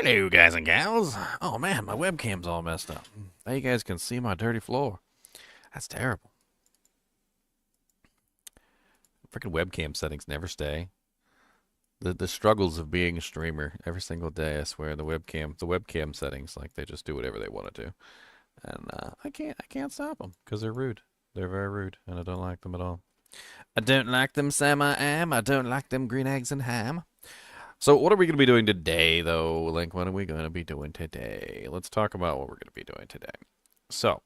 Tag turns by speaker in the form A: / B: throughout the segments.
A: Hello, guys and gals. Oh man, my webcam's all messed up. Now you guys can see my dirty floor. That's terrible. Freaking webcam settings never stay. The struggles of being a streamer every single day. I swear the webcam settings, like they just do whatever they want to do, and I can't stop them because they're rude. They're very rude, and I don't like them at all. I don't like them, Sam. I am. I don't like them green eggs and ham. So what are we going to be doing today, though? Like, what are we going to be doing today? Let's talk about what we're going to be doing today. So,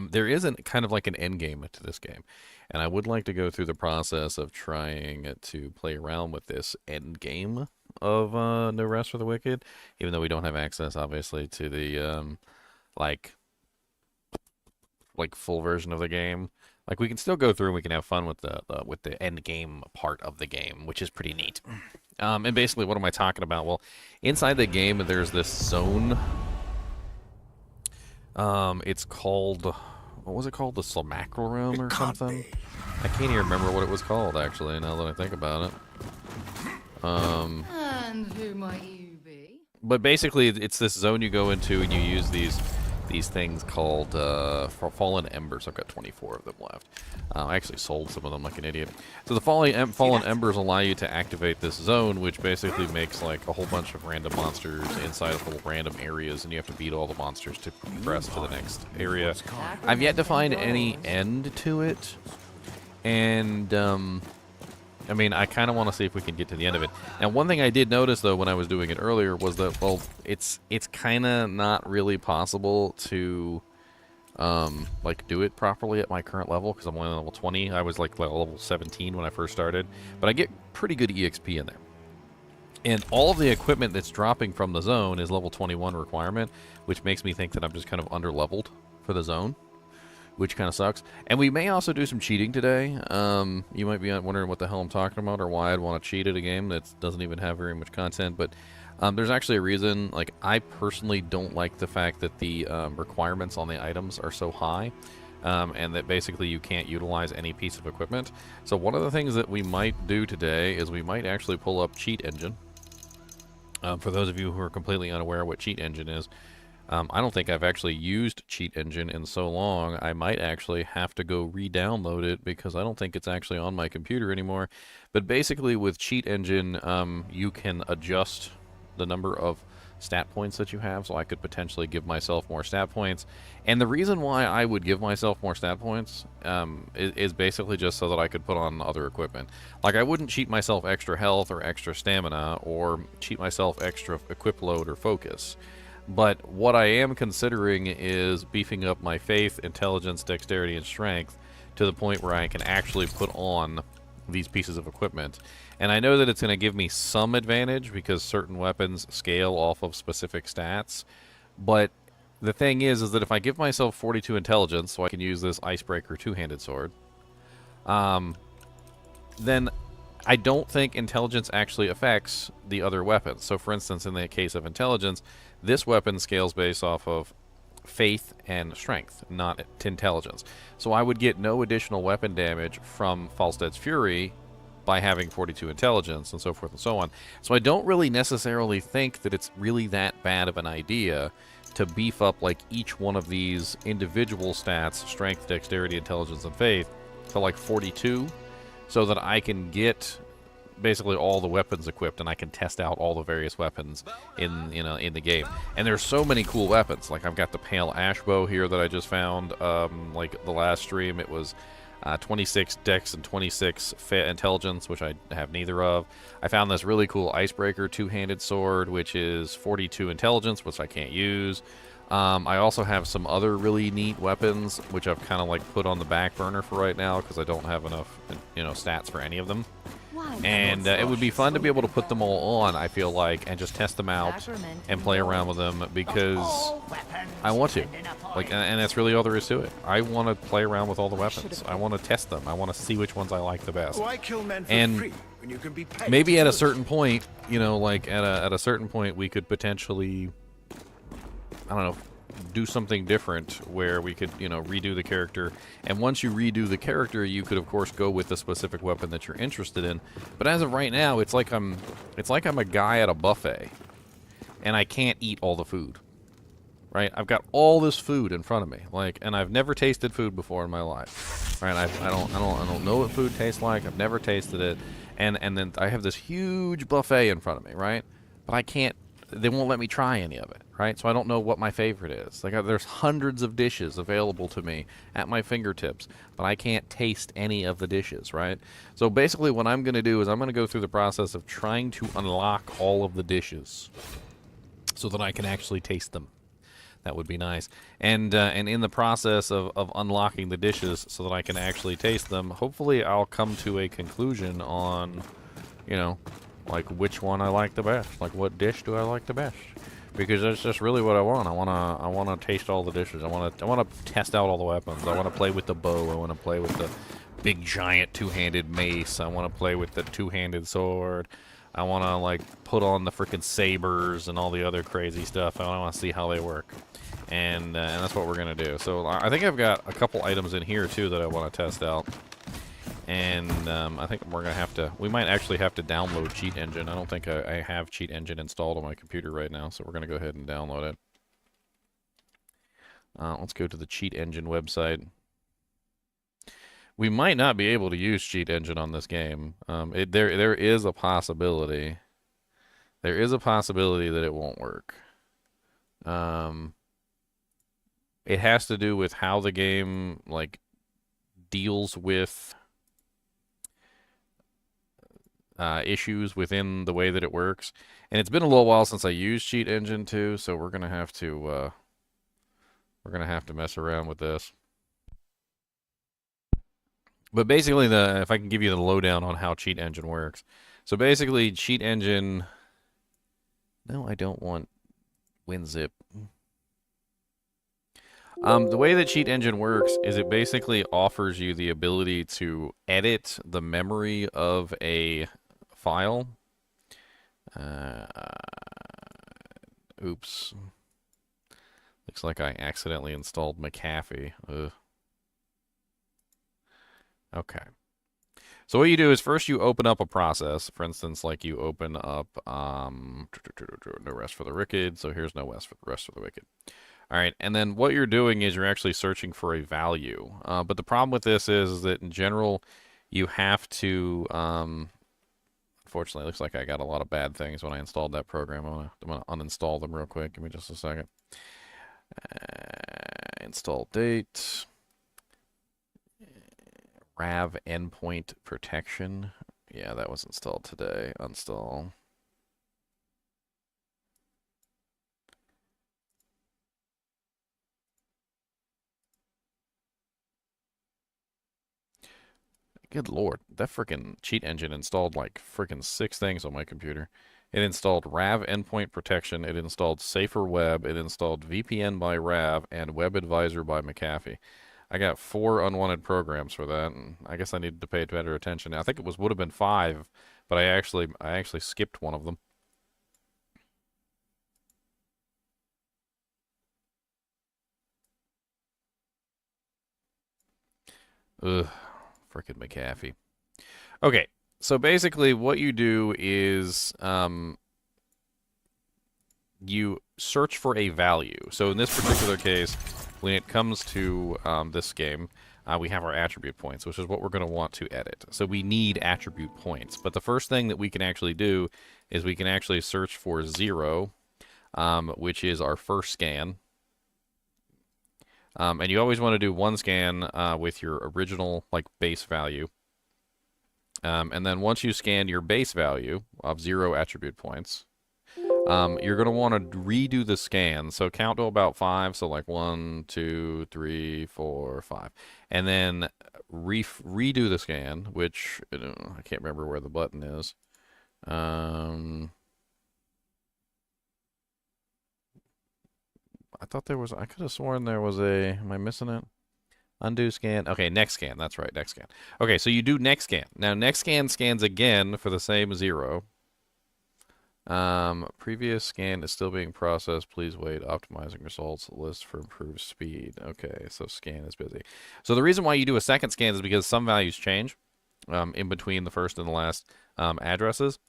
A: there isn't kind of like an end game to this game, and I would like to go through the process of trying to play around with this end game of No Rest for the Wicked, even though we don't have access, obviously, to the like full version of the game. Like, we can still go through and we can have fun with the end game part of the game, which is pretty neat. And basically, what am I talking about? Well, inside the game, there's this zone. It's called, what was it called? The Slumacral Room or something? I can't even remember what it was called, actually, now that I think about it.
B: And who might you be?
A: But basically, it's this zone you go into and you use these things called Fallen Embers. I've got 24 of them left. I actually sold some of them like an idiot. So the Fallen Embers allow you to activate this zone, which basically makes like a whole bunch of random monsters inside of little random areas, and you have to beat all the monsters to progress to the next area. I've yet to find any end to it, and I mean, I kind of want to see if we can get to the end of it. Now, one thing I did notice, though, when I was doing it earlier was that, well, it's kind of not really possible to, like, do it properly at my current level, because I'm only on level 20. I was, like, level 17 when I first started. But I get pretty good EXP in there. And all of the equipment that's dropping from the zone is level 21 requirement, which makes me think that I'm just kind of under-leveled for the zone, which kind of sucks. And we may also do some cheating today. You might be wondering what the hell I'm talking about or why I'd want to cheat at a game that doesn't even have very much content, but there's actually a reason. Like, I personally don't like the fact that the requirements on the items are so high, and that basically you can't utilize any piece of equipment. So one of the things that we might do today is we might actually pull up Cheat Engine. For those of you who are completely unaware what Cheat Engine is, I don't think I've actually used Cheat Engine in so long. I might actually have to go re-download it because I don't think it's actually on my computer anymore. But basically with Cheat Engine, you can adjust the number of stat points that you have, so I could potentially give myself more stat points. And the reason why I would give myself more stat points is basically just so that I could put on other equipment. Like, I wouldn't cheat myself extra health or extra stamina or cheat myself extra equip load or focus. But what I am considering is beefing up my faith, intelligence, dexterity, and strength to the point where I can actually put on these pieces of equipment. And I know that it's going to give me some advantage because certain weapons scale off of specific stats. But the thing is that if I give myself 42 intelligence so I can use this icebreaker two-handed sword, then I don't think intelligence actually affects the other weapons. So for instance, in the case of intelligence, this weapon scales based off of faith and strength, not intelligence. So I would get no additional weapon damage from Falstead's Fury by having 42 intelligence and so forth and so on. So I don't really necessarily think that it's really that bad of an idea to beef up like each one of these individual stats, strength, dexterity, intelligence, and faith, to like 42, so that I can get basically all the weapons equipped and I can test out all the various weapons in the game. And there's so many cool weapons. Like, I've got the Pale Ash Bow here that I just found. Like the last stream, it was 26 dex and 26 intelligence, which I have neither of. I found this really cool icebreaker two-handed sword, which is 42 intelligence, which I can't use. I also have some other really neat weapons, which I've kind of like put on the back burner for right now because I don't have enough, stats for any of them. And it would be fun to be able to put them all on, I feel like, and just test them out and play around with them because I want to. Like, and that's really all there is to it. I want to play around with all the weapons. I want to test them. I want to see which ones I like the best. And maybe at a certain point, like at a certain point, we could potentially, I don't know, do something different where we could, redo the character. And once you redo the character, you could, of course, go with the specific weapon that you're interested in. But as of right now, it's like I'm a guy at a buffet. and I can't eat all the food. Right? I've got all this food in front of me, like, and I've never tasted food before in my life. Right? I don't know what food tastes like. I've never tasted it, and then I have this huge buffet in front of me, right? But I can't. They won't let me try any of it, right? So I don't know what my favorite is. Like, there's hundreds of dishes available to me at my fingertips, but I can't taste any of the dishes, right? So basically, what I'm going to do is I'm going to go through the process of trying to unlock all of the dishes so that I can actually taste them. That would be nice. And in the process of unlocking the dishes so that I can actually taste them, hopefully I'll come to a conclusion on, you know, like which one I like the best. Like, what dish do I like the best? Because that's just really what I want. I wanna taste all the dishes. I wanna test out all the weapons. I wanna play with the bow. I wanna play with the big giant two-handed mace. I wanna play with the two-handed sword. I want to, like, put on the freaking sabers and all the other crazy stuff. I want to see how they work. And that's what we're going to do. So I think I've got a couple items in here, too, that I want to test out. And I think we're going to have to... We might actually have to download Cheat Engine. I don't think I have Cheat Engine installed on my computer right now, so we're going to go ahead and download it. Let's go to the Cheat Engine website. We might not be able to use Cheat Engine on this game. There is a possibility. There is a possibility that it won't work. It has to do with how the game, like, deals with issues within the way that it works. And it's been a little while since I used Cheat Engine too, so we're gonna have to mess around with this. But basically, if I can give you the lowdown on how Cheat Engine works. So basically, Cheat Engine... No, I don't want WinZip. The way that Cheat Engine works is it basically offers you the ability to edit the memory of a file. Oops. Looks like I accidentally installed McAfee. Ugh. Okay. So what you do is first you open up a process. For instance, like you open up no rest for the wicked. So here's no rest for the wicked. All right, and then what you're doing is you're actually searching for a value. But the problem with this is that in general, you have to. Unfortunately, it looks like I got a lot of bad things when I installed that program. I'm gonna uninstall them real quick. Give me just a second. Install date. Rav endpoint protection. Yeah, that was installed today. Uninstall. Good lord, that freaking Cheat Engine installed like freaking 6 things on my computer. It installed Rav endpoint protection, it installed Safer Web, it installed VPN by Rav, and Web Advisor by McAfee. I got 4 unwanted programs for that, and I guess I needed to pay better attention. I think it would have been 5, but I actually skipped one of them. Ugh, frickin' McAfee. Okay, so basically what you do is you search for a value. So in this particular case, when it comes to this game, we have our attribute points, which is what we're going to want to edit. So we need attribute points. But the first thing that we can actually do is we can actually search for 0, which is our first scan. And you always want to do 1 scan with your original like base value. And then once you scan your base value of 0 attribute points, you're going to want to redo the scan. So count to about 5. So like 1, 2, 3, 4, 5. And then redo the scan, which I can't remember where the button is. I thought there was, I could have sworn there was a, am I missing it? Undo scan. Okay, next scan. That's right, next scan. Okay, so you do next scan. Now, next scan scans again for the same 0. Previous scan is still being processed. Please wait. Optimizing results list for improved speed. Okay, so scan is busy. So the reason why you do a second scan is because some values change in between the first and the last addresses.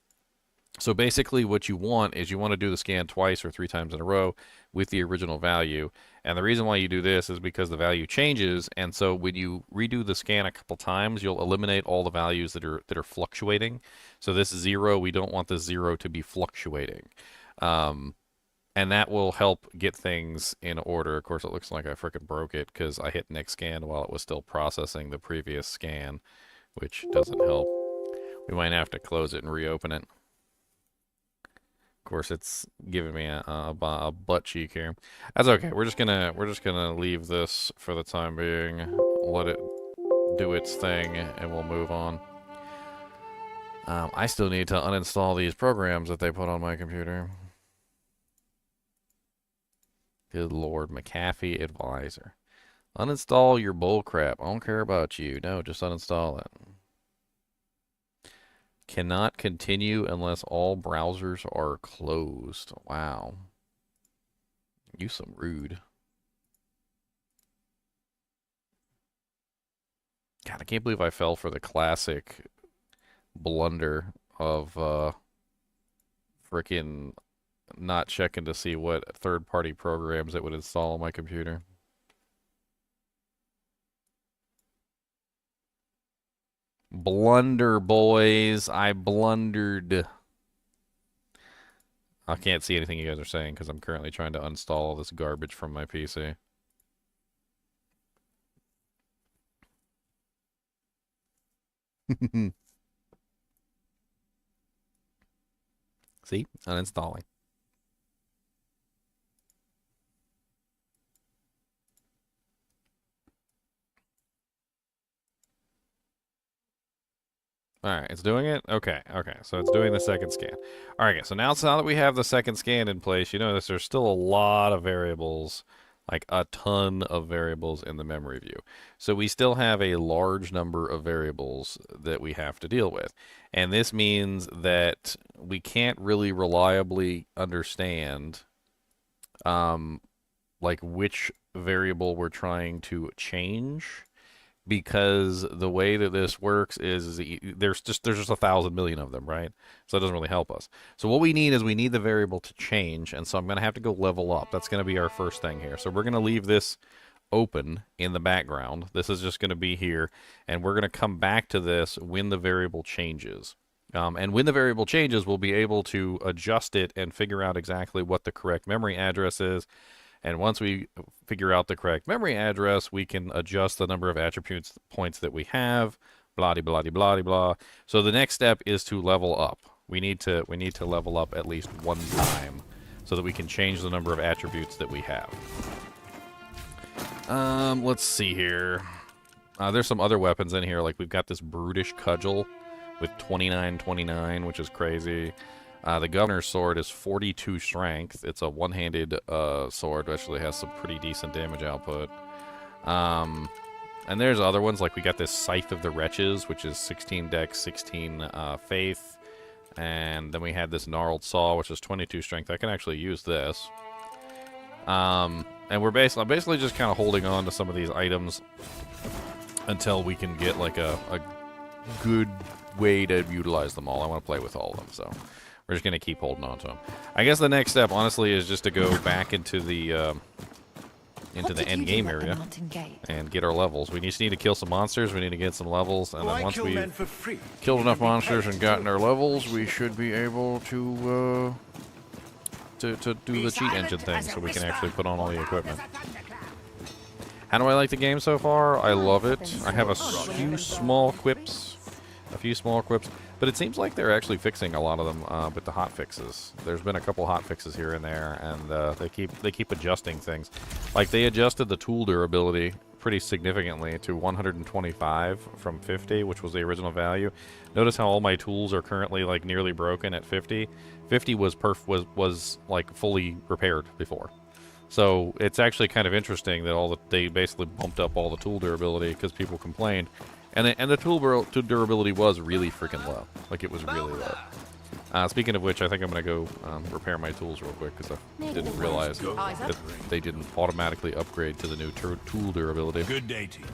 A: So basically what you want is you want to do the scan twice or 3 times in a row with the original value. And the reason why you do this is because the value changes, and so when you redo the scan a couple times, you'll eliminate all the values that are fluctuating. So this 0, we don't want this 0 to be fluctuating. And that will help get things in order. Of course, it looks like I frickin' broke it because I hit next scan while it was still processing the previous scan, which doesn't help. We might have to close it and reopen it. Of course, it's giving me a butt cheek here. That's okay. We're just gonna leave this for the time being. Let it do its thing, and we'll move on. I still need to uninstall these programs that they put on my computer. Good Lord, McAfee Advisor. Uninstall your bullcrap. I don't care about you. No, just uninstall it. Cannot continue unless all browsers are closed. Wow. You some rude. God, I can't believe I fell for the classic blunder of frickin' not checking to see what third-party programs it would install on my computer. Blunder, boys. I blundered. I can't see anything you guys are saying because I'm currently trying to uninstall all this garbage from my PC. See? Uninstalling. Alright, it's doing it? Okay, so it's doing the second scan. Alright, so now that we have the second scan in place, you notice there's still a lot of variables, like a ton of variables in the memory view. So we still have a large number of variables that we have to deal with. And this means that we can't really reliably understand like which variable we're trying to change, because the way that this works is there's just 1,000 million of them, right? So it doesn't really help us. So what we need is we need the variable to change, and so I'm going to have to go level up. That's going to be our first thing here. So we're going to leave this open in the background. This is just going to be here, and we're going to come back to this when the variable changes. And when the variable changes, we'll be able to adjust it and figure out exactly what the correct memory address is. And once we figure out the correct memory address, we can adjust the number of attributes points that we have, blah de blah de blah de blah. So the next step is to level up. We need to level up at least one time so that we can change the number of attributes that we have. Let's see here. There's some other weapons in here, like we've got this brutish cudgel with 2929, which is crazy. The governor's sword is 42 strength. It's a one-handed sword, which actually has some pretty decent damage output. And there's other ones, like we got this Scythe of the Wretches, which is 16 dex, 16 faith. And then we had this gnarled saw, which is 22 strength. I can actually use this. And we're basically just kind of holding on to some of these items until we can get like a good way to utilize them all. I want to play with all of them, so we're just going to keep holding on to them. I guess the next step, honestly, is just to go back into the end game area and get our levels. We just need to kill some monsters. We need to get some levels, and then once we've killed enough monsters and gotten our levels, we should be able to do the cheat engine thing, so we can actually put on all the equipment. How do I like the game so far? I love it. I have a few small quips. But it seems like they're actually fixing a lot of them with the hot fixes. There's been a couple hot fixes here and there, and they keep adjusting things. Like they adjusted the tool durability pretty significantly to 125 from 50, which was the original value. Notice how all my tools are currently like nearly broken at 50. 50 was like fully repaired before. So it's actually kind of interesting that they basically bumped up all the tool durability because people complained. And the tool durability was really freaking low. Like, it was really low. Speaking of which, I think I'm going to go repair my tools real quick, because I didn't realize that they didn't automatically upgrade to the new tool durability.
C: Good day to you.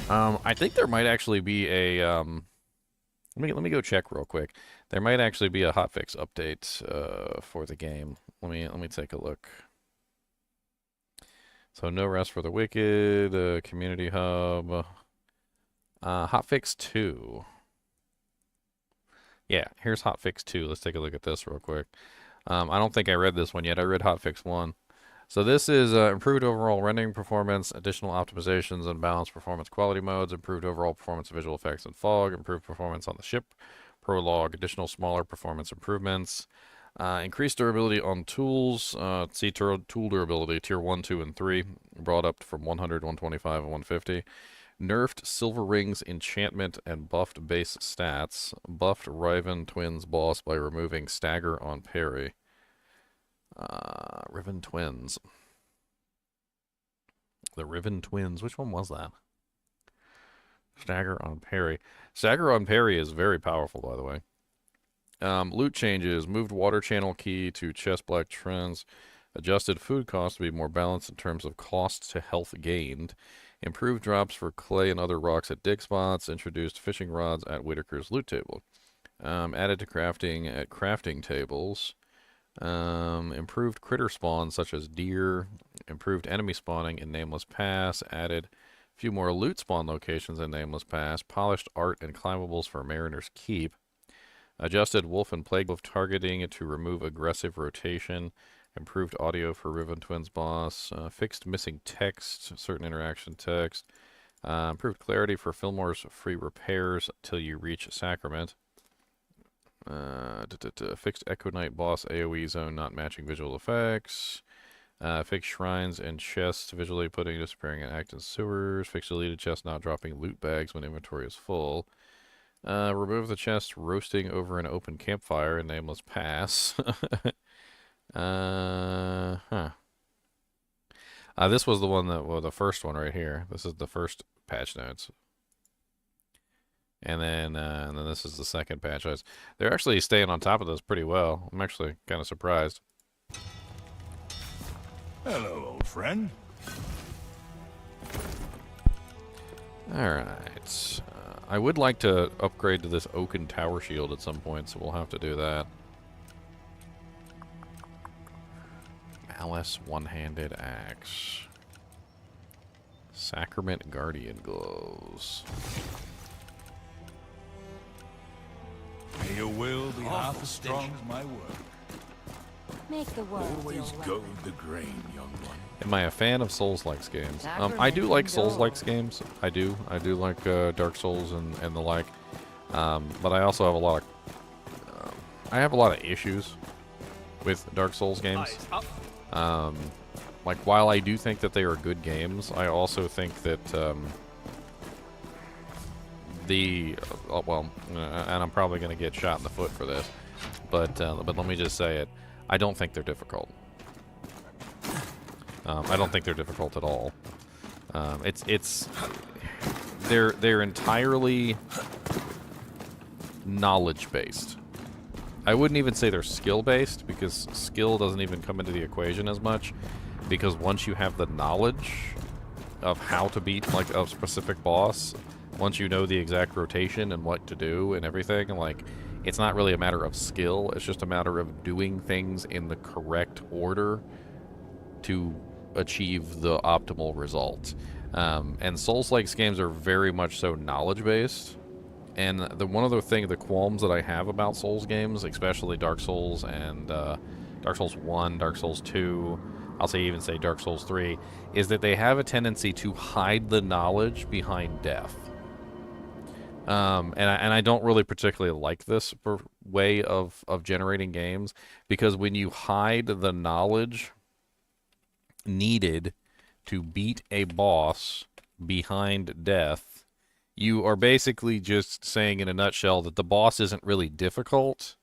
A: I think there might actually be a Let me go check real quick. There might actually be a hotfix update for the game. Let me take a look. So no rest for the wicked, community hub, hotfix 2. Yeah, here's hotfix 2. Let's take a look at this real quick. I don't think I read this one yet. I read hotfix 1. So this is improved overall rendering performance, additional optimizations and balanced performance quality modes, improved overall performance of visual effects and fog, improved performance on the ship, prologue, additional smaller performance improvements, increased durability on tools, see tool durability, tier 1, 2, and 3, brought up from 100, 125, and 150. Nerfed Silver Ring's enchantment and buffed base stats, buffed Riven Twins boss by removing stagger on parry. Riven Twins. The Riven Twins. Which one was that? Stagger on parry. Stagger on parry is very powerful, by the way. Loot changes. Moved water channel key to chest black trends. Adjusted food cost to be more balanced in terms of cost to health gained. Improved drops for clay and other rocks at dig spots. Introduced fishing rods at Whitaker's loot table. Added to crafting at crafting tables. Improved critter spawns such as deer, improved enemy spawning in Nameless Pass, added a few more loot spawn locations in Nameless Pass, polished art and climbables for Mariner's Keep, adjusted wolf and plague wolf targeting to remove aggressive rotation, improved audio for Riven Twins boss, fixed missing text, certain interaction text, improved clarity for Fillmore's free repairs till you reach Sacrament. Fixed Echo Knight boss AoE zone not matching visual effects. Fixed shrines and chests visually putting disappearing in active sewers. Fixed deleted chests not dropping loot bags when inventory is full. Remove the chest roasting over an open campfire in Nameless Pass. This was the one that, well, the first one right here. This is the first patch notes. And then this is the second patch. They're actually staying on top of this pretty well. I'm actually kind of surprised.
C: Hello, old friend.
A: Alright. I would like to upgrade to this oaken tower shield at some point, so we'll have to do that. Malice one-handed axe. Sacrament guardian gloves.
C: May your will be half as strong as my word.
D: Make the world
C: Always go with the grain, young one.
A: Am I a fan of Soulslike games? I do like Soulslike games. I do like Dark Souls and the like. But I also have a lot of issues with Dark Souls games. Like, while I do think that they are good games, I also think that and I'm probably going to get shot in the foot for this, but let me just say it. I don't think they're difficult. I don't think they're difficult at all. They're entirely knowledge-based. I wouldn't even say they're skill-based, because skill doesn't even come into the equation as much, because once you have the knowledge of how to beat, like, a specific boss, once you know the exact rotation and what to do and everything, like, it's not really a matter of skill, it's just a matter of doing things in the correct order to achieve the optimal result. And Souls-like games are very much so knowledge-based. And one of the qualms that I have about Souls games, especially Dark Souls and Dark Souls 1, Dark Souls 2, I'll even say Dark Souls 3, is that they have a tendency to hide the knowledge behind death. And I don't really particularly like this way of generating games, because when you hide the knowledge needed to beat a boss behind death, you are basically just saying in a nutshell that the boss isn't really difficult,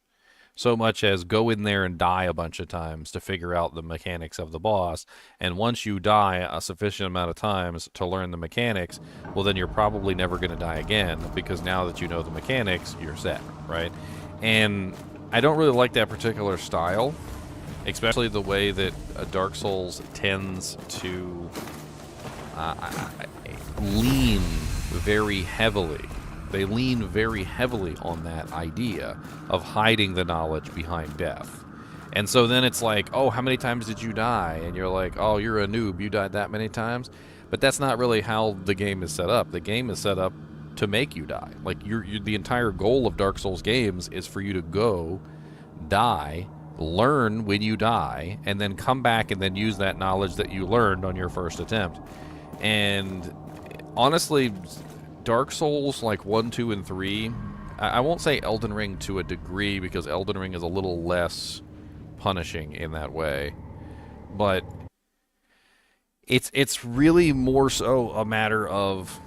A: so much as go in there and die a bunch of times to figure out the mechanics of the boss. And once you die a sufficient amount of times to learn the mechanics, well, then you're probably never going to die again, because now that you know the mechanics, you're set, right? And I don't really like that particular style, especially the way that Dark Souls tends to lean very heavily They lean very heavily on that idea of hiding the knowledge behind death. And so then it's like, oh, how many times did you die? And you're like, oh, you're a noob. You died that many times? But that's not really how the game is set up. The game is set up to make you die. Like, the entire goal of Dark Souls games is for you to go, die, learn when you die, and then come back and then use that knowledge that you learned on your first attempt. And honestly, Dark Souls like 1, 2, and 3, I won't say Elden Ring to a degree, because Elden Ring is a little less punishing in that way, but it's really more so a matter of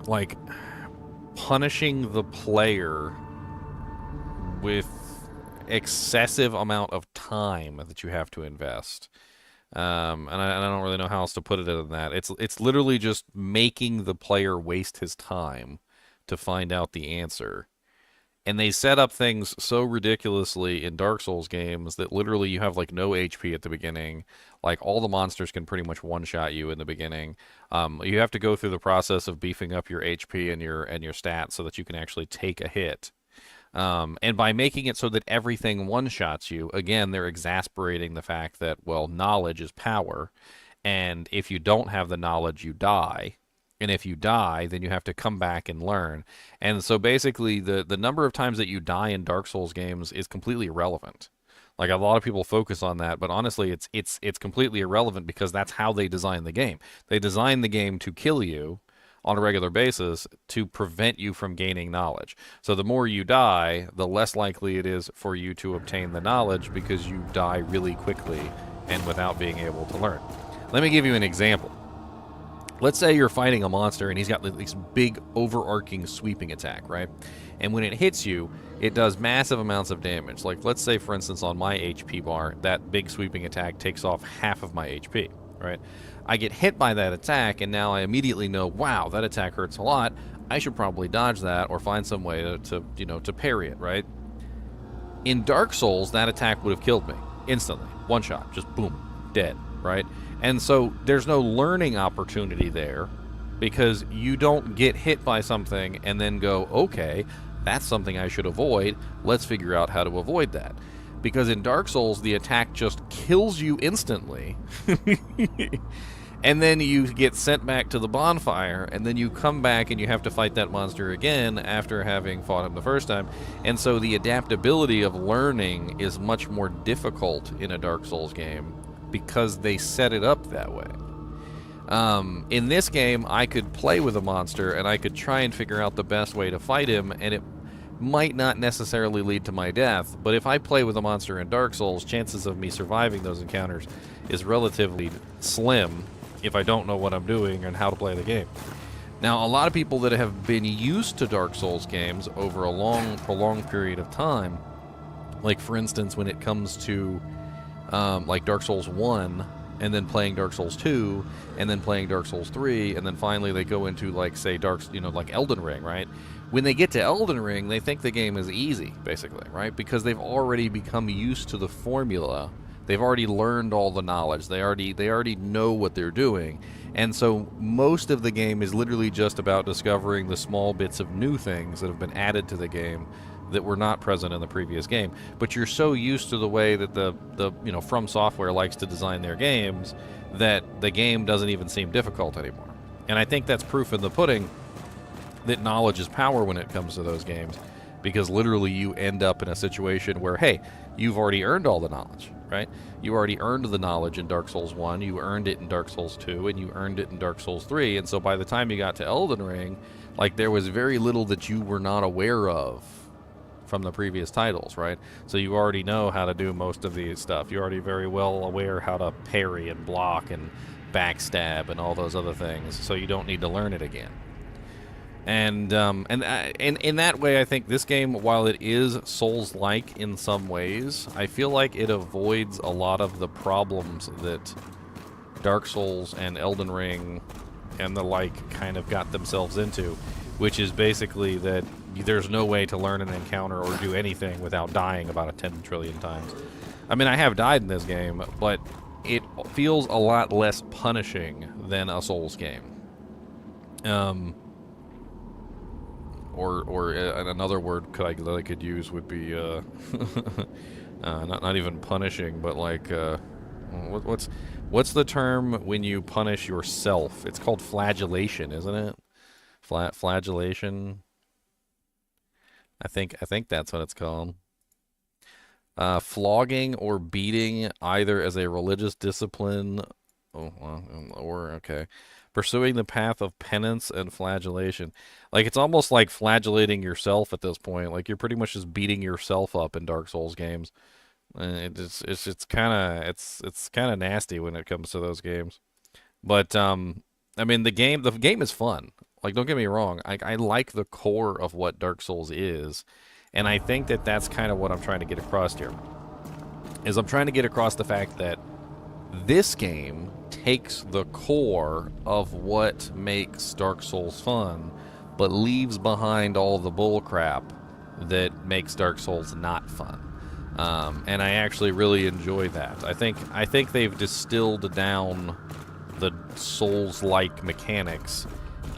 A: like punishing the player with excessive amount of time that you have to invest. And I don't really know how else to put it other than that. It's literally just making the player waste his time to find out the answer. And they set up things so ridiculously in Dark Souls games that literally you have like no HP at the beginning. Like, all the monsters can pretty much one-shot you in the beginning. You have to go through the process of beefing up your HP and your stats so that you can actually take a hit. And by making it so that everything one-shots you, again, they're exasperating the fact that, well, knowledge is power. And if you don't have the knowledge, you die. And if you die, then you have to come back and learn. And so basically, the number of times that you die in Dark Souls games is completely irrelevant. Like, a lot of people focus on that, but honestly, it's completely irrelevant, because that's how they design the game. They design the game to kill you on a regular basis to prevent you from gaining knowledge. So the more you die, the less likely it is for you to obtain the knowledge, because you die really quickly and without being able to learn. Let me give you an example. Let's say you're fighting a monster and he's got this big overarching sweeping attack, right? And when it hits you, it does massive amounts of damage. Like, let's say, for instance, on my HP bar, that big sweeping attack takes off half of my HP, right? I get hit by that attack, and now I immediately know, wow, that attack hurts a lot. I should probably dodge that or find some way to parry it, right? In Dark Souls, that attack would have killed me instantly. One shot, just boom, dead, right? And so there's no learning opportunity there, because you don't get hit by something and then go, okay, that's something I should avoid. Let's figure out how to avoid that. Because in Dark Souls, the attack just kills you instantly. And then you get sent back to the bonfire, and then you come back and you have to fight that monster again after having fought him the first time. And so the adaptability of learning is much more difficult in a Dark Souls game, because they set it up that way. In this game, I could play with a monster and I could try and figure out the best way to fight him, and it might not necessarily lead to my death, but if I play with a monster in Dark Souls, chances of me surviving those encounters is relatively slim if I don't know what I'm doing and how to play the game. Now, a lot of people that have been used to Dark Souls games over a long, prolonged period of time, like, for instance, when it comes to like Dark Souls 1, and then playing Dark Souls 2, and then playing Dark Souls 3, and then finally they go into, like, say, like Elden Ring, right? When they get to Elden Ring, they think the game is easy, basically, right? Because they've already become used to the formula. They've already learned all the knowledge. They already know what they're doing. And so most of the game is literally just about discovering the small bits of new things that have been added to the game that were not present in the previous game. But you're so used to the way that the From Software likes to design their games that the game doesn't even seem difficult anymore. And I think that's proof in the pudding that knowledge is power when it comes to those games, because literally you end up in a situation where, hey, you've already earned all the knowledge, right? You already earned the knowledge in Dark Souls 1, you earned it in Dark Souls 2, and you earned it in Dark Souls 3, and so by the time you got to Elden Ring, like, there was very little that you were not aware of from the previous titles, right? So you already know how to do most of these stuff. You're already very well aware how to parry and block and backstab and all those other things, so you don't need to learn it again. And in that way, I think this game, while it is Souls-like in some ways, I feel like it avoids a lot of the problems that Dark Souls and Elden Ring and the like kind of got themselves into, which is basically that there's no way to learn an encounter or do anything without dying about 10 trillion times. I mean, I have died in this game, but it feels a lot less punishing than a Souls game. another word that I could use would be not even punishing, but like what's the term when you punish yourself? It's called flagellation, isn't it? Flagellation. I think that's what it's called. Flogging or beating, either as a religious discipline, or okay, pursuing the path of penance and flagellation. Like it's almost like flagellating yourself at this point. Like you're pretty much just beating yourself up in Dark Souls games. It's kind of nasty when it comes to those games. But I mean the game is fun. Like don't get me wrong, I like the core of what Dark Souls is, and I think that that's kind of what I'm trying to get across here. Is I'm trying to get across the fact that this game takes the core of what makes Dark Souls fun, but leaves behind all the bull crap that makes Dark Souls not fun. And I actually really enjoy that. I think they've distilled down the Souls-like mechanics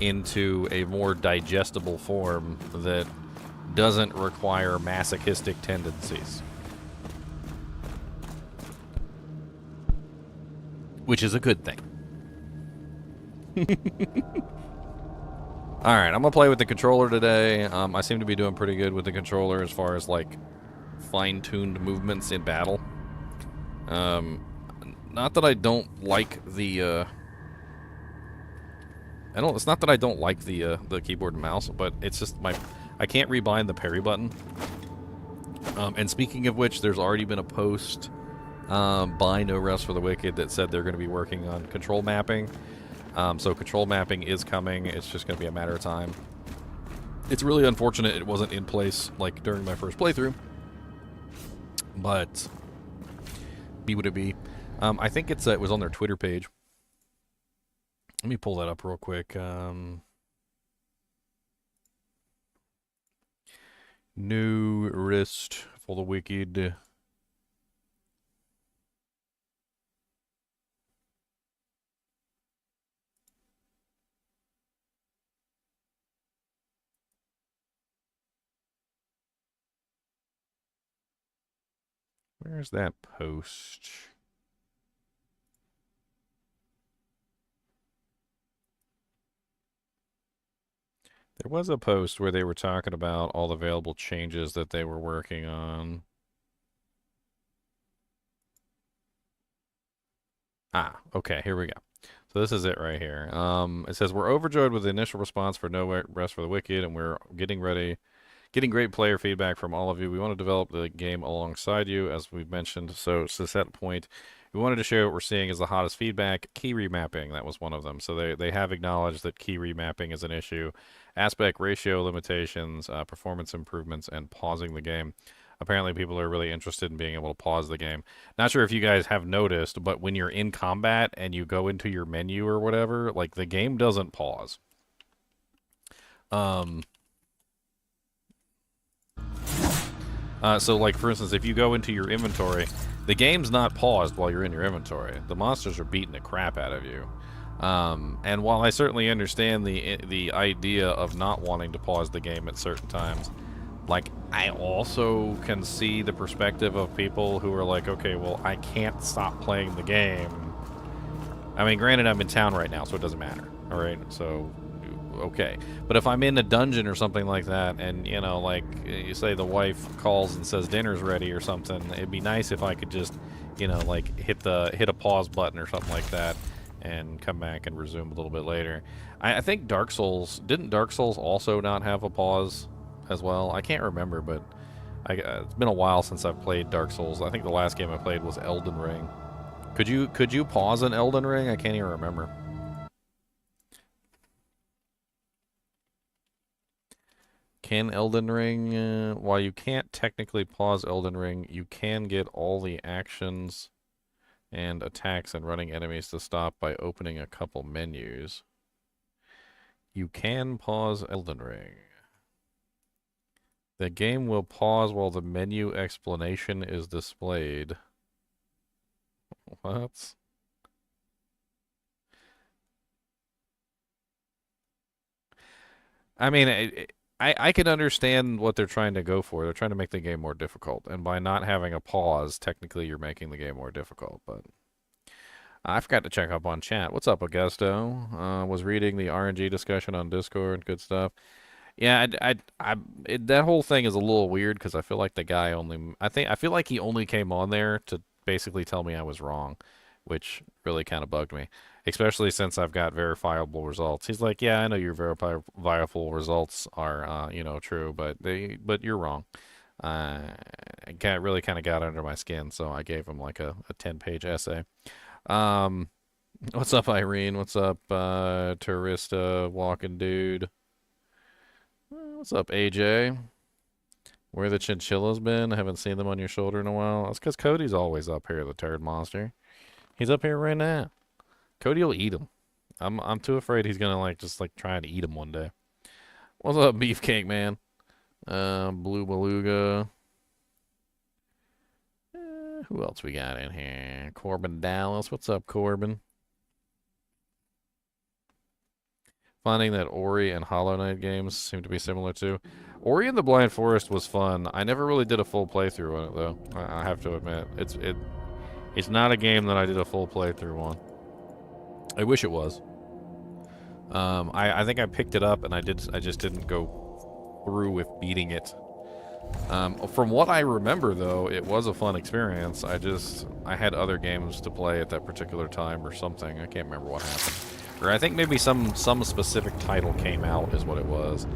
A: into a more digestible form that doesn't require masochistic tendencies. Which is a good thing. Alright, I'm going to play with the controller today. I seem to be doing pretty good with the controller as far as, like, fine-tuned movements in battle. Not that I don't like the, it's not that I don't like the keyboard and mouse, but it's just I can't rebind the parry button. And speaking of which, there's already been a post by No Rest for the Wicked that said they're going to be working on control mapping. So control mapping is coming. It's just going to be a matter of time. It's really unfortunate it wasn't in place like during my first playthrough. But be what it be. I think it was on their Twitter page. Let me pull that up real quick. No Rest for the Wicked. Where's that post? There was a post where they were talking about all the available changes that they were working on. Ah, okay, here we go. So this is it right here. It says, we're overjoyed with the initial response for No Rest for the Wicked, and we're getting great player feedback from all of you. We want to develop the game alongside you, as we've mentioned. So to that point, we wanted to share what we're seeing as the hottest feedback. Key remapping, that was one of them. So they have acknowledged that key remapping is an issue. Aspect ratio limitations, performance improvements, and pausing the game. Apparently people are really interested in being able to pause the game. Not sure if you guys have noticed, but when you're in combat and you go into your menu or whatever, like the game doesn't pause. So like for instance, if you go into your inventory, the game's not paused while you're in your inventory. The monsters are beating the crap out of you. And while I certainly understand the idea of not wanting to pause the game at certain times, like I also can see the perspective of people who are like, okay, well, I can't stop playing the game. I mean, granted, I'm in town right now, so it doesn't matter. All right, so okay. But if I'm in a dungeon or something like that, and you know, like you say the wife calls and says dinner's ready or something, it'd be nice if I could just, you know, like hit a pause button or something like that, and come back and resume a little bit later. I think Dark Souls didn't Dark Souls also not have a pause as well? I can't remember, but it's been a while since I've played Dark Souls. I think the last game I played was Elden Ring. Could you pause an Elden Ring? I can't even remember. Can Elden Ring, while you can't technically pause Elden Ring, you can get all the actions and attacks and running enemies to stop by opening a couple menus. You can pause Elden Ring. The game will pause while the menu explanation is displayed. What? I mean, I can understand what they're trying to go for. They're trying to make the game more difficult, and by not having a pause, technically you're making the game more difficult. But I forgot to check up on chat. What's up, Augusto? Was reading the RNG discussion on Discord. Good stuff. Yeah, that whole thing is a little weird because I feel like the guy only. I feel like he only came on there to basically tell me I was wrong, which really kind of bugged me, especially since I've got verifiable results. He's like, "Yeah, I know your verifiable results are, true, but you're wrong." It really kind of got under my skin, so I gave him like a 10-page essay. Um, what's up, Irene? What's up, Tourista walking dude? What's up, AJ? Where the chinchillas been? I haven't seen them on your shoulder in a while. That's because Cody's always up here, the turd monster. He's up here right now. Cody will eat him. I'm too afraid he's gonna just try to eat him one day. What's up, Beefcake Man? Blue Beluga. Who else we got in here? Corbin Dallas. What's up, Corbin? Finding that Ori and Hollow Knight games seem to be similar too. Ori and the Blind Forest was fun. I never really did a full playthrough on it though. I have to admit, it's not a game that I did a full playthrough on. I wish it was. I think I picked it up and I just didn't go through with beating it. From what I remember though, it was a fun experience. I had other games to play at that particular time or something. I can't remember what happened. Or I think maybe some specific title came out is what it was,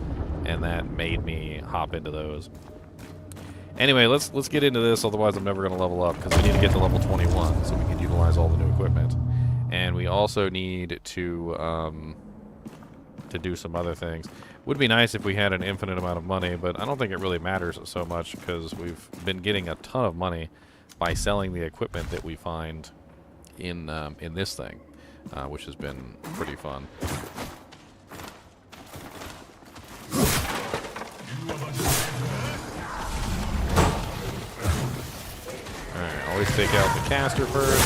A: and that made me hop into those. Anyway, let's get into this, otherwise I'm never going to level up, because we need to get to level 21 so we can utilize all the new equipment. And we also need to do some other things. Would be nice if we had an infinite amount of money, but I don't think it really matters so much, because we've been getting a ton of money by selling the equipment that we find in this thing. Which has been pretty fun. Alright, always take out the caster first.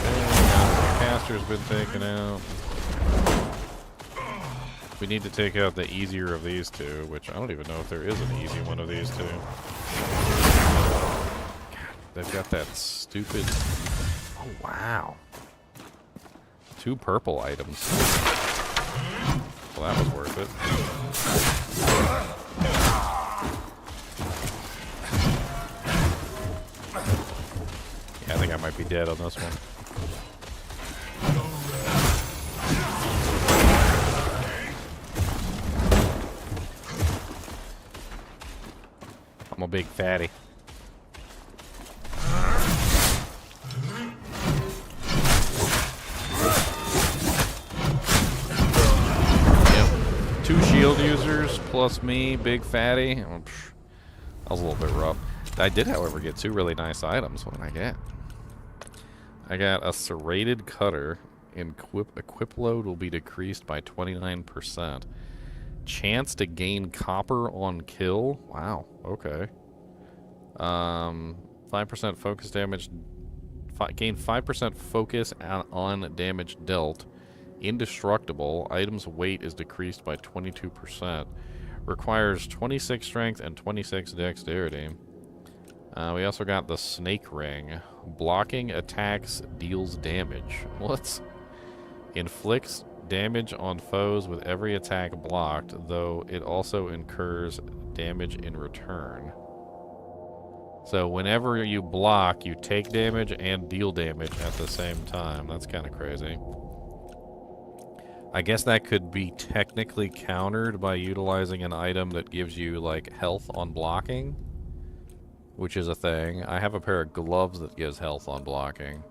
A: Okay, the caster's been taken out. We need to take out the easier of these two, which I don't even know if there is an easy one of these two. God, they've got that stupid... Oh, wow. 2 purple items. Well, that was worth it. Yeah, I think I might be dead on this one. I'm a big fatty. Yep. 2 shield users plus me, big fatty. Oh, that was a little bit rough. I did, however, get 2 really nice items. What did I get? I got a serrated cutter. Equip load will be decreased by 29%. Chance to gain copper on kill. Wow. Okay. 5% focus damage. Gain 5% focus on damage dealt. Indestructible. Item's weight is decreased by 22%. Requires 26 strength and 26 dexterity. We also got the snake ring. Blocking attacks deals damage. What? Inflicts damage on foes with every attack blocked, though it also incurs damage in return. So whenever you block, you take damage and deal damage at the same time. That's kind of crazy. I guess that could be technically countered by utilizing an item that gives you, like, health on blocking, which is a thing. I have a pair of gloves that gives health on blocking.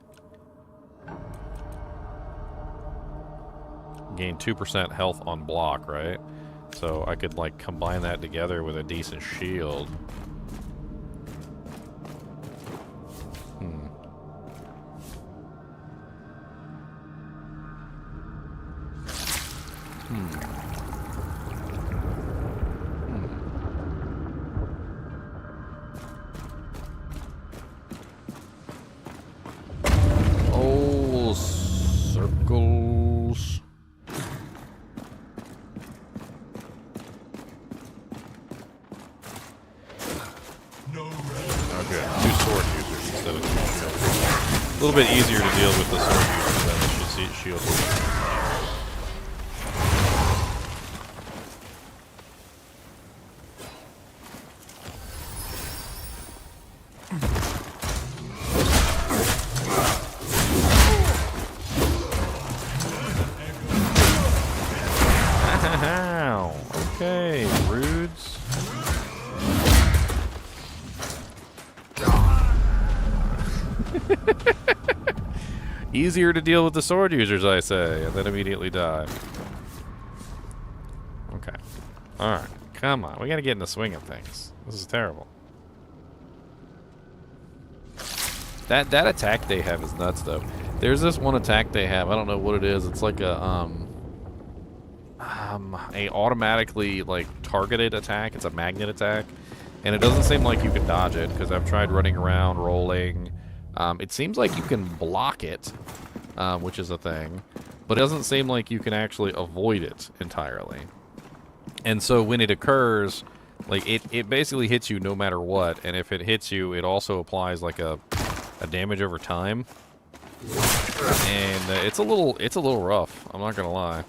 A: Gain 2% health on block, right? So I could, like, combine that together with a decent shield. little bit easier to deal with the sword user than the shield user. Okay, Rudes. Easier to deal with the sword users, I say, and then immediately die. Okay. Alright. Come on. We gotta get in the swing of things. This is terrible. That attack they have is nuts, though. There's this one attack they have. I don't know what it is. It's like a automatically like targeted attack. It's a magnet attack, and it doesn't seem like you can dodge it because I've tried running around, rolling. It seems like you can block it, which is a thing, but it doesn't seem like you can actually avoid it entirely. And so when it occurs, like it basically hits you no matter what, and if it hits you, it also applies like a damage over time. And it's a little rough. I'm not gonna lie.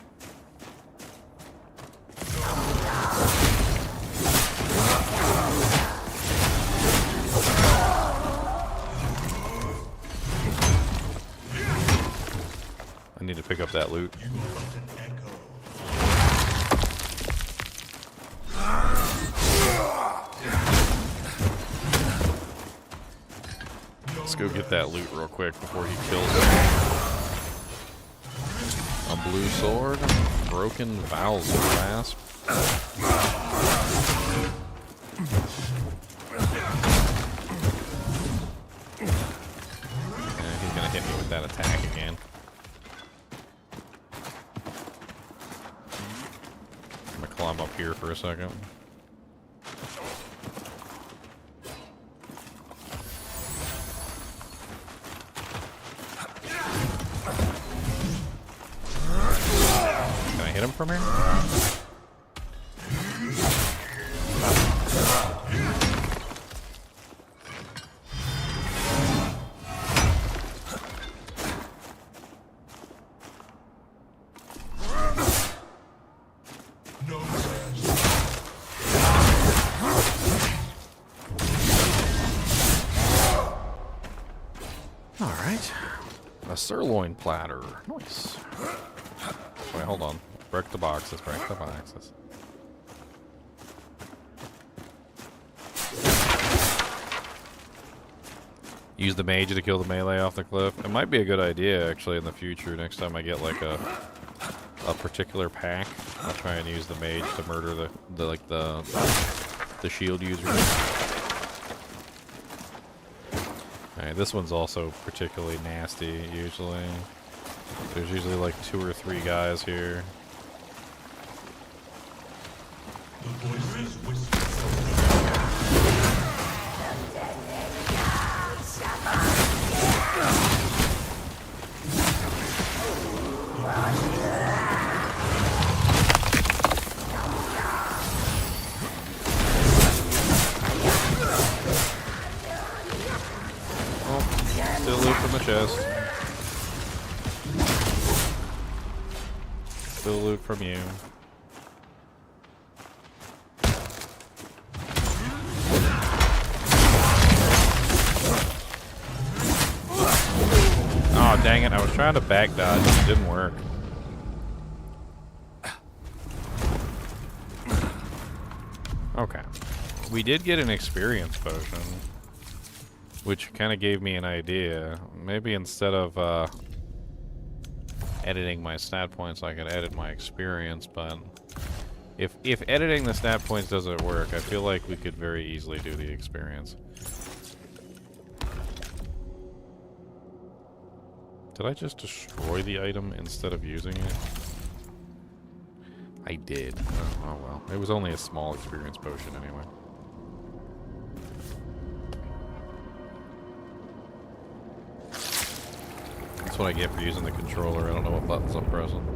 A: I need to pick up that loot. Let's go get that loot real quick before he kills us. A blue sword, broken vowels grasp. Yeah, he's gonna hit me with that attack again. I'm gonna climb up here for a second. Hit him from here? All right. A sirloin platter. Nice. Wait, hold on. Break the boxes, break the boxes. Use the mage to kill the melee off the cliff. It might be a good idea, actually, in the future. Next time I get, like, a particular pack, I'll try and use the mage to murder the shield user. Alright, this one's also particularly nasty, usually. There's usually, like, 2 or 3 guys here. Oh, still loot from the chest. Still loot from you. Oh, dang it. I was trying to back dodge. It didn't work. Okay. We did get an experience potion, which kind of gave me an idea. Maybe instead of editing my stat points, I could edit my experience, but if editing the stat points doesn't work, I feel like we could very easily do the experience. Did I just destroy the item instead of using it? I did. Oh well. It was only a small experience potion anyway. That's what I get for using the controller. I don't know what buttons I'm pressing.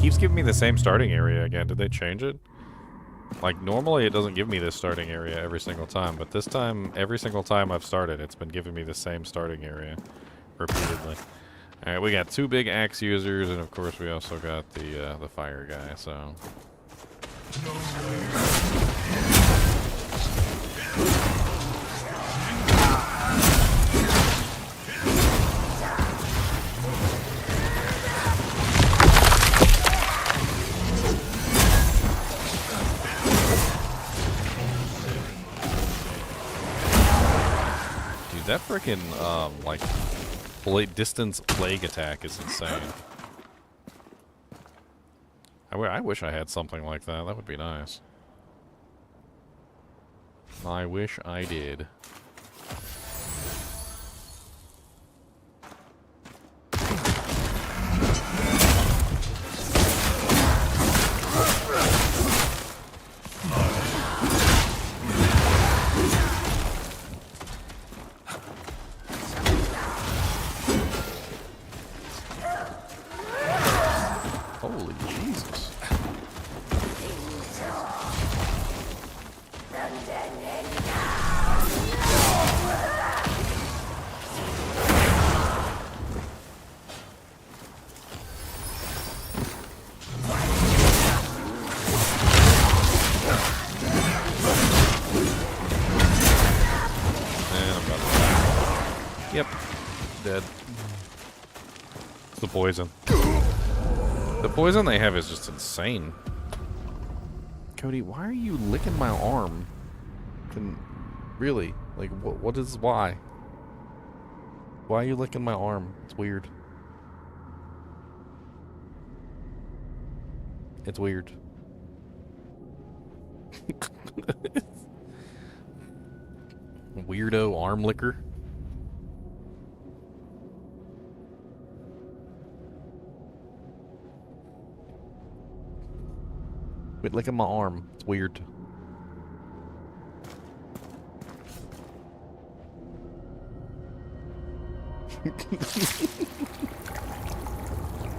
A: keeps giving me the same starting area again. Did they change it? Like, normally it doesn't give me this starting area every single time, but this time, every single time I've started, it's been giving me the same starting area repeatedly. Alright, we got 2 big axe users, and of course we also got the fire guy, so... Dude, that frickin', like... distance plague attack is insane. I wish I had something like that. That would be nice. I wish I did. Holy Jesus. And I'm about to die. Yep. Dead. It's the poison. The poison they have is just insane. Cody, why are you licking my arm? Really? Like, what is why? Why are you licking my arm? It's weird. It's weird. Weirdo arm licker. Quit licking my arm. It's weird.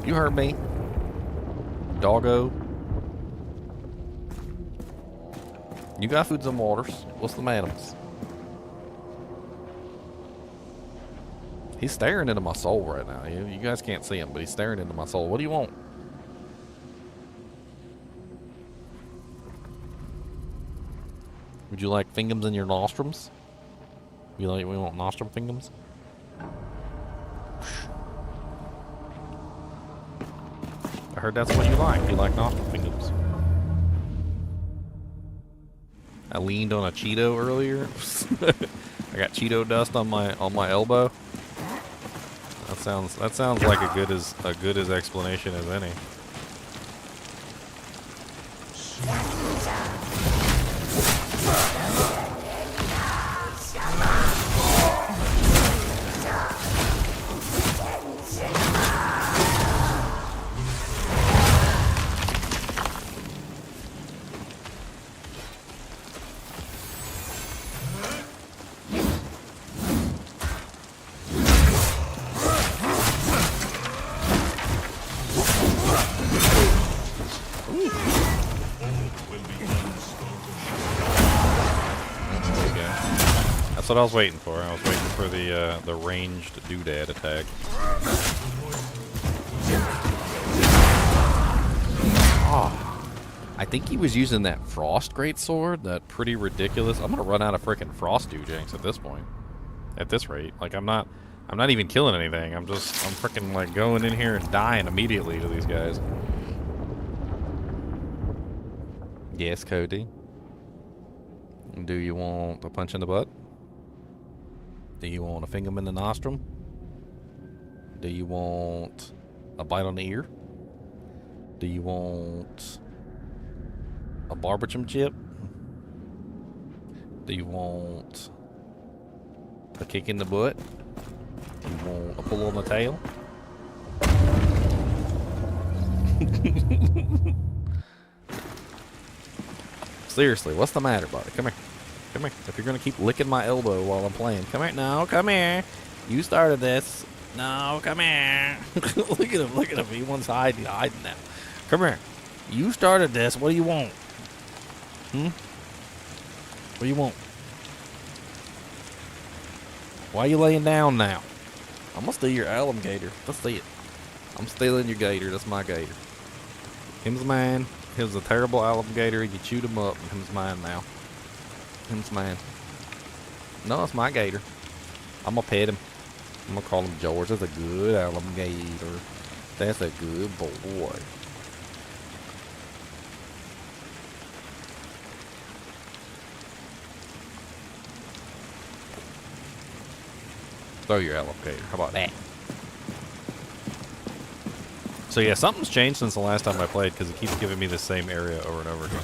A: You heard me. Doggo. You got foods and waters. What's the madams? He's staring into my soul right now. You guys can't see him, but he's staring into my soul. What do you want? Would you like fingers in your nostrums? We want nostrum fingers? I heard that's what you like. You like nostrum fingers. I leaned on a Cheeto earlier. I got Cheeto dust on my elbow. That sounds like a good as explanation as any. That's what I was waiting for. I was waiting for the ranged doodad attack. Oh, I think he was using that frost greatsword, that pretty ridiculous. I'm gonna run out of frickin' frost doojanks at this point. At this rate, like I'm not even killing anything. I'm frickin' like going in here and dying immediately to these guys. Yes, Cody. Do you want a punch in the butt? Do you want a finger in the nostrum? Do you want a bite on the ear? Do you want a barbecue chip? Do you want a kick in the butt? Do you want a pull on the tail? Seriously, what's the matter, buddy? Come here. Come here. If you're gonna keep licking my elbow while I'm playing, come here. No, come here. You started this. No, come here. Look at him. Look at him. He wants hiding now. Come here. You started this. What do you want? What do you want? Why are you laying down now? I'm gonna steal your alligator. Let's see it. I'm stealing your gator. That's my gator. Him's mine. Him's a terrible alligator. You chewed him up. Him's mine now. Him's mine. No, it's my gator. I'm gonna pet him. I'm gonna call him George. That's a good alligator. That's a good boy. Throw your alligator. How about that? So yeah, something's changed since the last time I played because it keeps giving me the same area over and over again.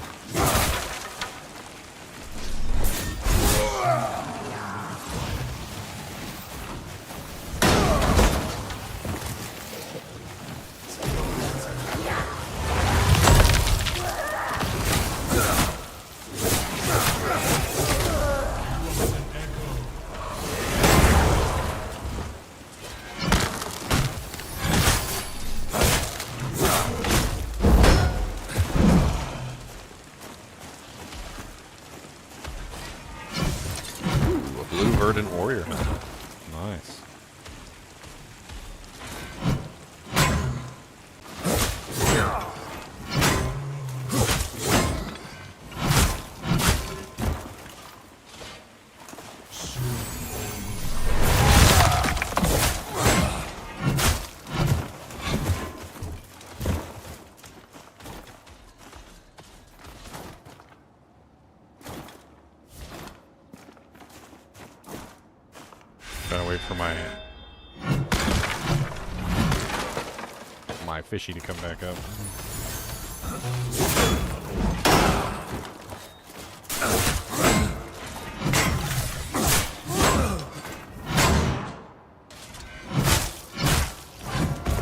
A: Blue verdant warrior. Nice. Gotta wait for my fishy to come back up.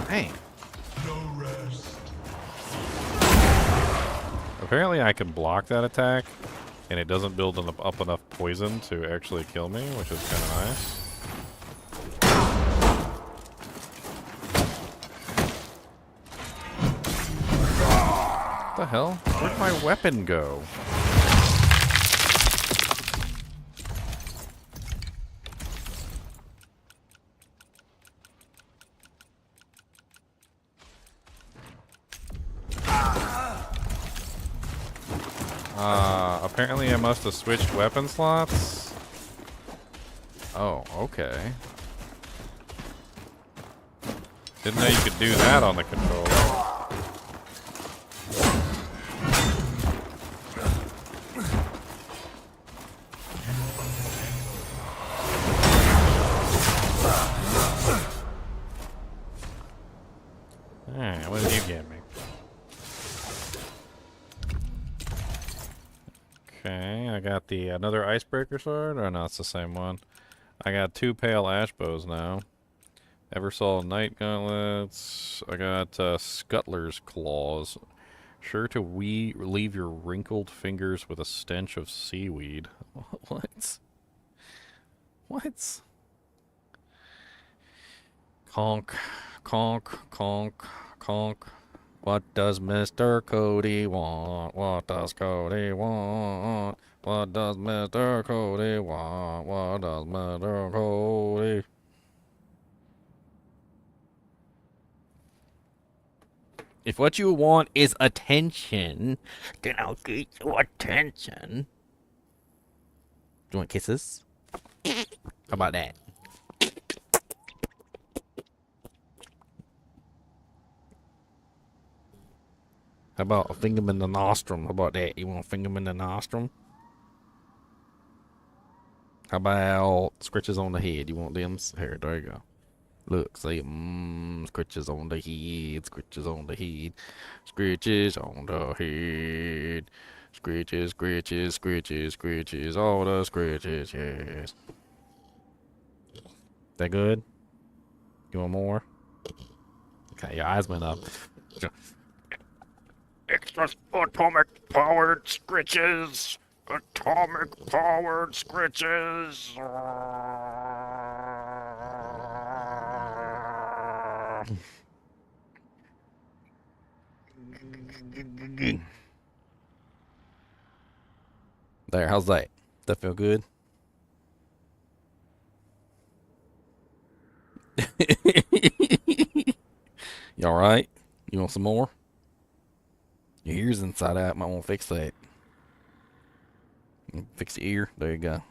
A: Dang.
C: No rest.
A: Apparently I can block that attack and it doesn't build up enough poison to actually kill me, which is kind of nice. What the hell? Where'd my weapon go? Apparently I must have switched weapon slots. Oh, okay. Didn't know you could do that on the controller. Alright, what did you get me? Okay, I got another icebreaker sword. Oh no, it's the same one. I got 2 pale ash bows now. Eversoul night gauntlets. I got Scuttler's claws. Sure to leave your wrinkled fingers with a stench of seaweed. What? What? Conk, conk, conk, conk. What does Mr. Cody want? What does Cody want? What does Mr. Cody want? What does Mr. Cody? If what you want is attention, then I'll get you attention. Do you want kisses? How about that? How about a finger in the nostrum? How about that? You want a finger in the nostrum? How about scratches on the head? You want them? Here, there you go. Look, say, scratches on the head, scratches on the head, scratches on the head, scratches, scratches, scratches, scratches, all the scratches, yes. That good? You want more? Okay, your eyes went up. Extra atomic powered scratches! Atomic powered scratches! There, how's that? That feel good? You alright? You want some more? Your ear's inside out. Might want to fix that. Fix your ear. There you go.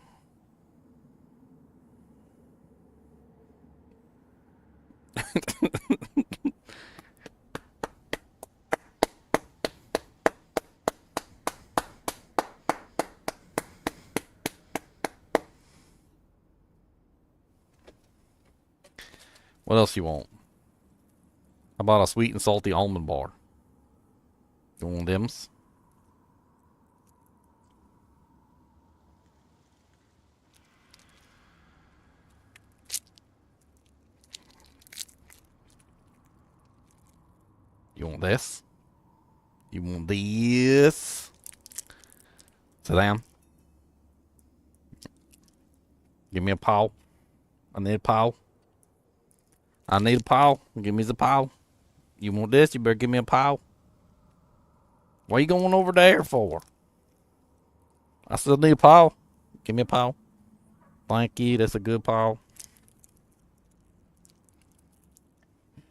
A: What else you want? How about a sweet and salty almond bar? You want them's? You want this? You want this? Sit down. Give me a paw. I need a paw. I need a paw. Give me the paw. You want this? You better give me a paw. What are you going over there for? I still need a paw. Give me a paw. Thank you. That's a good paw.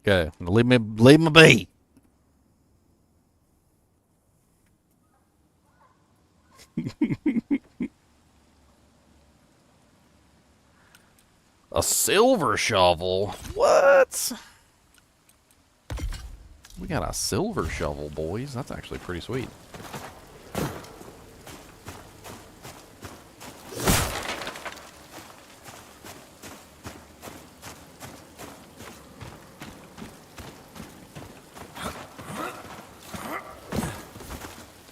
A: Okay. Leave me be. A silver shovel? What? We got a silver shovel, boys. That's actually pretty sweet.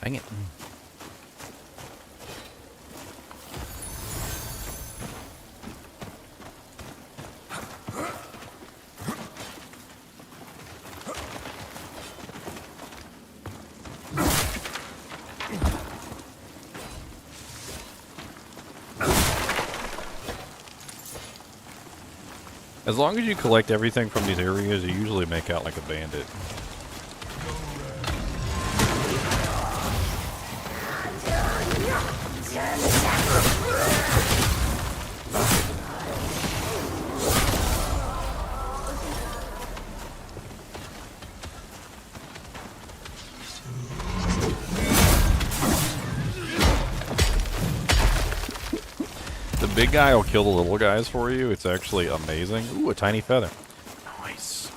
A: Dang it. As long as you collect everything from these areas, you usually make out like a bandit. The big guy will kill the little guys for you. It's actually amazing. Ooh, a tiny feather. Nice.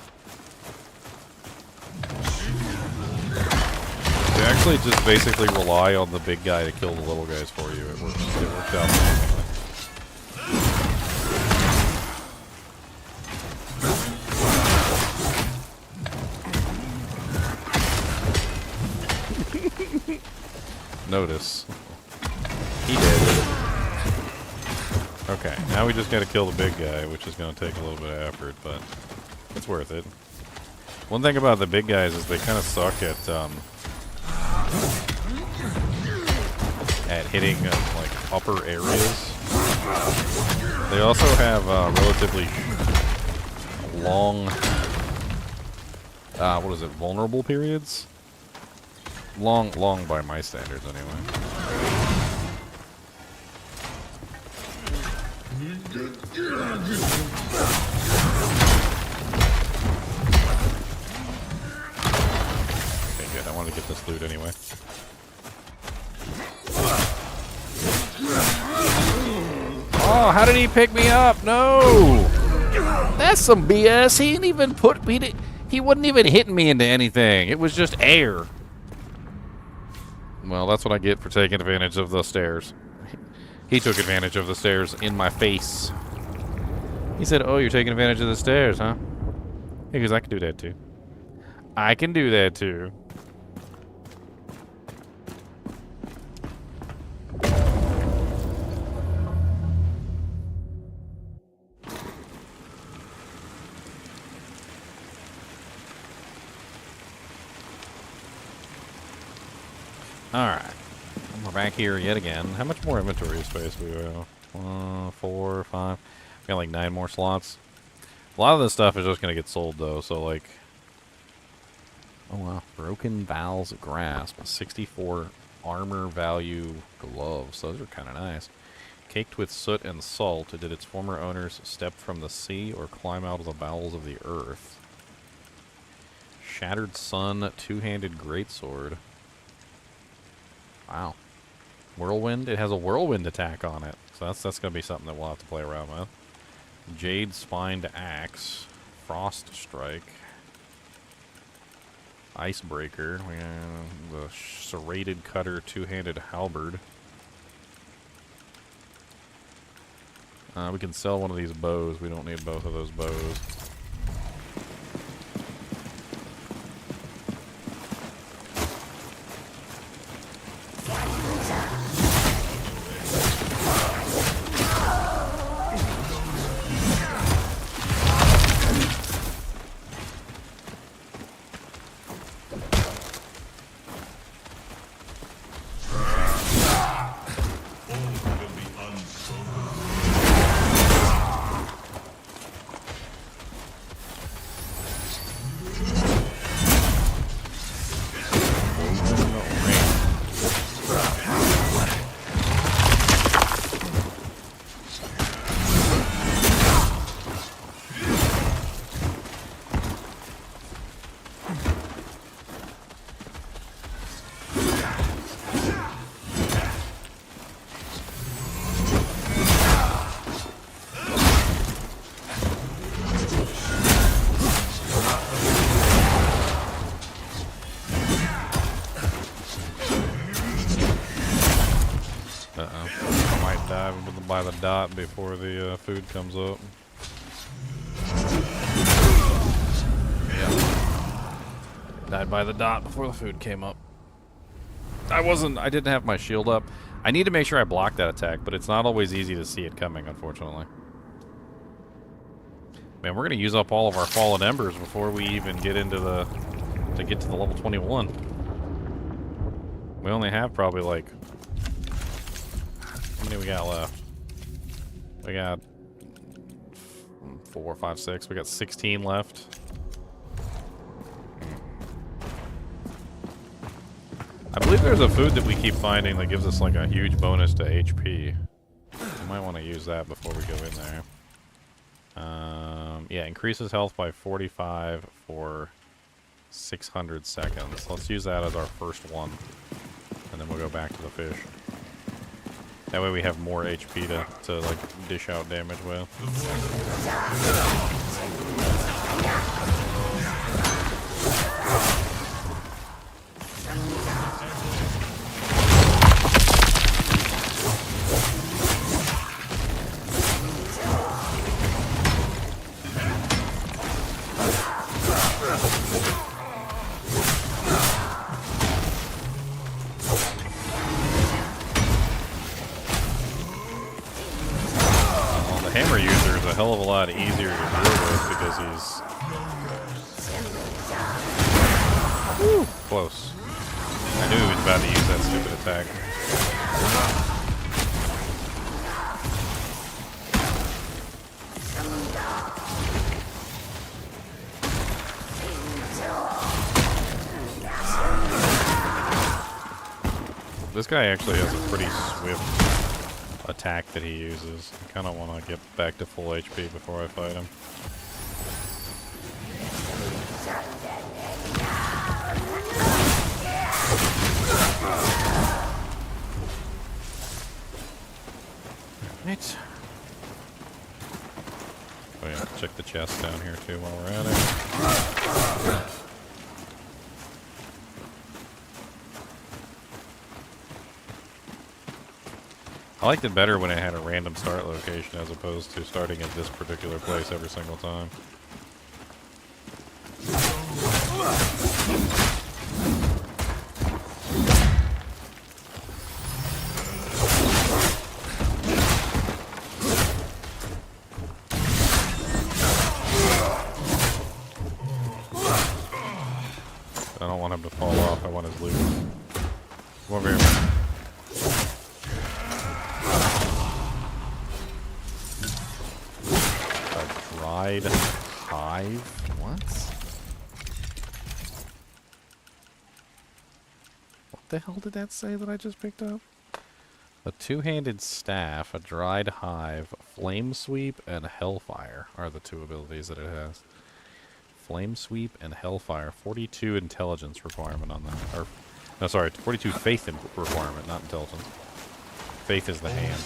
A: You actually just basically rely on the big guy to kill the little guys for you. It works out amazingly. Notice. He did. Okay, now we just gotta kill the big guy, which is gonna take a little bit of effort, but it's worth it. One thing about the big guys is they kind of suck at hitting like upper areas. They also have relatively long, vulnerable periods. Long by my standards, anyway. Okay, good. I wanted to get this loot anyway. Oh, how did he pick me up? No! That's some BS. He didn't even put me. He wasn't even hitting me into anything. It was just air. Well, that's what I get for taking advantage of the stairs. He took advantage of the stairs in my face. He said, "Oh, you're taking advantage of the stairs, huh?" Because I can do that too. I can do that too. Alright. We're back here yet again. How much more inventory space do we have? 4, 5. We got like 9 more slots. A lot of this stuff is just going to get sold though, so like... Oh wow. Broken Val's Grasp. 64 armor value gloves. Those are kind of nice. Caked with soot and salt, did its former owners step from the sea or climb out of the bowels of the earth? Shattered Sun, two-handed greatsword. Wow. Whirlwind? It has a whirlwind attack on it. So that's going to be something that we'll have to play around with. Jade Spined Axe. Frost Strike. Icebreaker. We have the Serrated Cutter, two-handed halberd. We can sell one of these bows. We don't need both of those bows. By the dot before the food comes up. Yep. Died by the dot before the food came up. I didn't have my shield up. I need to make sure I block that attack, but it's not always easy to see it coming, unfortunately. Man, we're gonna use up all of our fallen embers before we even get into to get to the level 21. We only have probably like, how many we got left? We got 4, 5, 6. We got 16 left. I believe there's a food that we keep finding that gives us like a huge bonus to HP. We might want to use that before we go in there. Yeah, increases health by 45 for 600 seconds. Let's use that as our first one, and then we'll go back to the fish. That way we have more HP to like dish out damage with. Hammer user is a hell of a lot easier to deal with because he's close. I knew he was about to use that stupid attack. This guy actually has a pretty swift attack that he uses. I kind of want to get back to full HP before I fight him. Right. Oh yeah, check the chest down here too while we're at it. I liked it better when it had a random start location as opposed to starting at this particular place every single time. I don't want him to fall off, I want his loot. Come over here. Hive? What? the hell did that say that I just picked up? A two-handed staff, a dried hive, flame sweep, and hellfire are the 2 abilities that it has. Flame sweep and hellfire. 42 intelligence requirement on that. Or, no, sorry, 42 faith requirement, not intelligence. Faith is the hand.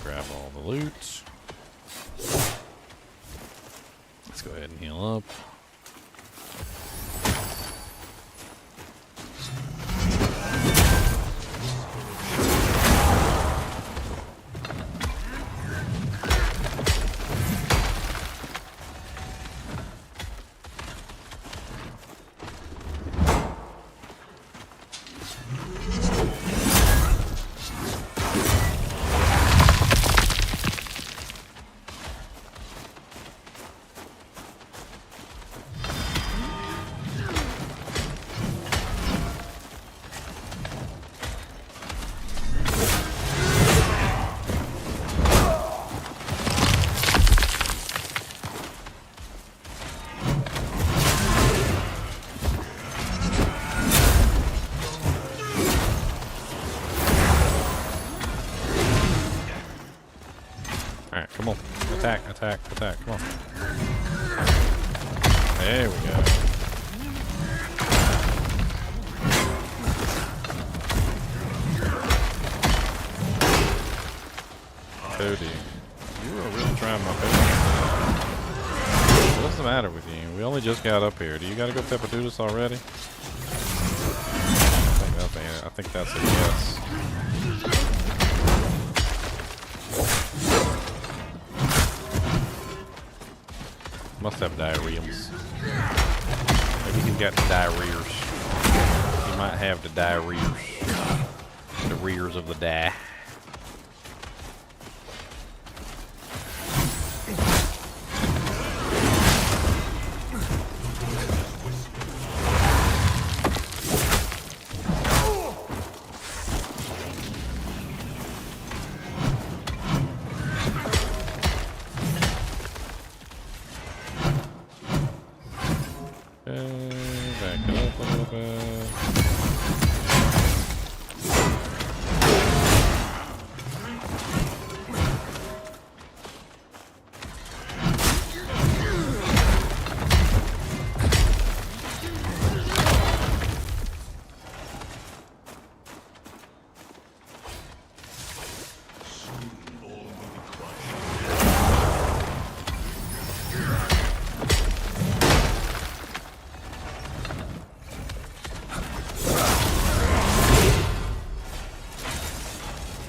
A: Grab all the loot. Let's go ahead and heal up. Alright, come on. Attack, attack, attack. Come on. There we go. Cody, you are really trying my patience. What's the matter with you? We only just got up here. Do you gotta go pepper-doodles already? I think that's a yes. Must have diarrheums. Maybe he's got diarrheas. He might have the diarrheas. The rears of the die. Back it up a little bit.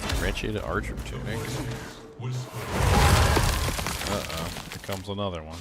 A: Differentiated archer tunic. Uh-oh, here comes another one.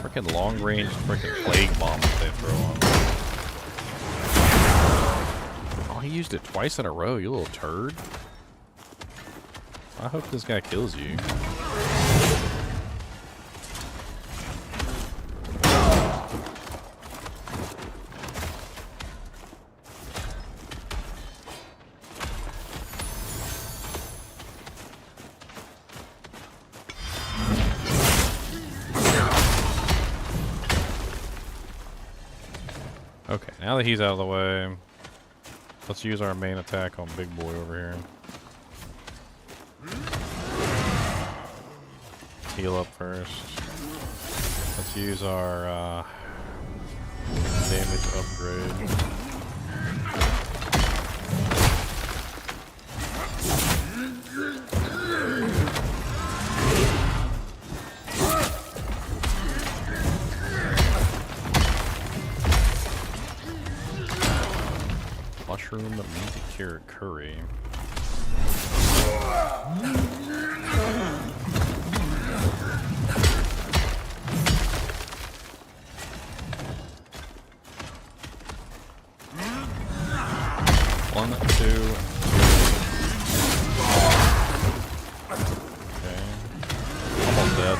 A: Freaking long-range freaking plague bomb that they throw on. Oh, he used it twice in a row, you little turd. I hope this guy kills you. Okay, now that he's out of the way, let's use our main attack on Big Boy over here. Let's heal up first. Let's use our damage upgrade. Mushroom meat carrot curry. One, two, okay. Almost dead.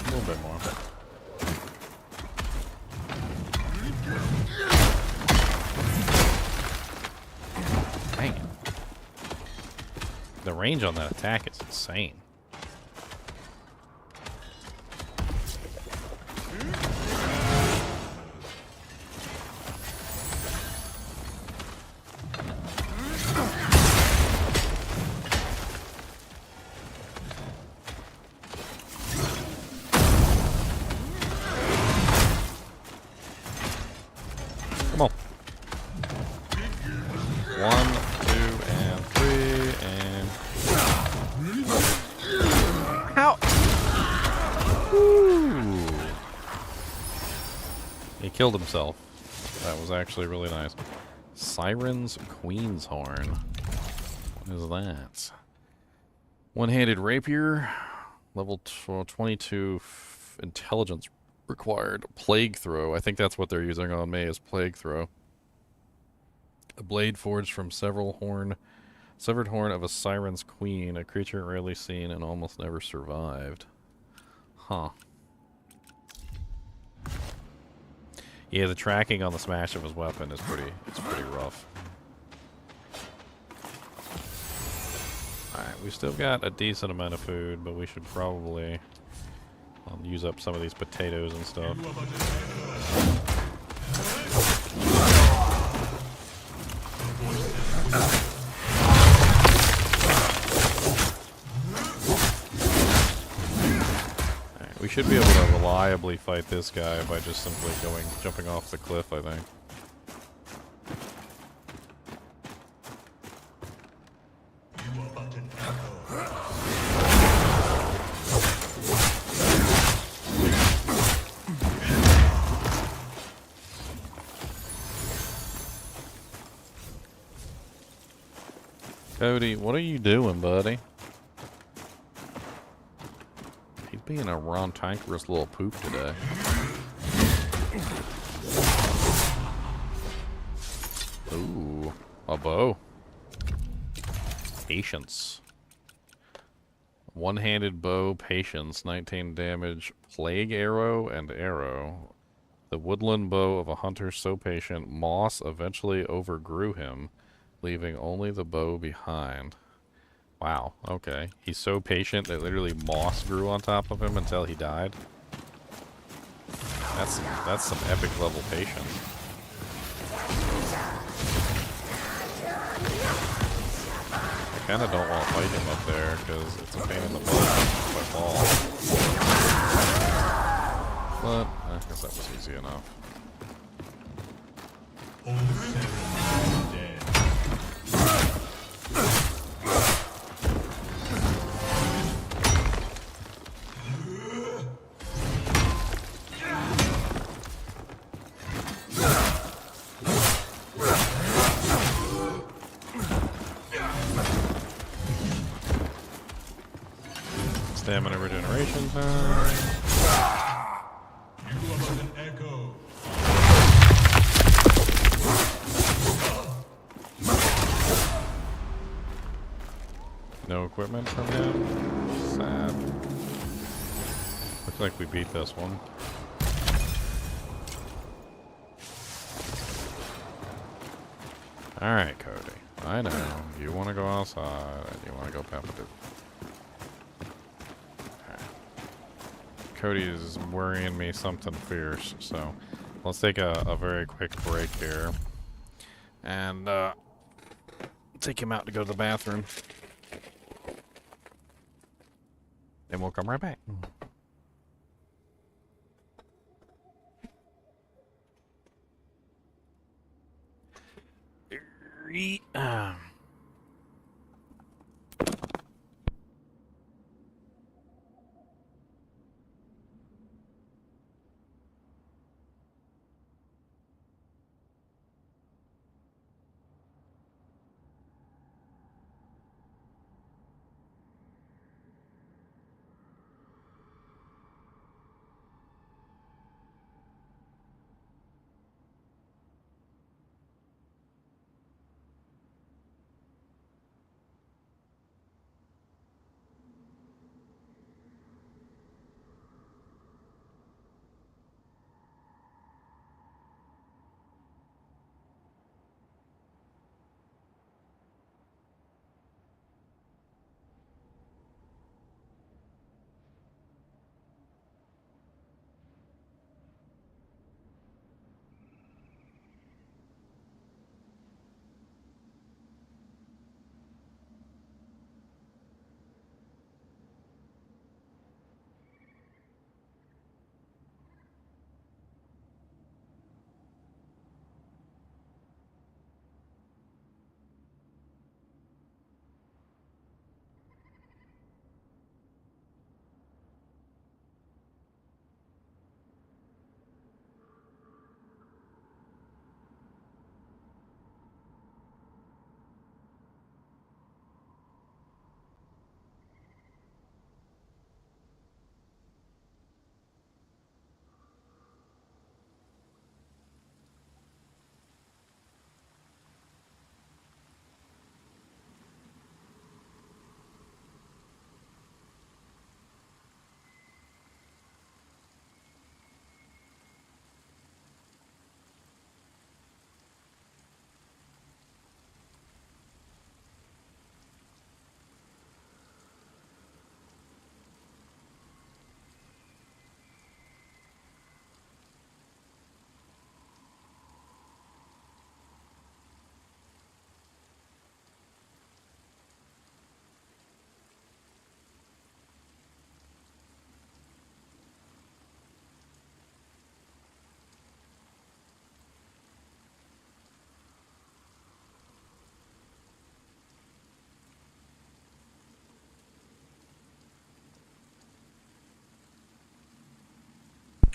A: A little bit more. Dang it. The range on that attack is insane. Come on. 1, 2, and 3, and... How? Ooh. He killed himself. That was actually really nice. Siren's Queen's Horn. What is that? One-handed rapier. Level 22 intelligence required. Plague throw. I think that's what they're using on me is plague throw. A blade forged from severed horn of a siren's queen, a creature rarely seen and almost never survived. Huh. Yeah, the tracking on the smash of his weapon is pretty rough. Alright, we still got a decent amount of food, but we should probably use up some of these potatoes and stuff. Alright, we should be able to reliably fight this guy by just simply jumping off the cliff, I think. Cody, what are you doing, buddy? He's being a rantankerous little poop today. Ooh, a bow. Patience. One-handed bow, patience, 19 damage, plague arrow, and arrow. The woodland bow of a hunter so patient, moss eventually overgrew him, leaving only the bow behind. Wow, okay. He's so patient that literally moss grew on top of him until he died. That's some epic level patience. I kind of don't want to fight him up there because it's a pain in the butt if I fall. But I guess that was easy enough. Stamina regeneration time.
C: You are but an echo.
A: No equipment from him. Sad. Looks like we beat this one. Alright, Cody. I know. You want to go outside and you want to go pepper-doo. Cody is worrying me something fierce, so let's take a very quick break here and take him out to go to the bathroom. Then we'll come right back.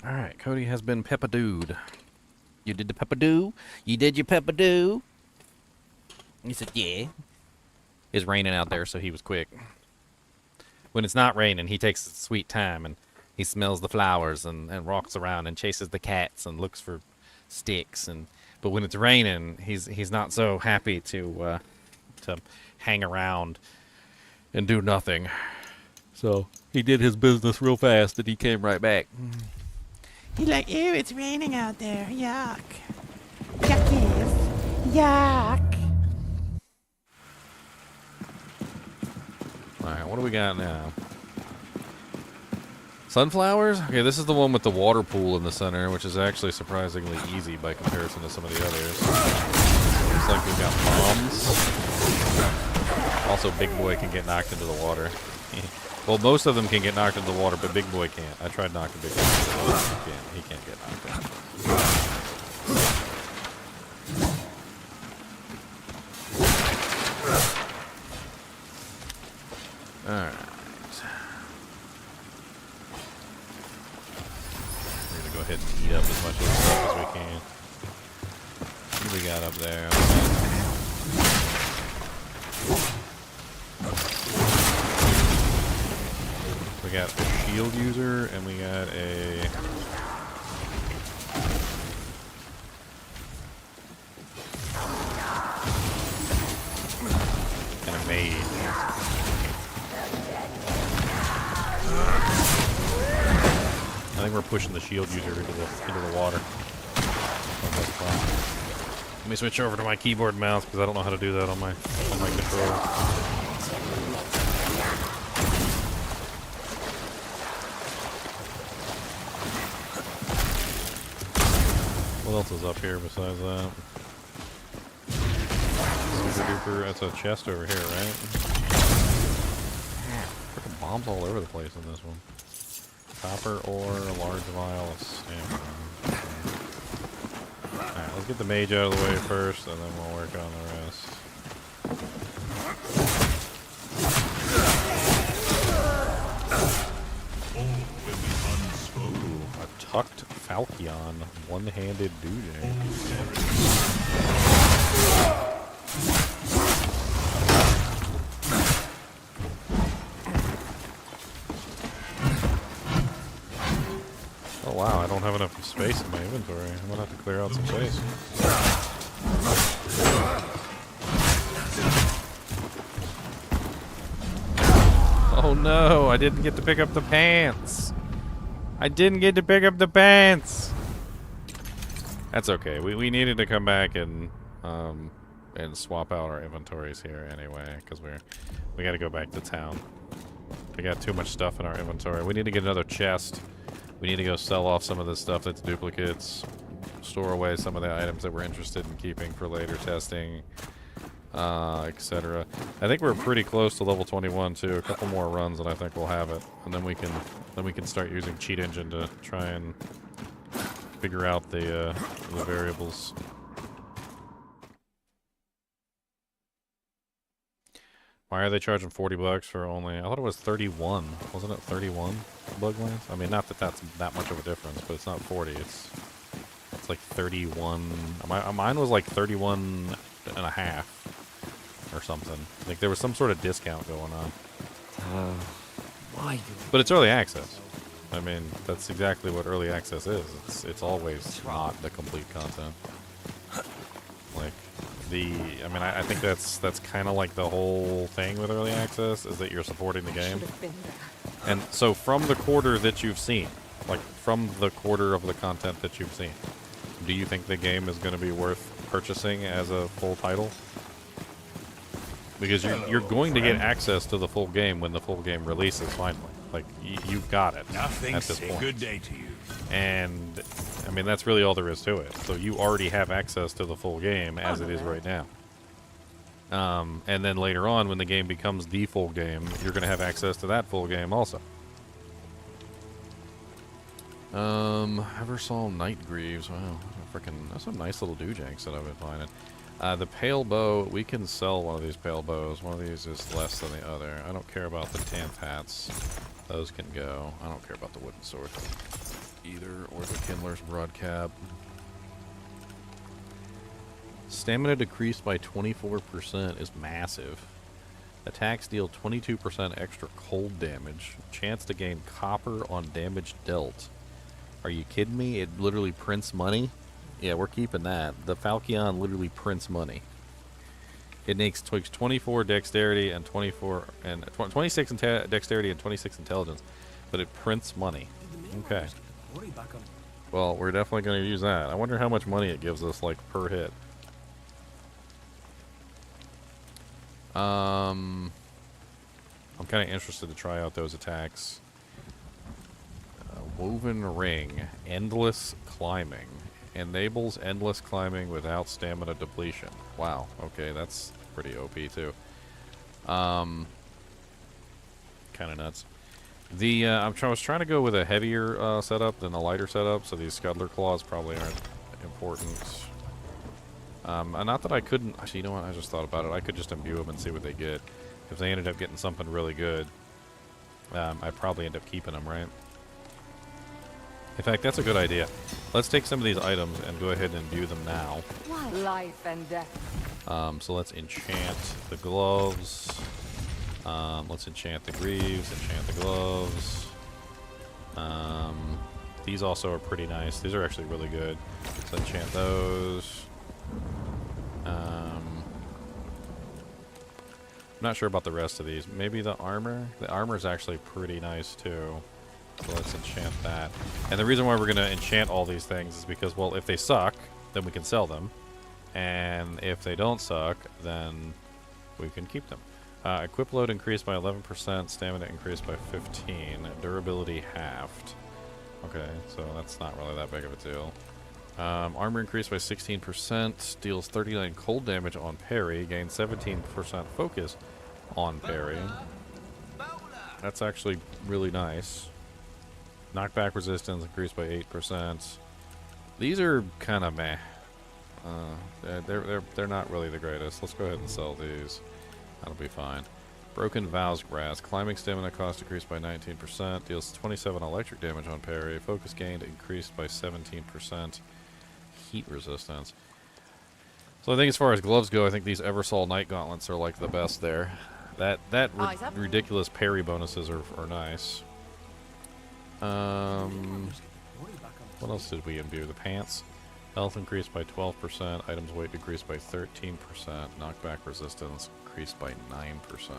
A: Alright, Cody has been peppadooed. You did the peppadoo? You did your peppadoo? He said, yeah. It's raining out there, so he was quick. When it's not raining, he takes his sweet time and he smells the flowers and walks around and chases the cats and looks for sticks. But when it's raining, he's not so happy to hang around and do nothing. So he did his business real fast and he came right back. He's like, ew, it's raining out there. Yuck. Yuckies. Yuck. Alright, what do we got now? Sunflowers? Okay, this is the one with the water pool in the center, which is actually surprisingly easy by comparison to some of the others. Looks like we've got bombs. Also, Big Boy can get knocked into the water. Well, most of them can get knocked into the water, but Big Boy can't. I tried knocking Big Boy into the water. He can't get knocked out. Alright. We're gonna go ahead and eat up as much of this stuff as we can. What do we got up there? We got a shield user, and we got a... and a mage. I think we're pushing the shield user into the water. Let me switch over to my keyboard and mouse because I don't know how to do that on my controller. What else is up here besides that? Super duper. That's a chest over here, right? Freaking bombs all over the place in this one. Copper ore, a large vial of stamina. Alright, let's get the mage out of the way first, and then we'll work on the rest. Ooh, a tucked falchion, one-handed doojang. Oh wow, I don't have enough space in my inventory. I'm gonna have to clear out some space. Oh no, I didn't get to pick up the pants. I didn't get to pick up the pants. That's okay. We needed to come back and swap out our inventories here anyway, because we got to go back to town. We got too much stuff in our inventory. We need to get another chest. We need to go sell off some of this stuff that's duplicates, store away some of the items that we're interested in keeping for later testing, etc. I think we're pretty close to level 21 too. A couple more runs and I think we'll have it, and then we can start using Cheat Engine to try and figure out the variables. Why are they charging $40 for only... I thought it was 31. Wasn't it 31 bug length? I mean, not that that's that much of a difference, but it's not 40. It's like 31... Mine was like 31 and a half or something. Like there was some sort of discount going on.
E: Why do
A: But it's early access. I mean, that's exactly what early access is. It's always not the complete content. Like... I mean, I think that's kind of like the whole thing with early access, is that you're supporting the game. And so from the quarter that you've seen, like from the quarter of the content that you've seen, do you think the game is going to be worth purchasing as a full title? Because you're going to get access to the full game when the full game releases finally. Like, you've got it at this point.
C: Good day to you.
A: And, I mean, that's really all there is to it. So you already have access to the full game as it is right now. And then later on, when the game becomes the full game, you're going to have access to that full game also. Ever saw Night Greaves? Wow, that's some nice little doojanks that I've been finding. The pale bow, we can sell one of these pale bows. One of these is less than the other. I don't care about the 10th hats. Those can go. I don't care about the wooden sword. either, or the Kindler's Broadcap. Stamina decreased by 24% is massive. Attacks deal 22% extra cold damage. Chance to gain copper on damage dealt. Are you kidding me? It literally prints money? Yeah, we're keeping that. The Falchion literally prints money. It takes 24 dexterity and 26 dexterity and 26 intelligence, but it prints money. Okay. Well, we're definitely going to use that. I wonder how much money it gives us, like, per hit. I'm kind of interested to try out those attacks. Woven Ring. Endless Climbing. Enables endless climbing without stamina depletion. Wow. Okay, that's pretty OP, too. Kind of nuts. I was trying to go with a heavier setup than a lighter setup, so these Scuddler Claws probably aren't important. And not that I couldn't... Actually, you know what? I just thought about it. I could just imbue them and see what they get. If they ended up getting something really good, I'd probably end up keeping them, right? In fact, that's a good idea. Let's take some of these items and go ahead and imbue them now.
B: Life and death.
A: So let's enchant the gloves. Let's enchant the greaves, enchant the gloves. These also are pretty nice. These are actually really good. Let's enchant those. I'm not sure about the rest of these. Maybe the armor? The armor is actually pretty nice too. So let's enchant that. And the reason why we're going to enchant all these things is because, well, if they suck, then we can sell them. And if they don't suck, then we can keep them. Equip load increased by 11%, stamina increased by 15, durability halved. Okay, so that's not really that big of a deal. Armor increased by 16%, deals 39 cold damage on parry, gains 17% focus on parry. That's actually really nice. Knockback resistance increased by 8%. These are kind of meh. They're not really the greatest. Let's go ahead and sell these. That'll be fine. Broken Vows Grass. Climbing stamina cost decreased by 19%. Deals 27 electric damage on parry. Focus gained increased by 17%. Heat resistance. So I think as far as gloves go, I think these Eversol Night Gauntlets are like the best there. That ridiculous parry bonuses are nice. What else did we imbue? The pants. Health increased by 12%. Items weight decreased by 13%. Knockback resistance increased by 9%.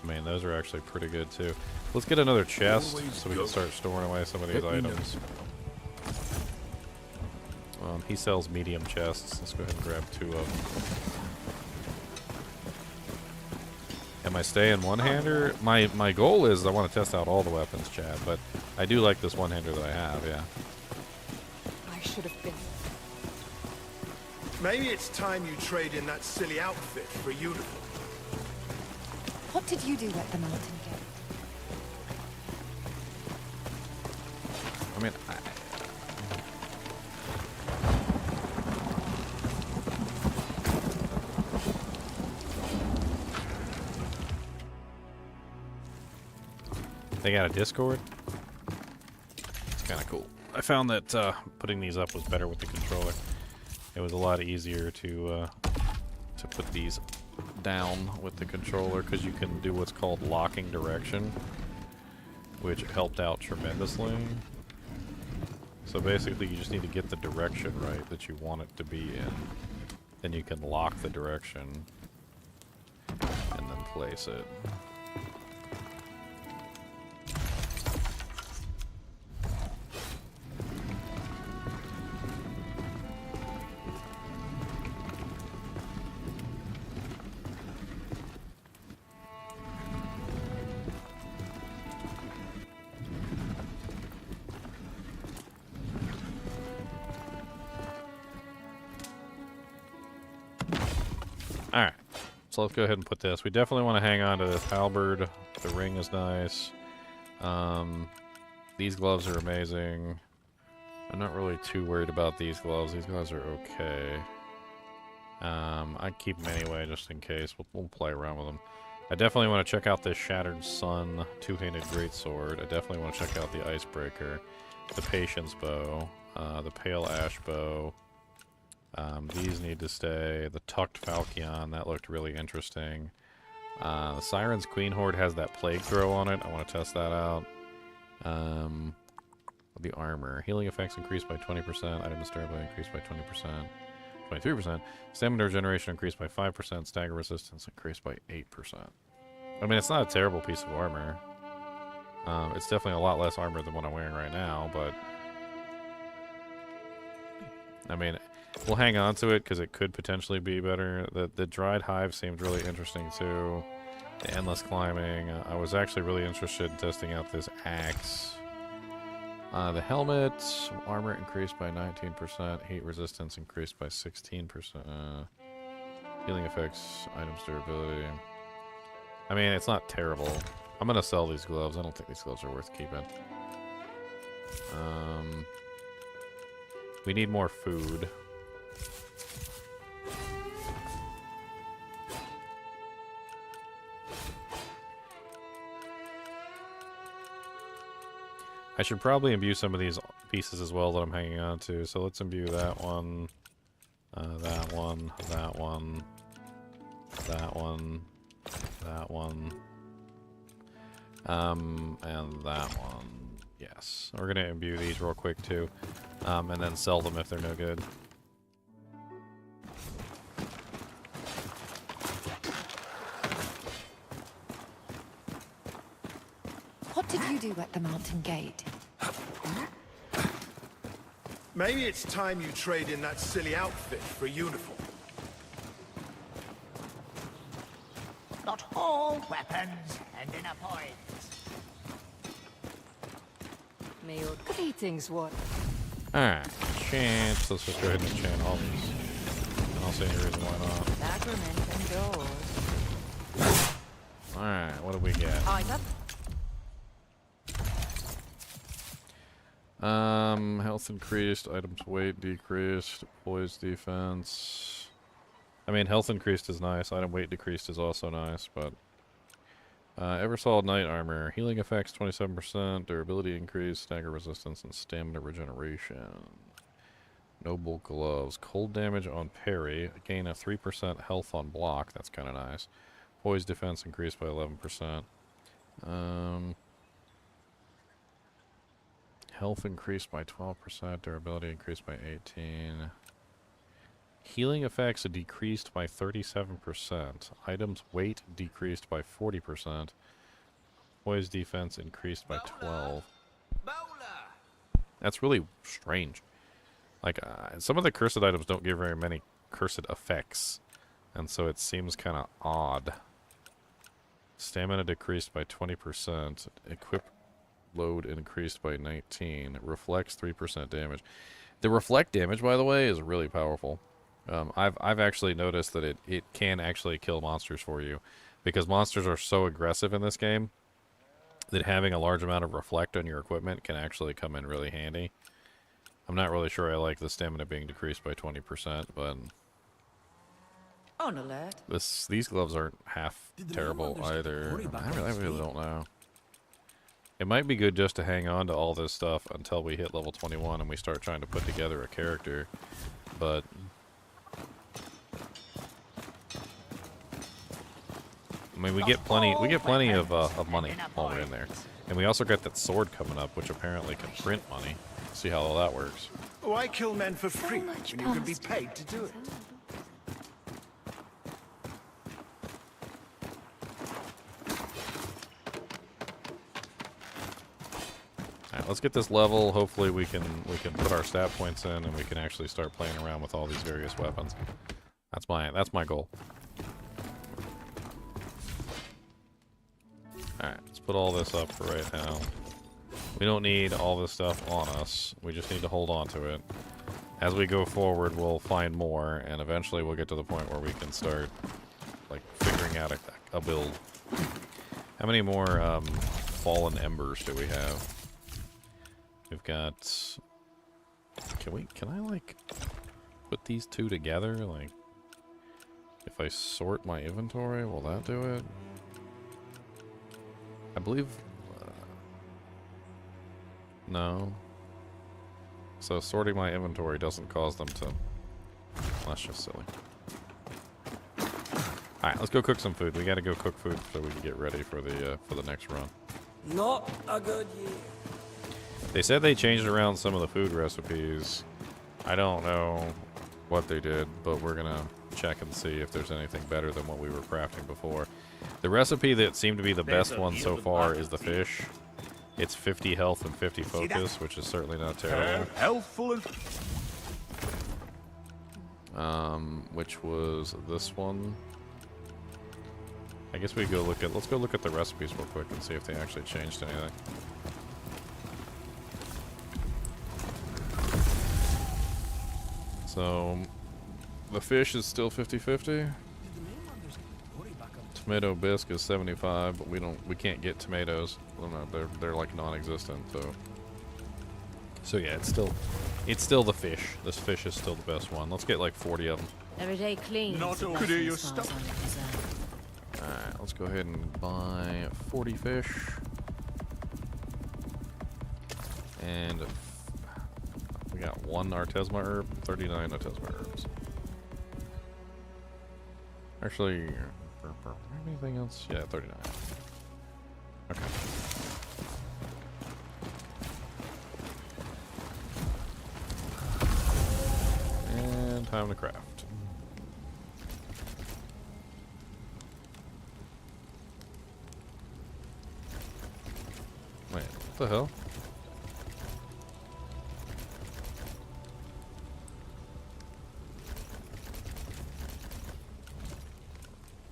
A: Man, those are actually pretty good too. Let's get another chest so we can start storing away some of these items. He sells medium chests. Let's go ahead and grab 2 of them. Am I staying one-hander? My goal is I want to test out all the weapons, Chad, but I do like this one-hander that I have, yeah.
B: I should have been.
F: Maybe it's time you trade in that silly outfit for a uniform.
D: What did you do at the mountain gate?
A: I mean, they got a Discord? It's kind of cool. I found that putting these up was better with the controller. It was a lot easier to put these down with the controller because you can do what's called locking direction, which helped out tremendously. So basically you just need to get the direction right that you want it to be in. Then you can lock the direction and then place it. Alright, so let's go ahead and put this. We definitely want to hang on to this halberd. The ring is nice. These gloves are amazing. I'm not really too worried about these gloves. These gloves are okay. I'd keep them anyway just in case. We'll play around with them. I definitely want to check out this Shattered Sun two-handed greatsword. I definitely want to check out the Icebreaker, the Patience Bow, the Pale Ash Bow. These need to stay. The Tucked Falchion, that looked really interesting. The Siren's Queen Horde has that Plague Throw on it. I want to test that out. The armor. Healing effects increased by 20%. Items durability increased by 20%. 23%. Stamina regeneration increased by 5%. Stagger resistance increased by 8%. I mean, it's not a terrible piece of armor. It's definitely a lot less armor than what I'm wearing right now, but... I mean, we'll hang on to it because it could potentially be better. The Dried Hive seemed really interesting too. The Endless Climbing. I was actually really interested in testing out this axe. The helmet, armor increased by 19%, heat resistance increased by 16%, healing effects, items durability. I mean, it's not terrible. I'm gonna sell these gloves. I don't think these gloves are worth keeping. We need more food. I should probably imbue some of these pieces as well that I'm hanging on to. So let's imbue that one, that one, that one, that one, that one, and that one. Yes, we're gonna imbue these real quick too, and then sell them if they're no good.
D: What did you do at the mountain gate?
F: Maybe it's time you trade in that silly outfit for a uniform.
G: Not all weapons end in a point.
B: May your greetings, what?
A: Alright, chance. Let's just go ahead and chain all these. I don't see any reason why not.
B: Sacrament indoors.
A: Alright, what do we get?
B: Item.
A: Health increased, items weight decreased, poise defense. I mean, health increased is nice, item weight decreased is also nice, but... Eversolid Knight Armor. Healing effects 27%, durability increase, stagger resistance, and stamina regeneration. Noble Gloves. Cold damage on parry, gain a 3% health on block, that's kind of nice. Poise defense increased by 11%. Health increased by 12%, durability increased by 18%. Healing effects decreased by 37%. Items weight decreased by 40%. Poise defense increased by 12%. That's really strange. Like, some of the cursed items don't give very many cursed effects. And so it seems kind of odd. Stamina decreased by 20%. Equip load increased by 19. Reflects 3% damage. The reflect damage, by the way, is really powerful. I've actually noticed that it can actually kill monsters for you, because monsters are so aggressive in this game that having a large amount of reflect on your equipment can actually come in really handy. I'm not really sure I like the stamina being decreased by 20%, but
G: On alert.
A: these gloves aren't half terrible either. I really don't know. It might be good just to hang on to all this stuff until we hit level 21 and we start trying to put together a character, but I mean, we get plenty of money while we're in there. And we also got that sword coming up, which apparently can print money. See how all that works.
F: Why kill men for free
D: much
F: when you can be
D: past.
F: paid to do it?
A: Alright, let's get this level. Hopefully we can put our stat points in and we can actually start playing around with all these various weapons. That's my goal. Alright, let's put all this up for right now. We don't need all this stuff on us. We just need to hold on to it. As we go forward, we'll find more, and eventually we'll get to the point where we can start, like, figuring out a build. How many more fallen embers do we have? We've got... Can I, like, put these two together? Like, if I sort my inventory, will that do it? I believe... no. So sorting my inventory doesn't cause them to... That's just silly. Alright, let's go cook some food. We gotta go cook food so we can get ready for the next run.
E: Not a good year.
A: They said they changed around some of the food recipes. I don't know what they did, but we're gonna check and see if there's anything better than what we were crafting before. The recipe that seemed to be the best one so far is the fish. It's 50 health and 50 focus, which is certainly not terrible.
C: Healthful and...
A: Which was this one. I guess we go look at, let's go look at the recipes real quick and see if they actually changed anything. So, the fish is still 50-50. Tomato bisque is 75, but we can't get tomatoes. Well, no, they're like non-existent. So yeah, it's still the fish. This fish is still the best one. Let's get like 40 of them.
B: Everyday clean.
C: Not all clear your stuff.
A: Alright, let's go ahead and buy 40 fish. And we got 1 Artesma herb, 39 Artesma herbs. Actually, anything else? Yeah, 39. Okay. And time to craft. Wait, what the hell?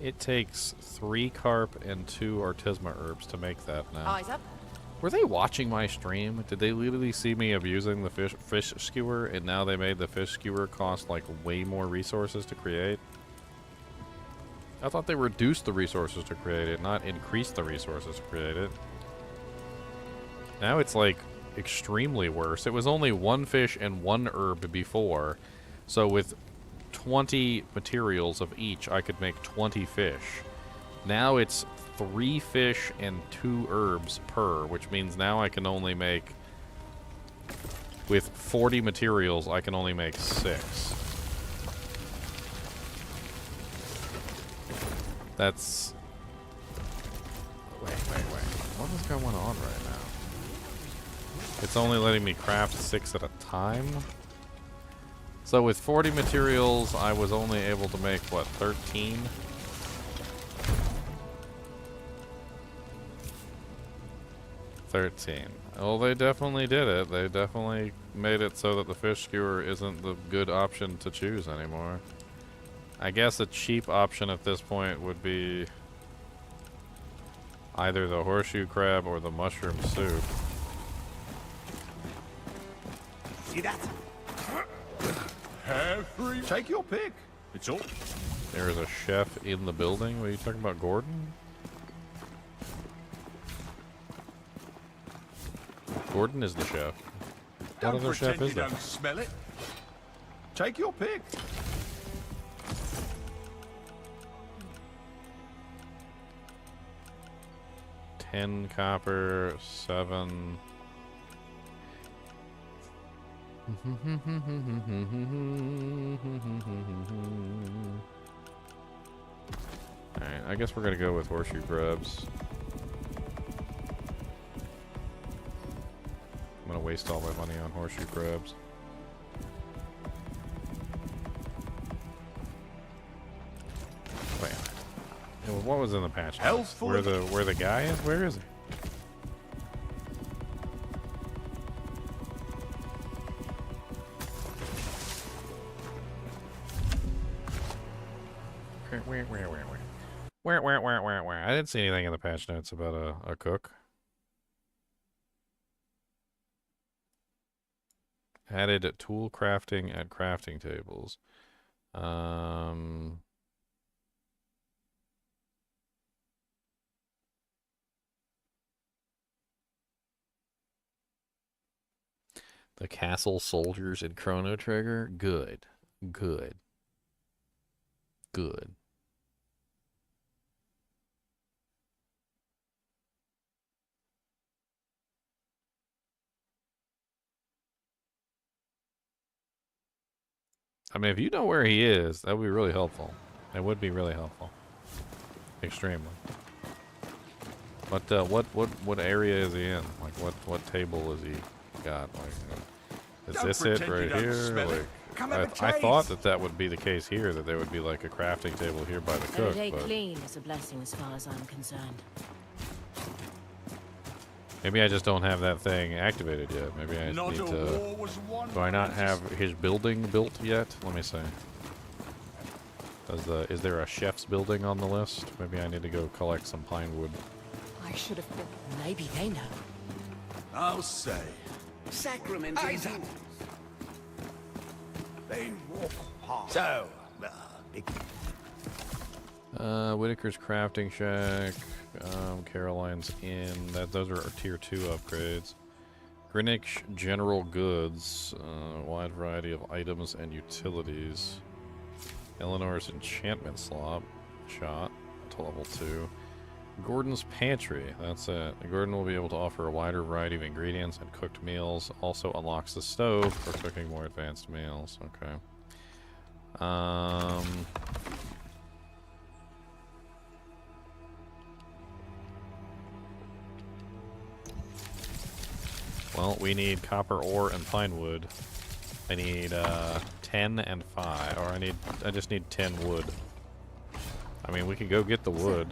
A: It takes 3 carp and 2 Artesma herbs to make that now.
D: Eyes up.
A: Were they watching my stream? Did they literally see me abusing the fish skewer, and now they made the fish skewer cost like way more resources to create? I thought they reduced the resources to create it, not increased the resources to create it. Now it's like extremely worse. It was only 1 fish and 1 herb before, so with 20 materials of each, I could make 20 fish. Now it's 3 fish and 2 herbs per, which means now I can only make, with 40 materials, I can only make 6. That's... Wait. What is going on right now? It's only letting me craft 6 at a time? So with 40 materials, I was only able to make, what, 13? Well, they definitely did it. They definitely made it so that the fish skewer isn't the good option to choose anymore. I guess a cheap option at this point would be either the horseshoe crab or the mushroom soup.
G: See that?
C: Have free. Take your pick. It's all.
A: There is a chef in the building. What are you talking about, Gordon? Gordon is the chef. What
C: Don't
A: other chef
C: pretend
A: is
C: you
A: there?
C: don't smell it. Take your pick.
A: $10 copper, 7. Alright, I guess we're gonna go with horseshoe crabs. I'm gonna waste all my money on horseshoe crabs. Wait. What was in the patch notes?
C: Healthful.
A: Where the guy is? Where is he? Where? I didn't see anything in the patch notes about a cook. Added tool crafting at crafting tables. The castle soldiers in Chrono Trigger. Good. I mean, if you know where he is, that would be really helpful. It would be really helpful. Extremely. But what area is he in? Like what table is he got? Like, is
C: Don't
A: this it
C: pretend you
A: right
C: don't
A: here?
C: smell it.
A: Like,
C: Come have a
A: I
C: taste.
A: thought that would be the case here. That there would be like a crafting table here by the cook.
H: Everyday
A: But
H: clean is a blessing as far as I'm concerned.
A: maybe I just don't have that thing activated yet. Maybe I
C: Not
A: need
C: a
A: to.
C: war was won.
A: Do I not have his building built yet? Let me see. Is there a chef's building on the list? Maybe I need to go collect some pine wood.
B: I should have been.
H: Maybe they know.
C: I'll say.
E: Sacrament is
C: They walk hard.
G: So, big
A: Whitaker's crafting shack, Caroline's Inn. Those are tier 2 upgrades. Greenwich General Goods, wide variety of items and utilities. Eleanor's Enchantment Shop to level 2. Gordon's Pantry, that's it. Gordon will be able to offer a wider variety of ingredients and cooked meals. Also unlocks the stove for cooking more advanced meals. Okay. Well, we need copper ore and pine wood. I need 10 and 5, or I just need 10 wood. I mean, we can go get the wood.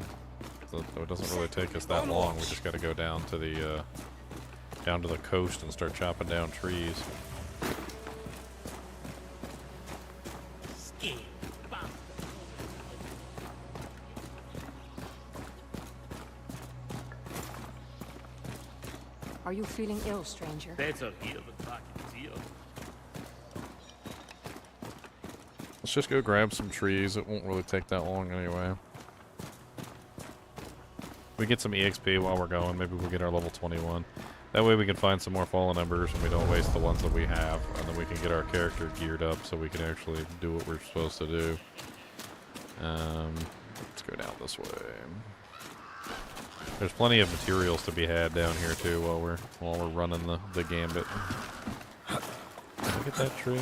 A: So it doesn't really take us that long. We just got to go down to the coast and start chopping down trees.
B: Are you feeling ill, stranger?
A: Let's just go grab some trees. It won't really take that long anyway. We get some EXP while we're going. Maybe we'll get our level 21. That way we can find some more fallen embers and we don't waste the ones that we have. And then we can get our character geared up so we can actually do what we're supposed to do. Let's go down this way. There's plenty of materials to be had down here too while we're running the gambit. Look at that tree.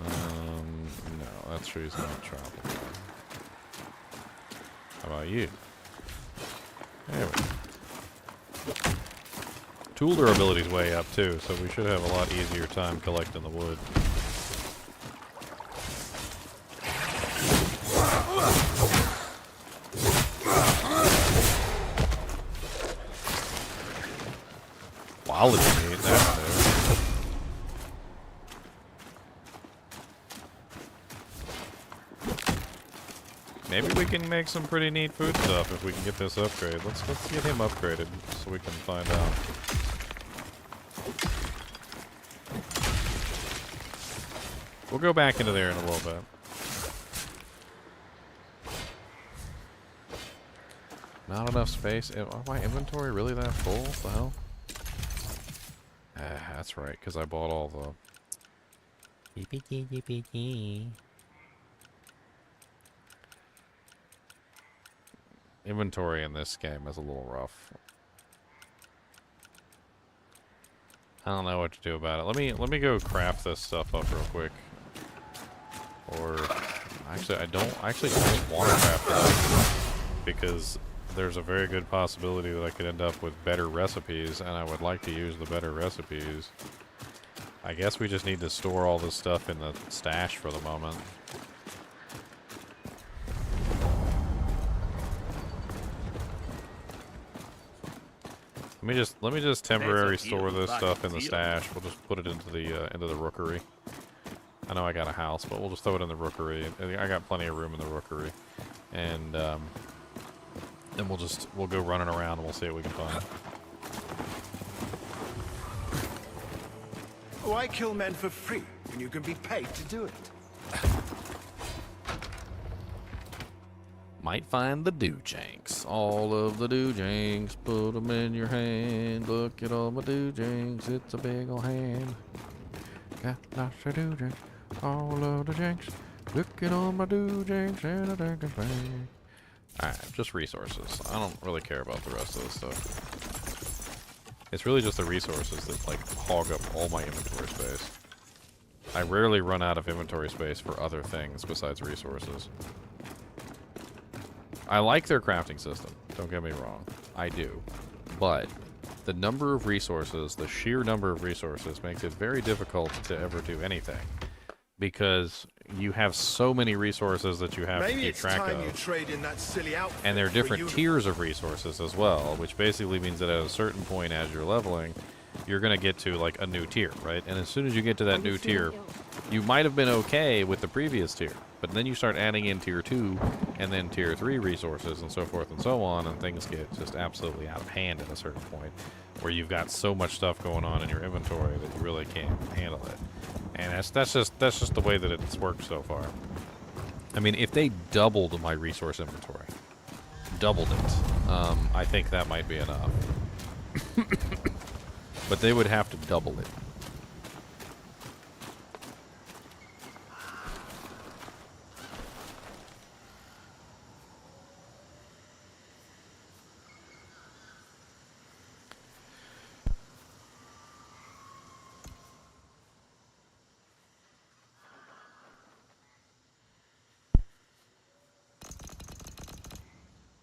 A: No, that tree's not tropical. How about you? There we go. Tool durability's way up too, so we should have a lot easier time collecting the wood. Quality meat, that's new. Maybe we can make some pretty neat food stuff if we can get this upgrade. Let's get him upgraded so we can find out. We'll go back into there in a little bit. Not enough space. Is my inventory really that full? What the hell? That's right, because I bought all the... Inventory in this game is a little rough. I don't know what to do about it. Let me go craft this stuff up real quick. Or actually I don't want to craft it up because there's a very good possibility that I could end up with better recipes, and I would like to use the better recipes. I guess we just need to store all this stuff in the stash for the moment. Let me just temporarily store this stuff in the stash. We'll just put it into the rookery. I know I got a house, but we'll just throw it in the rookery. I got plenty of room in the rookery, and then we'll go running around and we'll see what we can find.
F: Why kill men for free when you can be paid to do it?
A: Might find the doojanks. All of the doojanks. Put them in your hand. Look at all my doojanks. It's a big ol' hand. Got lots of doojanks. All of the janks. Look at all my doojanks and a drinking thing. Alright, just resources. I don't really care about the rest of this stuff. It's really just the resources that, like, hog up all my inventory space. I rarely run out of inventory space for other things besides resources. I like their crafting system, don't get me wrong. I do. But the number of resources, the sheer number of resources, makes it very difficult to ever do anything. Because you have so many resources that you have to keep track of.
F: You trade in that silly outfit
A: And there are
F: for
A: different tiers of resources as well, which basically means that at a certain point as you're leveling, you're going to get to like a new tier, right? And as soon as you get to that new tier, you might have been okay with the previous tier, but then you start adding in tier 2 and then tier 3 resources and so forth and so on, and things get just absolutely out of hand at a certain point where you've got so much stuff going on in your inventory that you really can't handle it. And that's just the way that it's worked so far. I mean, if they doubled my resource inventory, doubled it, I think that might be enough. But they would have to double it.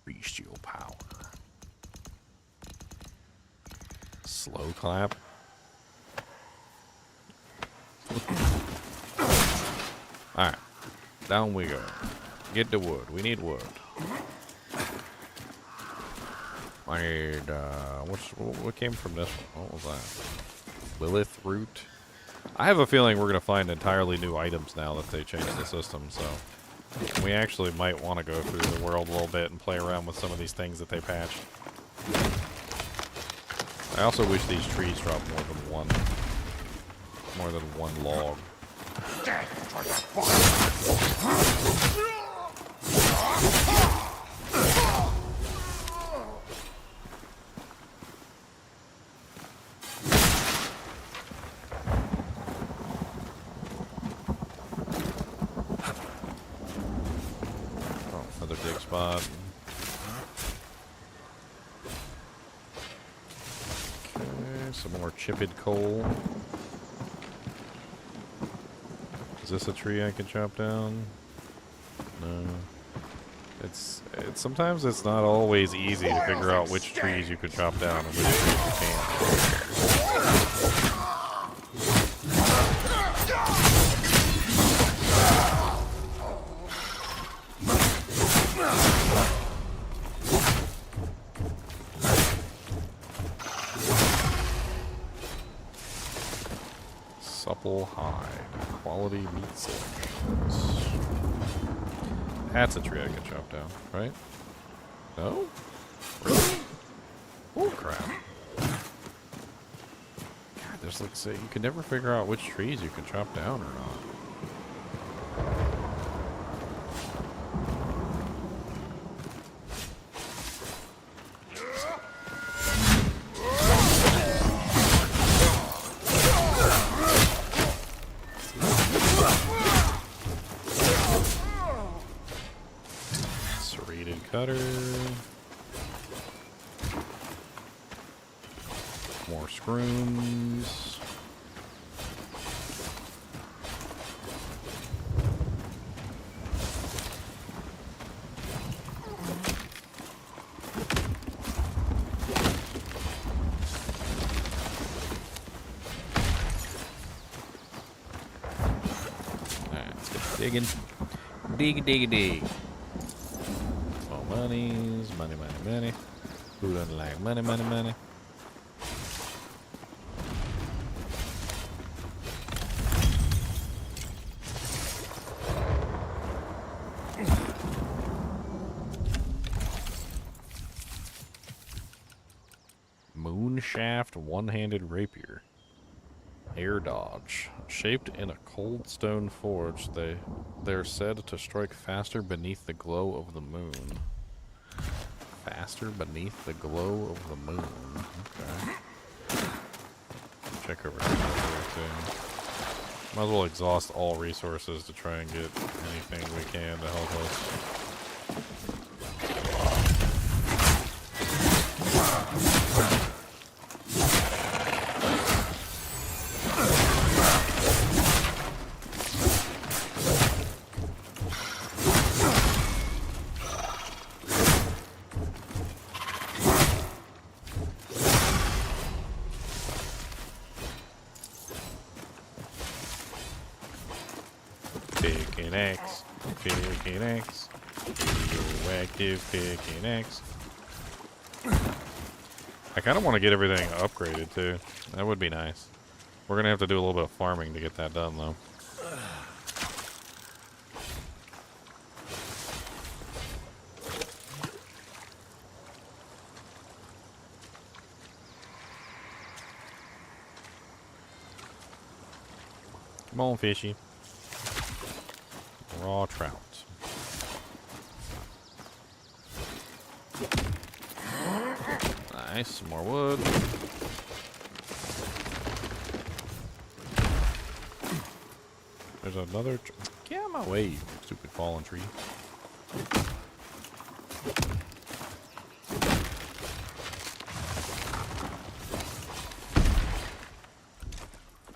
A: Bestial power. Slow clap. Alright. Down we go. Get the wood. We need wood. I need, what came from this one? What was that? Lilith root? I have a feeling we're going to find entirely new items now that they changed the system, so we actually might want to go through the world a little bit and play around with some of these things that they patched. I also wish these trees dropped more than one log. Oh, another dig spot. Some more chipped coal. Is this a tree I can chop down? No. Sometimes it's not always easy to figure out which trees you can chop down and which trees you can't. Supple hide. Quality meat selections. That's a tree I can chop down, right? No? Really? Oh crap. God, there's like, say, you can never figure out which trees you can chop down or not. Cutter. More scrooms. Alright, let's get digging. Dig. Monies, money. Who doesn't like money? Moonshaft one-handed rapier. Air dodge. Shaped in a cold stone forge, they're said to strike faster beneath the glow of the moon. Faster beneath the glow of the moon. Okay. Check over here too. Might as well exhaust all resources to try and get anything we can to help us. Pickaxe. Pickaxe. Radioactive pickaxe. I kind of want to get everything upgraded too. That would be nice. We're gonna have to do a little bit of farming to get that done though. Come on, fishy. Raw trout. Nice, some more wood. There's another. Get out of my way, you stupid fallen tree.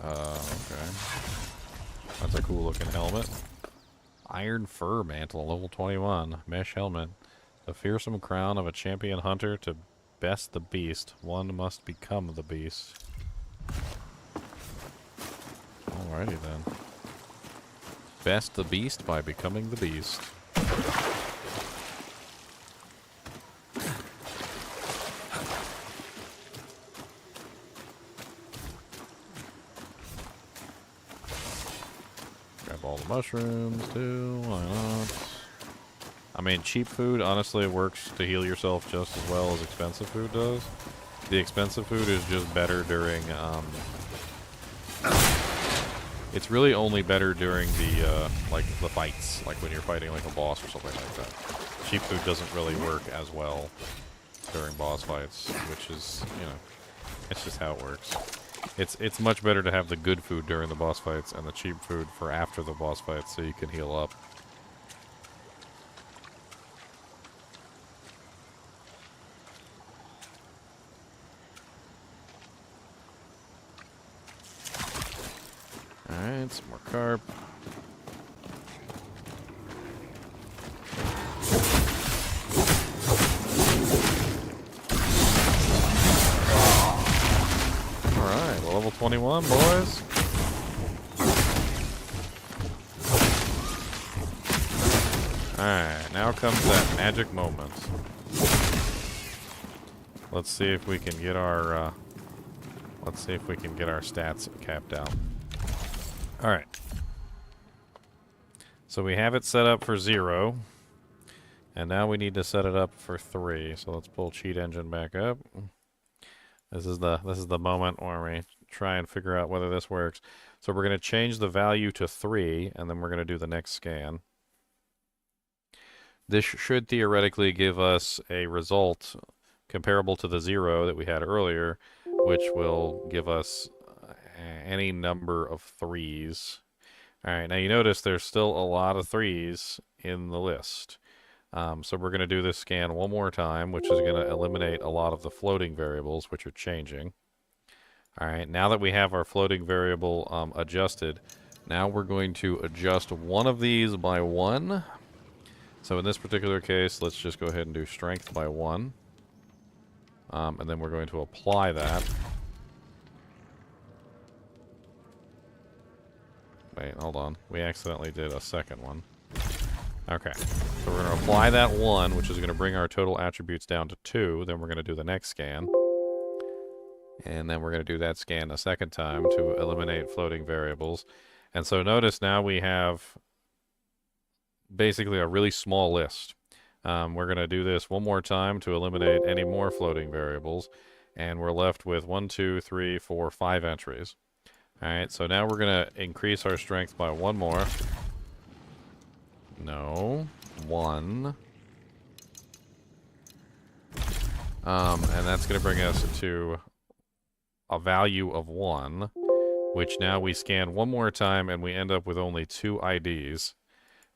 A: Okay. That's a cool looking helmet. Iron fur mantle, level 21. Mesh helmet. The fearsome crown of a champion hunter to best the beast. One must become the beast. Alrighty then. Best the beast by becoming the beast. Grab all the mushrooms too, why not? I mean, cheap food honestly works to heal yourself just as well as expensive food does. The expensive food is just better during, it's really only better during the, like, the fights. Like when you're fighting like a boss or something like that. Cheap food doesn't really work as well during boss fights, which is, you know, it's just how it works. It's much better to have the good food during the boss fights and the cheap food for after the boss fights so you can heal up. Alright, some more carp. Alright, well, level 21, boys. Alright, now comes that magic moment. Let's see if we can get our, stats capped out. Alright. So we have it set up for 0. And now we need to set it up for 3. So let's pull cheat engine back up. This is the moment where we try and figure out whether this works. So we're going to change the value to 3, and then we're going to do the next scan. This should theoretically give us a result comparable to the 0 that we had earlier, which will give us any number of 3s. Alright, now you notice there's still a lot of 3s in the list. So we're going to do this scan one more time, which is going to eliminate a lot of the floating variables, which are changing. Alright, now that we have our floating variable adjusted, now we're going to adjust one of these by 1. So in this particular case, let's just go ahead and do strength by 1. And then we're going to apply that. Wait, hold on. We accidentally did a second one. Okay. So we're going to apply that 1, which is going to bring our total attributes down to 2. Then we're going to do the next scan. And then we're going to do that scan a second time to eliminate floating variables. And so notice now we have basically a really small list. We're going to do this one more time to eliminate any more floating variables. And we're left with 1, 2, 3, 4, 5 entries. Alright, so now we're going to increase our strength by 1 more. No. 1. And that's going to bring us to a value of 1, which now we scan one more time and we end up with only 2 IDs.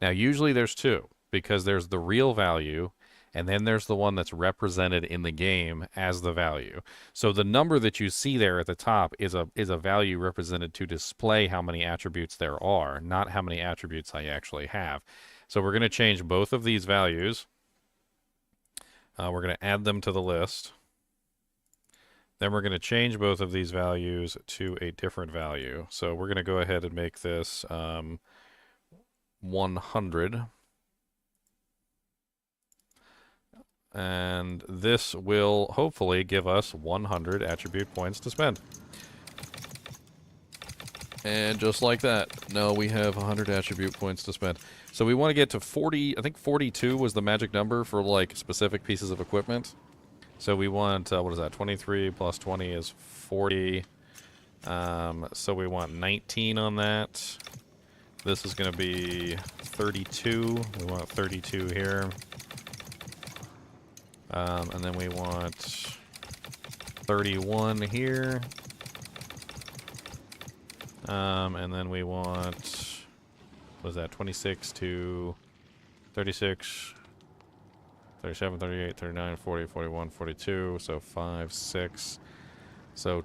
A: Now, usually there's 2, because there's the real value, and then there's the one that's represented in the game as the value. So the number that you see there at the top is a value represented to display how many attributes there are, not how many attributes I actually have. So we're going to change both of these values. We're going to add them to the list. Then we're going to change both of these values to a different value. So we're going to go ahead and make this 100. And this will hopefully give us 100 attribute points to spend. And just like that, now we have 100 attribute points to spend. So we want to get to 40, I think 42 was the magic number for like specific pieces of equipment. So we want, what is that, 23 plus 20 is 40. So we want 19 on that. This is going to be 32. We want 32 here. And then we want 31 here. And then we want, what is that, 26 to 36, 37, 38, 39, 40, 41, 42. So 5, 6. So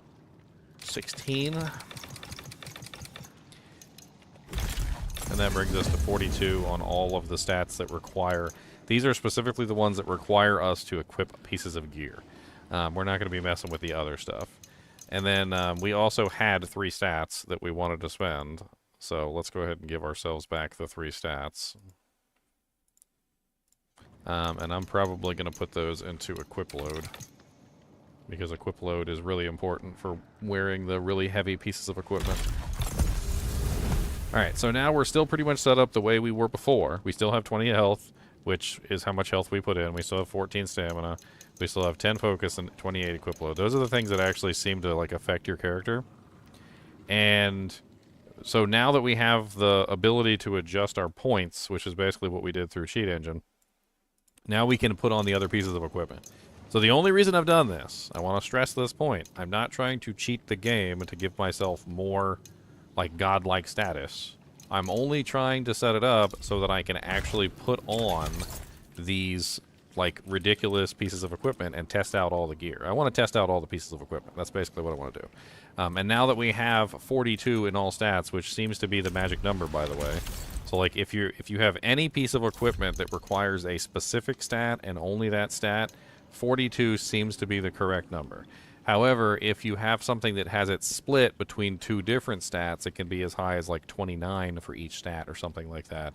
A: 16. And that brings us to 42 on all of the stats that require. These are specifically the ones that require us to equip pieces of gear. We're not going to be messing with the other stuff. And then we also had 3 stats that we wanted to spend. So let's go ahead and give ourselves back the 3 stats. And I'm probably going to put those into equip load, because equip load is really important for wearing the really heavy pieces of equipment. Alright, so now we're still pretty much set up the way we were before. We still have 20 health, which is how much health we put in. We still have 14 stamina. We still have 10 focus and 28 equip load. Those are the things that actually seem to like affect your character. And so now that we have the ability to adjust our points, which is basically what we did through Cheat Engine, now we can put on the other pieces of equipment. So the only reason I've done this, I want to stress this point, I'm not trying to cheat the game to give myself more like godlike status. I'm only trying to set it up so that I can actually put on these like ridiculous pieces of equipment and test out all the gear. I want to test out all the pieces of equipment. That's basically what I want to do. And now that we have 42 in all stats, which seems to be the magic number, by the way. So like if you have any piece of equipment that requires a specific stat and only that stat, 42 seems to be the correct number. However, if you have something that has it split between 2 different stats, it can be as high as like 29 for each stat or something like that.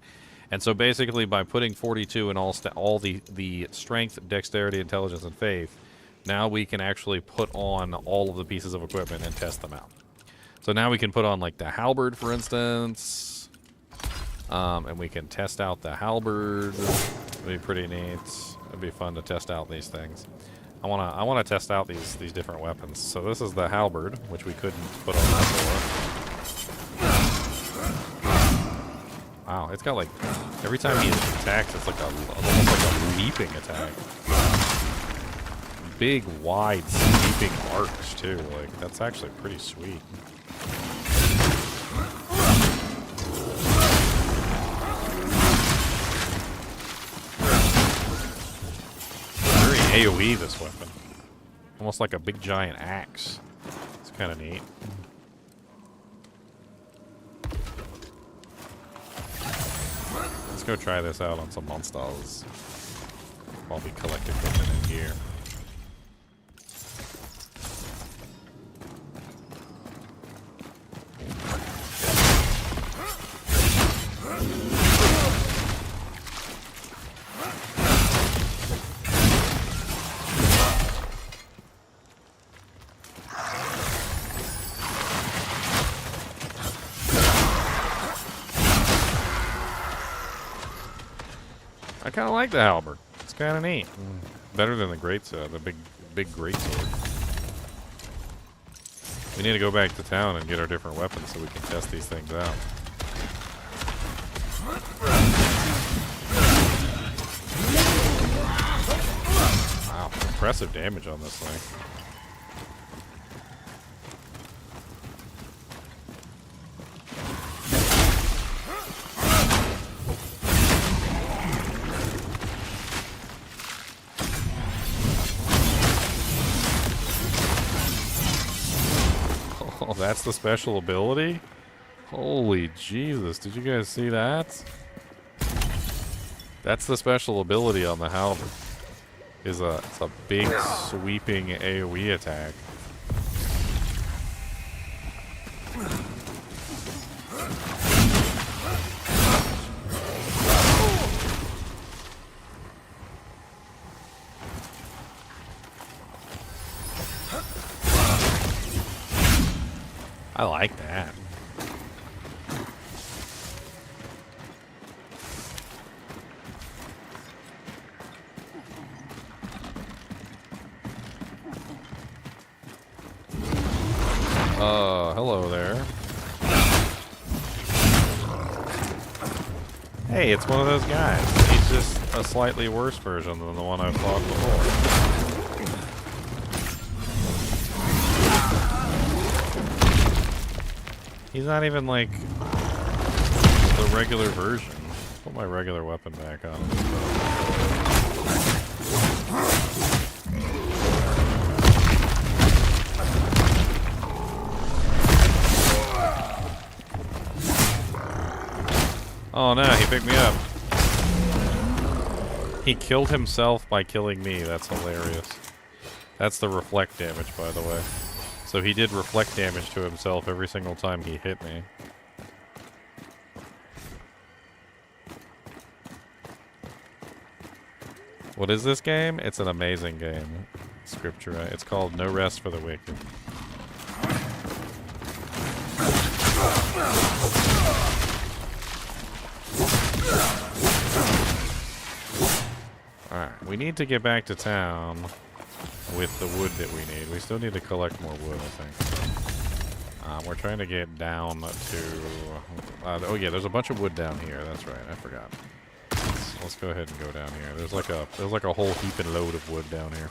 A: And so basically by putting 42 in all the strength, dexterity, intelligence, and faith, now we can actually put on all of the pieces of equipment and test them out. So now we can put on like the halberd, for instance, and we can test out the halberd. It'd be pretty neat. It'd be fun to test out these things. I wanna test out these different weapons. So this is the halberd, which we couldn't put on that before. Wow, it's got like every time he attacks, it's like almost like a leaping attack. Big, wide, sweeping arcs too. Like that's actually pretty sweet. AoE this weapon. Almost like a big giant axe. It's kind of neat. Let's go try this out on some monsters while we collect equipment and gear. I kind of like the halberd. It's kind of neat. Better than the greatsword, the big greatsword. We need to go back to town and get our different weapons so we can test these things out. Wow, impressive damage on this thing. Oh, that's the special ability? Holy Jesus, did you guys see that? That's the special ability on the halberd. It's a big sweeping AoE attack. I like that. Hello there. Hey, it's one of those guys. He's just a slightly worse version than the one I fought before. He's not even like the regular version. Put my regular weapon back on. Oh no, he picked me up. He killed himself by killing me. That's hilarious. That's the reflect damage, by the way. So he did reflect damage to himself every single time he hit me. What is this game? It's an amazing game. Scriptura. It's called No Rest for the Wicked. Alright, we need to get back to town with the wood that we need. We still need to collect more wood, I think. We're trying to get down to... oh yeah, there's a bunch of wood down here. That's right, I forgot. Let's go ahead and go down here. There's like a whole heaping load of wood down here.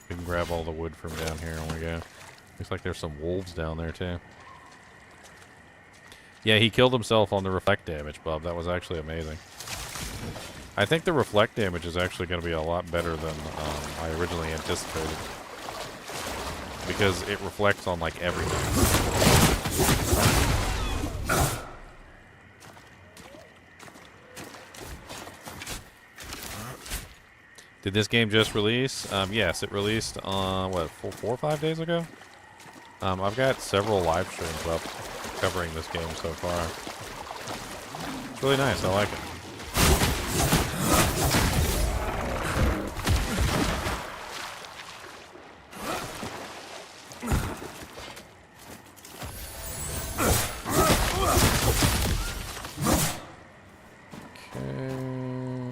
A: We can grab all the wood from down here when we go. Looks like there's some wolves down there too. Yeah, he killed himself on the reflect damage, Bub. That was actually amazing. I think the reflect damage is actually going to be a lot better than I originally anticipated. Because it reflects on, like, everything. Did this game just release? Yes, it released on, what, 4 or 5 days ago? I've got several live streams up covering this game so far. It's really nice. I like it.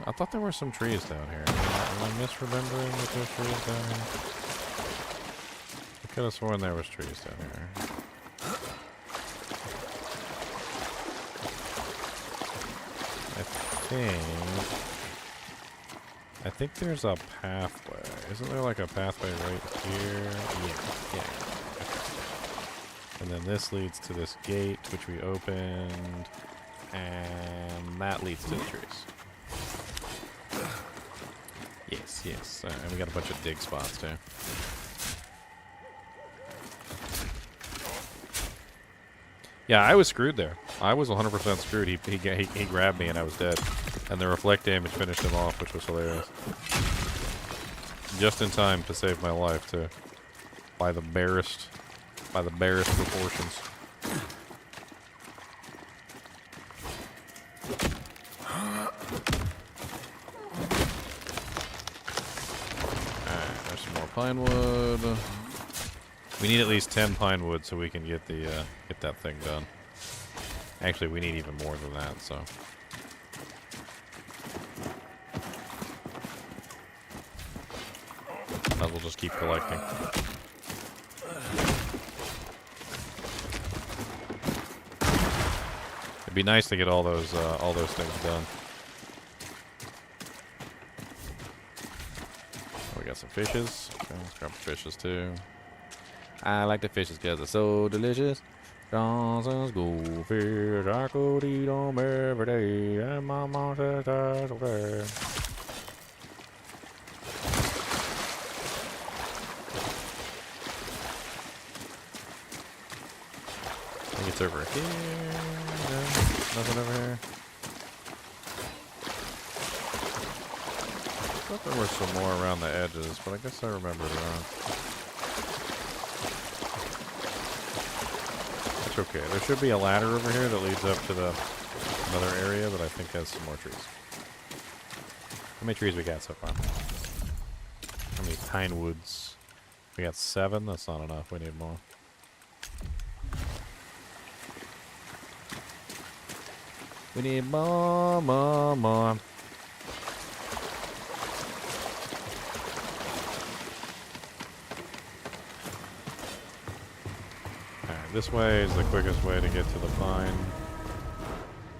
A: I thought there were some trees down here. Am I misremembering that there's trees down here? I could have sworn there was trees down here. I think there's a pathway. Isn't there like a pathway right here? Yeah. Okay. And then this leads to this gate, which we opened, and that leads to the trees. Yes. And we got a bunch of dig spots too. Yeah, I was screwed there. I was 100% screwed. He grabbed me and I was dead. And the reflect damage finished him off, which was hilarious. Just in time to save my life too. By the barest proportions. Pine wood. We need at least 10 pine wood so we can get the get that thing done. Actually, we need even more than that, so. Might as well just keep collecting. It'd be nice to get all those things done. We got some fishes. Okay, let's grab the fishes too. I like the fishes because they're so delicious. Johnson's goldfish, I could eat them every day, and my mom says that's okay. I think it's over here. No, nothing over here. I thought there were some more around the edges, but I guess I remember it wrong. That's okay. There should be a ladder over here that leads up to another area that I think has some more trees. How many trees we got so far? How many pine woods? We got 7. That's not enough. We need more. We need more, more, more. Alright, this way is the quickest way to get to the pine.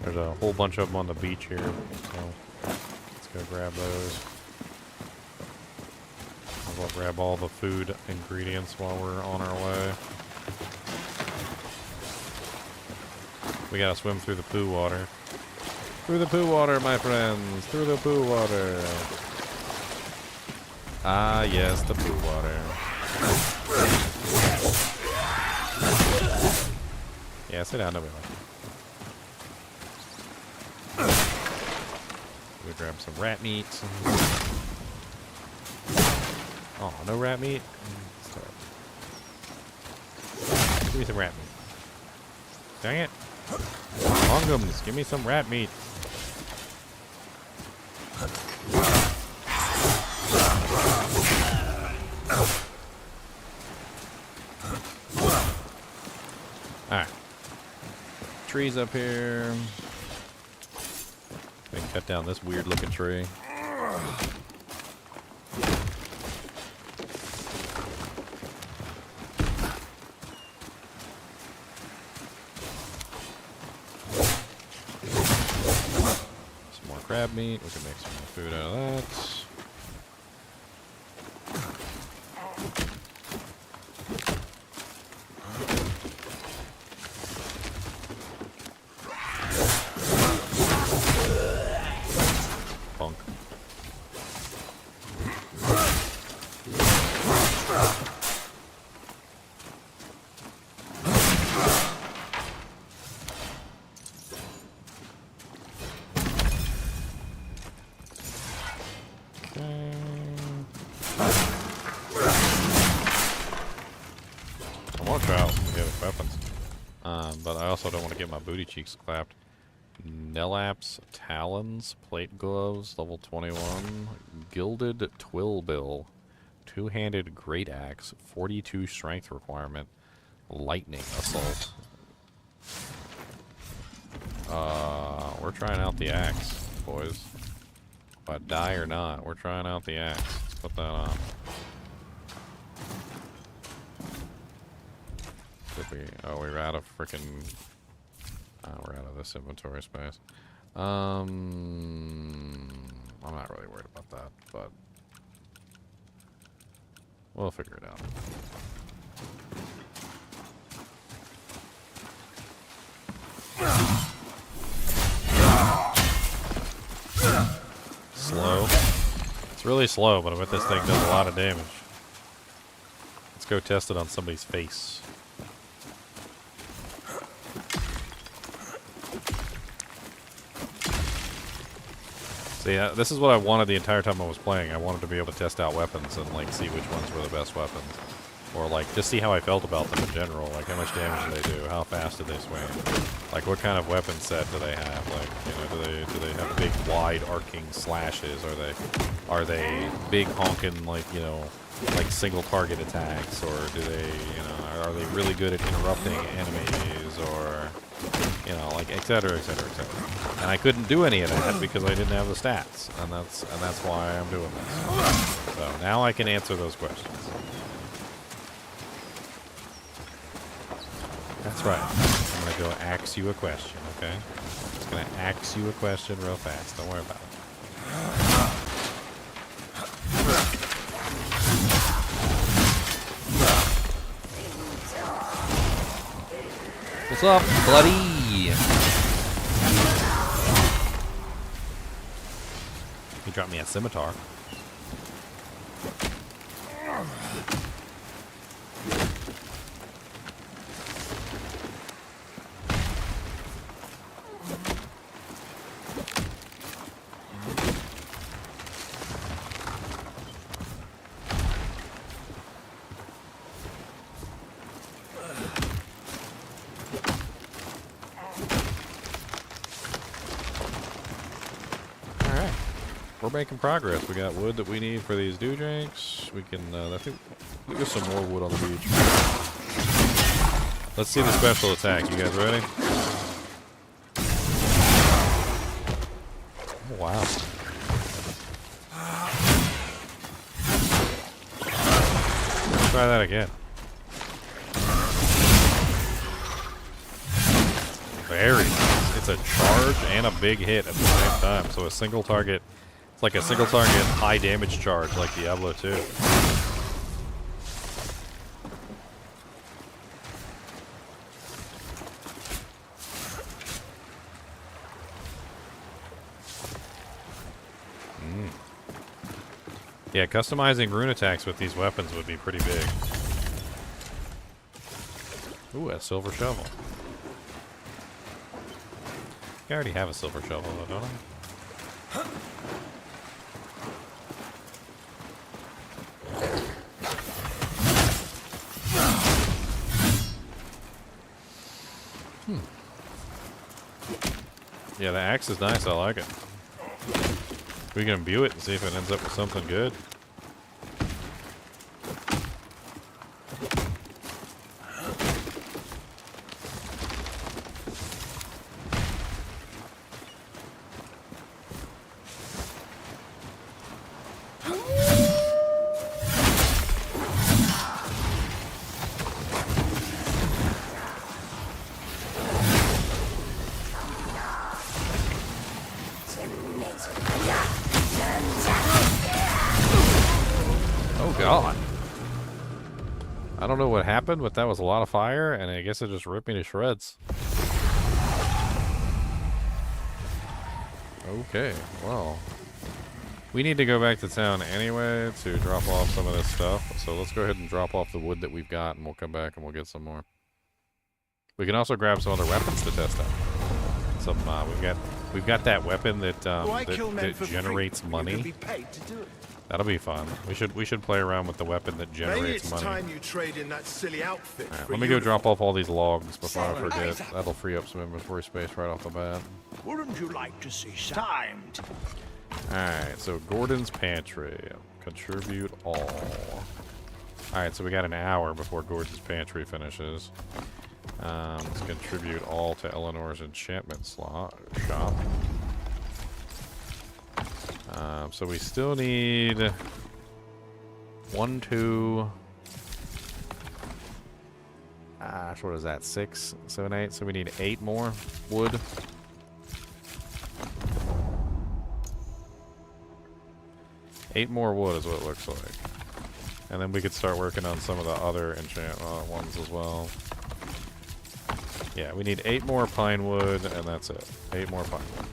A: There's a whole bunch of them on the beach here, so let's go grab those. I'll grab all the food ingredients while we're on our way. We gotta swim through the poo water. Through the poo water, my friends! Through the poo water! Ah, yes, the poo water. Yeah, sit down, nobody like it. We grab some rat meat. Oh, no rat meat? Give me some rat meat. Dang it. Longums, give me some rat meat. Alright. Trees up here. We can cut down this weird looking tree. Crab meat. We can make some more food out of that. Punk. But I also don't want to get my booty cheeks clapped. Nellap's Talons, Plate Gloves, level 21. Gilded Twillbill, Two-Handed Great Axe, 42 Strength requirement. Lightning Assault. We're trying out the axe, boys. If I die or not, we're trying out the axe. Let's put that on. Oh, we're out of freaking. We're out of this inventory space. I'm not really worried about that, but we'll figure it out. Slow. It's really slow, but I bet this thing does a lot of damage. Let's go test it on somebody's face. See, this is what I wanted the entire time I was playing. I wanted to be able to test out weapons and like see which ones were the best weapons, or like just see how I felt about them in general. Like how much damage do they do, how fast do they swing, like what kind of weapon set do they have? Like, you know, do they have big wide arcing slashes? Are they big honking, like, you know, like single target attacks, or do they, you know, are they really good at interrupting enemies, or, you know, like et cetera, et cetera, et cetera. And I couldn't do any of that because I didn't have the stats, and that's why I'm doing this. So now I can answer those questions. That's right. I'm gonna go ask you a question, okay? I'm just gonna ask you a question real fast. Don't worry about it. What's up, buddy? He dropped me a scimitar. We're making progress. We got wood that we need for these dew drinks. We can, I think there's some more wood on the beach. Let's see the special attack. You guys ready? Wow. Let's try that again. Very nice. It's a charge and a big hit at the same time. So a single target, it's like a single target high damage charge like Diablo 2. Yeah, customizing rune attacks with these weapons would be pretty big. Ooh, a silver shovel. I already have a silver shovel, though, don't I? Yeah, the axe is nice. I like it. We can imbue it and see if it ends up with something good. I don't know what happened, but that was a lot of fire, and I guess it just ripped me to shreds. Okay, well. We need to go back to town anyway to drop off some of this stuff, so let's go ahead and drop off the wood that we've got, and we'll come back and we'll get some more. We can also grab some other weapons to test out. Some, we've got that weapon that, that generates money. That'll be fun. We should play around with the weapon that generates money.
F: Time you trade in that silly outfit.
A: Right, let me go drop off all these logs before I forget. That'll free up some inventory space right off the bat.
G: Wouldn't you like to see timed?
A: Alright, so Gordon's Pantry. Contribute all. Alright, so we got an hour before Gordon's Pantry finishes. Let's contribute all to Eleanor's enchantment shop. So we still need 1, 2. What is that? 6, 7, 8. So we need 8 more wood. Eight more wood is what it looks like. And then we could start working on some of the other enchant ones as well. Yeah, we need 8 more pine wood, and that's it. 8 more pine wood.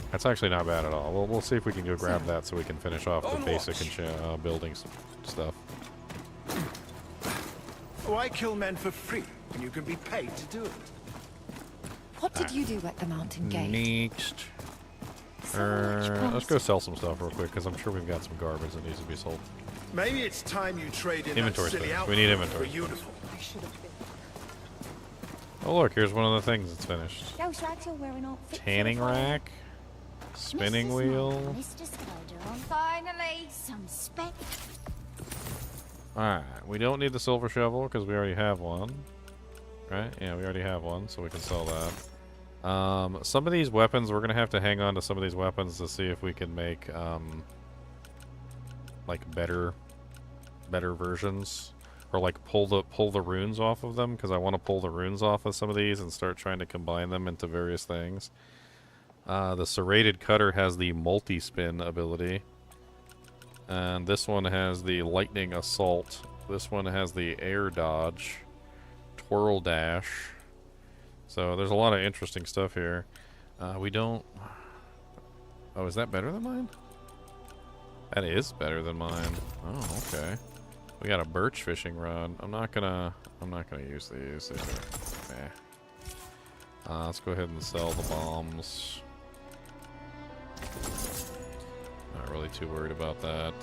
A: That's actually not bad at all. We'll see if we can go grab that so we can finish off the basic building stuff.
F: Why kill men for free when you can be paid to do it?
D: What did you do at the mountain gate?
A: Next. Let's go sell some stuff real quick, because I'm sure we've got some garbage that needs to be sold.
F: Maybe it's time you trade in
A: Inventory
F: that silly
A: space.
F: outfit
A: We need inventory
F: for a uniform.
B: I should have been.
A: Oh look, here's one of the things that's finished.
I: Those rags you're wearing aren't fit for the
A: Tanning
I: fire.
A: rack. Spinning
I: Mr.
A: wheel.
I: Smile, Mr. Spider, finally some spec.
A: Alright, we don't need the silver shovel because we already have one. Right? Yeah, we already have one, so we can sell that. Some of these weapons, we're going to have to hang on to some of these weapons to see if we can make, like, better versions. Or, like, pull the runes off of them, because I want to pull the runes off of some of these and start trying to combine them into various things. The serrated cutter has the multi-spin ability. And this one has the lightning assault. This one has the air dodge. Twirl dash. So there's a lot of interesting stuff here. We don't... Oh, is that better than mine? That is better than mine. Oh, okay. We got a birch fishing rod. I'm not gonna use these. Let's go ahead and sell the bombs. Not really too worried about that.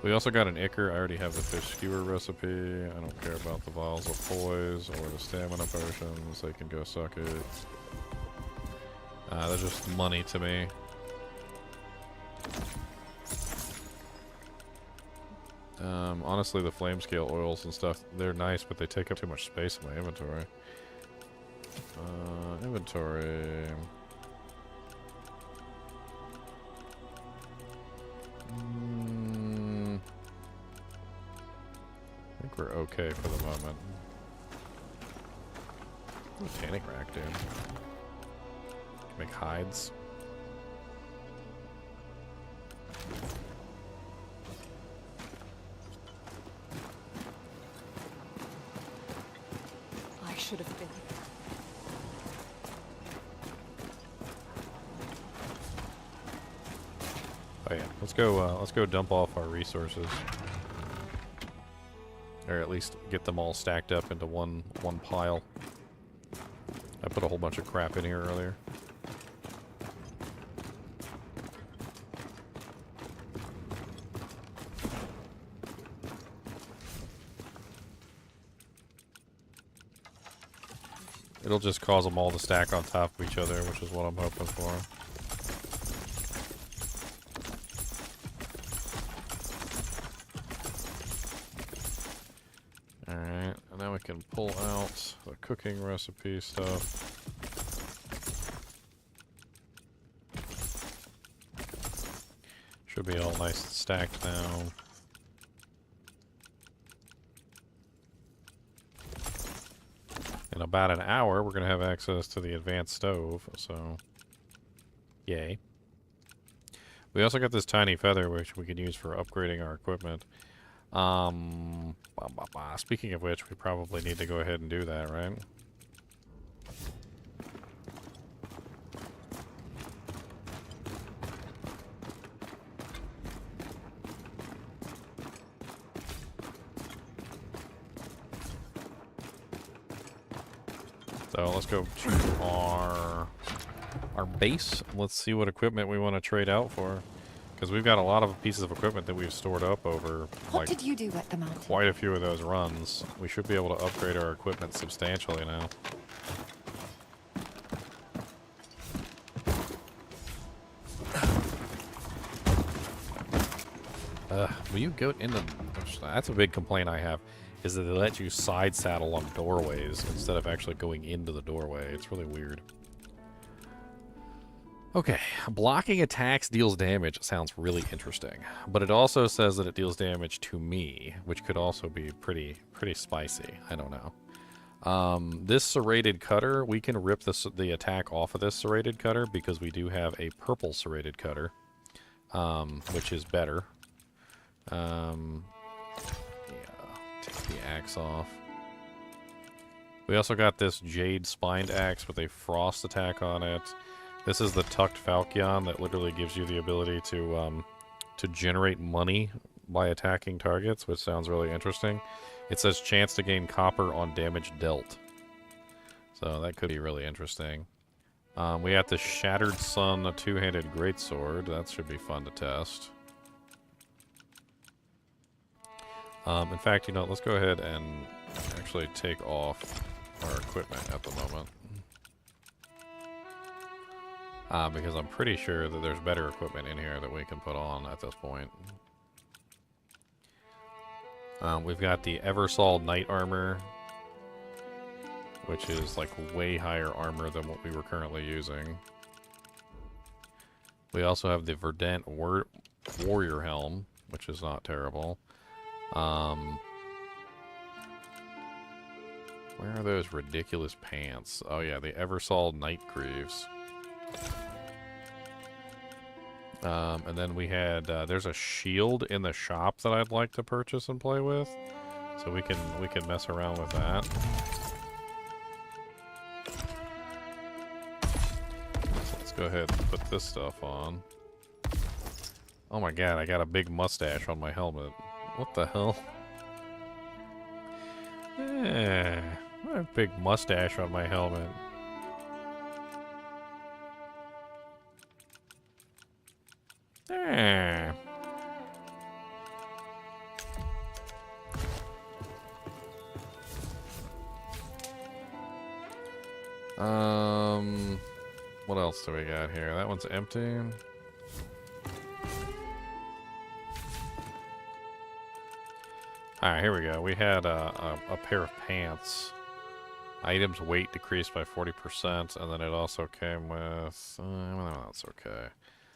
A: We also got an ichor. I already have the fish skewer recipe. I don't care about the vials of poise or the stamina potions. They can go suck it. They're just money to me. Honestly, the flame scale oils and stuff, they're nice, but they take up too much space in my inventory. Inventory. I think we're okay for the moment. Mechanic rack, dude. Can make hides.
B: I should have been.
A: Oh yeah, let's go dump off our resources. Or at least get them all stacked up into one pile. I put a whole bunch of crap in here earlier. It'll just cause them all to stack on top of each other, which is what I'm hoping for. Alright, and now we can pull out the cooking recipe stuff. Should be all nice and stacked now. In about an hour, we're going to have access to the advanced stove, so yay. We also got this tiny feather, which we can use for upgrading our equipment. Speaking of which, we probably need to go ahead and do that, right? So let's go to our base. Let's see what equipment we want to trade out for. Because we've got a lot of pieces of equipment that we've stored up over
D: What did you do at the mountain?
A: quite a few of those runs. We should be able to upgrade our equipment substantially now. Will you go into... That's a big complaint I have, is that they let you side saddle on doorways instead of actually going into the doorway. It's really weird. Okay, blocking attacks deals damage sounds really interesting, but it also says that it deals damage to me, which could also be pretty spicy. I don't know. This serrated cutter, we can rip the attack off of this serrated cutter because we do have a purple serrated cutter, which is better. Yeah, take the axe off. We also got this jade spined axe with a frost attack on it. This is the tucked falchion that literally gives you the ability to generate money by attacking targets, which sounds really interesting. It says chance to gain copper on damage dealt. So that could be really interesting. We got the Shattered Sun, a two-handed greatsword. That should be fun to test. In fact, you know, let's go ahead and actually take off our equipment at the moment. Because I'm pretty sure that there's better equipment in here that we can put on at this point. We've got the Eversol Knight Armor, which is like way higher armor than what we were currently using. We also have the Verdant Warrior Helm, which is not terrible. Where are those ridiculous pants? Oh yeah, the Eversol Night Greaves. And then we had, there's a shield in the shop that I'd like to purchase and play with. So we can mess around with that. So let's go ahead and put this stuff on. Oh my god, I got a big mustache on my helmet. What the hell? Yeah, I have a big mustache on my helmet. Yeah. What else do we got here? That one's empty. Alright, here we go. We had a pair of pants. Items weight decreased by 40%, and then it also came with... well, that's okay.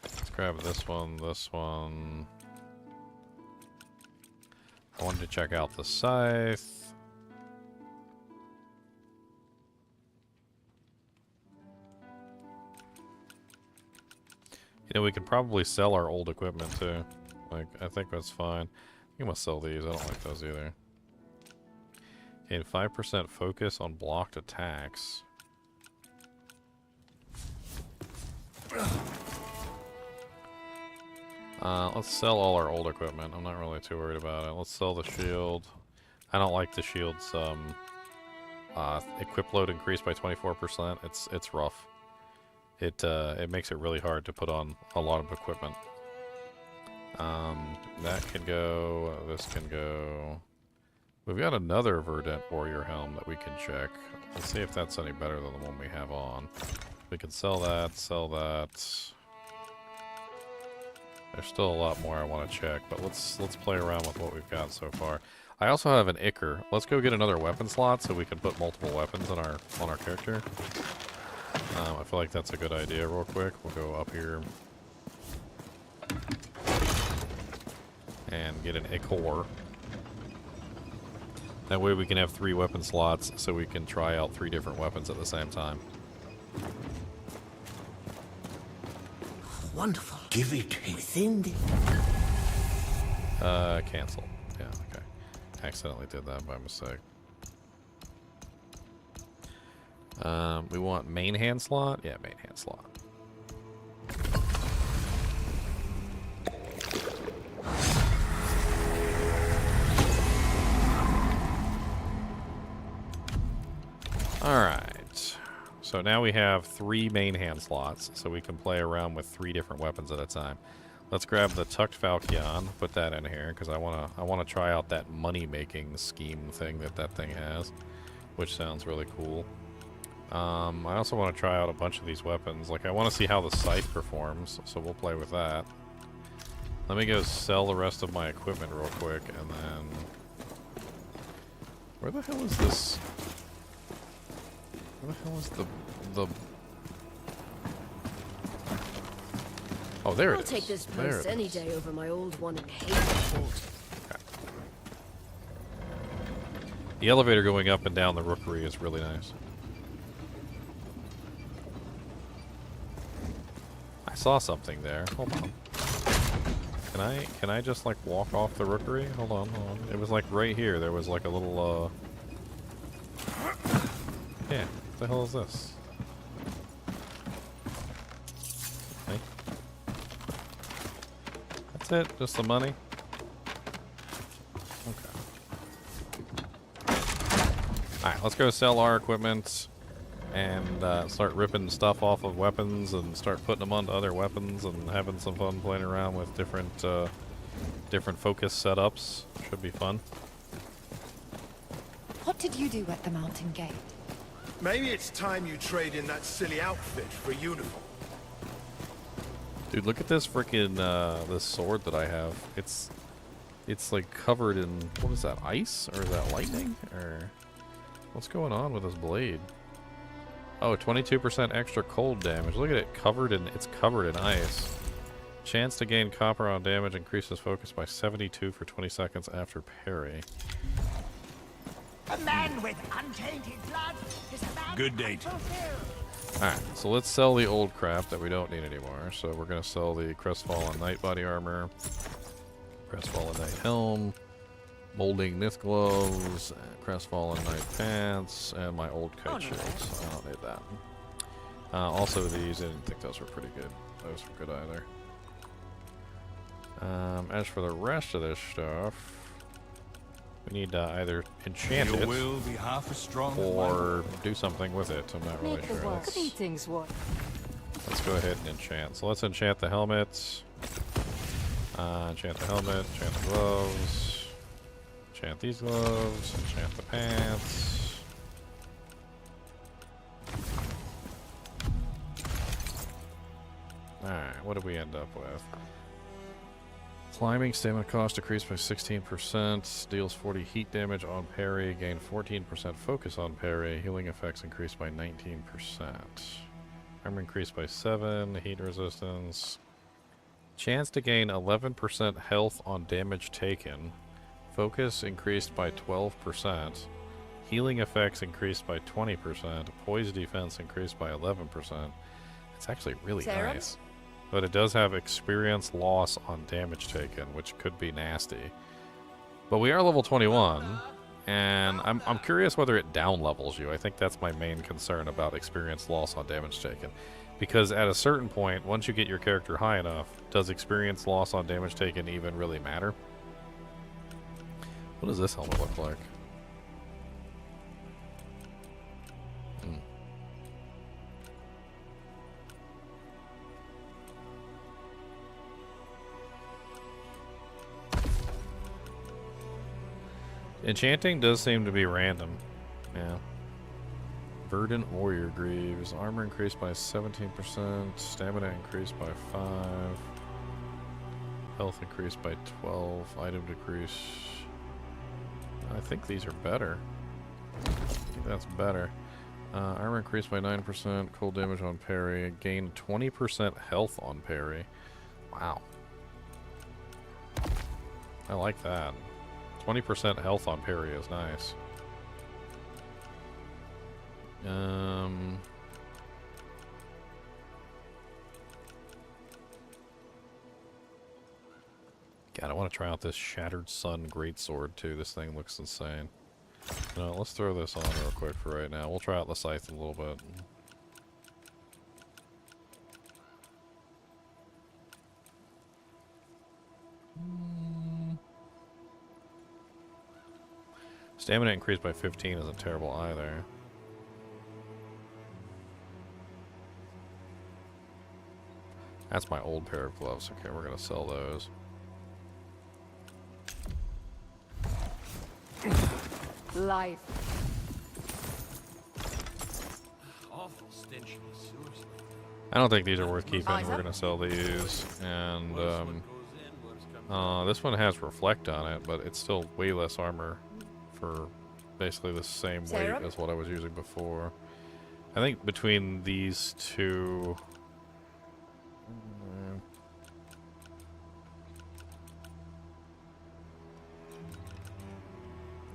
A: Let's grab this one, I wanted to check out the scythe. You know, we could probably sell our old equipment too. Like, I think that's fine. You must sell these. I don't like those either. Gain 5% focus on blocked attacks. Let's sell all our old equipment. I'm not really too worried about it. Let's sell the shield. I don't like the shield's equip load increased by 24%. It's rough. It makes it really hard to put on a lot of equipment. That can go. This can go. We've got another Verdant Warrior helm that we can check. Let's see if that's any better than the one we have on. We can sell that. Sell that. There's still a lot more I want to check, but let's play around with what we've got so far. I also have an Ichor. Let's go get another weapon slot so we can put multiple weapons on our character. I feel like that's a good idea. Real quick, we'll go up here and get an Ichor. That way we can have 3 weapon slots, so we can try out 3 different weapons at the same time.
E: Wonderful. Give it within the...
A: Cancel. Yeah, okay. Accidentally did that by mistake. We want main hand slot? Yeah, main hand slot. Alright. So now we have 3 main hand slots, so we can play around with 3 different weapons at a time. Let's grab the Tucked Falchion, put that in here, because I wanna try out that money-making scheme thing that thing has, which sounds really cool. I also want to try out a bunch of these weapons. Like, I want to see how the scythe performs, so we'll play with that. Let me go sell the rest of my equipment real quick, and then... Where the hell is this? Where the hell is the... Oh, there it is.
H: I'll take this
A: There
H: post
A: it
H: any
A: is.
H: day over my old one in Hazelport.
A: Okay. The elevator going up and down the rookery is really nice. I saw something there. Hold on. Can I just like walk off the rookery? Hold on. It was like right here. There was like a little yeah, what the hell is this? Okay. That's it? Just the money? Okay. Alright, let's go sell our equipment and start ripping stuff off of weapons and start putting them onto other weapons and having some fun playing around with different focus setups. Should be fun.
D: What did you do at the mountain gate?
F: Maybe it's time you trade in that silly outfit for a uniform.
A: Dude, look at this freaking this sword that I have. It's like covered in, what is that, ice? Or is that lightning? Or what's going on with this blade? Oh, 22% extra cold damage. Look at it, it's covered in ice. Chance to gain copper on damage increases focus by 72 for 20 seconds after parry.
G: A man with untainted blood is a man
C: Good date.
A: Alright, so let's sell the old crap that we don't need anymore. So we're going to sell the Crestfallen Knight body armor, Crestfallen Knight helm, Molding Nith gloves, Crestfallen Knight pants, and my old kite shields. I don't need that. Also these, I didn't think those were pretty good. Those were good either. As for the rest of this stuff, we need to either enchant
C: Your
A: it
C: will be half as strong as
A: or do something with it. I'm not really
B: Make
A: sure.
B: the work of eating's what.
A: Let's go ahead and enchant. So let's enchant the helmet. Enchant the helmet, enchant the gloves. Enchant these gloves, enchant the pants. Alright, what did we end up with? Climbing stamina cost decreased by 16%, deals 40 heat damage on parry, gain 14% focus on parry, healing effects increased by 19%. Armor increased by 7, heat resistance. Chance to gain 11% health on damage taken, Focus increased by 12%. Healing effects increased by 20%. Poise defense increased by 11%. It's actually really nice. But it does have experience loss on damage taken, which could be nasty. But we are level 21, and I'm curious whether it down levels you. I think that's my main concern about experience loss on damage taken. Because at a certain point, once you get your character high enough, does experience loss on damage taken even really matter? What does this helmet look like? Enchanting does seem to be random. Yeah. Verdant Warrior Greaves. Armor increased by 17%. Stamina increased by 5. Health increased by 12. Item decrease. I think these are better. I think that's better. Armor increased by 9%. Cold damage on parry. Gain 20% health on parry. Wow. I like that. 20% health on parry is nice. God, I want to try out this Shattered Sun Greatsword too. This thing looks insane. No, let's throw this on real quick for right now. We'll try out the scythe in a little bit. Stamina increased by 15 isn't terrible either. That's my old pair of gloves. Okay, we're gonna sell those.
B: Life.
J: Awful stench in the sewers.
A: I don't think these are worth keeping. We're gonna sell these, and this one has reflect on it, but it's still way less armor for basically the same weight as what I was using before. I think between these two,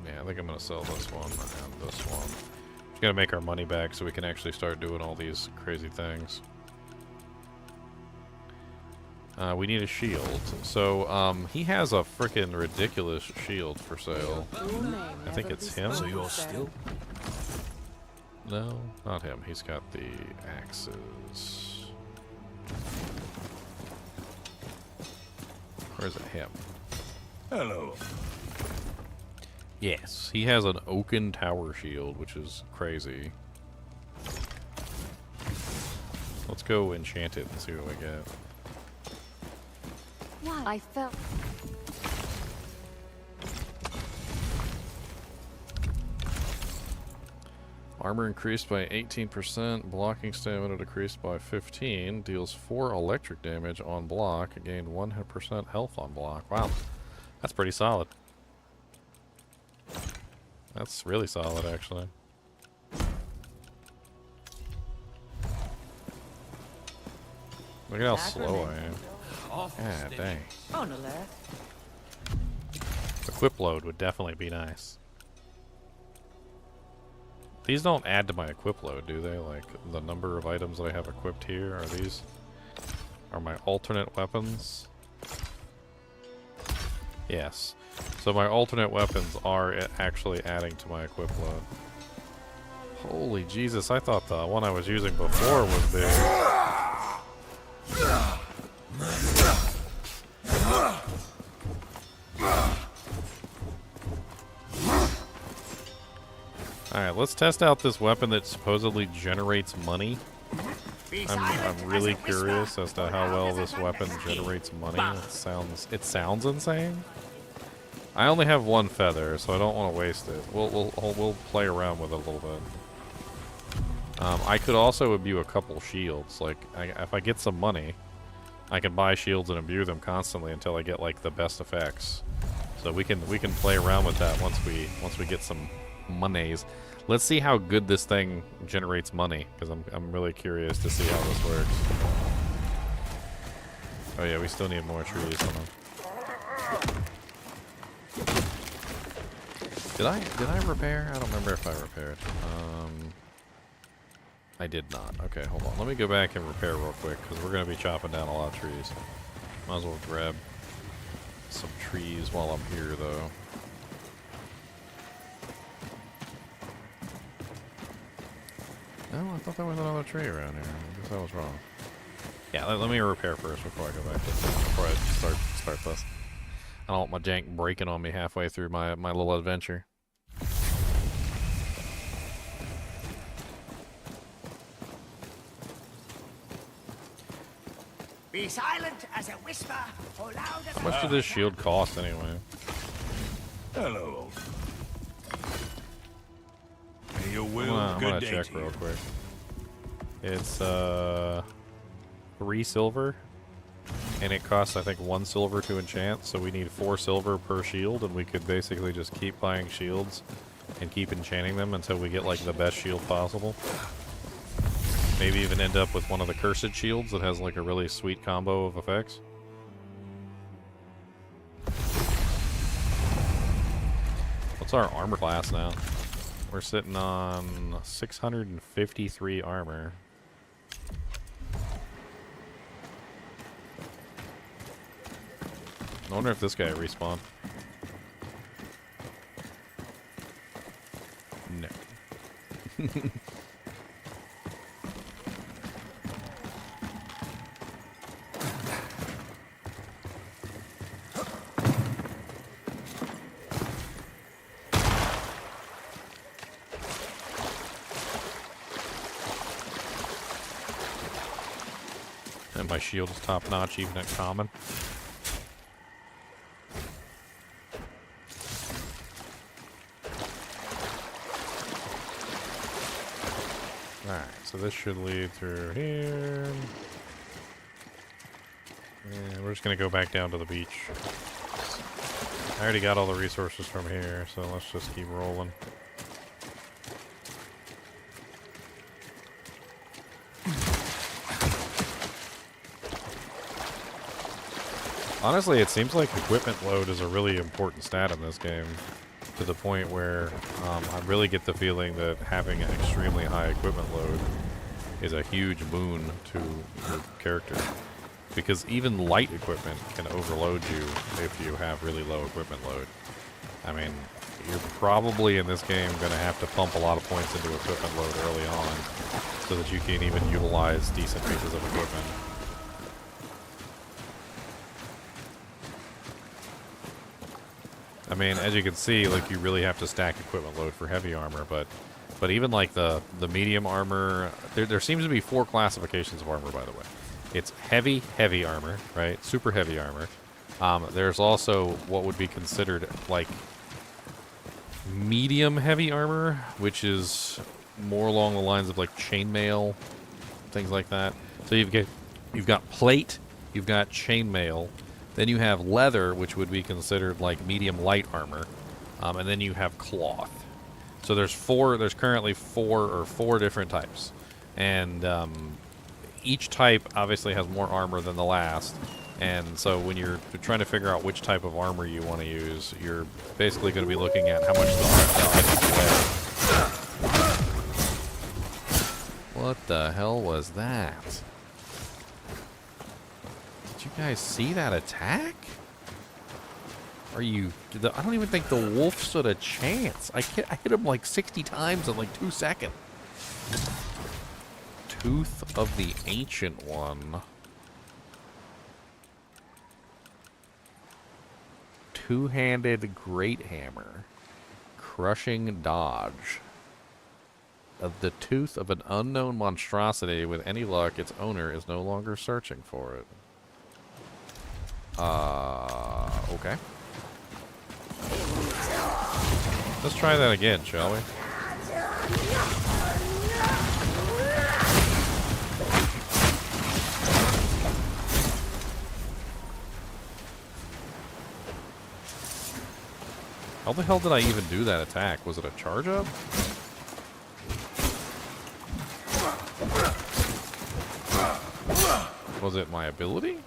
A: yeah, I think I'm gonna sell this one and this one. Just gotta make our money back so we can actually start doing all these crazy things. We need a shield. So, he has a freaking ridiculous shield for sale. I think it's him.
C: So you're still?
A: No, not him. He's got the axes. Or is it him?
C: Hello.
A: Yes, he has an oaken tower shield, which is crazy. Let's go enchant it and see what we get.
B: I felt.
A: Armor increased by 18%, blocking stamina decreased by 15, deals 4 electric damage on block, gained 100% health on block. Wow, that's pretty solid. That's really solid, actually. Look at how slow I am. Ah, dang. Equip load would definitely be nice. These don't add to my equip load, do they? Like, the number of items that I have equipped here, are these... are my alternate weapons? Yes. So my alternate weapons are actually adding to my equip load. Holy Jesus, I thought the one I was using before was big. Alright, let's test out this weapon that supposedly generates money. I'm really curious as to how well this weapon generates money. It sounds insane. I only have one feather, so I don't want to waste it. We'll play around with it a little bit. I could also imbue a couple shields. Like, if I get some money, I can buy shields and imbue them constantly until I get like the best effects. So we can play around with that once we get some monies. Let's see how good this thing generates money, because I'm really curious to see how this works. Oh yeah, we still need more trees. Hold on. Did I repair? I don't remember if I repaired. I did not. Okay, hold on. Let me go back and repair real quick, because we're going to be chopping down a lot of trees. Might as well grab some trees while I'm here, though. Oh, I thought there was another tree around here. I guess I was wrong. Yeah, let me repair first before I go back to before I start this. I don't want my jank breaking on me halfway through my little adventure.
G: Be silent as a whisper, or loud as
A: How much did this shield cost anyway?
C: Hello. May your will
A: I'm
C: good
A: gonna
C: day
A: check
C: to you.
A: real quick. It's 3 silver, and it costs I think 1 silver to enchant. So we need 4 silver per shield, and we could basically just keep buying shields and keep enchanting them until we get like the best shield possible. Maybe even end up with one of the cursed shields that has like a really sweet combo of effects. What's our armor class now? We're sitting on 653 armor. I wonder if this guy respawned. No. And my shield is top notch even at common. Alright, so this should lead through here. And we're just gonna go back down to the beach. I already got all the resources from here, so let's just keep rolling. Honestly, it seems like equipment load is a really important stat in this game, to the point where I really get the feeling that having an extremely high equipment load is a huge boon to your character. Because even light equipment can overload you if you have really low equipment load. I mean, you're probably in this game going to have to pump a lot of points into equipment load early on so that you can even utilize decent pieces of equipment. I mean, as you can see, like, you really have to stack equipment load for heavy armor, but even like the medium armor, there seems to be 4 classifications of armor, by the way. It's heavy armor, right? Super heavy armor. There's also what would be considered like medium heavy armor, which is more along the lines of like chainmail, things like that. So you've got plate, you've got chainmail. Then you have leather, which would be considered like medium light armor, and then you have cloth. So there's currently four different types, and each type obviously has more armor than the last. And so when you're trying to figure out which type of armor you want to use, you're basically going to be looking at how much the items weigh. What the hell was that? Did you guys see that attack? Are you... I don't even think the wolf stood a chance. I hit him like 60 times in like 2 seconds. Tooth of the Ancient One. Two-handed Great Hammer. Crushing Dodge. Of the tooth of an unknown monstrosity. With any luck, its owner is no longer searching for it. Okay. Let's try that again, shall we? How the hell did I even do that attack? Was it a charge up? Was it my ability?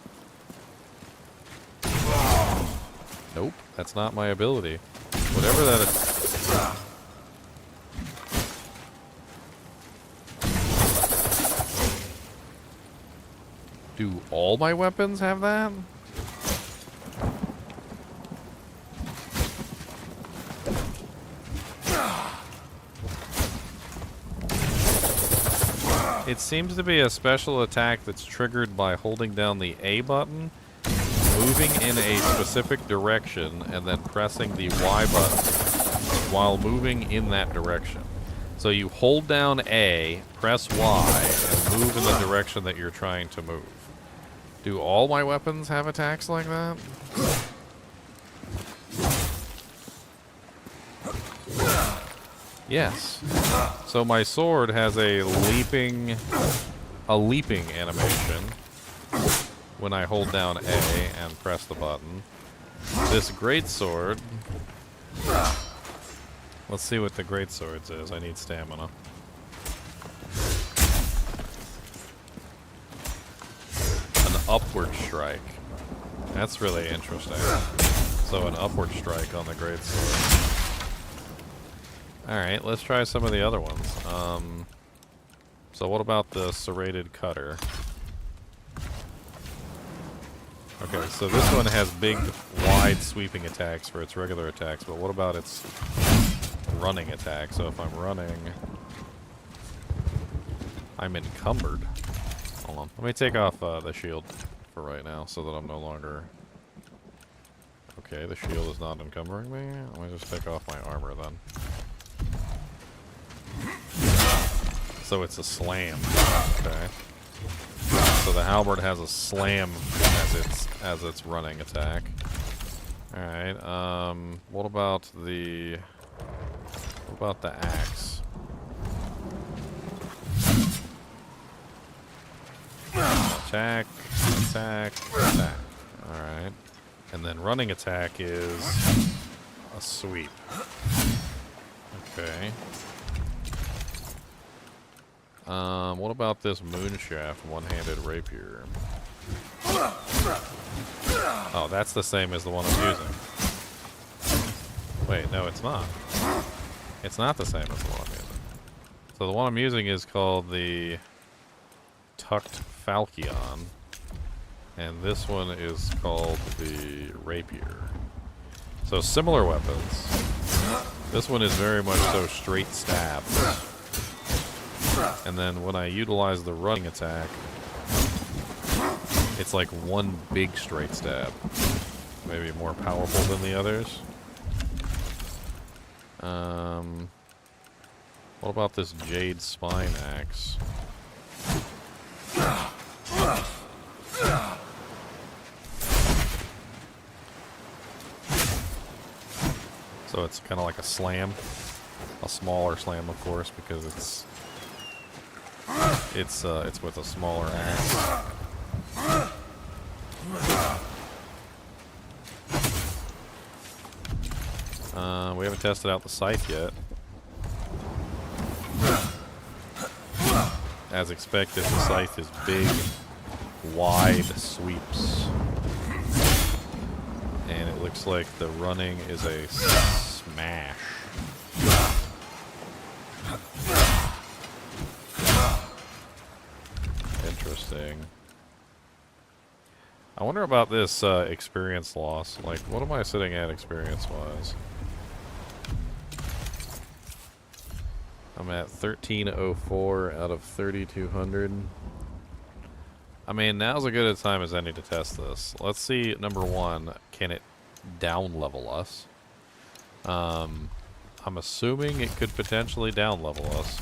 A: Nope, that's not my ability. Whatever that is. Do all my weapons have that? It seems to be a special attack that's triggered by holding down the A button, moving in a specific direction, and then pressing the Y button while moving in that direction. So you hold down A, press Y, and move in the direction that you're trying to move. Do all my weapons have attacks like that? Yes. So my sword has a leaping animation when I hold down A and press the button. This greatsword. Let's see what the greatsword is. I need stamina. An upward strike. That's really interesting. So an upward strike on the greatsword. Alright, let's try some of the other ones. So what about the serrated cutter? Okay, so this one has big, wide sweeping attacks for its regular attacks, but what about its running attack? So if I'm running, I'm encumbered. Hold on, let me take off the shield for right now so that I'm no longer... Okay, the shield is not encumbering me. Let me just take off my armor then. So it's a slam. Okay. So the halberd has a slam as its running attack. Alright, what about the axe? Attack, attack, attack. Alright. And then running attack is a sweep. Okay. What about this moonshaft one-handed rapier? Oh, that's the same as the one I'm using. Wait, no, it's not. It's not the same as the one I'm using. So the one I'm using is called the Tucked Falchion, and this one is called the Rapier. So similar weapons. This one is very much so straight stab. And then when I utilize the running attack, it's like one big straight stab. Maybe more powerful than the others. What about this Jade Spine Axe? So it's kind of like a slam. A smaller slam, of course, because it's with a smaller axe. We haven't tested out the scythe yet. As expected, the scythe is big, wide sweeps. And it looks like the running is a smash. Interesting. I wonder about this experience loss. Like, what am I sitting at experience-wise? I'm at 1304 out of 3200. I mean, now's as good a time as any to test this. Let's see, number one, can it down level us? I'm assuming it could potentially down level us,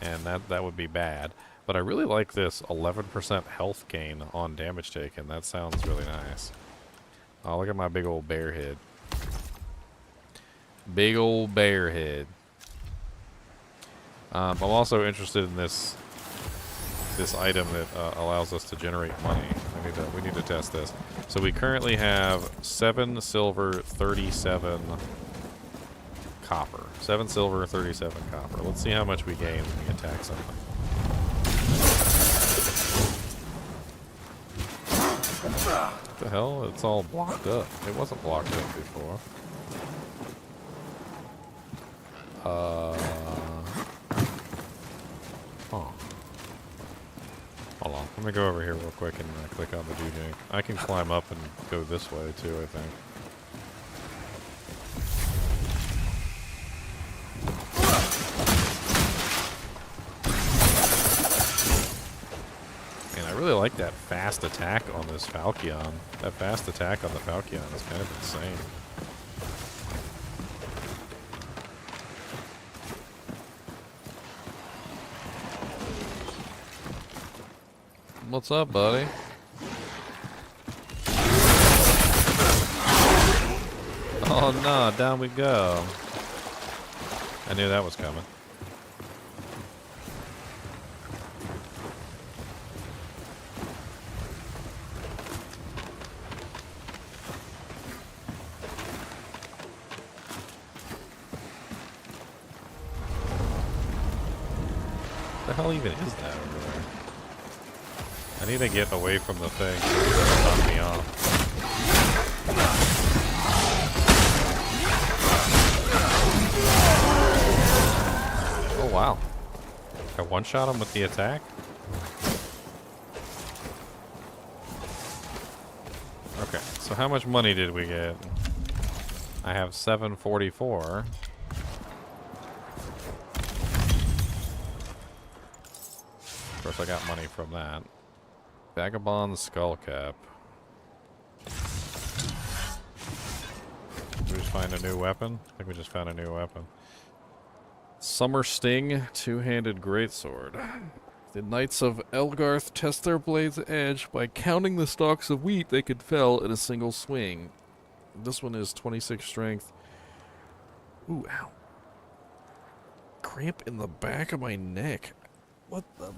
A: and that would be bad. But I really like this 11% health gain on damage taken. That sounds really nice. Oh, look at my big old bear head. Big old bear head. I'm also interested in this item that allows us to generate money. We need to test this. So we currently have 7 silver, 37 copper. 7 silver, 37 copper. Let's see how much we gain when we attack something. What the hell? It's all blocked up. It wasn't blocked up before. Oh. Hold on. Let me go over here real quick and click on the dujink. I can climb up and go this way too, I think. Man, I really like that fast attack on this Falchion. That fast attack on the Falchion is kind of insane. What's up, buddy? Oh no, down we go. I knew that was coming. What the hell even is that over there? I need to get away from the thing so it doesn't knock me off. Oh wow. I one-shot him with the attack? Okay, so how much money did we get? I have 744. Of course I got money from that. Vagabond Skullcap. Did we just find a new weapon? I think we just found a new weapon. Summer Sting, two-handed greatsword. The Knights of Elgarth test their blade's edge by counting the stalks of wheat they could fell in a single swing. This one is 26 strength. Ooh, ow. Cramp in the back of my neck. What the...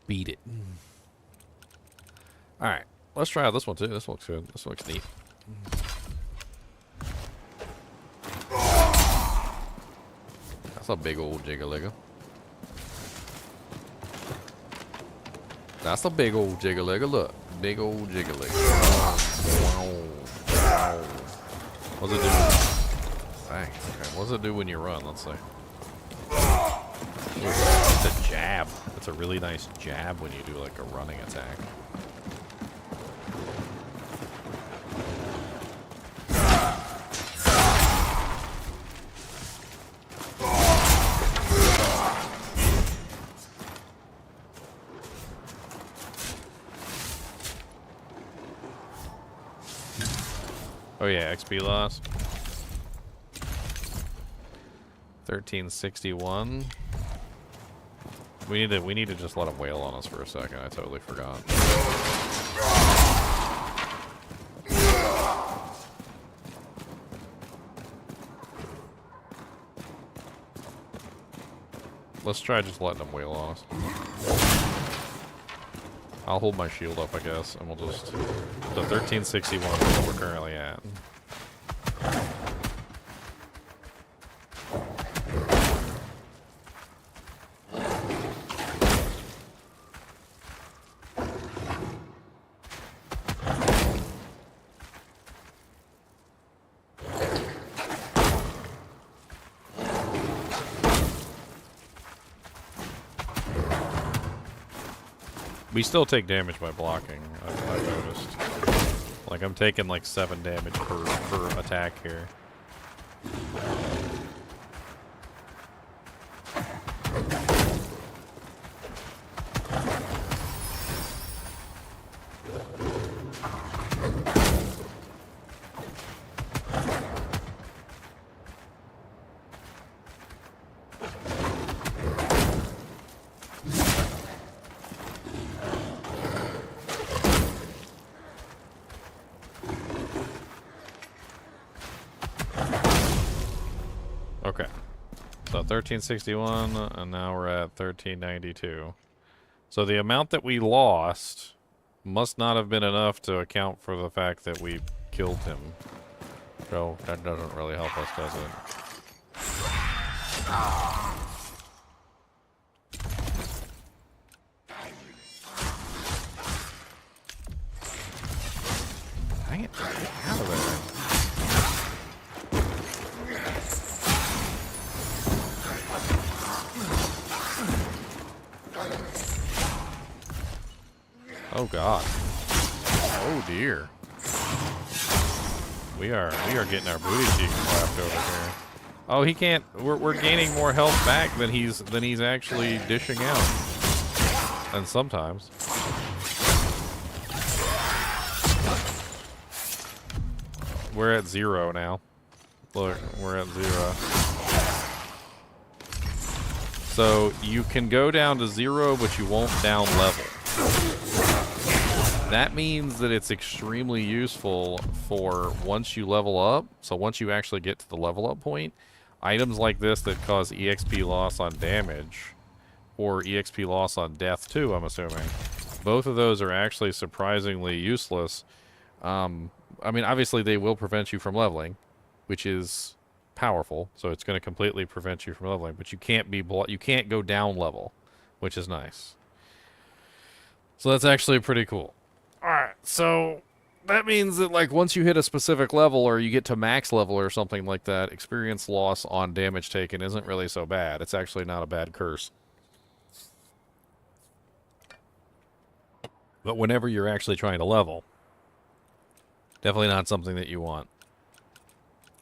A: Beat it. Alright, let's try out this one too. This looks good. This looks neat. That's a big old jiggaligga. That's a big old jiggaligga. Look. Big old jiggaligga. Wow. Wow. What's it do? Dang. Okay. What's it do when you run? Let's see. Ooh, it's a jab. It's a really nice jab when you do like a running attack. Oh yeah, XP loss. 1361. We need to just let him wail on us for a second. I totally forgot. Let's try just letting him wail on us. I'll hold my shield up, I guess, and we'll just... The 1361 is what we're currently at. We still take damage by blocking, I've noticed. Like, I'm taking like 7 damage per attack here. Okay, so 1361, and now we're at 1392. So the amount that we lost must not have been enough to account for the fact that we killed him. So that doesn't really help us, does it? Oh god. Oh dear. We are getting our booty cheeks slapped over here. Oh, he can't. We're gaining more health back than he's actually dishing out. And sometimes. We're at 0 now. Look, we're at 0. So you can go down to 0, but you won't down level. That means that it's extremely useful for once you level up. So once you actually get to the level up point, items like this that cause EXP loss on damage, or EXP loss on death too, I'm assuming. Both of those are actually surprisingly useless. I mean, obviously they will prevent you from leveling, which is powerful. So it's going to completely prevent you from leveling, but you can't go down level, which is nice. So that's actually pretty cool. All right, so that means that like once you hit a specific level or you get to max level or something like that, experience loss on damage taken isn't really so bad. It's actually not a bad curse. But whenever you're actually trying to level, definitely not something that you want,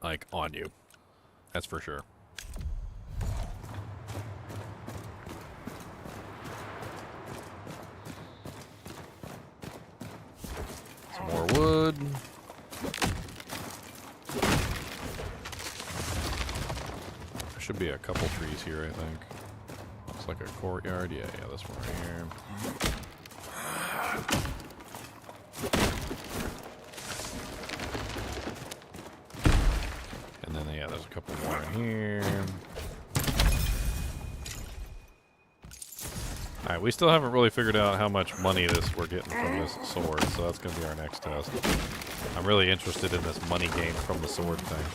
A: like, on you. That's for sure. Some more wood. There should be a couple trees here, I think. Looks like a courtyard. Yeah, this one right here. And then, yeah, there's a couple more in here. Alright, we still haven't really figured out how much money we're getting from this sword, so that's going to be our next test. I'm really interested in this money gain from the sword thing.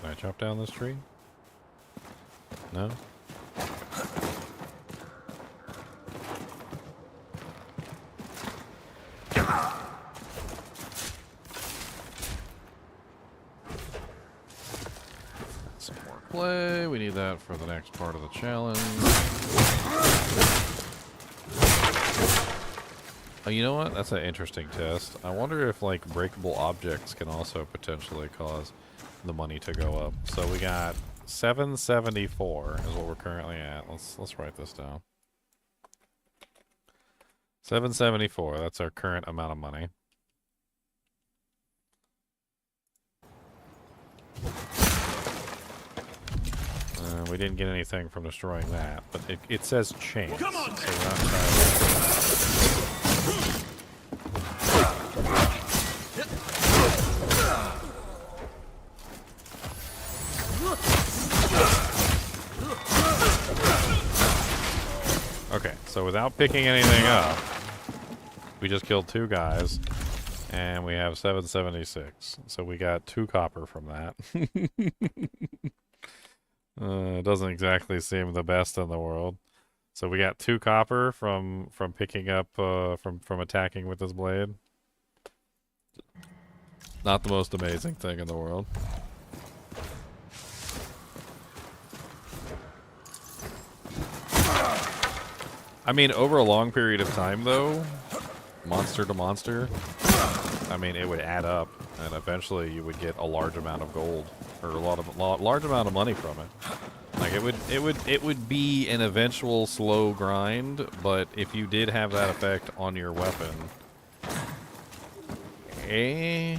A: Can I chop down this tree? No? Some more clay. We need that for the next part of the challenge. Oh, you know what? That's an interesting test. I wonder if, like, breakable objects can also potentially cause the money to go up. So we got 774 is what we're currently at. Let's write this down. 774. That's our current amount of money. We didn't get anything from destroying that, but it says chance. Come on, so we're not Okay, so without picking anything up, we just killed 2 guys, and we have 776. So we got 2 copper from that. It doesn't exactly seem the best in the world. So we got 2 copper from picking up from attacking with this blade. Not the most amazing thing in the world. I mean, over a long period of time, though, monster to monster, I mean, it would add up, and eventually you would get a large amount of gold, or large amount of money from it. Like it would be an eventual slow grind, but if you did have that effect on your weapon, it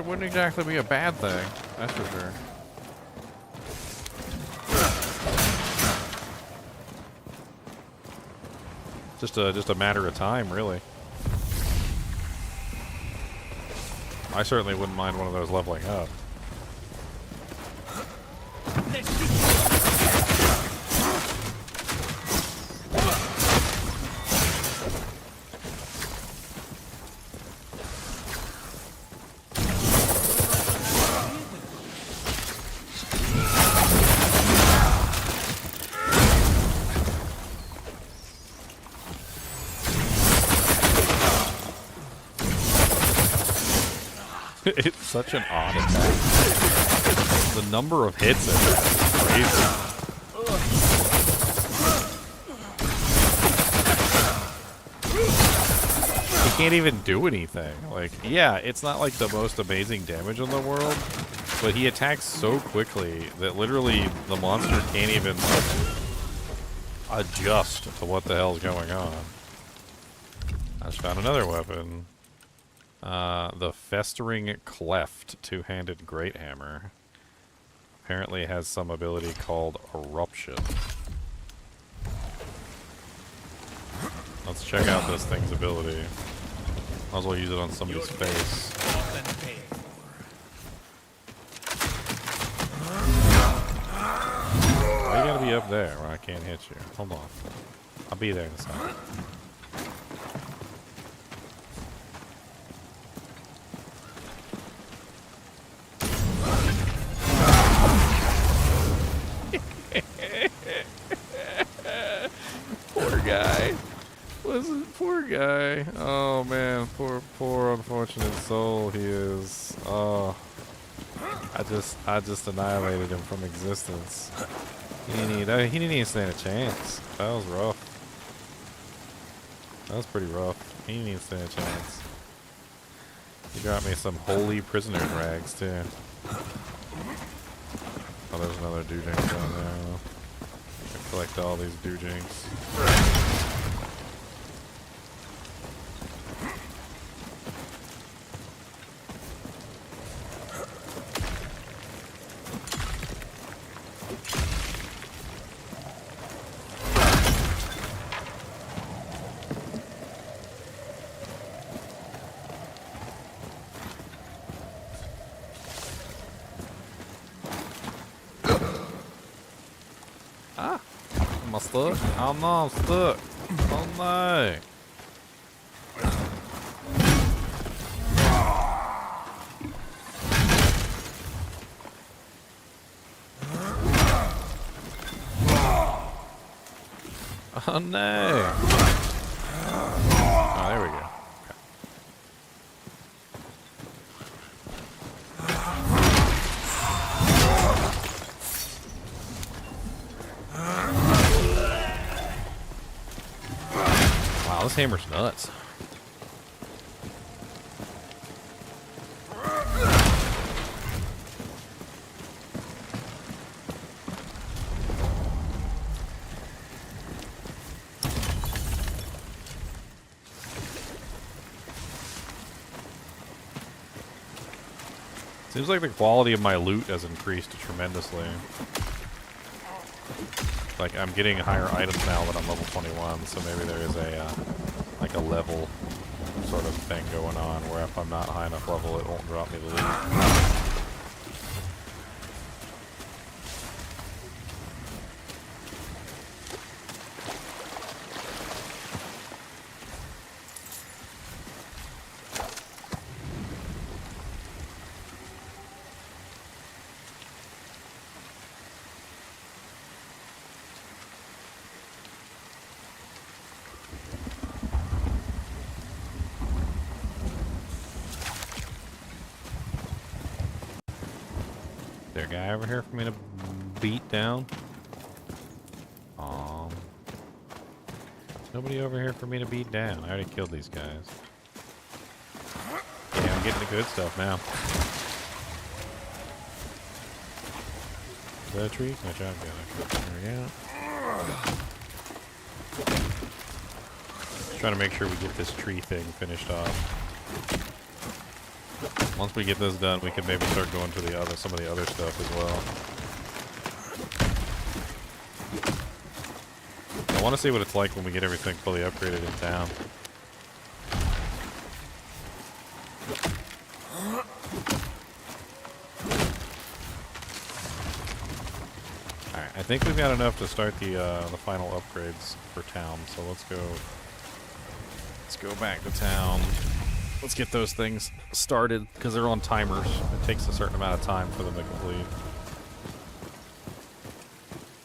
A: wouldn't exactly be a bad thing. That's for sure. Just a matter of time, really. I certainly wouldn't mind one of those leveling up. It's such an odd attack. The number of hits in that is crazy. He can't even do anything. Like, yeah, it's not like the most amazing damage in the world, but he attacks so quickly that literally the monster can't even adjust to what the hell's going on. I just found another weapon. The Festering Cleft two-handed Great Hammer. Apparently has some ability called Eruption. Let's check out this thing's ability. Might as well use it on somebody's face. Why you gotta be up there where I can't hit you? Hold on. I'll be there in a second. Poor guy. Poor guy. Oh man, poor unfortunate soul he is. Oh, I just annihilated him from existence. He didn't even stand a chance. That was rough. That was pretty rough. He didn't even stand a chance. He got me some holy prisoner rags too. Oh, there's another doojink down there. I collect all these doojinks. Am I stuck? Oh no, I'm stuck. Oh no. Oh no. Oh, there we go. This hammer's nuts. Seems like the quality of my loot has increased tremendously. Like, I'm getting higher items now that I'm level 21, so maybe there is a, like a level sort of thing going on, where if I'm not high enough level, it won't drop me the loot. There a guy over here for me to beat down? Nobody over here for me to beat down. I already killed these guys. Yeah, I'm getting the good stuff now. Is that a tree? My job got it. There we go. Just trying to make sure we get this tree thing finished off. Once we get this done, we can maybe start going to the other, some of the other stuff as well. I want to see what it's like when we get everything fully upgraded in town. Alright, I think we've got enough to start the final upgrades for town, so let's go back to town. Let's get those things started, because they're on timers. It takes a certain amount of time for them to complete.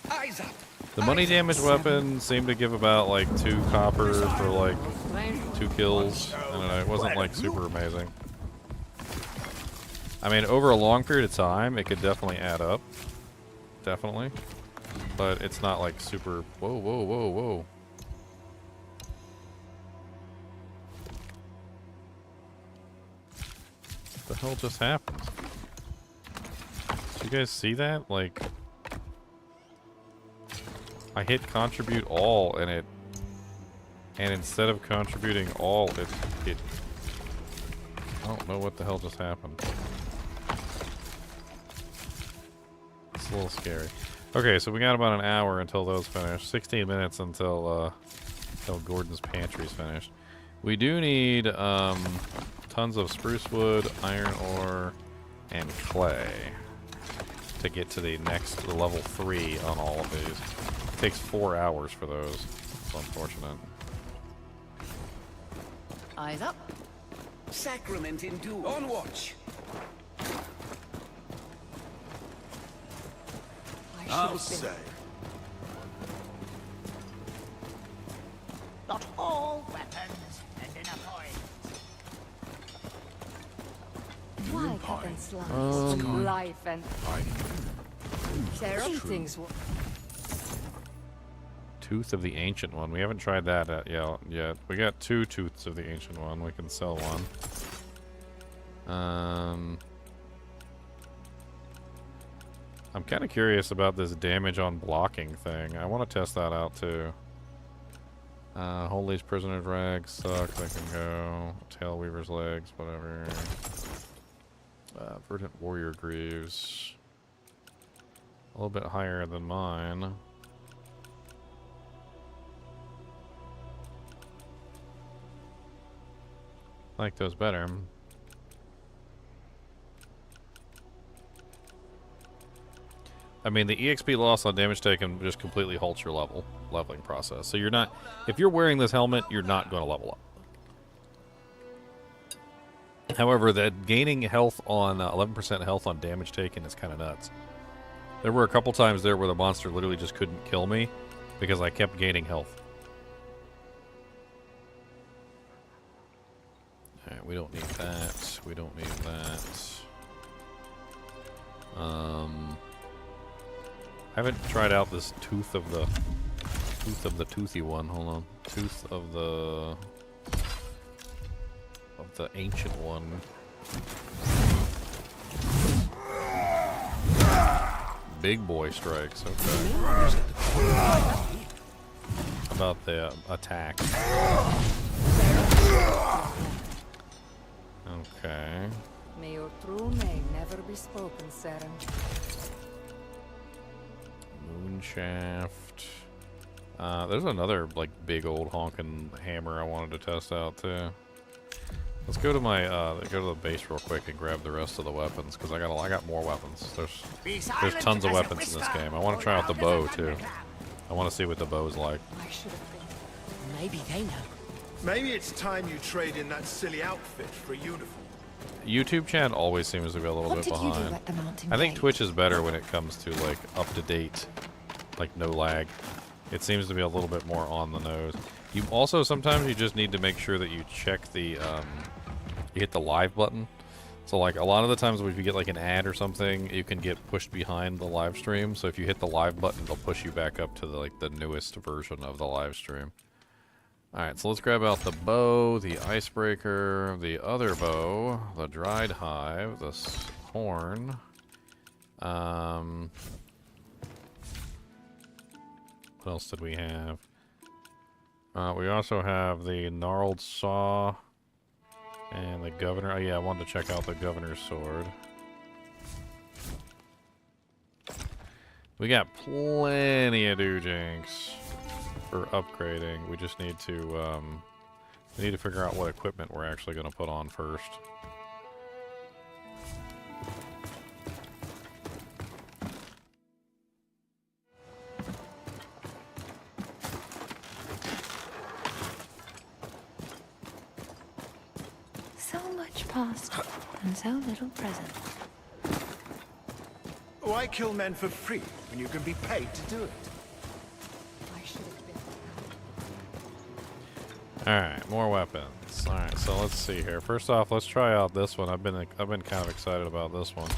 J: Eyes up.
A: The money damage weapons seem to give about like 2 copper for like 2 kills. I don't know, it wasn't like super amazing. I mean, over a long period of time, it could definitely add up. Definitely. But it's not like super... Whoa, whoa, whoa, whoa. What the hell just happened? Did you guys see that? Like... I hit contribute all and it... And instead of contributing all, it... I don't know what the hell just happened. It's a little scary. Okay, so we got about an hour until those finish. 16 minutes until Gordon's pantry's finished. We do need tons of spruce wood, iron ore, and clay to get to the next level 3 on all of these. It takes 4 hours for those. It's unfortunate.
D: Eyes up.
E: Sacrament in due. On watch.
F: I'll say.
G: Not all weapons end in a point.
B: Why cut and slice when life and things
A: Tooth of the Ancient One. We haven't tried that yet. We got 2 Tooths of the Ancient One. We can sell one. I'm kind of curious about this damage on blocking thing. I want to test that out too. Hold these prisoners' rags suck. They can go. Tail Weaver's legs, whatever. Verdant Warrior Greaves. A little bit higher than mine. I like those better. I mean, the EXP loss on damage taken just completely halts your leveling process. So you're not, if you're wearing this helmet, you're not going to level up. However, that gaining health on 11% health on damage taken is kind of nuts. There were a couple times there where the monster literally just couldn't kill me because I kept gaining health. Alright, we don't need that. We don't need that. I haven't tried out this tooth of the toothy one. Hold on. Tooth of the ancient one. Big boy strikes. Okay. How about the attack? Okay.
B: may your true name never be spoken, Saren.
A: Moonshaft. There's another like big old honking hammer I wanted to test out too. Let's go to my go to the base real quick and grab the rest of the weapons because I got more weapons. There's tons of weapons in this game. I want to try out the bow too. I want to see what the bow's like.
H: I should have been. Maybe they know.
F: Maybe it's time you trade in that silly outfit for a uniform.
A: YouTube chat always seems to be a little bit behind.
D: What did you do at the mountain
A: I think
D: gate?
A: Twitch is better when it comes to like up to date, like no lag. It seems to be a little bit more on the nose. You also sometimes you just need to make sure that you check the you hit the live button. So like a lot of the times if you get like an ad or something, you can get pushed behind the live stream. So if you hit the live button, it'll push you back up to the like the newest version of the live stream. Alright, so let's grab out the bow, the icebreaker, the other bow, the dried hive, the horn. What else did we have? We also have the gnarled saw and the governor. Oh yeah, I wanted to check out the governor's sword. We got plenty of doojinks for upgrading. We just need to figure out what equipment we're actually going to put on first.
D: So much past and so little present.
F: Why kill men for free when you can be paid to do it?
B: I should have been.
A: Alright, more weapons. Alright, so let's see here. First off, let's try out this one. I've been kind of excited about this one.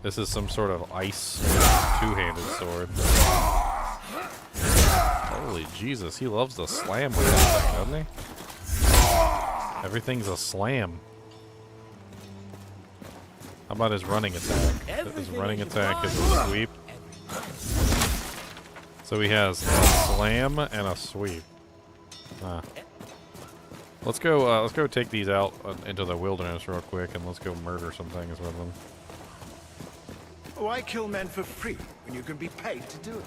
A: This is some sort of ice two-handed sword. Holy Jesus, he loves to slam with that thing, doesn't he? Everything's a slam. How about his running attack? His running attack is a sweep. So he has a slam and a sweep. Let's go take these out into the wilderness real quick, and let's go murder some things with them.
F: Why kill men for free when you can be paid to do it?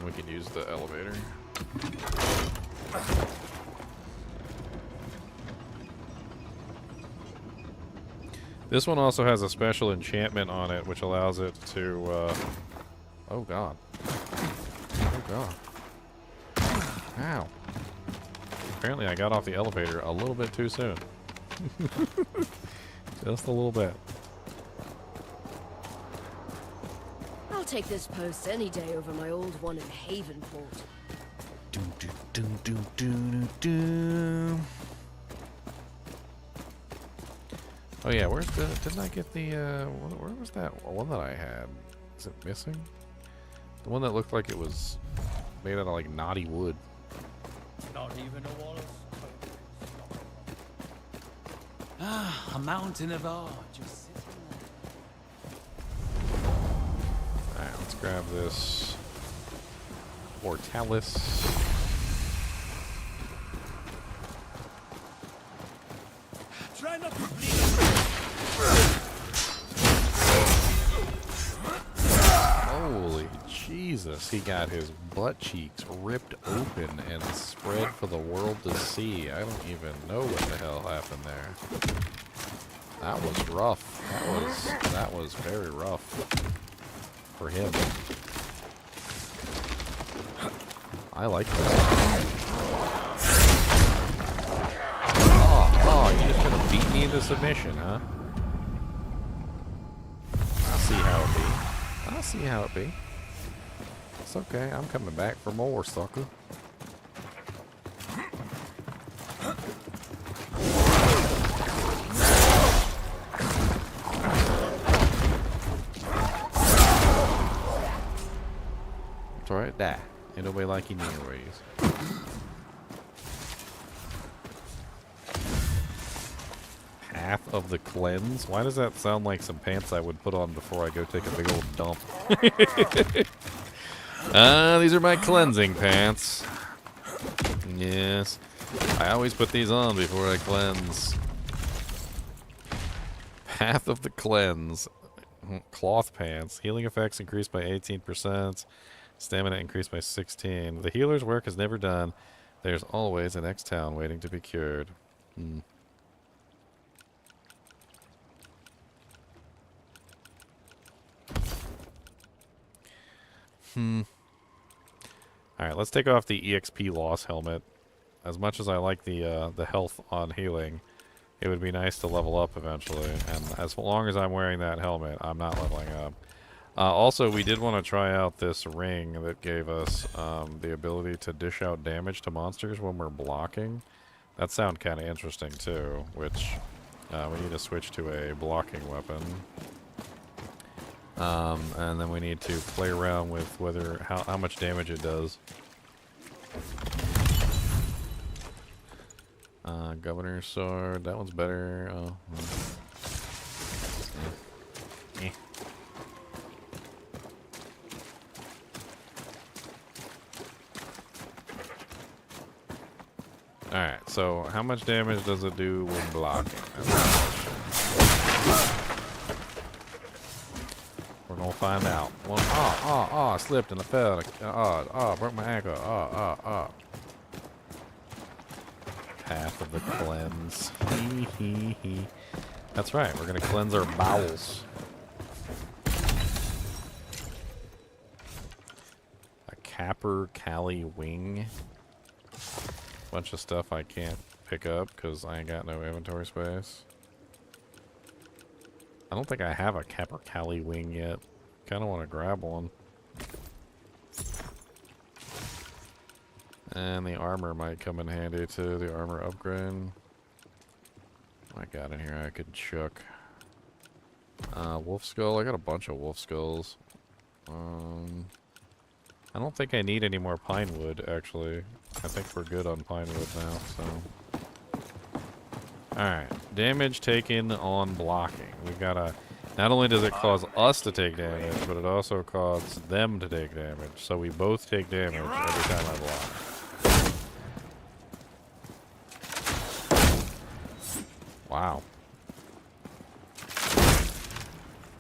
A: We can use the elevator. This one also has a special enchantment on it, which allows it to, oh god. Oh god. Ow. Apparently I got off the elevator a little bit too soon. Just a little bit.
H: I'll take this post any day over my old one in Havenport.
A: Doom, doom, doom, doom, doom, doom. Oh yeah, where's the? Didn't I get the? Where was that one that I had? Is it missing? The one that looked like it was made out of like knotty wood.
J: Not even a wall of Ah, a mountain of art just sitting there.
A: Alright, let's grab this Ortalis.
J: Try not to bleed.
A: Holy Jesus, he got his butt cheeks ripped open and spread for the world to see. I don't even know what the hell happened there. That was rough. That was very rough for him. I like this. Oh, you're just gonna beat me into submission, huh? I'll see how it be. I'll see how it be. It's okay. I'm coming back for more, sucker. It's alright, die. Ain't nobody like you anyways. Path of the Cleanse? Why does that sound like some pants I would put on before I go take a big old dump? These are my cleansing pants. Yes. I always put these on before I cleanse. Path of the Cleanse. Cloth pants. Healing effects increased by 18%. Stamina increased by 16. The healer's work is never done. There's always an X-Town waiting to be cured. Alright, let's take off the EXP loss helmet. As much as I like the health on healing, it would be nice to level up eventually. And as long as I'm wearing that helmet, I'm not leveling up. Also, we did want to try out this ring that gave us the ability to dish out damage to monsters when we're blocking. That sounded kind of interesting too, which we need to switch to a blocking weapon. And then we need to play around with how much damage it does. Governor's sword, that one's better. Oh, eh. Alright, so how much damage does it do when blocking? We're gonna find out. I slipped and I fell. Broke my ankle. Path of the Cleanse. That's right, we're gonna cleanse our bowels. A Capper Cali wing. Bunch of stuff I can't pick up because I ain't got no inventory space. I don't think I have a Capper Cali wing yet. Kind of want to grab one. And the armor might come in handy too. The armor upgrade. What I got in here I could chuck. Wolf skull. I got a bunch of wolf skulls. I don't think I need any more pine wood, actually. I think we're good on pine wood now, so. Alright. Damage taken on blocking. We gotta. Not only does it cause us to take damage, but it also causes them to take damage. So we both take damage every time I block. Wow.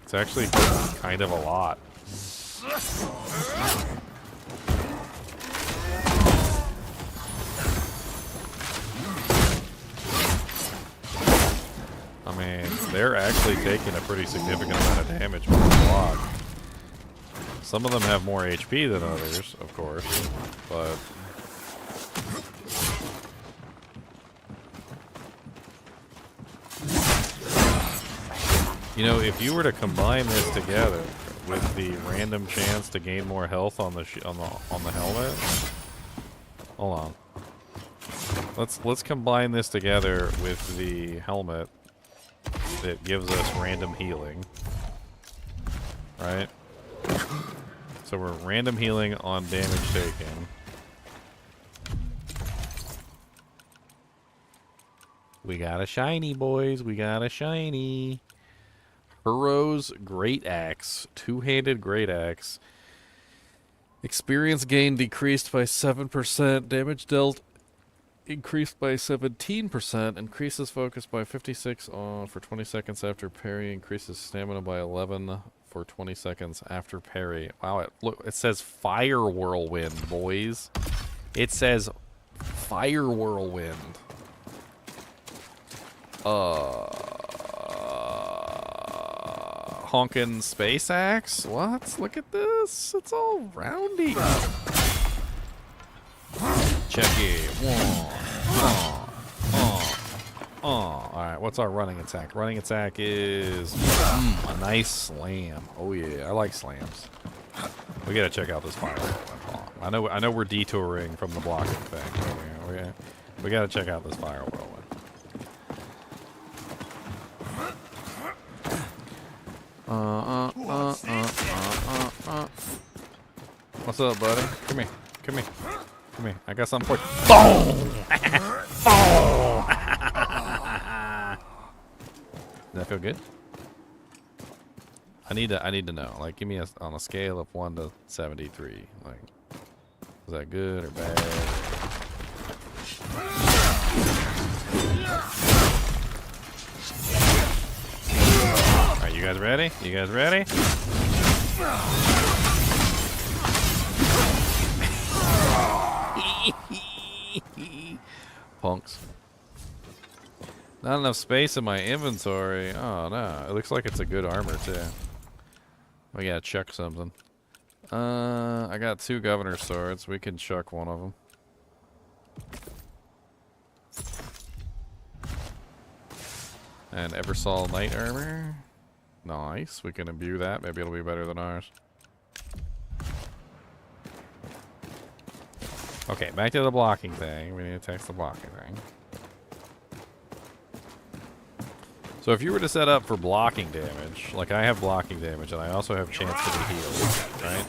A: It's actually kind of a lot. I mean, they're actually taking a pretty significant amount of damage from the block. Some of them have more HP than others, of course, but... You know, if you were to combine this together with the random chance to gain more health on the helmet, hold on. Let's combine this together with the helmet that gives us random healing, right? So we're random healing on damage taken. We got a shiny, boys. We got a shiny. Burrow's Great Axe. Two-handed Great Axe. Experience gain decreased by 7%. Damage dealt increased by 17%. Increases focus by 56 for 20 seconds after parry. Increases stamina by 11 for 20 seconds after parry. Wow, look, it says Fire Whirlwind, boys. It says Fire Whirlwind. Honkin' Space Axe? What? Look at this. It's all roundy. Check it. Alright, what's our running attack? Running attack is a nice slam. Oh yeah, I like slams. We gotta check out this fire whirlwind. I know we're detouring from the blocking thing. We gotta check out this fire whirlwind. What's up, buddy? Come here. Come here. Come here. I got something for you. Boom! Boom! Does that feel good? I need to know. Like, give me on a scale of 1 to 73. Like, is that good or bad? Alright, you guys ready? You guys ready? Punks. Not enough space in my inventory. Oh no, it looks like it's a good armor too. We gotta chuck something. I got 2 governor swords. We can chuck one of them. And Eversol knight armor. Nice. We can imbue that. Maybe it'll be better than ours. Okay, back to the blocking thing. We need to text the blocking thing. So if you were to set up for blocking damage, like I have blocking damage and I also have chance to be healed, right?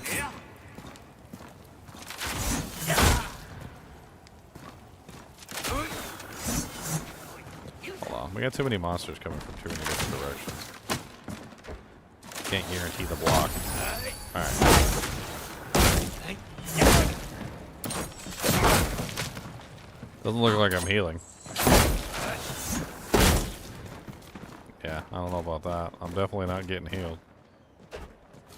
A: Hold on, we got too many monsters coming from too many different directions. Can't guarantee the block. Alright. Doesn't look like I'm healing. Yeah, I don't know about that. I'm definitely not getting healed.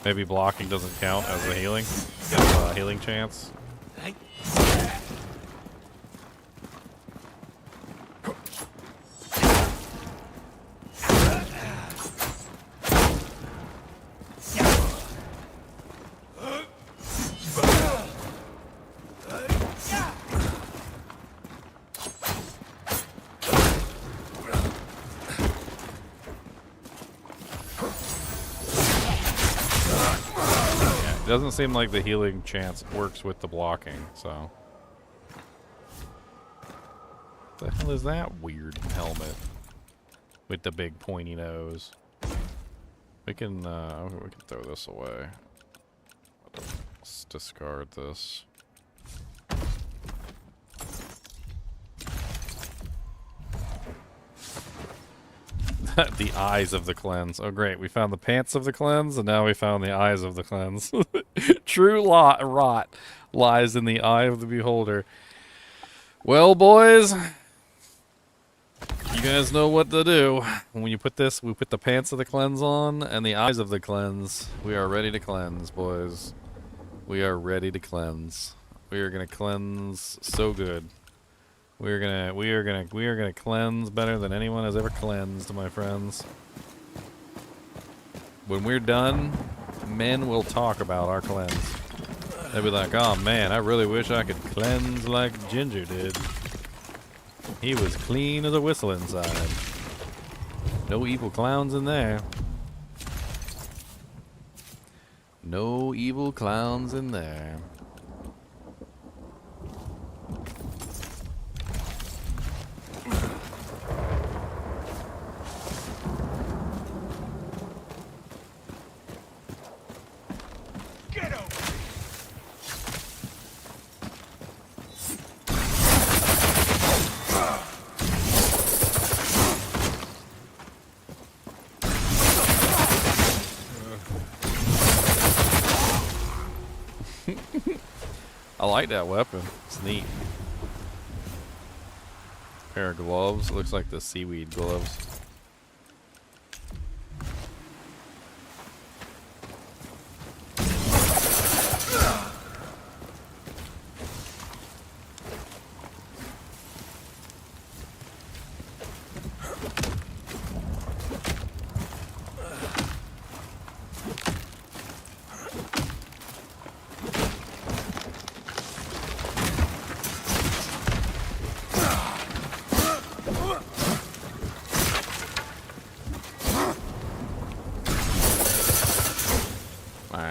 A: Maybe blocking doesn't count as a healing. Got a healing chance. Doesn't seem like the healing chance works with the blocking, so The hell is that weird helmet with the big pointy nose? We can throw this away. Let's discard this. The eyes of the cleanse. Oh great, we found the pants of the cleanse, and now we found the eyes of the cleanse. True rot lies in the eye of the beholder. Well, boys, you guys know what to do. When you put this, we put the pants of the cleanse on and the eyes of the cleanse. We are ready to cleanse, boys. We are ready to cleanse. We are gonna cleanse so good. We are gonna cleanse better than anyone has ever cleansed, my friends. When we're done, men will talk about our cleanse. They'll be like, oh man, I really wish I could cleanse like Ginger did. He was clean as a whistle inside. No evil clowns in there. No evil clowns in there. I like that weapon. It's neat. Pair of gloves. It looks like the seaweed gloves.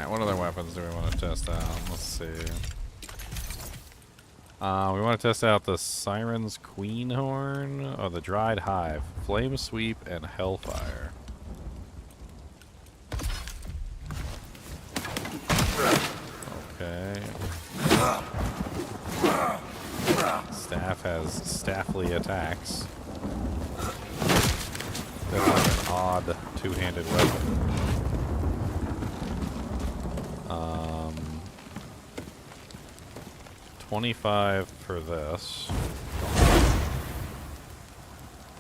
A: What other weapons do we want to test out? Let's see. We want to test out the Siren's Queen Horn, or the Dried Hive, Flame Sweep, and Hellfire. Okay. Staff has staffly attacks. That's like an odd two-handed weapon. 25 for this.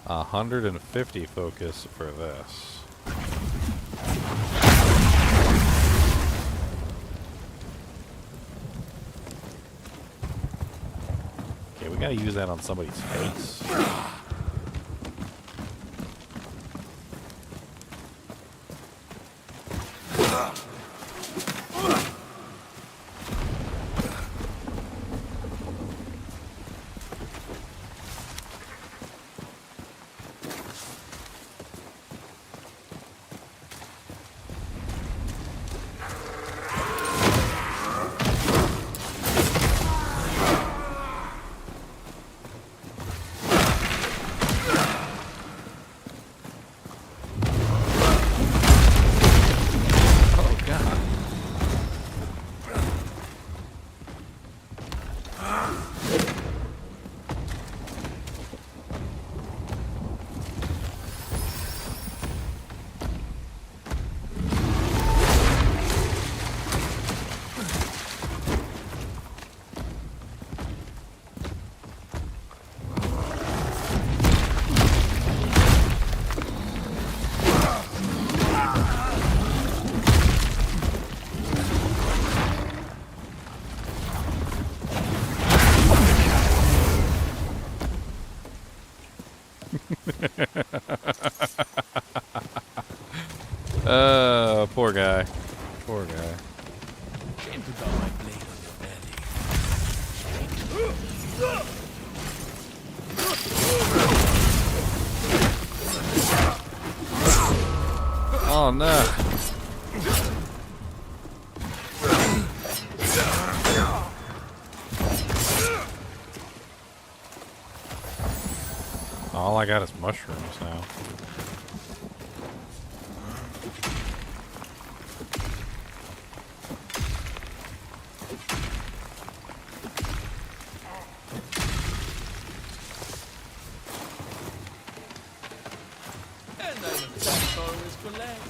A: 150 focus for this. Okay, we gotta use that on somebody's face. Poor guy. Poor guy. Oh no. All I got is mushrooms now.
J: And I'm a jack always for less.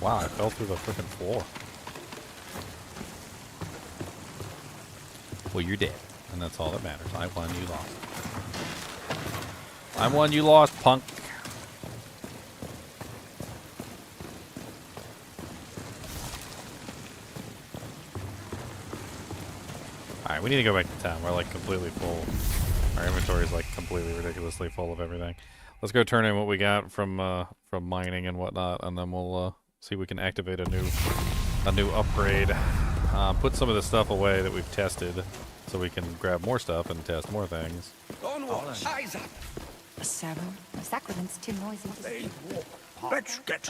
A: Wow, I fell through the freaking floor. Well, you're dead, and that's all that matters. I won, you lost. I won, you lost, punk. Alright, we need to go back to town. We're like completely full. Our inventory is like completely ridiculously full of everything. Let's go turn in what we got from mining and whatnot, and then we'll see if we can activate a new upgrade. Put some of the stuff away that we've tested, so we can grab more stuff and test more things.
E: On watch. Eyes up.
D: Seven. The sacrament's too noisy to
C: They
D: speak.
C: walk. Let's get.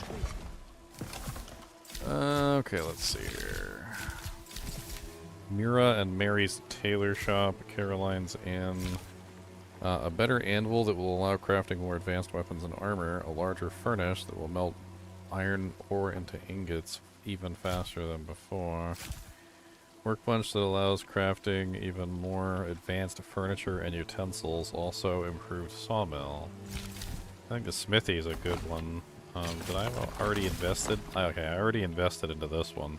A: Okay, let's see here. Mira and Mary's tailor shop, Caroline's Inn. A better anvil that will allow crafting more advanced weapons and armor. A larger furnace that will melt iron ore into ingots even faster than before. Workbench that allows crafting even more advanced furniture and utensils. Also improved sawmill. I think the smithy is a good one. Did I have already invested? Okay, I already invested into this one.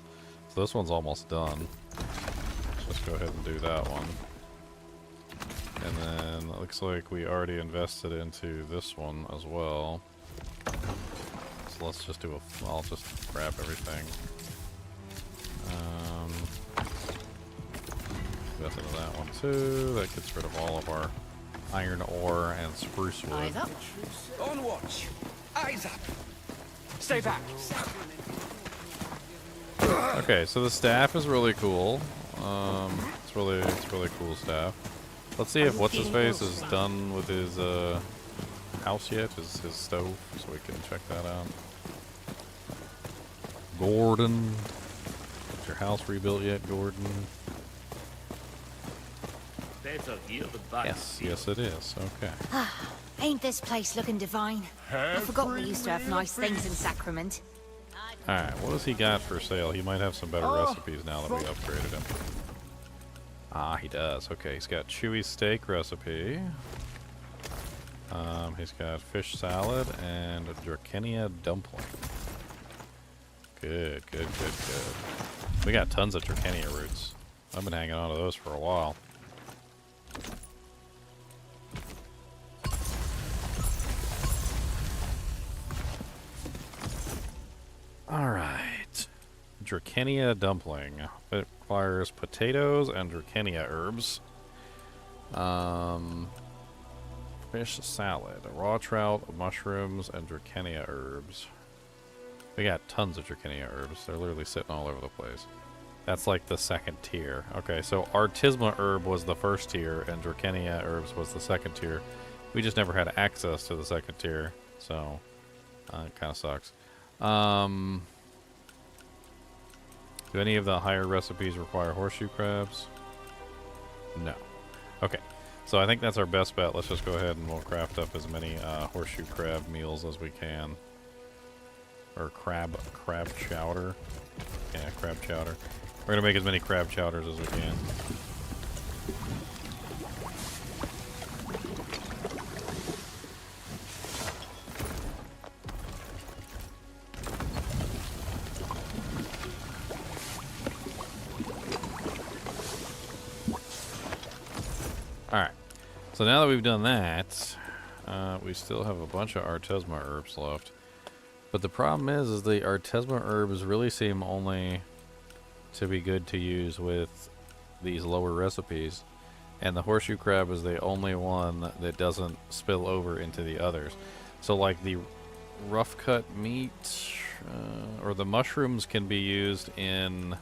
A: So this one's almost done. Let's just go ahead and do that one. And then it looks like we already invested into this one as well. So let's just do a... I'll just grab everything. Invest into that one too. That gets rid of all of our iron ore and spruce wood.
H: Eyes up.
E: On watch. Eyes up.
G: Stay back.
A: Okay, so the staff is really cool. It's really cool staff. Let's see if what's his face is done with his house yet, his stove, so we can check that out. Gordon, is your house rebuilt yet, Gordon? Yes, it is. Okay.
I: Ain't this place looking divine? I forgot we used to have nice things in Sacrament.
A: Alright, what does he got for sale? He might have some better recipes now that we upgraded him. Ah, he does. Okay, he's got chewy steak recipe. He's got fish salad and a Drakenia dumpling. Good. We got tons of Drakenia roots. I've been hanging on to those for a while. Alright. Drakenia dumpling. It requires potatoes and Drakenia herbs. Fish salad. Raw trout, mushrooms, and Drakenia herbs. We got tons of Drakenia herbs. They're literally sitting all over the place. That's like the second tier. Okay, so Artisma herb was the first tier, and Drakenia herbs was the second tier. We just never had access to the second tier, so it kind of sucks. Do any of the higher recipes require horseshoe crabs? No. Okay, so I think that's our best bet. Let's just go ahead and we'll craft up as many horseshoe crab meals as we can. Or crab chowder. Yeah, crab chowder. We're gonna make as many crab chowders as we can. Alright, so now that we've done that, we still have a bunch of Artesma herbs left. But the problem is the Artesma herbs really seem only to be good to use with these lower recipes. And the horseshoe crab is the only one that doesn't spill over into the others. So like the rough cut meat or the mushrooms can be used in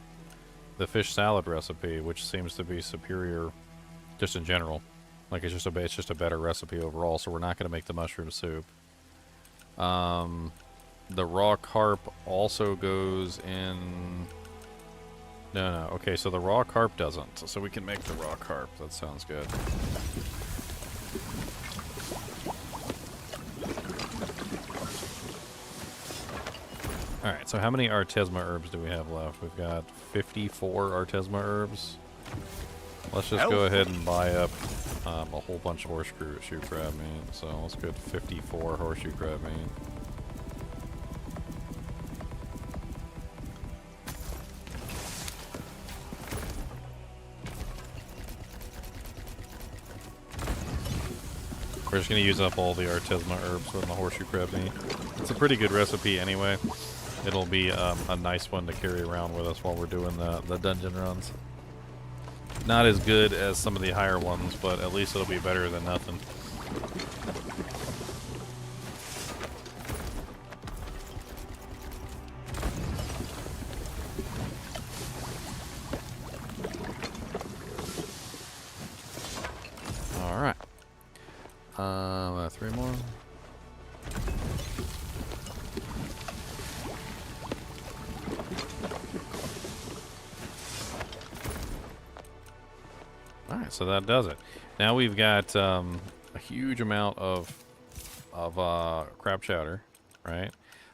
A: the fish salad recipe, which seems to be superior just in general. Like it's just a better recipe overall. So we're not going to make the mushroom soup. The raw carp also goes in. No. Okay, so the raw carp doesn't. So we can make the raw carp. That sounds good. Alright, so how many Artesma herbs do we have left? We've got 54 Artesma herbs. Let's just go ahead and buy up a whole bunch of horseshoe crab meat. So let's go to 54 horseshoe crab meat. We're just going to use up all the Artesma herbs with the horseshoe crab meat. It's a pretty good recipe anyway. It'll be a nice one to carry around with us while we're doing the dungeon runs. Not as good as some of the higher ones, but at least it'll be better than nothing. Alright. 3 more. Alright, so that does it. Now we've got a huge amount of crab chowder, right?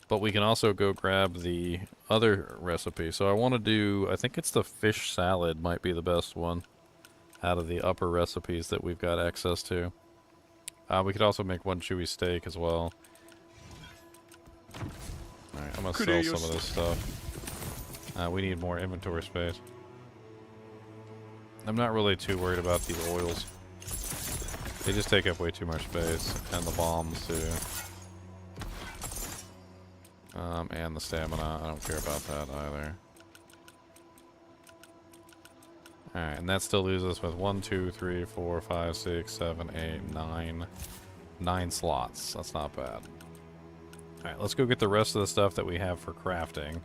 A: But we can also go grab the other recipe. So I want to do, I think it's the fish salad might be the best one out of the upper recipes that we've got access to. We could also make one chewy steak as well. Alright, I'm going to sell some of this stuff. We need more inventory space. I'm not really too worried about the oils. They just take up way too much space. And the bombs, too. And the stamina. I don't care about that either. Alright, and that still leaves us with 1, 2, 3, 4, 5, 6, 7, 8, 9. 9 slots. That's not bad. Alright, let's go get the rest of the stuff that we have for crafting.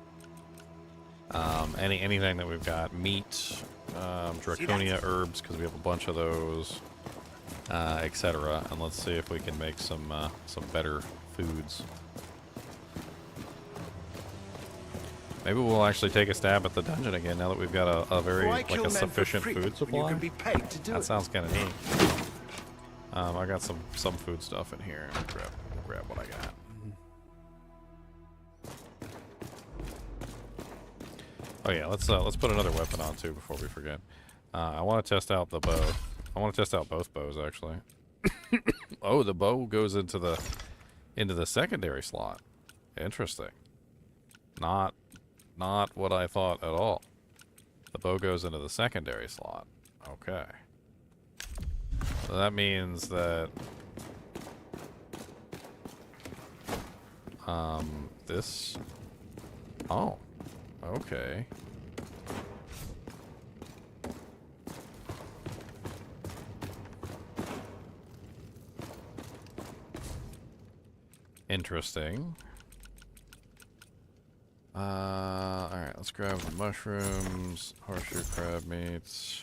A: Anything that we've got. Meat, Draconia herbs, because we have a bunch of those, etc. And let's see if we can make some better foods. Maybe we'll actually take a stab at the dungeon again now that we've got a very a sufficient food supply.
F: You can be paid to do
A: that
F: it.
A: sounds kind of neat. I got some food stuff in here. We'll grab what I got. Oh yeah, let's put another weapon on too before we forget. I want to test out the bow. I want to test out both bows actually. Oh, the bow goes into the secondary slot. Interesting. Not what I thought at all. The bow goes into the secondary slot. Okay. So that means that this. Oh. Okay. Interesting. Alright, let's grab the mushrooms, horseshoe crab meats,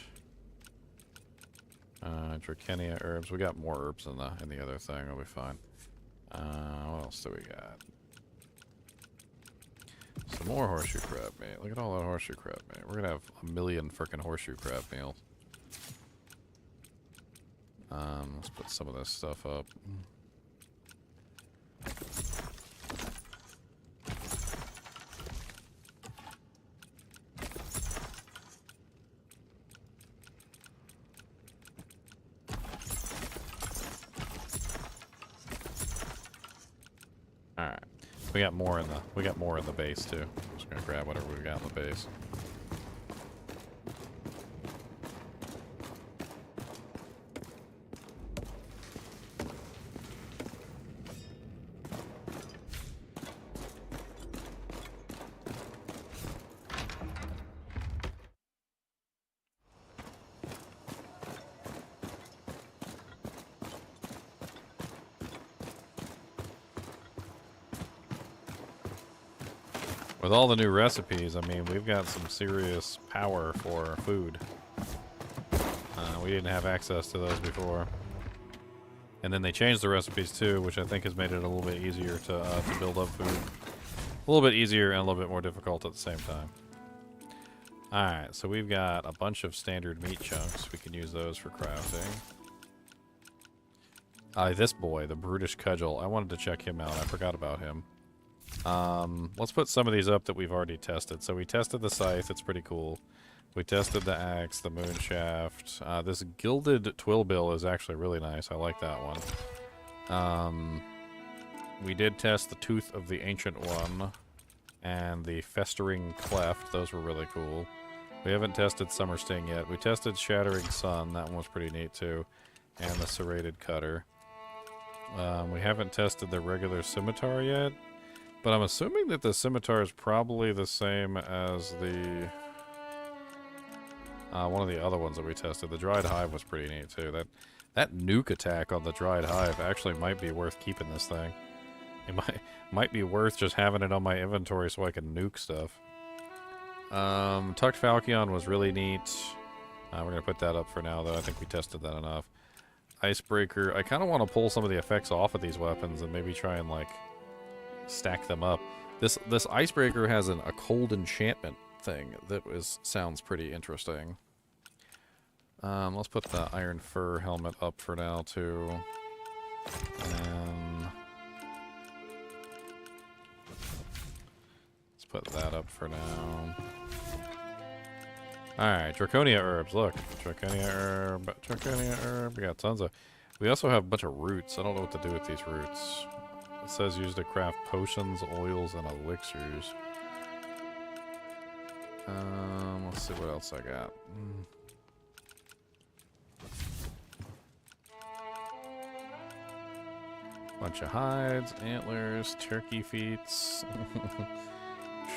A: Draconia herbs. We got more herbs in the other thing. We'll be fine. What else do we got? Some more horseshoe crab meat. Look at all that horseshoe crab meat. We're gonna have a million frickin' horseshoe crab meals. Let's put some of this stuff up. Alright. We got more in the base too. I'm just gonna grab whatever we got in the base. With all the new recipes, I mean, we've got some serious power for food. We didn't have access to those before. And then they changed the recipes too, which I think has made it a little bit easier to build up food. A little bit easier and a little bit more difficult at the same time. Alright, so we've got a bunch of standard meat chunks. We can use those for crafting. This boy, the Brutish Cudgel. I wanted to check him out. I forgot about him. Let's put some of these up that we've already tested. So we tested the scythe. It's pretty cool. We tested the axe, the moon shaft. This gilded twillbill is actually really nice. I like that one. We did test the tooth of the ancient one and the festering cleft. Those were really cool. We haven't tested summer sting yet. We tested shattering sun. That one was pretty neat too. And the serrated cutter. We haven't tested the regular scimitar yet, but I'm assuming that the scimitar is probably the same as the one of the other ones that we tested. The dried hive was pretty neat too. That nuke attack on the dried hive actually might be worth keeping this thing. It might be worth just having it on my inventory so I can nuke stuff. Tucked Falchion was really neat. We're gonna put that up for now though. I think we tested that enough. Icebreaker. I kind of want to pull some of the effects off of these weapons and maybe try and like stack them up. This icebreaker has a cold enchantment thing that sounds pretty interesting. Let's put the iron fur helmet up for now too. And let's put that up for now. Alright, Draconia herbs. Look, Draconia herb. We got tons of. We also have a bunch of roots. I don't know what to do with these roots. It says used to craft potions, oils, and elixirs. Let's see what else I got. Bunch of hides, antlers, turkey feets.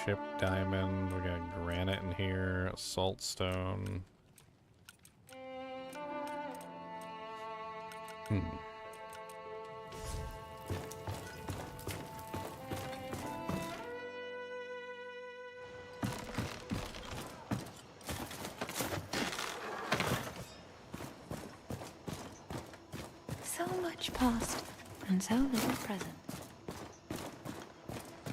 A: Chip diamond, we got granite in here, salt stone.
B: So much past, and so little present.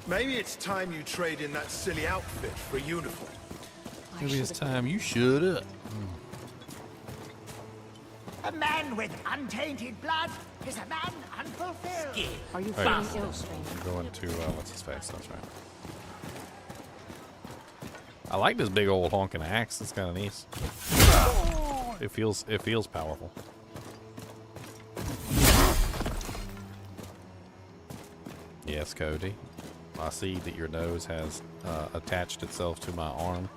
F: Maybe it's time you trade in that silly outfit for a uniform.
A: Maybe it's time you shut up.
G: A man with untainted blood is a man unfulfilled.
B: Are you
A: Alright,
B: feeling ill, stranger?
A: I'm going to, what's his face? That's right. I like this big old honking axe. It's kind of nice. It feels powerful. Yes, Cody. I see that your nose has attached itself to my arm.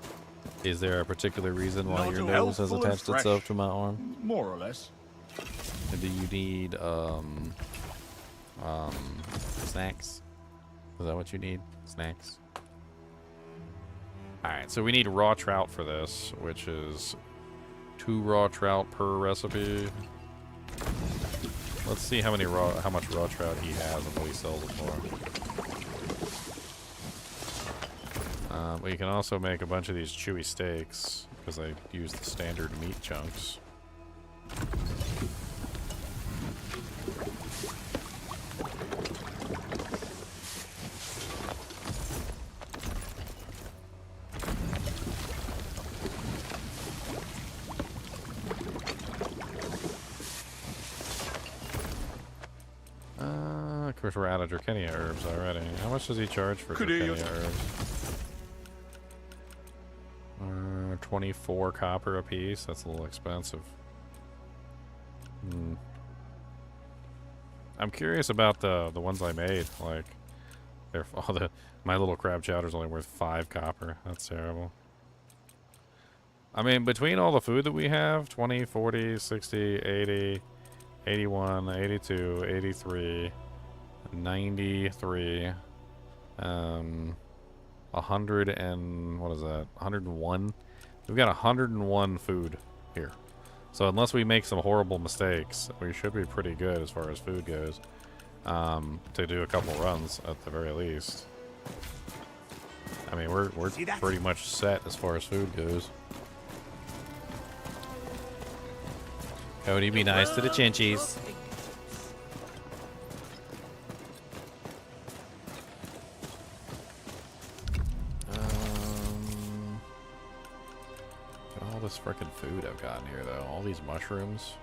A: Is there a particular reason why your nose has attached itself to my arm?
C: More or less.
A: And do you need snacks? Is that what you need? Snacks? Alright, so we need raw trout for this, which is 2 raw trout per recipe. Let's see how much raw trout he has and what he sells it for. But you can also make a bunch of these chewy steaks because I use the standard meat chunks. Of course, we're out of Draconia herbs already. How much does he charge for Draconia herbs? 24 copper a piece. That's a little expensive. I'm curious about the ones I made. Like, my little crab chowder's only worth 5 copper. That's terrible. I mean, between all the food that we have, 20, 40, 60, 80, 81, 82, 83, 93, 100 and, what is that, 101? We've got 101 food here. So unless we make some horrible mistakes, we should be pretty good as far as food goes. To do a couple runs at the very least. I mean, we're pretty much set as far as food goes. Cody, be nice to the Chinchies. All this freaking food I've gotten here, though. All these mushrooms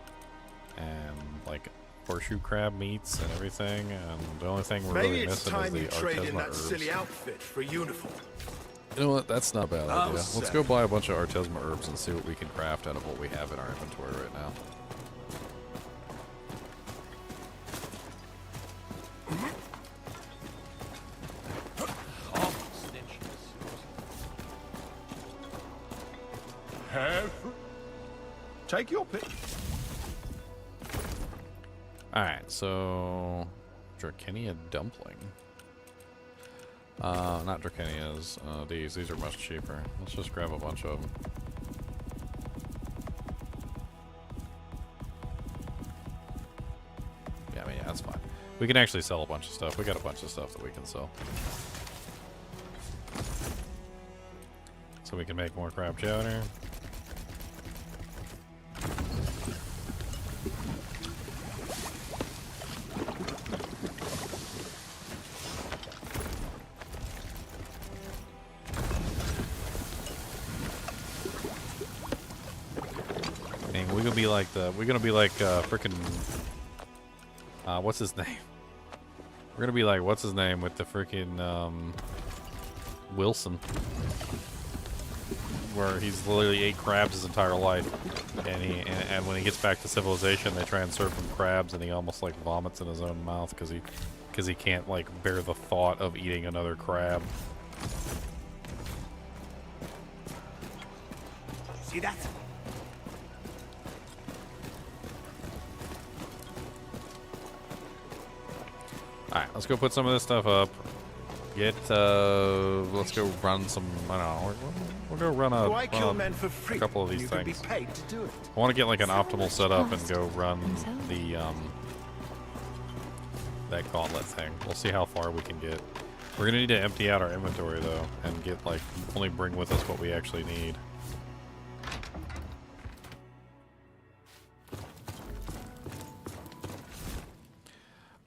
A: and like horseshoe crab meats and everything. And the only thing we're really missing is the
F: trade that
A: herbs.
F: silly outfit for a uniform.
A: You know what? That's not a bad idea. Let's go buy a bunch of Artesma herbs and see what we can craft out of what we have in our inventory right now.
F: Take your pick.
A: Alright, so Drakenia dumpling. Not Drakenias. These are much cheaper. Let's just grab a bunch of them. Yeah, I mean, yeah, that's fine. We can actually sell a bunch of stuff. We got a bunch of stuff that we can sell. So we can make more crab chowder. We're gonna be like frickin' what's his name? We're gonna be like what's his name with the frickin' Wilson, where he's literally ate crabs his entire life, and when he gets back to civilization, they try and serve him crabs, and he almost like vomits in his own mouth because he can't like bear the thought of eating another crab.
G: See that?
A: Alright, let's go put some of this stuff up. Let's go run some, I don't know, we'll go run a couple of these things. I want to get like an optimal setup and go run the, that gauntlet thing. We'll see how far we can get. We're going to need to empty out our inventory though, and get like, only bring with us what we actually need.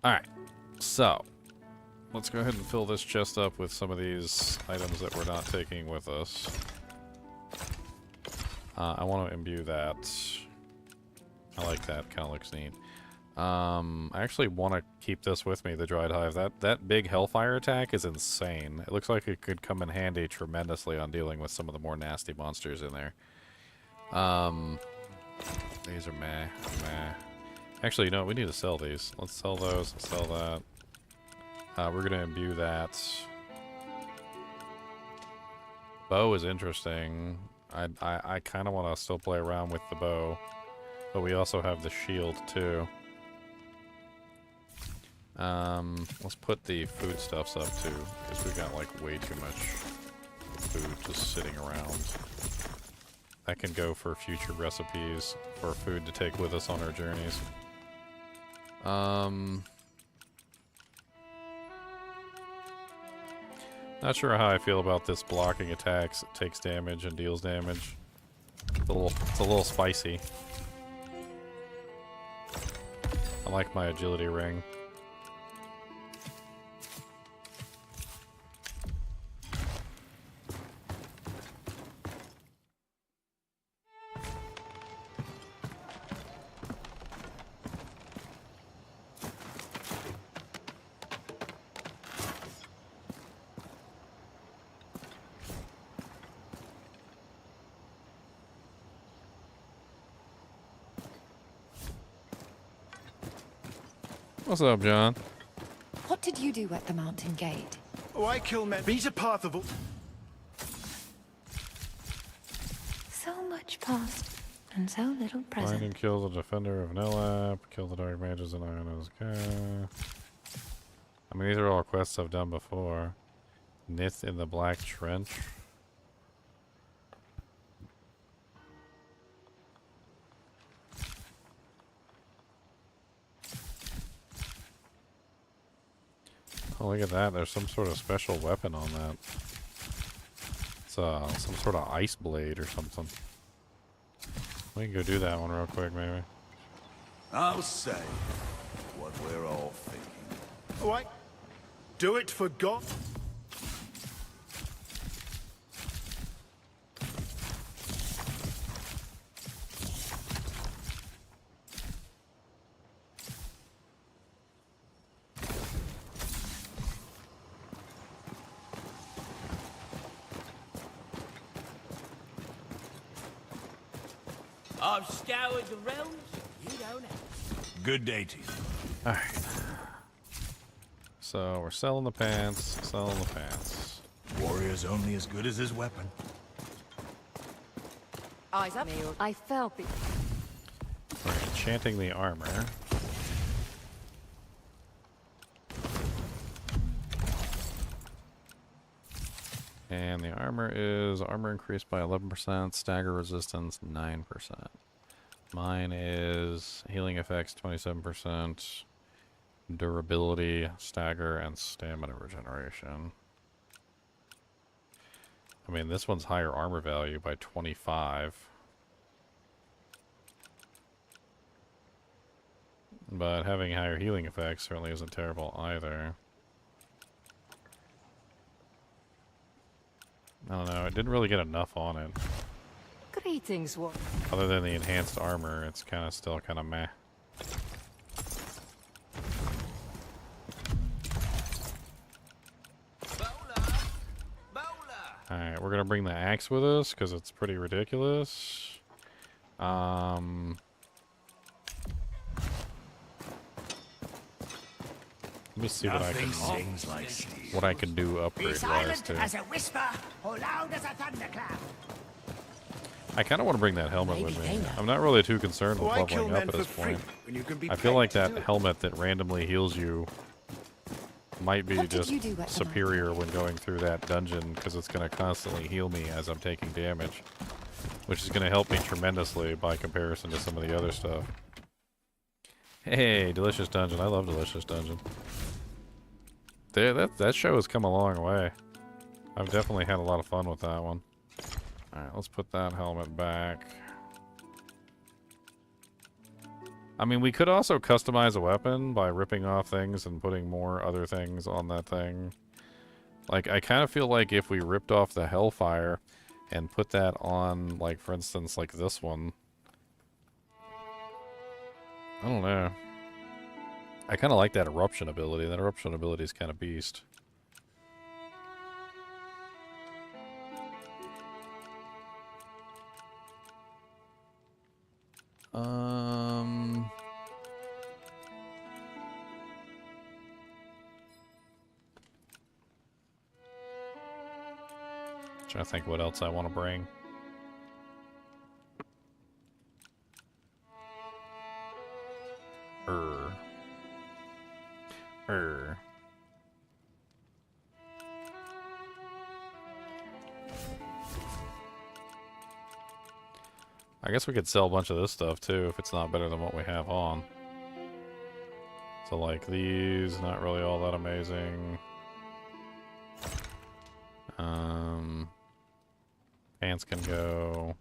A: Alright. So, let's go ahead and fill this chest up with some of these items that we're not taking with us. I want to imbue that. I like that. Kind of looks neat. I actually want to keep this with me, the dried hive. That big hellfire attack is insane. It looks like it could come in handy tremendously on dealing with some of the more nasty monsters in there. These are meh. Actually, you know what? We need to sell these. Let's sell those and sell that. We're going to imbue that. Bow is interesting. I kind of want to still play around with the bow. But we also have the shield, too. Let's put the foodstuffs up, too. Because we got, like, way too much food just sitting around. That can go for future recipes for food to take with us on our journeys. Not sure how I feel about this blocking attacks. It takes damage and deals damage. It's a little spicy. I like my agility ring. What's up, John?
D: What did you do at the mountain gate?
F: Oh, I kill men. Beat a path of...
B: So much past, and so little present.
A: Find and kill the defender of Nilap. Kill the dark mages in Iona's Care. I mean, these are all quests I've done before. Nith in the Black Trench. Oh, look at that. There's some sort of special weapon on that. It's some sort of ice blade or something. We can go do that one real quick, maybe.
C: I'll say what we're all thinking.
F: All right. Do it for God.
G: I've scoured the realms. You don't have.
C: Good day to you.
A: Alright. So we're selling the pants, selling the pants.
C: Warrior's only as good as his weapon.
D: Eyes up. I felt the...
A: We're enchanting the armor. And the armor is armor increased by 11%, stagger resistance 9%. Mine is healing effects 27%, durability, stagger, and stamina regeneration. I mean, this one's higher armor value by 25. But having higher healing effects certainly isn't terrible either. I don't know, it didn't really get enough on it.
D: Greetings, what?
A: Other than the enhanced armor, it's kind of still kind of meh. Alright, we're gonna bring the axe with us, because it's pretty ridiculous. Let me see what I can do upgrade-wise too.
G: As a whisper, or loud as a thunderclap.
A: I kind of want to bring that helmet with me. I'm not really too concerned with leveling up at this point. I feel like that helmet that randomly heals you might be just superior when going through that dungeon, because it's going to constantly heal me as I'm taking damage, which is going to help me tremendously by comparison to some of the other stuff. Hey, Delicious Dungeon. I love Delicious Dungeon. That show has come a long way. I've definitely had a lot of fun with that one. Alright, let's put that helmet back. I mean, we could also customize a weapon by ripping off things and putting more other things on that thing. Like, I kind of feel like if we ripped off the Hellfire and put that on, like, for instance, like this one. I don't know. I kind of like that eruption ability. That eruption ability is kind of beast. Trying to think what else I want to bring. I guess we could sell a bunch of this stuff too if it's not better than what we have on. So like these, not really all that amazing. Pants can go.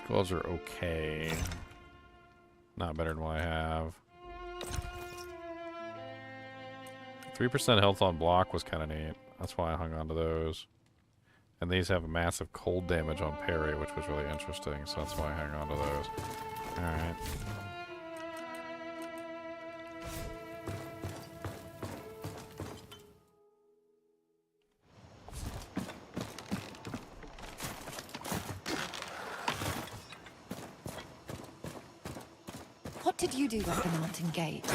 A: Gloves are okay. Not better than what I have. 3% health on block was kind of neat. That's why I hung on to those. And these have a massive cold damage on parry, which was really interesting, so that's why I hang on to those. Alright.
D: What did you do at the mountain gate?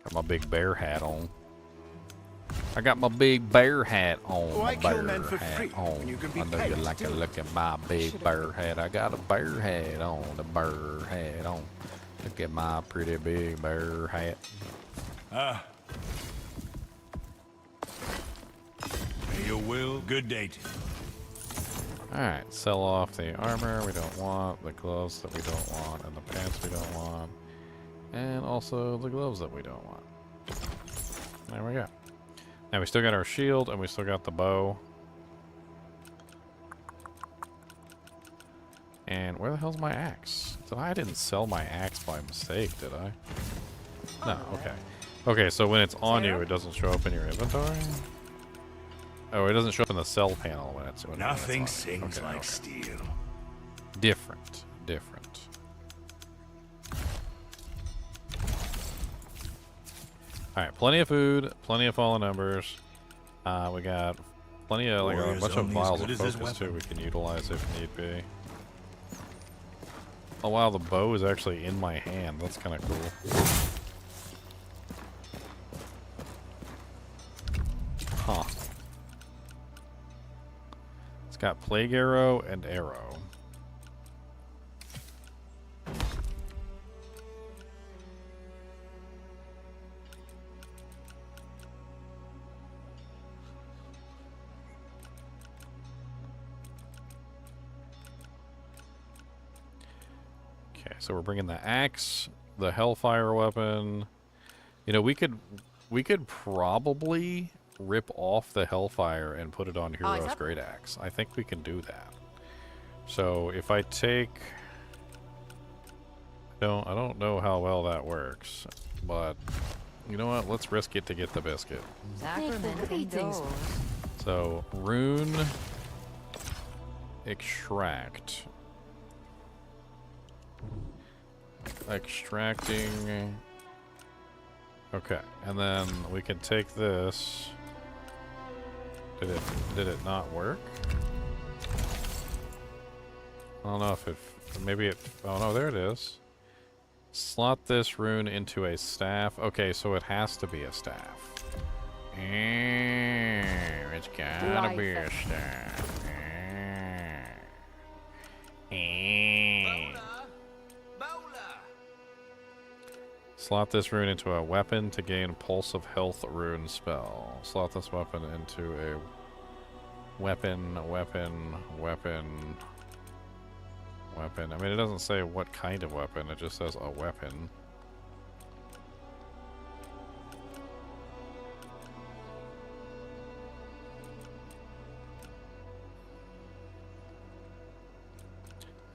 A: Got my big bear hat on. I got my big bear hat on.
F: Why
A: My
F: kill
A: bear
F: men for
A: hat
F: free
A: on.
F: when you can be
A: I know you
F: paid
A: like
F: to
A: to
F: do it?
A: look at my big bear hat. I got a bear hat on. The bear hat on. Look at my pretty big bear hat.
C: May your will, good day to you.
A: Alright, sell off the armor we don't want, the gloves that we don't want, and the pants we don't want, and also the gloves that we don't want. There we go. And we still got our shield, and we still got the bow. And where the hell's my axe? I didn't sell my axe by mistake, did I? No, okay. Okay, so when it's on you, it doesn't show up in your inventory? Oh, it doesn't show up in the sell panel when it's when
C: Nothing
A: it's on you.
C: sings
A: Okay,
C: like
A: okay.
C: steel.
A: Different. Different. Alright, plenty of food, plenty of fallen embers. We got plenty of, like, a
C: Warrior's
A: bunch of
C: only as
A: vials
C: good
A: of
C: as his
A: focus, too,
C: weapon.
A: we can utilize if need be. Oh wow, the bow is actually in my hand. That's kind of cool. Huh. It's got plague arrow and arrow. Okay, so we're bringing the axe, the hellfire weapon. You know, we could probably rip off the hellfire and put it on Hero's Great Axe. I think we can do that. So if I take, I don't know how well that works, but you know what? Let's risk it to get the biscuit.
D: Sacrament indoors.
A: So rune extract. Extracting. Okay, and then we can take this. Did it not work? I don't know if it, maybe it, oh no, there it is. Slot this rune into a staff. Okay, so it has to be a staff. It's gotta be a staff. Slot this rune into a weapon to gain Pulse of Health rune spell. Slot this weapon into a weapon. I mean, it doesn't say what kind of weapon, it just says a weapon.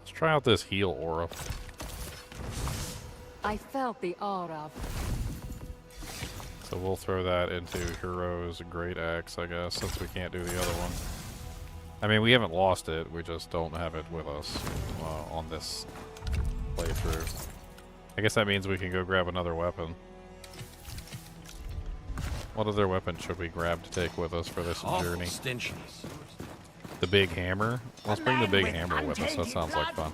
A: Let's try out this heal aura.
D: I felt the aura.
A: So we'll throw that into Hero's Great Axe, I guess, since we can't do the other one. I mean, we haven't lost it, we just don't have it with us on this playthrough. I guess that means we can go grab another weapon. What other weapon should we grab to take with us for this journey? The big hammer? Let's bring the big hammer with us, that sounds like fun.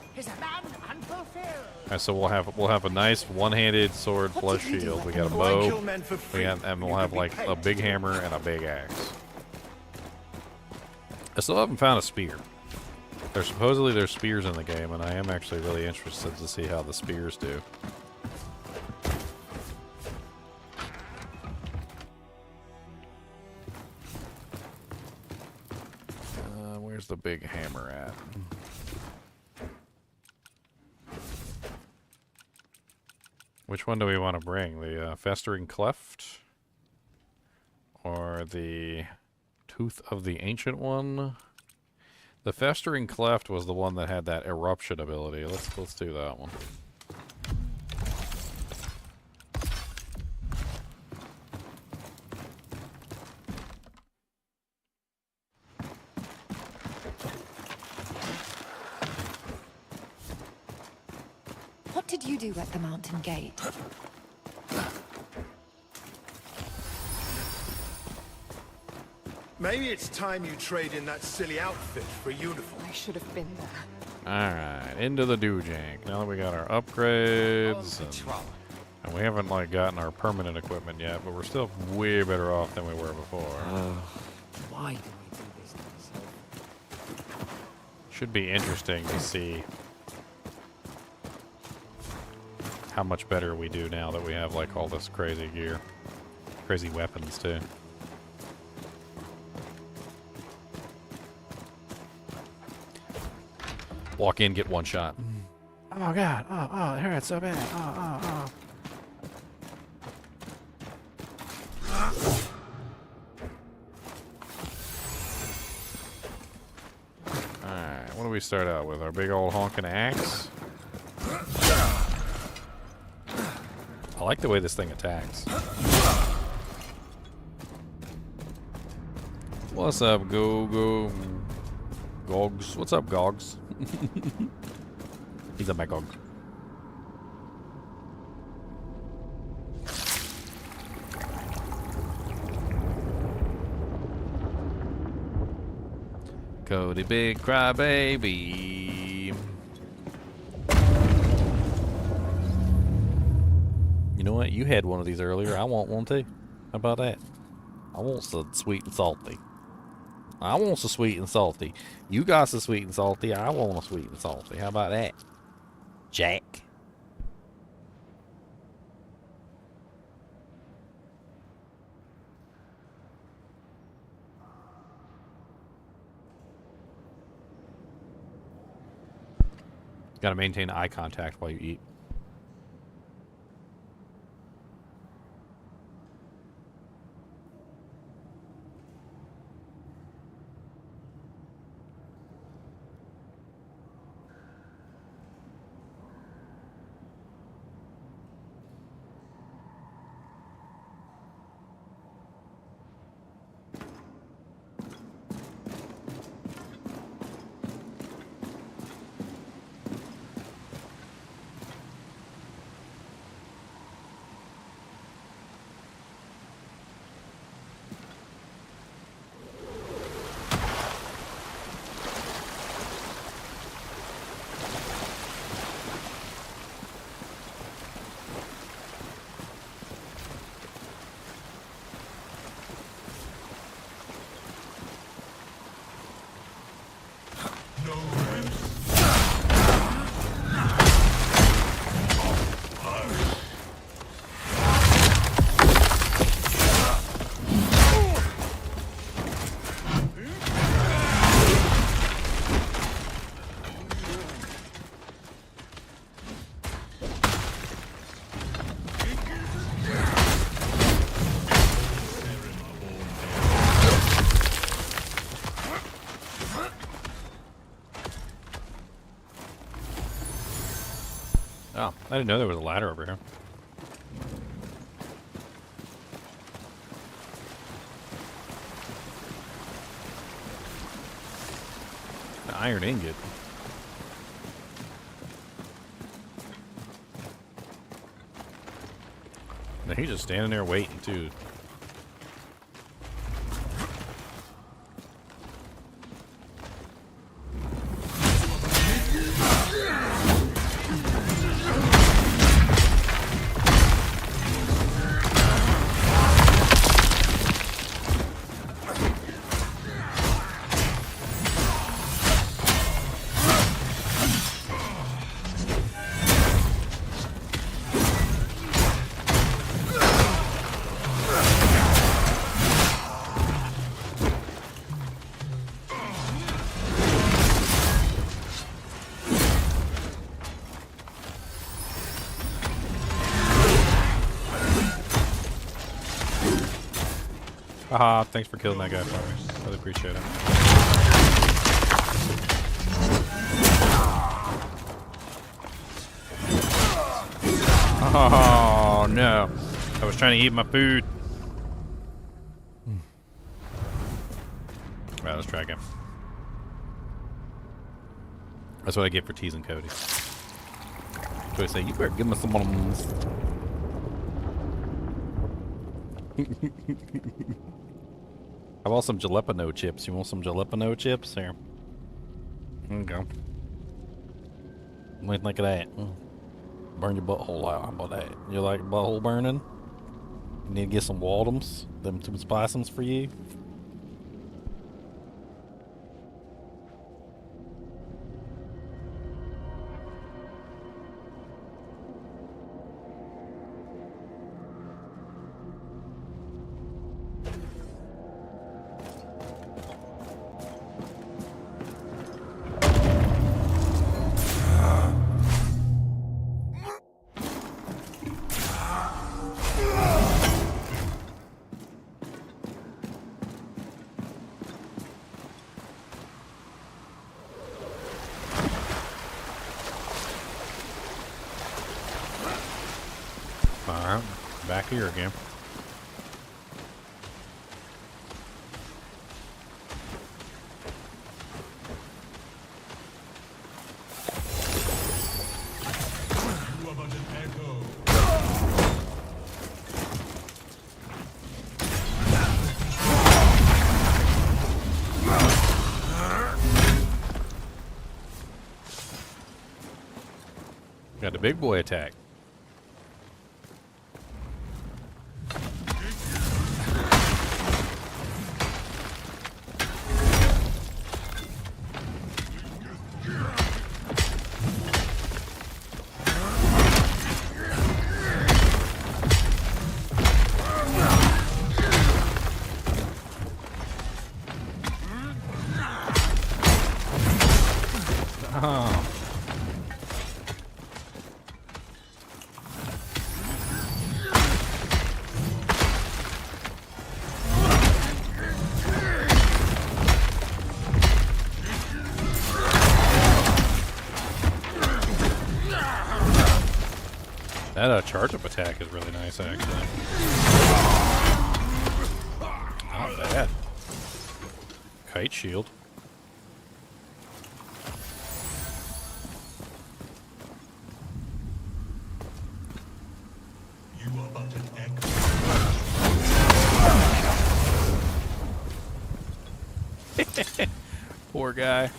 A: Alright, so we'll have a nice one-handed sword plus shield. We got a bow, and we'll have like a big hammer and a big axe. I still haven't found a spear. There's spears in the game, and I am actually really interested to see how the spears do. Where's the big hammer at? Which one do we want to bring? The Festering Cleft? Or the Tooth of the Ancient One? The Festering Cleft was the one that had that eruption ability. Let's do that one.
D: What did you do at the mountain gate?
F: Maybe it's time you trade in that silly outfit for a uniform.
D: I should have been there.
A: Alright, into the Doojank. Now that we got our upgrades, and we haven't like gotten our permanent equipment yet, but we're still way better off than we were before.
J: Why do we do this to ourselves?
A: Should be interesting to see how much better we do now that we have like all this crazy gear. Crazy weapons too. Walk in, get one shot. Oh god, oh, it hurts so bad. do we start out with? Our big old honking axe? I like the way this thing attacks. What's up, Gogs? What's up, Gogs? He's a Magog. Cody Big Crybaby. You know what? You had one of these earlier. I want one too. How about that? I want some sweet and salty. I want some sweet and salty. You got some sweet and salty. I want a sweet and salty. How about that, Jack? Got to maintain eye contact while you eat. Oh, I didn't know there was a ladder over here. An iron ingot. Now he's just standing there waiting too. Haha, thanks for killing that guy for me. Really appreciate it. Oh no. I was trying to eat my food. Alright, let's try again. That's what I get for teasing Cody. So I say, you better give me some of How about some jalapeno chips? You want some jalapeno chips? Here. Okay. What do you think of that? Burn your butthole out. How about that? You like butthole burning? You need to get some Waldums? Them some spiceums for you? here again.
C: You are but an echo.
A: Got the big boy attack. Oh. That charge-up attack is really nice, actually. Not bad. Kite shield.
C: You are but an echo.
A: Poor guy.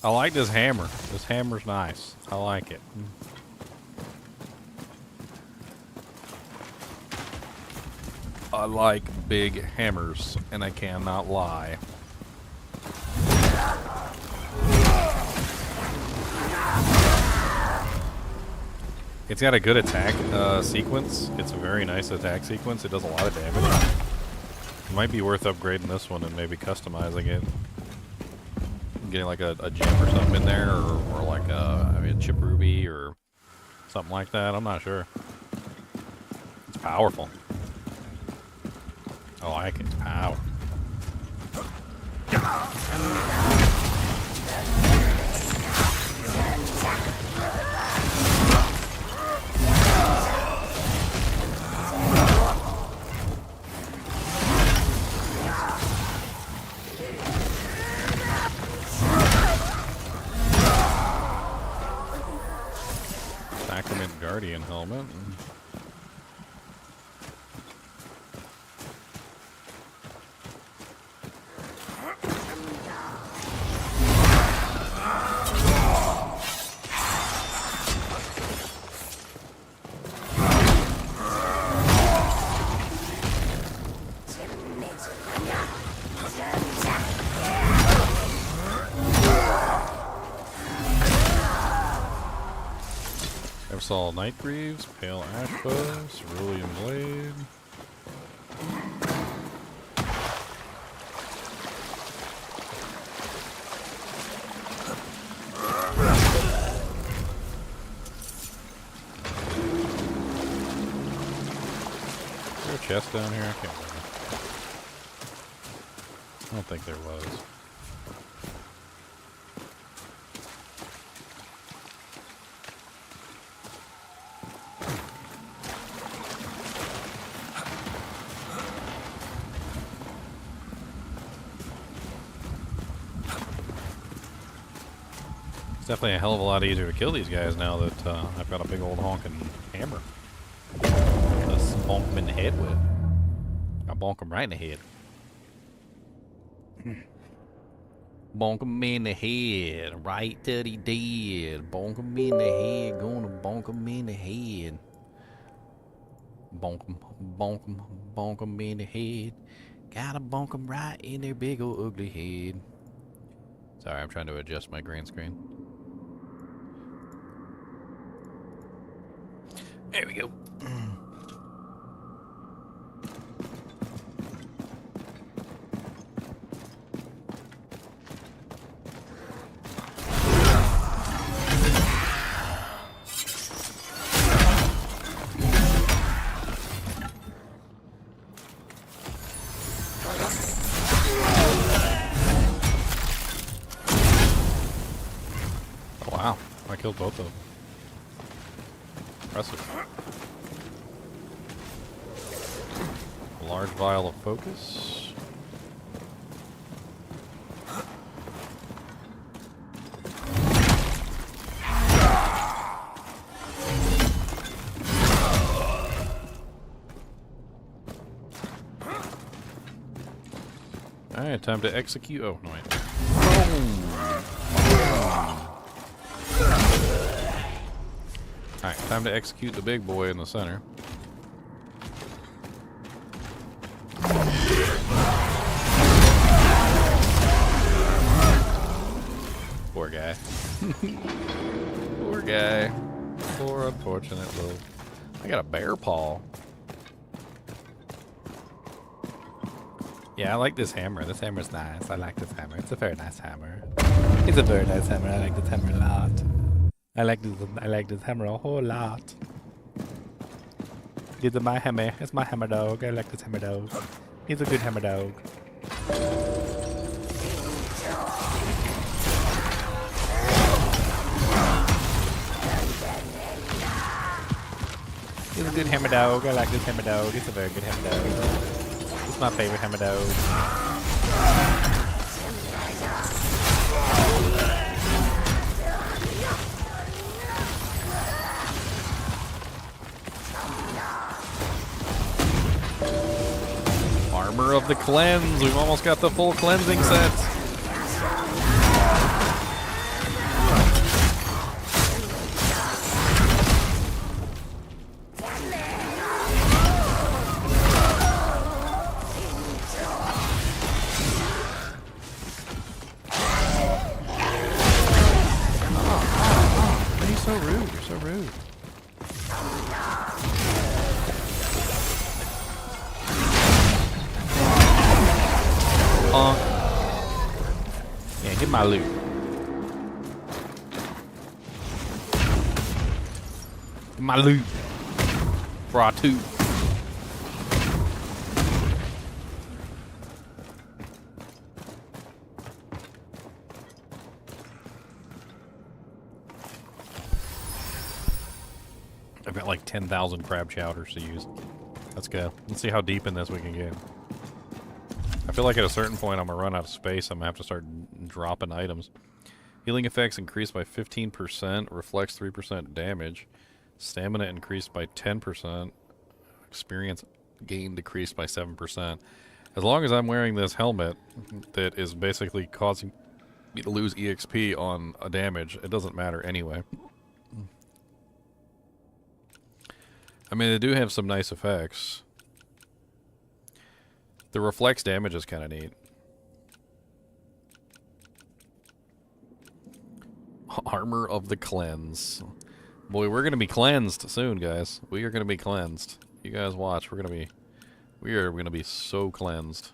A: I like this hammer. This hammer's nice. I like it. I like big hammers, and I cannot lie. It's got a good attack sequence. It's a very nice attack sequence. It does a lot of damage. It might be worth upgrading this one and maybe customizing it. Getting like a gem or something in there, or like a chip ruby or something like that. I'm not sure. It's powerful. I like it. It's powerful. Sacrament Guardian helmet. Saw Night Greaves, Pale Ash Bow, Cerulean Blade. Is there a chest down here? I can't remember. I don't think there was. Definitely a hell of a lot easier to kill these guys now that I've got a big old honking hammer. Let's bonk them in the head with. I bonk them right in the head. Bonk them in the head, right till he dead. Bonk them in the head, gonna bonk them in the head. Bonk them, bonk them, bonk them in the head. Gotta bonk them right in their big old ugly head. Sorry, I'm trying to adjust my green screen. There we go. killed both of them. Impressive. A large vial of focus. Alright, time to execute. Oh, no, wait. Alright, time to execute the big boy in the center. Poor guy. Poor guy. Poor unfortunate little... I got a bear paw. Yeah, I like this hammer. This hammer's nice. I like this hammer. It's a very nice hammer. It's a very nice hammer. I like this hammer a lot. I like this hammer a whole lot. This is my hammer. It's my hammer dog. I like this hammer dog. He's a good hammer dog. He's a good hammer dog. I like this hammer dog. It's a very good hammer dog. It's my favorite hammer dog. Armor of the cleanse. We've almost got the full cleansing set. So rude, you're so rude. Yeah, get my loot. Get my loot. Bra too. I've got like 10,000 crab chowders to use. Let's go. Let's see how deep in this we can get. I feel like at a certain point I'm going to run out of space. I'm going to have to start dropping items. Healing effects increased by 15%. Reflects 3% damage. Stamina increased by 10%. Experience gain decreased by 7%. As long as I'm wearing this helmet that is basically causing me to lose EXP on a damage, it doesn't matter anyway. I mean, they do have some nice effects. The reflex damage is kind of neat. Armor of the cleanse. Boy, we're going to be cleansed soon, guys. We are going to be cleansed. You guys watch. We are going to be so cleansed.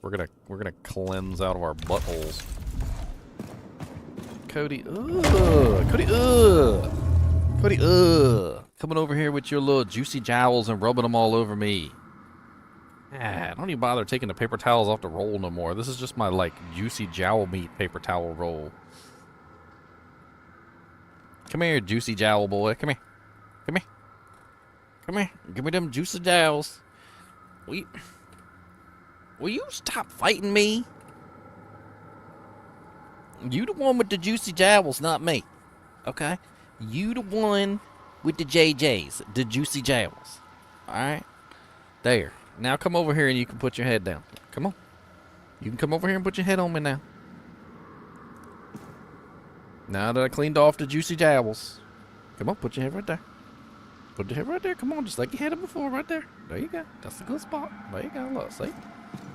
A: We're going to cleanse out of our buttholes. Cody, Cody, Cody, coming over here with your little juicy jowls and rubbing them all over me. Ah, don't even bother taking the paper towels off the roll no more. This is just my, like, juicy jowl meat paper towel roll. Come here, juicy jowl boy. Come here. Come here. Come here. Give me them juicy jowls. Will you stop fighting me? You the one with the juicy jowls, not me. Okay? You the one with the JJs, the juicy jowls. Alright? There. Now come over here and you can put your head down. Come on. You can come over here and put your head on me now. Now that I cleaned off the juicy jowls. Come on, put your head right there. Put your head right there. Come on, just like you had it before right there. There you go. That's a good spot. There you go. Look, see?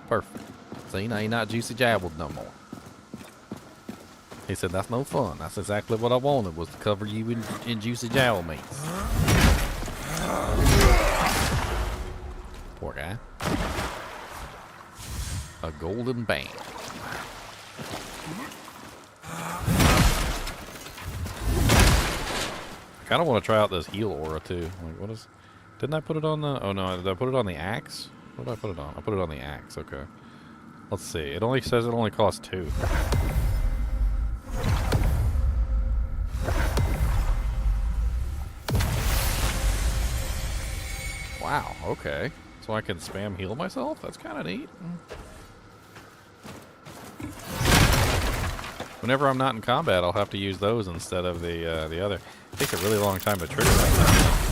A: Perfect. See, now you're not juicy jowled no more. He said, that's no fun. That's exactly what I wanted, was to cover you in juicy jowl meats. Poor guy. A golden band. I kind of want to try out this heal aura, too. Like, what is... Didn't I put it on the... Oh, no. Did I put it on the axe? What did I put it on? I put it on the axe. Okay. Let's see. It only says it only costs 2. Wow, okay. So I can spam heal myself? That's kind of neat. Whenever I'm not in combat, I'll have to use those instead of the other. It takes a really long time to trigger that.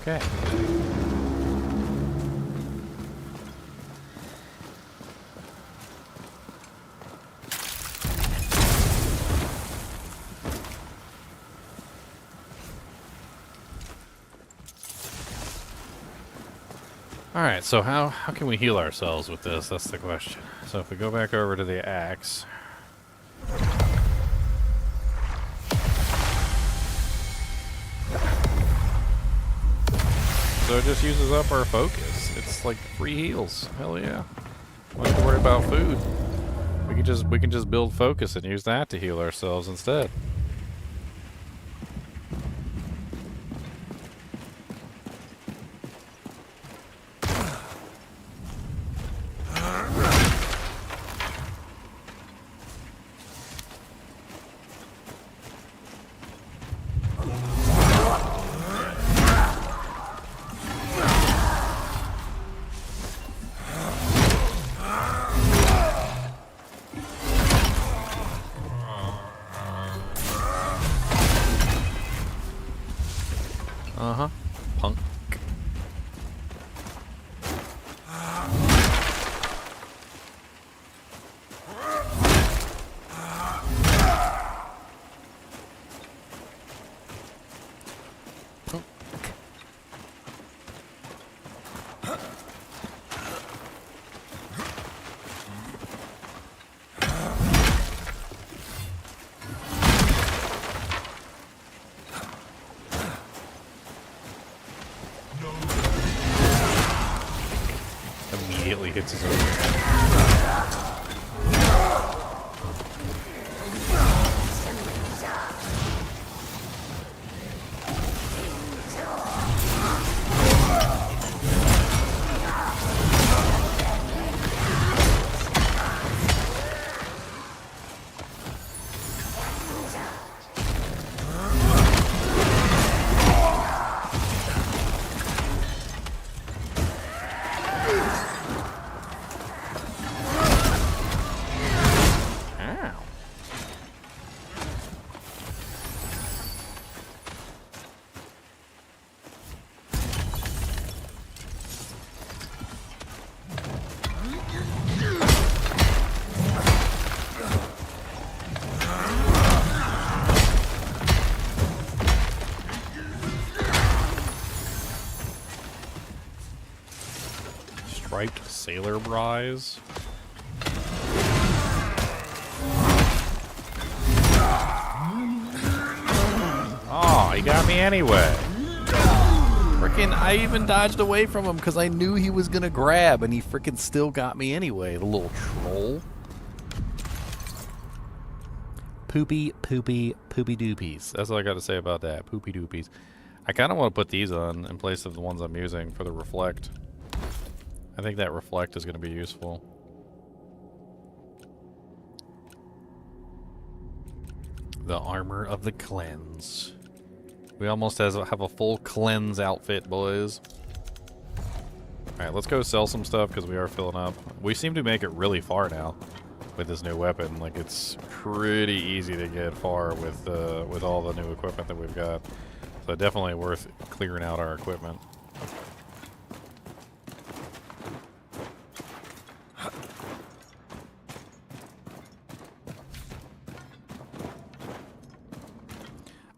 A: Okay. Alright, so how can we heal ourselves with this? That's the question. So if we go back over to the axe. So it just uses up our focus. It's like free heals. Hell yeah. Don't have to worry about food. We can just build focus and use that to heal ourselves instead. Uh-huh. Punk. Immediately hits his own. Striped sailor brise. Oh, he got me anyway. Frickin', I even dodged away from him because I knew he was gonna grab, and he frickin' still got me anyway, the little troll. Poopy doopies. That's all I got to say about that. Poopy doopies. I kind of want to put these on in place of the ones I'm using for the reflect. I think that reflect is going to be useful. The armor of the cleanse. We almost have a full cleanse outfit, boys. Alright, let's go sell some stuff because we are filling up. We seem to make it really far now with this new weapon. Like, it's pretty easy to get far with all the new equipment that we've got. So definitely worth clearing out our equipment.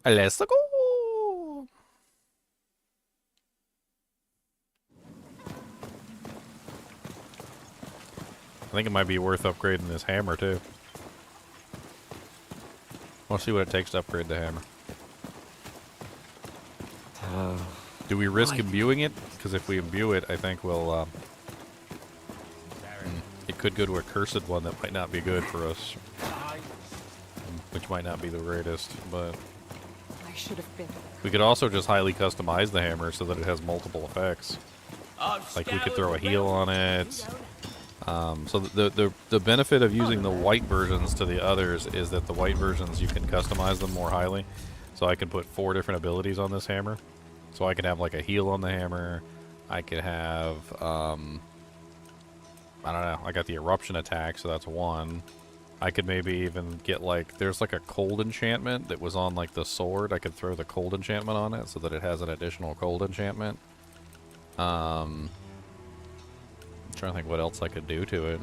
A: Let's go! I think it might be worth upgrading this hammer, too. We'll see what it takes to upgrade the hammer. Do we risk imbuing it? Because if we imbue it, I think we'll... it could go to a cursed one that might not be good for us. Which might not be the greatest, but...
D: I should have been.
A: We could also just highly customize the hammer so that it has multiple effects. Like we could throw a heal on it. So the benefit of using the white versions to the others is that the white versions, you can customize them more highly. So I can put 4 different abilities on this hammer. So I could have like a heal on the hammer. I could have, I don't know, I got the eruption attack, so that's 1. I could maybe even get like, there's like a cold enchantment that was on like the sword. I could throw the cold enchantment on it so that it has an additional cold enchantment. I'm trying to think what else I could do to it.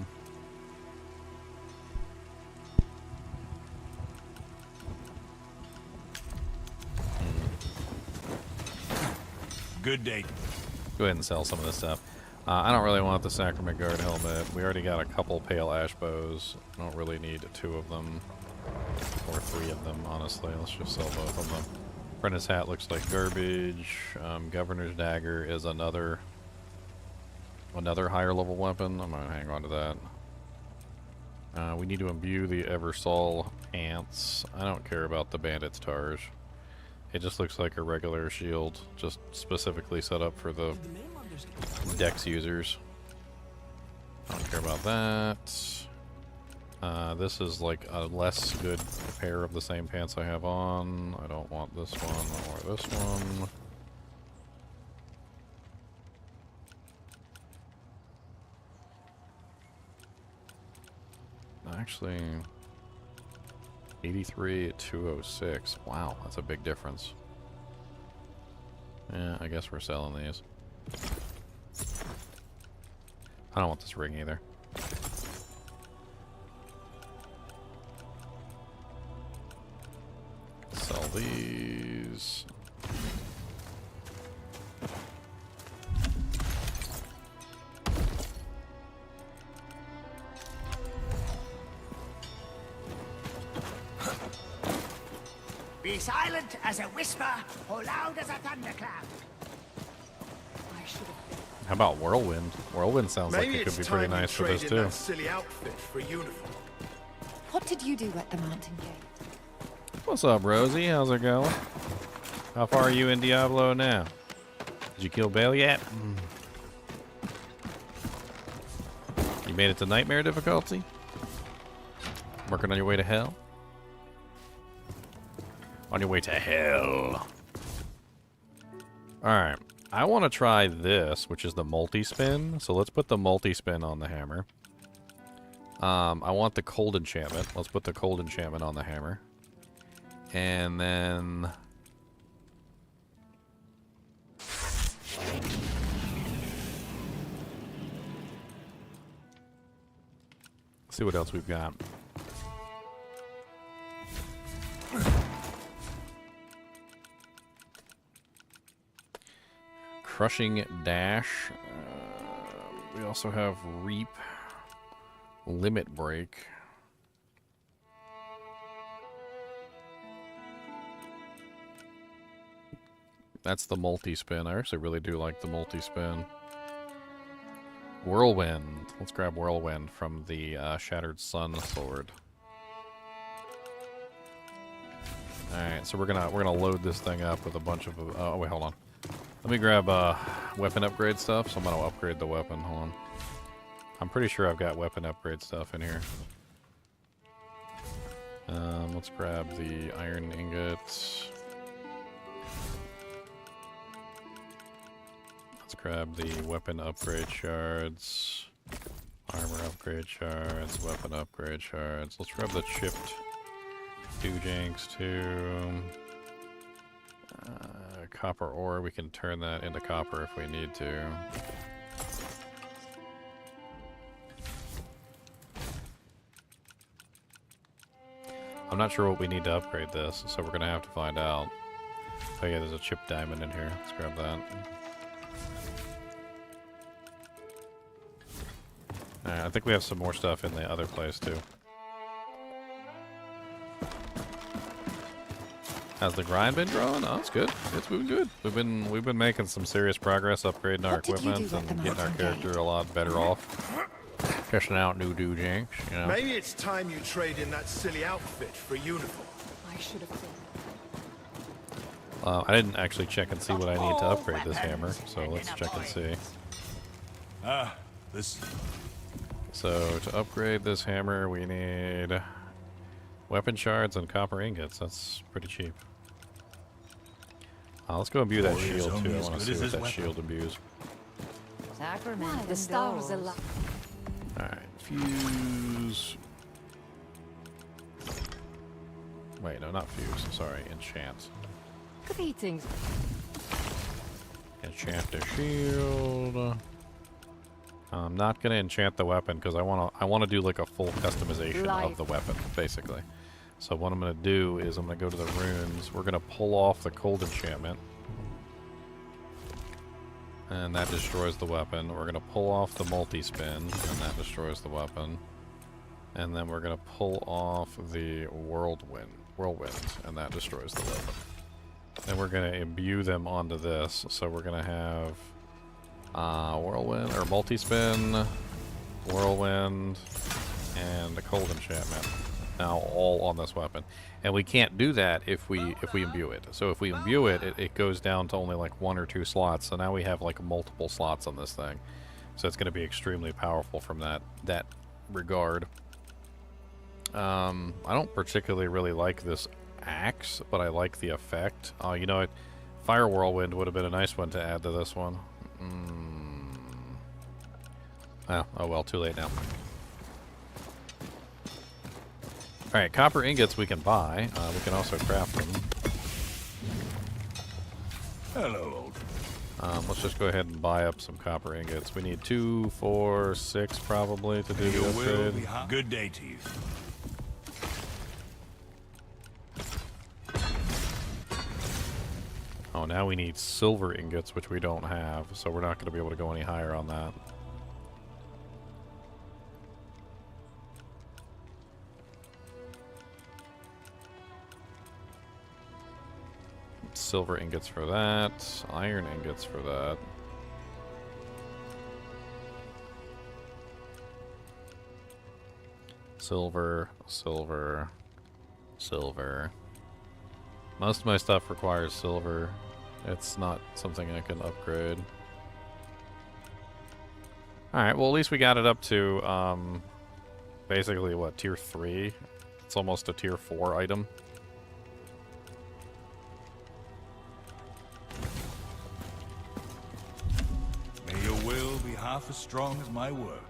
C: Good day.
A: Go ahead and sell some of this stuff. I don't really want the Sacrament Guard helmet. We already got a couple Pale Ash bows. I don't really need 2 of them. Or 3 of them, honestly. Let's just sell both of them. Apprentice Hat looks like garbage. Governor's Dagger is another higher level weapon. I'm gonna hang on to that. We need to imbue the Eversol pants. I don't care about the Bandit's Targe. It just looks like a regular shield, just specifically set up for the Dex users. I don't care about that. This is like a less good pair of the same pants I have on. I don't want this one or this one. Actually, 83 at 206. Wow, that's a big difference. Yeah, I guess we're selling these. I don't want this ring either. Sell these.
G: Be silent as a whisper, or loud as a thunderclap.
D: I should have been.
A: How about Whirlwind? Whirlwind sounds like it could be pretty nice for this too.
F: That silly outfit for a uniform.
D: What did you do at the mountain gate?
A: What's up, Rosie? How's it going? How far are you in Diablo now? Did you kill Bale yet? You made it to Nightmare difficulty? Working on your way to hell? On your way to hell. Alright. I want to try this, which is the multi-spin. So let's put the multi-spin on the hammer. I want the cold enchantment. Let's put the cold enchantment on the hammer. And then... see what else we've got. Crushing Dash. We also have Reap. Limit Break. That's the multi-spin. I actually really do like the multi-spin. Whirlwind. Let's grab Whirlwind from the Shattered Sun sword. Alright, so we're gonna load this thing up with a bunch of oh wait, hold on. Let me grab weapon upgrade stuff, so I'm gonna upgrade the weapon. Hold on. I'm pretty sure I've got weapon upgrade stuff in here. Let's grab the iron ingots. Let's grab the weapon upgrade shards. Armor upgrade shards, weapon upgrade shards. Let's grab the chipped Dujinks too. Copper ore, we can turn that into copper if we need to. I'm not sure what we need to upgrade this, so we're gonna have to find out. Oh yeah, there's a chipped diamond in here. Let's grab that. Alright, I think we have some more stuff in the other place too. Has the grind been growing? Oh, it's good. It's moving good. We've been making some serious progress upgrading our equipment and getting our character a lot better off. Testing out new jinx, you know.
F: Maybe it's time you trade in that silly outfit for a uniform.
D: I should have thought.
A: I didn't actually check and see what I need to upgrade this hammer, so let's check and see.
C: This.
A: So to upgrade this hammer, we need weapon shards and copper ingots. That's pretty cheap. Let's go imbue that shield too. I want to see what that shield imbues.
D: Sacrament, the stars alive.
A: Alright, fuse. Wait, no, not fuse. Sorry, enchant.
D: Greetings.
A: Enchant the shield. I'm not gonna enchant the weapon because I wanna do like a full customization of the weapon, basically. So what I'm gonna do is I'm gonna go to the runes. We're gonna pull off the cold enchantment. And that destroys the weapon. We're gonna pull off the multi-spin, and that destroys the weapon. And then we're gonna pull off the whirlwind, and that destroys the weapon. Then we're gonna imbue them onto this. So we're gonna have whirlwind or multi-spin, whirlwind, and the cold enchantment. Now all on this weapon, and we can't do that if we imbue it. So if we imbue it, it goes down to only like 1 or 2 slots. So now we have like multiple slots on this thing. So it's going to be extremely powerful from that regard. I don't particularly really like this axe, but I like the effect. You know what? Fire whirlwind would have been a nice one to add to this one. Oh well, too late now. Alright, copper ingots we can buy. We can also craft them.
C: Hello, old.
A: Let's just go ahead and buy up some copper ingots. We need 2, 4, 6 probably to do the upgrade.
C: Good day to you.
A: Oh, now we need silver ingots, which we don't have, so we're not going to be able to go any higher on that. Silver ingots for that, iron ingots for that. Silver, silver, silver. Most of my stuff requires silver. It's not something I can upgrade. Alright, well at least we got it up to, basically what, tier 3? It's almost a tier 4 item.
C: May your will be half as strong as my work.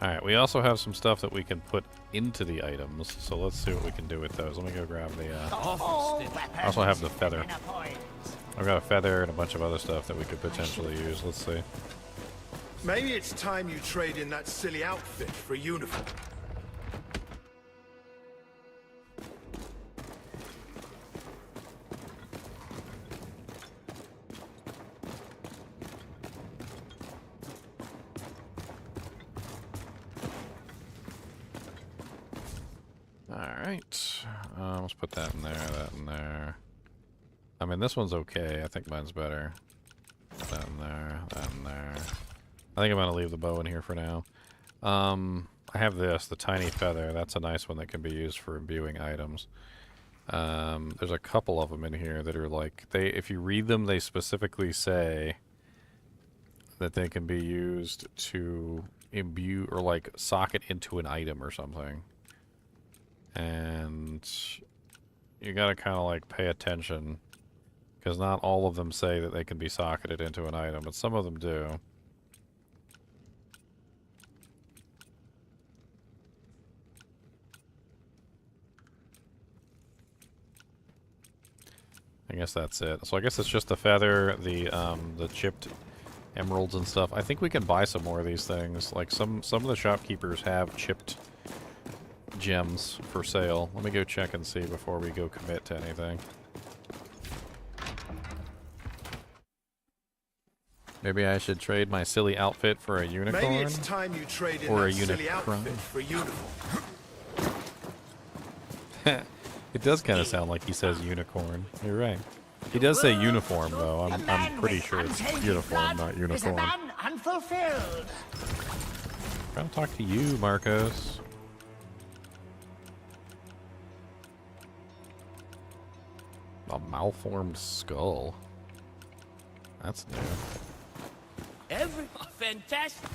A: Alright, we also have some stuff that we can put into the items, so let's see what we can do with those. Let me go grab the, I also have the feather. I've got a feather and a bunch of other stuff that we could potentially use. Let's see.
F: Maybe it's time you trade in that silly outfit for a uniform.
A: Alright. Let's put that in there, that in there. I mean, this one's okay. I think mine's better. Put that in there, that in there. I think I'm going to leave the bow in here for now. I have this, the tiny feather. That's a nice one that can be used for imbuing items. There's a couple of them in here that are like, if you read them, they specifically say that they can be used to imbue or like socket into an item or something. And you gotta kind of like pay attention, because not all of them say that they can be socketed into an item, but some of them do. I guess that's it. So I guess it's just the feather, the chipped emeralds and stuff. I think we can buy some more of these things. Like some of the shopkeepers have chipped gems for sale. Let me go check and see before we go commit to anything. Maybe I should trade my silly outfit for a unicorn?
F: Maybe it's time you trade in
A: Or a
F: that silly
A: unicron.
F: outfit for a uniform.
A: It does kind of sound like he says unicorn. You're right. He does say uniform, though. I'm pretty sure it's uniform, not
G: Is a
A: uniform.
G: man unfulfilled.
A: Trying to talk to you, Marcos. A malformed skull. That's new.
E: Fantastic.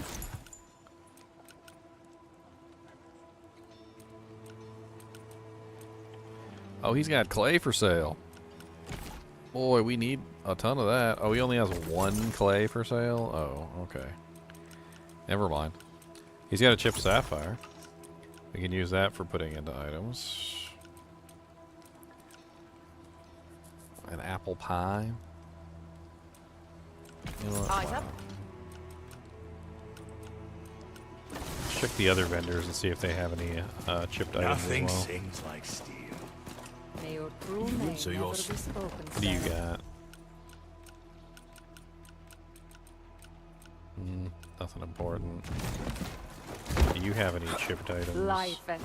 A: Oh, he's got clay for sale. Boy, we need a ton of that. Oh, he only has one clay for sale? Oh, okay. Never mind. He's got a chipped sapphire. We can use that for putting into items. An apple pie. You know what?
D: Eyes up.
A: Check the other vendors and see if they have any chipped items as
C: Nothing
A: well.
C: sings like steel.
D: May your cruel name
C: So
D: never
C: you're
D: be spoken,
A: What do you
D: sir.
A: got? Nothing important. Do you have any chipped items?
D: Life and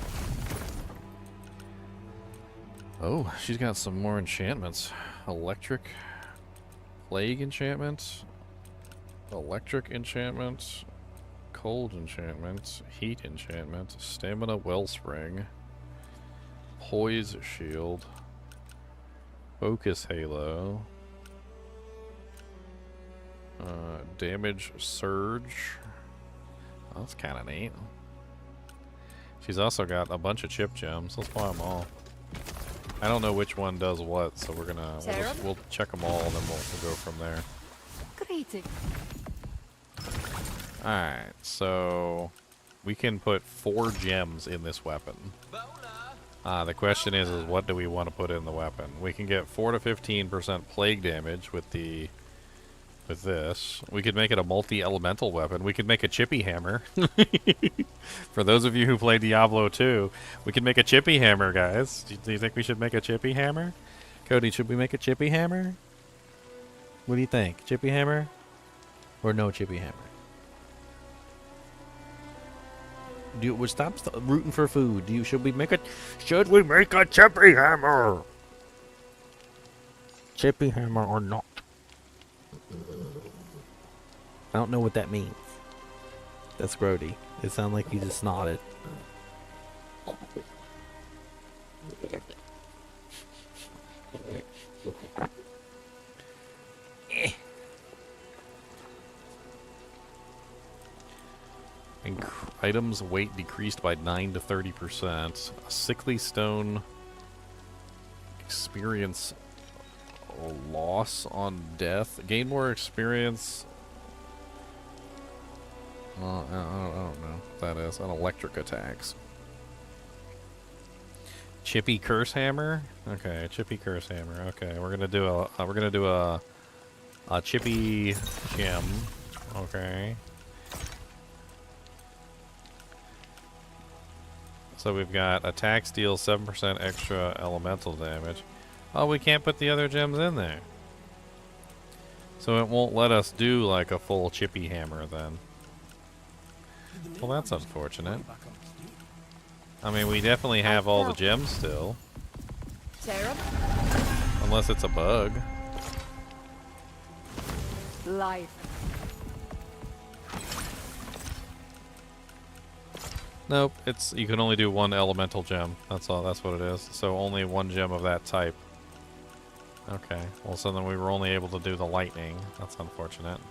A: Oh, she's got some more enchantments. Electric plague enchantment, electric enchantment, cold enchantment, heat enchantment, stamina wellspring, poise shield, focus halo, damage surge. Oh, that's kind of neat. She's also got a bunch of chip gems. Let's buy them all. I don't know which one does what, so we'll check them all and then we'll go from there.
D: greeting.
A: Alright, so we can put 4 gems in this weapon. The question is what do we want to put in the weapon? We can get 4 to 15% plague damage with this. We could make it a multi-elemental weapon. We could make a chippy hammer. For those of you who play Diablo 2, we could make a chippy hammer, guys. Do you think we should make a chippy hammer? Cody, should we make a chippy hammer? What do you think? Chippy hammer? Or no chippy hammer? Stop rooting for food. Should we make a chippy hammer? Chippy hammer or not? I don't know what that means. That's grody. It sounded like you just nodded. Items weight decreased by 9 to 30%. A sickly stone experience loss on death. Gain more experience. I don't know what that is. On electric attacks. Chippy curse hammer. Okay, chippy curse hammer. Okay, we're gonna do a chippy gem. Okay. So we've got attacks deal 7% extra elemental damage. Oh, we can't put the other gems in there. So it won't let us do like a full chippy hammer then. Well, that's unfortunate. I mean, we definitely have all the gems still.
D: Sarah?
A: Unless it's a bug.
D: Life.
A: Nope, you can only do 1 elemental gem. That's all. That's what it is. So only 1 gem of that type. Okay. Well, so then we were only able to do the lightning. That's unfortunate.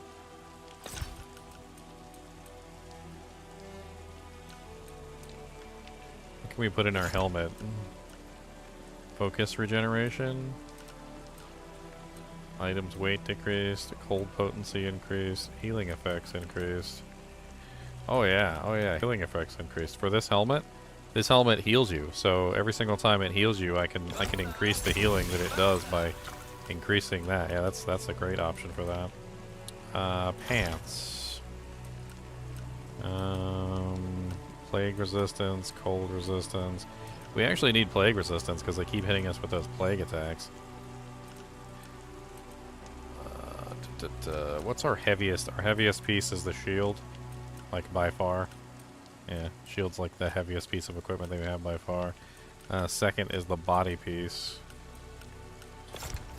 A: What can we put in our helmet? Focus regeneration. Items weight decreased. Cold potency increased. Healing effects increased. Oh yeah, healing effects increased. For this helmet heals you. So every single time it heals you, I can increase the healing that it does by increasing that. Yeah, that's a great option for that. Pants. Plague resistance, cold resistance. We actually need plague resistance because they keep hitting us with those plague attacks. What's our heaviest? Our heaviest piece is the shield, like by far. Yeah, shield's like the heaviest piece of equipment that we have by far. Second is the body piece.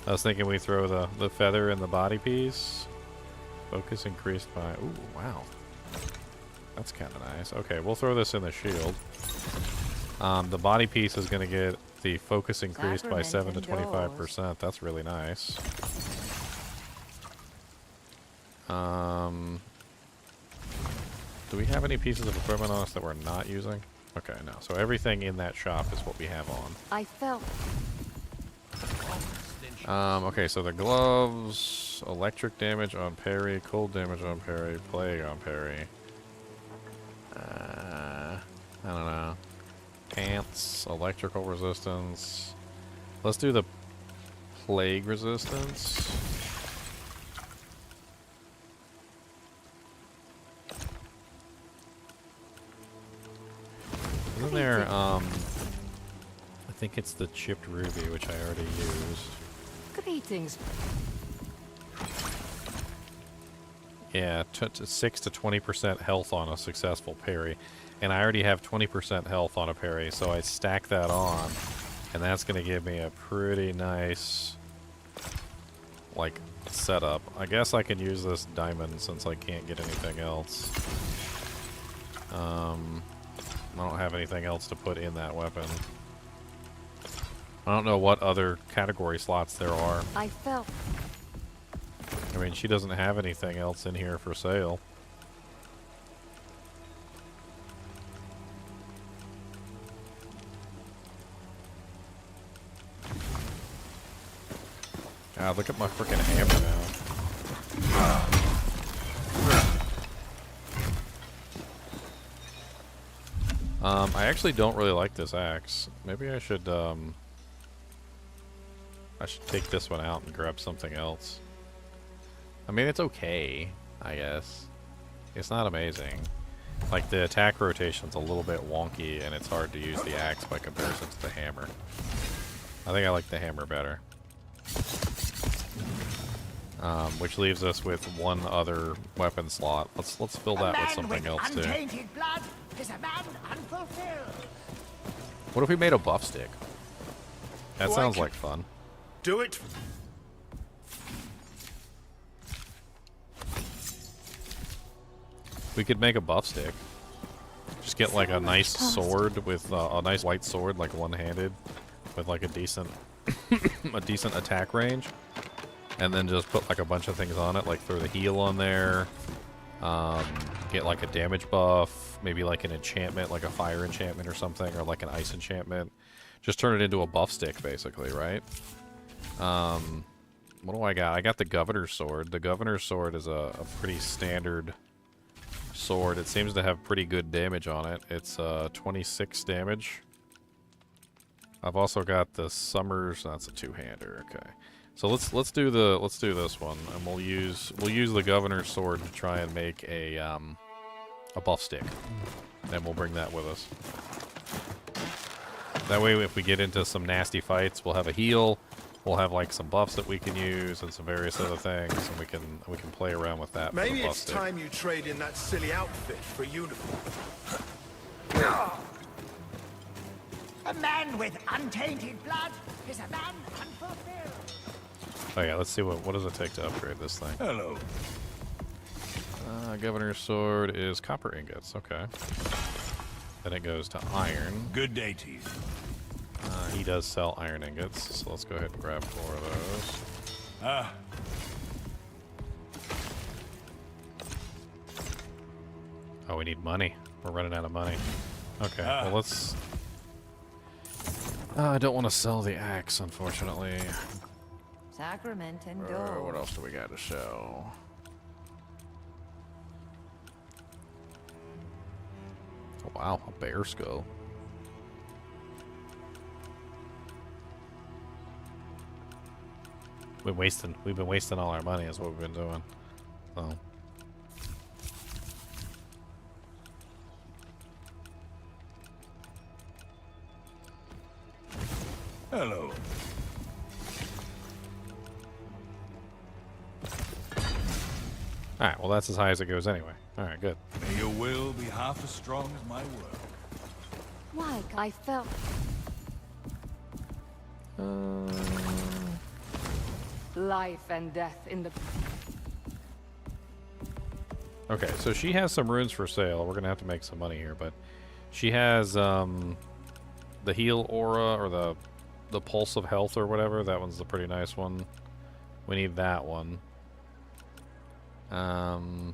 A: I was thinking we throw the feather in the body piece. Focus increased by... Ooh, wow. That's kind of nice. Okay, we'll throw this in the shield. The body piece is going to get the focus increased by 7 to 25%. That's really nice. Do we have any pieces of equipment on us that we're not using? Okay, no. So everything in that shop is what we have on.
D: I felt...
A: Okay, so the gloves, electric damage on parry, cold damage on parry, plague on parry. I don't know. Pants, electrical resistance. Let's do the plague resistance. Isn't there, I think it's the chipped ruby, which I already used.
D: Greetings.
A: Yeah, 6 to 20% health on a successful parry. And I already have 20% health on a parry, so I stack that on. And that's going to give me a pretty nice, like, setup. I guess I can use this diamond since I can't get anything else. I don't have anything else to put in that weapon. I don't know what other category slots there are.
D: I felt...
A: I mean, she doesn't have anything else in here for sale. God, look at my freaking hammer now. I actually don't really like this axe. Maybe I should take this one out and grab something else. I mean, it's okay, I guess. It's not amazing. Like, the attack rotation's a little bit wonky, and it's hard to use the axe by comparison to the hammer. I think I like the hammer better. Which leaves us with one other weapon slot. Let's fill that with something else too.
G: Blood is a man unfulfilled.
A: What if we made a buff stick? That
F: Oh,
A: sounds like fun.
F: Do it.
A: We could make a buff stick. Just get like a nice sword with a nice white sword, like one-handed, with like a decent attack range, and then just put like a bunch of things on it, like throw the heal on there, get like a damage buff, maybe like an enchantment, like a fire enchantment or something, or like an ice enchantment. Just turn it into a buff stick, basically, right? What do I got? I got the Governor's Sword. The Governor's Sword is a pretty standard sword. It seems to have pretty good damage on it. It's 26 damage. I've also got the Summers. That's a two-hander. Okay, so let's do this one, and we'll use the Governor's Sword to try and make a buff stick, and we'll bring that with us. That way, if we get into some nasty fights, we'll have a heal. We'll have like some buffs that we can use and some various other things, and we can play around with that.
F: Maybe
A: for
F: it's time you trade in that silly outfit for a uniform.
G: A man with untainted blood is a man unfulfilled.
A: Oh yeah, let's see what does it take to upgrade this thing.
C: Hello.
A: Governor's Sword is copper ingots. Okay. Then it goes to iron.
C: Good day to you.
A: He does sell iron ingots, so let's go ahead and grab 4 of those. Oh, we need money. We're running out of money. Okay, well let's... I don't want to sell the axe, unfortunately.
D: Sacrament and
A: What else do we got to show? Oh, wow, a bear skull. We've been wasting all our money is what we've been doing. So.
C: Hello.
A: Alright, well that's as high as it goes anyway. Alright, good.
C: May your will be half as strong as my word.
D: Why, I felt... Life and death in the...
A: Okay, so she has some runes for sale. We're gonna have to make some money here, but she has the heal aura or the pulse of health or whatever. That one's a pretty nice one. We need that one. Can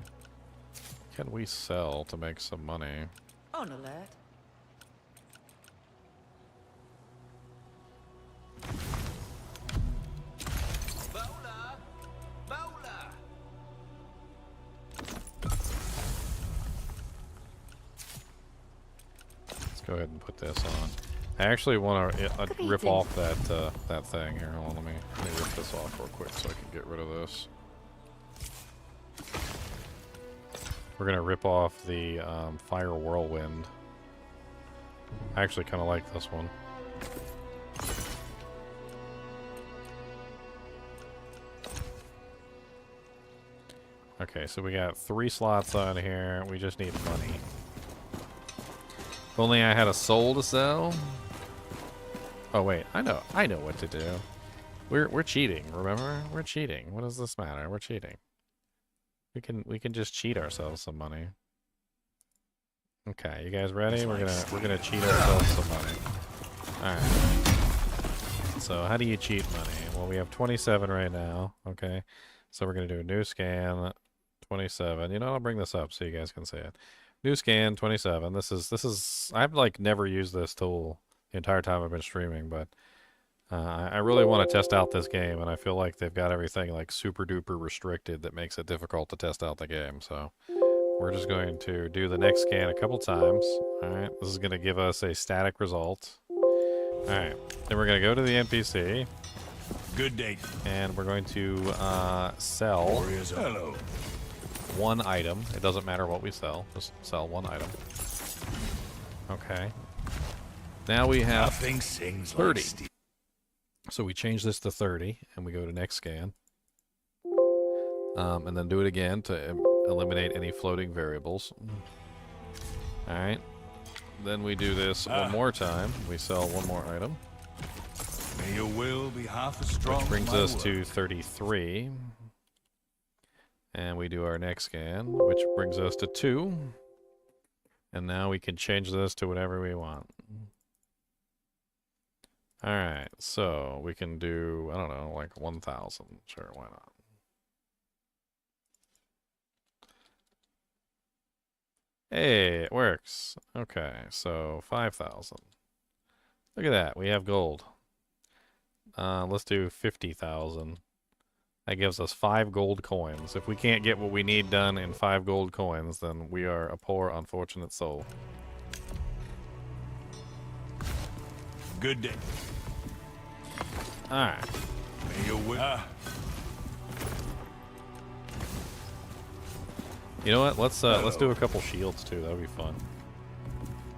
A: we sell to make some money?
G: On alert.
E: Bowler! Bowler!
A: Let's go ahead and put this on. I actually want to rip off that thing here. Hold on, let me rip this off real quick so I can get rid of this. We're gonna rip off the fire whirlwind. I actually kind of like this one. Okay, so we got 3 slots on here. We just need money. If only I had a soul to sell. Oh wait, I know what to do. We're cheating. Remember, we're cheating. What does this matter? We're cheating. We can just cheat ourselves some money. Okay, you guys ready? We're gonna cheat ourselves some money. All right. So how do you cheat money? Well, we have 27 right now. Okay, so we're gonna do a new scan. 27. You know, I'll bring this up so you guys can see it. New scan 27. This is I've like never used this tool the entire time I've been streaming, but I really want to test out this game, and I feel like they've got everything like super duper restricted that makes it difficult to test out the game. So we're just going to do the next scan a couple times. All right, this is going to give us a static result. All right, then we're going to go to the NPC.
C: Good day.
A: And we're going to sell
C: Hello.
A: 1 item. It doesn't matter what we sell, just sell 1 item. Okay. Now we have
C: Nothing sings
A: 30.
C: like steel.
A: So we change this to 30, and we go to next scan. And then do it again to eliminate any floating variables. Alright. Then we do this one more time. We sell 1 more item.
C: May your will be half as strong.
A: Which brings
C: as my
A: us
C: word.
A: to 33. And we do our next scan, which brings us to 2. And now we can change this to whatever we want. Alright, so we can do, I don't know, like 1,000. Sure, why not? Hey, it works. Okay, so 5,000. Look at that, we have gold. Let's do 50,000. That gives us 5 gold coins. If we can't get what we need done in 5 gold coins, then we are a poor, unfortunate soul.
C: Good day.
A: Alright.
C: May your will.
A: You know what? Let's do a couple shields too. That'll be fun.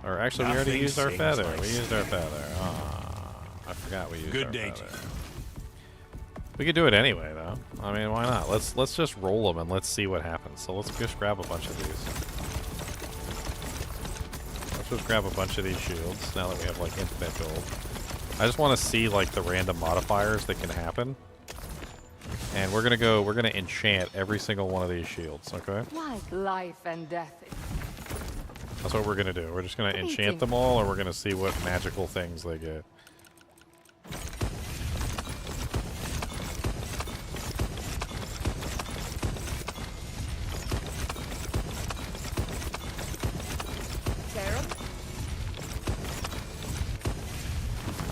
A: Or actually, we already
C: Nothing
A: used our
C: sings
A: feather.
C: like
A: We used our feather. Ah, I forgot we used
C: Good
A: our
C: day.
A: feather. We could do it anyway, though. I mean, why not? Let's just roll them and let's see what happens. So let's just grab a bunch of these. Let's just grab a bunch of these shields now that we have like infinite gold. I just want to see like the random modifiers that can happen. And we're gonna enchant every single one of these shields, okay?
D: Why, life and death.
A: That's what we're gonna do. We're just gonna enchant them all, or we're gonna see what magical things they get.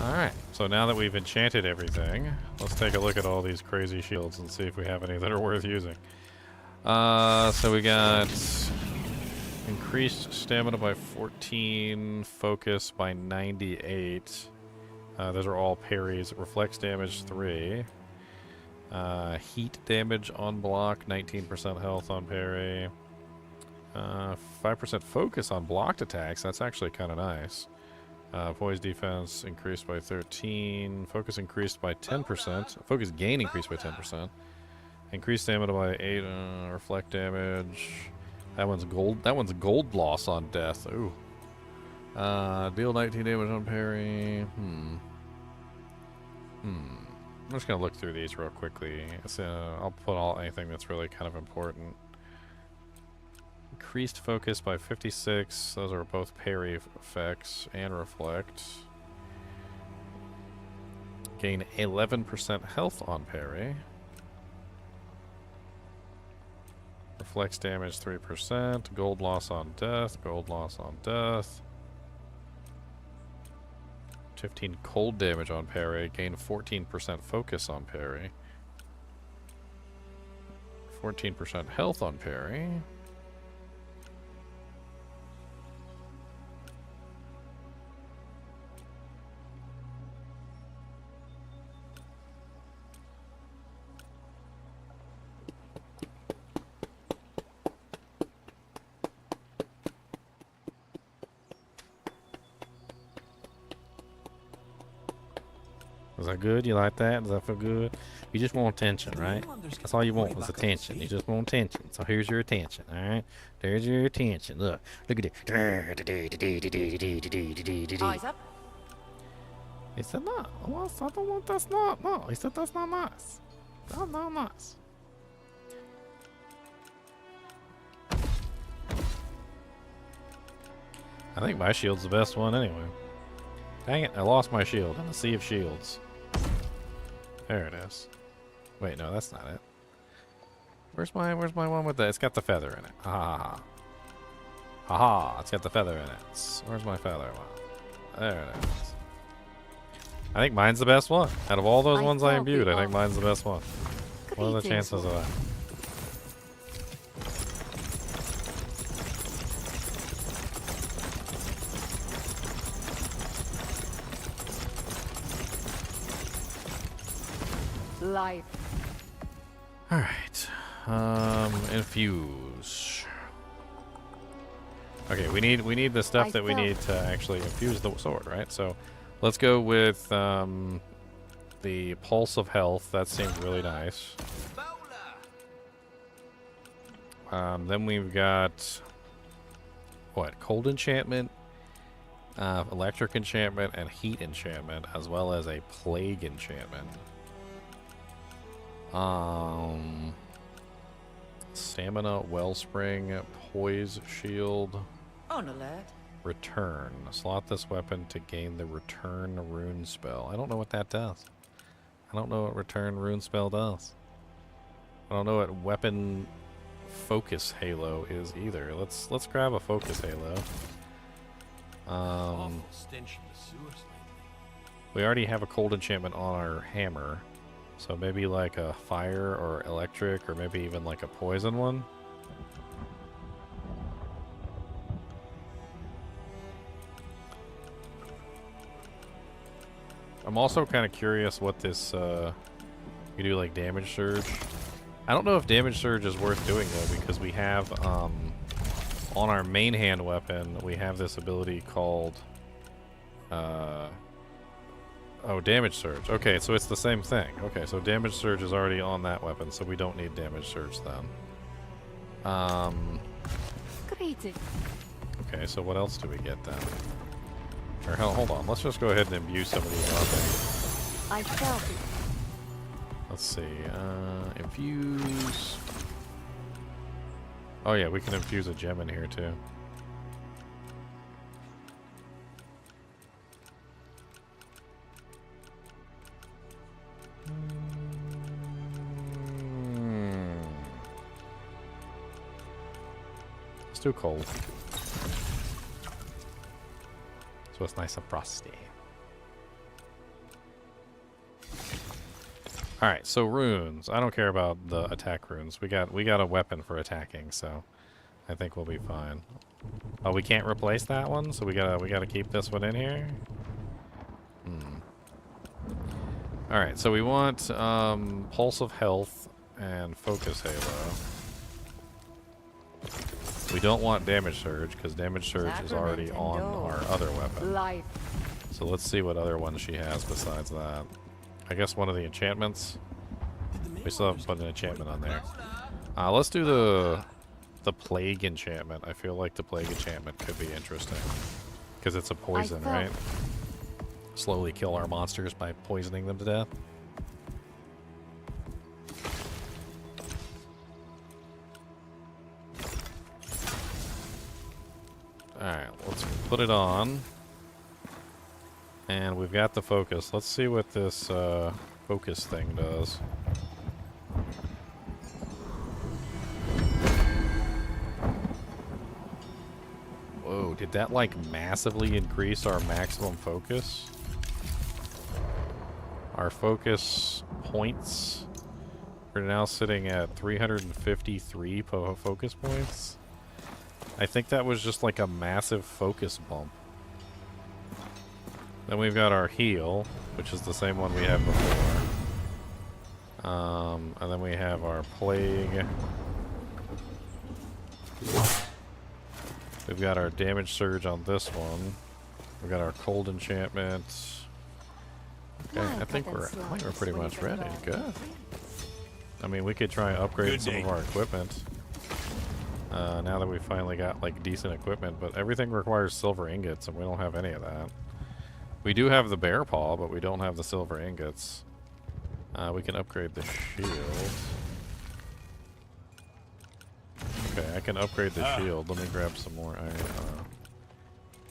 A: Alright, so now that we've enchanted everything, let's take a look at all these crazy shields and see if we have any that are worth using. So we got increased stamina by 14, focus by 98. Those are all parries. Reflex damage 3. Heat damage on block, 19% health on parry. 5% focus on blocked attacks. That's actually kind of nice. Poise defense increased by 13. Focus increased by 10%. Focus gain increased by 10%. Increased stamina by 8, reflect damage. That one's gold. That one's gold loss on death. Ooh. Deal 19 damage on parry. I'm just gonna look through these real quickly. So I'll put anything that's really kind of important. Increased focus by 56. Those are both parry effects and reflect. Gain 11% health on parry. Reflects damage 3%. Gold loss on death. Gold loss on death. 15 cold damage on parry. Gain 14% focus on parry. 14% health on parry. Is that good? You like that? Does that feel good? You just want attention, right? That's all you want is attention. You just want attention. So here's your attention, alright? There's your attention. Look at it.
D: Eyes up.
A: He said, no. I don't want that's not. No, he said that's not nice. That's not nice. I think my shield's the best one anyway. Dang it, I lost my shield in the sea of shields. There it is. Wait, no, that's not it. Where's my one with the, it's got the feather in it. Ha ha ha. Ha ha, it's got the feather in it. Where's my feather one? There it is. I think mine's the best one. Out of all those ones I imbued, I think mine's the best one. What are the chances of that?
D: Life.
A: Alright. Infuse. Okay, we need the stuff that we need to actually infuse the sword, right? So let's go with the Pulse of Health. That seems really nice. Then we've got what? Cold enchantment, electric enchantment, and heat enchantment, as well as a plague enchantment. Stamina, Wellspring, Poise Shield.
D: On alert.
A: Return. Slot this weapon to gain the Return Rune spell. I don't know what that does. I don't know what Return Rune spell does. I don't know what weapon Focus Halo is either. Let's grab a Focus Halo. We already have a cold enchantment on our hammer. So maybe like a fire or electric, or maybe even like a poison one. I'm also kind of curious what this, you do like damage surge. I don't know if damage surge is worth doing though, because we have, on our main hand weapon, we have this ability called, oh, damage surge. Okay, so it's the same thing. Okay, so damage surge is already on that weapon, so we don't need damage surge then.
D: Greeting.
A: Okay, so what else do we get then? Or hell, hold on. Let's just go ahead and imbue some of these weapons.
D: I felt it.
A: Let's see. Infuse. Oh yeah, we can infuse a gem in here too. It's too cold. So it's nice and frosty. Alright, so runes. I don't care about the attack runes. We got a weapon for attacking, so I think we'll be fine. Oh, we can't replace that one, so we gotta keep this one in here. Alright, so we want Pulse of Health and Focus Halo. We don't want Damage Surge, because Damage Surge is already on our other weapon.
D: Life.
A: So let's see what other ones she has besides that. I guess one of the enchantments. We still haven't put an enchantment on there. Let's do the plague enchantment. I feel like the plague enchantment could be interesting. Because it's a poison, right? Slowly kill our monsters by poisoning them to death. Alright, let's put it on. And we've got the focus. Let's see what this focus thing does. Whoa, did that like massively increase our maximum focus? Our focus points are now sitting at 353 focus points. I think that was just like a massive focus bump. Then we've got our heal, which is the same one we had before. And then we have our plague. We've got our damage surge on this one. We've got our cold enchantment. Okay, I think we're pretty much ready. Good. I mean, we could try upgrading some of our equipment. Now that we finally got like decent equipment, but everything requires silver ingots, and we don't have any of that. We do have the bear paw, but we don't have the silver ingots. We can upgrade the shield. Okay, I can upgrade the shield. Let me grab some more iron.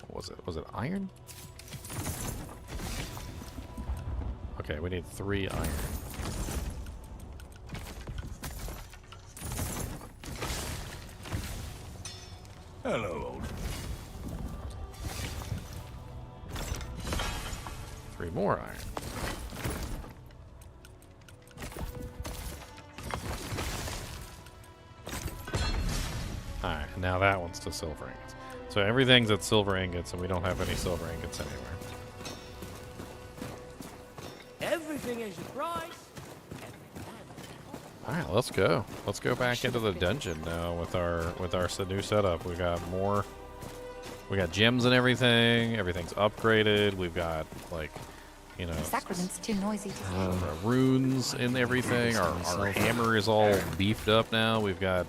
A: What was it? Was it iron? Okay, we need 3 iron.
C: Hello, old.
A: 3 more iron. Alright, now that one's to silver ingots. So everything's at silver ingots, and we don't have any silver ingots anywhere.
E: Everything is your price.
A: Alright, let's go. Let's go back into the dungeon now with our new setup. We got more. We got gems and everything. Everything's upgraded. We've got like, you know,
D: Sacrament's too noisy to hear.
A: runes and everything. Our hammer is all beefed up now. We've got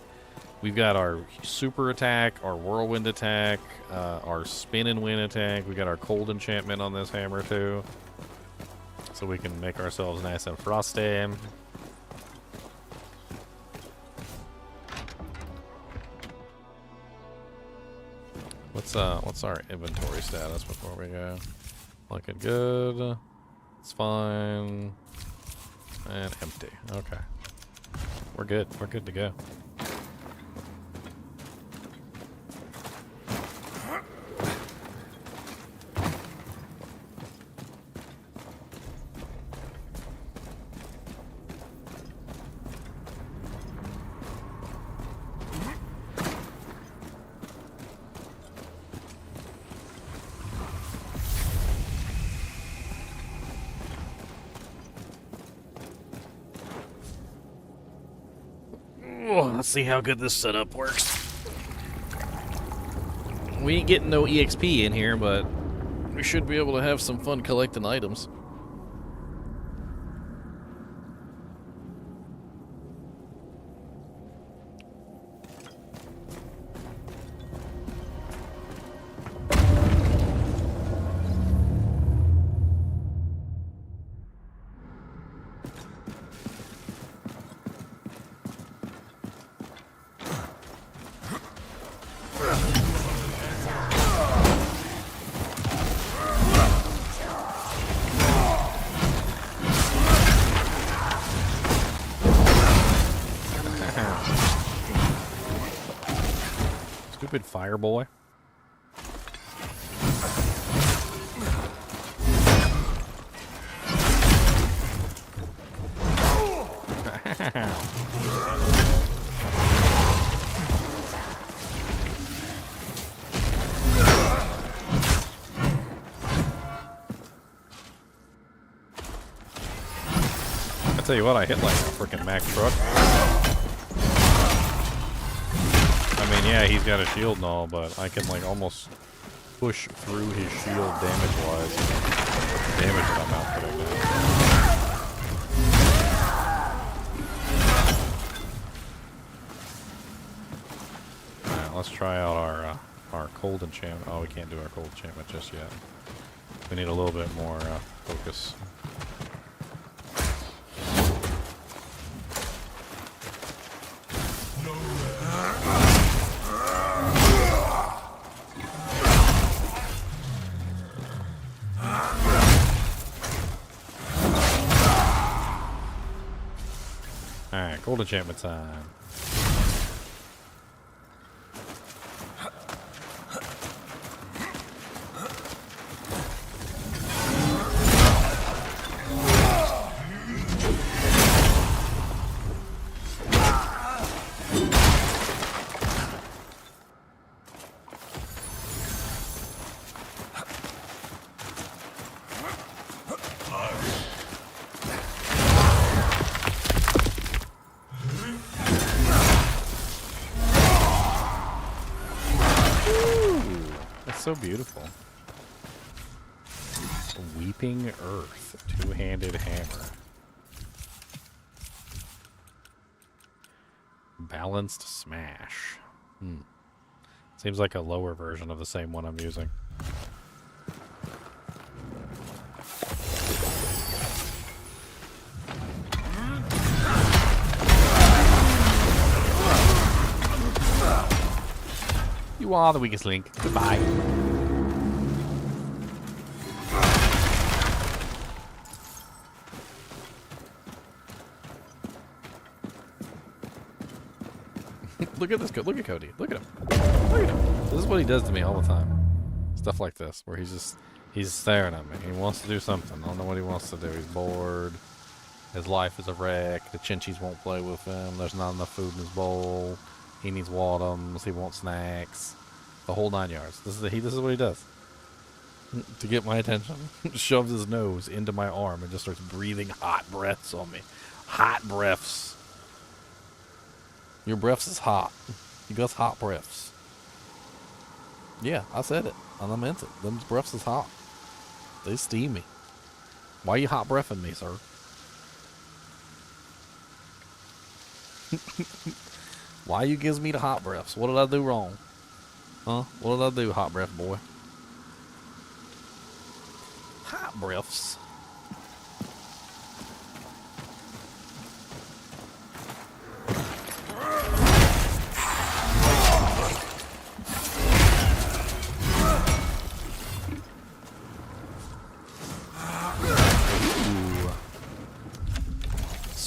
A: our super attack, our whirlwind attack, our spin and win attack. We got our cold enchantment on this hammer too, so we can make ourselves nice and frosty. What's our inventory status before we go? Looking good. It's fine. And empty. Okay. We're good. We're good to go. Let's see how good this setup works. We ain't getting no EXP in here, but we should be able to have some fun collecting items. Stupid fire boy. I tell you what, I hit like a freaking Mack truck. I mean, yeah, he's got a shield and all, but I can like almost push through his shield damage-wise. The damage that I'm outputting now. let's try out our cold enchantment. Oh, we can't do our cold enchantment just yet. We need a little bit more focus. Alright, cold enchantment time. So beautiful. Weeping Earth, two-handed hammer. Balanced smash. Seems like a lower version of the same one I'm using. You are the weakest link. Goodbye. Look at this. Look at Cody. Look at him. Look at him. This is what he does to me all the time. Stuff like this, where he's staring at me. He wants to do something. I don't know what he wants to do. He's bored. His life is a wreck. The Chinchillas won't play with him. There's not enough food in his bowl. He needs Wadums. He wants snacks. The whole 9 yards. This is what he does. To get my attention. Shoves his nose into my arm and just starts breathing hot breaths on me. Hot breaths. Your breaths is hot. You got hot breaths. Yeah, I said it. And I meant it. Them breaths is hot. They steamy. Why are you hot breathing me, sir? Why you gives me the hot breaths? What did I do wrong? Huh? What did I do, hot breath boy? Hot breaths.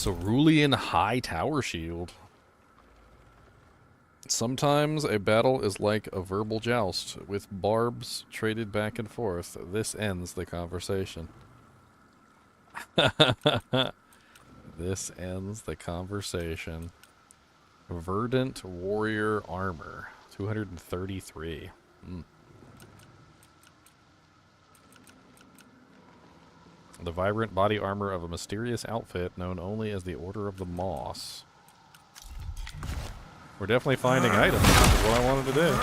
A: Cerulean High Tower Shield. Sometimes a battle is like a verbal joust, with barbs traded back and forth. This ends the conversation. This ends the conversation. Verdant Warrior Armor, 233. The vibrant body armor of a mysterious outfit known only as the Order of the Moss. We're definitely finding items. That's what I wanted to do.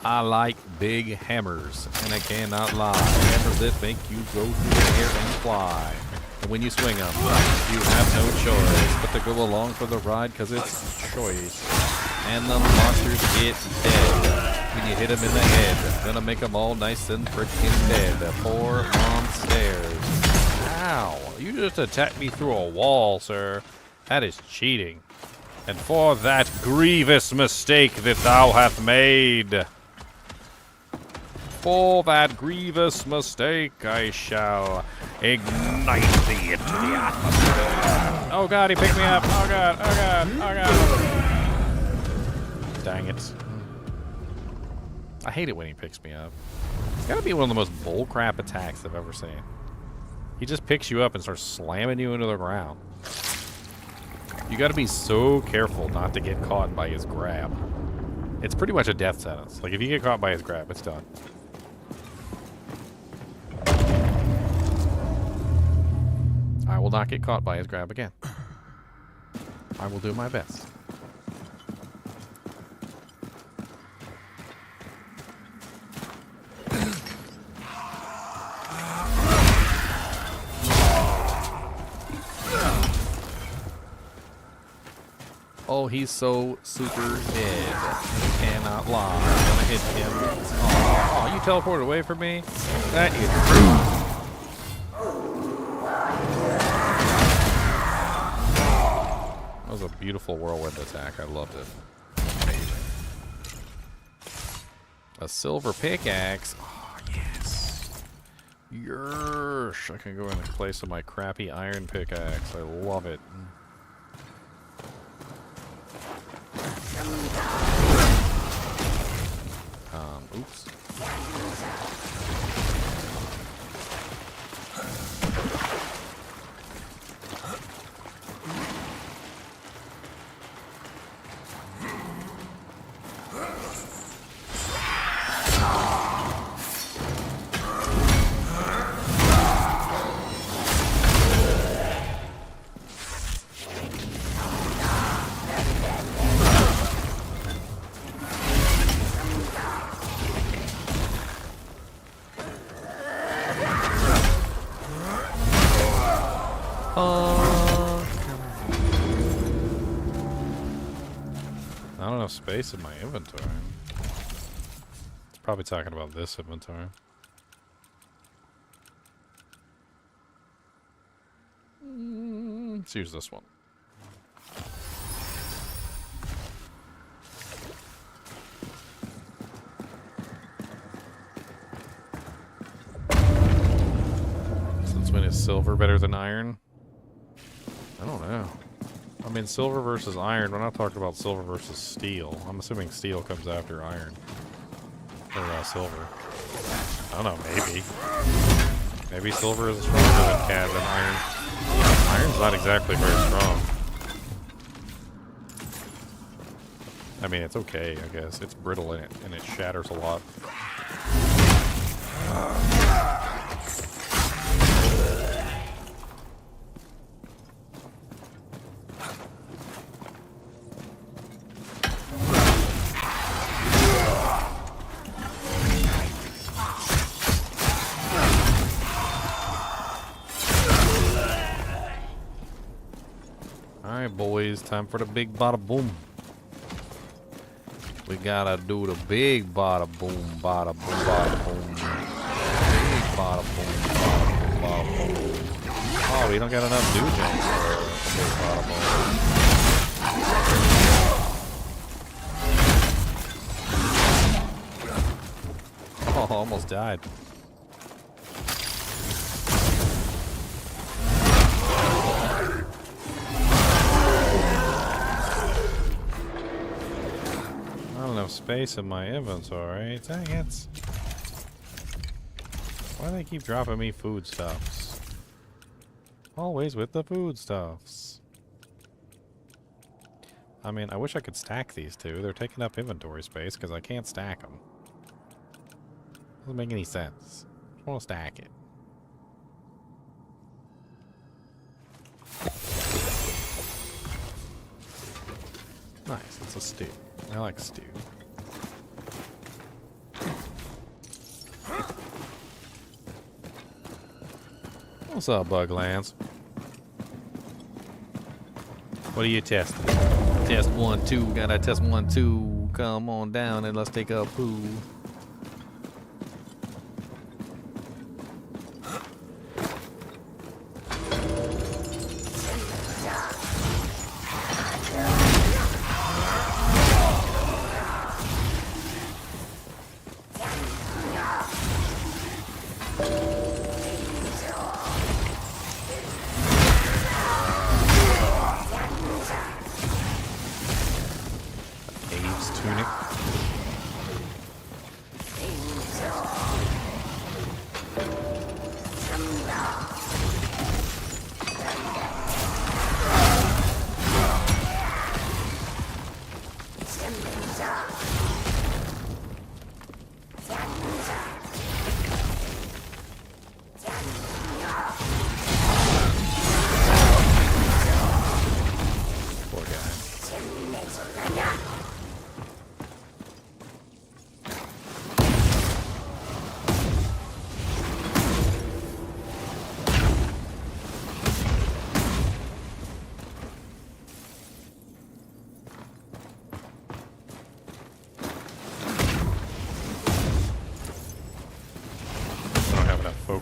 A: I like big hammers, and I cannot lie. Hammers that make you go through the air and fly. And when you swing them, you have no choice but to go along for the ride, because it's choice. And the monsters get dead when you hit them in the head. Gonna make them all nice and freaking dead. Poor monsters. Ow, you just attacked me through a wall, sir. That is cheating. And for that grievous mistake that thou hast made, for that grievous mistake, I shall ignite thee into the atmosphere. Oh god, he picked me up. Oh god, oh god, oh god. Dang it. I hate it when he picks me up. It's gotta be one of the most bullcrap attacks I've ever seen. He just picks you up and starts slamming you into the ground. You gotta be so careful not to get caught by his grab. It's pretty much a death sentence. Like, if you get caught by his grab, it's done. I will not get caught by his grab again. I will do my best. Oh, he's so super dead. I cannot lie. I'm gonna hit him. Oh, you teleported away from me? That is rude. That was a beautiful whirlwind attack. I loved it. Amazing. A silver pickaxe. Oh, yes. Yersh. I can go in place of my crappy iron pickaxe. I love it. Oops. I don't have space in my inventory. It's probably talking about this inventory. Let's use this one. Since when is silver better than iron? I don't know. I mean, silver versus iron. We're not talking about silver versus steel. I'm assuming steel comes after iron. Or silver. I don't know, maybe. Maybe silver is stronger than iron. Iron's not exactly very strong. I mean, it's okay, I guess. It's brittle and it shatters a lot. Alright, boys, time for the big bada boom. We gotta do the big bada boom, bada boom, bada boom. Big bada boom, bada boom, bada boom. Oh, we don't got enough new jumps for the big bada boom. Oh, almost died. Enough space in my inventory. Dang it. Why do they keep dropping me foodstuffs? Always with the foodstuffs. I mean, I wish I could stack these two. They're taking up inventory space because I can't stack them. Doesn't make any sense. I just want to stack it. Nice, it's a stew. I like stew. What's up, Buglands? What are you testing? Test 1, 2. Gotta test 1, 2. Come on down and let's take a poo.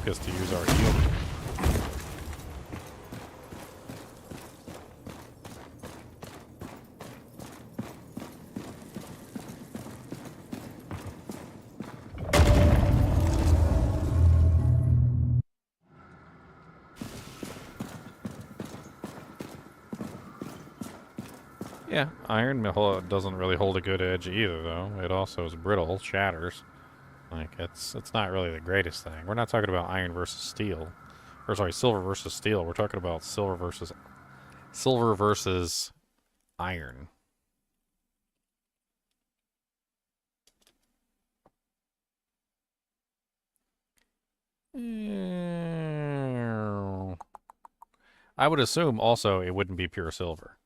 K: focus to use our heal. Yeah, iron doesn't really hold a good edge either, though. It also is brittle, shatters. Like, it's not really the greatest thing. We're not talking about iron versus steel. Or, sorry, silver versus steel. We're talking about silver versus iron. I would assume, also, it wouldn't be pure silver.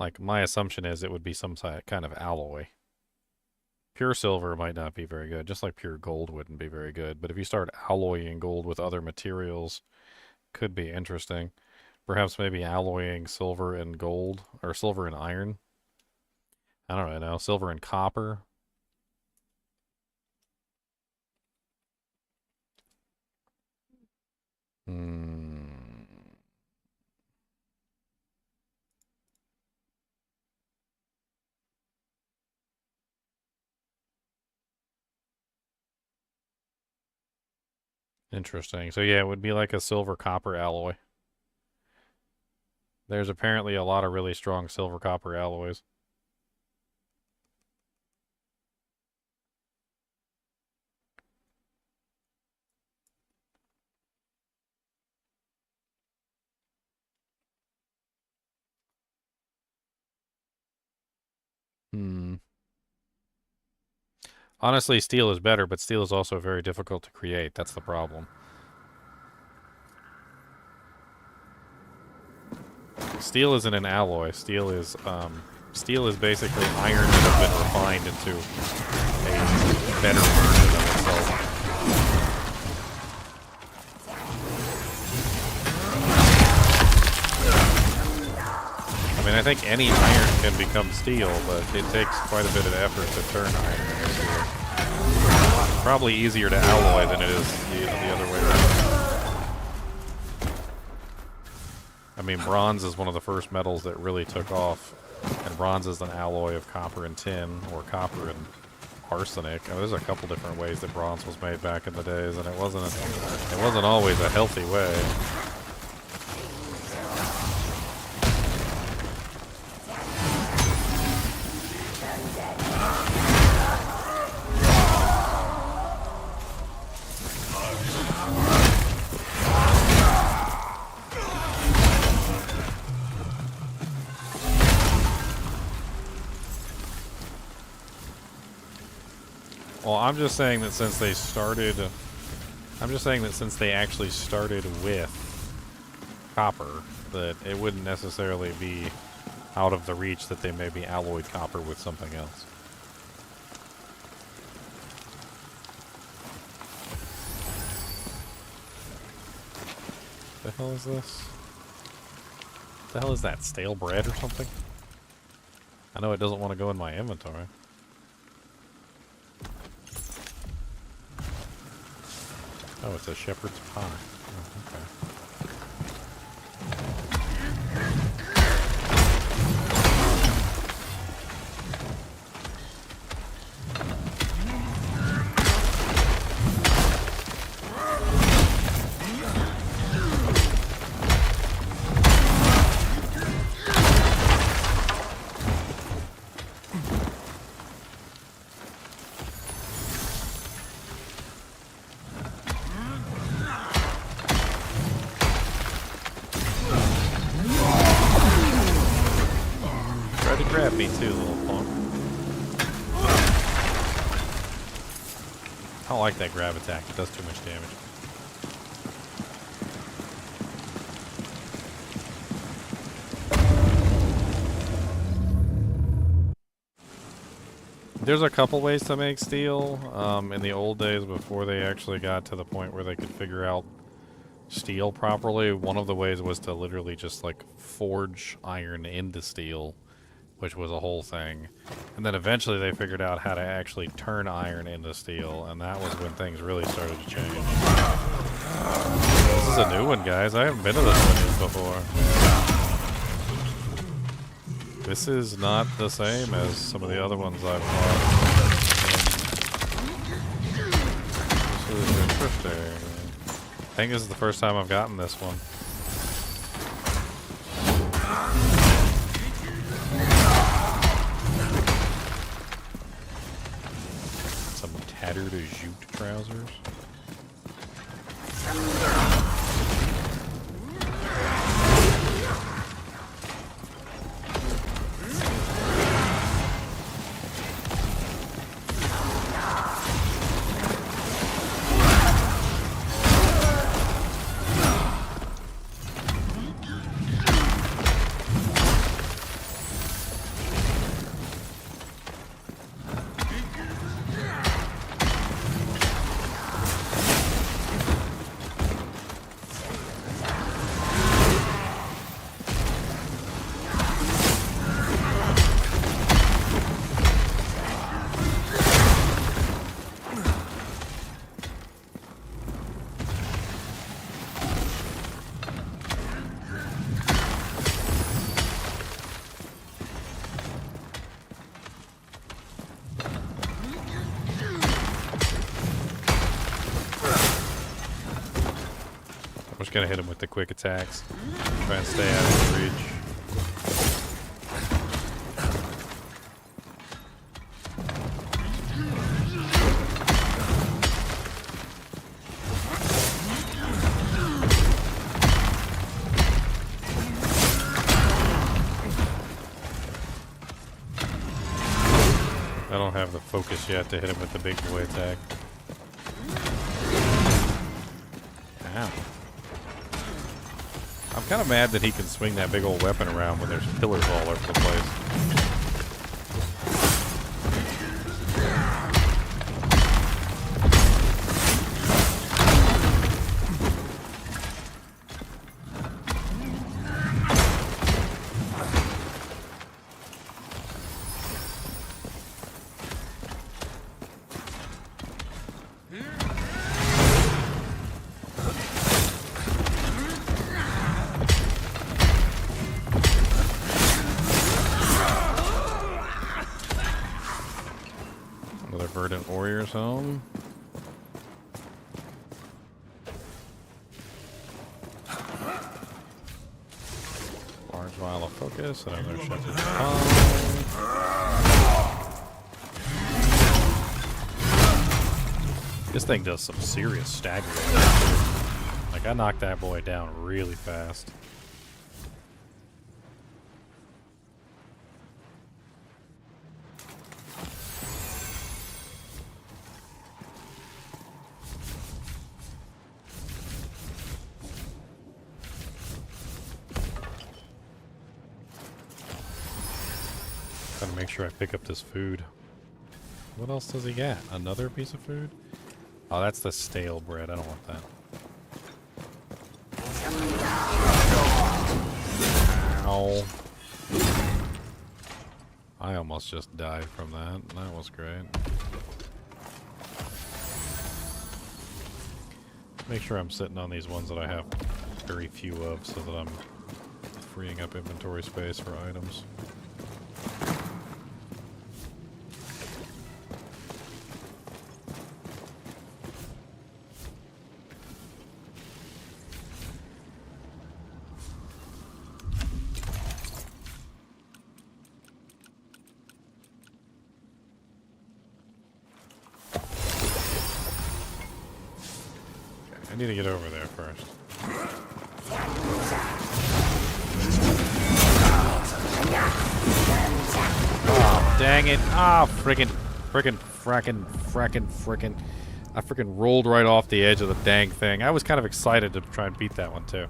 K: Like, my assumption is it would be some kind of alloy. Pure silver might not be very good, just like pure gold wouldn't be very good. But if you start alloying gold with other materials, could be interesting. Perhaps maybe alloying silver and gold, or silver and iron. I don't really know. Silver and copper. Interesting. So yeah, it would be like a silver-copper alloy. There's apparently a lot of really strong silver-copper alloys. Honestly, steel is better, but steel is also very difficult to create. That's the problem. Steel isn't an alloy. Steel is basically iron that has been refined into a better version of itself. I mean, I think any iron can become steel, but it takes quite a bit of effort to turn iron into steel. Probably easier to alloy than it is the other way around. I mean, bronze is one of the first metals that really took off, and bronze is an alloy of copper and tin, or copper and arsenic. I mean, there's a couple different ways that bronze was made back in the days, and it wasn't always a healthy way. Well, I'm just saying that since they actually started with copper, that it wouldn't necessarily be out of the reach that they maybe alloyed copper with something else. The hell is this? The hell is that? Stale bread or something? I know it doesn't want to go in my inventory. Oh, it's a shepherd's pie. Oh, okay. I don't like that grab attack. It does too much damage. There's a couple ways to make steel. In the old days, before they actually got to the point where they could figure out steel properly, one of the ways was to literally just like forge iron into steel, which was a whole thing. And then eventually they figured out how to actually turn iron into steel, and that was when things really started to change. This is a new one, guys. I haven't been to this one before. This is not the same as some of the other ones I've fought. This is interesting. I think this is the first time I've gotten this one. Some tattered jute trousers. I'm just gonna hit him with the quick attacks. Try and stay out of his reach. I don't have the focus yet to hit him with the big boy attack. Ow. I'm kind of mad that he can swing that big old weapon around when there's pillars all over the place. Verdant Warrior's Home. Large vial of focus, another shepherd's palm. This thing does some serious staggering. Like, I knocked that boy down really fast. Gotta make sure I pick up this food. What else does he got? Another piece of food? Oh, that's the stale bread. I don't want that. Ow. I almost just died from that. That was great. Make sure I'm sitting on these ones that I have very few of so that I'm freeing up inventory space for items. I need to get over there first. Oh, dang it. Ah, oh, frickin'. I frickin' rolled right off the edge of the dang thing. I was kind of excited to try and beat that one, too.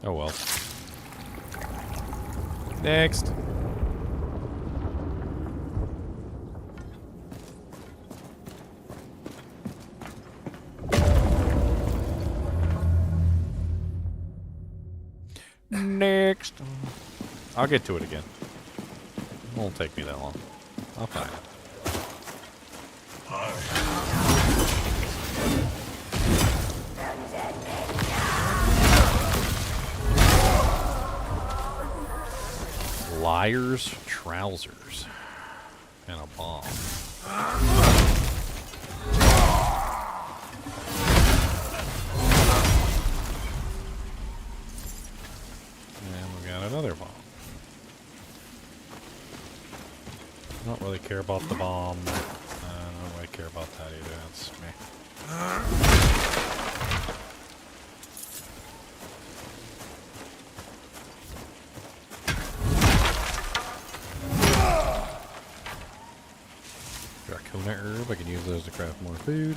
K: Oh, well. Next. Next. I'll get to it again. It won't take me that long. I'll find it. Liar's trousers and a bomb. And we got another bomb. I don't really care about the bomb. I don't really care about that either. That's me. Dracona herb. I can use those to craft more food.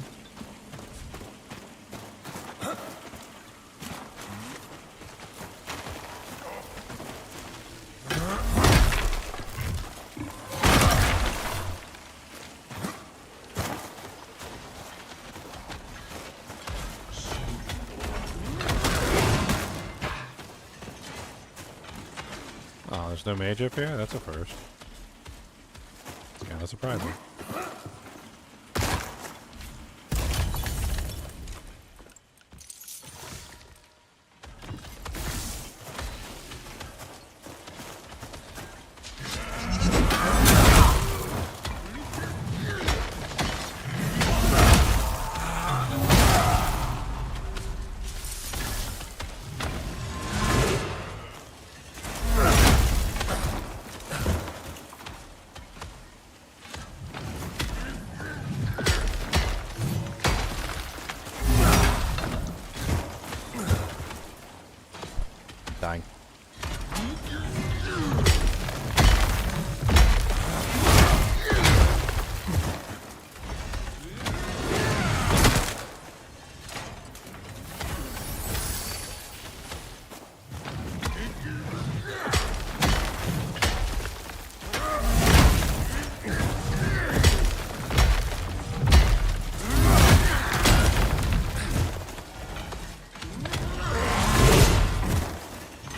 K: Oh, there's no mage up here? That's a first. It's kind of surprising. Dying.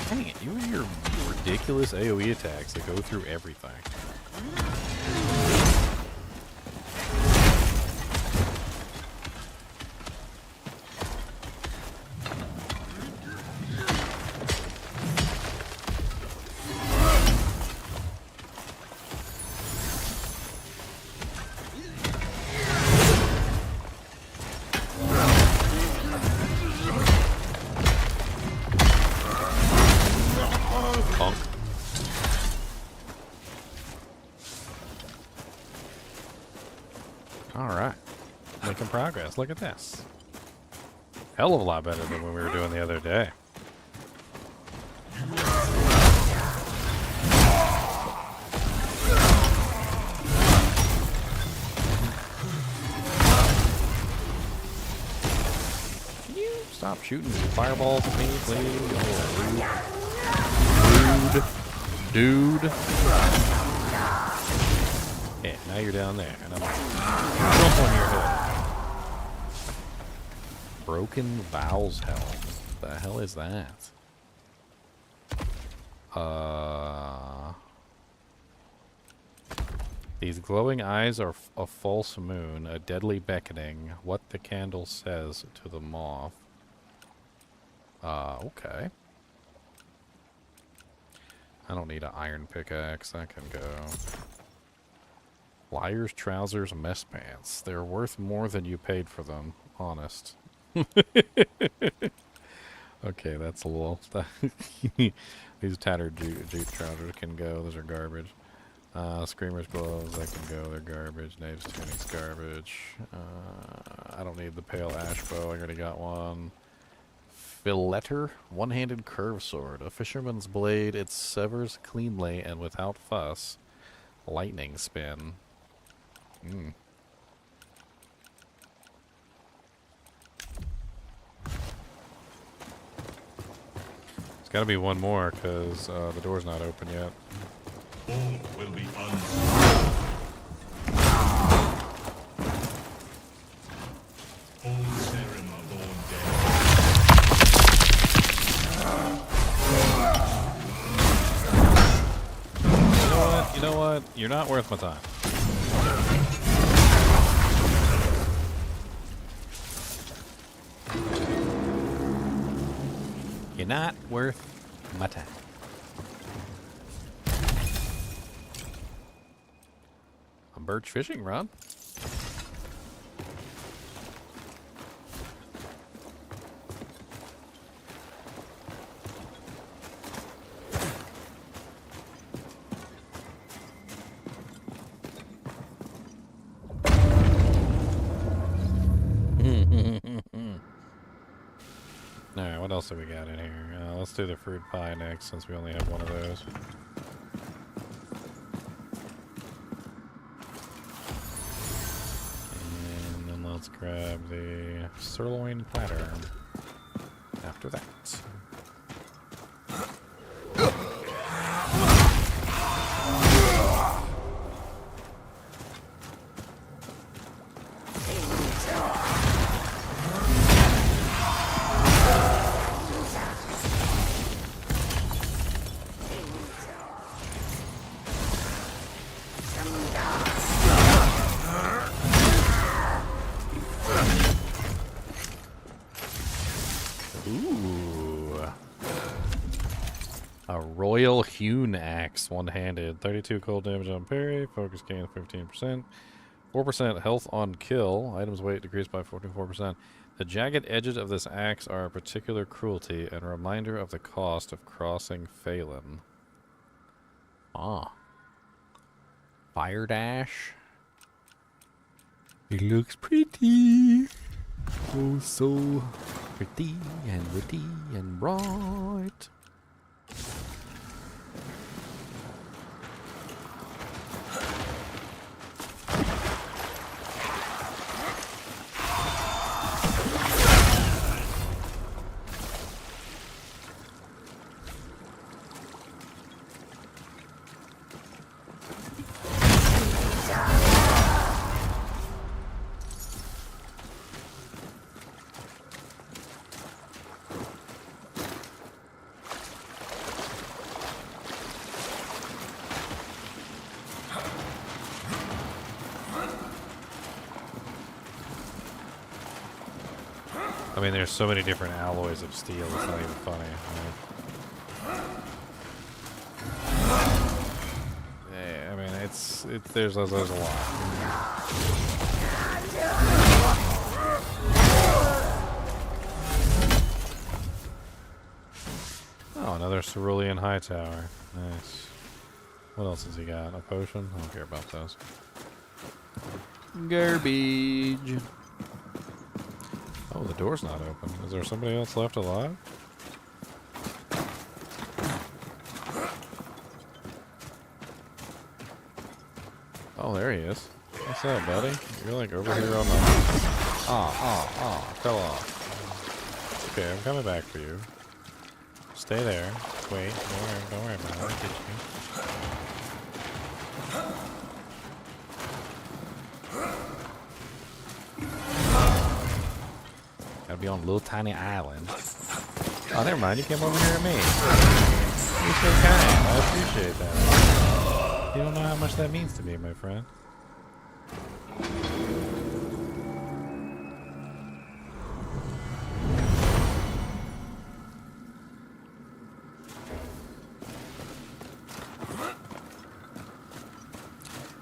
K: Dang it, you and your ridiculous AoE attacks that go through everything. Punk. Alright. Making progress. Look at this. Hell of a lot better than what we were doing the other day. Can you stop shooting fireballs at me, please? Oh, dude. Okay, now you're down there, and I'm gonna jump on your head. Broken Vows Helm. What the hell is that? These glowing eyes are a false moon, a deadly beckoning. What the candle says to the moth. Okay. I don't need an iron pickaxe. I can go. Liar's trousers, mess pants. They're worth more than you paid for them. Honest. Okay, that's a little. These tattered jute trousers can go. Those are garbage. Screamer's gloves, they can go. They're garbage. Knave's tunic's garbage. I don't need the pale ash bow. I already got one. Filetter, one-handed curved sword. A fisherman's blade. It severs cleanly and without fuss. Lightning spin. There's got to be one more because the door's not open yet.
C: All will be
K: You know what? You're not worth my time. Not worth my time. A birch fishing rod. Alright, what else do we got in here? Let's do the fruit pie next, since we only have one of those. And then let's grab the sirloin platter after that. Royal Hewn Axe, one-handed. 32 cold damage on parry. Focus gain 15%. 4% health on kill. Items weight decreased by 44%. The jagged edges of this axe are a particular cruelty and a reminder of the cost of crossing Phelan. Ah. Fire dash. It looks pretty. Oh, so pretty and witty and bright. I mean, there's so many different alloys of steel, it's not even funny. Yeah, I mean, there's a lot. Oh, another Cerulean High Tower. Nice. What else has he got? A potion? I don't care about those. Garbage. Oh, the door's not open. Is there somebody else left alive? Oh, there he is. What's up, buddy? You're like over here on the... fell off. Okay, I'm coming back for you. Stay there. Wait, don't worry about it. I'll get you. Gotta be on a little tiny island. Oh, never mind. You came over here to me. You're so kind. I appreciate that. You don't know how much that means to me, my friend.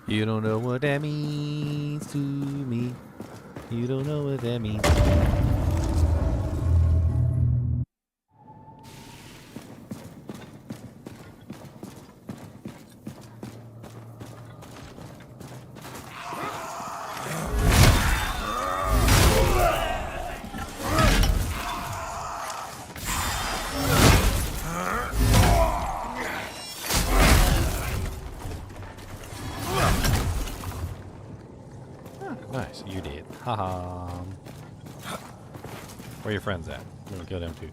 K: You don't know what that means to me. You don't know what that means. Nice, you did. Haha. Where are your friends at? I'm gonna kill them too.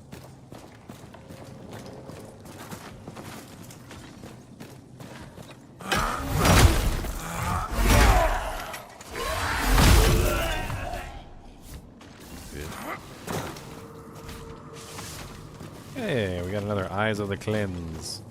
K: Good. Hey, we got another Eyes of the Cleanse.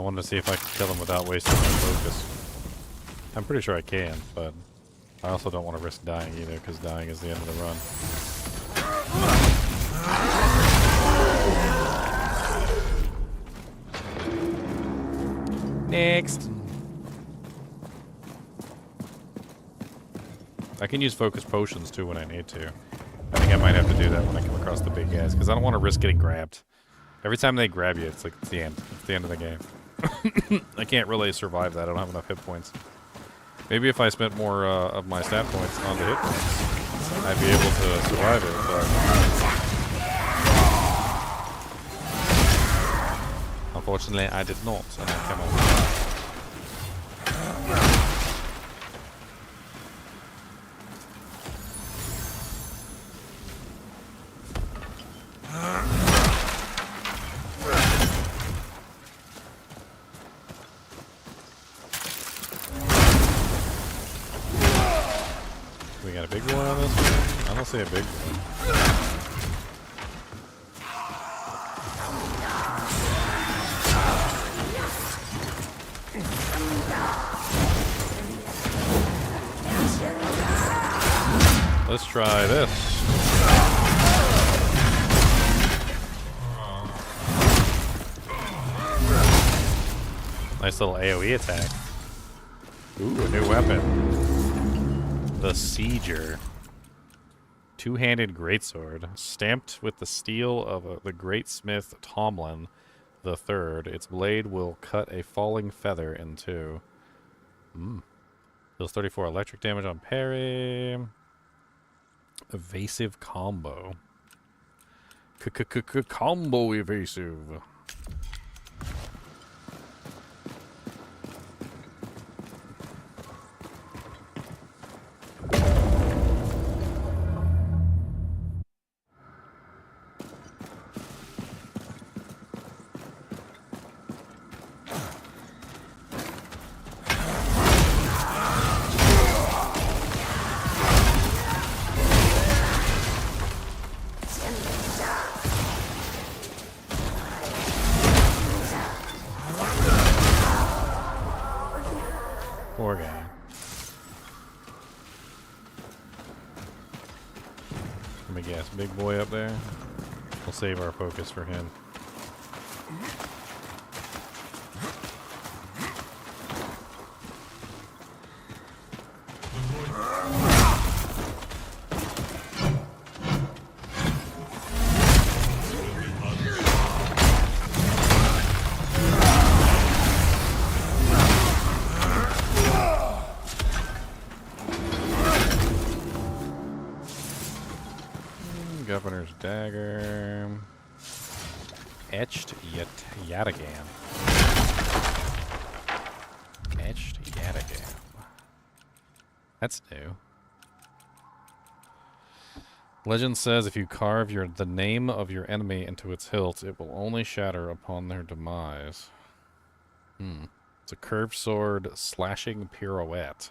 K: wanted to see if I could kill him without wasting my focus. I'm pretty sure I can, but I also don't want to risk dying either, because dying is the end of the run. Next! I can use focus potions too when I need to. I think I might have to do that when I come across the big guys, because I don't want to risk getting grabbed. Every time they grab you, it's like it's the end. It's the end of the game. I can't really survive that. I don't have enough hit points. Maybe if I spent more of my stat points on the hit points, I'd be able to survive it, but unfortunately I did not, and I cannot. We got a big one on this one? I don't see a big one. Let's try this. Nice little AoE attack. Ooh, a new weapon. The Sieger. Two-handed greatsword. Stamped with the steel of the great smith Tomlin III. Its blade will cut a falling feather in two. Deals 34 electric damage on parry. Evasive combo. Combo evasive. Poor guy. Let me guess, big boy up there? We'll save our focus for him. Governor's dagger. Etched Yatagam. Etched Yatagam. That's new. Legend says if you carve the name of your enemy into its hilt, it will only shatter upon their demise. It's a curved sword slashing pirouette.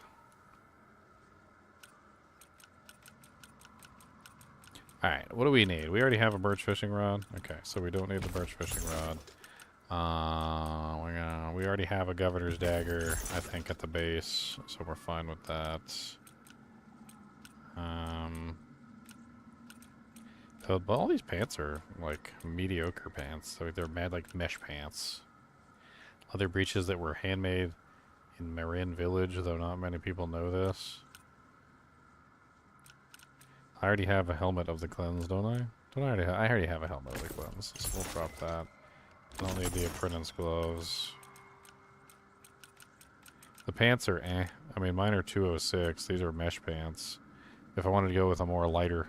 K: Alright, what do we need? We already have a birch fishing rod. Okay, so we don't need the birch fishing rod. We already have a governor's dagger, I think, at the base, so we're fine with that. So all these pants are, like, mediocre pants. So they're mad, like, mesh pants. Other breeches that were handmade in Marin Village, though not many people know this. I already have a helmet of the cleanse, don't I? I already have a helmet of the cleanse, so we'll drop that. I don't need the apprentice gloves. The pants are eh. I mean, mine are 206. These are mesh pants. If I wanted to go with a more lighter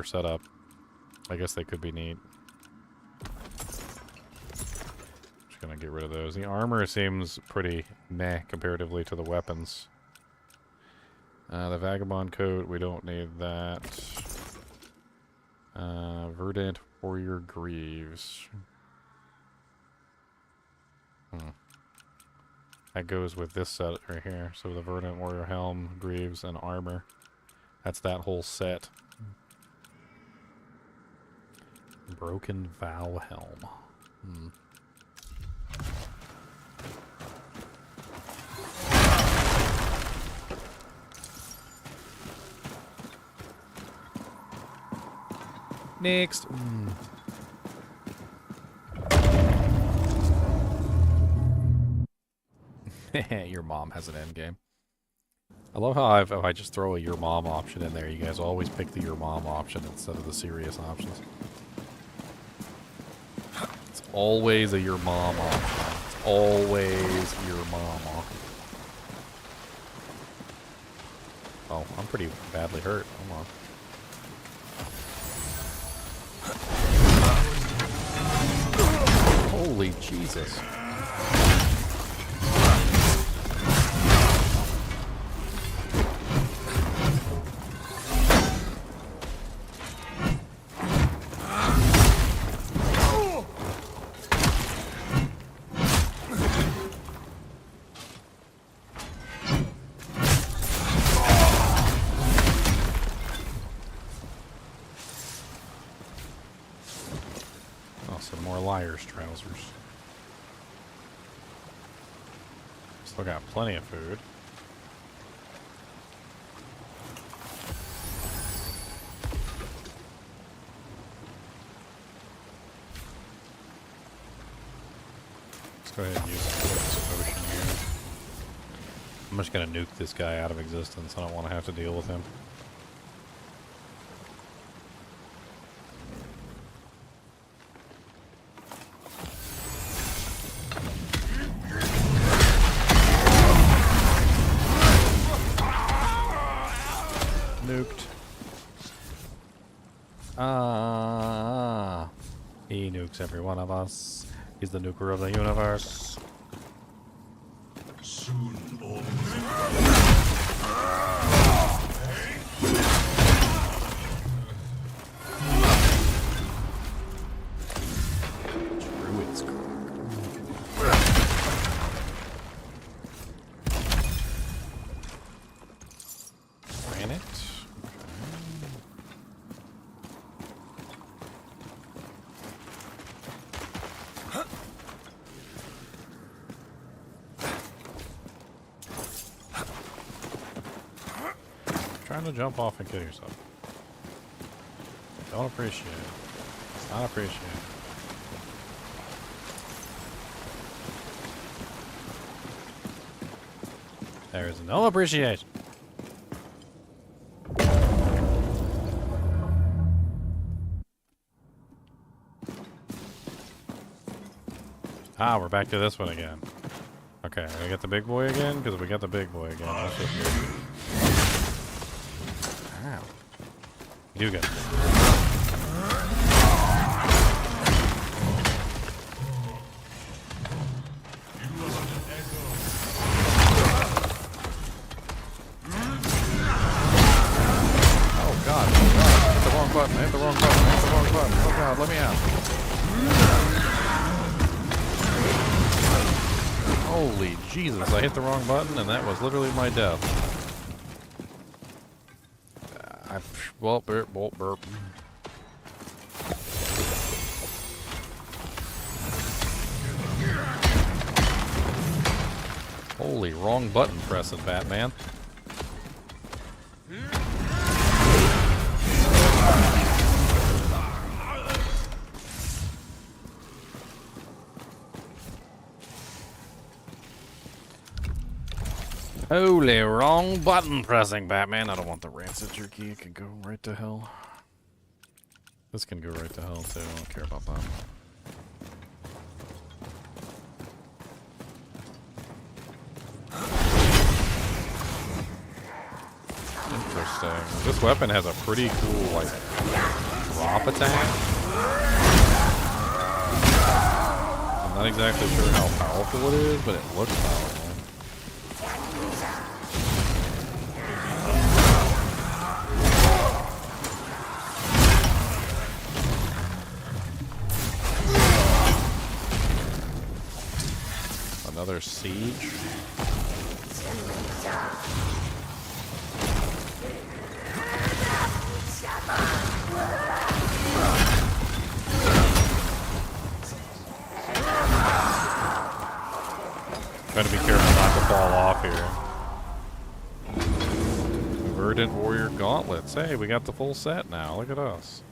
K: setup, I guess they could be neat. Just gonna get rid of those. The armor seems pretty meh comparatively to the weapons. The vagabond coat, we don't need that. Verdant warrior greaves. That goes with this set right here. So the verdant warrior helm, greaves, and armor. That's that whole set. Broken vow helm. Next. Your mom has an end game. I love how if I just throw a your mom option in there, you guys always pick the your mom option instead of the serious options. It's always a your mom option. It's always your mama. Oh, I'm pretty badly hurt. Hold on. Holy Jesus. Trousers. Still got plenty of food. Let's go ahead and use this potion here. I'm just gonna nuke this guy out of existence. I don't want to have to deal with him. He nukes every one of us. He's the nuker of the universe.
C: Soon all
K: Druid's Granite. Trying to jump off and kill yourself. Don't appreciate it. Not appreciate it. There is no appreciation. Ah, we're back to this one again. Okay, I got the big boy again? Because we got the big boy again. Let's just ow. You get it. Oh god, hit the wrong button, hit the wrong button, hit the wrong button. Oh god, let me out. Holy Jesus, I hit the wrong button and that was literally my death. Well, burp, burp, burp. Holy, wrong button pressing, Batman. Holy, wrong button pressing, Batman. I don't want the rancid jerky. It can go right to hell. This can go right to hell, too. I don't care about that. Interesting. This weapon has a pretty cool, like, drop attack. I'm not exactly sure how powerful it is, but it looks powerful. Another siege. Gotta be careful not to fall off here. Verdant Warrior Gauntlets. Hey, we got the full set now. Look at us.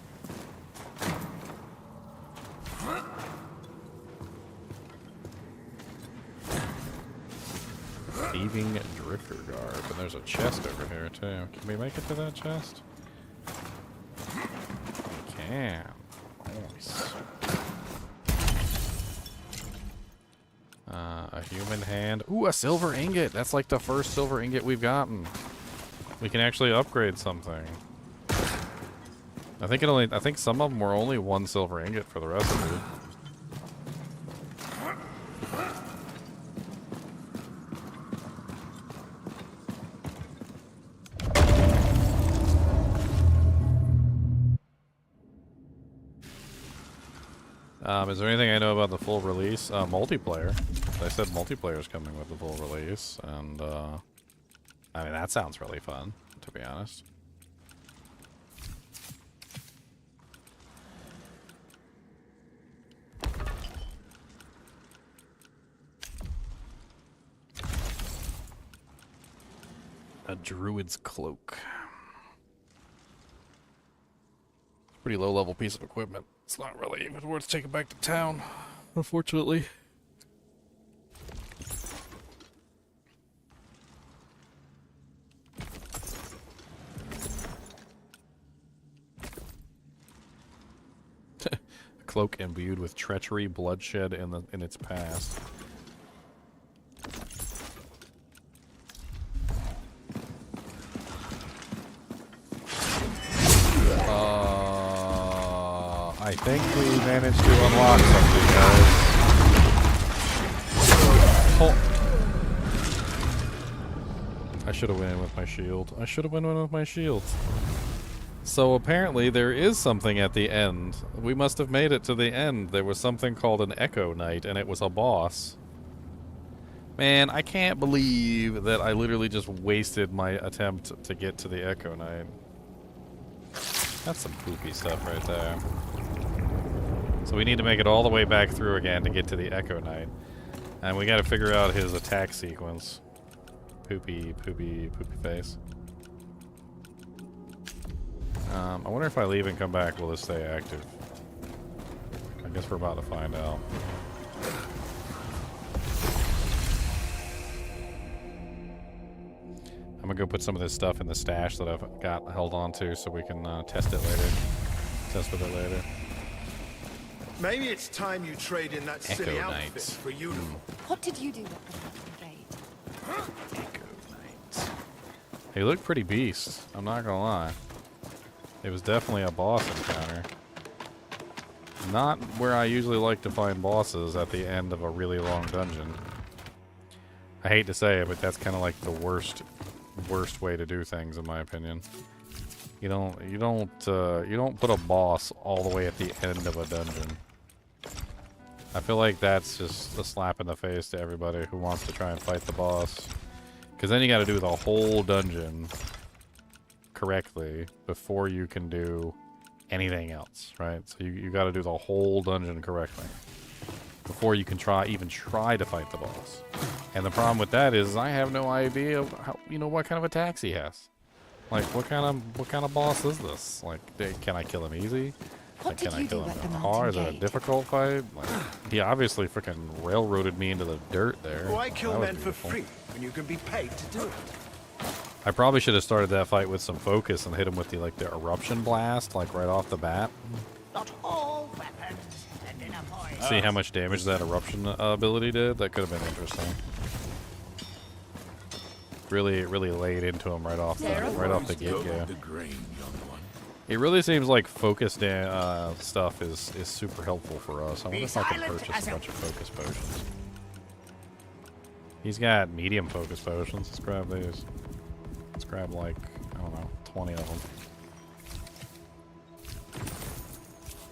K: Weaving drifter garb. And there's a chest over here, too. Can we make it to that chest? We can. Nice. A human hand. Ooh, a silver ingot. That's like the first silver ingot we've gotten. We can actually upgrade something. I think some of them were only 1 silver ingot for the recipe. Is there anything I know about the full release? Multiplayer. I said multiplayer is coming with the full release, and I mean, that sounds really fun, to be honest. A druid's cloak. Pretty low level piece of equipment. It's not really even worth taking back to town, unfortunately. A cloak imbued with treachery, bloodshed in its past. I think we managed to unlock something, guys. Oh. I should have went in with my shield. I should have went in with my shield. So apparently there is something at the end. We must have made it to the end. There was something called an Echo Knight, and it was a boss. Man, I can't believe that I literally just wasted my attempt to get to the Echo Knight. That's some poopy stuff right there. So we need to make it all the way back through again to get to the Echo Knight. And we gotta figure out his attack sequence. Poopy face. I wonder if I leave and come back, will this stay active? I guess we're about to find out. I'm gonna go put some of this stuff in the stash that I've got held on to so we can test it later. Test with it later.
F: Maybe it's time you trade in that silly
A: Echo
F: outfit
A: Knights.
F: for uniform.
D: What did you do with the raid?
A: Echo Knights.
K: He looked pretty beast, I'm not gonna lie. It was definitely a boss encounter. Not where I usually like to find bosses at the end of a really long dungeon. I hate to say it, but that's kind of like the worst way to do things, in my opinion. You don't put a boss all the way at the end of a dungeon. I feel like that's just a slap in the face to everybody who wants to try and fight the boss. Because then you got to do the whole dungeon correctly before you can do anything else, right? So you got to do the whole dungeon correctly before you can even try to fight the boss. And the problem with that is I have no idea how, what kind of attacks he has. Like, what kind of boss is this? Like, can I kill him easy? Like, can I kill him hard? Is it a difficult fight? Like, he obviously freaking railroaded me into the dirt there.
F: Why kill
K: That was
F: men
K: beautiful.
F: for free when you can be paid to do it?
K: I probably should have started that fight with some focus and hit him with the eruption blast, like right off the bat.
G: Not all weapons end in a poison.
K: See how much damage that eruption ability did? That could have been interesting. Really laid into him right off the get-go.
C: The grain, young one.
K: It really seems like focus stuff is super helpful for us. I wonder if I can purchase a bunch of focus potions. He's got medium focus potions. Let's grab these. Let's grab like, I don't know, 20 of them.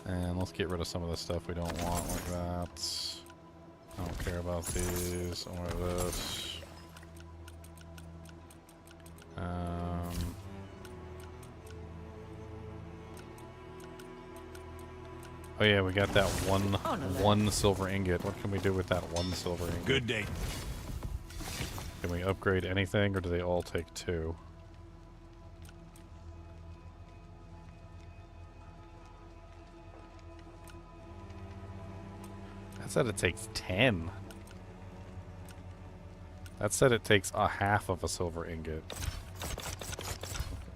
K: And let's get rid of some of the stuff we don't want like that. I don't care about these. I want this. Oh yeah, we got that one silver ingot. What can we do with that one silver ingot?
C: Good day.
K: Can we upgrade anything, or do they all take 2? I said it takes 10. That said it takes a half of a silver ingot.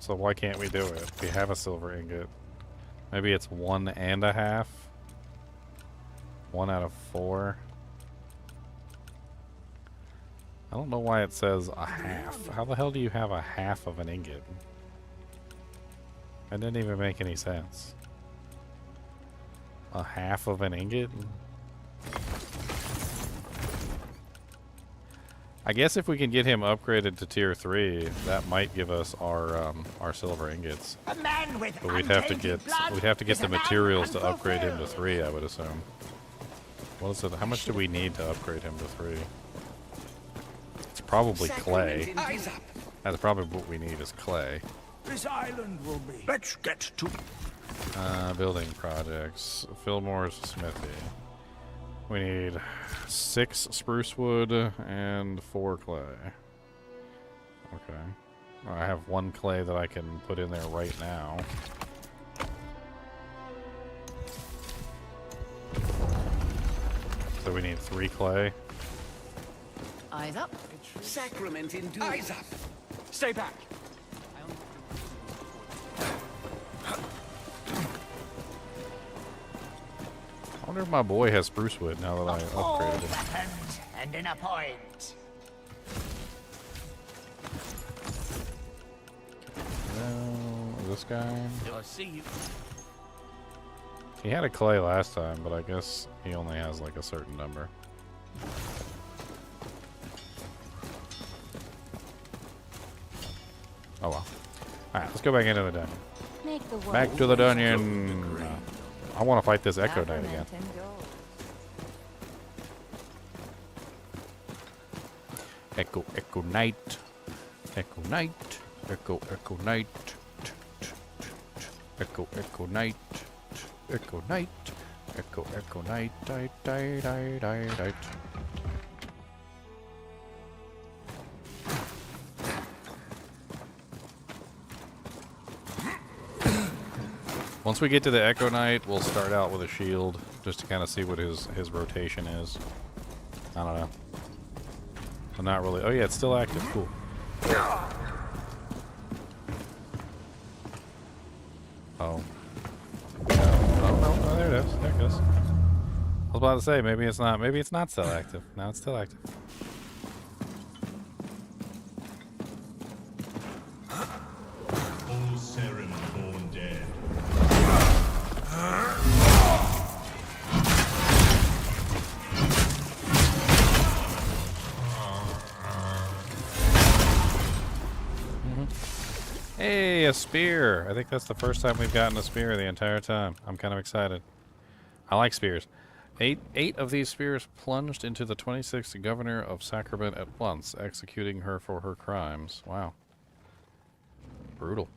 K: So why can't we do it? We have a silver ingot. Maybe it's 1 1/2. 1 out of 4. I don't know why it says a half. How the hell do you have a half of an ingot? That didn't even make any sense. A half of an ingot? I guess if we can get him upgraded to tier 3, that might give us our silver ingots.
G: A man with
K: But we'd have to
G: untainted
K: get
G: blood
K: the
G: is a man
K: materials to upgrade him to
G: unfulfilled.
K: 3, I would assume. What is it? How much do we need to upgrade him to 3? It's probably clay.
C: Eyes up.
K: That's probably what we need is clay.
C: This island will be. Let's get to.
K: Building projects. Fillmore's smithy. We need 6 spruce wood and 4 clay. Okay. I have 1 clay that I can put in there right now. So we need 3 clay.
H: Eyes up.
C: Sacrament indeed. Eyes up.
J: Stay back.
K: I wonder if my boy has spruce wood now that I
G: All
K: upgraded him.
G: weapons and in a point.
K: No, this guy.
E: I see you.
K: He had a clay last time, but I guess he only has like a certain number. Oh well. Alright, let's go back into the dungeon.
B: Make the world
K: Back to the dungeon. I want to fight this Echo Knight again.
B: government and gold.
K: Echo Knight. Echo Knight. Echo Knight. Echo Knight. Echo Knight. Echo Knight. Die. Once we get to the Echo Knight, we'll start out with a shield, just to kind of see what his rotation is. I don't know. I'm not really... Oh yeah, it's still active. Cool. Oh. No, there it is. There it goes. I was about to say, maybe it's not still active. Now it's still active.
C: Old Saren born dead.
K: Hey, a spear! I think that's the first time we've gotten a spear the entire time. I'm kind of excited. I like spears. Eight of these spears plunged into the 26th governor of Sacrament at once, executing her for her crimes. Wow. Brutal.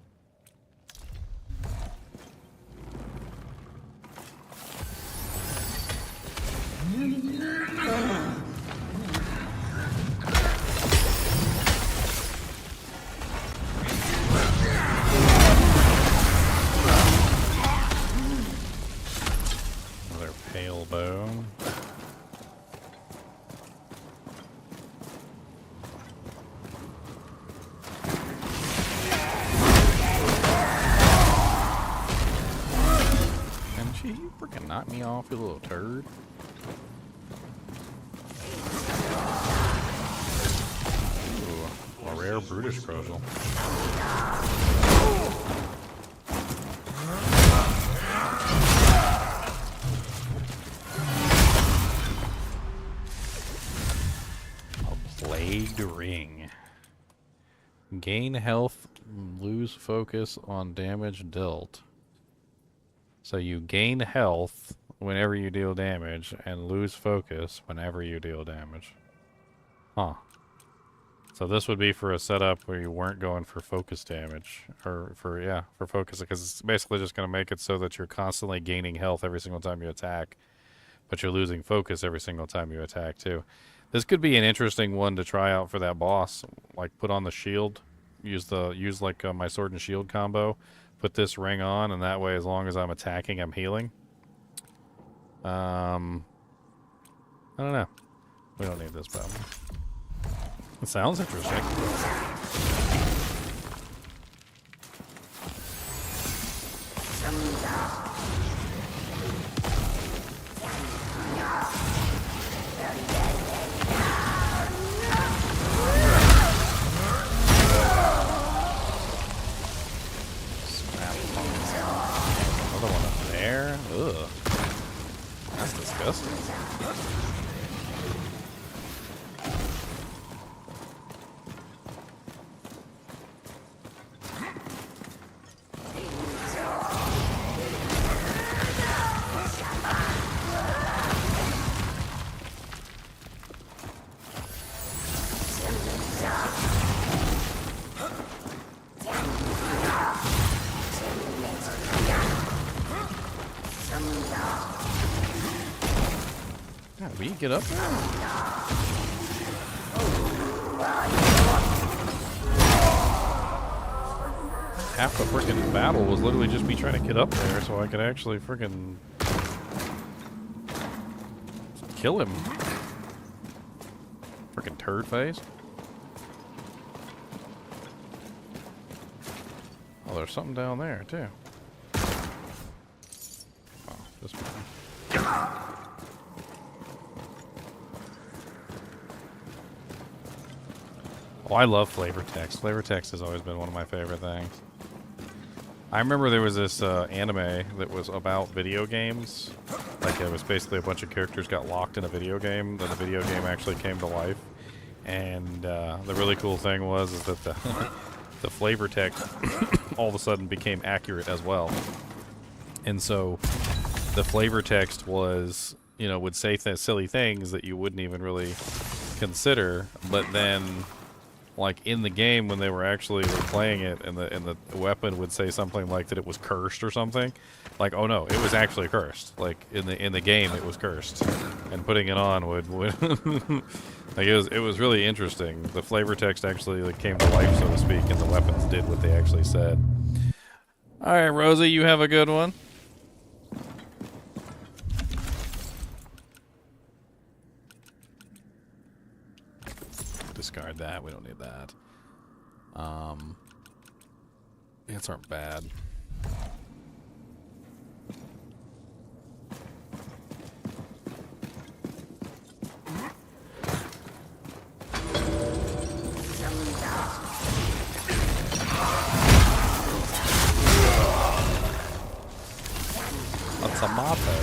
K: Another pale bone. Can she freaking knock me off, you little turd? Ooh, a rare brutish crozal. A plagued ring. Gain health, lose focus on damage dealt. So you gain health whenever you deal damage and lose focus whenever you deal damage. Huh. So this would be for a setup where you weren't going for focus damage. Or for focus. Because it's basically just going to make it so that you're constantly gaining health every single time you attack. But you're losing focus every single time you attack too. This could be an interesting one to try out for that boss. Like put on the shield. Use like my sword and shield combo. Put this ring on, and that way, as long as I'm attacking, I'm healing. I don't know. We don't need this battle. It sounds interesting. Another one up there. Ugh. That's disgusting. God, will you get up there? Half the freaking battle was literally just me trying to get up there so I could actually freaking kill him. Freaking turd face. Oh, there's something down there too. Oh, this one. Oh, I love flavor text. Flavor text has always been one of my favorite things. I remember there was this anime that was about video games. Like, it was basically a bunch of characters got locked in a video game, then the video game actually came to life. And the really cool thing was is that the, the flavor text all of a sudden became accurate as well. And so the flavor text was, you know, would say silly things that you wouldn't even really consider, but then like in the game when they were actually playing it and the weapon would say something like that it was cursed or something, like, oh no, it was actually cursed. Like in the game it was cursed, and putting it on would like it was really interesting. The flavor text actually like came to life, so to speak, and the weapons did what they actually said. All right, Rosie, you have a good one. Discard that. We don't need that. Ants aren't bad. A tomato.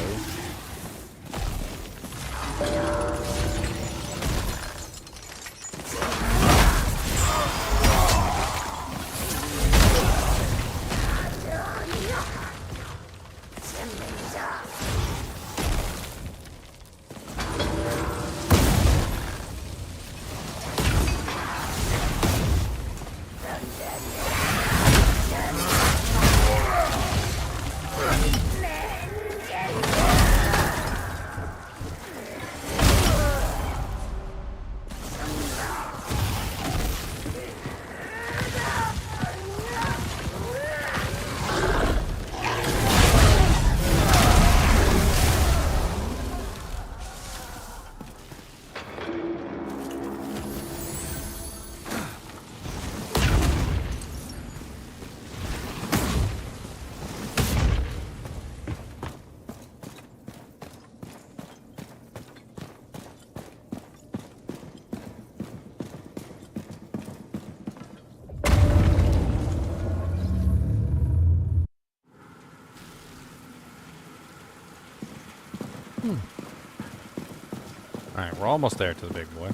K: Alright, we're almost there to the big boy.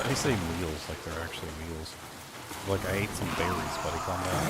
K: They say meals like they're actually meals. Like, I ate some berries, buddy. Calm down.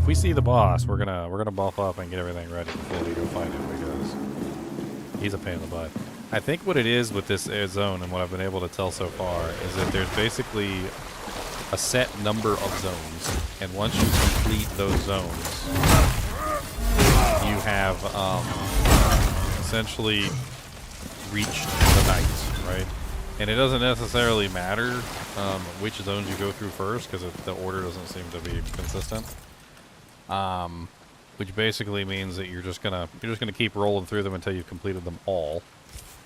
K: if we see the boss, we're gonna buff up and get everything ready before we go fight him because he's a pain in the butt. I think what it is with this zone and what I've been able to tell so far is that there's basically a set number of zones, and once you complete those zones, you have essentially reached the night, right? And it doesn't necessarily matter which zones you go through first because the order doesn't seem to be consistent. Which basically means that you're just gonna keep rolling through them until you've completed them all,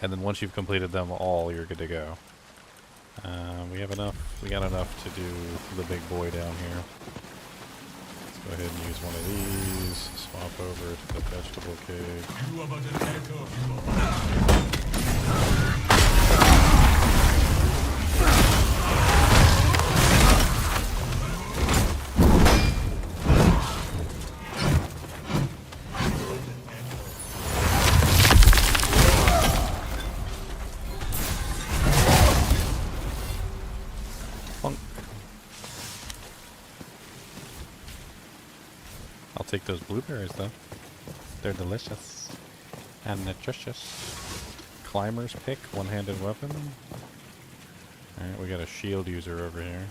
K: and then once you've completed them all, you're good to go. We got enough to do the big boy down here. Let's go ahead and use one of these. Swap over to the vegetable cake.
C: You are but an echo.
K: I'll take those blueberries though. They're delicious and nutritious. Climber's pick, one-handed weapon. Alright, we got a shield user over here.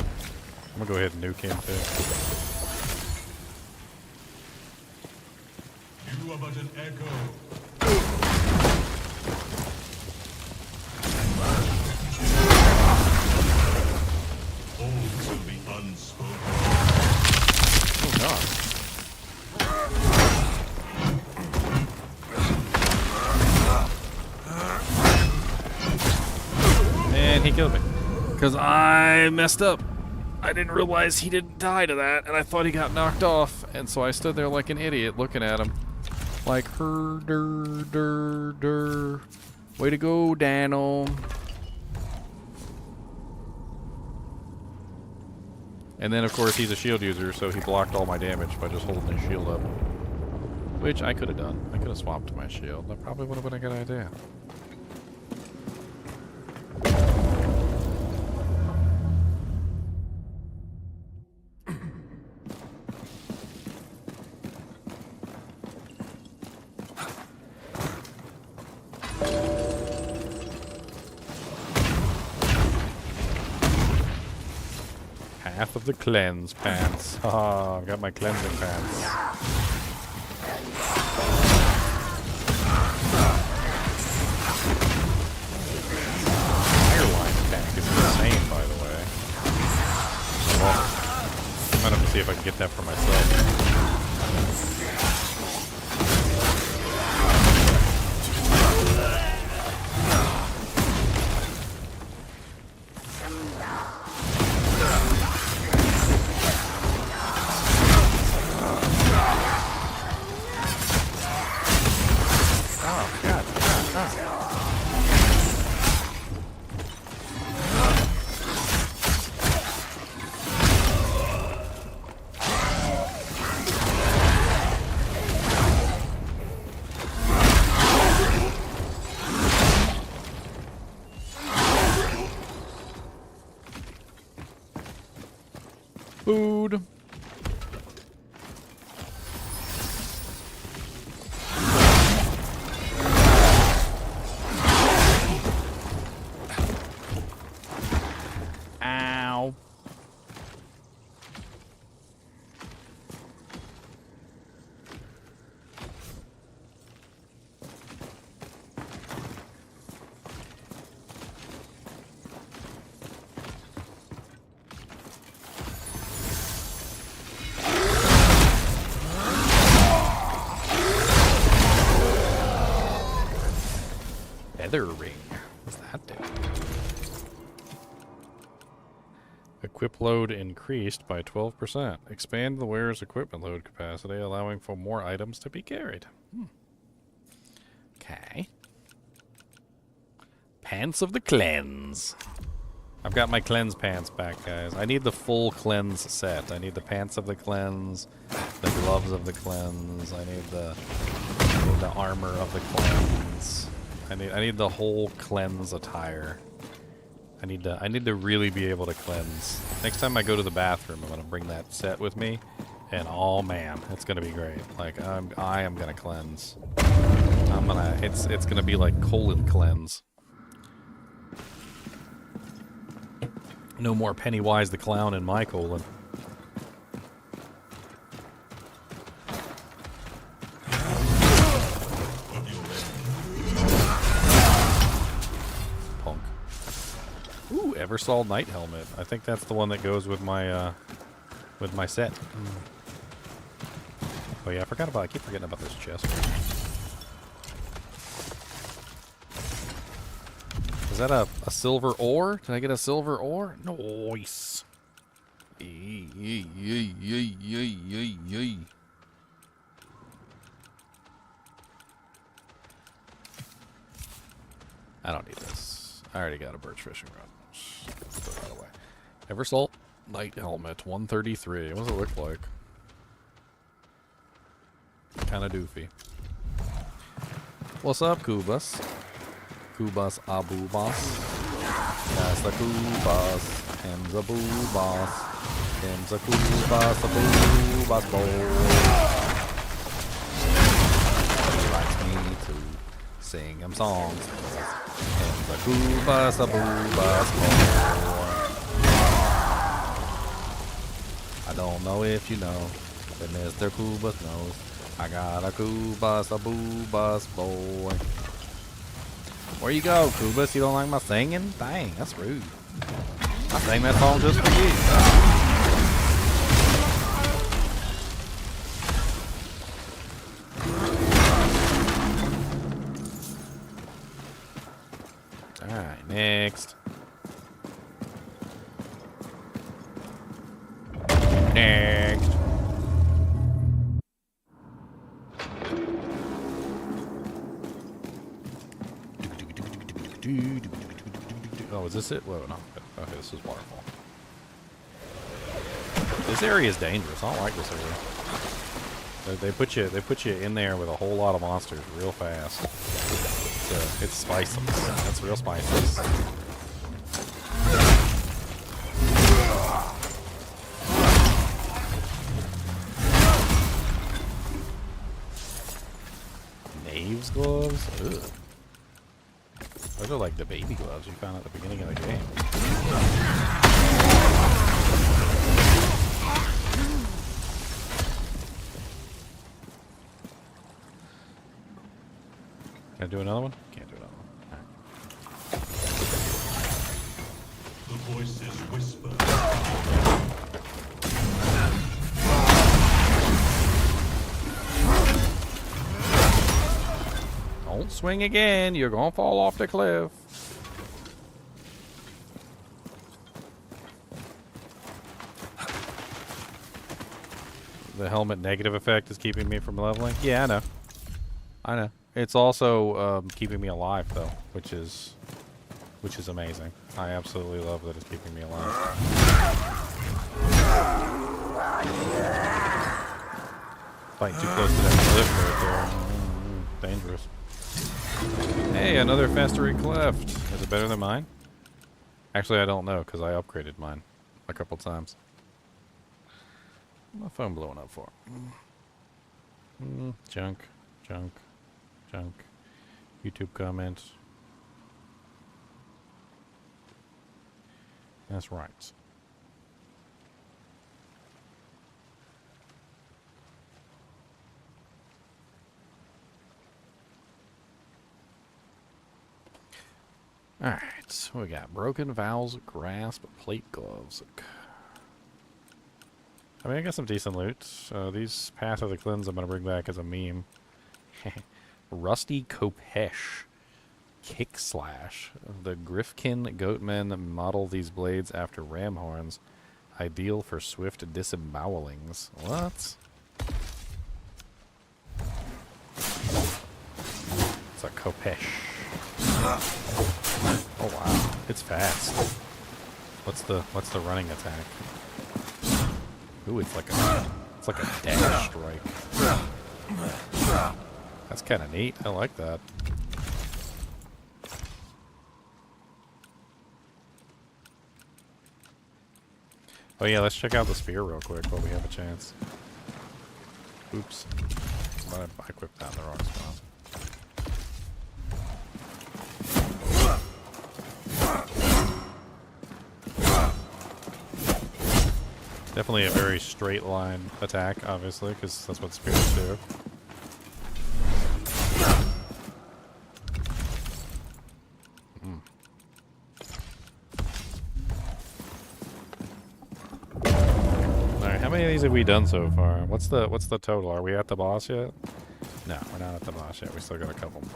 K: I'm gonna go ahead and nuke him too.
C: You are but an echo. Old will be unspoken.
K: Oh god. And he killed me.
A: Because I messed up. I didn't realize he didn't die to that, and I thought he got knocked off, and so I stood there like an idiot looking at him. Like, her. Way to go, Daniel. And then, of course, he's a shield user, so he blocked all my damage by just holding his shield up. Which I could have done. I could have swapped my shield. That probably would have been a good idea.
K: Half of the cleanse pants. Oh, I've got my cleansing pants. Fireline tank is insane, by the way. Well, I might have to see if I can get that for myself. Food. Ow. Feather ring. What's that do? Equip load increased by 12%. Expand the wearer's equipment load capacity, allowing for more items to be carried. Okay. Pants of the cleanse. I've got my cleanse pants back, guys. I need the full cleanse set. I need the pants of the cleanse, the gloves of the cleanse. I need the armor of the cleanse. I need the whole cleanse attire. I need to really be able to cleanse. Next time I go to the bathroom, I'm gonna bring that set with me, and oh man, it's gonna be great. Like I am gonna cleanse. It's gonna be like colon cleanse. No more Pennywise the Clown in my colon. Punk. Ooh, Eversol Knight Helmet. I think that's the one that goes with my set. Oh yeah, I keep forgetting about this chest. Is that a silver ore? Did I get a silver ore? Nice. I don't need this. I already got a birch fishing rod. Throw that away. Eversalt Knight Helmet 133. What does it look like? Kind of doofy. What's up, Kubas? Kubas Abubas. That's the Kubas. Him's a boobas. Him's a Kubas, a boobas boy. He likes me to sing him songs. Him's a Kubas, a boobas boy. I don't know if you know, but Mr. Kubas knows. I got a Kubas, a boobas boy. Where you go, Kubas? You don't like my singing? Dang, that's rude. I sang that song just for you. Alright, next. Next. Oh, is this it? Whoa, no. Okay, this is waterfall. This area is dangerous. I don't like this area. They put you in there with a whole lot of monsters real fast. It's spicy. That's real spicy. Knaves gloves? Ugh. Those are like the baby gloves you found at the beginning of the game. Can I do another one? Can't do another one. Right.
C: The voices whisper.
K: Don't swing again. You're gonna fall off the cliff. The helmet negative effect is keeping me from leveling. Yeah, I know. I know. It's also keeping me alive though, which is amazing. I absolutely love that it's keeping me alive. Fighting too close to that cliff right there. Dangerous. Hey, another Festery Cleft. Is it better than mine? Actually, I don't know because I upgraded mine a couple times. What's my phone blowing up for? Junk. YouTube comments. That's right. Alright, so we got Broken Vows, Grasp, Plate Gloves. I mean, I got some decent loot. These Path of the Cleanse I'm going to bring back as a meme. Rusty Kopesh. Kick Slash. The Grifkin Goatmen model these blades after ram horns. Ideal for swift disembowelings. What? It's a Kopesh. Oh wow, it's fast. What's the running attack? Ooh, it's like a dash strike. That's kind of neat. I like that. Oh yeah, let's check out the spear real quick while we have a chance. Oops. I equipped that in the wrong spot. Definitely a very straight line attack, obviously, because that's what spears do. Alright, how many of these have we done so far? What's the total? Are we at the boss yet? No, we're not at the boss yet. We still got a couple more.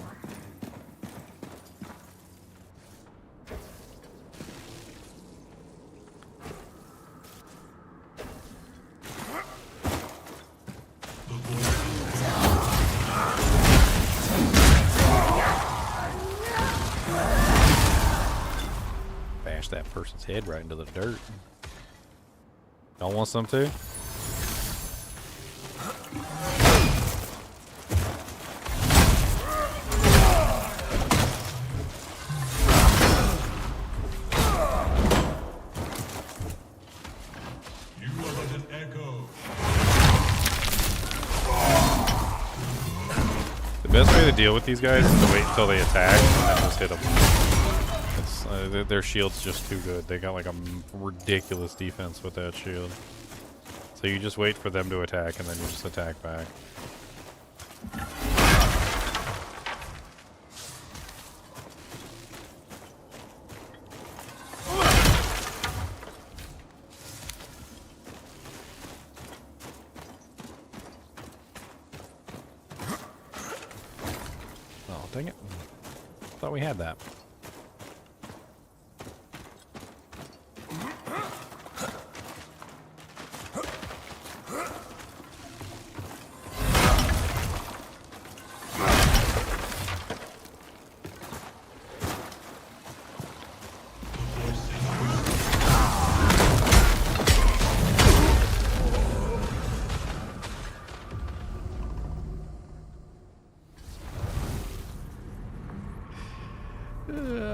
K: Bash that person's head right into the dirt. Don't want some too? The best way to deal with these guys is to wait until they attack and then just hit them. Their shield's just too good. They got like a ridiculous defense with that shield. So you just wait for them to attack and then you just attack back. Oh, dang it. Thought we had that.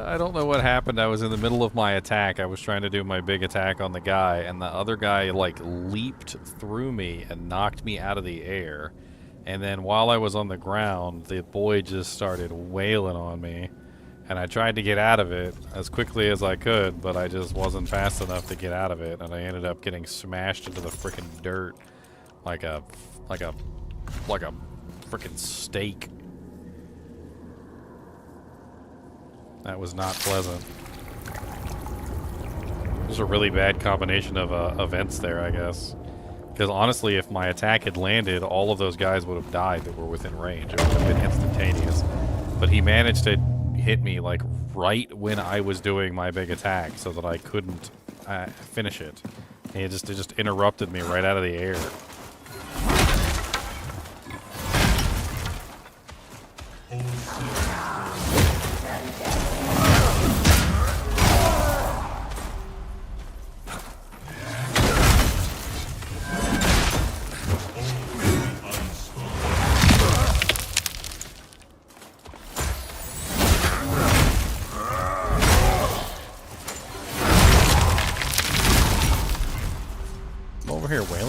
K: I don't know what happened. I was in the middle of my attack. I was trying to do my big attack on the guy, and the other guy, like, leaped through me and knocked me out of the air. And then while I was on the ground, the boy just started wailing on me. And I tried to get out of it as quickly as I could, but I just wasn't fast enough to get out of it. And I ended up getting smashed into the frickin' dirt like a frickin' steak. That was not pleasant. It was a really bad combination of events there, I guess. Because honestly, if my attack had landed, all of those guys would have died that were within range. It would have been instantaneous. But he managed to hit me like right when I was doing my big attack so that I couldn't finish it. And it just interrupted me right out of the air.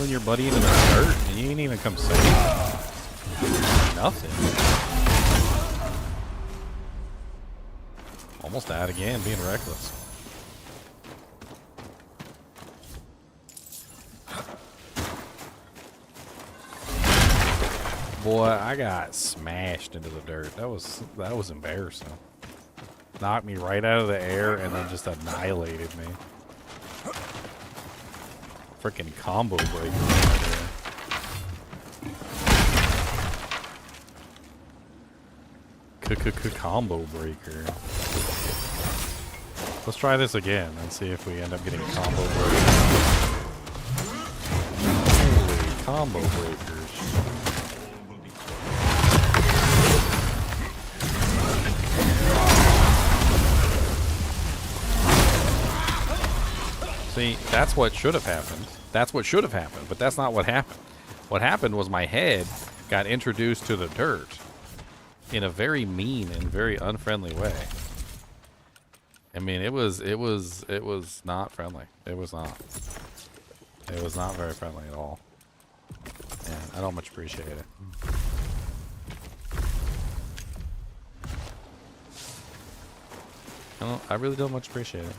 K: Your buddy into the dirt and you ain't even come save nothing. Almost died again, being reckless. Boy, I got smashed into the dirt. That was embarrassing. Knocked me right out of the air and then just annihilated me. Freaking combo breaker right there. Combo breaker. Let's try this again and see if we end up getting combo breakers. Holy combo breakers. See, that's what should have happened. That's what should have happened, but that's not what happened. What happened was my head got introduced to the dirt in a very mean and very unfriendly way. I mean, it was not friendly. It was not. It was not very friendly at all. And I don't much appreciate it. I really don't much appreciate it.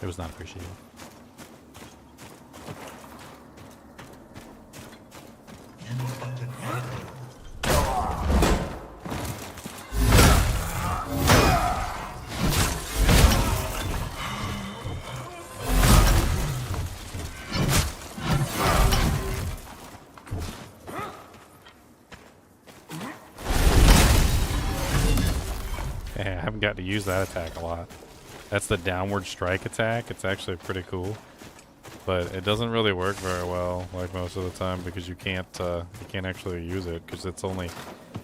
K: It was not appreciated. Yeah, I haven't got to use that attack a lot. That's the downward strike attack. It's actually pretty cool, but it doesn't really work very well, like most of the time, because you can't actually use it because it's only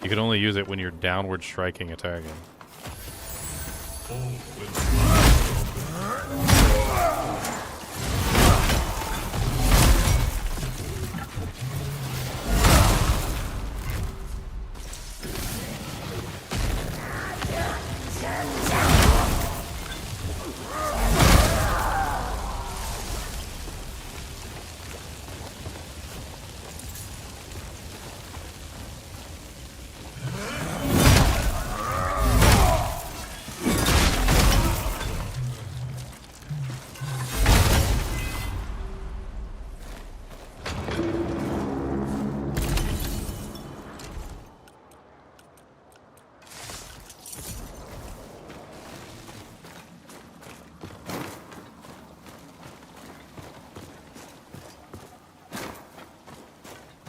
K: you can only use it when you're downward striking a target.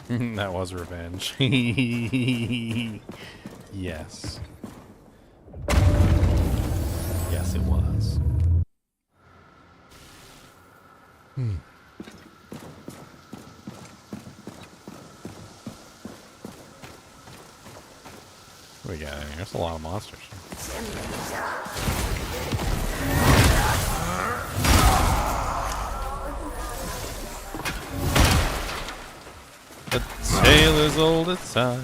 K: That was revenge. Yes. Yes, it was. What we got in here? There's a lot of monsters. A tale as old as time,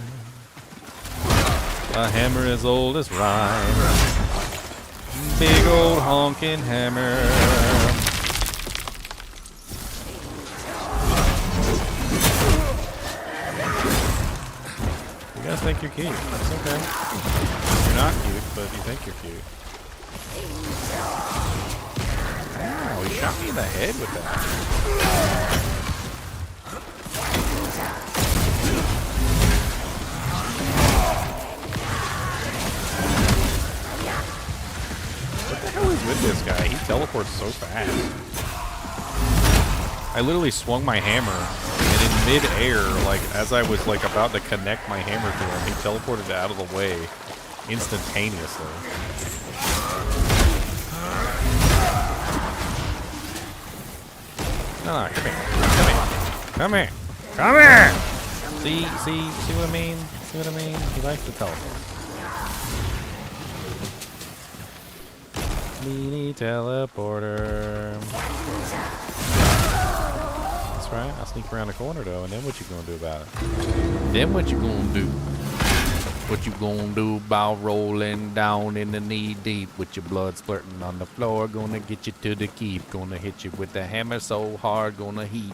K: a hammer as old as rhyme, big old honking hammer. You guys think you're cute. That's okay. You're not cute, but you think you're cute. Wow, he shot me in the head with that. What the hell is with this guy? He teleports so fast. I literally swung my hammer, and in mid-air, like as I was like about to connect my hammer to him, he teleported out of the way instantaneously. No, come here. Come here. Come here. See what I mean? See what I mean? He likes to teleport. Mini teleporter. That's right. I'll sneak around the corner though, and then what you gonna do about it? Then what you gonna do? What you gonna do about rolling down in the knee deep with your blood splurting on the floor? Gonna get you to the keep. Gonna hit you with the hammer so hard, gonna heat.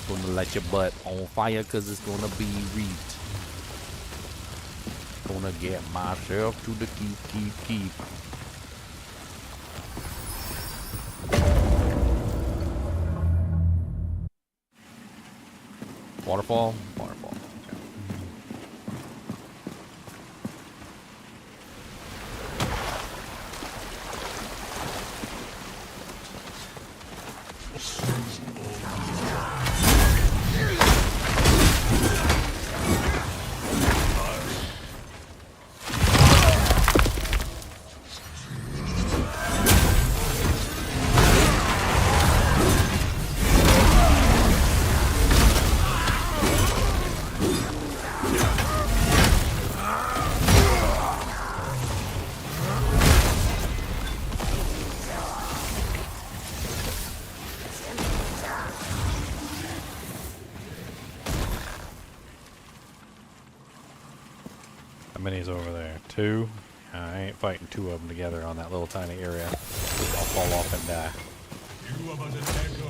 K: Gonna light your butt on fire cause it's gonna be reaped. Gonna get myself to the keep. Waterfall. many's over there? 2? I ain't fighting 2 of them together on that little tiny area. I'll fall off and die.
C: You about to echo.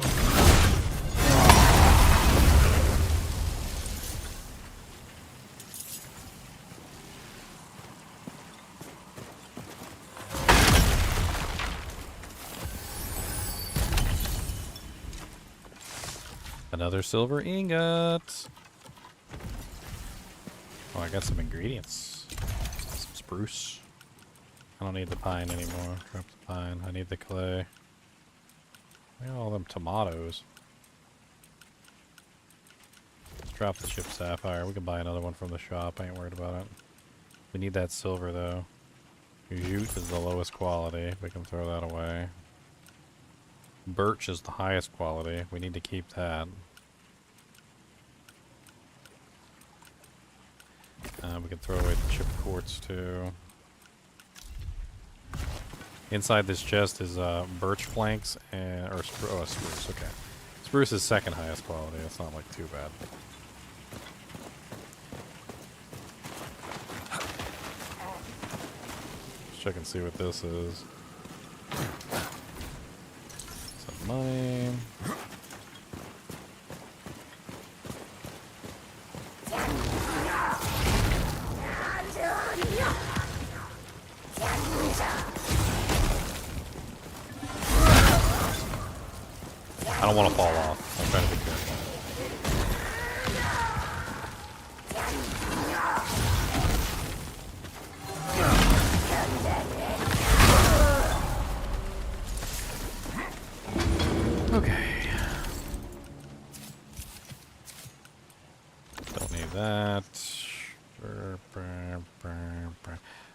K: Another silver ingot. Oh, I got some ingredients. Some spruce. I don't need the pine anymore. Drop the pine. I need the clay. Look at all them tomatoes. Let's drop the chip sapphire. We can buy another one from the shop. I ain't worried about it. We need that silver though. Jute is the lowest quality. We can throw that away. Birch is the highest quality. We need to keep that. We can throw away the chipped quartz too. Inside this chest is birch planks and spruce. Okay, spruce is second highest quality. That's not like too bad. Let's check and see what this is. Some money. I don't want to fall off. I'm trying to be careful. Okay. Don't need that.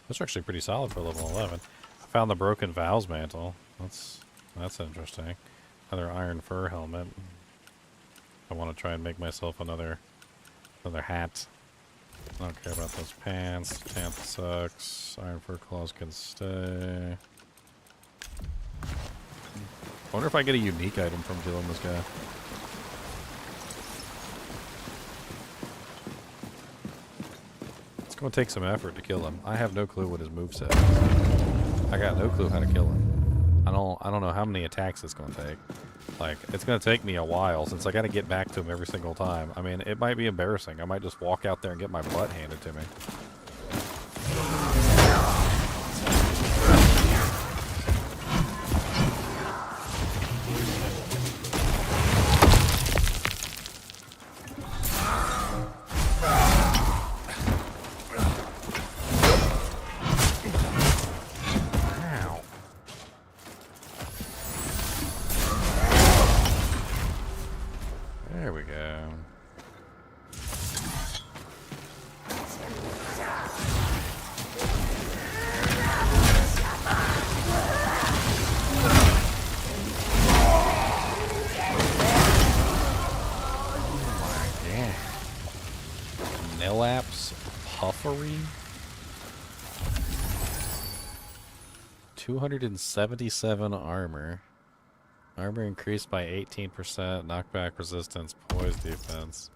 K: Those are actually pretty solid for level 11. I found the broken Vow's mantle. That's interesting. Another iron fur helmet. I want to try and make myself another hat. I don't care about those pants. Pants sucks. Iron fur claws can stay. I wonder if I get a unique item from killing this guy. It's going to take some effort to kill him. I have no clue what his moveset is. I got no clue how to kill him. I don't know how many attacks it's going to take. Like, it's going to take me a while since I got to get back to him every single time. I mean, it might be embarrassing. I might just walk out there and get my butt handed to me. There we go. Nellap's Puffery? 277 armor. Armor increased by 18%, knockback resistance, poise defense.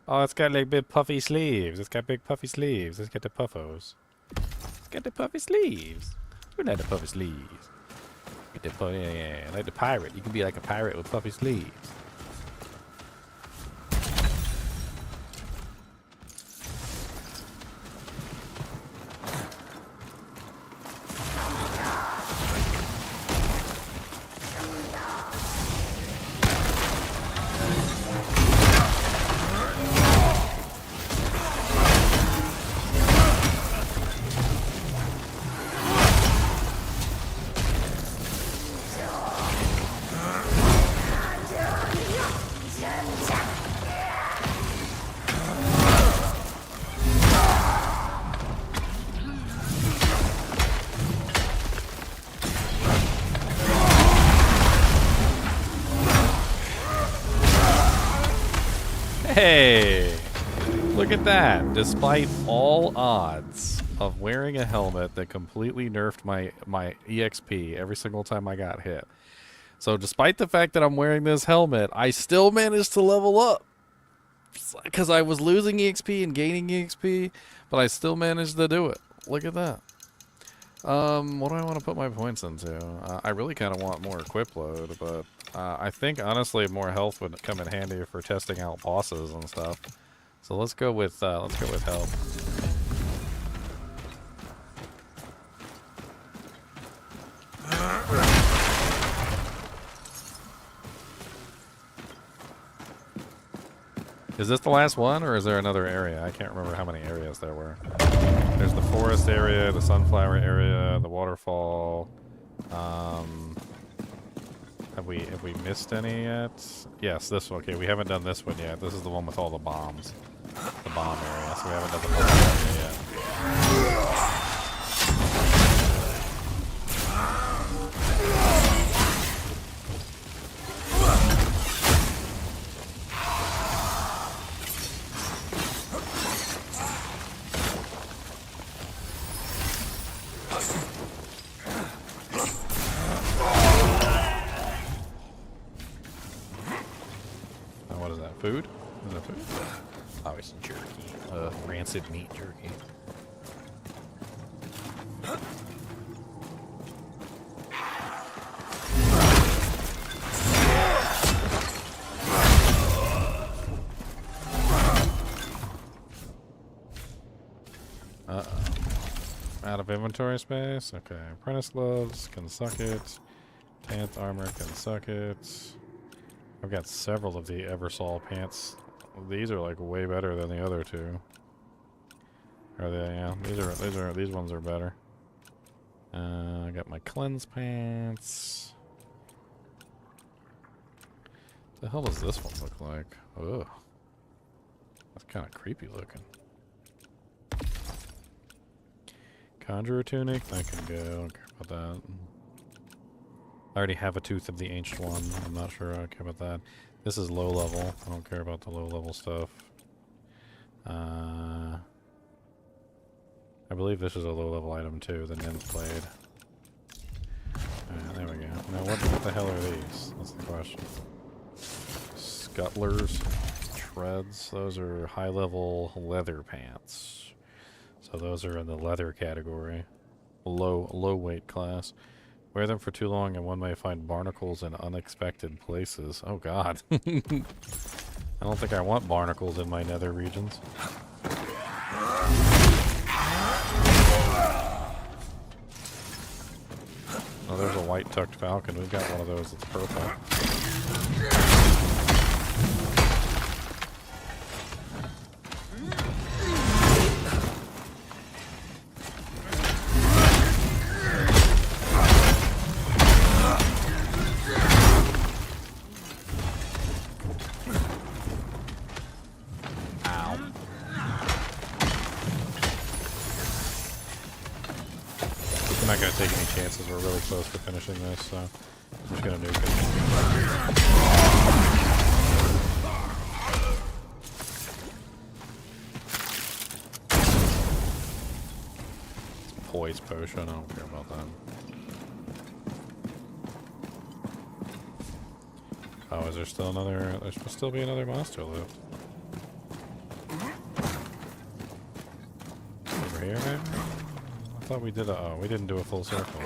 K: Oh, it's got like big puffy sleeves. It's got big puffy sleeves. Let's get the puffos. It's got the puffy sleeves. We like the puffy sleeves. Get the puffy, yeah, like the pirate. You can be like a pirate with puffy sleeves. Hey, look at that. Despite all odds of wearing a helmet that completely nerfed my EXP every single time I got hit. So despite the fact that I'm wearing this helmet, I still managed to level up.
A: because I was losing EXP and gaining EXP, but I still managed to do it. Look at that. What do I want to put my points into? I really kind of want more equip load, but I think honestly more health would come in handy for testing out bosses and stuff. So let's go with health. Is this the last one, or is there another area? I can't remember how many areas there were. There's the forest area, the sunflower area, the waterfall. Have we missed any yet? Yes, this one. Okay, we haven't done this one yet. This is the one with all the bombs. The bomb area, so we haven't done the bomb area yet. Food? Is that food? Oh, it's jerky. Rancid meat jerky. Uh-oh. Out of inventory space? Okay. Apprentice gloves can suck it. Pant armor can suck it. I've got several of the Eversol pants. These are like way better than the other two. Are they? Yeah, these ones are better. I got my cleanse pants. What the hell does this one look like? Ugh. That's kind of creepy looking. Conjurer tunic, that can go. I don't care about that. I already have a Tooth of the Ancient One. I'm not sure I care about that. This is low level. I don't care about the low level stuff. I believe this is a low level item too, the Nymph Blade. There we go. Now what the hell are these? That's the question. Scuttlers. Treads. Those are high level leather pants. So those are in the leather category. Low weight class. Wear them for too long and one may find barnacles in unexpected places. Oh god. I don't think I want barnacles in my nether regions. Oh, there's a white tucked falcon. We've got one of those that's purple. I'm not going to take any chances. We're really close to finishing this, so I'm just going to nuke it. It's a poise potion. I don't care about that. Oh, is there still another? There should still be another monster left. Over here, maybe? I thought we did a... Oh, we didn't do a full circle.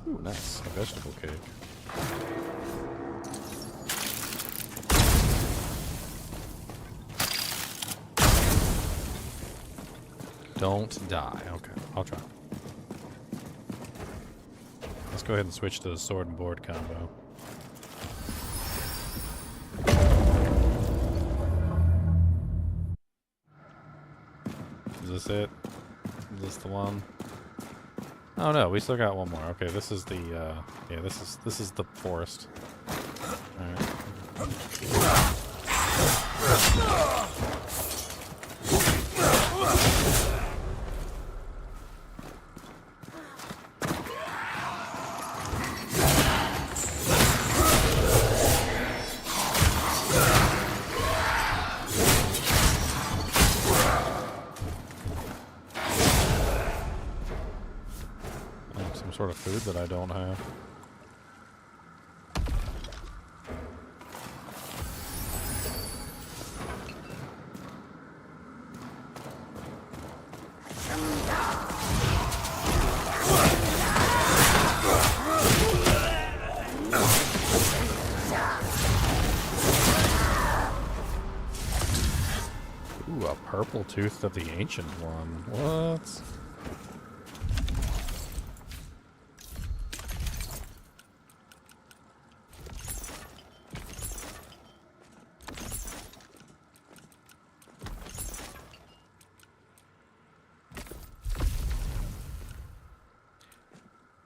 A: Ooh, nice. A vegetable cake. Don't die. Okay, I'll try. Let's go ahead and switch to the sword and board combo. Is this it? Is this the one? Oh no, we still got one more. Okay, this is the yeah, this is the forest. Alright. Sort of food that I don't have.
K: Ooh, a purple tooth of the ancient one. What?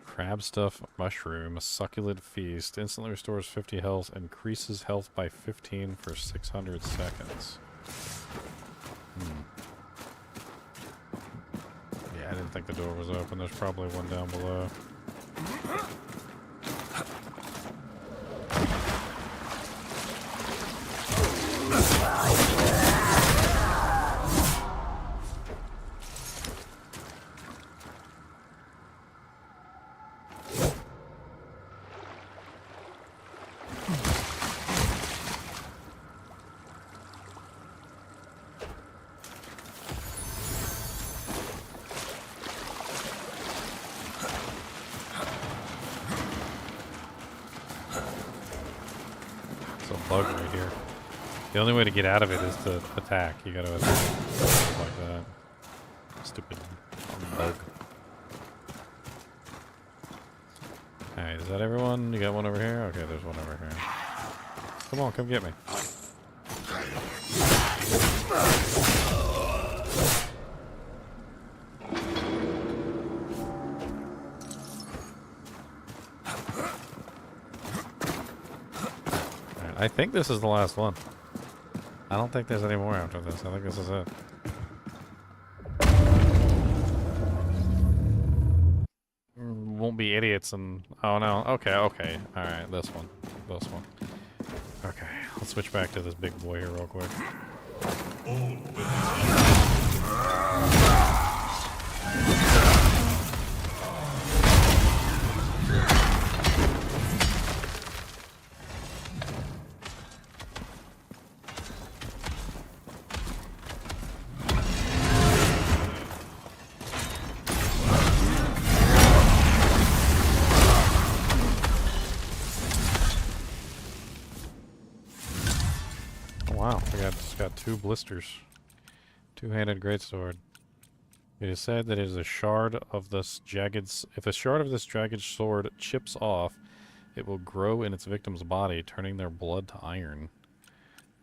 K: Crab stuff mushroom, a succulent feast, instantly restores 50 health, increases health by 15 for 600 seconds. Yeah, I didn't think the door was open. There's probably one down below. Bug right here. The only way to get out of it is to attack. You gotta attack like that. Stupid bug. Alright, is that everyone? You got one over here? Okay, there's one over here. Come on, come get me. I think this is the last one. I don't think there's any more after this. I think this is it. Won't be idiots and... Oh no. Okay, okay. Alright, this one. This one. Okay, let's switch back to this big boy here real quick. Wow, I just got 2 blisters. Two-handed greatsword. It is said that it is a shard of this jagged... If a shard of this jagged sword chips off, it will grow in its victim's body, turning their blood to iron.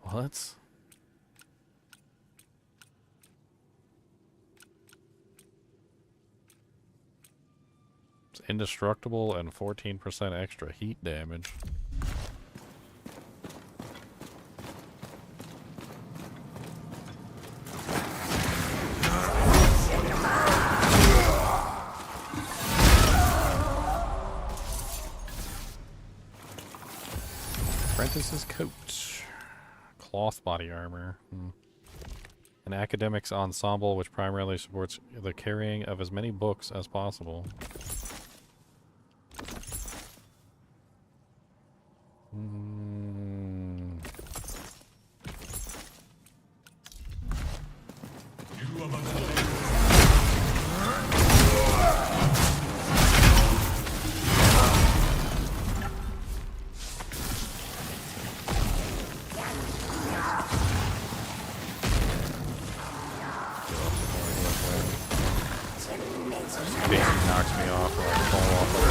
K: What? It's indestructible and 14% extra heat damage. Apprentice's coat. Cloth body armor. An academic's ensemble which primarily supports the carrying of as many books as possible. Knocks me off or I fall off of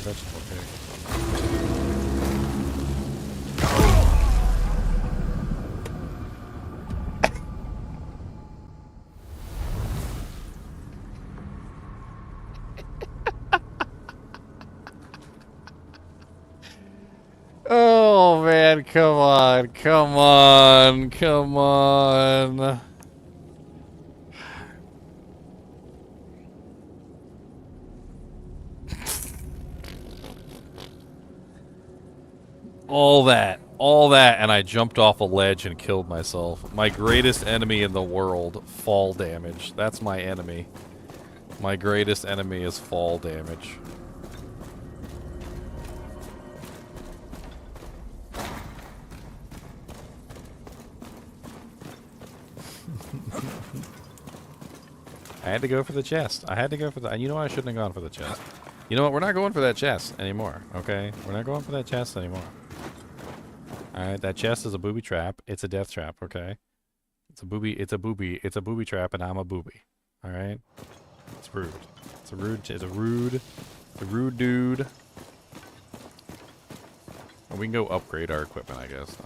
K: vegetable pig. Oh man, come on, come on, come on. all that, and I jumped off a ledge and killed myself. My greatest enemy in the world, fall damage. That's my enemy. My greatest enemy is fall damage. I had to go for the chest. I had to go for the... You know what? I shouldn't have gone for the chest. You know what? We're not going for that chest anymore, okay? We're not going for that chest anymore. Alright, that chest is a booby trap. It's a death trap, okay? It's a booby trap, and I'm a booby. Alright? It's rude. It's a rude dude. And we can go upgrade our equipment, I guess.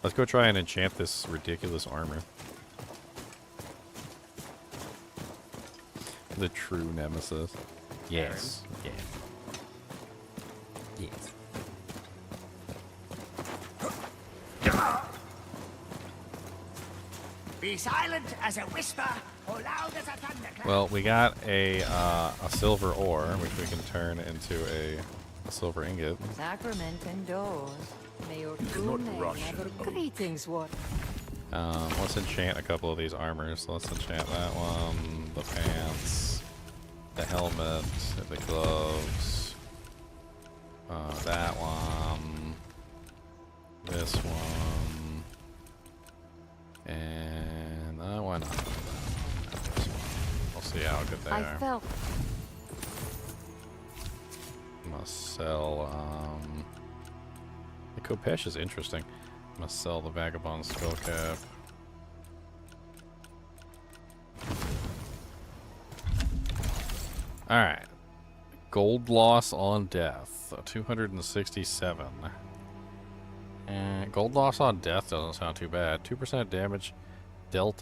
K: Let's go try and enchant this ridiculous armor. The true nemesis. Yes. Yeah. Yes.
G: Be silent as a whisper, or loud as a thunderclap.
K: Well, we got a silver ore, which we can turn into a silver ingot.
D: Sacrament indoors. May your
F: cannot
D: true name
F: rush
D: never
F: an oath.
D: greetings what.
K: Let's enchant a couple of these armors. So let's enchant that one, the pants, the helmet, the gloves, that one, this one, and why not? We'll see how good they
D: I
K: are.
D: felt
K: I'm gonna sell, the Kopesh is interesting. I'm gonna sell the Vagabond Skull Cap. Alright. Gold loss on death. 267. And gold loss on death doesn't sound too bad. 2% damage dealt.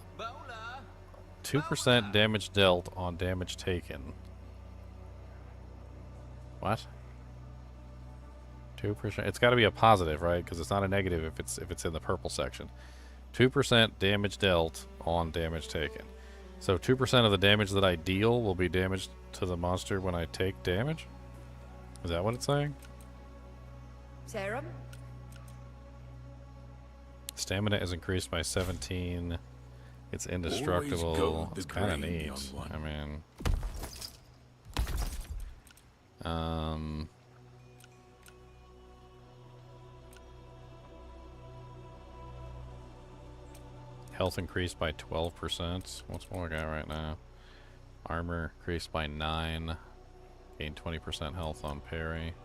K: 2% damage dealt on damage taken. What? 2%. It's got to be a positive, right? Because it's not a negative if it's in the purple section. 2% damage dealt on damage taken. So 2% of the damage that I deal will be damage to the monster when I take damage? Is that what it's saying?
H: Serum?
K: Stamina is increased by 17. It's indestructible. It's kind of neat. I mean... Health increased by 12%. What's more we got right now? Armor increased by 9. Gain 20% health on parry.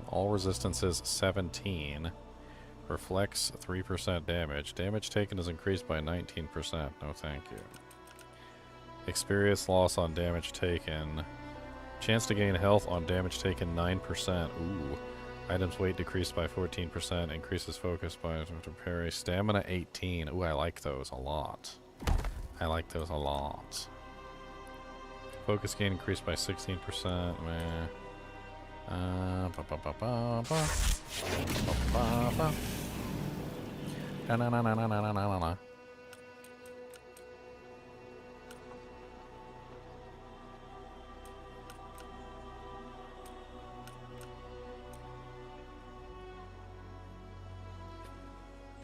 K: All resistances 17. Reflects 3% damage. Damage taken is increased by 19%. No thank you. Experience loss on damage taken. Chance to gain health on damage taken 9%. Ooh. Items weight decreased by 14%. Increases focus by parry. Stamina 18. Ooh, I like those a lot. I like those a lot. Focus gain increased by 16%. Meh.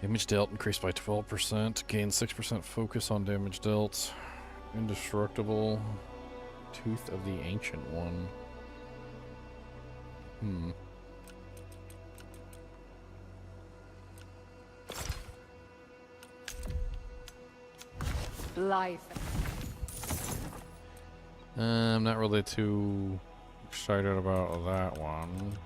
K: Damage dealt increased by 12%. Gain 6% focus on damage dealt. Indestructible. Tooth of the Ancient One.
D: life.
K: I'm not really too excited about that one.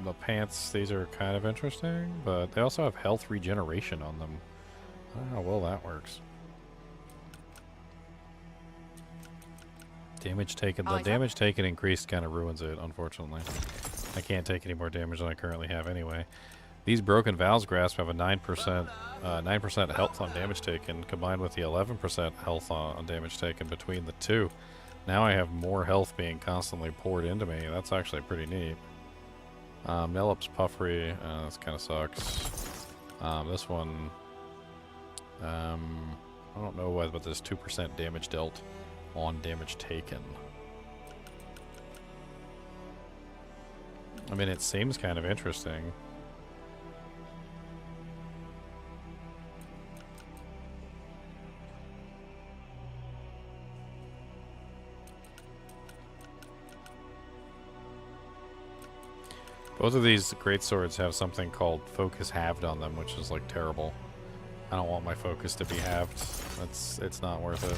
K: The pants, these are kind of interesting, but they also have health regeneration on them. I don't know how well that works. Damage taken. The damage taken increased kind of ruins it, unfortunately. I can't take any more damage than I currently have anyway. These Broken Vows Grasp have a 9% health on damage taken, combined with the 11% health on damage taken between the two. Now I have more health being constantly poured into me. That's actually pretty neat. Nelop's Puffery, this kind of sucks. This one, I don't know what, but there's 2% damage dealt on damage taken. I mean, it seems kind of interesting. Both of these greatswords have something called focus halved on them, which is like terrible. I don't want my focus to be halved. It's not worth it.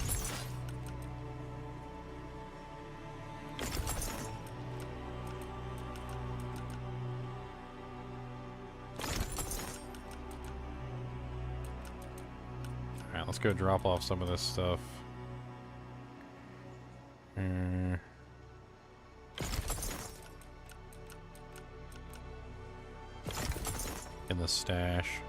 K: Alright, let's go drop off some of this stuff. In the stash.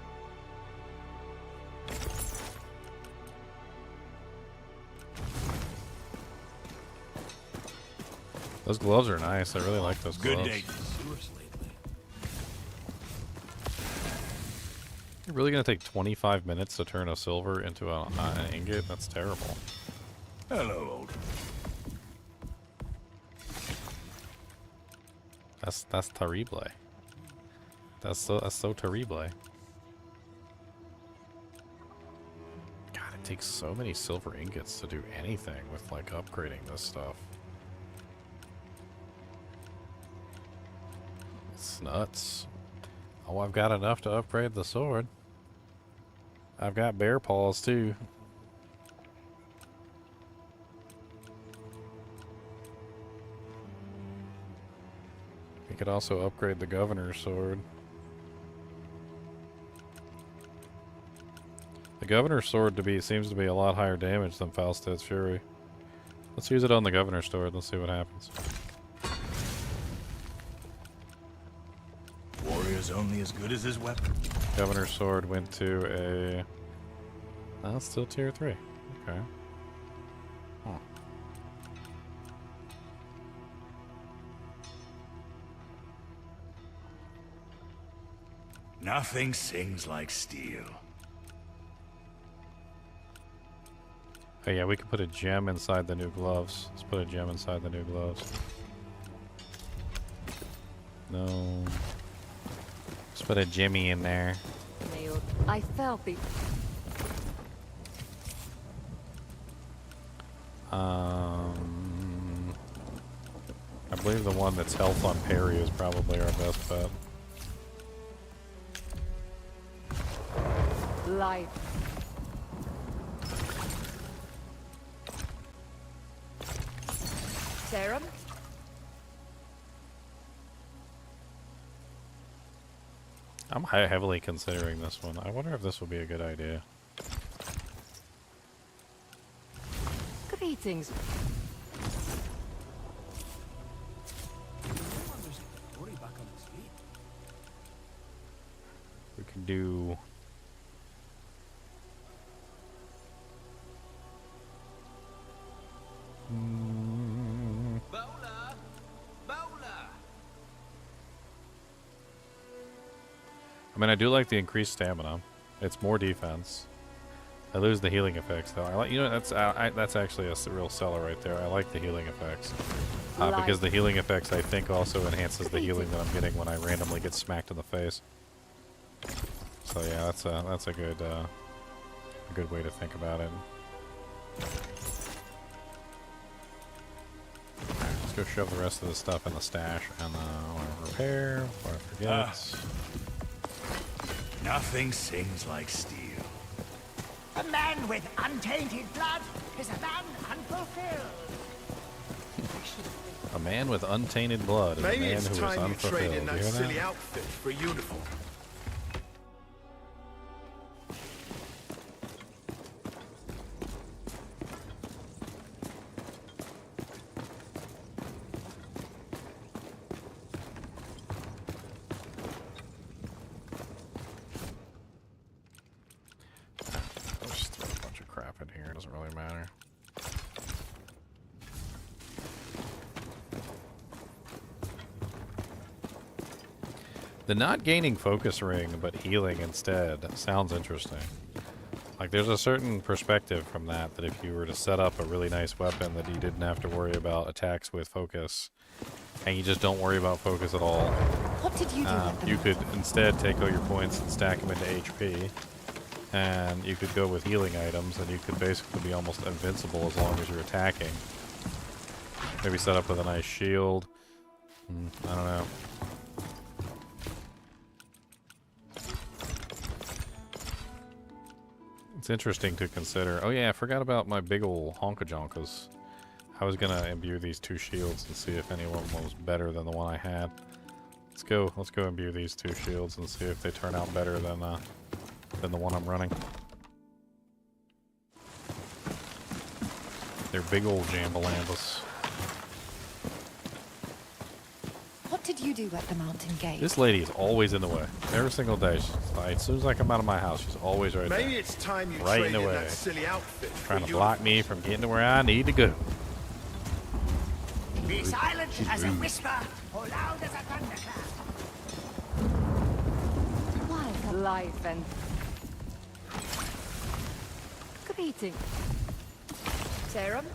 K: Those gloves are nice. I really like those gloves.
C: Good day.
K: You're really gonna take 25 minutes to turn a silver into an ingot? That's terrible.
C: Hello, old.
K: That's terrible. That's so terrible. God, it takes so many silver ingots to do anything with like upgrading this stuff. It's nuts. Oh, I've got enough to upgrade the sword. I've got bear paws too. We could also upgrade the governor's sword. The governor's sword seems to be a lot higher damage than Falstad's Fury. Let's use it on the governor's sword. Let's see what happens.
C: Warrior's only as good as his weapon.
K: Governor's sword went to a... Oh, it's still tier 3. Okay. Huh.
C: Nothing sings like steel.
K: Oh yeah, we could put a gem inside the new gloves. Let's put a gem inside the new gloves. No. Let's put a gemmy in there.
D: I felt the...
K: I believe the one that's health on parry is probably our best bet.
D: Life. Serum?
K: I'm heavily considering this one. I wonder if this would be a good idea.
D: Greetings.
K: We can do...
E: Bowler! Bowler!
K: I mean, I do like the increased stamina. It's more defense. I lose the healing effects, though. I like, you know, that's actually a real seller right there. I like the healing effects because the healing effects, I think, also enhances the healing that I'm getting when I randomly get smacked in the face. So yeah, that's a good way to think about it. Alright, let's go shove the rest of the stuff in the stash and repair before I forget.
C: Nothing sings like steel.
G: A man with untainted blood is a man unfulfilled.
K: A man with untainted blood is a
F: Maybe
K: man
F: it's
K: who is
F: time you
K: unfulfilled.
F: trade in
K: You
F: that
K: hear
F: silly
K: that?
F: outfit for a uniform.
K: Let's just throw a bunch of crap in here. It doesn't really matter. The not gaining focus ring, but healing instead sounds interesting. Like, there's a certain perspective from that if you were to set up a really nice weapon that you didn't have to worry about attacks with focus, and you just don't worry about focus at all.
D: What did you do with them?
K: You could instead take all your points and stack them into HP, and you could go with healing items, and you could basically be almost invincible as long as you're attacking. Maybe set up with a nice shield. I don't know. It's interesting to consider. Oh yeah, I forgot about my big ol' honka-jonkas. I was gonna imbue these 2 shields and see if any one was better than the one I had. Let's go imbue these 2 shields and see if they turn out better than the one I'm running. They're big old jambalambas.
D: What did you do at the mountain gate?
K: This lady is always in the way. Every single day. As soon as I come out of my house, she's always right there.
F: Maybe it's time you
K: Right in the
F: traded
K: way.
F: that silly outfit for
K: Trying to block me from getting to where I need to go.
G: Be silent as a whisper, or loud as a thunderclap.
D: What life and greeting.
H: Serum?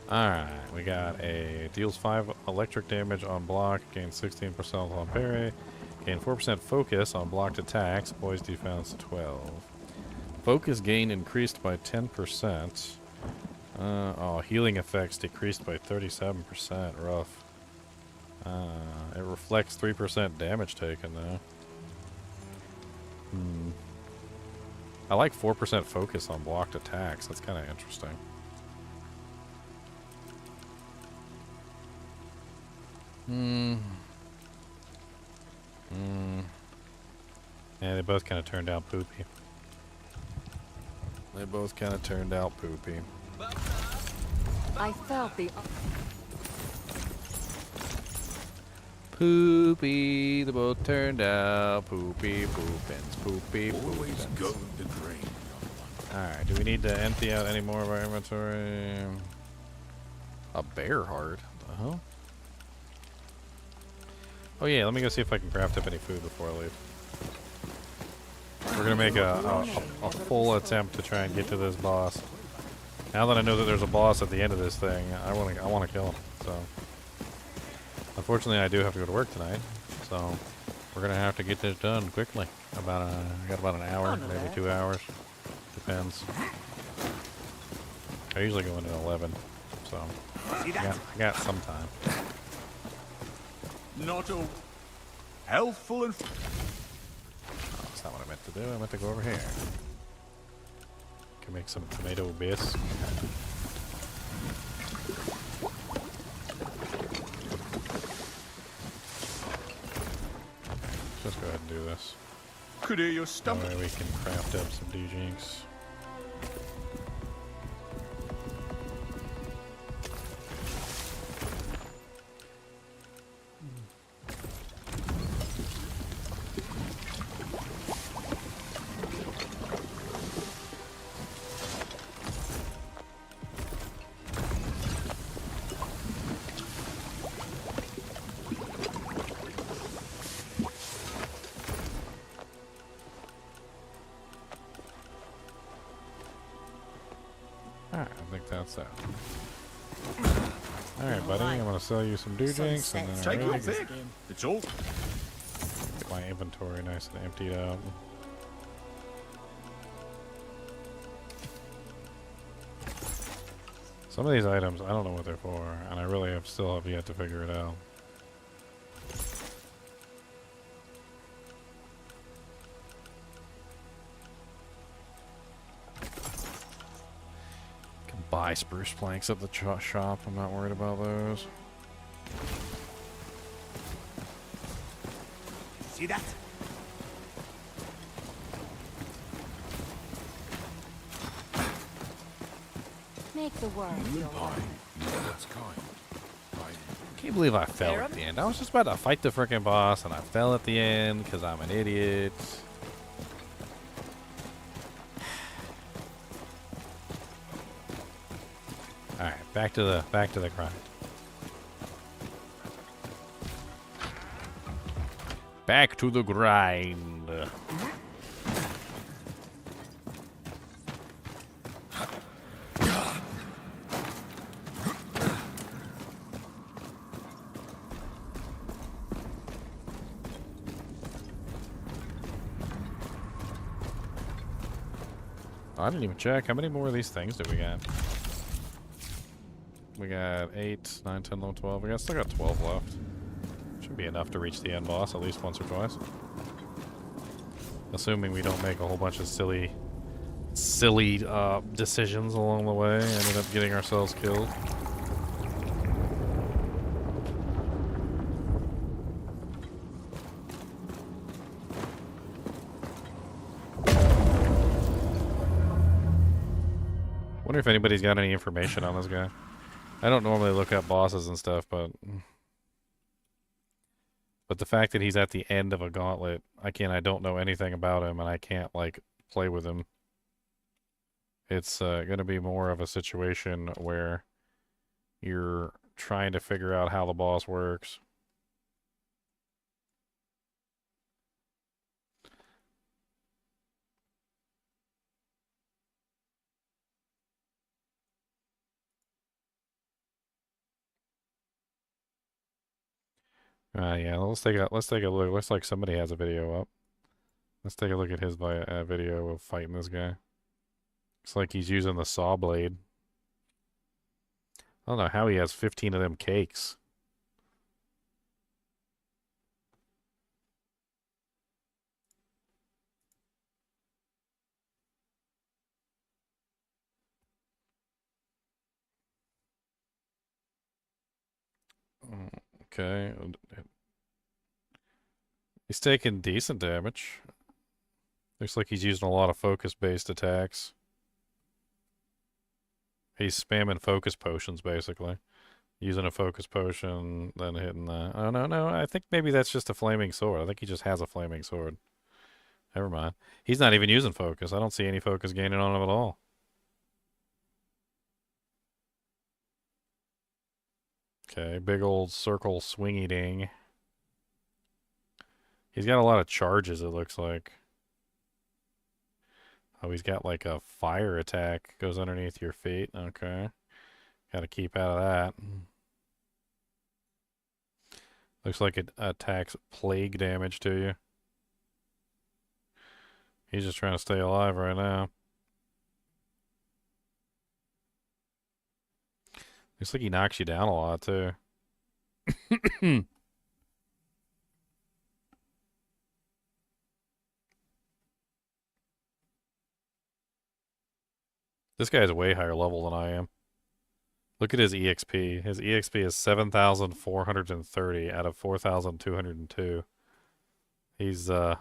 K: Alright, we got a deals 5 electric damage on block, gains 16% on parry, gain 4% focus on blocked attacks, poise defense 12. Focus gain increased by 10%. Oh, healing effects decreased by 37%. Rough. It reflects 3% damage taken though. I like 4% focus on blocked attacks. That's kind of interesting. Yeah, they both kind of turned out poopy. They both kind of turned out poopy.
D: I felt the
A: Poopy, they both turned out poopy, poopins, poopy,
C: Always
A: poopins.
C: go with the grain.
K: Alright, do we need to empty out any more of our inventory?
A: A bear heart? Uh-huh.
K: Oh yeah, let me go see if I can craft up any food before I leave. We're gonna make a full attempt to try and get to this boss. Now that I know that there's a boss at the end of this thing, I wanna kill him. So, unfortunately, I do have to go to work tonight. So, we're gonna have to get this done quickly. I got about an hour, maybe 2 hours. Depends. I usually go in at 11, so I got some time.
C: Not a healthful and
K: Oh, that's not what I meant to do. I meant to go over here. Can make some tomato bisque. Just go ahead and do this.
C: could hear your
K: That
C: stomach.
K: way we can craft up some D-Jinx. Alright, I think that's that. Alright, buddy, I'm gonna sell you some D-Jinx and then
C: Take your
K: really
C: pick. It's all.
K: get my inventory nice and emptied out. Some of these items, I don't know what they're for, and I really still have yet to figure it out. Can buy spruce planks at the shop. I'm not worried about those.
G: See that?
D: make the world
C: You
D: your
C: and
D: home.
C: I, that's kind.
K: Can't believe I fell at the end. I was just about to fight the frickin' boss, and I fell at the end because I'm an idiot. All right, back to the grind. Back to the grind. I didn't even check. How many more of these things do we got? We got 8, 9, 10, 11, 12. We still got 12 left. Should be enough to reach the end boss at least once or twice. Assuming we don't make a whole bunch of silly decisions along the way and ended up getting ourselves killed. Wonder if anybody's got any information on this guy. I don't normally look up bosses and stuff, but the fact that he's at the end of a gauntlet, I don't know anything about him, and I can't, like, play with him. It's going to be more of a situation where you're trying to figure out how the boss works. Yeah, let's take a look. Looks like somebody has a video up. Let's take a look at his video of fighting this guy. Looks like he's using the saw blade. I don't know how he has 15 of them cakes. Okay. He's taking decent damage. Looks like he's using a lot of focus-based attacks. He's spamming focus potions, basically. Using a focus potion, then hitting the... Oh, no. I think maybe that's just a flaming sword. I think he just has a flaming sword. Never mind. He's not even using focus. I don't see any focus gaining on him at all. Okay, big old circle swingy ding. He's got a lot of charges, it looks like. Oh, he's got like a fire attack. Goes underneath your feet. Okay. Gotta keep out of that. Looks like it attacks plague damage to you. He's just trying to stay alive right now. Looks like he knocks you down a lot, too. This guy's a way higher level than I am. Look at his EXP. His EXP is 7,430 out of 4,202. He's, I'm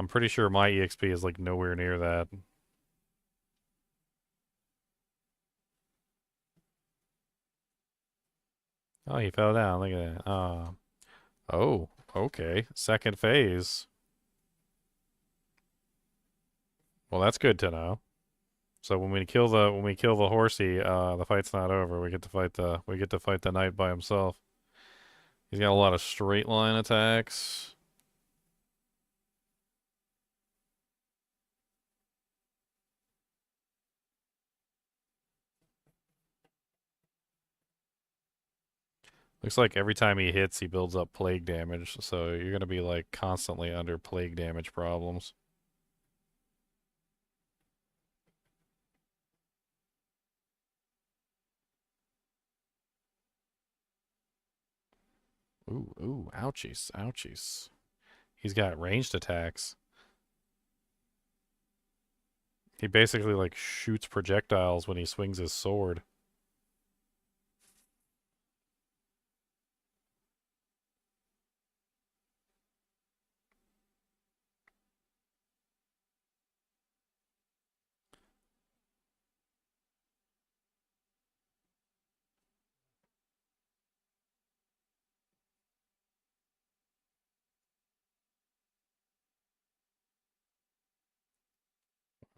K: pretty sure my EXP is, like, nowhere near that. Oh, he fell down. Look at that. Oh, okay. Second phase. Well, that's good to know. So when we kill the horsey, the fight's not over. We get to fight the knight by himself. He's got a lot of straight line attacks. Looks like every time he hits, he builds up plague damage. So you're gonna be like constantly under plague damage problems. Ooh, ouchies, ouchies. He's got ranged attacks. He basically, like, shoots projectiles when he swings his sword.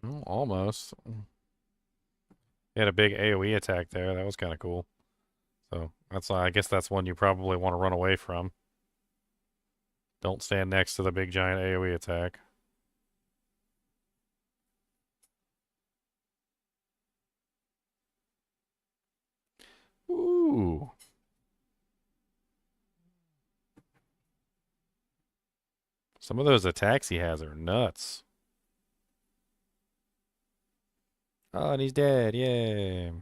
K: Oh, almost. He had a big AoE attack there. That was kind of cool. So I guess that's one you probably want to run away from. Don't stand next to the big giant AoE attack. Ooh. Some of those attacks he has are nuts. Oh, and he's dead. Yay.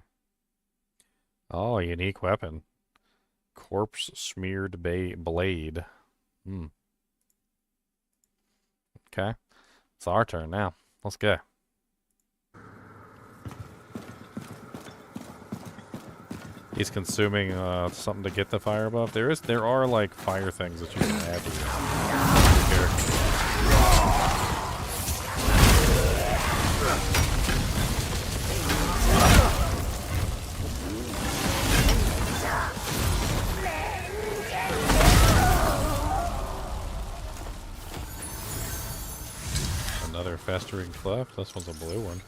K: Oh, unique weapon. Corpse smeared blade. Hmm. Okay. It's our turn now. Let's go. He's consuming something to get the fire buff. There are like fire things that you can add to your character. Another festering cleft. This one's a blue one.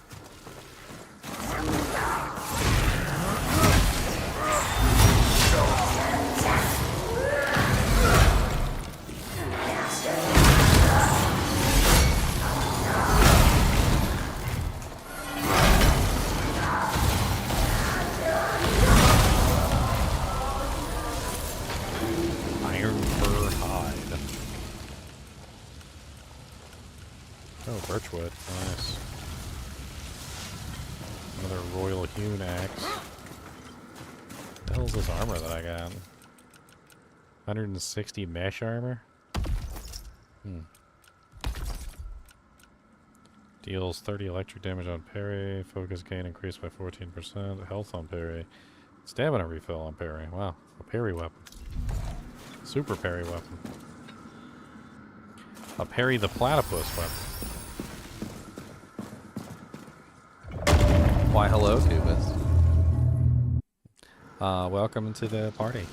K: Iron fur hide. Oh, birchwood. Nice. Another royal hewn axe. What the hell's this armor that I got? 160 mesh armor? Deals 30 electric damage on parry. Focus gain increased by 14%. Health on parry. Stamina refill on parry. Wow. A parry weapon. Super parry weapon. A parry the platypus weapon.
A: Why, hello, Tubas.
K: Welcome to the party.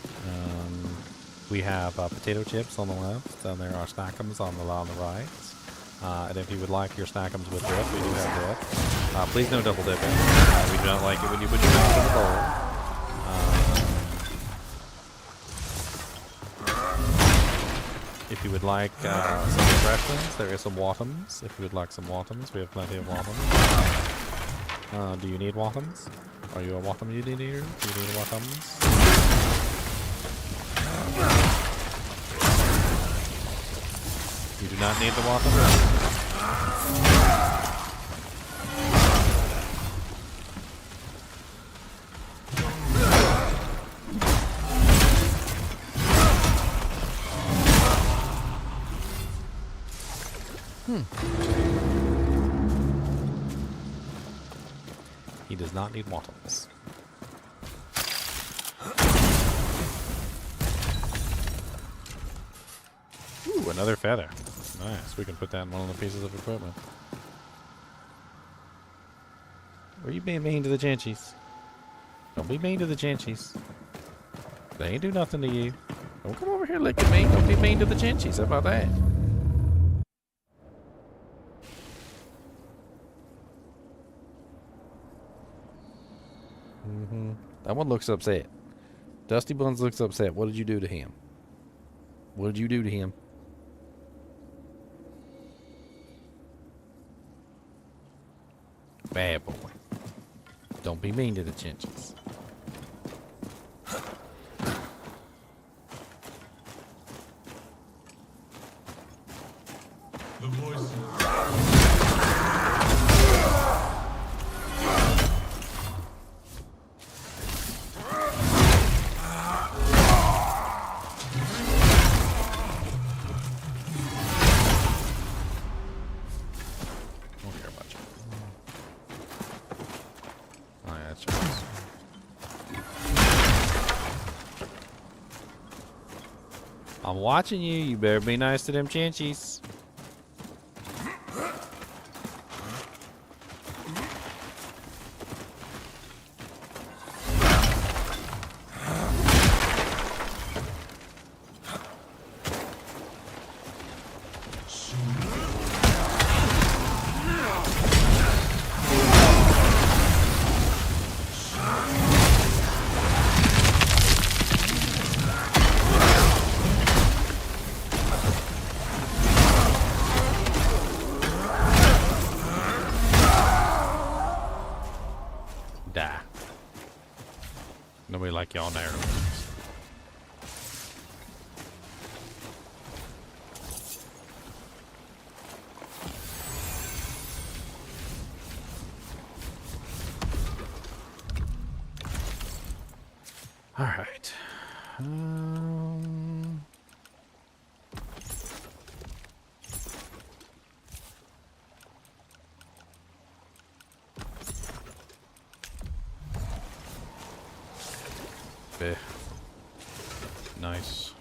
K: We have potato chips on the left, and there are snackums on the right. And if you would like your snackums with dip, we do have dip. Please no double dipping. We do not like it when you put your mouth in the bowl. If you would like some refreshments, there is some Watums. If you would like some Watums, we have plenty of Watums. Do you need Watums? Are you a Watum eater? Do you need Watums? You do not need the Watums? He does not need Watums. Ooh, another feather. Nice. We can put that in one of the pieces of equipment. Are you being mean to the Chinchies? Don't be mean to the Chinchies. They ain't do nothing to you. Don't come over here licking me. Don't be mean to the Chinchies. How about that? That one looks upset. Dusty Buns looks upset. What did you do to him? What did you do to him? Bad boy. Don't be mean to the Chinchies.
C: The voices.
K: I'm watching you. You better be nice to them Chinchies. Die. Nobody like y'all narrow ones. All right. Eh. Nice.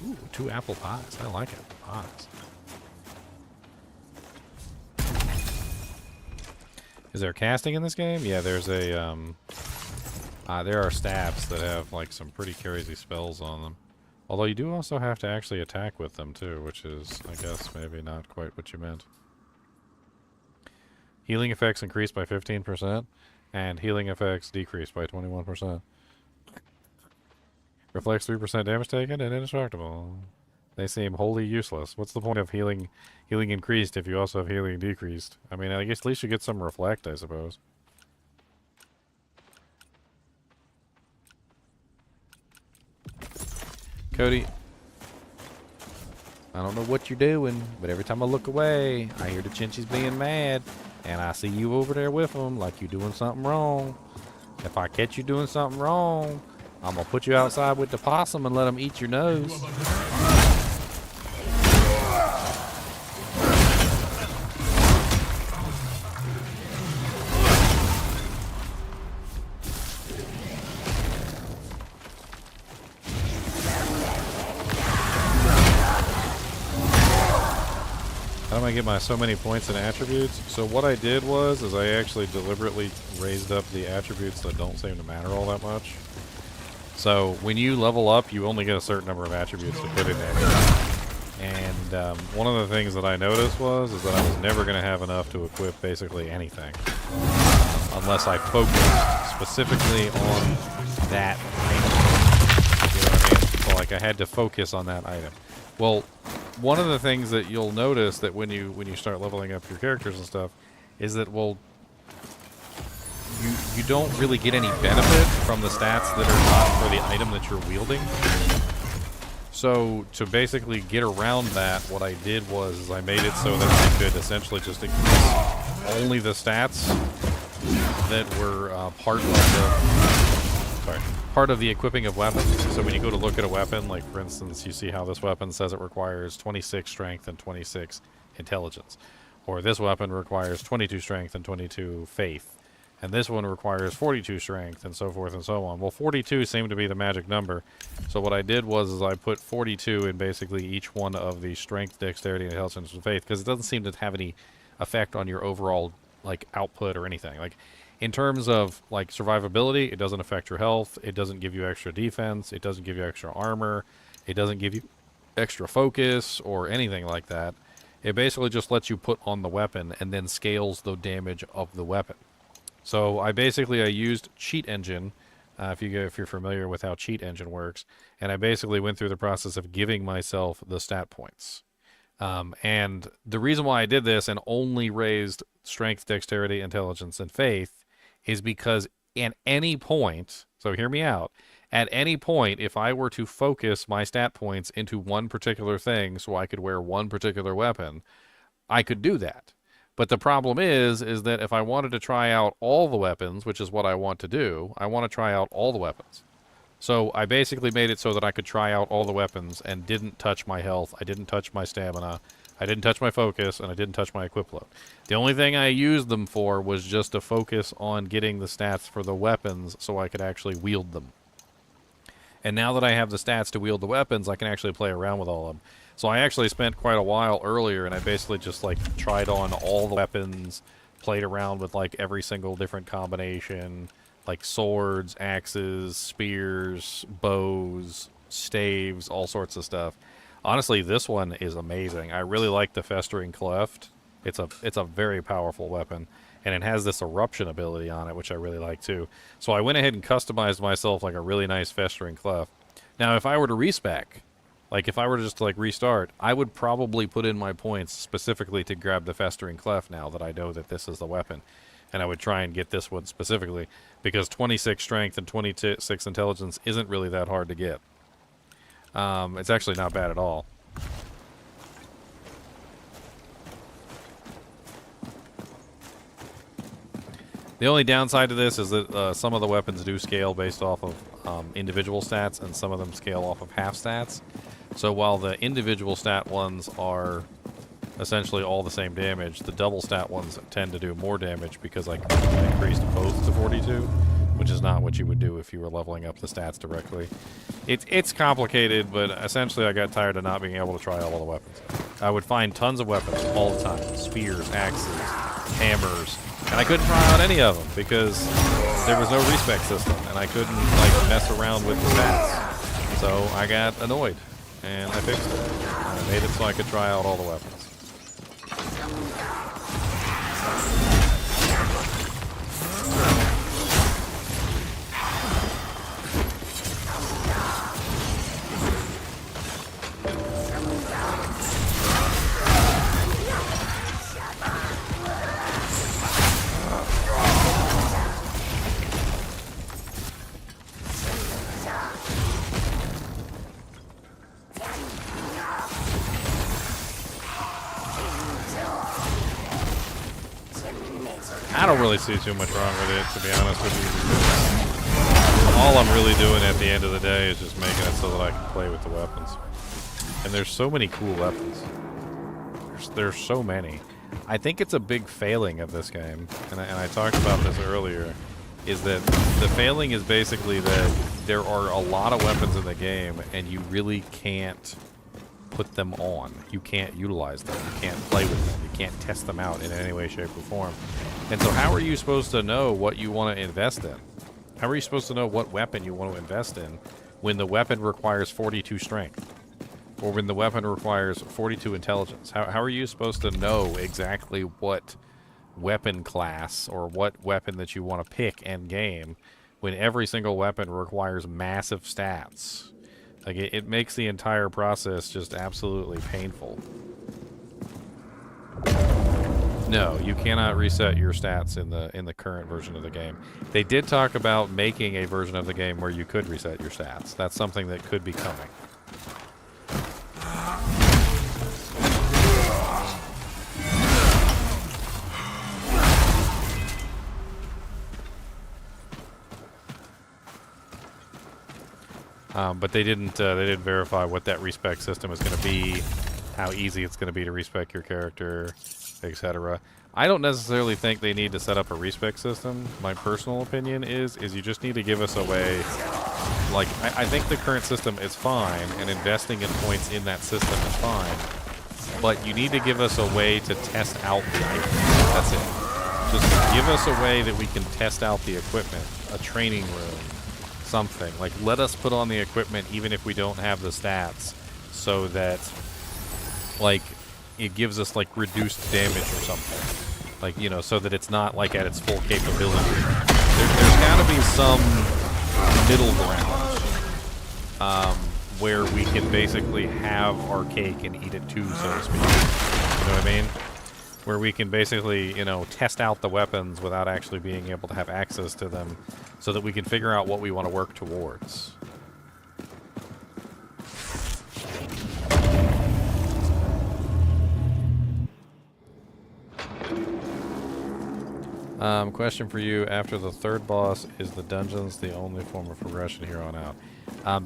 K: Ooh, 2 apple pies. I like apple pies. Is there casting in this game? Yeah, there's a, there are staffs that have, like, some pretty crazy spells on them. Although you do also have to actually attack with them, too, which is, I guess, maybe not quite what you meant. Healing effects increased by 15%, and healing effects decreased by 21%. Reflects 3% damage taken and indestructible. They seem wholly useless. What's the point of healing increased if you also have healing decreased? I mean, I guess at least you get some reflect, I suppose. Cody, I don't know what you're doing, but every time I look away, I hear the Chinchies being mad, and I see you over there with them like you're doing something wrong. If I catch you doing something wrong, I'm gonna put you outside with the possum and let them eat your nose. How do I get my so many points and attributes? So what I did was I actually deliberately raised up the attributes that don't seem to matter all that much. So when you level up, you only get a certain number of attributes to put in there. And one of the things that I noticed is that I was never going to have enough to equip basically anything. Unless I focused specifically on that item. You know what I mean? So like I had to focus on that item. Well, one of the things that you'll notice that when you start leveling up your characters and stuff is that, well, you don't really get any benefit from the stats that are not for the item that you're wielding. So to basically get around that, what I did was I made it so that I could essentially just increase only the stats that were part of the equipping of weapons. So when you go to look at a weapon, like for instance, you see how this weapon says it requires 26 strength and 26 intelligence. Or this weapon requires 22 strength and 22 faith. And this one requires 42 strength and so forth and so on. Well, 42 seemed to be the magic number. So what I did was I put 42 in basically each one of the strength, dexterity, intelligence, and faith, because it doesn't seem to have any effect on your overall like output or anything. Like in terms of like survivability, it doesn't affect your health. It doesn't give you extra defense. It doesn't give you extra armor. It doesn't give you extra focus or anything like that. It basically just lets you put on the weapon and then scales the damage of the weapon. So I used Cheat Engine, if you're familiar with how Cheat Engine works, and I basically went through the process of giving myself the stat points. And the reason why I did this and only raised strength, dexterity, intelligence, and faith is because at any point, so hear me out, at any point, if I were to focus my stat points into one particular thing so I could wear one particular weapon, I could do that. But the problem is that if I wanted to try out all the weapons, which is what I want to do, I want to try out all the weapons. So I basically made it so that I could try out all the weapons and didn't touch my health, I didn't touch my stamina, I didn't touch my focus, and I didn't touch my equip load. The only thing I used them for was just to focus on getting the stats for the weapons so I could actually wield them. And now that I have the stats to wield the weapons, I can actually play around with all of them. So I actually spent quite a while earlier, and I basically just like tried on all the weapons, played around with like every single different combination, like swords, axes, spears, bows, staves, all sorts of stuff. Honestly, this one is amazing. I really like the Festering Cleft. It's a very powerful weapon, and it has this eruption ability on it, which I really like too. So I went ahead and customized myself like a really nice Festering Cleft. Now, if I were to respec, like if I were to just to like restart, I would probably put in my points specifically to grab the Festering Cleft now that I know that this is the weapon. And I would try and get this one specifically because 26 strength and 26 intelligence isn't really that hard to get. It's actually not bad at all. The only downside to this is that some of the weapons do scale based off of individual stats, and some of them scale off of half stats. So while the individual stat ones are essentially all the same damage, the double stat ones tend to do more damage because I increased both to 42, which is not what you would do if you were leveling up the stats directly. It's complicated, but essentially I got tired of not being able to try all of the weapons. I would find tons of weapons all the time. Spears, axes, hammers, and I couldn't try out any of them because there was no respec system, and I couldn't like mess around with the stats. So I got annoyed, and I fixed it. And I made it so I could try out all the weapons. I don't really see too much wrong with it, to be honest with you. All I'm really doing at the end of the day is just making it so that I can play with the weapons. And there's so many cool weapons. There's so many. I think it's a big failing of this game, and I talked about this earlier, is that the failing is basically that there are a lot of weapons in the game, and you really can't put them on. You can't utilize them. You can't play with them. You can't test them out in any way, shape, or form. And so how are you supposed to know what you want to invest in? How are you supposed to know what weapon you want to invest in when the weapon requires 42 strength? Or when the weapon requires 42 intelligence? How are you supposed to know exactly what weapon class or what weapon that you want to pick end game when every single weapon requires massive stats? Like, it makes the entire process just absolutely painful. No, you cannot reset your stats in the current version of the game. They did talk about making a version of the game where you could reset your stats. That's something that could be coming. But they didn't verify what that respec system is going to be, how easy it's going to be to respec your character, etc. I don't necessarily think they need to set up a respec system. My personal opinion is you just need to give us a way. Like, I think the current system is fine, and investing in points in that system is fine. But you need to give us a way to test out the items. That's it. Just give us a way that we can test out the equipment, a training room, something. Like, let us put on the equipment even if we don't have the stats, so that, like, it gives us, like, reduced damage or something. Like, you know, so that it's not, like, at its full capability. There's got to be some middle ground where we can basically have our cake and eat it too, so to speak. You know what I mean? Where we can basically, you know, test out the weapons without actually being able to have access to them, so that we can figure out what we want to work towards. Question for you: after the third boss, is the dungeons the only form of progression here on out?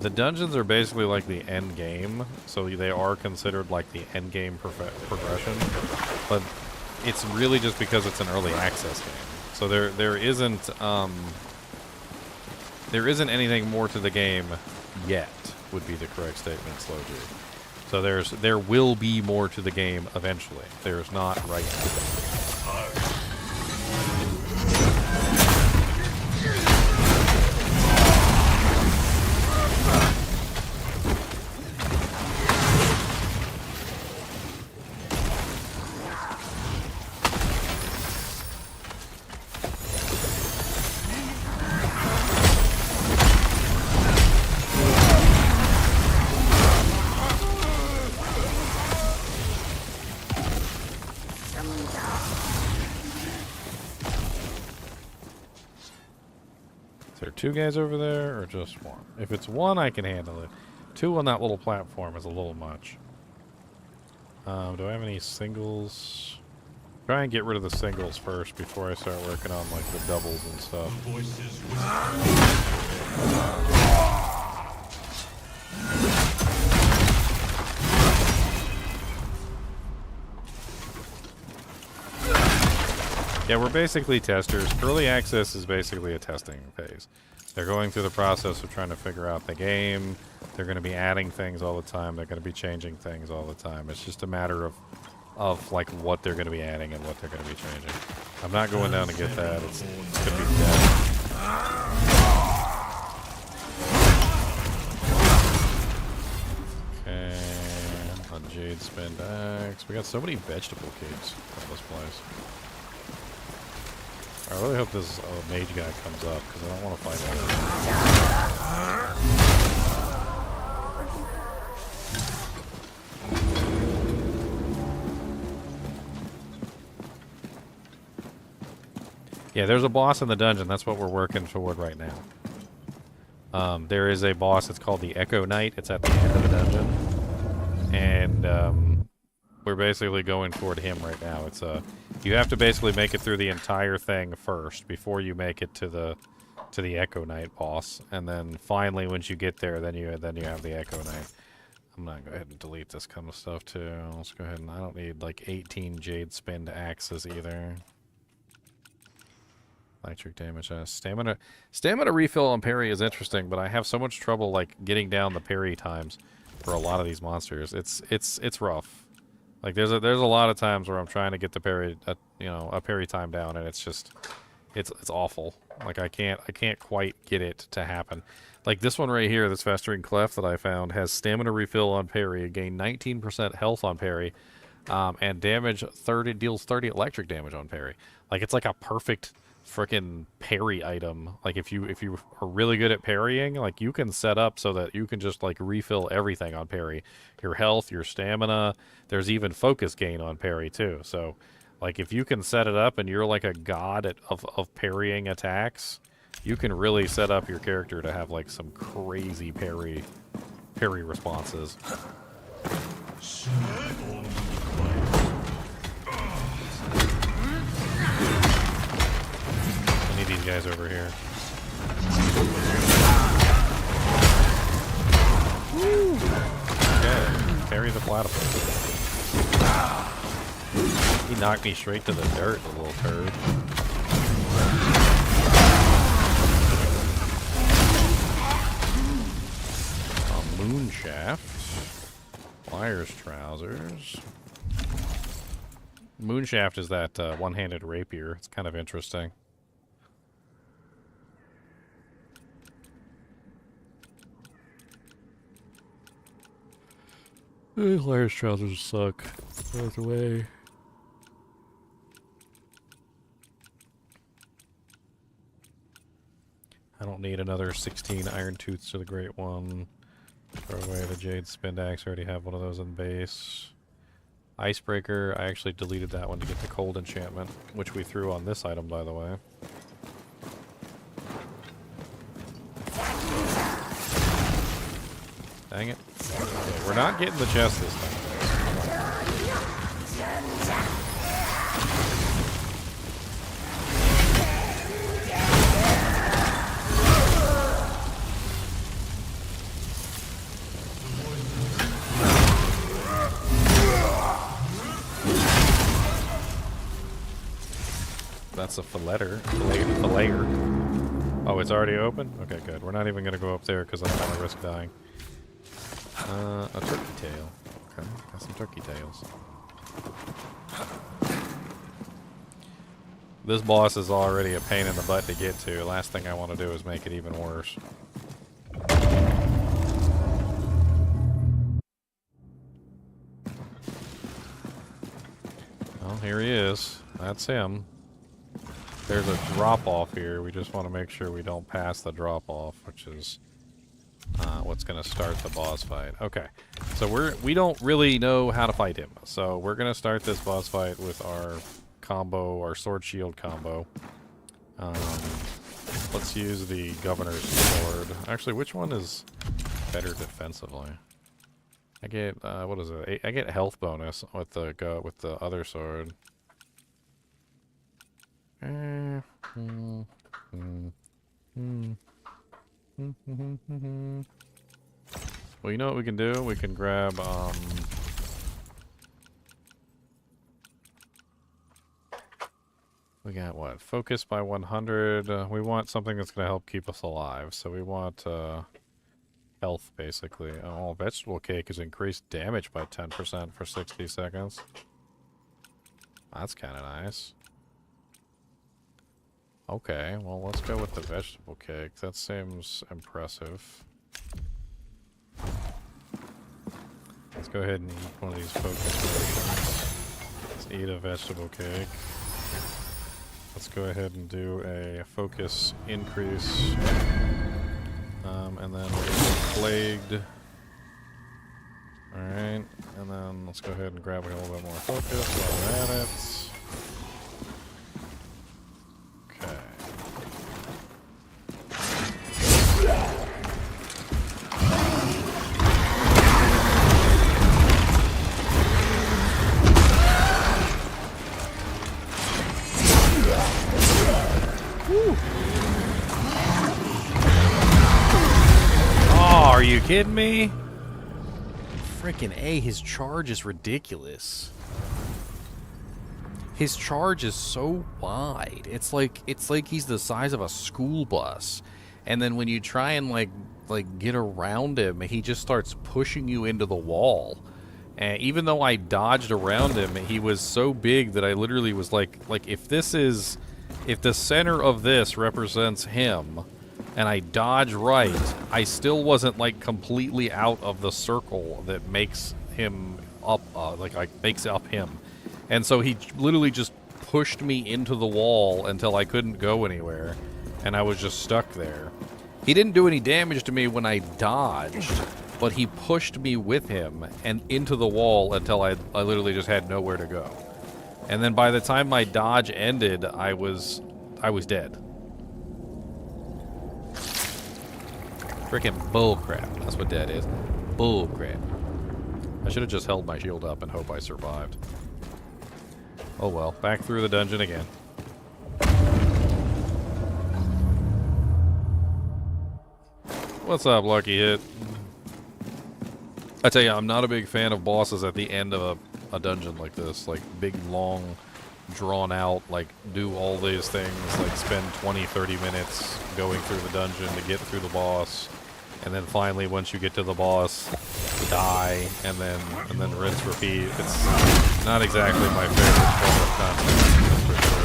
K: The dungeons are basically like the end game, so they are considered like the end game progression, but it's really just because it's an early access game. So there isn't anything more to the game yet, would be the correct statement, Slow G. So there will be more to the game eventually. There's not right now. Two guys over there, or just one? If it's one, I can handle it. Two on that little platform is a little much. Do I have any singles? Try and get rid of the singles first before I start working on like the doubles and stuff. Yeah, we're basically testers. Early access is basically a testing phase. They're going through the process of trying to figure out the game. They're going to be adding things all the time. They're going to be changing things all the time. It's just a matter of like what they're going to be adding and what they're going to be changing. I'm not going down to get that. It's going to be dead. Okay, on Jade Spend Axe. We got so many vegetable cakes in this place. I really hope this mage guy comes up, because I don't want to fight him. Yeah, there's a boss in the dungeon. That's what we're working toward right now. There is a boss. It's called the Echo Knight. It's at the end of the dungeon. And we're basically going toward him right now. It's you have to basically make it through the entire thing first before you make it to the Echo Knight boss, and then finally once you get there, then you have the Echo Knight. I'm gonna go ahead and delete this kind of stuff too. Let's go ahead and I don't need like 18 Jade Spend Axes either. Electric damage. Stamina refill on parry is interesting, but I have so much trouble like getting down the parry times for a lot of these monsters. It's rough. Like there's a lot of times where I'm trying to get the parry, a parry time down, and it's just, it's awful. Like I can't quite get it to happen. Like this one right here, this Festering Cleft that I found has stamina refill on parry, gain 19% health on parry, and deals 30 electric damage on parry. Like it's like a perfect freaking parry item. Like if you are really good at parrying, like you can set up so that you can just like refill everything on parry, your health, your stamina. There's even focus gain on parry too. So like if you can set it up and you're like a god of parrying attacks, you can really set up your character to have like some crazy parry responses. These guys over here. Woo. Okay, parry the platypus. He knocked me straight to the dirt, the little turd. Moonshaft. Flyer's trousers. Moonshaft is that one-handed rapier. It's kind of interesting. Flyer's trousers suck. Out of the way. I don't need another 16 Iron Tooths to the Great One. Throw away the Jade Spend Axe. I already have one of those in base. Icebreaker. I actually deleted that one to get the Cold Enchantment, which we threw on this item, by the way. Dang it. Okay, we're not getting the chest this time. That's a filater. Oh, it's already open? Okay, good. We're not even going to go up there because I don't want to risk dying. A turkey tail. Okay, got some turkey tails. This boss is already a pain in the butt to get to. Last thing I want to do is make it even worse. Well, here he is. That's him. There's a drop-off here. We just want to make sure we don't pass the drop-off, which is what's going to start the boss fight. Okay, so we don't really know how to fight him. So we're going to start this boss fight with our combo, our sword shield combo. Let's use the governor's sword. Actually, which one is better defensively? I get what is it? I get health bonus with the other sword. Well, you know what we can do? We can grab, we got what? Focus by 100. We want something that's going to help keep us alive. So we want, health, basically. Oh, vegetable cake is increased damage by 10% for 60 seconds. That's kind of nice. Okay, well, let's go with the vegetable cake. That seems impressive. Let's go ahead and eat one of these focus potions. Let's eat a vegetable cake. Let's go ahead and do a focus increase. And then we'll get plagued. Alright, and then let's go ahead and grab a little bit more focus while we're at it.
A: Are you kidding me? Freaking A, his charge is ridiculous. His charge is so wide. It's like he's the size of a school bus. And then when you try and like get around him, he just starts pushing you into the wall. And even though I dodged around him, he was so big that I literally was like if the center of this represents him, and I dodge right, I still wasn't like completely out of the circle that makes him up, makes up him. And so he literally just pushed me into the wall until I couldn't go anywhere, and I was just stuck there. He didn't do any damage to me when I dodged, but he pushed me with him and into the wall until I literally just had nowhere to go. And then by the time my dodge ended, I was dead. Freaking bullcrap. That's what that is. Bullcrap. I should have just held my shield up and hope I survived. Oh well, back through the dungeon again. What's up, Lucky Hit? I tell you, I'm not a big fan of bosses at the end of a dungeon like this. Like, big, long, drawn out, like, do all these things, like, spend 20, 30 minutes going through the dungeon to get through the boss. And then finally, once you get to the boss, die, and then rinse, repeat. It's not exactly my favorite form of content, that's for sure.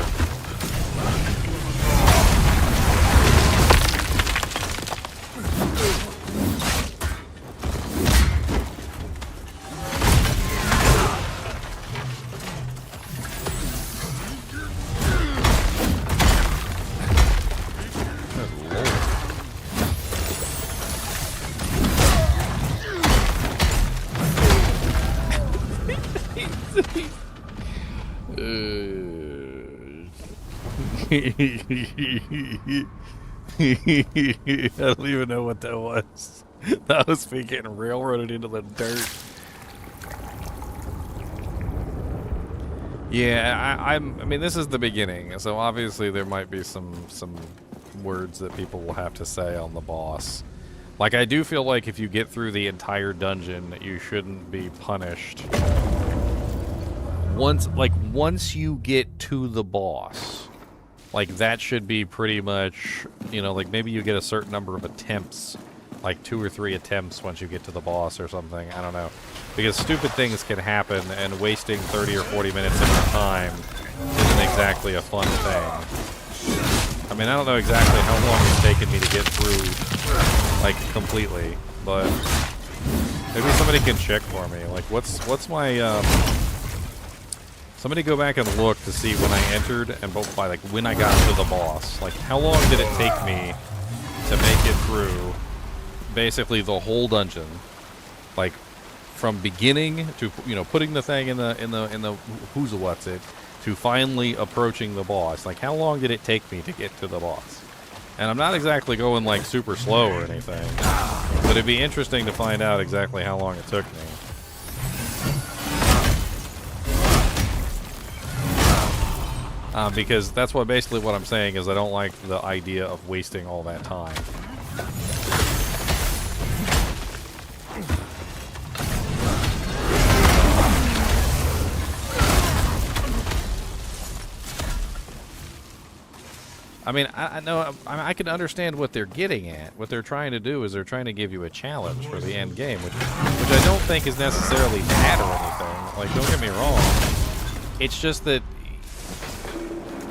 A: I don't even know what that was. That was me getting railroaded into the dirt. Yeah, I mean, this is the beginning, so obviously there might be some words that people will have to say on the boss. Like, I do feel like if you get through the entire dungeon, you shouldn't be punished. Once you get to the boss, like, that should be pretty much, you know, like, maybe you get a certain number of attempts, like 2 or 3 attempts once you get to the boss or something, I don't know. Because stupid things can happen, and wasting 30 or 40 minutes of your time isn't exactly a fun thing. I mean, I don't know exactly how long it's taken me to get through, like, completely, but maybe somebody can check for me. Like, what's my, somebody go back and look to see when I entered and by like when I got to the boss. Like, how long did it take me to make it through basically the whole dungeon? Like, from beginning to, you know, putting the thing in the who's what's it to finally approaching the boss. Like, how long did it take me to get to the boss? And I'm not exactly going like super slow or anything, but it'd be interesting to find out exactly how long it took me.
K: Because that's basically what I'm saying is I don't like the idea of wasting all that time. I mean, I know I can understand what they're getting at. What they're trying to do is they're trying to give you a challenge for the end game, which I don't think is necessarily bad or anything. Like, don't get me wrong. It's just that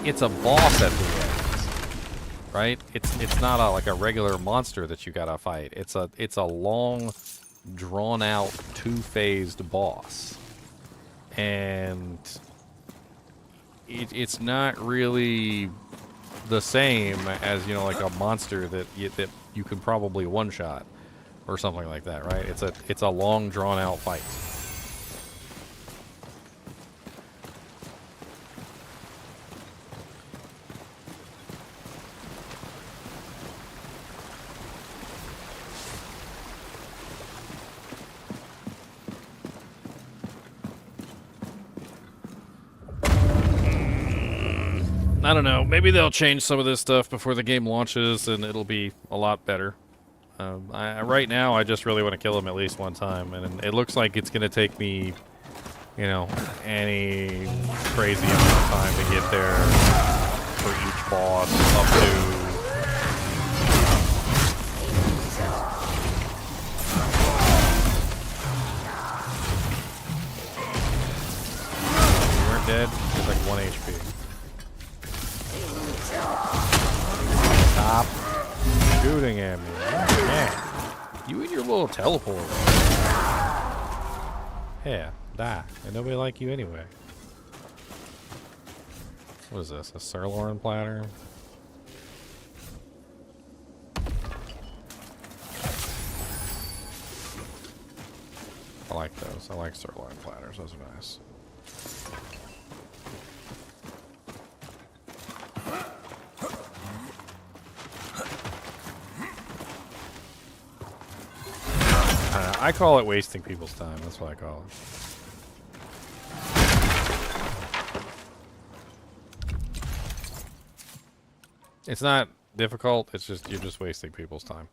K: it's a boss at the end, right? It's not like a regular monster that you gotta fight. It's a long, drawn out, two-phased boss, and it's not really the same as, you know, like a monster that you can probably one-shot or something like that, right? It's a long, drawn-out fight. I don't know. Maybe they'll change some of this stuff before the game launches, and it'll be a lot better. Right now, I just really want to kill him at least one time, and it looks like it's going to take me, you know, any crazy amount of time to get there for each boss, up to... You weren't dead? It's like 1 HP. Stop shooting at me. Oh, man. You and your little teleport. Yeah, die. And nobody like you anyway. What is this? A sirloin platter? I like those. I like sirloin platters. Those are nice. I call it wasting people's time. That's what I call it. It's not difficult. It's just you're just wasting people's time.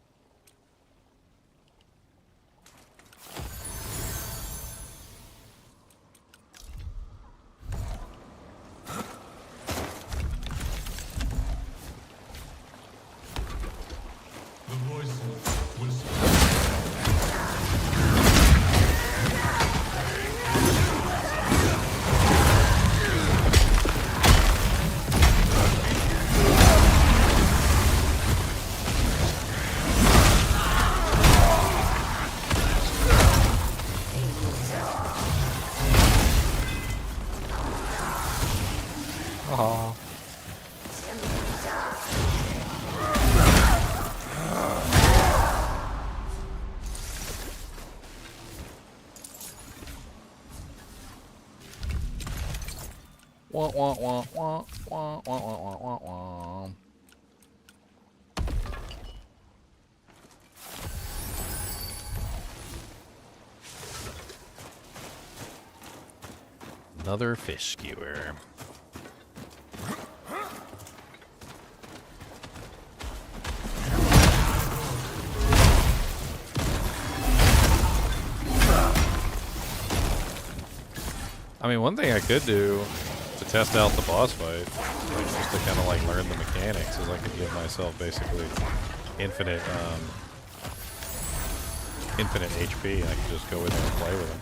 K: Wah, wah, wah, wah, wah, wah, wah, wah, wah. Another fish skewer. I mean, one thing I could do to test out the boss fight, like, just to kind of like learn the mechanics, is I could give myself basically infinite HP, and I could just go in there and play with them.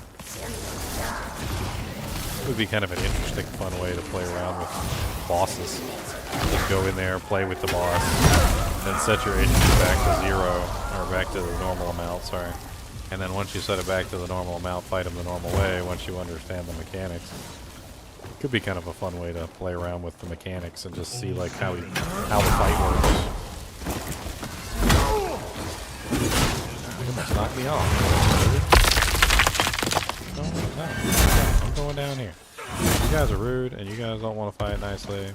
K: It would be kind of an interesting, fun way to play around with bosses. Just go in there, play with the boss, then set your HP back to 0, or back to the normal amount, sorry. And then once you set it back to the normal amount, fight them the normal way once you understand the mechanics. Could be kind of a fun way to play around with the mechanics and just see like how the fight works. You must knock me off. No, I'm going down here. You guys are rude and you guys don't want to fight nicely.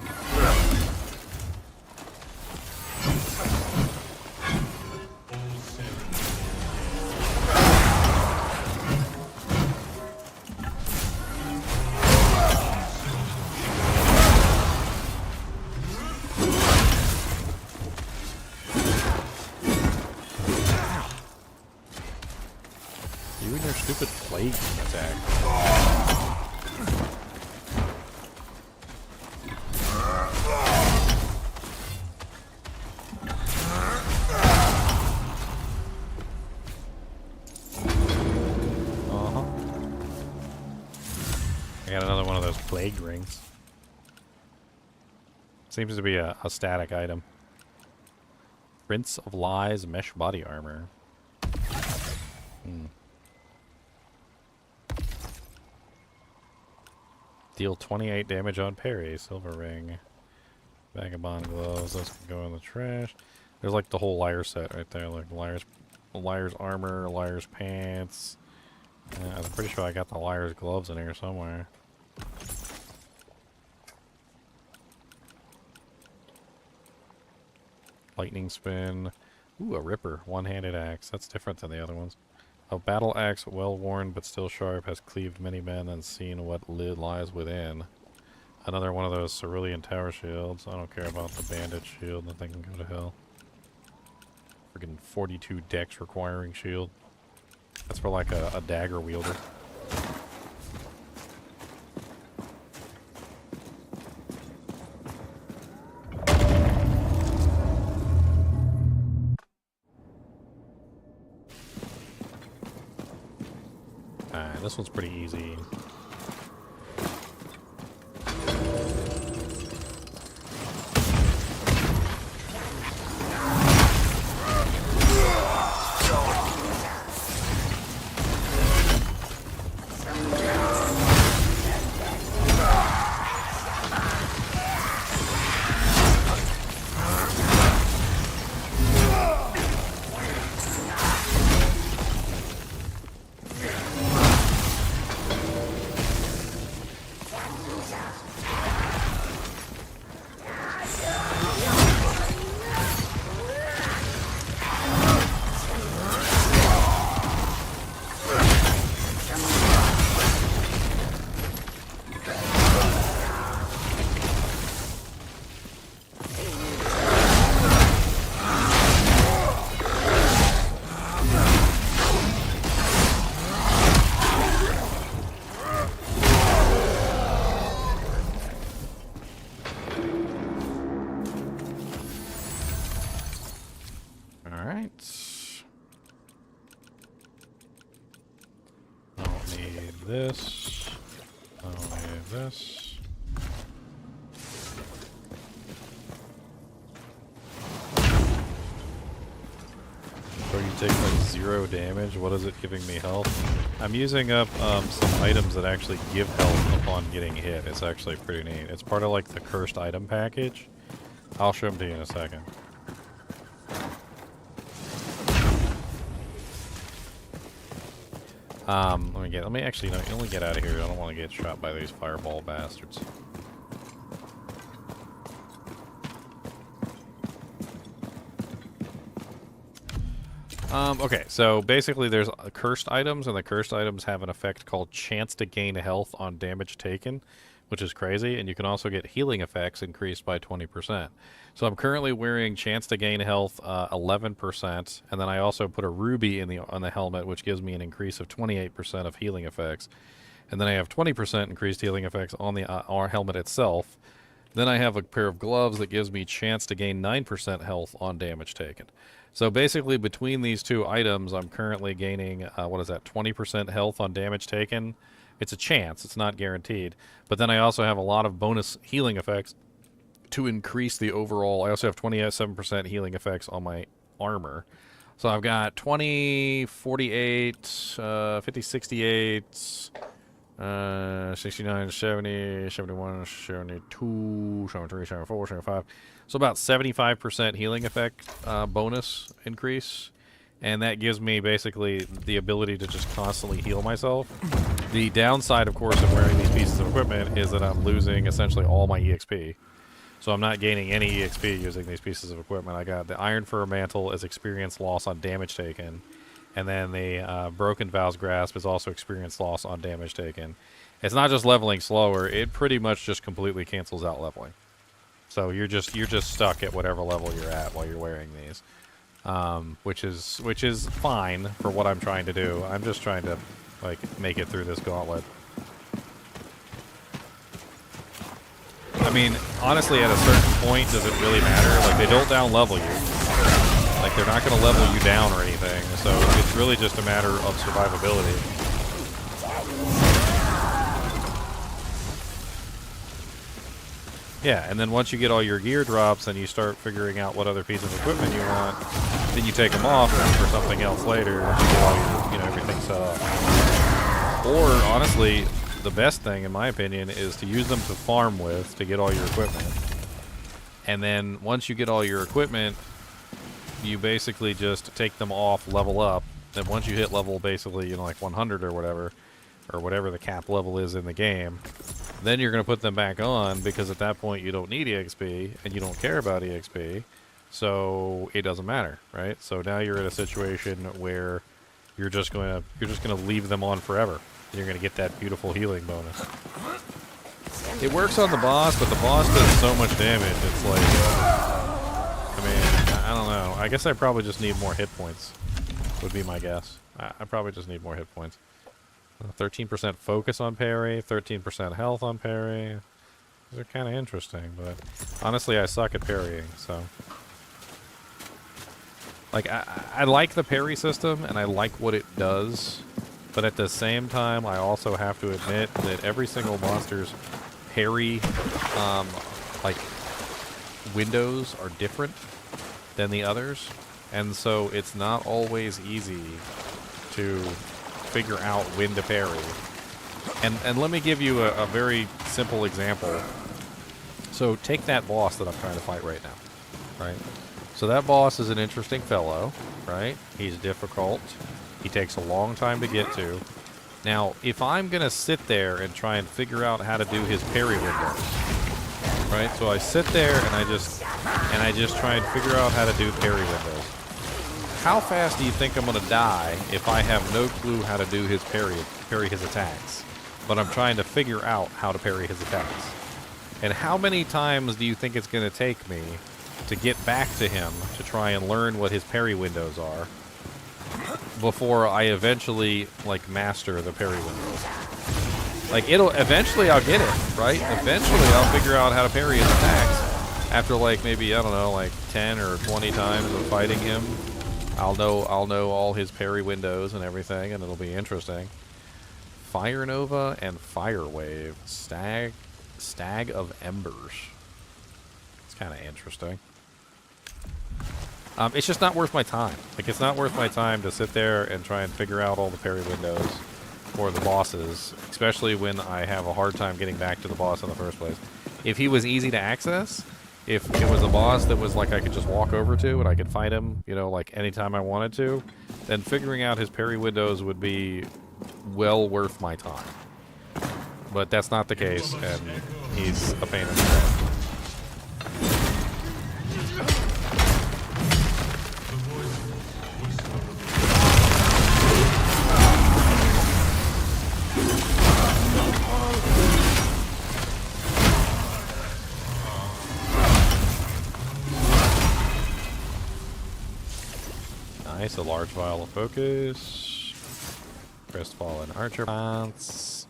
K: You and your stupid plague attack. I got another one of those plague rings. Seems to be a static item. Prince of Lies mesh body armor. Deal 28 damage on parry. Silver ring. Vagabond gloves. Those can go in the trash. There's like the whole liar set right there. Like liar's armor, liar's pants. I'm pretty sure I got the liar's gloves in here somewhere. Lightning spin. Ooh, a ripper. One-handed axe. That's different than the other ones. A battle axe, well worn but still sharp, has cleaved many men and seen what lies within. Another one of those cerulean tower shields. I don't care about the bandit shield. That thing can go to hell. Friggin' 42 dex requiring shield. That's for like a dagger wielder. Alright, this one's pretty easy. This. I don't need this. So you take like 0 damage. What is it giving me health? I'm using up some items that actually give health upon getting hit. It's actually pretty neat. It's part of like the cursed item package. I'll show them to you in a second. Let me actually, no, let me get out of here. I don't want to get shot by these fireball bastards. Okay, so basically there's cursed items, and the cursed items have an effect called chance to gain health on damage taken, which is crazy, and you can also get healing effects increased by 20%. So I'm currently wearing chance to gain health 11%, and then I also put a ruby on the helmet, which gives me an increase of 28% of healing effects. And then I have 20% increased healing effects on the our helmet itself. Then I have a pair of gloves that gives me chance to gain 9% health on damage taken. So basically between these two items, I'm currently gaining, 20% health on damage taken. It's a chance, it's not guaranteed. But then I also have a lot of bonus healing effects to increase the overall. I also have 27% healing effects on my armor. So I've got 20, 48, 50, 68, 69, 70, 71, 72, 73, 74, 75. So about 75% healing effect bonus increase. And that gives me basically the ability to just constantly heal myself. The downside, of course, of wearing these pieces of equipment is that I'm losing essentially all my EXP. So I'm not gaining any EXP using these pieces of equipment. I got the Iron Fur Mantle as experience loss on damage taken. And then the Broken Vow's Grasp is also experience loss on damage taken. It's not just leveling slower, it pretty much just completely cancels out leveling. So you're just stuck at whatever level you're at while you're wearing these. which is fine for what I'm trying to do. I'm just trying to like make it through this gauntlet. I mean, honestly, at a certain point, does it really matter? Like, they don't down level you. Like, they're not going to level you down or anything. So it's really just a matter of survivability. Yeah, and then once you get all your gear drops and you start figuring out what other piece of equipment you want, then you take them off for something else later once you get all your, you know, everything set up. Or, honestly, the best thing, in my opinion, is to use them to farm with to get all your equipment. And then once you get all your equipment, you basically just take them off, level up. Then once you hit level, basically, you know, like 100 or whatever the cap level is in the game, then you're going to put them back on, because at that point you don't need EXP and you don't care about EXP, so it doesn't matter, right? So now you're in a situation where you're just going to leave them on forever. And you're going to get that beautiful healing bonus. It works on the boss, but the boss does so much damage. It's like, I mean, I don't know. I guess I probably just need more hit points, would be my guess. I probably just need more hit points. 13% focus on parry, 13% health on parry. These are kind of interesting, but honestly, I suck at parrying, so. Like, I like the parry system, and I like what it does, but at the same time, I also have to admit that every single monster's parry, like, windows are different than the others, and so it's not always easy to figure out when to parry. And let me give you a very simple example. So take that boss that I'm trying to fight right now, right? So that boss is an interesting fellow, right? He's difficult. He takes a long time to get to. Now, if I'm going to sit there and try and figure out how to do his parry windows, right? So I sit there and I just try and figure out how to do parry windows. How fast do you think I'm going to die if I have no clue how to do his parry his attacks, but I'm trying to figure out how to parry his attacks? And how many times do you think it's going to take me to get back to him to try and learn what his parry windows are before I eventually, like, master the parry windows? Like, eventually I'll get it, right? Eventually I'll figure out how to parry his attacks after, like, maybe, I don't know, like 10 or 20 times of fighting him. I'll know all his parry windows and everything, and it'll be interesting. Fire Nova and Fire Wave. Stag of Embers. It's kind of interesting. It's just not worth my time. Like, it's not worth my time to sit there and try and figure out all the parry windows for the bosses, especially when I have a hard time getting back to the boss in the first place. If he was easy to access, if it was a boss that was like I could just walk over to and I could fight him, you know, like anytime I wanted to, then figuring out his parry windows would be well worth my time. But that's not the case, and he's a pain in the neck. Nice, a large vial of focus. Crestfallen archer bounce.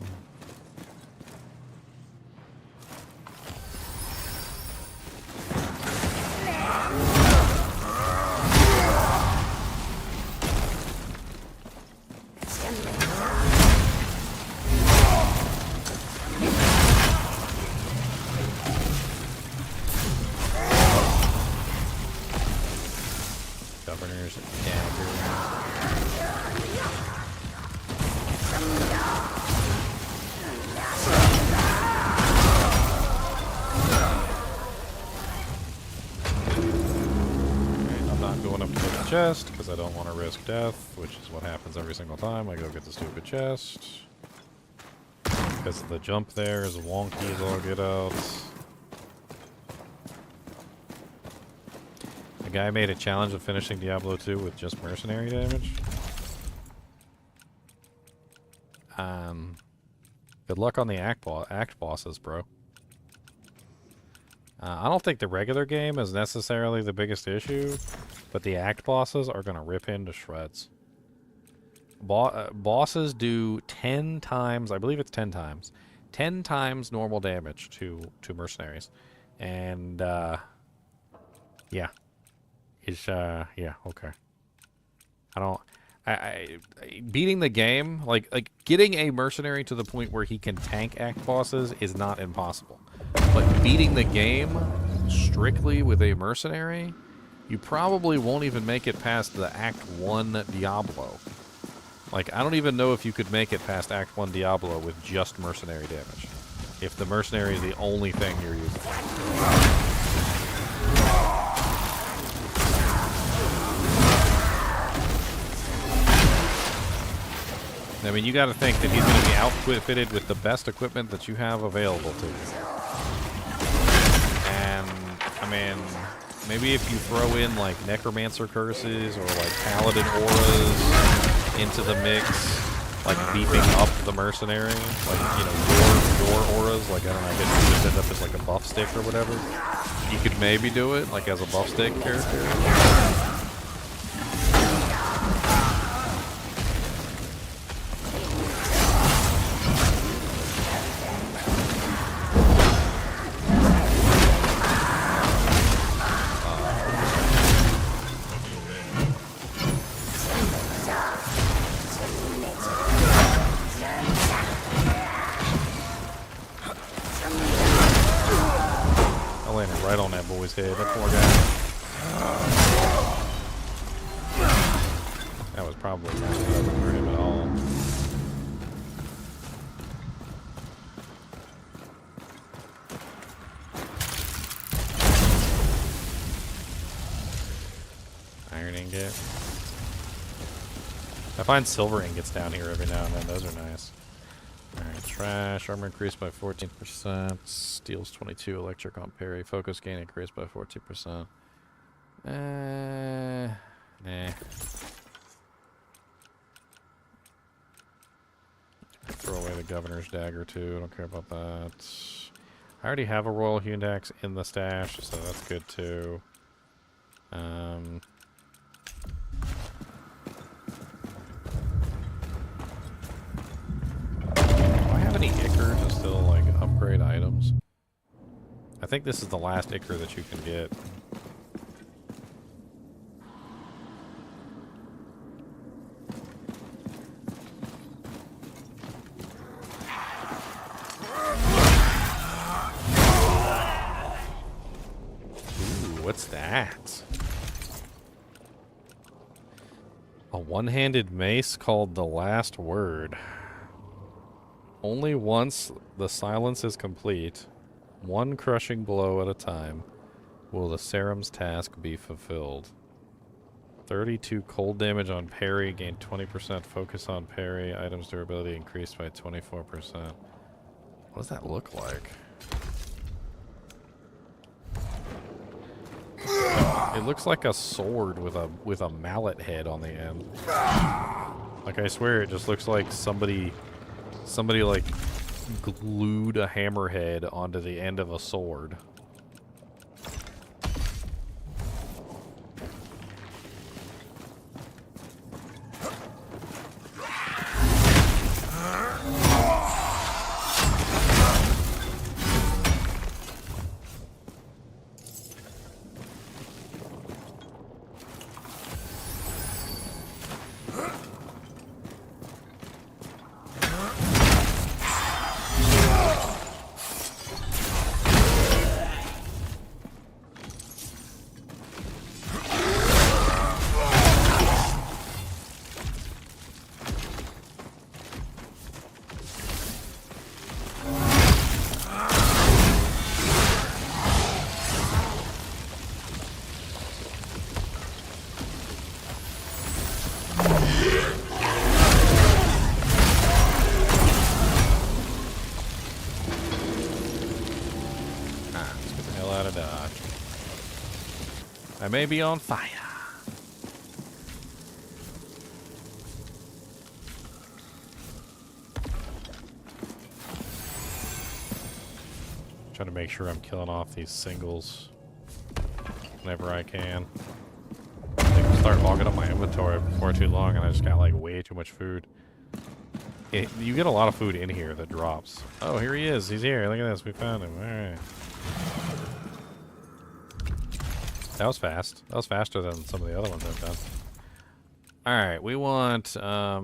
K: Governor's dagger. I'm not going up to the chest because I don't want to risk death, which is what happens every single time I go get the stupid chest. Because the jump there is wonky as all get out. A guy made a challenge of finishing Diablo 2 with just mercenary damage. Good luck on the act bosses, bro. I don't think the regular game is necessarily the biggest issue, but the act bosses are going to rip into shreds. Bosses do 10 times, I believe it's 10 times, 10 times normal damage to mercenaries. And, yeah. Yeah, okay. Beating the game, like getting a mercenary to the point where he can tank act bosses is not impossible. But beating the game strictly with a mercenary, you probably won't even make it past the Act 1 Diablo. Like, I don't even know if you could make it past Act 1 Diablo with just mercenary damage. If the mercenary is the only thing you're using. I mean, you got to think that he's going to be outfitted with the best equipment that you have available to you. And, I mean, maybe if you throw in, like, Necromancer curses or, like, Paladin auras into the mix, like, beefing up the mercenary, like, you know, your auras, like, I don't know, I guess you just end up as, like, a buff stick or whatever. You could maybe do it, like, as a buff stick character. Head. That poor guy. That was probably not for him at all. Iron ingot. I find silver ingots down here every now and then. Those are nice. Alright, trash. Armor increased by 14%. Steals 22. Electric on parry. Focus gain increased by 14%. Nah. Throw away the governor's dagger too. I don't care about that. I already have a royal hewn axe in the stash, so that's good too. Any ichor to still like upgrade items? I think this is the last ichor that you can get. Ooh, what's that? A one-handed mace called the Last Word. Only once the silence is complete, one crushing blow at a time, will the serum's task be fulfilled. 32 cold damage on parry, gain 20% focus on parry, items durability increased by 24%. What does that look like? It looks like a sword with a mallet head on the end. Like, I swear it just looks like somebody like glued a hammerhead onto the end of a sword. I may be on fire. Trying to make sure I'm killing off these singles whenever I can. They can start logging up my inventory before too long, and I just got like way too much food. You get a lot of food in here that drops. Oh, here he is. He's here. Look at this. We found him. All right. That was fast. That was faster than some of the other ones I've done. All right, we want. I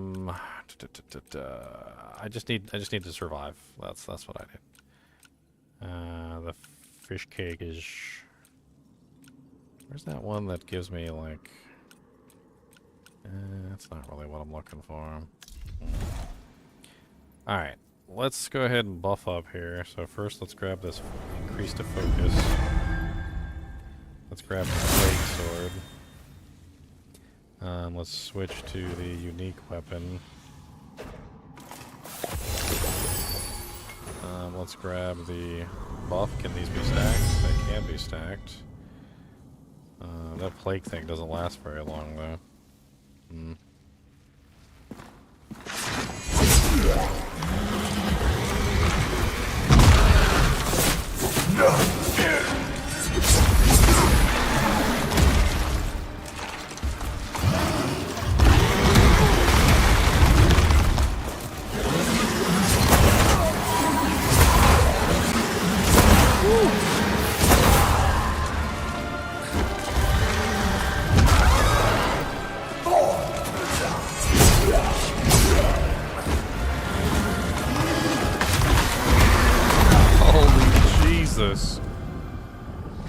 K: just need to survive. That's what I need. The fish cake is. Where's that one that gives me like? That's not really what I'm looking for. All right, let's go ahead and buff up here. So first, let's grab this increase to focus. Let's grab the plague sword. Let's switch to the unique weapon. Let's grab the buff. Can these be stacked? They can be stacked. That plague thing doesn't last very long, though.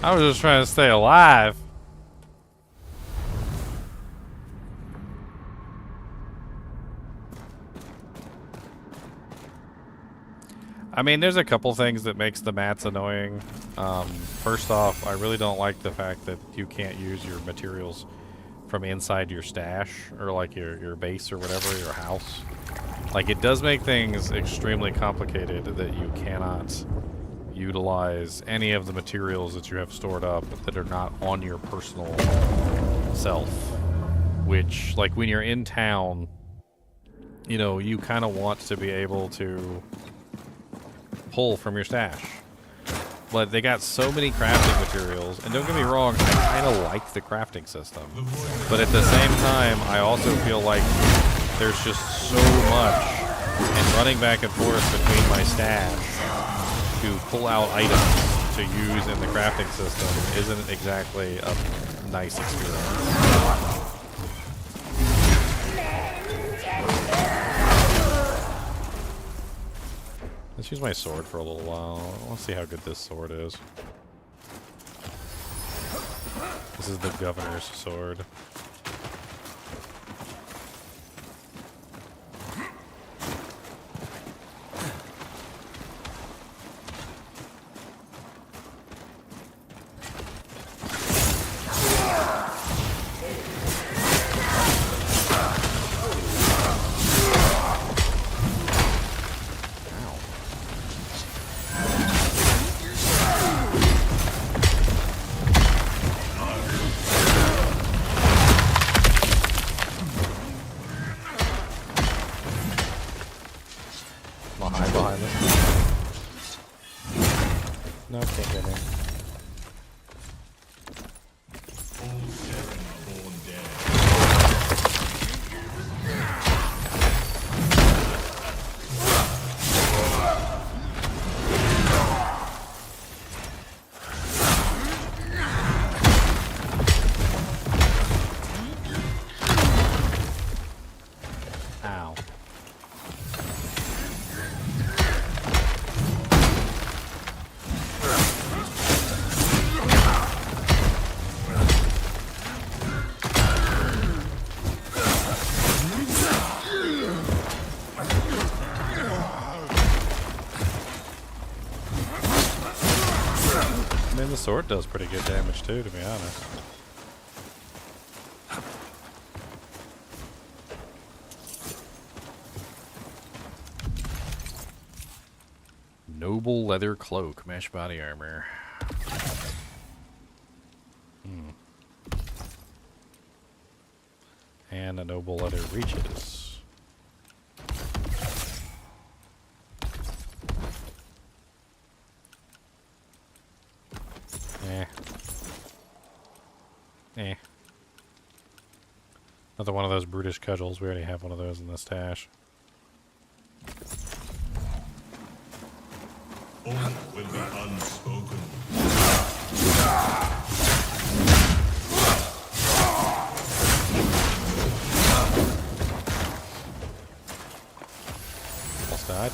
K: I was just trying to stay alive. I mean, there's a couple things that makes the mats annoying. First off, I really don't like the fact that you can't use your materials from inside your stash or like your base or whatever, your house. Like, it does make things extremely complicated that you cannot utilize any of the materials that you have stored up that are not on your personal self. Which, like, when you're in town, you know, you kind of want to be able to pull from your stash. But they got so many crafting materials, and don't get me wrong, I kind of like the crafting system. But at the same time, I also feel like there's just so much, and running back and forth between my stash to pull out items to use in the crafting system isn't exactly a nice experience. Let's use my sword for a little while. Let's see how good this sword is. This is the governor's sword. The sword does pretty good damage too, to be honest. Noble leather cloak, mesh body armor. And a noble leather breeches. Another one of those brutish cudgels. We already have one of those in the stash.
C: Oath will be unspoken.
K: Almost died.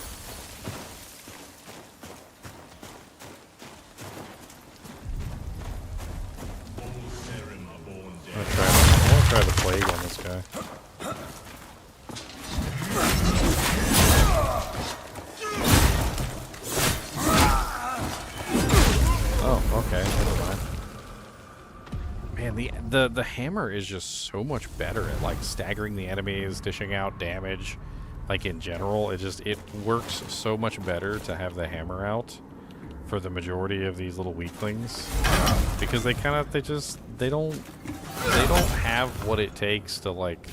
K: I'm gonna try the plague on this guy. Oh, okay, never mind. Man, the hammer is just so much better at like staggering the enemies, dishing out damage. Like in general, it works so much better to have the hammer out for the majority of these little weaklings, because they don't have what it takes to like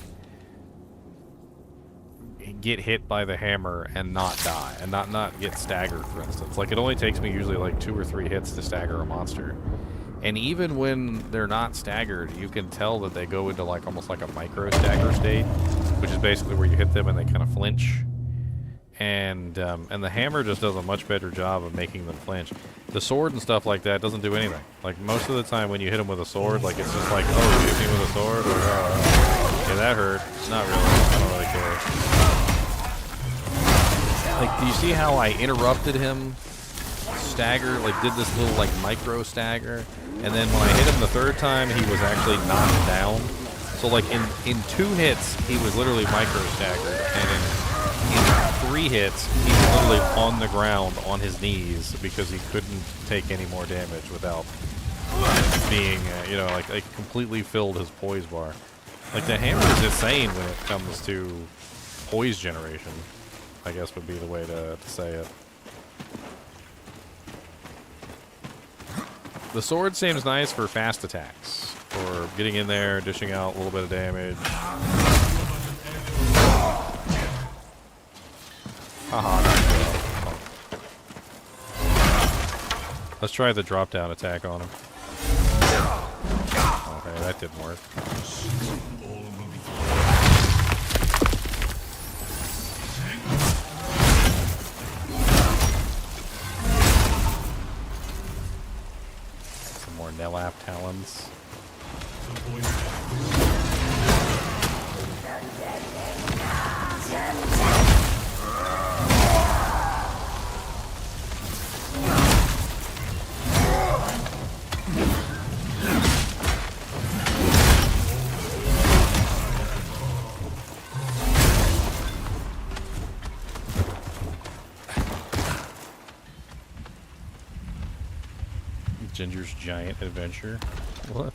K: get hit by the hammer and not die and not get staggered, for instance. Like, it only takes me usually like 2 or 3 hits to stagger a monster, and even when they're not staggered, you can tell that they go into like almost like a micro stagger state, which is basically where you hit them and they kind of flinch. And the hammer just does a much better job of making them flinch. The sword and stuff like that doesn't do anything. Like, most of the time when you hit them with a sword, like, it's just like, oh, you hit me with a sword? Or, yeah, that hurt. Not really. I don't really care. Like, do you see how I interrupted him? Stagger, like, did this little, like, micro stagger. And then when I hit him the third time, he was actually knocked down. So, like, in 2 hits, he was literally micro staggered. And in 3 hits, he was literally on the ground on his knees because he couldn't take any more damage without being, you know, like completely filled his poise bar. Like, the hammer is insane when it comes to poise generation, I guess would be the way to say it. The sword seems nice for fast attacks, for getting in there, dishing out a little bit of damage. Haha, let's try the drop down attack on him. Okay, that didn't work. Some more Nelap talons. Ginger's Giant Adventure. What?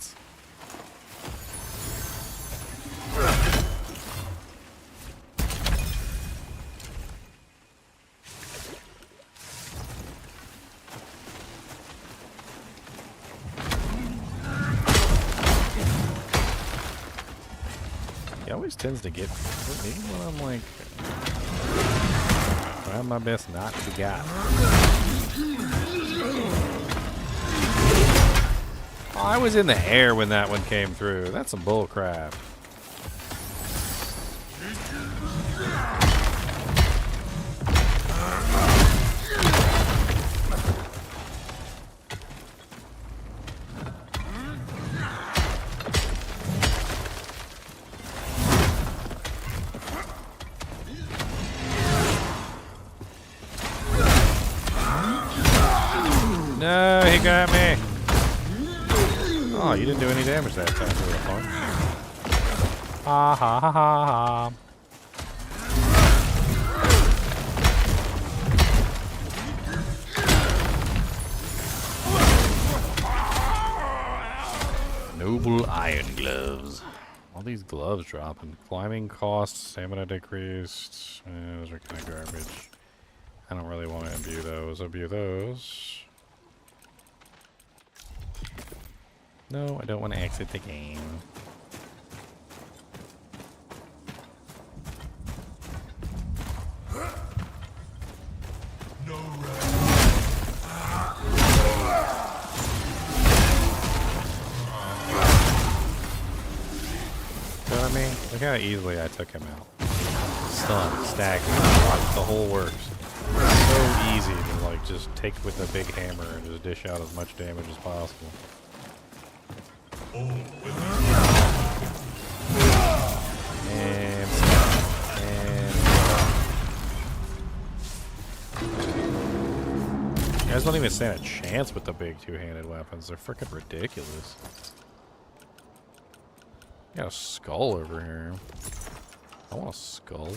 K: He always tends to get, even when I'm like trying my best not to get. Oh, I was in the air when that one came through. That's some bull crap. No, he got me. Oh, you didn't do any damage that time. Really fun. Ha ha ha ha ha. Noble iron gloves. All these gloves dropping. Climbing costs, stamina decreased. Those are kind of garbage. I don't really want to imbue those. Imbue those. No, I don't want to exit the game.
C: No
K: Got me? Look Look how easily I took him out. Stun, stagger, the whole works. So easy to like just take with a big hammer and just dish out as much damage as possible. And you guys don't even stand a chance with the big two-handed weapons. They're freaking ridiculous. Got a skull over here. I want a skull.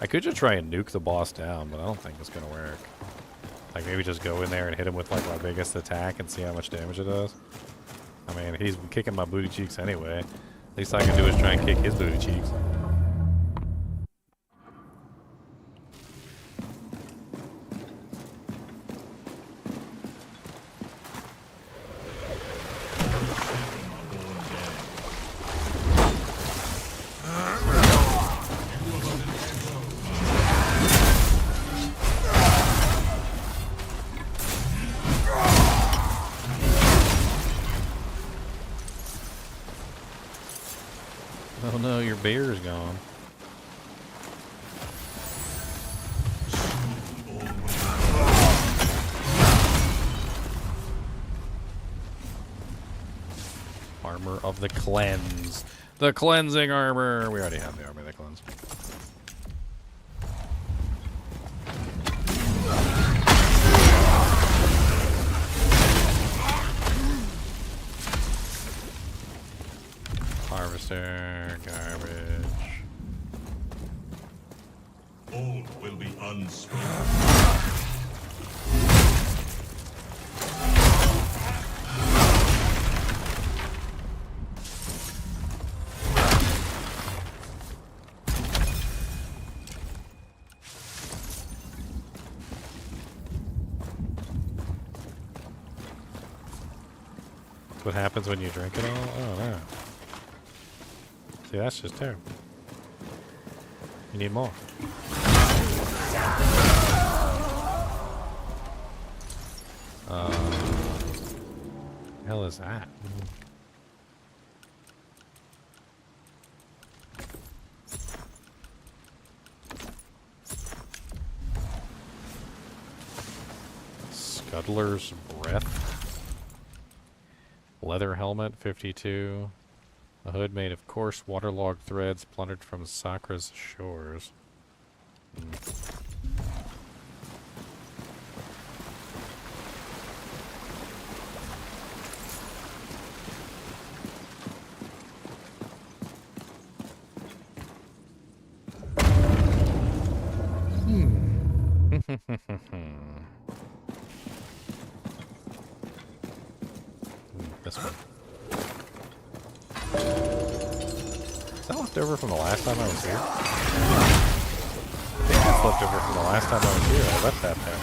K: I could just try and nuke the boss down, but I don't think it's gonna work. Like maybe just go in there and hit him with like my biggest attack and see how much damage it does. I mean, he's kicking my booty cheeks anyway. Least I can do is try and kick his booty cheeks. Oh no, your bear's gone. Armor of the cleanse. The cleansing armor. We already have the armor of the cleanse. Harvester, garbage.
C: All will be unscathed.
K: What happens when you drink it all? Oh no. See, that's just terrible. You need more. The hell is that? Scuddler's Breath. Leather helmet, 52. A hood made of coarse waterlogged threads plundered from Sakra's shores. This one. Is that left over from the last time I was here? I think that's left over from the last time I was here. I left that there.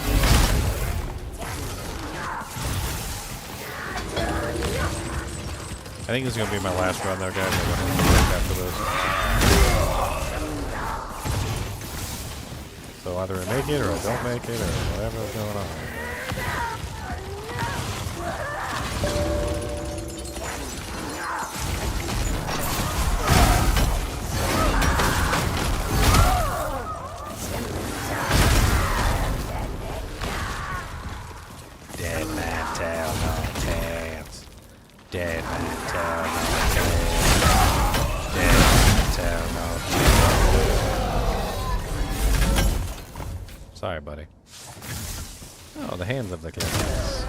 K: I think this is going to be my last run though, guys. I'm going to break after this. So either I make it or I don't make it or whatever's going on. Dead man tell no tales. Dead man tell no tales. Dead man tell no tales. Sorry, buddy. Oh, the hands of the cleanse.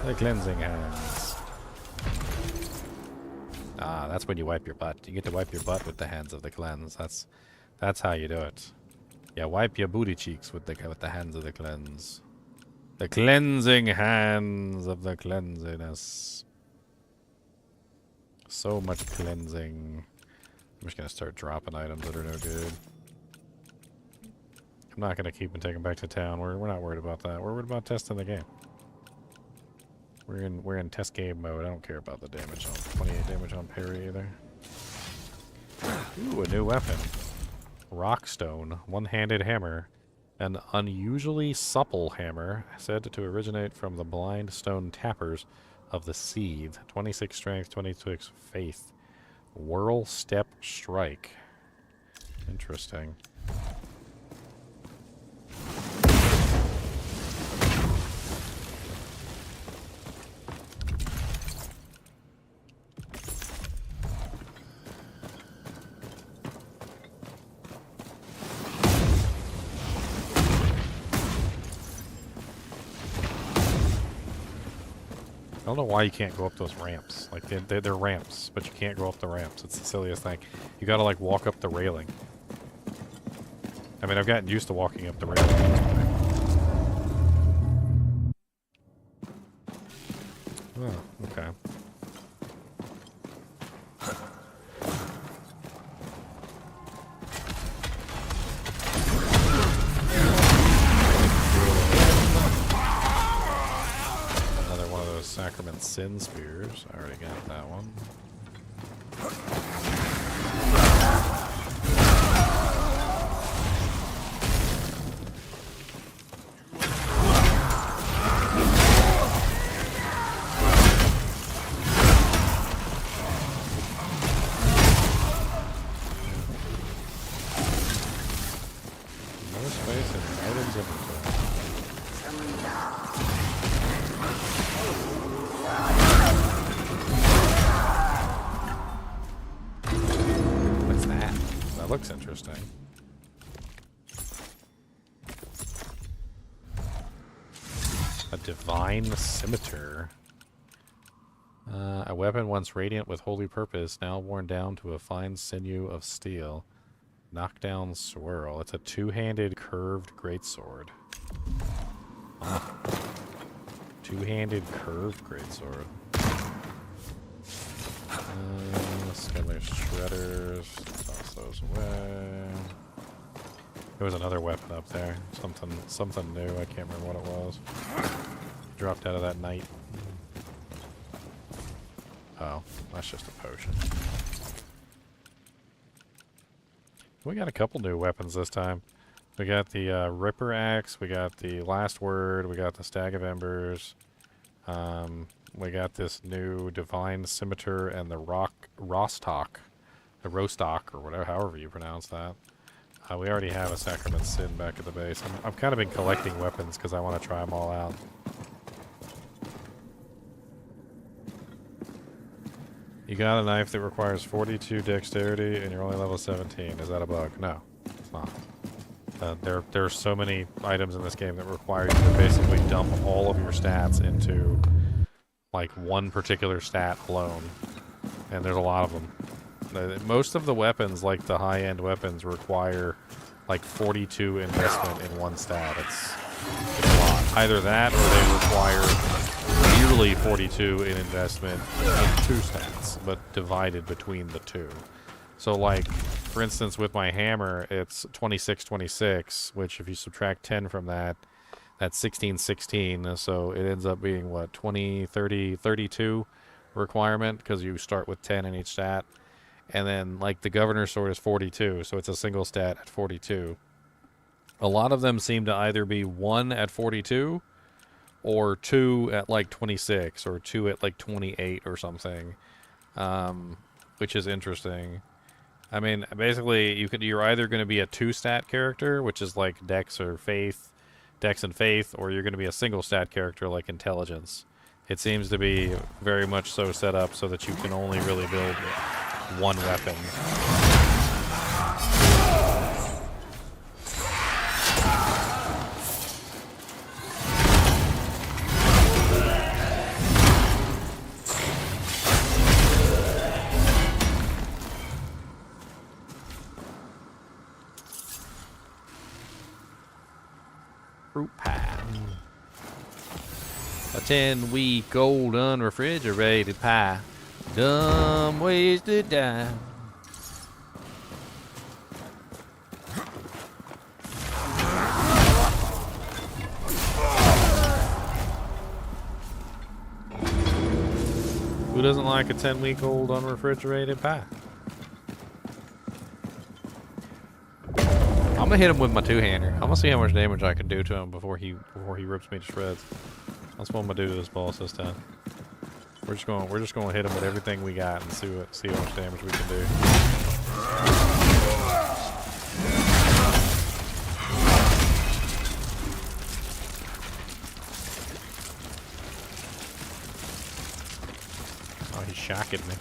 K: The cleansing hands. Ah, that's when you wipe your butt. You get to wipe your butt with the hands of the cleanse. That's how you do it. Yeah, wipe your booty cheeks with the hands of the cleanse. The cleansing hands of the cleansiness. So much cleansing. I'm just gonna start dropping items that are no good. I'm not gonna keep and take them back to town. We're not worried about that. We're worried about testing the game. We're in test game mode. I don't care about the damage on 28 damage on parry either. Ooh, a new weapon. Rockstone, one-handed hammer. An unusually supple hammer, said to originate from the blind stone tappers of the Seed. 26 strength, 26 faith. Whirl Step Strike. Interesting. I don't know why you can't go up those ramps. Like, they're ramps, but you can't go up the ramps. It's the silliest thing. You gotta, like, walk up the railing. I mean, I've gotten used to walking up the railing at this point. Oh, okay. Sacrament Sin Spears. I already got that one. No space in items inventory. Looks interesting. A divine scimitar. A weapon once radiant with holy purpose, now worn down to a fine sinew of steel. Knockdown swirl. It's a two-handed curved greatsword. Oh. Two-handed curved greatsword. Scalar shredders. Toss those away. There was another weapon up there. Something new. I can't remember what it was. Dropped out of that night. Oh, that's just a potion. We got a couple new weapons this time. We got the Ripper Axe. We got the Last Word. We got the Stag of Embers. We got this new Divine Scimitar and the Rostock, or whatever, however you pronounce that. We already have a Sacrament Sin back at the base. I've kind of been collecting weapons because I want to try them all out. You got a knife that requires 42 dexterity and you're only level 17. Is that a bug? No, it's not. There are so many items in this game that require you to basically dump all of your stats into like one particular stat alone, and there's a lot of them. Most of the weapons, like the high-end weapons, require like 42 investment in one stat. It's a lot. Either that, or they require nearly 42 in investment in two stats, but divided between the two. So, like, for instance, with my hammer, it's 26-26, which if you subtract 10 from that, that's 16-16, so it ends up being, what, 20, 30, 32 requirement, because you start with 10 in each stat. And then, like, the Governor's Sword is 42, so it's a single stat at 42. A lot of them seem to either be 1 at 42, or 2 at, like, 26, or 2 at, like, 28 or something, which is interesting. I mean, basically, you're either going to be a 2-stat character, which is, like, Dex and Faith, or you're going to be a single stat character like Intelligence. It seems to be very much so set up so that you can only really build one weapon. Fruit pie. A 10-week old unrefrigerated pie. Dumb ways to die. Who doesn't like a 10-week-old unrefrigerated pie? I'm gonna hit him with my two-hander. I'm gonna see how much damage I can do to him before he rips me to shreds. That's what I'm gonna do to this boss this time. We're just gonna hit him with everything we got and see how much damage we can do. Oh, he's shocking me.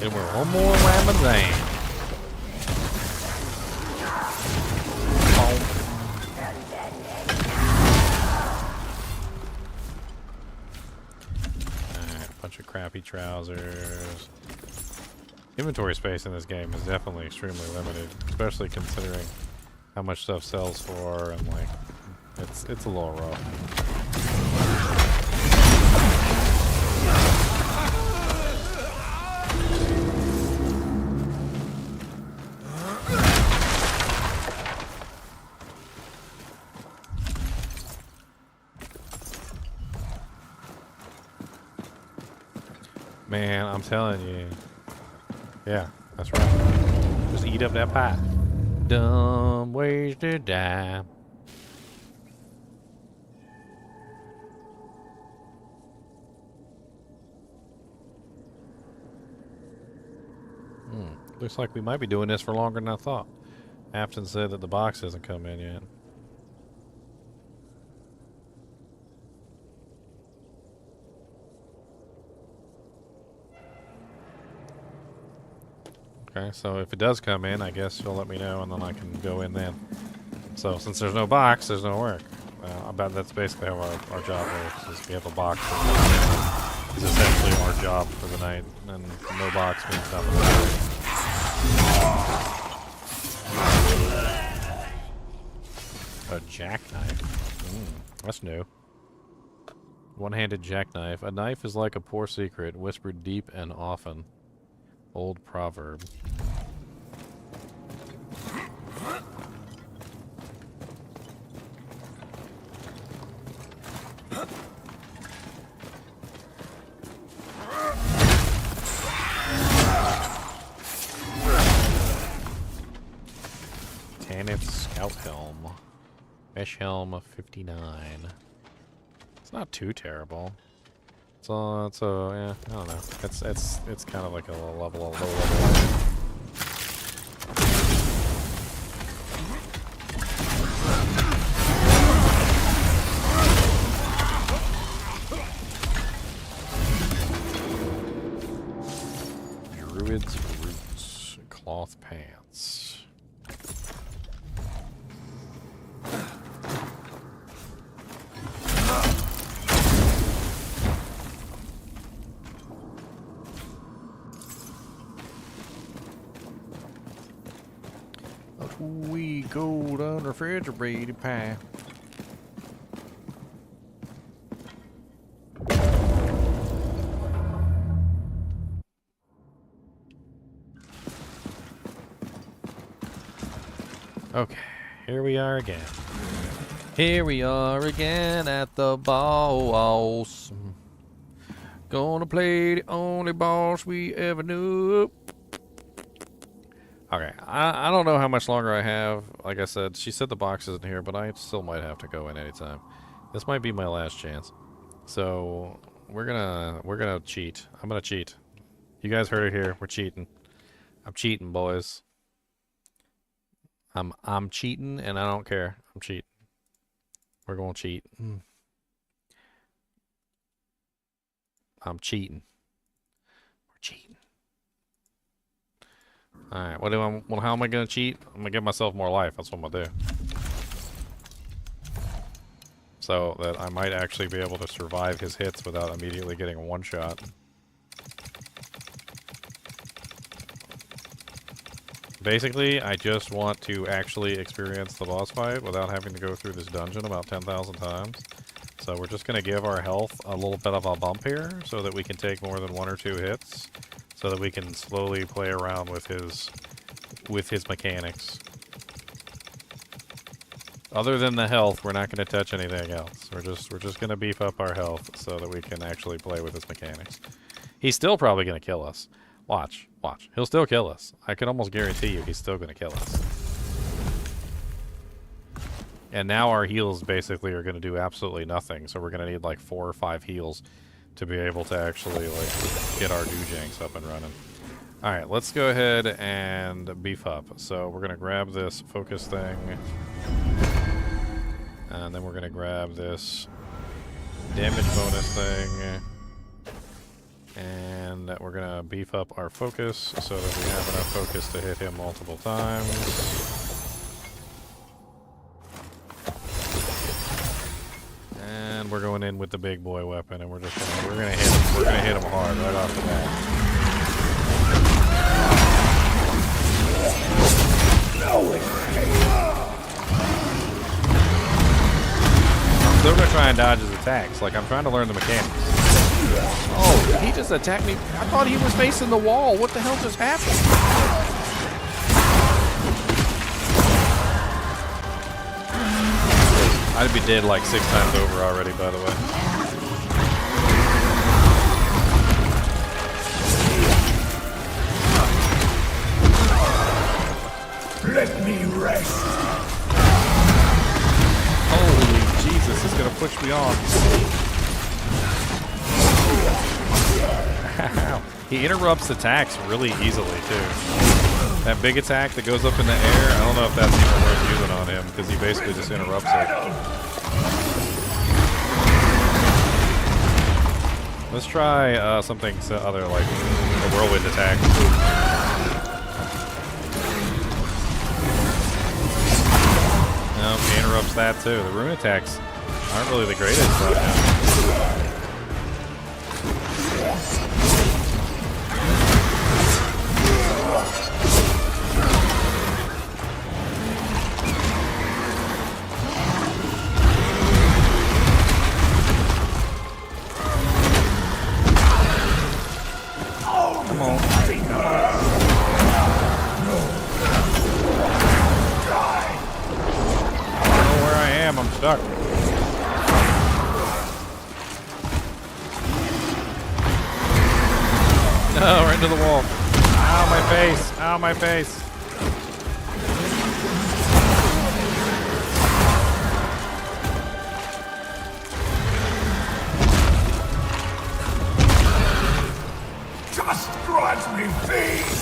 K: And we're one more Ramadan. Alright, a bunch of crappy trousers. Inventory space in this game is definitely extremely limited, especially considering how much stuff sells for, and like, it's a little rough. Man, I'm telling you. Yeah, that's right. Just eat up that pie. Dumb ways to die. Looks like we might be doing this for longer than I thought. Afton said that the box hasn't come in yet. Okay, so if it does come in, I guess you'll let me know, and then I can go in then. So since there's no box, there's no work. I bet that's basically how our job works. Is we have a box. Is essentially our job for the night, and no box means nothing. A jackknife. That's new. One-handed jackknife. A knife is like a poor secret, whispered deep and often. Old proverb. Tanith Scout Helm. Mesh Helm of 59. It's not too terrible. Yeah, I don't know. It's kind of like a low level. Druid's Roots. Cloth pants. We gold unrefrigerated pie. Okay, here we are again. Here we are again at the boss. Gonna play the only boss we ever knew. Okay, I don't know how much longer I have. Like I said, she said the box isn't here, but I still might have to go in anytime. This might be my last chance. So we're gonna cheat. I'm gonna cheat. You guys heard it here. We're cheating. I'm cheating, boys. I'm cheating, and I don't care. I'm cheating. We're gonna cheat. I'm cheating. We're cheating. Alright, well, how am I gonna cheat? I'm gonna give myself more life. That's what I'm gonna do. So that I might actually be able to survive his hits without immediately getting a one-shot. Basically, I just want to actually experience the boss fight without having to go through this dungeon about 10,000 times. So So we're just going to give our health a little bit of a bump here so that we can take more than 1 or 2 hits, so that we can slowly play around with his mechanics. Other than the health, we're not going to touch anything else. We're just going to beef up our health so that we can actually play with his mechanics. He's still probably going to kill us. Watch. He'll still kill us. I can almost guarantee you he's still going to kill us. And now our heals basically are going to do absolutely nothing, so we're going to need like 4 or 5 heals to be able to actually like get our Doojanks up and running. Alright, let's go ahead and beef up. So we're going to grab this focus thing. And then we're going to grab this damage bonus thing. And we're going to beef up our focus so that we have enough focus to hit him multiple times. And we're going in with the big boy weapon, and we're gonna hit him hard right off the bat. I'm still gonna try and dodge his attacks. Like, I'm trying to learn the mechanics.
A: Oh, he just attacked me. I thought he was facing the wall. What the hell just happened?
K: I'd be dead like 6 times over already, by the way.
C: Let me rest.
K: Holy Jesus, it's gonna push me off. He interrupts attacks really easily, too. That big attack that goes up in the air, I don't know if that's even worth using on him, because he basically just interrupts it. Let's try something other, like a whirlwind attack. No, he interrupts that too. The rune attacks aren't really the greatest on him. I'm stuck. No, right into the wall. Ow, my face. Ow, my face.
C: Just grant me peace.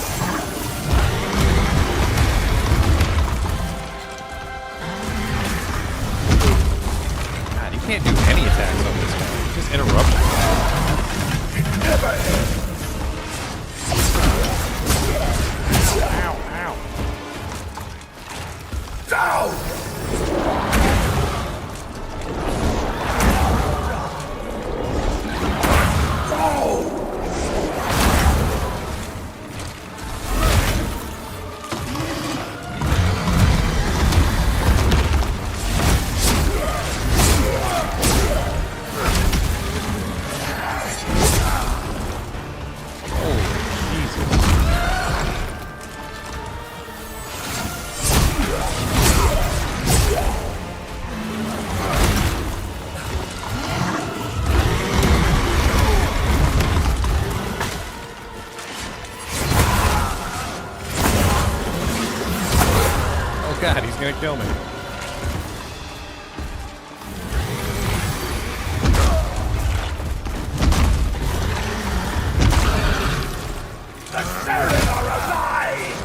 K: Can't do any attacks on this guy. He just interrupts him.
C: It never ends.
K: Ow, ow.
C: Down!
K: God, he's gonna kill me.
C: The Saren are alive!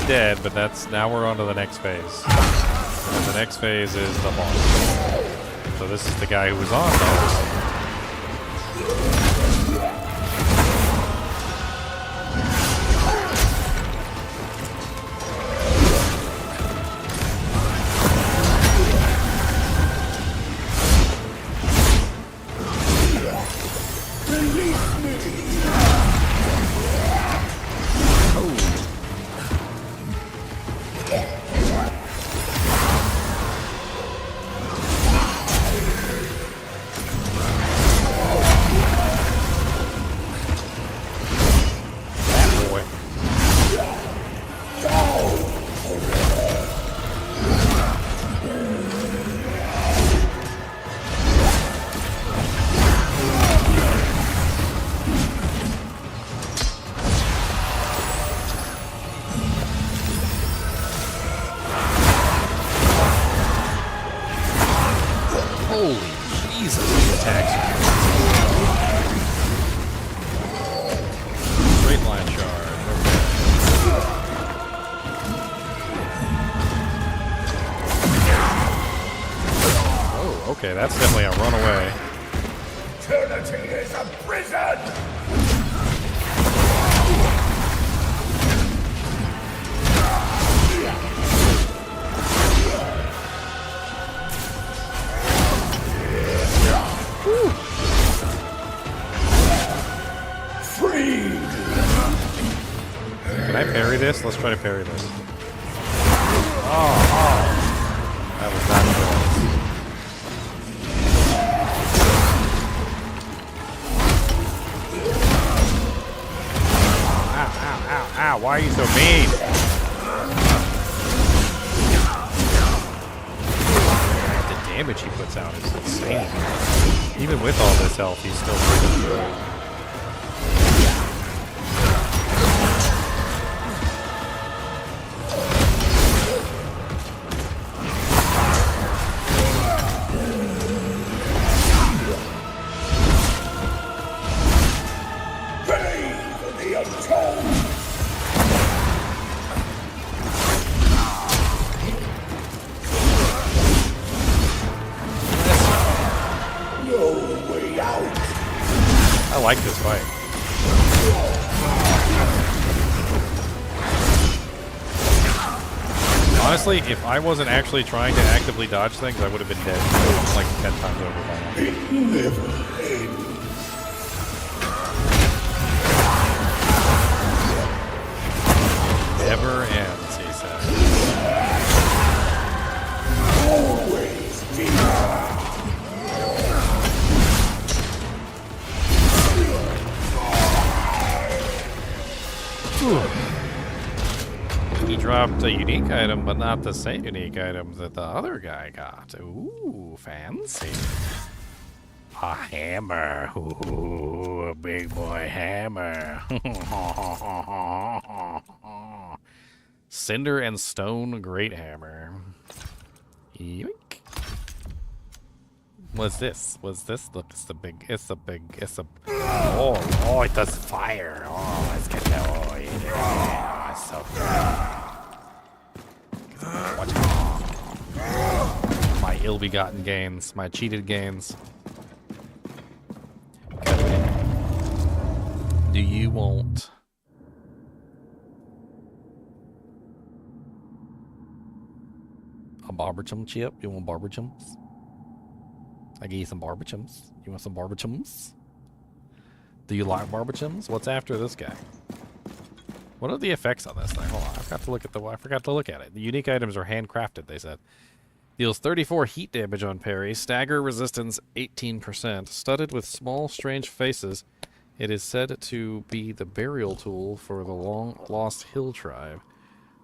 K: dead, but now we're on to the next phase. And the next phase is the boss. So this is the guy who was on boss. Okay, that's definitely a runaway.
C: Eternity is a prison! Freed!
K: Can I parry this? Let's try to parry this. Oh. That was not good. Ow, why are you so mean? The damage he puts out is insane. Even with all this health, he's still pretty good. I like this fight. Honestly, if I wasn't actually trying to actively dodge things, I would have been dead like 10 times over by now.
C: It never ends.
K: Never ends, he said.
C: Always deeper.
K: He dropped a unique item, but not the same unique item that the other guy got. Ooh, fancy. A hammer. Ooh, a big boy hammer. Cinder and stone great hammer. Yoink. What's this? Look, oh, it does fire. Oh, let's get that. Oh, yeah, it's so good. Watch out. My ill-begotten gains, my cheated gains. Okay. Do you want a barberchum chip? You want barberchums? I give you some barberchums. You want some barberchums? Do you like barberchums? What's after this guy? What are the effects on this thing? Hold on, I forgot to look at it. The unique items are handcrafted, they said. Deals 34 heat damage on parry, stagger resistance 18%, studded with small strange faces. It is said to be the burial tool for the long-lost hill tribe.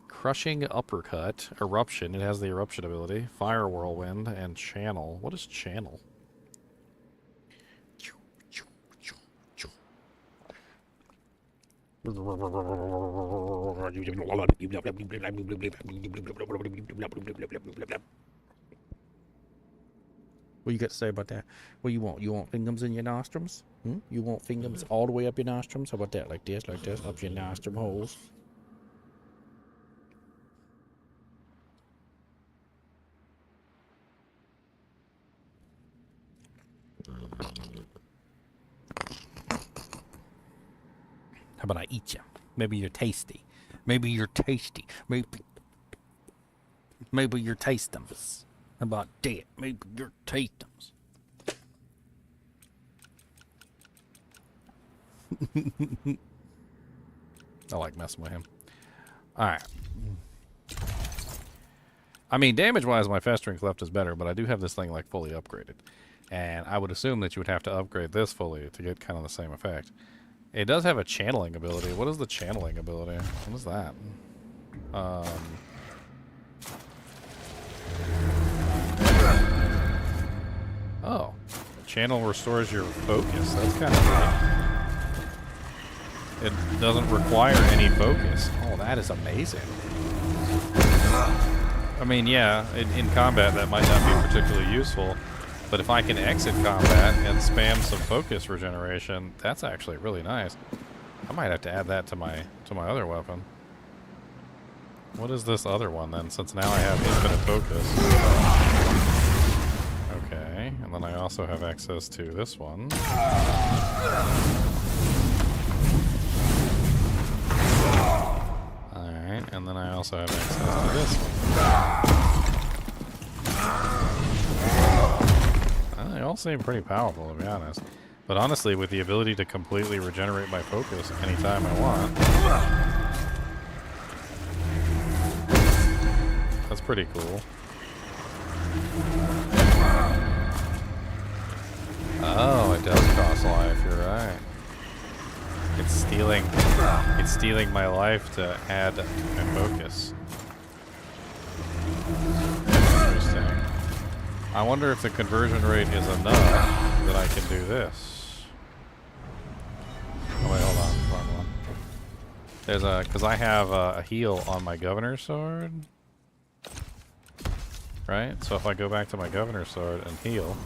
K: Crushing uppercut, eruption, it has the eruption ability, fire whirlwind, and channel. What is channel? What you got to say about that? What you want? You want fingers in your nostrils? Hmm? You want fingers all the way up your nostrils? How about that? Like this, up your nostrum holes. How about I eat you? Maybe you're tasty. Maybe you're tasty. Maybe you're tasteums. How about that? Maybe you're tasteums. I like messing with him. Alright. I mean, damage-wise, my festering cleft is better, but I do have this thing, like, fully upgraded. And I would assume that you would have to upgrade this fully to get kind of the same effect. It does have a channeling ability. What is the channeling ability? What is that? Oh. Channel restores your focus. That's kind of neat. It doesn't require any focus. Oh, that is amazing. I mean, yeah, in combat that might not be particularly useful, but if I can exit combat and spam some focus regeneration, that's actually really nice. I might have to add that to my other weapon. What is this other one then, since now I have infinite focus? Okay, and then I also have access to this one. Alright, and then I also have access to this one. They all seem pretty powerful, to be honest. But honestly, with the ability to completely regenerate my focus anytime I want, that's pretty cool. Oh, it does cost life, you're right. It's stealing my life to add my focus. Interesting. I wonder if the conversion rate is enough that I can do this. Oh wait, hold on. There's because I have a heal on my governor's sword. Right? So if I go back to my governor's sword and heal.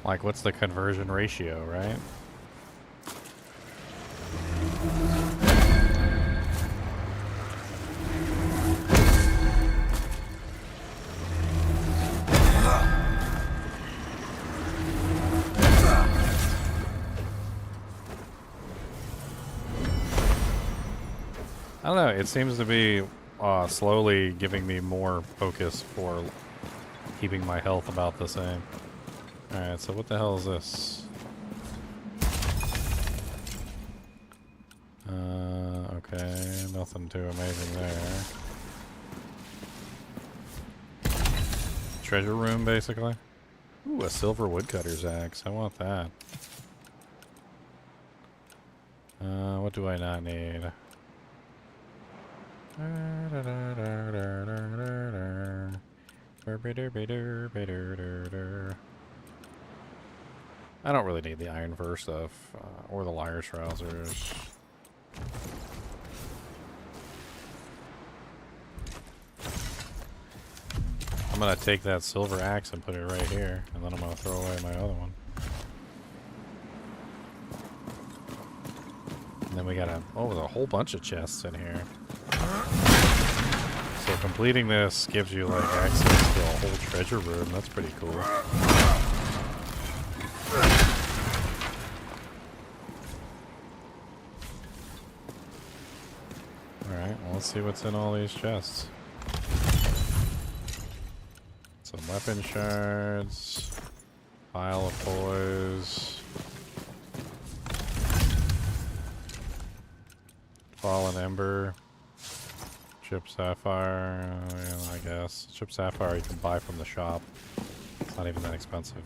K: Like, what's the conversion ratio, right? I don't know, it seems to be slowly giving me more focus for keeping my health about the same. Alright, so what the hell is this? Okay, nothing too amazing there. Treasure room, basically. Ooh, a silver woodcutter's axe. I want that. What do I not need? I don't really need the iron fur stuff, or the liar's trousers. I'm gonna take that silver axe and put it right here, and then I'm gonna throw away my other one. And then we got there's a whole bunch of chests in here. So completing this gives you like access to a whole treasure room. That's pretty cool. Alright, well, let's see what's in all these chests. Some weapon shards, pile of toys, fallen ember, chip sapphire, yeah, I guess. Chip sapphire you can buy from the shop. It's not even that expensive.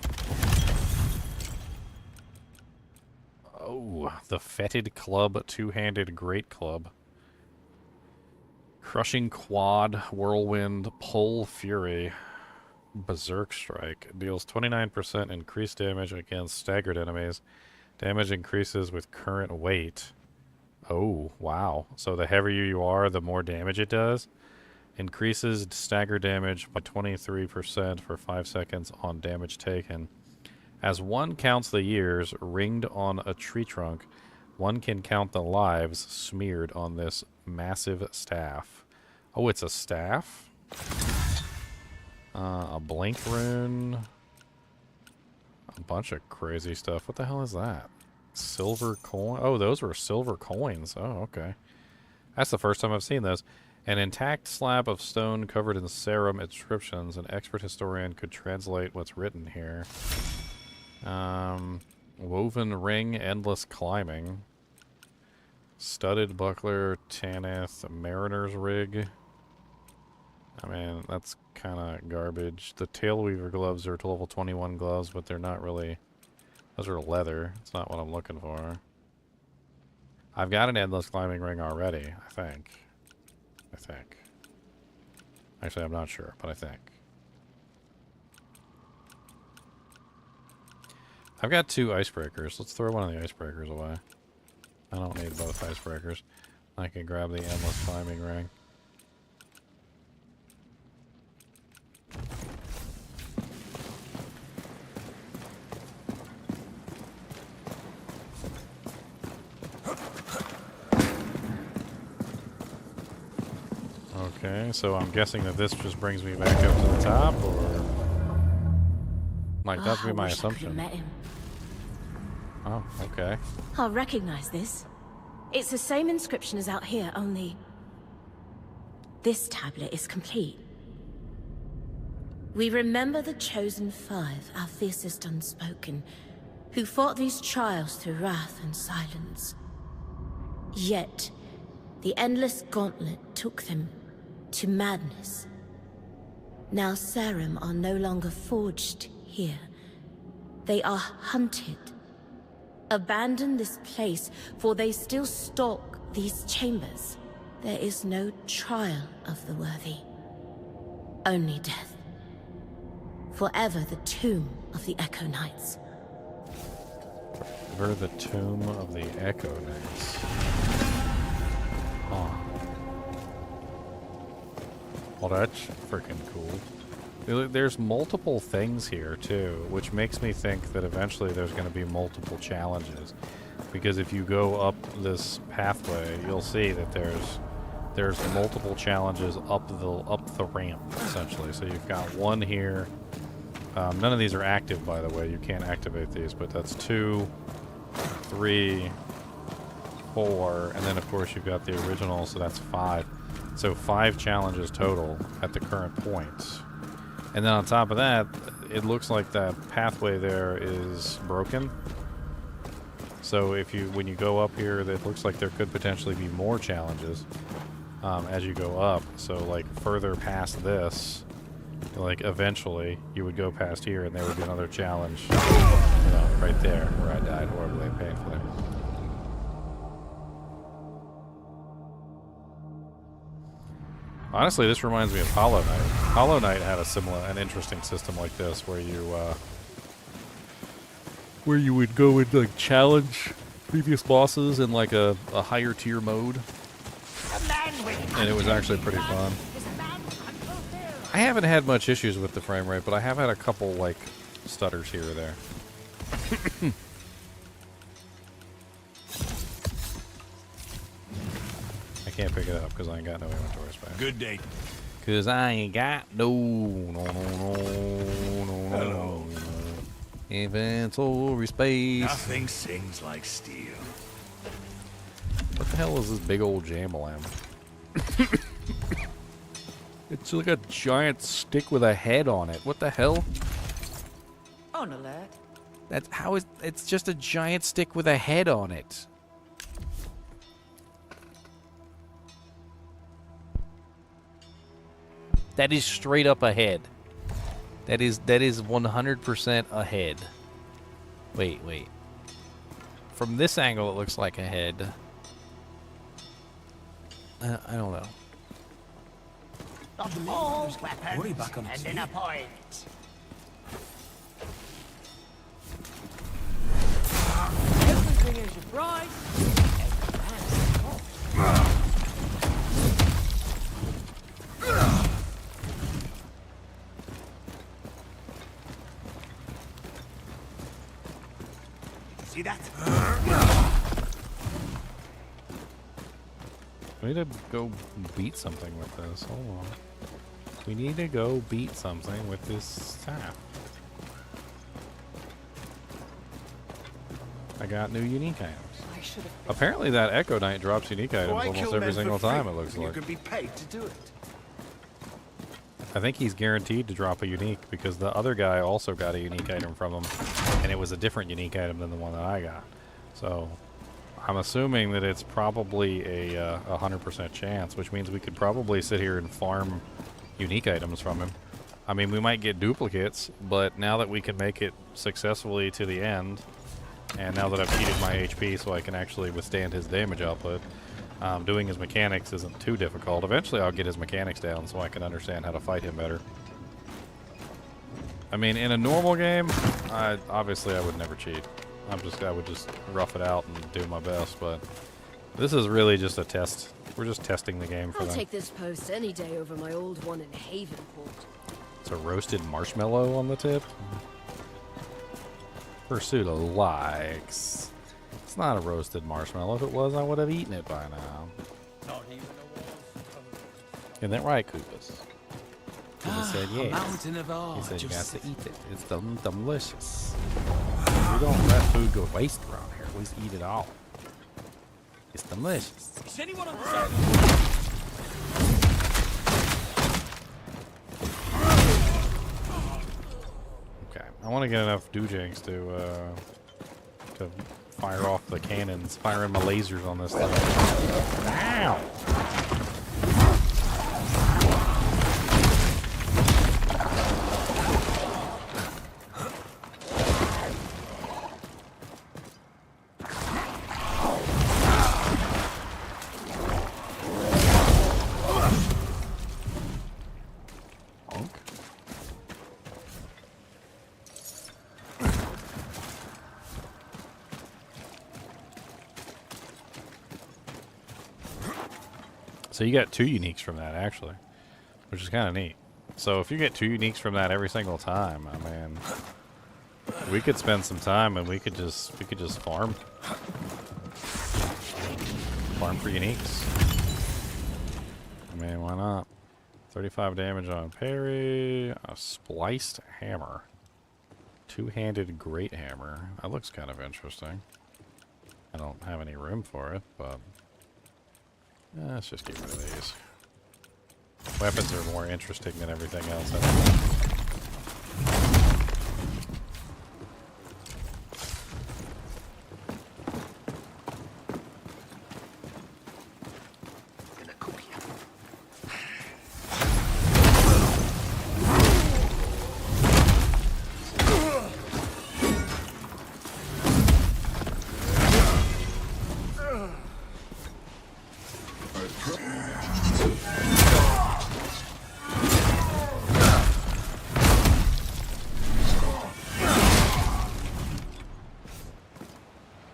K: Oh, the Fetid Club two-handed Great Club. Crushing Quad, Whirlwind, Pull Fury, Berserk Strike. Deals 29% increased damage against staggered enemies. Damage increases with current weight. Oh, wow. So the heavier you are, the more damage it does. Increases stagger damage by 23% for 5 seconds on damage taken. As one counts the years ringed on a tree trunk, one can count the lives smeared on this massive staff. Oh, it's a staff? A blink rune. A bunch of crazy stuff. What the hell is that? Silver coin? Oh, those were silver coins. Oh, okay. That's the first time I've seen those. An intact slab of stone covered in serum inscriptions. An expert historian could translate what's written here. Woven ring, endless climbing. Studded buckler, Tanith, mariner's rig. I mean, that's kind of garbage. The tailweaver gloves are level 21 gloves, but they're not really... Those are leather. It's not what I'm looking for. I've got an endless climbing ring already, I think. Actually, I'm not sure, but I think. I've got 2 icebreakers. Let's throw one of the icebreakers away. I don't need both icebreakers. I can grab the endless climbing ring. Okay, so I'm guessing that this just brings me back up to the top, or... Like, that's be my assumption.
H: Met him.
K: Oh, okay.
H: I'll recognize this. It's the same inscription as out here, only... this tablet is complete. We remember the Chosen Five, our fiercest unspoken, who fought these trials through wrath and silence. Yet, the endless gauntlet took them to madness. Now serum are no longer forged here. They are hunted. Abandon this place, for they still stalk these chambers. There is no trial of the worthy. Only death. Forever the tomb of the Echo Knights.
K: Forever the tomb of the Echo Knights. Huh. Well, that's freaking cool. There's multiple things here, too, which makes me think that eventually there's going to be multiple challenges. Because if you go up this pathway, you'll see that there's multiple challenges up the ramp, essentially. So you've got one here. None of these are active, by the way. You can't activate these, but that's 2, 3, 4, and then, of course, you've got the original, so that's 5. So 5 challenges total at the current point. And then on top of that, it looks like that pathway there is broken. So when you go up here, it looks like there could potentially be more challenges as you go up. So like further past this, like eventually you would go past here and there would be another challenge, you know, right there where I died horribly and painfully. Honestly, this reminds me of Hollow Knight. Hollow Knight had an interesting system like this, where you would go and like challenge previous bosses in like a higher tier mode, and it was actually pretty fun. I haven't had much issues with the frame rate, but I have had a couple like stutters here or there. I can't pick it up because I ain't got no inventory space.
C: Good day.
K: Because I ain't got no inventory space.
C: Nothing sings like steel.
K: What the hell is this big old jambalam? It's like a giant stick with a head on it. What the hell?
G: On alert.
K: It's just a giant stick with a head on it. That is straight up a head. That is 100% a head. Wait. From this angle, it looks like a head. I don't know.
G: Not all weapons and in a point.
J: Everything is your prize.
G: See that?
K: We need to go beat something with this. Hold on. We need to go beat something with this staff. I got new unique items.
D: I should have.
K: Apparently that Echo Knight drops unique items
F: Why
K: almost
F: kill
K: every
F: men for
K: single
F: free
K: time, it looks
F: when
K: like.
F: You can be paid to do it.
K: I think he's guaranteed to drop a unique because the other guy also got a unique item from him, and it was a different unique item than the one that I got. So I'm assuming that it's probably a 100% chance, which means we could probably sit here and farm unique items from him. I mean, we might get duplicates, but now that we can make it successfully to the end, and now that I've heated my HP so I can actually withstand his damage output, doing his mechanics isn't too difficult. Eventually I'll get his mechanics down so I can understand how to fight him better. I mean, in a normal game, obviously I would never cheat. I would just rough it out and do my best, but this is really just a test. We're just testing the game for
H: I'll
K: them.
H: take this post any day over my old one in Havenport.
K: It's a roasted marshmallow on the tip. Pursuit of likes. It's not a roasted marshmallow. If it was, I would have eaten it by now.
C: Not even a wall.
K: Isn't that right, Koopas? Koopas said yes.
C: Mountain of
K: He
C: art.
K: said you got
C: just
K: to eat it. It's delicious. We don't let food go waste around here. We just eat it all. It's delicious.
C: Is anyone on the side?
K: Okay, I want to get enough doojanks to fire off the cannons, firing my lasers on this thing. Ow! So you got 2 uniques from that, actually, which is kind of neat. So if you get 2 uniques from that every single time, I mean, we could spend some time and we could just farm for uniques. I mean, why not? 35 damage on parry, a spliced hammer, 2-handed great hammer. That looks kind of interesting. I don't have any room for it, but let's just get rid of these. Weapons are more interesting than everything else. I think.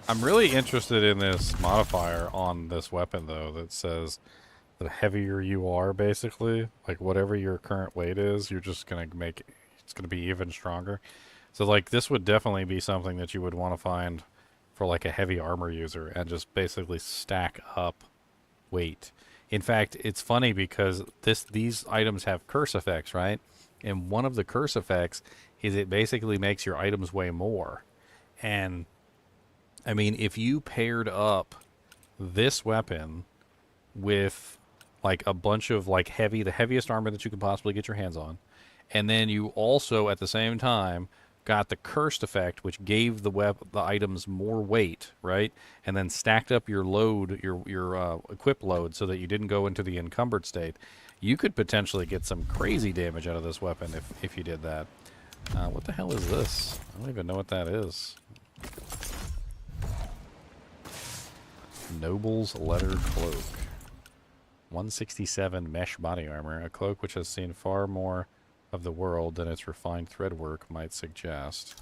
K: I'm really interested in this modifier on this weapon, though, that says the heavier you are, basically, like whatever your current weight is, you're just going to make it's going to be even stronger. So, like, this would definitely be something that you would want to find for, like, a heavy armor user and just basically stack up weight. In fact, it's funny because these items have curse effects, right? And one of the curse effects is it basically makes your items weigh more. And I mean, if you paired up this weapon with like a bunch of like the heaviest armor that you could possibly get your hands on, and then you also at the same time got the cursed effect, which gave the items more weight, right? And then stacked up your load, your equip load, so that you didn't go into the encumbered state. You could potentially get some crazy damage out of this weapon if you did that. What the hell is this? I don't even know what that is. Noble's Leather Cloak. 167 mesh body armor. A cloak which has seen far more of the world than its refined thread work might suggest.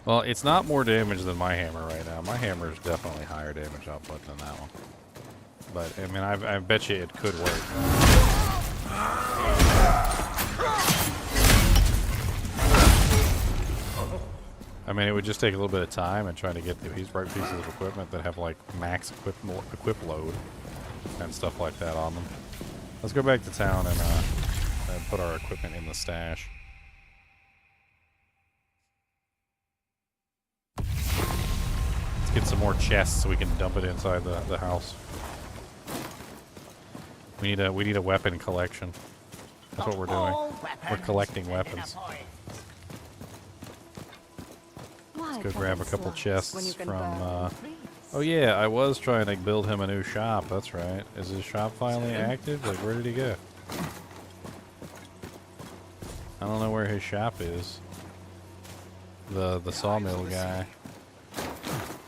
K: Well, it's not more damage than my hammer right now. My hammer is definitely higher damage output than that one. But I mean, I bet you it could work. I mean, it would just take a little bit of time and trying to get these right pieces of equipment that have like max equip load and stuff like that on them. Let's go back to town and put our equipment in the stash. Let's get some more chests so we can dump it inside the house. We need a weapon collection. That's what we're doing. We're collecting weapons. Let's go grab a couple chests from. Oh yeah, I was trying to build him a new shop. That's right. Is his shop finally active? Like, where did he go? I don't know where his shop is. The sawmill guy.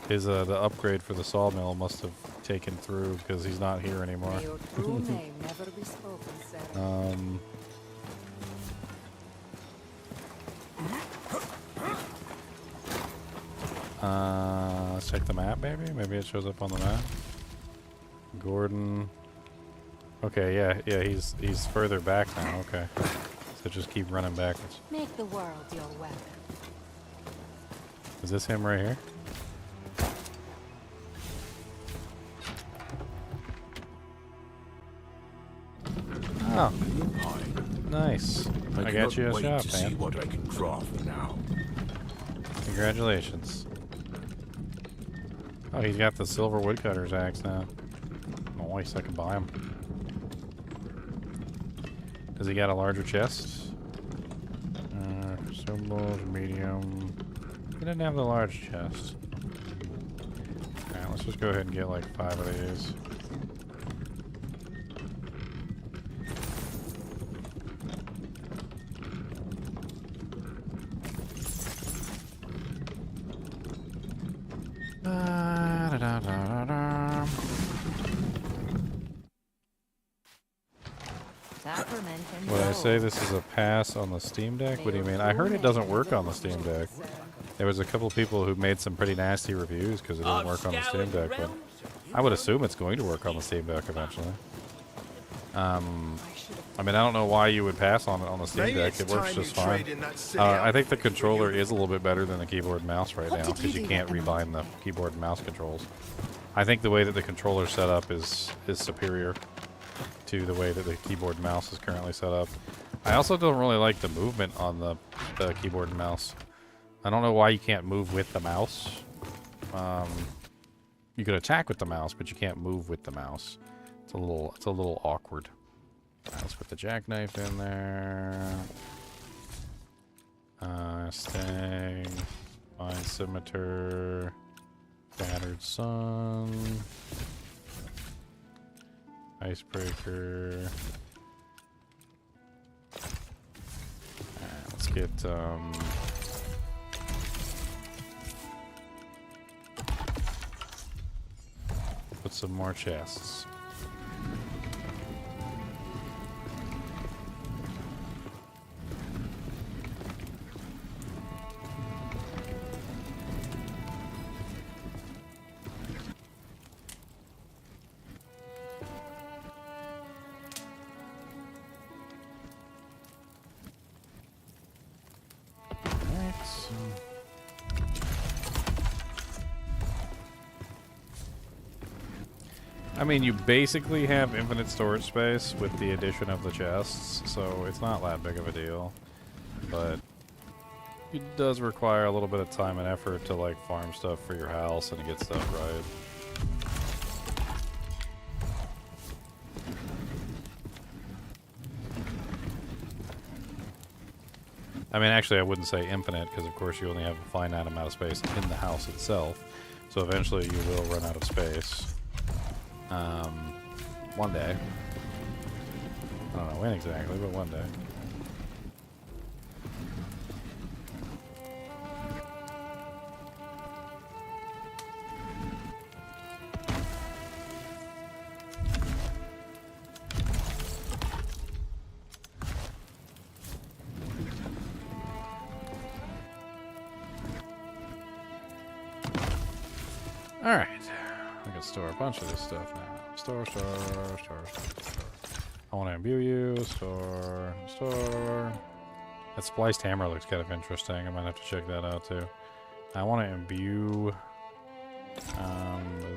K: His the upgrade for the sawmill must have taken through because he's not here anymore. Let's check the map, maybe? Maybe it shows up on the map. Gordon. Okay, yeah, he's further back now. Okay, so just keep running backwards.
I: Make the world your weapon.
K: Is this him right here? Oh, nice! I got you a shop, man.
C: See what I can craft now.
K: Congratulations. Oh, he's got the silver woodcutter's axe now. Oh, nice, I can buy him. Does he got a larger chest? Symbols, medium. He didn't have the large chest. Alright, let's just go ahead and get like 5 of these. Would I say this is a pass on the Steam Deck? What do you mean? I heard it doesn't work on the Steam Deck. There was a couple people who made some pretty nasty reviews because it doesn't work on the Steam Deck, but I would assume it's going to work on the Steam Deck eventually. I mean, I don't know why you would pass on it on the Steam Deck. It works just fine. I think the controller is a little bit better than the keyboard and mouse right now because you can't rebind the keyboard and mouse controls. I think the way that the controller's set up is superior to the way that the keyboard and mouse is currently set up. I also don't really like the movement on the keyboard and mouse. I don't know why you can't move with the mouse. You could attack with the mouse, but you can't move with the mouse. It's a little awkward. Let's put the jackknife in there. Stang, Fine Scimitar, Battered Sun, Icebreaker. Alright, let's get put some more chests. I mean, you basically have infinite storage space with the addition of the chests, so it's not that big of a deal. But it does require a little bit of time and effort to, like, farm stuff for your house and get stuff right. I mean, actually, I wouldn't say infinite, because of course you only have a finite amount of space in the house itself. So eventually you will run out of space. One day. I don't know when exactly, but one day. Alright. I got to store a bunch of this stuff now. Store. I want to imbue you. Store. That spliced hammer looks kind of interesting. I might have to check that out too. I want to imbue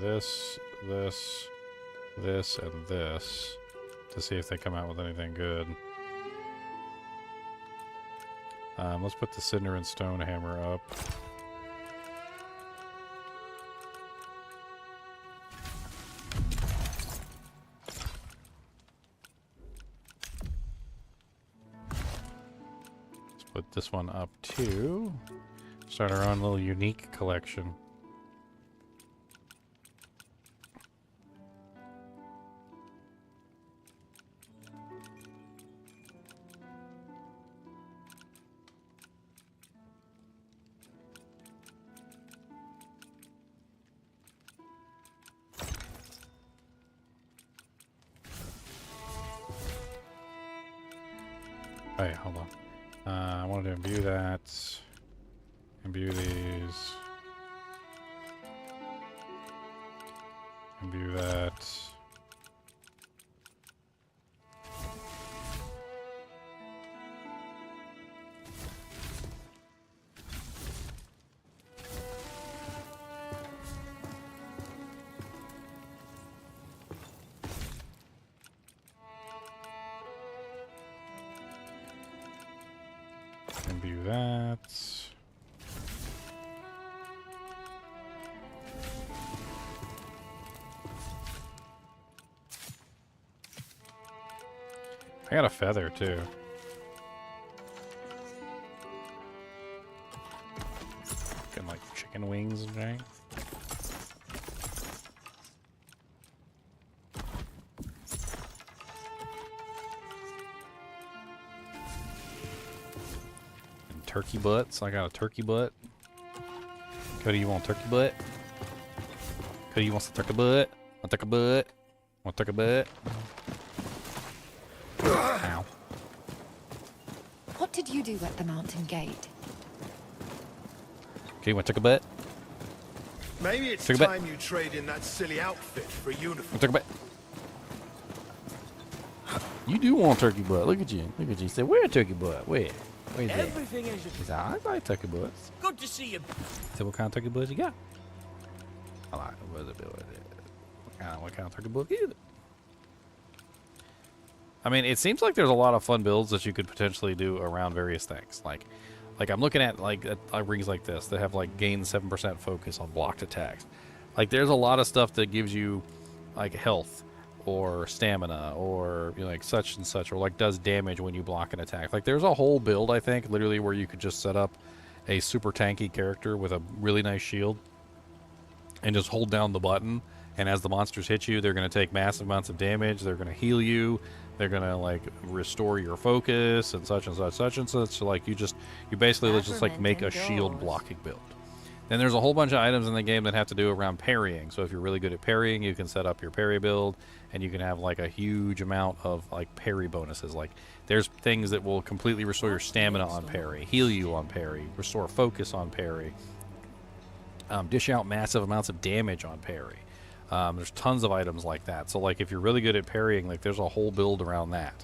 K: this, and this to see if they come out with anything good. Let's put the cinder and stone hammer up. Put this one up too. Start our own little unique collection. Oh yeah, hold on. I wanted to imbue that. Imbue these. Imbue that. Imbue that. I got a feather too. Looking like chicken wings and things. Turkey butts. I got a turkey butt. Cody, you want turkey butt? Cody, you want some turkey butt? Want turkey butt? Want turkey butt? Ow.
D: What did you do at the mountain gate?
K: Okay, you want turkey butt?
F: Maybe it's
K: Turkey
F: time
K: butt.
F: you trade in that silly outfit for a uniform.
K: Want turkey butt? You do want turkey butt. Look at you. Look at you. Say, where turkey butt? Where? Where's that?
E: Everything is
K: He said, I like turkey butts.
E: good to see you.
K: I said, what kind of turkey butts you got? I like what kind of turkey butt is it? I mean, it seems like there's a lot of fun builds that you could potentially do around various things. Like I'm looking at rings like this that have like gain 7% focus on blocked attacks. Like there's a lot of stuff that gives you like health or stamina or like such and such, or like does damage when you block an attack. Like there's a whole build, I think, literally where you could just set up a super tanky character with a really nice shield and just hold down the button, and as the monsters hit you, they're going to take massive amounts of damage, they're going to heal you, they're going to like restore your focus and such and such, such and such. So like you basically just like make a shield blocking build. Then there's a whole bunch of items in the game that have to do around parrying. So if you're really good at parrying, you can set up your parry build, and you can have like a huge amount of like parry bonuses. Like there's things that will completely restore your stamina on parry, heal you on parry, restore focus on parry, dish out massive amounts of damage on parry. There's tons of items like that. So like if you're really good at parrying, like there's a whole build around that.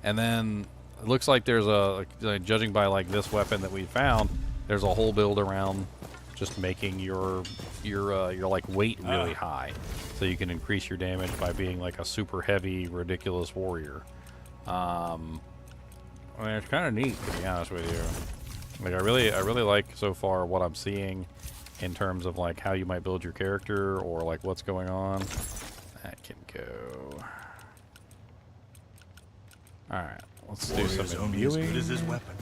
K: And then it looks like there's judging by like this weapon that we found, there's a whole build around just making your like weight really high, so you can increase your damage by being like a super heavy, ridiculous warrior. I mean, it's kind of neat, to be honest with you. Like I really like so far what I'm seeing in terms of like how you might build your character or like what's going on. That can go. All right, let's do some imbuing.
C: As good as his weapon.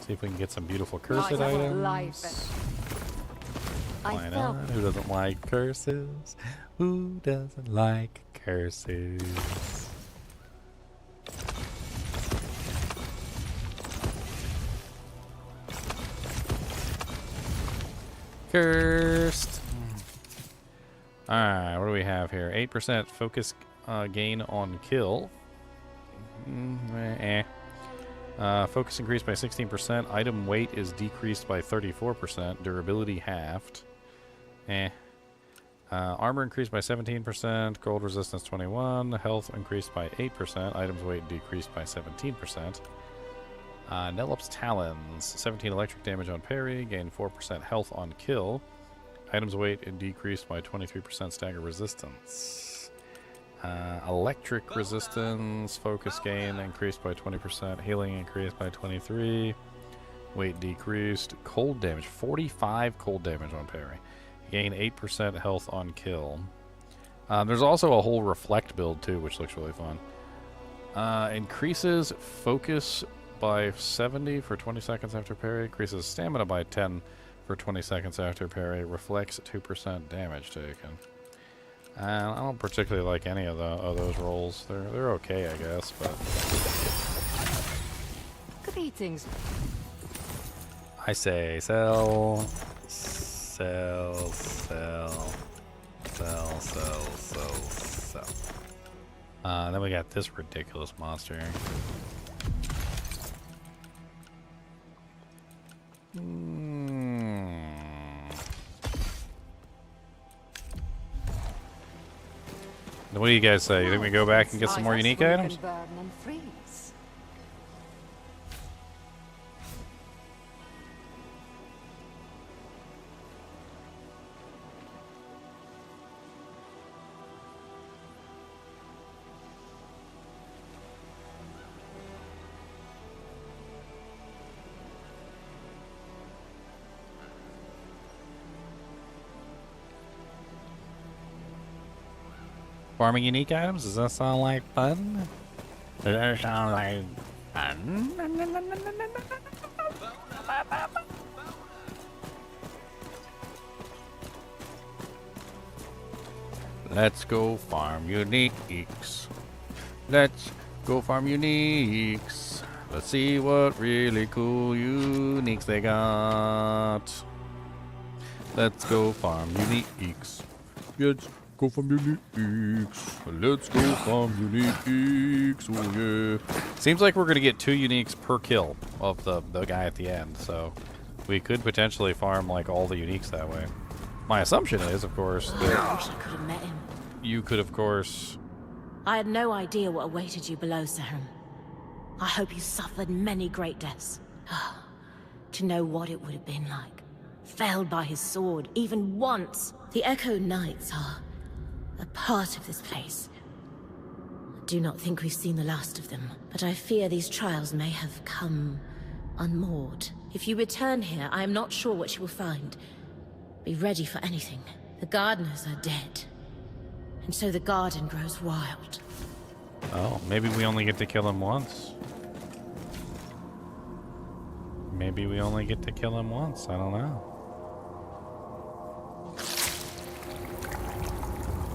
K: See if we can get some beautiful cursed items. Why not? Who doesn't like curses? Who doesn't like curses? Cursed. Alright, what do we have here? 8% focus gain on kill. Focus increased by 16%. Item weight is decreased by 34%. Durability halved. Armor increased by 17%, gold resistance 21, health increased by 8%, items weight decreased by 17%. Nelop's Talons, 17 electric damage on parry, gain 4% health on kill. Items weight decreased by 23% stagger resistance. Electric resistance, focus gain increased by 20%, healing increased by 23%, weight decreased, cold damage, 45 cold damage on parry. Gain 8% health on kill. There's also a whole reflect build too, which looks really fun. Increases focus by 70 for 20 seconds after parry. Increases stamina by 10 for 20 seconds after parry. Reflects 2% damage taken. I don't particularly like any of those rolls. They're okay, I guess, but
D: Could eat things.
K: I say sell. Sell, sell, sell, sell, sell, sell. Then we got this ridiculous monster. What do you guys say? You think we go back and get some more unique items? Farming unique items? Does that sound like fun? Does that sound like fun? Let's go farm uniques. Let's go farm uniques. Let's see what really cool uniques they got. Let's go farm uniques. Let's go farm uniques. Let's go farm uniques. Oh yeah. Seems like we're gonna get 2 uniques per kill of the guy at the end, so we could potentially farm like all the uniques that way. My assumption is, of course, that
H: I wish I could have met him.
K: you could, of course.
H: I had no idea what awaited you below, Serum. I hope you suffered many great deaths. To know what it would have been like. Felled by his sword, even once. The Echo Knights are a part of this place. I do not think we've seen the last of them, but I fear these trials may have come unmoored. If you return here, I am not sure what you will find. Be ready for anything. The gardeners are dead, and so the garden grows wild.
K: Oh, maybe we only get to kill him once. Maybe we only get to kill him once. I don't know.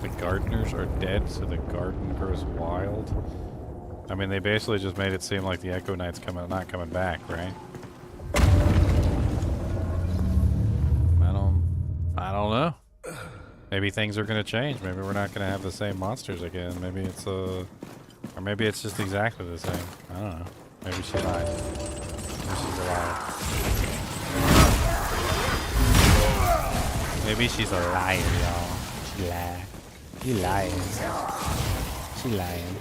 K: The gardeners are dead, so the garden grows wild. I mean, they basically just made it seem like the Echo Knight's not coming back, right? I don't know. Maybe things are gonna change. Maybe we're not gonna have the same monsters again. Maybe it's or maybe it's just exactly the same. I don't know. Maybe she lied. Maybe she's alive. Maybe she's a liar, y'all. She lied. You lying. She lying.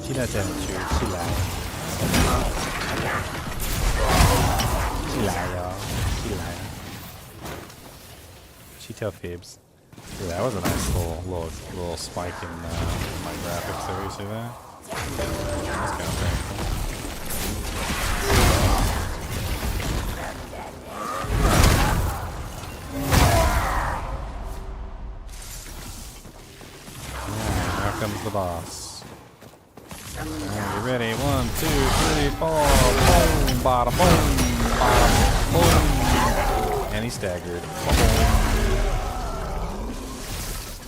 K: She not telling the truth. She lying. She lying, y'all. She lying. She tell fibs. Yeah, that was a nice little spike in my graphics there. You see that? That's kind of painful. Here comes the boss. Alright, you ready? 1, 2, 3, 4. Boom, bada boom, bada boom. And he staggered.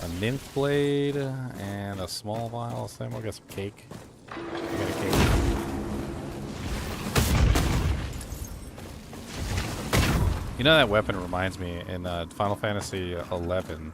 K: A nymph blade and a small vial. Same. We'll get some cake. We got a cake. You know, that weapon reminds me in Final Fantasy XI,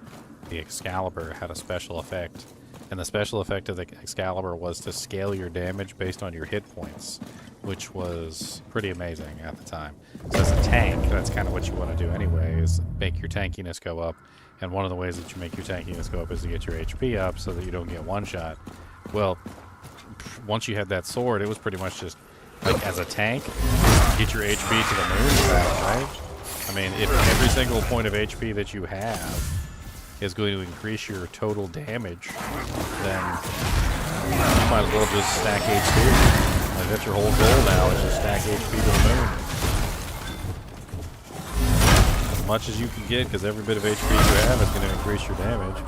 K: the Excalibur had a special effect. And the special effect of the Excalibur was to scale your damage based on your hit points, which was pretty amazing at the time. So as a tank, that's kind of what you want to do anyway, is make your tankiness go up And one of the ways that you make your tankiness go up is to get your HP up so that you don't get one-shot. Well, once you had that sword, it was pretty much just, like, as a tank, get your HP to the moon back, right? I mean, if every single point of HP that you have is going to increase your total damage, then you might as well just stack HP. Like, that's your whole goal now, is just stack HP to the moon. As much as you can get, because every bit of HP you have is going to increase your damage,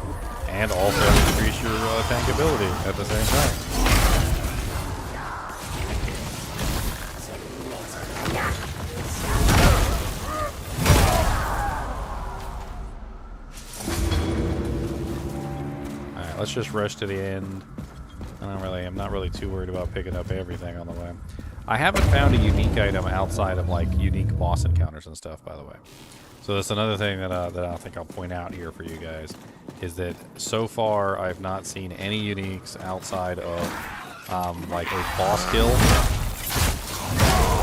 K: and also increase your tank ability at the same time. Let's just rush to the end. I'm not really too worried about picking up everything on the way. I haven't found a unique item outside of like unique boss encounters and stuff, by the way. So that's another thing that I think I'll point out here for you guys, is that so far I've not seen any uniques outside of like a boss kill,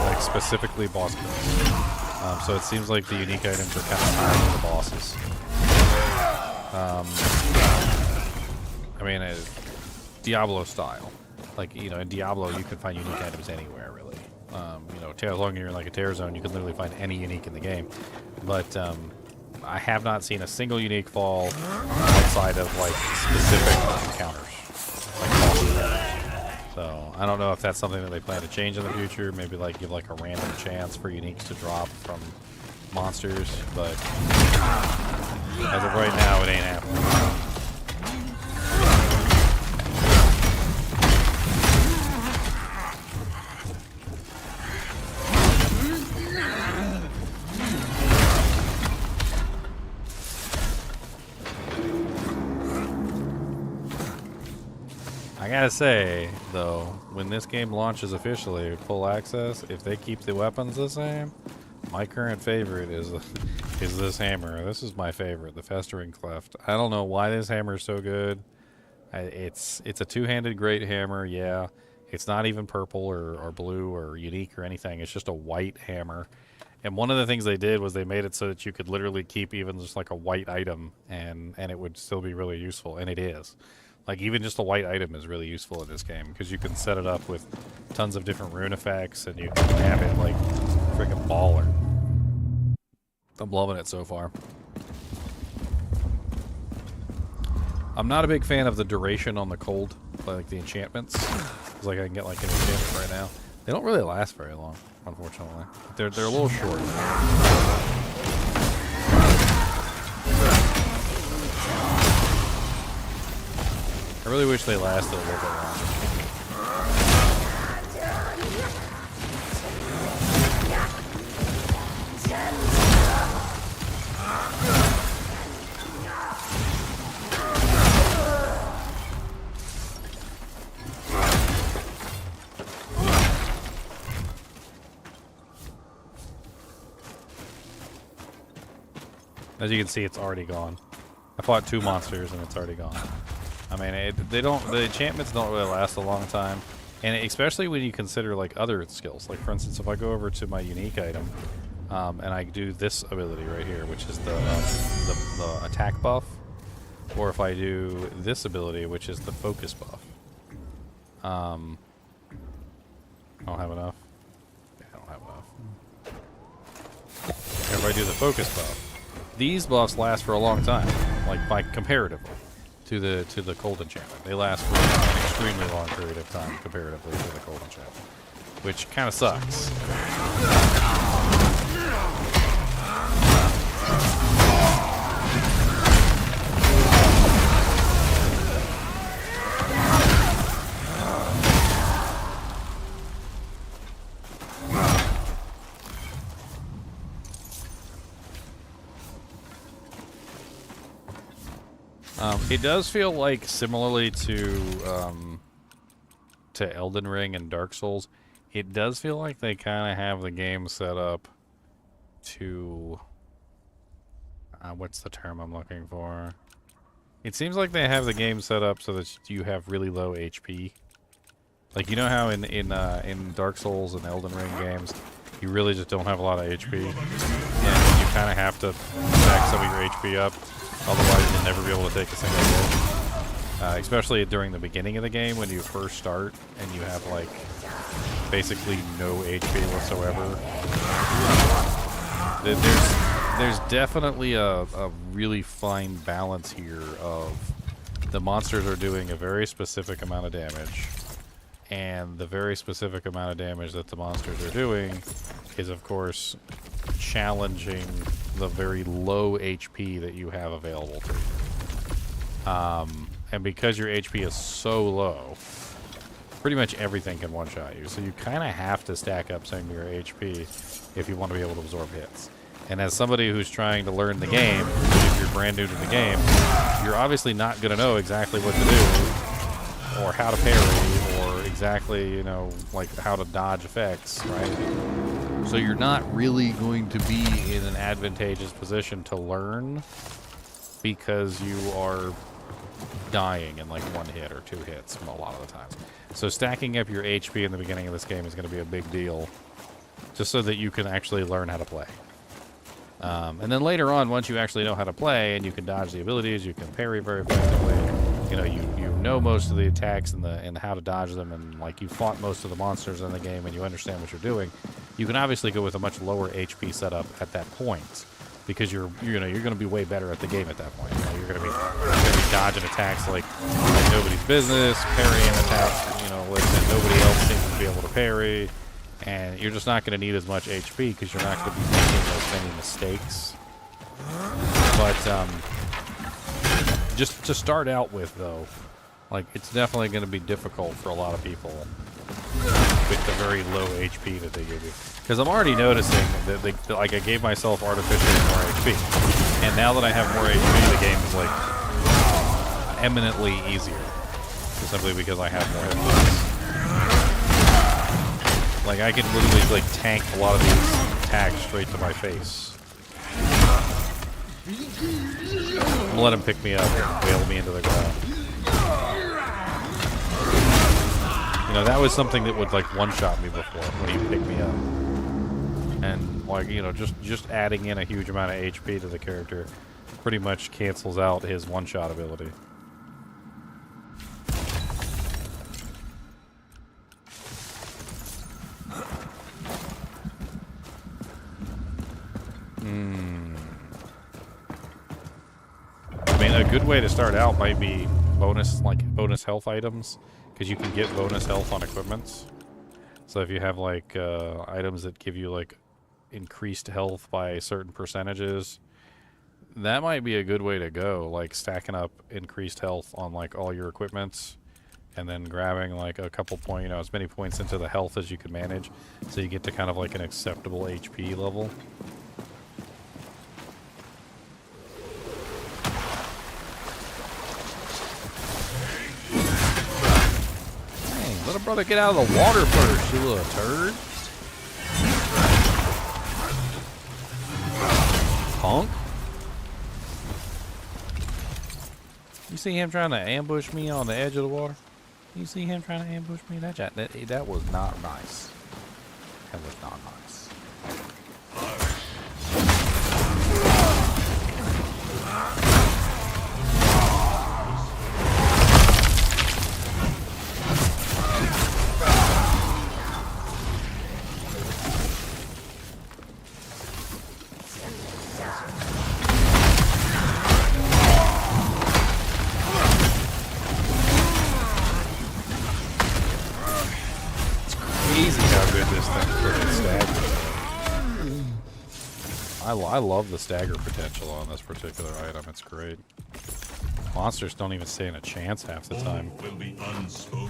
K: like specifically boss kills. So it seems like the unique items are kind of tied to the bosses. I mean, Diablo style. Like, you know, in Diablo, you can find unique items anywhere, really. You know, as long as you're in like a tear zone, you can literally find any unique in the game. But I have not seen a single unique fall outside of like specific encounters, like bosses. So I don't know if that's something that they plan to change in the future. Maybe like give like a random chance for uniques to drop from monsters. But as of right now, it ain't happening. I gotta say, though, when this game launches officially, full access, if they keep the weapons the same, my current favorite is this hammer. This is my favorite, the Festering Cleft. I don't know why this hammer is so good. It's a two-handed great hammer, yeah. It's not even purple or blue or unique or anything. It's just a white hammer. And one of the things they did was they made it so that you could literally keep even just like a white item and it would still be really useful, and it is. Like, even just a white item is really useful in this game, because you can set it up with tons of different rune effects, and you can have it, like, freaking baller. I'm loving it so far. I'm not a big fan of the duration on the cold, like the enchantments. It's like I can get, like, an enchantment right now. They don't really last very long, unfortunately. They're a little short. I really wish they lasted a little bit longer. As you can see, it's already gone. I fought 2 monsters and it's already gone. I mean, the enchantments don't really last a long time, and especially when you consider like other skills. Like, for instance, if I go over to my unique item, and I do this ability right here, which is the attack buff, or if I do this ability, which is the focus buff. I don't have enough. Yeah, I don't have enough. If I do the focus buff, these buffs last for a long time, like comparatively to the cold enchantment. They last for an extremely long period of time comparatively to the cold enchantment, which kind of sucks. It does feel like, similarly to Elden Ring and Dark Souls, it does feel like they kind of have the game set up to... what's the term I'm looking for? It seems like they have the game set up so that you have really low HP. Like, you know how in Dark Souls and Elden Ring games, you really just don't have a lot of HP? And you kind of have to stack some of your HP up, otherwise you'll never be able to take a single hit. Especially during the beginning of the game when you first start and you have like basically no HP whatsoever. There's definitely a really fine balance here of the monsters are doing a very specific amount of damage, and the very specific amount of damage that the monsters are doing is, of course, challenging the very low HP that you have available to you. And because your HP is so low, pretty much everything can one-shot you. So you kind of have to stack up some of your HP if you want to be able to absorb hits. And as somebody who's trying to learn the game, if you're brand new to the game, you're obviously not going to know exactly what to do, or how to parry, or exactly, you know, like how to dodge effects, right? So you're not really going to be in an advantageous position to learn because you are dying in like one hit or two hits a lot of the times. So stacking up your HP in the beginning of this game is going to be a big deal, just so that you can actually learn how to play. And then later on, once you actually know how to play and you can dodge the abilities, you can parry very effectively. You know, you know most of the attacks and how to dodge them, and like you fought most of the monsters in the game and you understand what you're doing. You can obviously go with a much lower HP setup at that point, because you're going to be way better at the game at that point. You know, you're going to be dodging attacks like nobody's business, parrying attacks, you know, that nobody else seems to be able to parry. And you're just not going to need as much HP because you're not going to be making as many mistakes. But just to start out with, though, like it's definitely going to be difficult for a lot of people with the very low HP that they give you. Because I'm already noticing that like I gave myself artificially more HP, and now that I have more HP, the game is like eminently easier, simply because I have more hit points. Like, I can literally, like, tank a lot of these attacks straight to my face. I'm gonna let him pick me up and whale me into the ground. You know, that was something that would, like, one-shot me before, when he picked me up. And, like, you know, just adding in a huge amount of HP to the character pretty much cancels out his one-shot ability. I mean, a good way to start out might be bonus health items, because you can get bonus health on equipments. So if you have like items that give you like increased health by certain percentages, that might be a good way to go. Like stacking up increased health on like all your equipments, and then grabbing like a couple points, you know, as many points into the health as you can manage, so you get to kind of like an acceptable HP level. Let a brother get out of the water first, you little turd. Punk. You see him trying to ambush me on the edge of the water? You see him trying to ambush me? That was not nice. That was not nice. I love the stagger potential on this particular item. It's great. Monsters don't even stand a chance half the time.
C: Will be unspoken.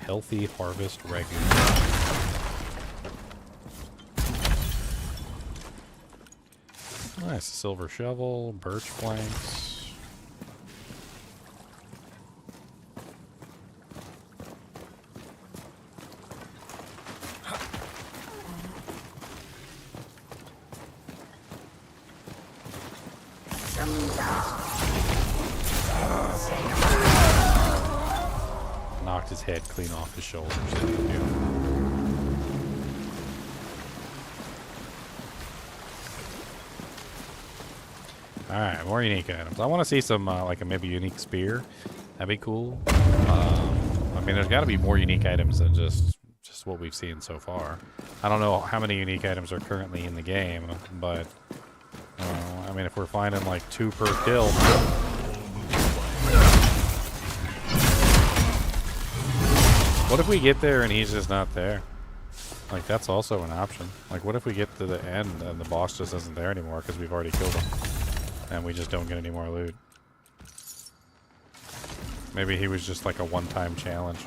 K: Healthy harvest regular. Nice. Silver shovel, birch planks. Knocked his head clean off his shoulders. Beautiful. Alright, more unique items. I want to see some, like a maybe unique spear. That'd be cool. I mean, there's got to be more unique items than just what we've seen so far. I don't know how many unique items are currently in the game, but I mean, if we're finding like 2 per kill. What if we get there and he's just not there? Like, that's also an option. Like, what if we get to the end and the boss just isn't there anymore because we've already killed him and we just don't get any more loot? Maybe he was just like a one-time challenge.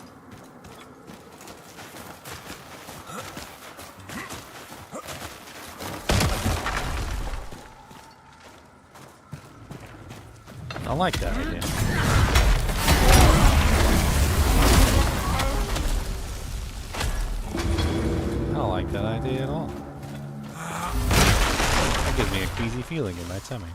K: I like that idea. I don't like that idea at all. That gives me a queasy feeling in my tummy.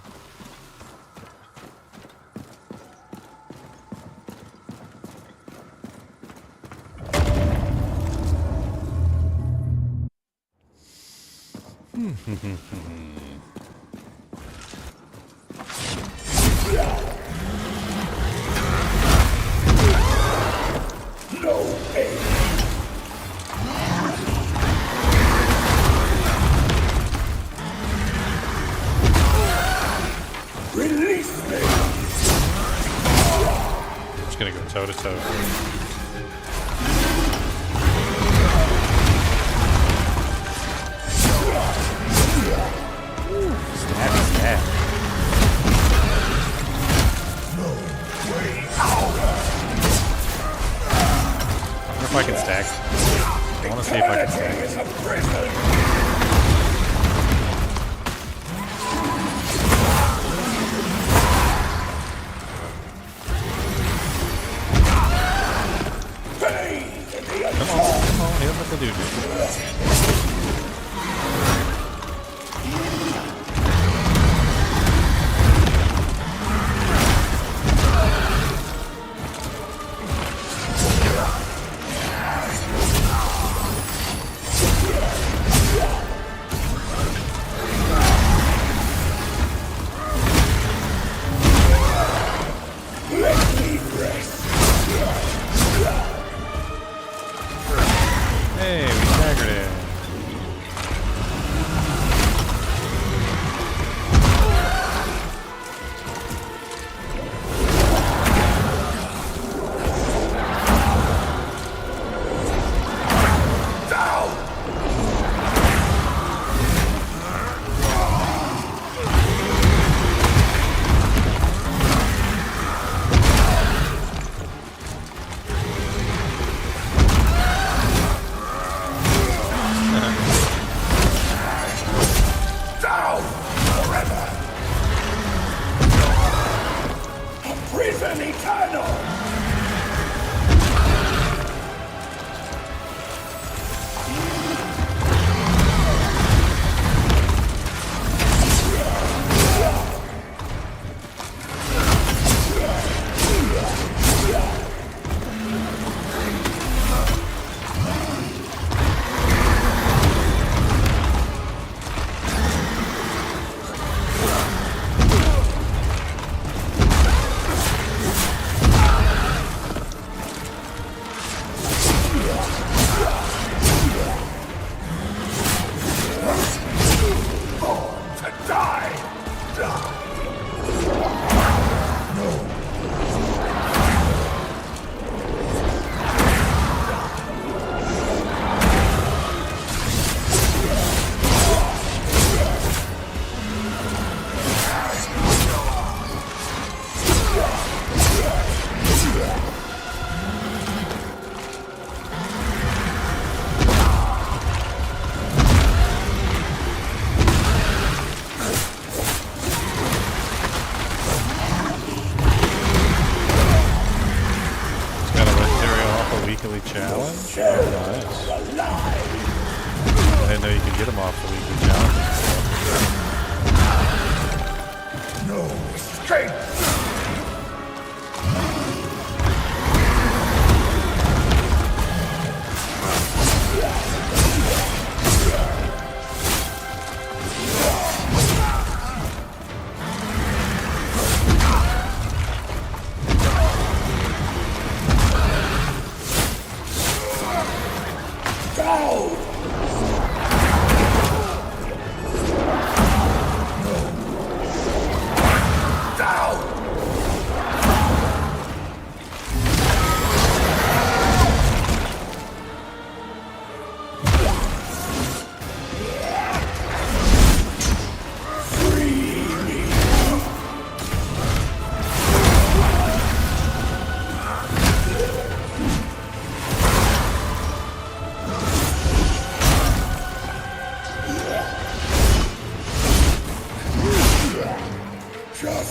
K: Toe to toe. Stab, stab. No way out. I wonder if I can stack. I want to see if I can stack. To do this. Hey, we staggered it. Challenge? Oh, nice. I didn't know you could get them off the weekly challenge.
F: No escape!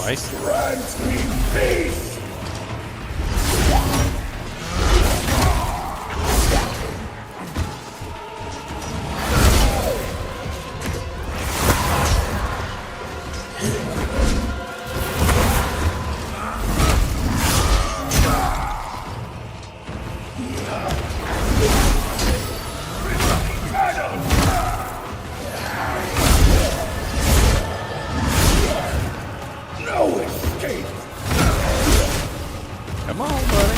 K: Spicy.
F: Grant me peace! No escape!
K: Come on, buddy.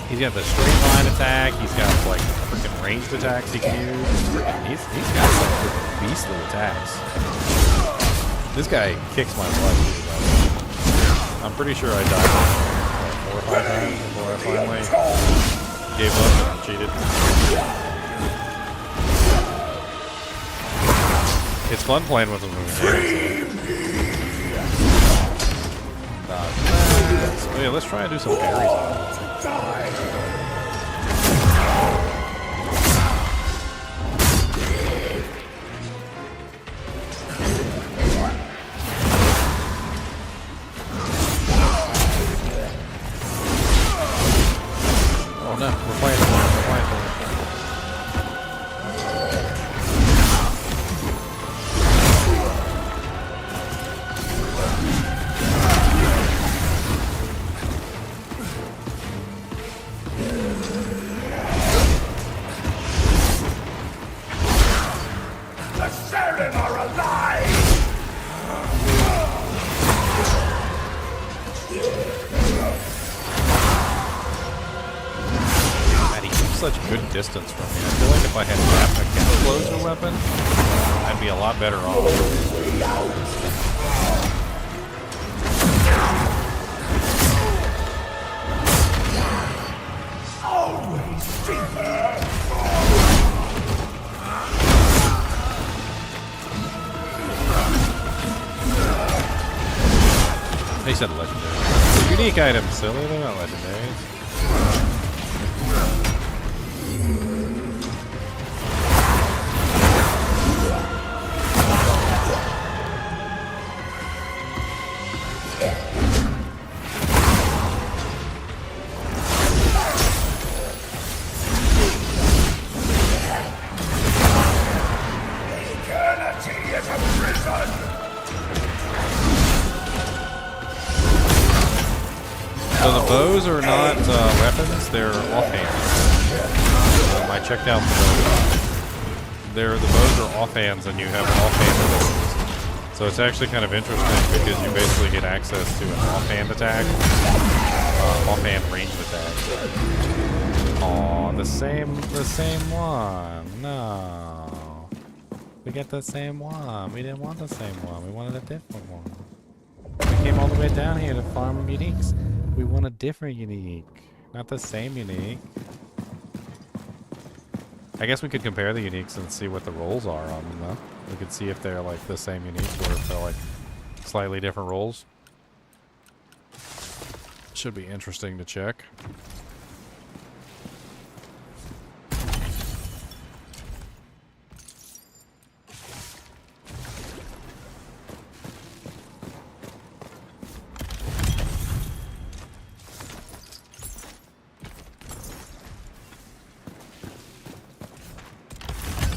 K: He's got the straight line attack. He's got like freaking ranged attacks he can use. He's got some beastly attacks. This guy kicks my butt. Dude. I'm pretty sure I died like 4 or 5 times before I finally gave up and cheated. It's fun playing with him in the game. So yeah, let's try and do some parries on him. Oh no, we're playing for it. We're playing for it.
F: The Saren are alive!
K: Man, he keeps such good distance from me. I feel like if I had a closer weapon, I'd be a lot better off.
F: Always deeper!
K: He said legendary. Unique items, silly. They're not legendaries.
F: Eternity is a prison!
K: So the bows are not weapons, they're offhands. I checked out the bows are offhands and you have offhand abilities. So it's actually kind of interesting because you basically get access to an offhand attack, offhand ranged attack. Aw, the same one. No. We get the same one. We didn't want the same one. We wanted a different one. We came all the way down here to farm uniques. We want a different unique, not the same unique. I guess we could compare the uniques and see what the rolls are on them, though. We could see if they're like the same uniques or if they're like slightly different rolls. Should be interesting to check.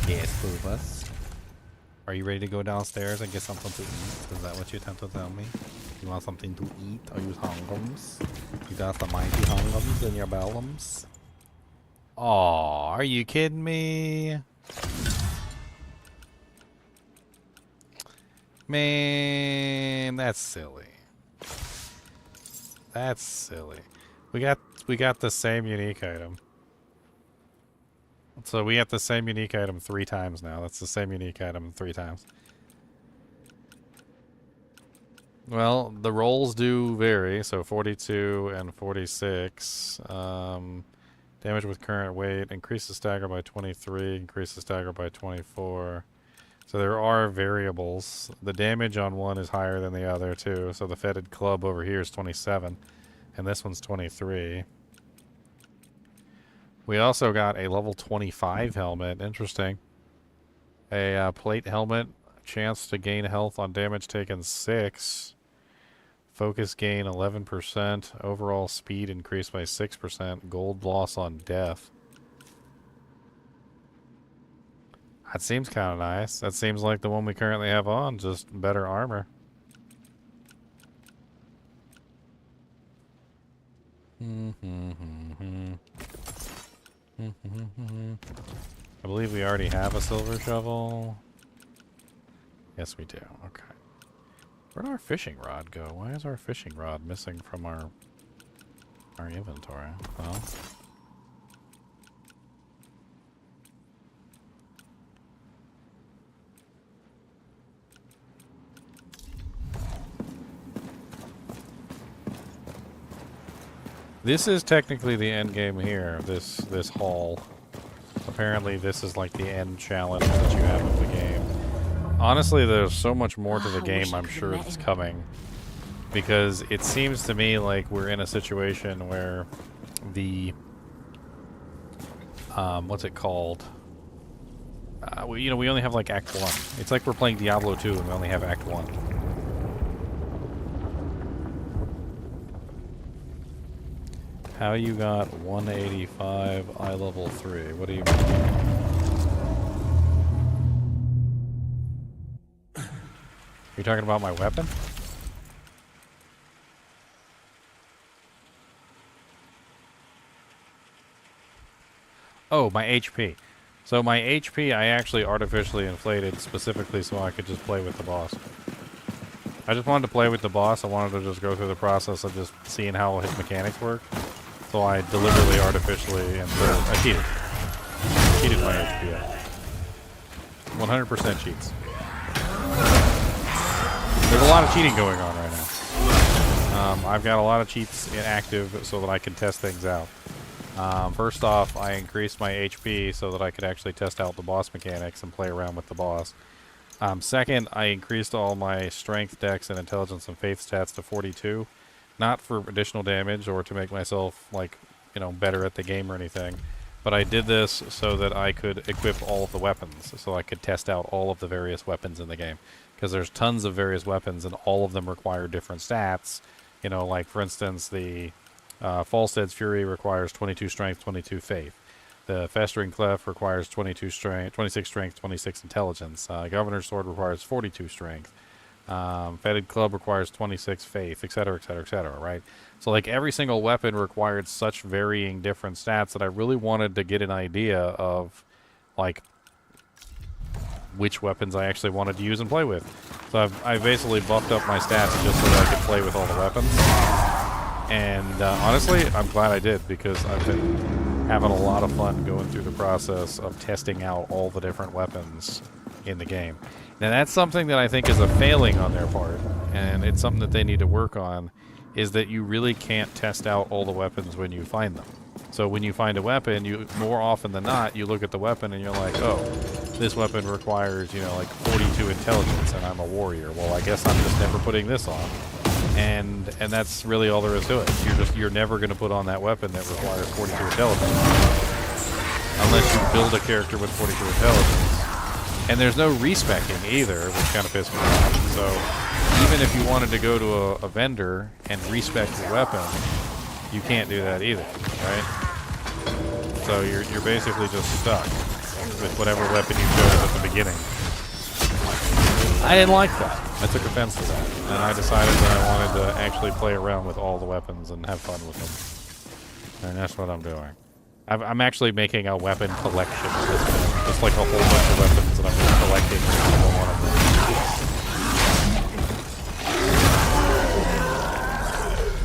K: Yes, Phoebus. Are you ready to go downstairs and get something to eat? Is that what you attempt to tell me? You want something to eat? Are you hungums? You got the mighty hungums in your bellums? Aw, are you kidding me? Man, that's silly. That's silly. We got the same unique item. So we have the same unique item 3 times now. That's the same unique item 3 times. Well, the rolls do vary. So 42 and 46. Damage with current weight. Increases stagger by 23. Increases stagger by 24. So there are variables. The damage on one is higher than the other too. So the fetid club over here is 27. And this one's 23. We also got a level 25 helmet. Interesting. A plate helmet. Chance to gain health on damage taken 6. Focus gain 11%. Overall speed increased by 6%. Gold loss on death. That seems kind of nice. That seems like the one we currently have on. Just better armor. I believe we already have a silver shovel. Yes, we do. Okay. Where'd our fishing rod go? Why is our fishing rod missing from our inventory? Well, this is technically the end game here, this haul. Apparently this is like the end challenge that you have of the game. Honestly, there's so much more to the game I'm sure that's coming. Because it seems to me like we're in a situation where the... what's it called? We only have like Act 1. It's like we're playing Diablo 2 and we only have Act 1. How you got 185 eye level 3? What do you mean? You're talking about my weapon? Oh, my HP. So my HP I actually artificially inflated specifically so I could just play with the boss. I just wanted to play with the boss. I wanted to just go through the process of just seeing how his mechanics work. So I deliberately, artificially, and I cheated. Cheated my HP up. 100% cheats. There's a lot of cheating going on right now. I've got a lot of cheats inactive so that I can test things out. First off, I increased my HP so that I could actually test out the boss mechanics and play around with the boss. Second, I increased all my strength, dex, and intelligence and faith stats to 42. Not for additional damage or to make myself, like, better at the game or anything. But I did this so that I could equip all of the weapons. So I could test out all of the various weapons in the game. Because there's tons of various weapons and all of them require different stats. Like, for instance, the Falstead's Fury requires 22 strength, 22 faith. The Festering Clef requires 22 strength, 26 strength, 26 intelligence. Governor's Sword requires 42 strength. Fetid Club requires 26 faith, etc., etc., etc., right? So, like, every single weapon required such varying different stats that I really wanted to get an idea of, like, which weapons I actually wanted to use and play with. So I basically buffed up my stats just so that I could play with all the weapons. And honestly, I'm glad I did, because I've been having a lot of fun going through the process of testing out all the different weapons in the game. Now that's something that I think is a failing on their part, and it's something that they need to work on, is that you really can't test out all the weapons when you find them. So when you find a weapon, you more often than not, you look at the weapon and you're like, oh, this weapon requires, like 42 intelligence and I'm a warrior. Well, I guess I'm just never putting this on. And that's really all there is to it. You're never going to put on that weapon that requires 42 intelligence. Unless you build a character with 42 intelligence. And there's no respecking either, which kind of pisses me off. So even if you wanted to go to a vendor and respec your weapon, you can't do that either, right? So you're basically just stuck. with whatever weapon you chose at the beginning. I didn't like that. I took offense to that. And I decided that I wanted to actually play around with all the weapons and have fun with them. And that's what I'm doing. I'm actually making a weapon collection at this point. Just like a whole bunch of weapons that I'm just collecting every single one of them.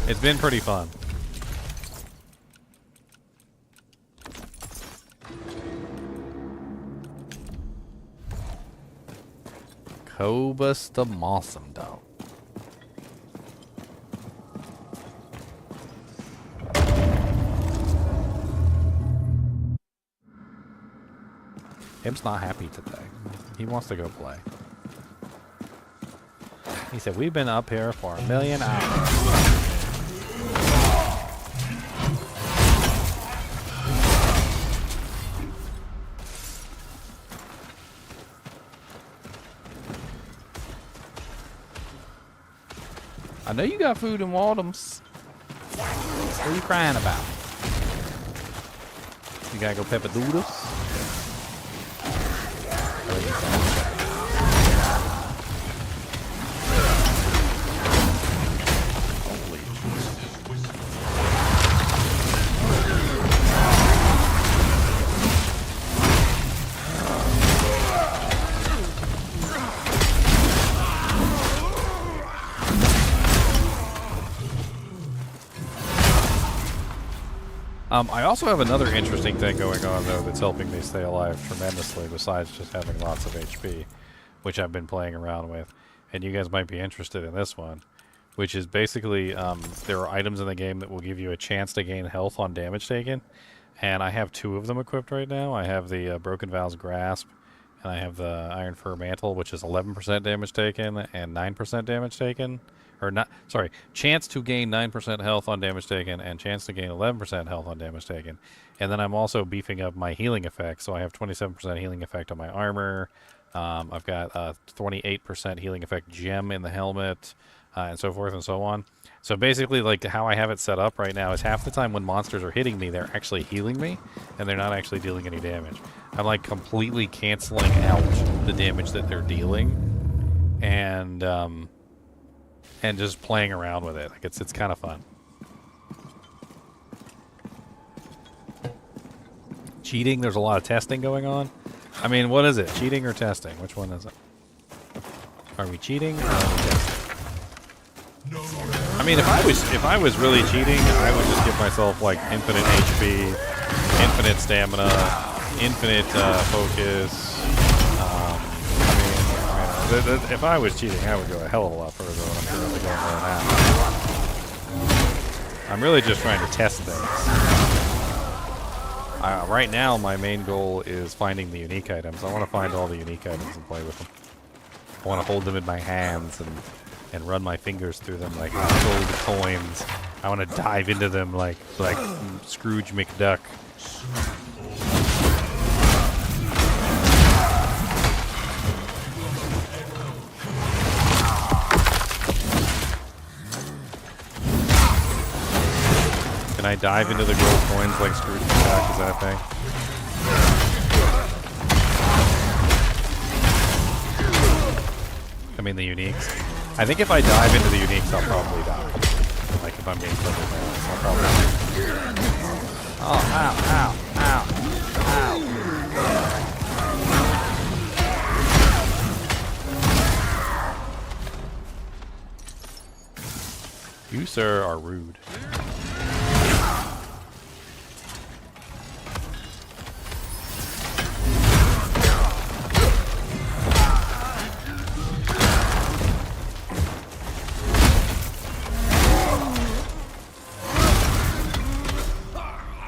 K: It's been pretty fun. Cobus the Mossum Dog. Him's not happy today. He wants to go play. He said, we've been up here for 1,000,000 hours. I know you got food in Waldem's. What are you crying about? You gotta go pepper doodles? I also have another interesting thing going on, though, that's helping me stay alive tremendously, besides just having lots of HP, which I've been playing around with. And you guys might be interested in this one, which is basically, there are items in the game that will give you a chance to gain health on damage taken. And I have 2 of them equipped right now. I have the Broken Vow's Grasp, and I have the Iron Fur Mantle, which is 11% damage taken and 9% damage taken. Or not, sorry, chance to gain 9% health on damage taken and chance to gain 11% health on damage taken. And then I'm also beefing up my healing effect, so I have 27% healing effect on my armor. I've got 28% healing effect gem in the helmet, and so forth and so on. So basically, like, how I have it set up right now is half the time when monsters are hitting me, they're actually healing me, and they're not actually dealing any damage. I'm, like, completely canceling out the damage that they're dealing, and just playing around with it. Like, it's kind of fun. Cheating, there's a lot of testing going on. I mean, what is it? Cheating or testing? Which one is it? Are we cheating or are we testing? I mean, if I was really cheating, I would just give myself like infinite HP, infinite stamina, infinite focus. If I was cheating, I would go a hell of a lot further than I'm currently going right now. I'm really just trying to test things. Right now, my main goal is finding the unique items. I want to find all the unique items and play with them. I want to hold them in my hands and run my fingers through them like gold coins. I want to dive into them like Scrooge McDuck. Can I dive into the gold coins like Scrooge McDuck? Is that a thing? I mean the uniques. I think if I dive into the uniques, I'll probably die. Like if I'm being perfectly honest, I'll probably die. Oh, ow, ow, ow. You, sir, are rude.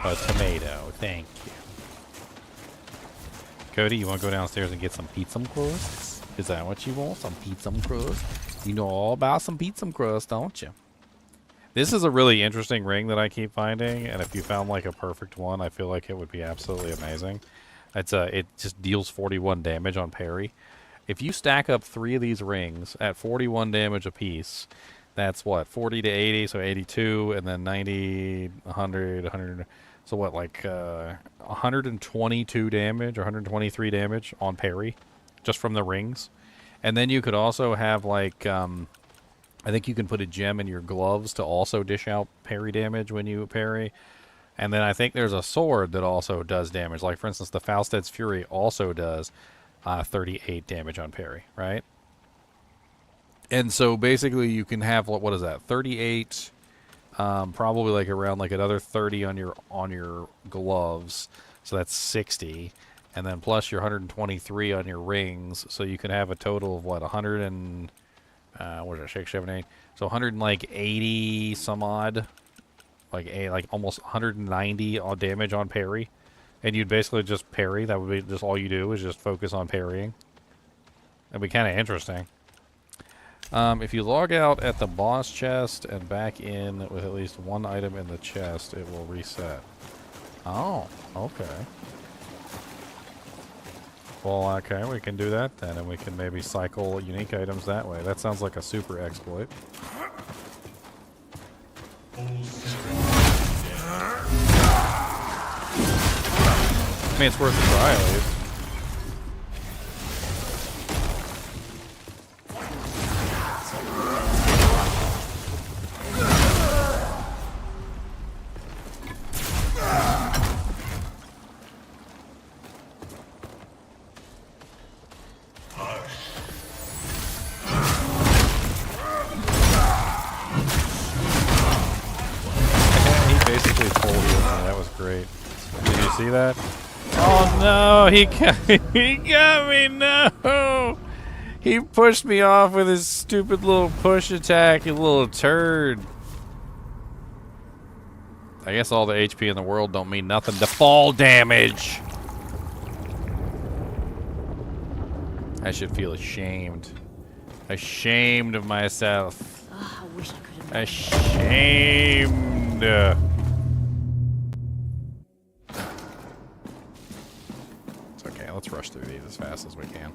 K: A tomato, thank you. Cody, you want to go downstairs and get some pizza crust? Is that what you want? Some pizza crust? You know all about some pizza crust, don't you? This is a really interesting ring that I keep finding, and if you found like a perfect one, I feel like it would be absolutely amazing. It just deals 41 damage on parry. If you stack up 3 of these rings at 41 damage apiece, that's what, 40 to 80, so 82, and then 90, 100, 100, So what, like 122 damage or 123 damage on parry, just from the rings. And then you could also have like, I think you can put a gem in your gloves to also dish out parry damage when you parry. And then I think there's a sword that also does damage. Like for instance, the Falstad's Fury also does 38 damage on parry, right? And so basically you can have, what is that, 38... probably like around like another 30 on your gloves, so that's 60, and then plus your 123 on your rings, so you can have a total of what, 100 and what is it, 6, 7, 8, so 180 some odd, like almost 190 odd damage on parry, and you'd basically just parry. That would be just all you do is just focus on parrying. That'd be kind of interesting. If you log out at the boss chest and back in with at least one item in the chest, it will reset. Oh, okay. Well, okay, we can do that then, and we can maybe cycle unique items that way. That sounds like a super exploit. I mean, it's worth a try at least. See that? Oh no, he got me, no! He pushed me off with his stupid little push attack, you little turd. I guess all the HP in the world don't mean nothing to fall damage. I should feel ashamed. Ashamed of myself.
H: Oh, I wish I could have.
K: Ashamed. Let's rush through these as fast as we can.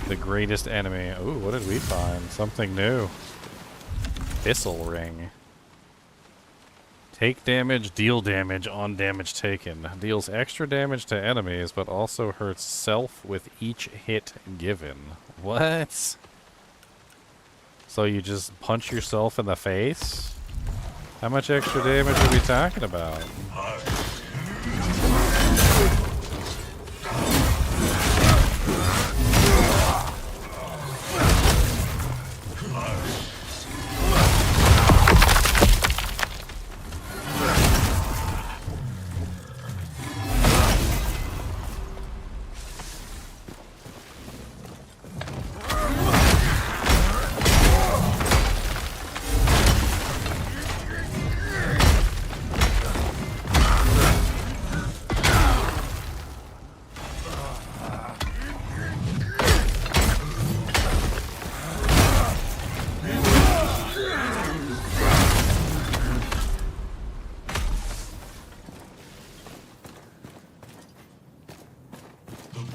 K: The greatest enemy. Ooh, what did we find? Something new. Thistle ring. Take damage, deal damage on damage taken. Deals extra damage to enemies, but also hurts self with each hit given. What? So you just punch yourself in the face? How much extra damage are we talking about?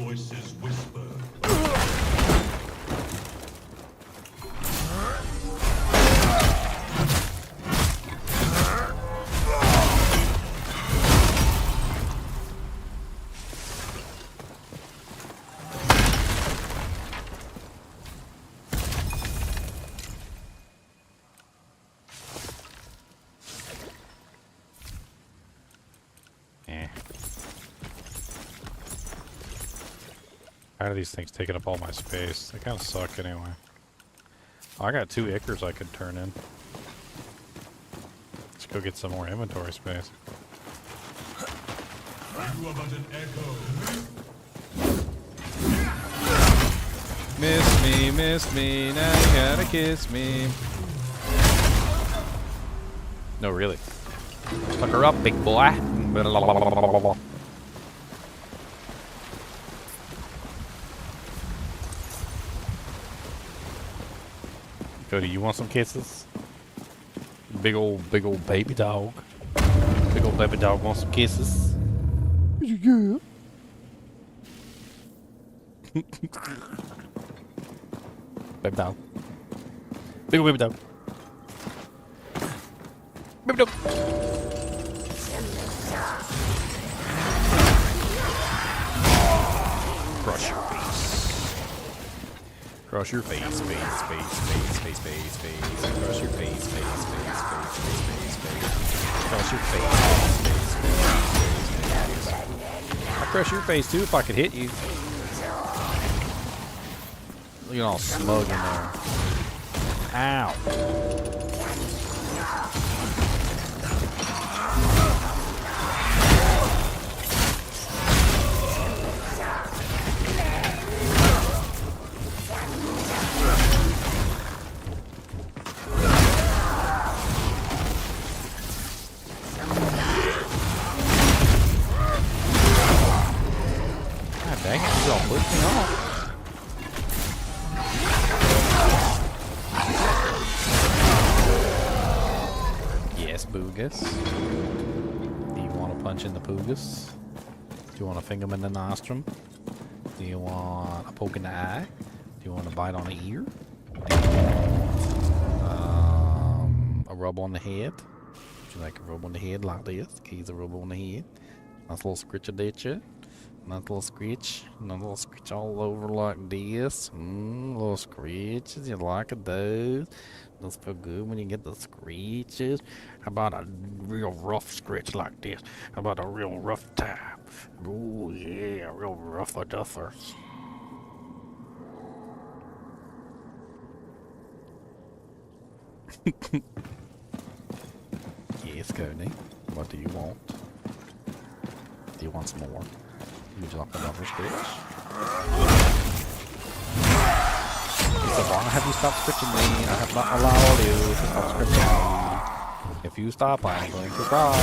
C: voices whisper.
K: How are these things taking up all my space? They kind of suck anyway. Oh, I got 2 Ichors I could turn in. Let's go get some more inventory space.
C: You are but an echo.
K: Miss me, now you gotta kiss me. No, really. Fuck her up, big boy. Cody, you want some kisses? Big old baby dog. Big old baby dog wants some kisses. Baby dog. Big baby dog. Baby dog. Crush your face. Crush your face, face, face, face, face, face, face. Crush your face, face, face, face, face, face, face. Crush your face, face, face, face, face. I'd crush your face too if I could hit you. Looking all smug in there. Ow. God dang it, you all pushed me off. Yes, Boogus. Do you want to punch in the Poogus? Do you want to finger him in the nostrum? Do you want a poke in the eye? Do you want to bite on the ear? Do you want a rub on the head? Would you like a rub on the head like this? He's a rub on the head. Nice little scritch of ditcha. Nice little scritch. Nice little scritch all over like this. Little scritches. You like it, those? Those feel good when you get the screeches. How about a real rough scratch like this? How about a real rough time? Oh yeah, real rougher duffer. Yes, Coney. What do you want? Do you want some more? Would you like another scratch? So why have you stopped scratching me? I have not allowed you to stop scratching me. If you stop, I'm going to cry.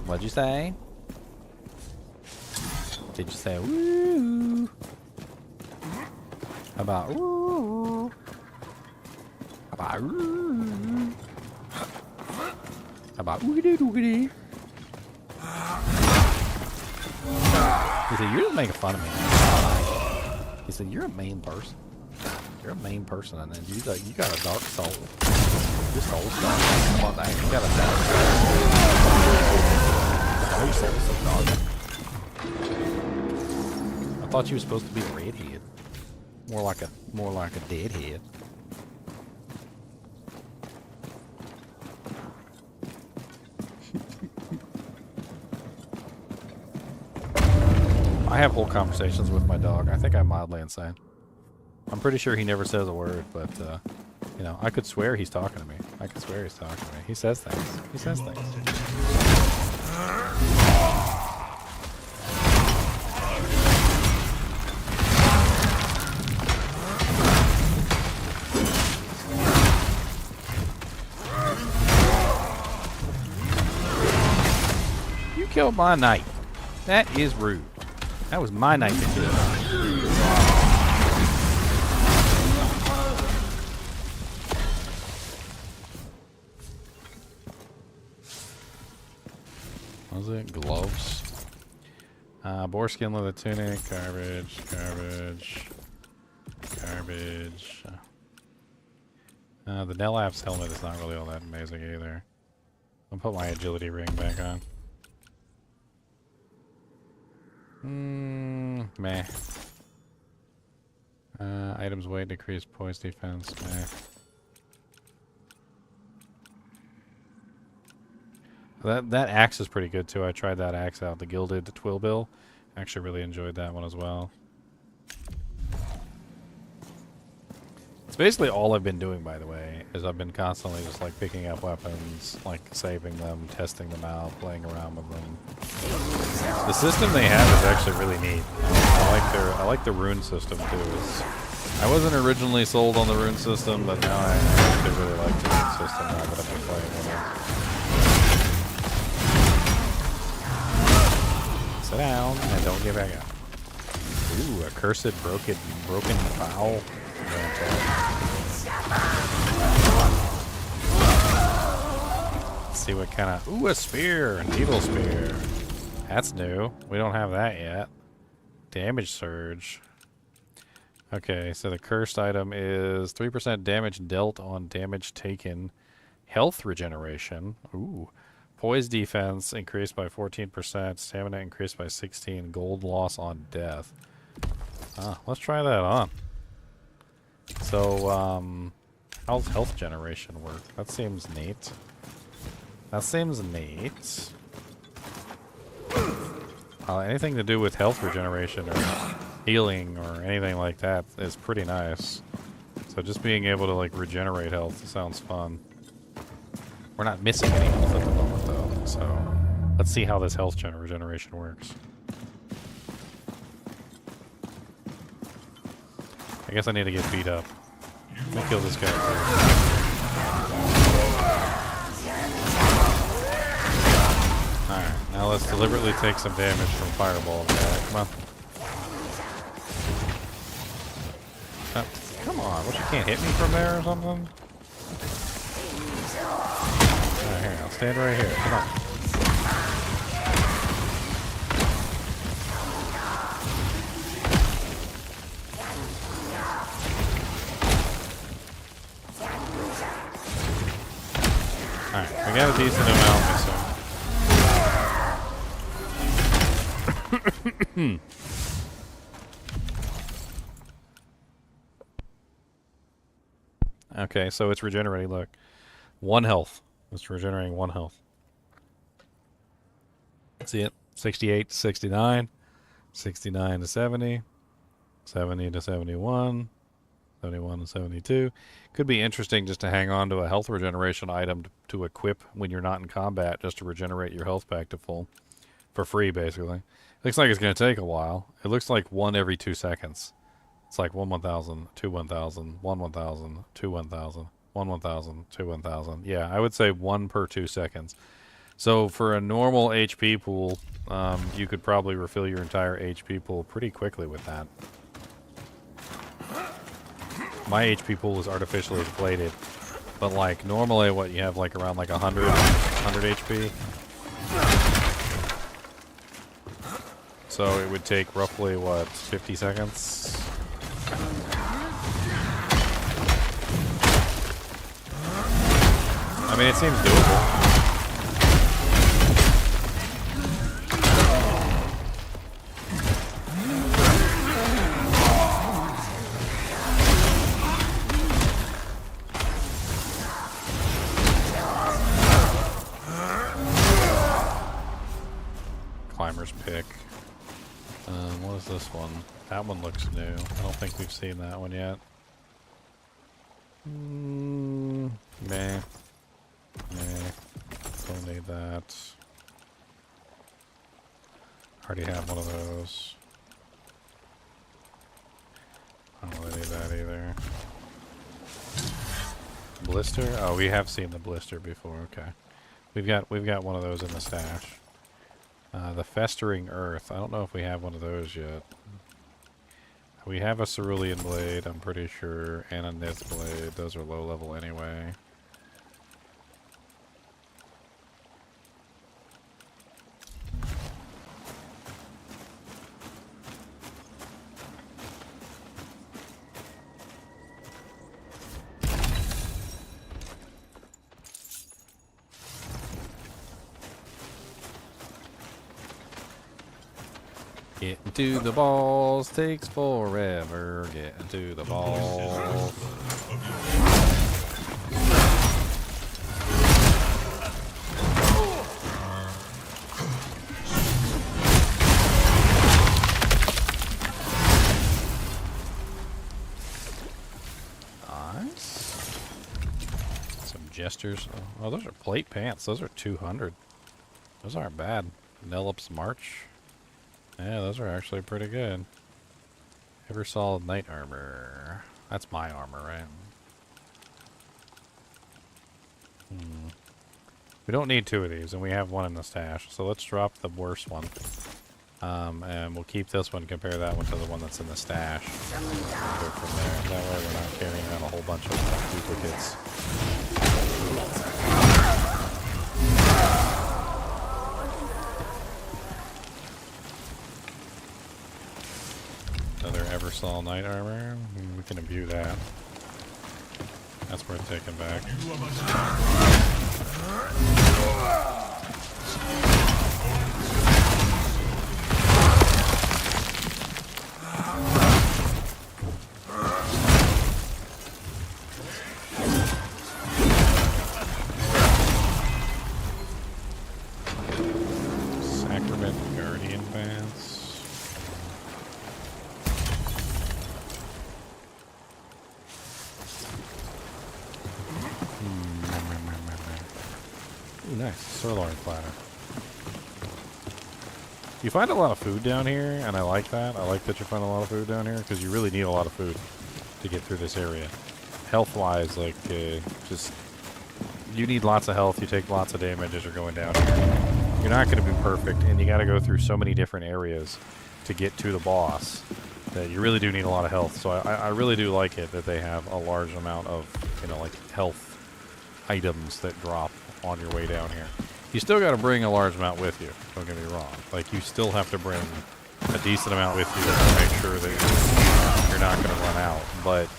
K: What'd you say? Did you say woo? How about woo? How about woo? How about woogity doogity? He said, you're just making fun of me. He said, you're a mean person. You're a mean person, and then you got a dark soul. Your soul's dark. Come on, dang, you got a dark soul. Oh, your soul's so dark. I thought you were supposed to be a redhead. More like a deadhead. I have whole conversations with my dog. I think I'm mildly insane. I'm pretty sure he never says a word, but, you know, I could swear he's talking to me. I could swear he's talking to me. He says things. He says things. You killed my knight. That is rude. That was my knight to kill. What was it? Gloves? Boar skin, leather tunic, garbage, garbage, garbage. The Nellap's helmet is not really all that amazing either. I'll put my agility ring back on. Meh. Items weight, decrease poise defense, meh. That axe is pretty good too. I tried that axe out, the Gilded Twillbill. Actually really enjoyed that one as well. It's basically all I've been doing, by the way, is I've been constantly just like picking up weapons, like saving them, testing them out, playing around with them. The system they have is actually really neat. I like the rune system too. I wasn't originally sold on the rune system, but now I actually really like the rune system now that I've been playing with it. Sit down and don't get back up. Ooh, a cursed broken fowl. see what kind of... Ooh, a spear! A needle spear. That's new. We don't have that yet. Damage surge. Okay, so the cursed item is 3% damage dealt on damage taken. Health regeneration. Ooh. Poise defense increased by 14%. Stamina increased by 16. Gold loss on death. Let's try that on. So, how's health generation work? That seems neat. That seems neat. Anything to do with health regeneration or healing or anything like that is pretty nice. So just being able to like regenerate health sounds fun. We're not missing any health at the moment though, so let's see how this health regeneration works. I guess I need to get beat up. Let me kill this guy first. Alright, now let's deliberately take some damage from fireball. Yeah, come on. Come on, what, you can't hit me from there or something? Alright, here, I'll stand right here. Come on. Alright, we got a decent amount missing. Okay, so it's regenerating, look. 1 health. It's regenerating 1 health. See it? 68 to 69. 69 to 70. 70 to 71. 71 to 72. Could be interesting just to hang on to a health regeneration item to equip when you're not in combat, just to regenerate your health back to full. For free, basically. Looks like it's going to take a while. It looks like 1 every 2 seconds. It's like 1 1,000, 2 1,000, 1 1,000, 2 1,000, 1 1,000, 2 1,000. Yeah, I would say 1 per 2 seconds. So for a normal HP pool, you could probably refill your entire HP pool pretty quickly with that. My HP pool is artificially inflated, but like normally what you have like around like 100 HP. So it would take roughly, what, 50 seconds? I mean, it seems doable. Climber's pick. What is this one? That one looks new. I don't think we've seen that one yet. Meh. Meh. Don't need that. Already have one of those. I don't really need that either. Blister? Oh, we have seen the blister before. Okay. We've got one of those in the stash. The Festering Earth. I don't know if we have one of those yet. We have a Cerulean Blade, I'm pretty sure, and a Nith Blade. Those are low level anyway. Getting to the balls takes forever. Getting to the balls. Nice. Some gestures. Oh, those are plate pants. Those are 200. Those aren't bad. Nelop's March. Yeah, those are actually pretty good. Ever solid knight armor. That's my armor, right? We don't need 2 of these, and we have 1 in the stash. So let's drop the worst one. And we'll keep this one, compare that one to the one that's in the stash. Go from there. That way we're not carrying around a whole bunch of duplicates. All Night Armor. We can imbue that. That's worth taking back. Sacrament Guardian Vance. Ooh, nice. Sirloin platter. You find a lot of food down here, and I like that. I like that you find a lot of food down here, because you really need a lot of food to get through this area. Health-wise, like, just... You need lots of health, you take lots of damage as you're going down here. You're not going to be perfect, and you got to go through so many different areas to get to the boss that you really do need a lot of health. So I really do like it that they have a large amount of, you know, like, health items that drop on your way down here. You still got to bring a large amount with you, don't get me wrong. Like, you still have to bring a decent amount with you to make sure that you're not going to run out. But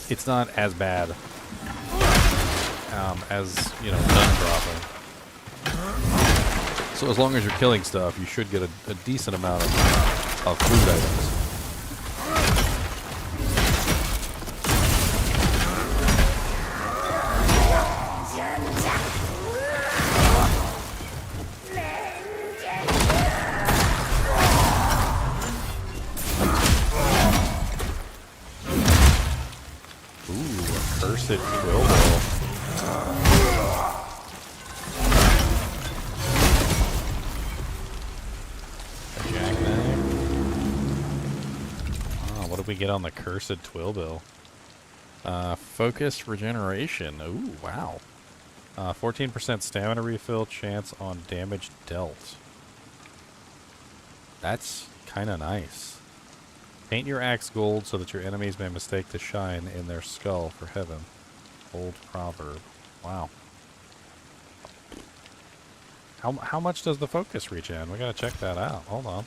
K: it's not as bad as, you know, none dropping. So as long as you're killing stuff, you should get a decent amount of food items. Cursed cobble. A jackknife. Oh, what did we get on the cursed Twillbill? Focus regeneration. Ooh, wow. 14% stamina refill chance on damage dealt. That's kind of nice. Paint your axe gold so that your enemies may mistake the shine in their skull for heaven. Old proverb. Wow. How much does the focus regen? We gotta check that out. Hold on.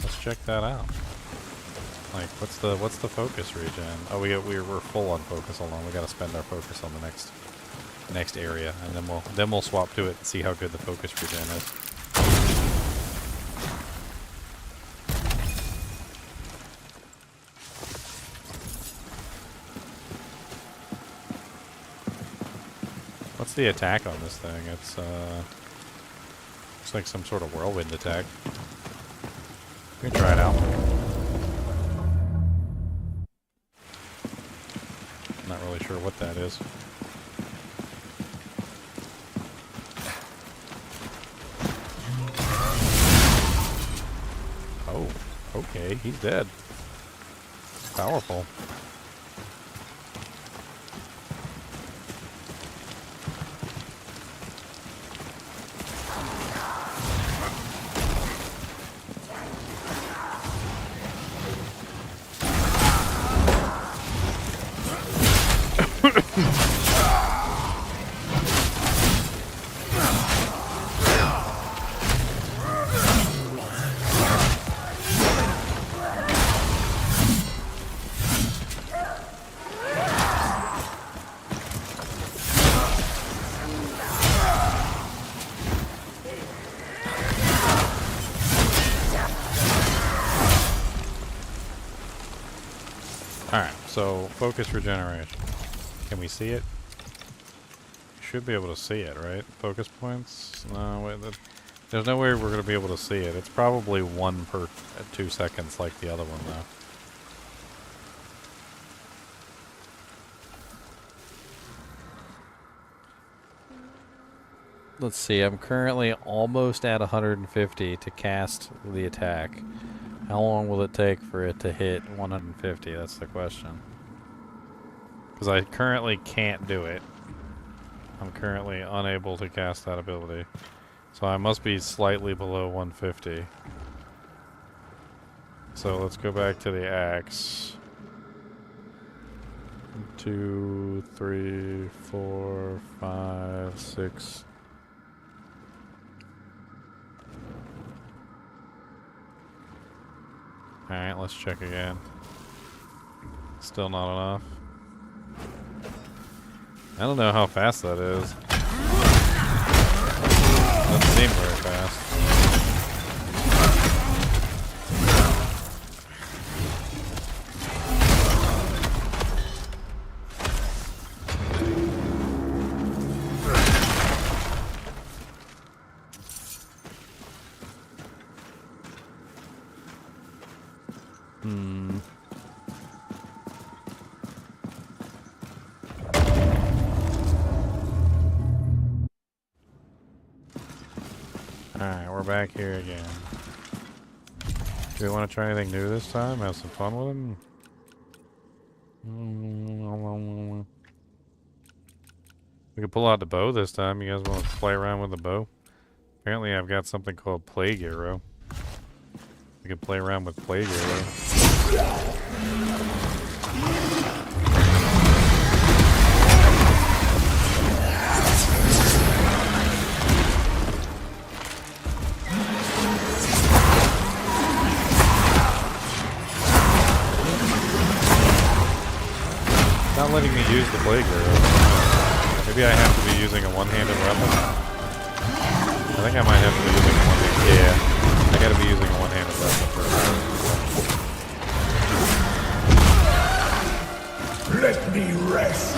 K: Let's check that out. Like, what's the focus regen? Oh, we're full on focus. Hold on. We gotta spend our focus on the next area, and then we'll swap to it and see how good the focus regen is. What's the attack on this thing? It's like some sort of whirlwind attack. We can try it out. Not really sure what that is. Oh, okay, he's dead. Powerful. Alright, so focus regeneration. Can we see it? Should be able to see it, right? Focus points? No, wait, there's no way we're going to be able to see it. It's probably 1 per 2 seconds like the other one, though. Let's see, I'm currently almost at 150 to cast the attack. How long will it take for it to hit 150? That's the question. Because I currently can't do it. I'm currently unable to cast that ability. So I must be slightly below 150. So let's go back to the axe. 2, 3, 4, 5, 6. Alright, let's check again. Still not enough. I don't know how fast that is. Doesn't seem very fast. Alright, we're back here again. Do we want to try anything new this time? Have some fun with them? We could pull out the bow this time. You guys want to play around with the bow? Apparently I've got something called Plague Arrow. We could play around with Plague Arrow. Not letting me use the Plague Arrow. Maybe I have to be using a one-handed weapon. I think I might have to be using a one-handed. Yeah, I gotta be using a one-handed weapon for
F: Let me rest.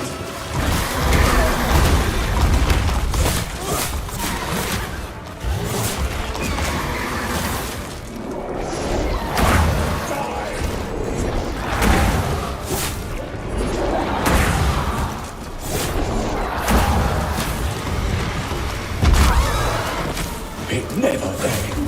F: It never ends.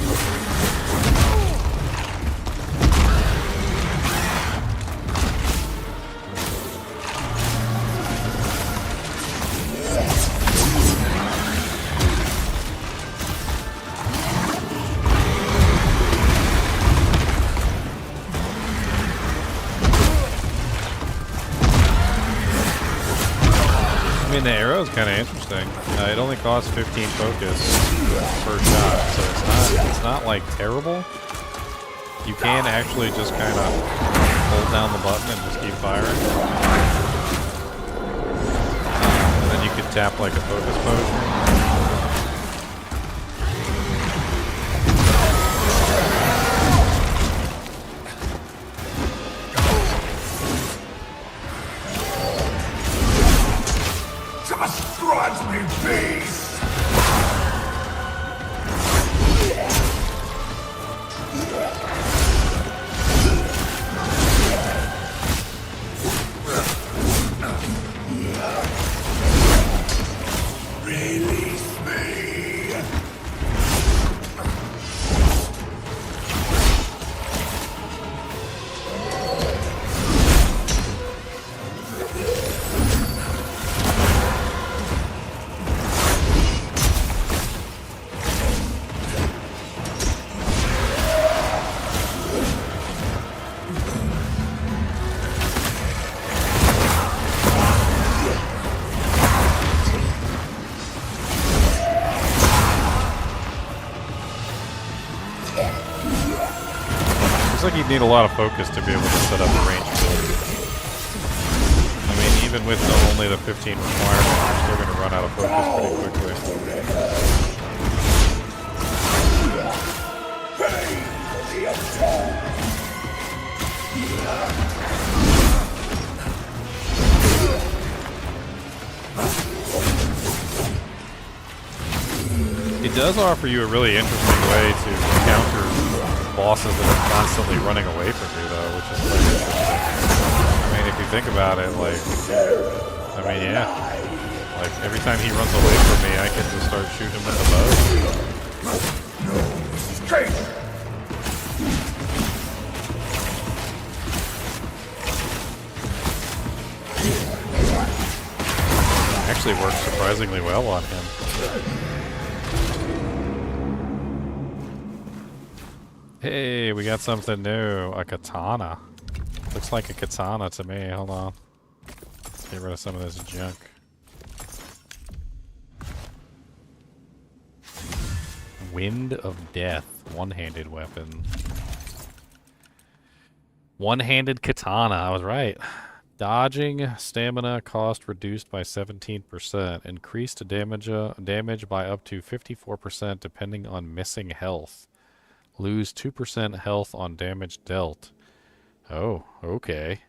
K: I mean, the arrow is kind of interesting. It only costs 15 focus per shot, so it's not like terrible. You can actually just kind of hold down the button and just keep firing. And then you can tap like a focus potion.
F: Just grudge me peace! Release me!
K: Looks like you'd need a lot of focus to be able to set up a range build. I mean, even with only the 15 requirement, you're still going to run out of focus pretty quickly. It does offer you a really interesting way to counter bosses that are constantly running away from you, though, which is quite interesting. I mean, if you think about it, like, I mean, yeah. Like, every time he runs away from me, I can just start shooting him with the bow.
F: Straight!
K: Actually works surprisingly well on him. Hey, we got something new. A katana. Looks like a katana to me. Hold on. Let's get rid of some of this junk. Wind of Death. One-handed weapon. One-handed katana. I was right. Dodging stamina cost reduced by 17%. Increased damage by up to 54% depending on missing health. Lose 2% health on damage dealt. Oh, okay.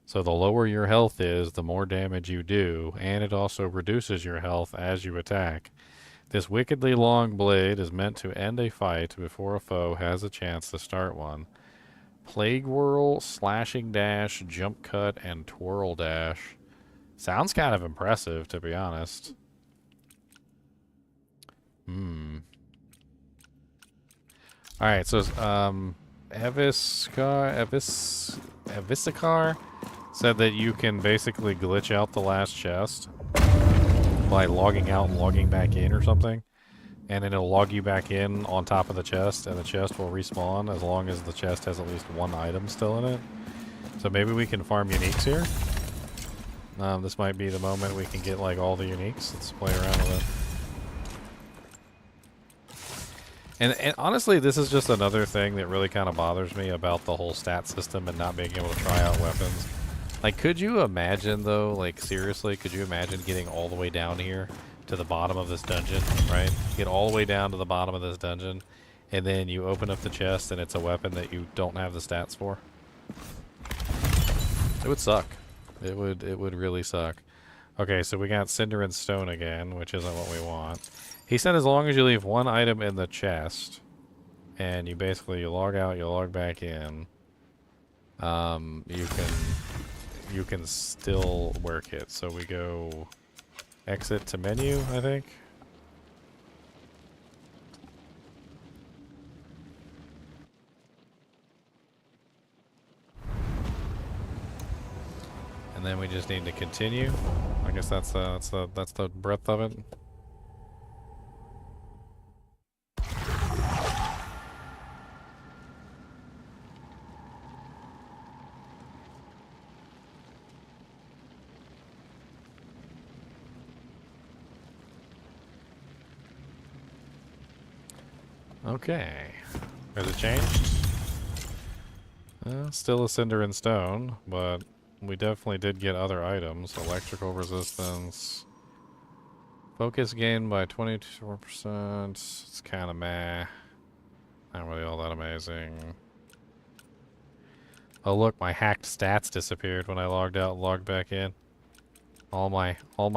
K: So the lower your health is, the more damage you do, and it also reduces your health as you attack. This wickedly long blade is meant to end a fight before a foe has a chance to start one. Plague Whirl, Slashing Dash, Jump Cut, and Twirl Dash. Sounds kind of impressive, to be honest. Alright, so, Eviscar said that you can basically glitch out the last chest by logging out and logging back in or something. And then it'll log you back in on top of the chest, and the chest will respawn as long as the chest has at least one item still in it. So maybe we can farm uniques here. This might be the moment we can get like all the uniques. Let's play around with it. And honestly, this is just another thing that really kind of bothers me about the whole stat system and not being able to try out weapons. Like, could you imagine though, like seriously, could you imagine getting all the way down here to the bottom of this dungeon, right? Get all the way down to the bottom of this dungeon, and then you open up the chest and it's a weapon that you don't have the stats for. It would suck. It would really suck. Okay, so we got Cinder and Stone again, which isn't what we want. He said as long as you leave one item in the chest, and you basically you log out, you log back in, you can still work it. So we go exit to menu, I think. And then we just need to continue. I guess that's the breadth of it. Okay. Has it changed? Still a Cinder and Stone, but we definitely did get other items. Electrical resistance. Focus gained by 24%. It's kind of meh. Not really all that amazing. Oh look, my hacked stats disappeared when I logged out and logged back in. All my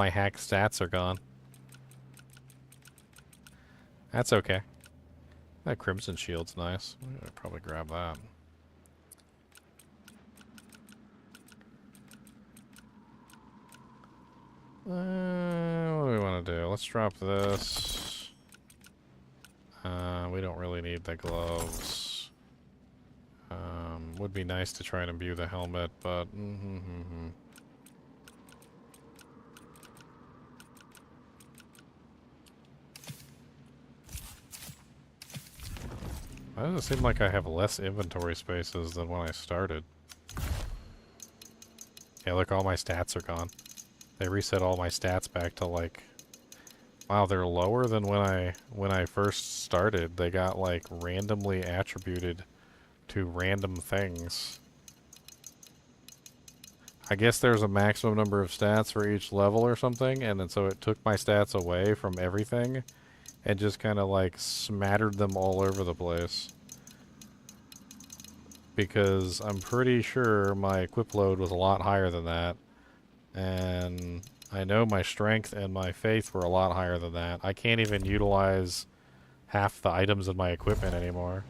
K: hacked stats are gone. That's okay. That Crimson Shield's nice. I'd probably grab that. What do we want to do? Let's drop this. We don't really need the gloves. Would be nice to try and imbue the helmet, but... Why does it seem like I have less inventory spaces than when I started? Yeah, look, all my stats are gone. They reset all my stats back to like... Wow, they're lower than when I first started. They got like randomly attributed to random things. I guess there's a maximum number of stats for each level or something, and then so it took my stats away from everything and just kind of like smattered them all over the place. Because I'm pretty sure my equip load was a lot higher than that. And I know my strength and my faith were a lot higher than that. I can't even utilize half the items in my equipment anymore.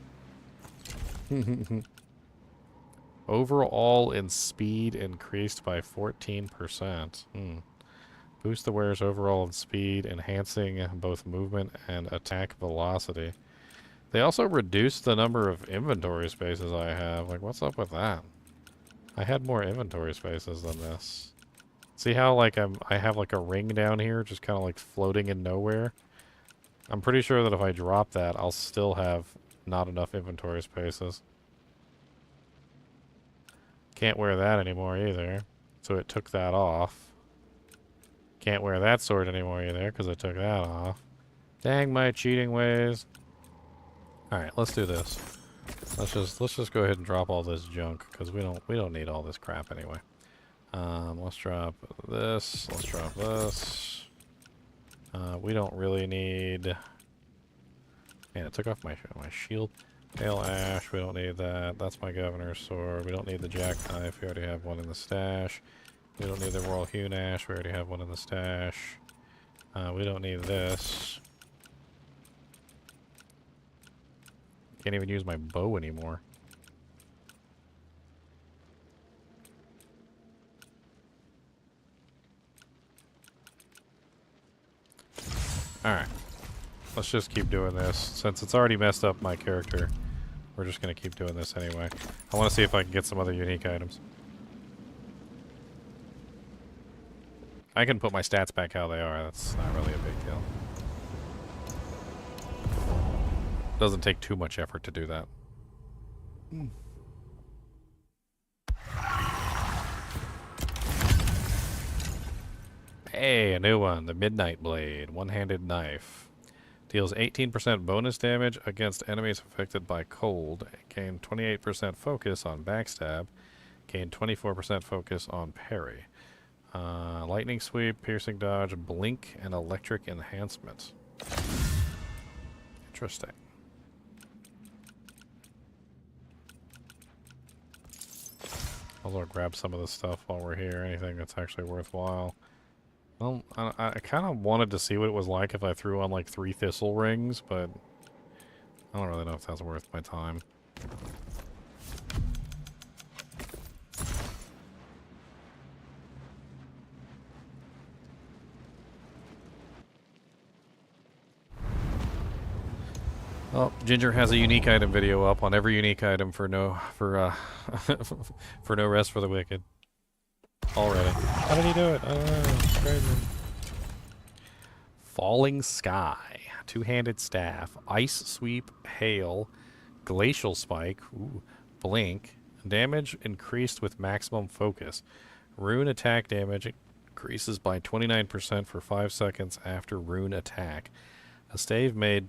K: Overall in speed increased by 14%. Boost the wearer's overall in speed, enhancing both movement and attack velocity. They also reduced the number of inventory spaces I have. Like, what's up with that? I had more inventory spaces than this. See how, like, I have, like, a ring down here, just kind of, like, floating in nowhere? I'm pretty sure that if I drop that, I'll still have not enough inventory spaces. Can't wear that anymore either, so it took that off. Can't wear that sword anymore either, because I took that off. Dang my cheating ways. Alright, let's do this. Let's just go ahead and drop all this junk because we don't need all this crap anyway. Let's drop this. Let's drop this. We don't really need. Man, it took off my shield. Pale ash. We don't need that. That's my governor's sword. We don't need the jackknife. We already have one in the stash. We don't need the royal hewn ash. We already have one in the stash. We don't need this. Can't even use my bow anymore. Alright. Let's just keep doing this. Since it's already messed up my character, we're just going to keep doing this anyway. I want to see if I can get some other unique items. I can put my stats back how they are. That's not really a big deal. Doesn't take too much effort to do that. Hey, a new one. The Midnight Blade. One-handed knife. Deals 18% bonus damage against enemies affected by cold. Gain 28% focus on backstab. Gain 24% focus on parry. Lightning sweep, piercing dodge, blink, and electric enhancement. Interesting. I'll grab some of this stuff while we're here. Anything that's actually worthwhile. Well, I kind of wanted to see what it was like if I threw on like 3 thistle rings, but I don't really know if that's worth my time. Oh, Ginger has a unique item video up on every unique item for no rest for the wicked. Already. How did he do it? I don't know. It's crazy. Falling Sky. Two-handed staff. Ice sweep. Hail. Glacial spike. Ooh. Blink. Damage increased with maximum focus. Rune attack damage increases by 29% for 5 seconds after rune attack. A stave made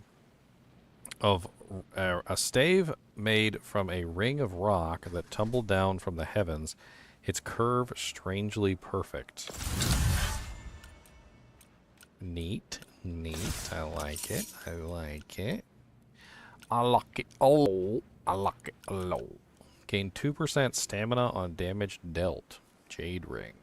K: from a ring of rock that tumbled down from the heavens. Its curve strangely perfect. Neat, neat. I like it. I like it. I like it. Oh, I like it. Oh. Gain 2% stamina on damage dealt. Jade ring.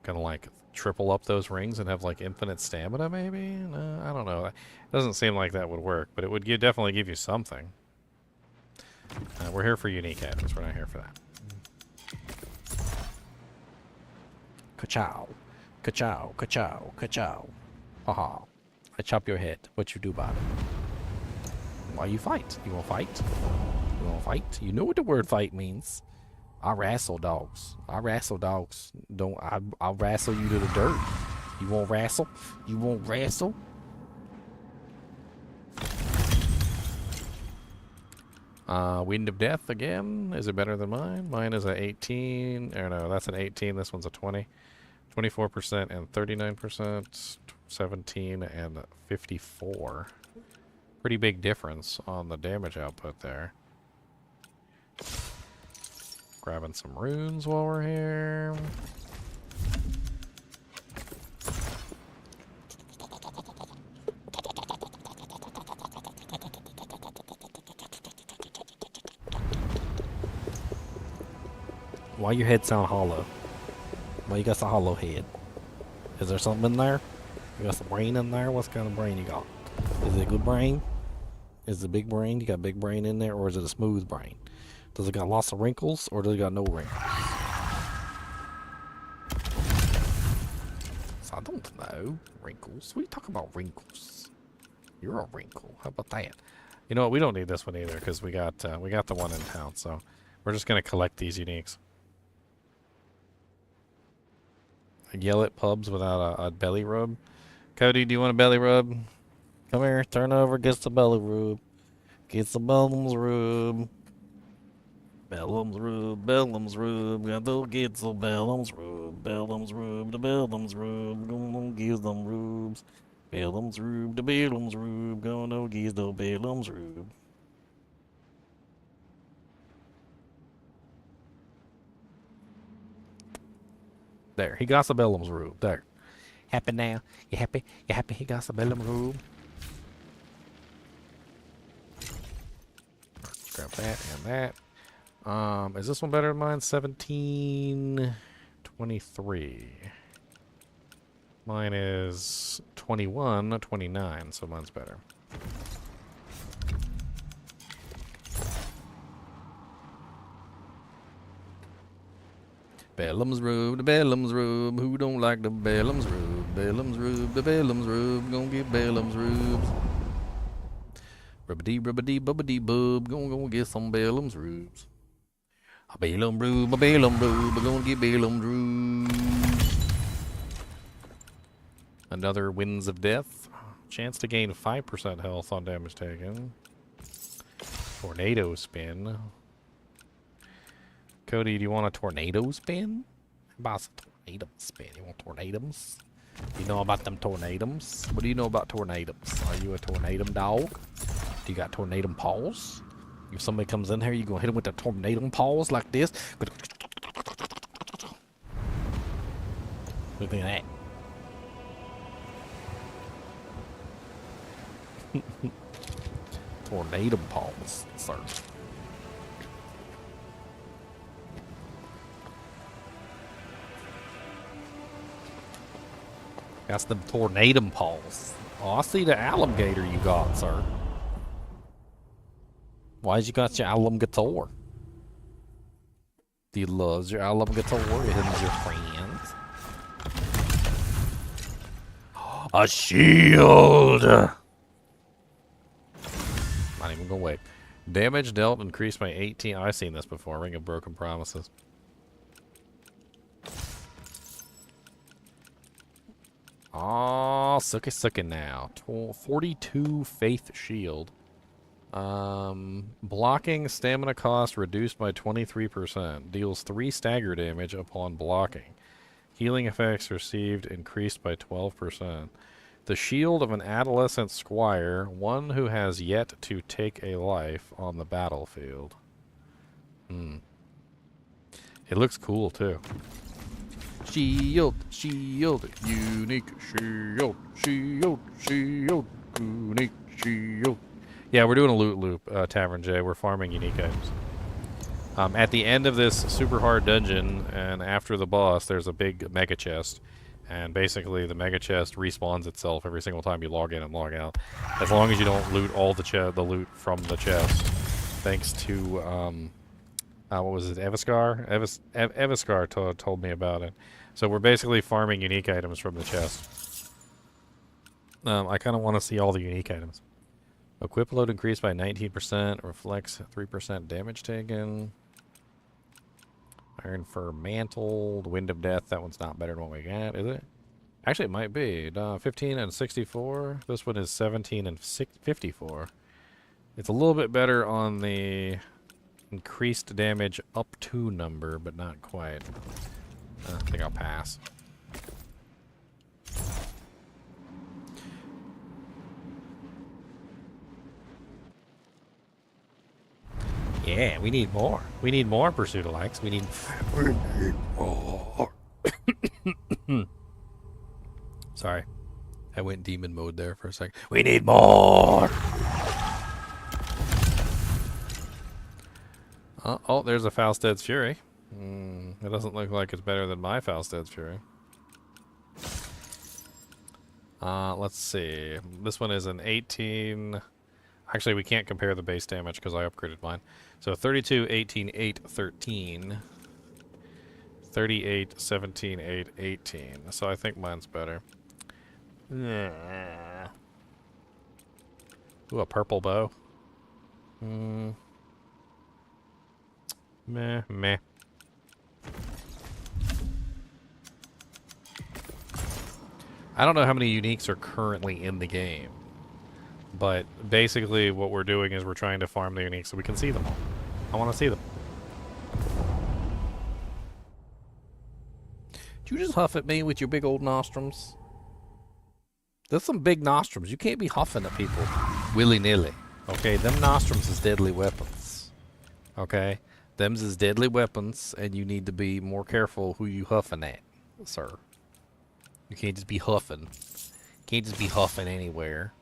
K: Gonna like triple up those rings and have like infinite stamina maybe? No, I don't know. It doesn't seem like that would work, but it would definitely give you something. We're here for unique items. We're not here for that. Ka-chow. Ka-chow. Ka-chow. Ka-chow. Haha. I chop your head. What you do about it? Why you fight? You wanna fight? You wanna fight? You know what the word fight means. I wrestle dogs. I wrestle dogs. I'll wrestle you to the dirt. You won't wrestle? You won't wrestle? Wind of Death again. Is it better than mine? Mine is an 18. Or no, that's an 18. This one's a 20. 24% and 39%. 17 and 54. Pretty big difference on the damage output there. Grabbing some runes while we're here. Why your head sound hollow? Why you got a hollow head? Is there something in there? You got some brain in there? What kind of brain you got? Is it a good brain? Is it a big brain? You got a big brain in there, or is it a smooth brain? Does it got lots of wrinkles, or does it got no wrinkles? So I don't know. Wrinkles? What are you talking about, wrinkles? You're a wrinkle. How about that? You know what? We don't need this one either, because we got the one in town, so we're just going to collect these uniques. Yell at pubs without a belly rub. Cody, do you want a belly rub? Come here, turn over, get the belly rub. Get the bellums rub. Bellums rub, bellums rub. Gotta get the bellums rub. Bellums rub, the bellums rub. Gonna give them rubs. Bellum's Rube, the Bellum's Rube, gonna get the Bellum's Rube. There, he got the Bellum's Rube. There. Happy now? You happy? You happy he got the Bellum's Rube? Grab that and that. Is this one better than mine? 1723. Mine is 2129, so mine's better. Bellum's Rube, the Bellum's Rube. Who don't like the Bellum's Rube? Bellum's Rube, the Bellum's Rube. Gonna get Bellum's Rubes. Rubbity, rubbity, bubbity, bub. Gonna get some Bellum's Rubes. A Bellum Rube, a Bellum Rube. We're gonna get Bellum's Rubes. Another Winds of Death. Chance to gain 5% health on damage taken. Tornado Spin. Cody, do you want a tornado spin? Boss, a tornado spin. You want tornadoes? You know about them tornadoes? What do you know about tornadoes? Are you a tornado dog? Do you got tornado paws? If somebody comes in here, you gonna hit them with the tornado paws like this? Look at that. Tornado paws, sir. That's the tornado paws. Oh, I see the alligator you got, sir. Why'd you got your alligator? Do you love your alligator? Him's your friends. A shield! Not even gonna wait. Damage dealt increased by 18. I've seen this before. Ring of Broken Promises. Oh, sucky now. 42 Faith Shield. Blocking stamina cost reduced by 23%. Deals 3 stagger damage upon blocking. Healing effects received increased by 12%. The shield of an adolescent squire, one who has yet to take a life on the battlefield. It looks cool too. Shield, shield, unique shield, shield, shield, unique shield. Yeah, we're doing a loot loop, Tavern J. We're farming unique items. At the end of this super hard dungeon, and after the boss, there's a big mega chest. And basically, the mega chest respawns itself every single time you log in and log out. As long as you don't loot all the loot from the chest. Thanks to, what was it, Eviskar? Eviskar told me about it. So we're basically farming unique items from the chest. I kind of want to see all the unique items. Equip load increased by 19%. Reflects 3% damage taken. Iron Fur Mantle. The Wind of Death. That one's not better than what we got, is it? Actually, it might be. 15 and 64. This one is 17 and 54. It's a little bit better on the increased damage up to number, but not quite. I think I'll pass. Yeah, we need more. We need more Pursuit of Likes. We need more. Sorry. I went demon mode there for a second. We need more! Oh, there's a Falstad's Fury. It doesn't look like it's better than my Falstad's Fury. Let's see. This one is an 18... Actually, we can't compare the base damage because I upgraded mine. So 32, 18, 8, 13. 38, 17, 8, 18. So I think mine's better. Ooh, a purple bow. Meh, meh. I don't know how many uniques are currently in the game. But basically what we're doing is we're trying to farm the uniques so we can see them all. I want to see them. Did you just huff at me with your big old nostrums? There's some big nostrums. You can't be huffing at people willy-nilly. Okay, them nostrums is deadly weapons. Okay? Them's is deadly weapons, and you need to be more careful who you huffing at, sir. You can't just be huffing. Can't just be huffing anywhere.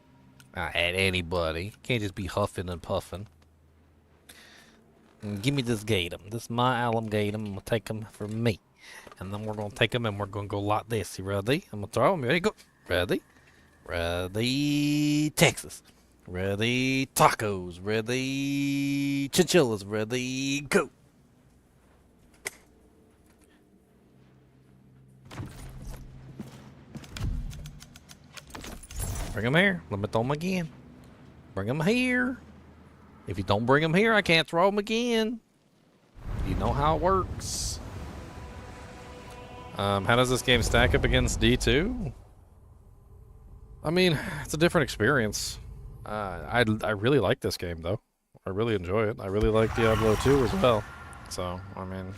K: At anybody. Can't just be huffing and puffing. Give me this gatum. This is my alum gatum. I'm going to take them for me. And then we're going to take them and we're going to go like this. You ready? I'm going to throw them. Ready? Go. Ready? Ready? Texas. Ready? Tacos. Ready? Chinchillas. Ready? Go. Bring them here. Let me throw them again. Bring them here. If you don't bring them here, I can't throw them again. You know how it works. How does this game stack up against D2? I mean, it's a different experience. I really like this game, though. I really enjoy it. I really like Diablo 2 as well. So, I mean,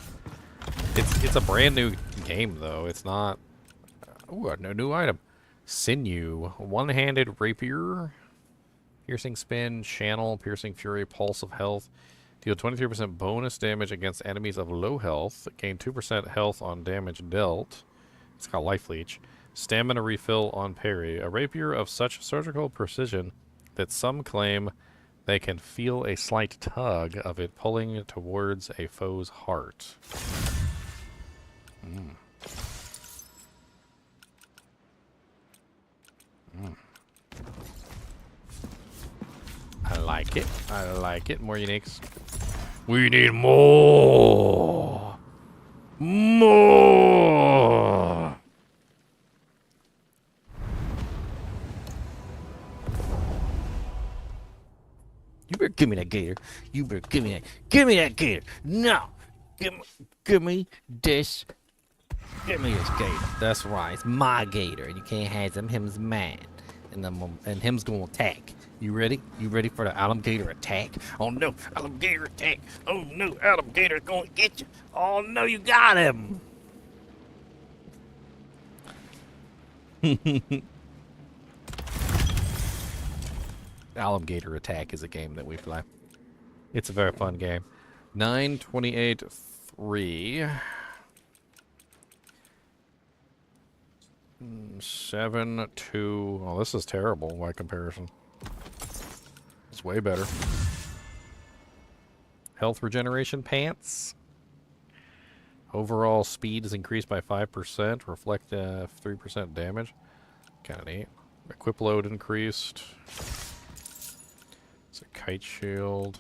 K: it's a brand new game, though. It's not... Ooh, no new item. Sinew. One-handed rapier. Piercing spin, channel, piercing fury, pulse of health. Deal 23% bonus damage against enemies of low health. Gain 2% health on damage dealt. It's got life leech. Stamina refill on parry. A rapier of such surgical precision that some claim they can feel a slight tug of it pulling towards a foe's heart. I like it. I like it. More uniques. We need more. More. You better give me that gator. You better give me that. Give me that gator. No. Give me this. Give me this gator. That's right. It's my gator. And you can't have him. Him's mine. And him's going to attack. You ready? You ready for the alligator attack? Oh no, alligator attack! Oh no, alligator's gonna get you! Oh no, you got him! Alligator attack is a game that we play. It's a very fun game. 928-3. 7-2. Oh, this is terrible by comparison. It's way better. Health regeneration pants. Overall speed is increased by 5%. Reflect 3% damage. Kind of neat. Equip load increased. It's a kite shield.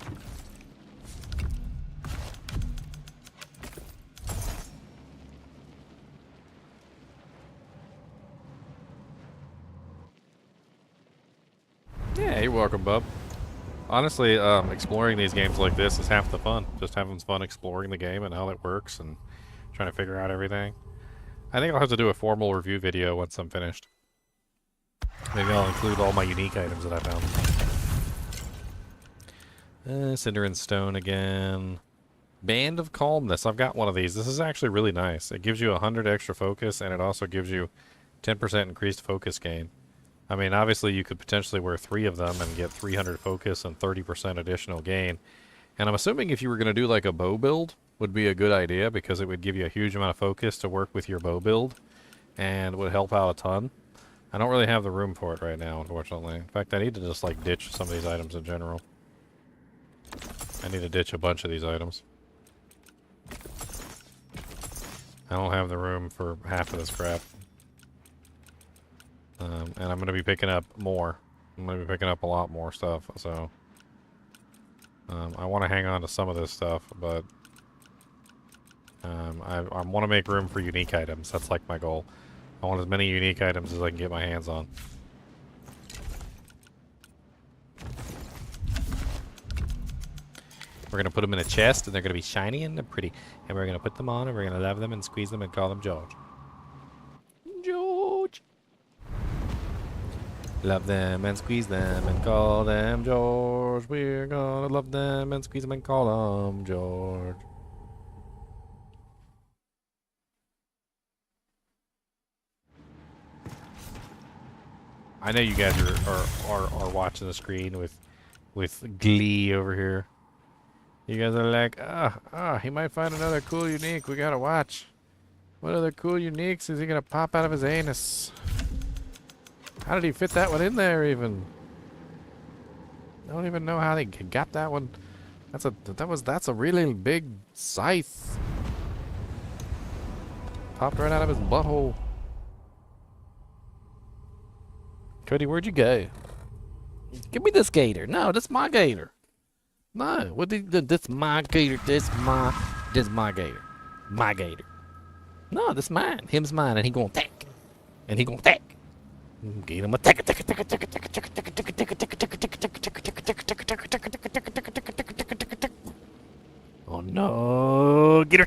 K: Yeah, you're welcome, bub. Honestly, exploring these games like this is half the fun. Just having fun exploring the game and how it works and trying to figure out everything. I think I'll have to do a formal review video once I'm finished. Maybe I'll include all my unique items that I found. Cinder and Stone again. Band of Calmness. I've got one of these. This is actually really nice. It gives you 100 extra focus, and it also gives you 10% increased focus gain. I mean, obviously you could potentially wear 3 of them and get 300 focus and 30% additional gain. And I'm assuming if you were going to do like a bow build, would be a good idea because it would give you a huge amount of focus to work with your bow build and would help out a ton. I don't really have the room for it right now, unfortunately. In fact, I need to just like ditch some of these items in general. I need to ditch a bunch of these items. I don't have the room for half of this crap. And I'm going to be picking up more. I'm going to be picking up a lot more stuff, so... I want to hang on to some of this stuff, but... I want to make room for unique items. That's like my goal. I want as many unique items as I can get my hands on. We're going to put them in a chest, and they're going to be shiny and they're pretty. And we're going to put them on, and we're going to love them and squeeze them and call them George. George! Love them and squeeze them and call them George. We're gonna love them and squeeze them and call them George. I know you guys are watching the screen with glee over here. You guys are like, he might find another cool unique. We gotta watch. What other cool uniques is he gonna pop out of his anus? How did he fit that one in there even? I don't even know how they got that one. That's a really big scythe. Popped right out of his butthole. Cody, where'd you go? Give me this gator. No, this my gator. No, this my gator. This my gator. My gator. No, this mine. Him's mine, and he gonna attack. And he gonna attack. Get him attack. Oh no! Get her!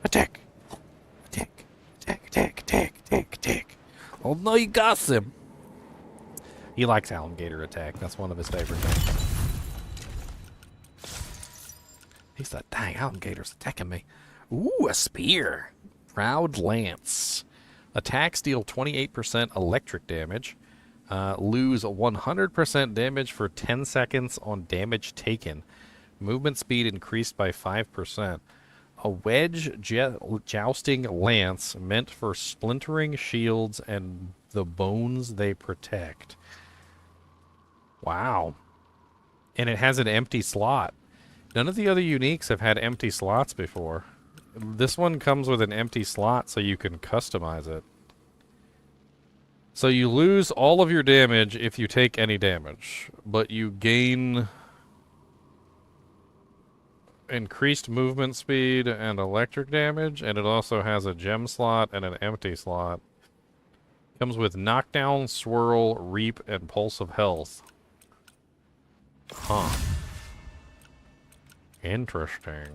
K: Attack! Oh no, you got him! He likes alligator attack. That's one of his favorite things. He's like, dang, alligator's attacking me. Ooh, a spear. Proud Lance. Attacks deal 28% electric damage. Lose 100% damage for 10 seconds on damage taken. Movement speed increased by 5%. A wedge jousting lance meant for splintering shields and the bones they protect. Wow. And it has an empty slot. None of the other uniques have had empty slots before. This one comes with an empty slot so you can customize it. So you lose all of your damage if you take any damage, but you gain increased movement speed and electric damage, and it also has a gem slot and an empty slot. Comes with knockdown, swirl, reap, and pulse of health. Huh. Interesting.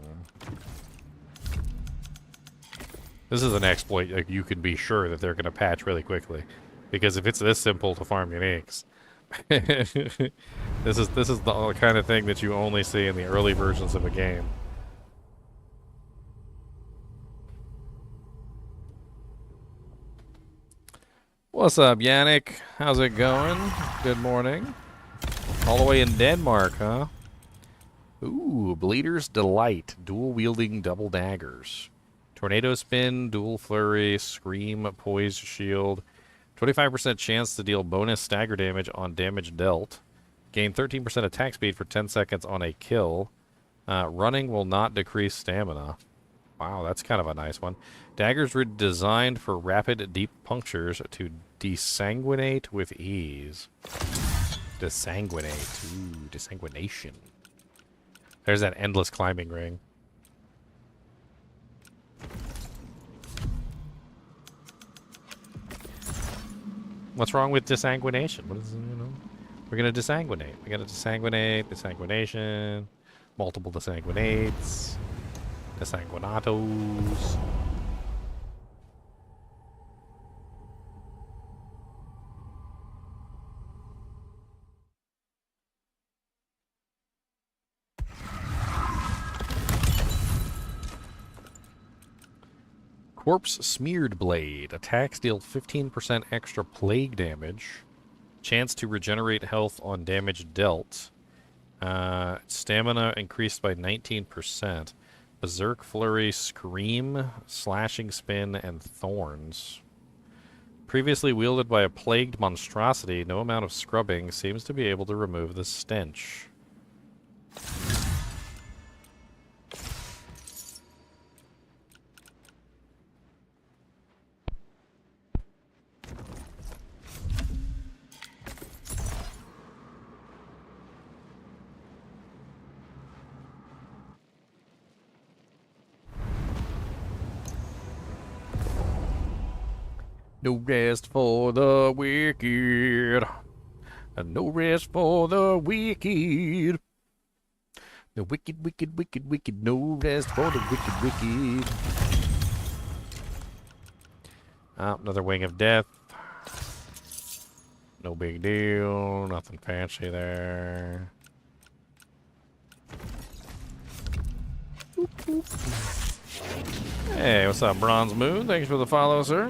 K: This is an exploit like, you can be sure that they're going to patch really quickly. Because if it's this simple to farm uniques, this is the kind of thing that you only see in the early versions of a game. What's up, Yannick? How's it going? Good morning. All the way in Denmark, huh? Ooh, Bleeder's Delight. Dual-wielding double daggers. Tornado Spin, Dual Flurry, Scream, Poised Shield. 25% chance to deal bonus stagger damage on damage dealt. Gain 13% attack speed for 10 seconds on a kill. Running will not decrease stamina. Wow, that's kind of a nice one. Daggers were designed for rapid, deep punctures to desanguinate with ease. Desanguinate. Ooh, desanguination. There's that endless climbing ring. What's wrong with desanguination? What is, we're gonna desanguinate. We gotta desanguinate, desanguination, multiple desanguinates, desanguinatos. Corpse Smeared Blade. Attacks deal 15% extra plague damage. Chance to regenerate health on damage dealt. Stamina increased by 19%. Berserk Flurry, Scream, Slashing Spin, and Thorns. Previously wielded by a plagued monstrosity, no amount of scrubbing seems to be able to remove the stench. No rest for the wicked. And no rest for the wicked. The wicked, wicked, wicked, wicked. No rest for the wicked, wicked. Another Wing of Death. No big deal. Nothing fancy there. Hey, what's up, Bronze Moon? Thanks for the follow, sir.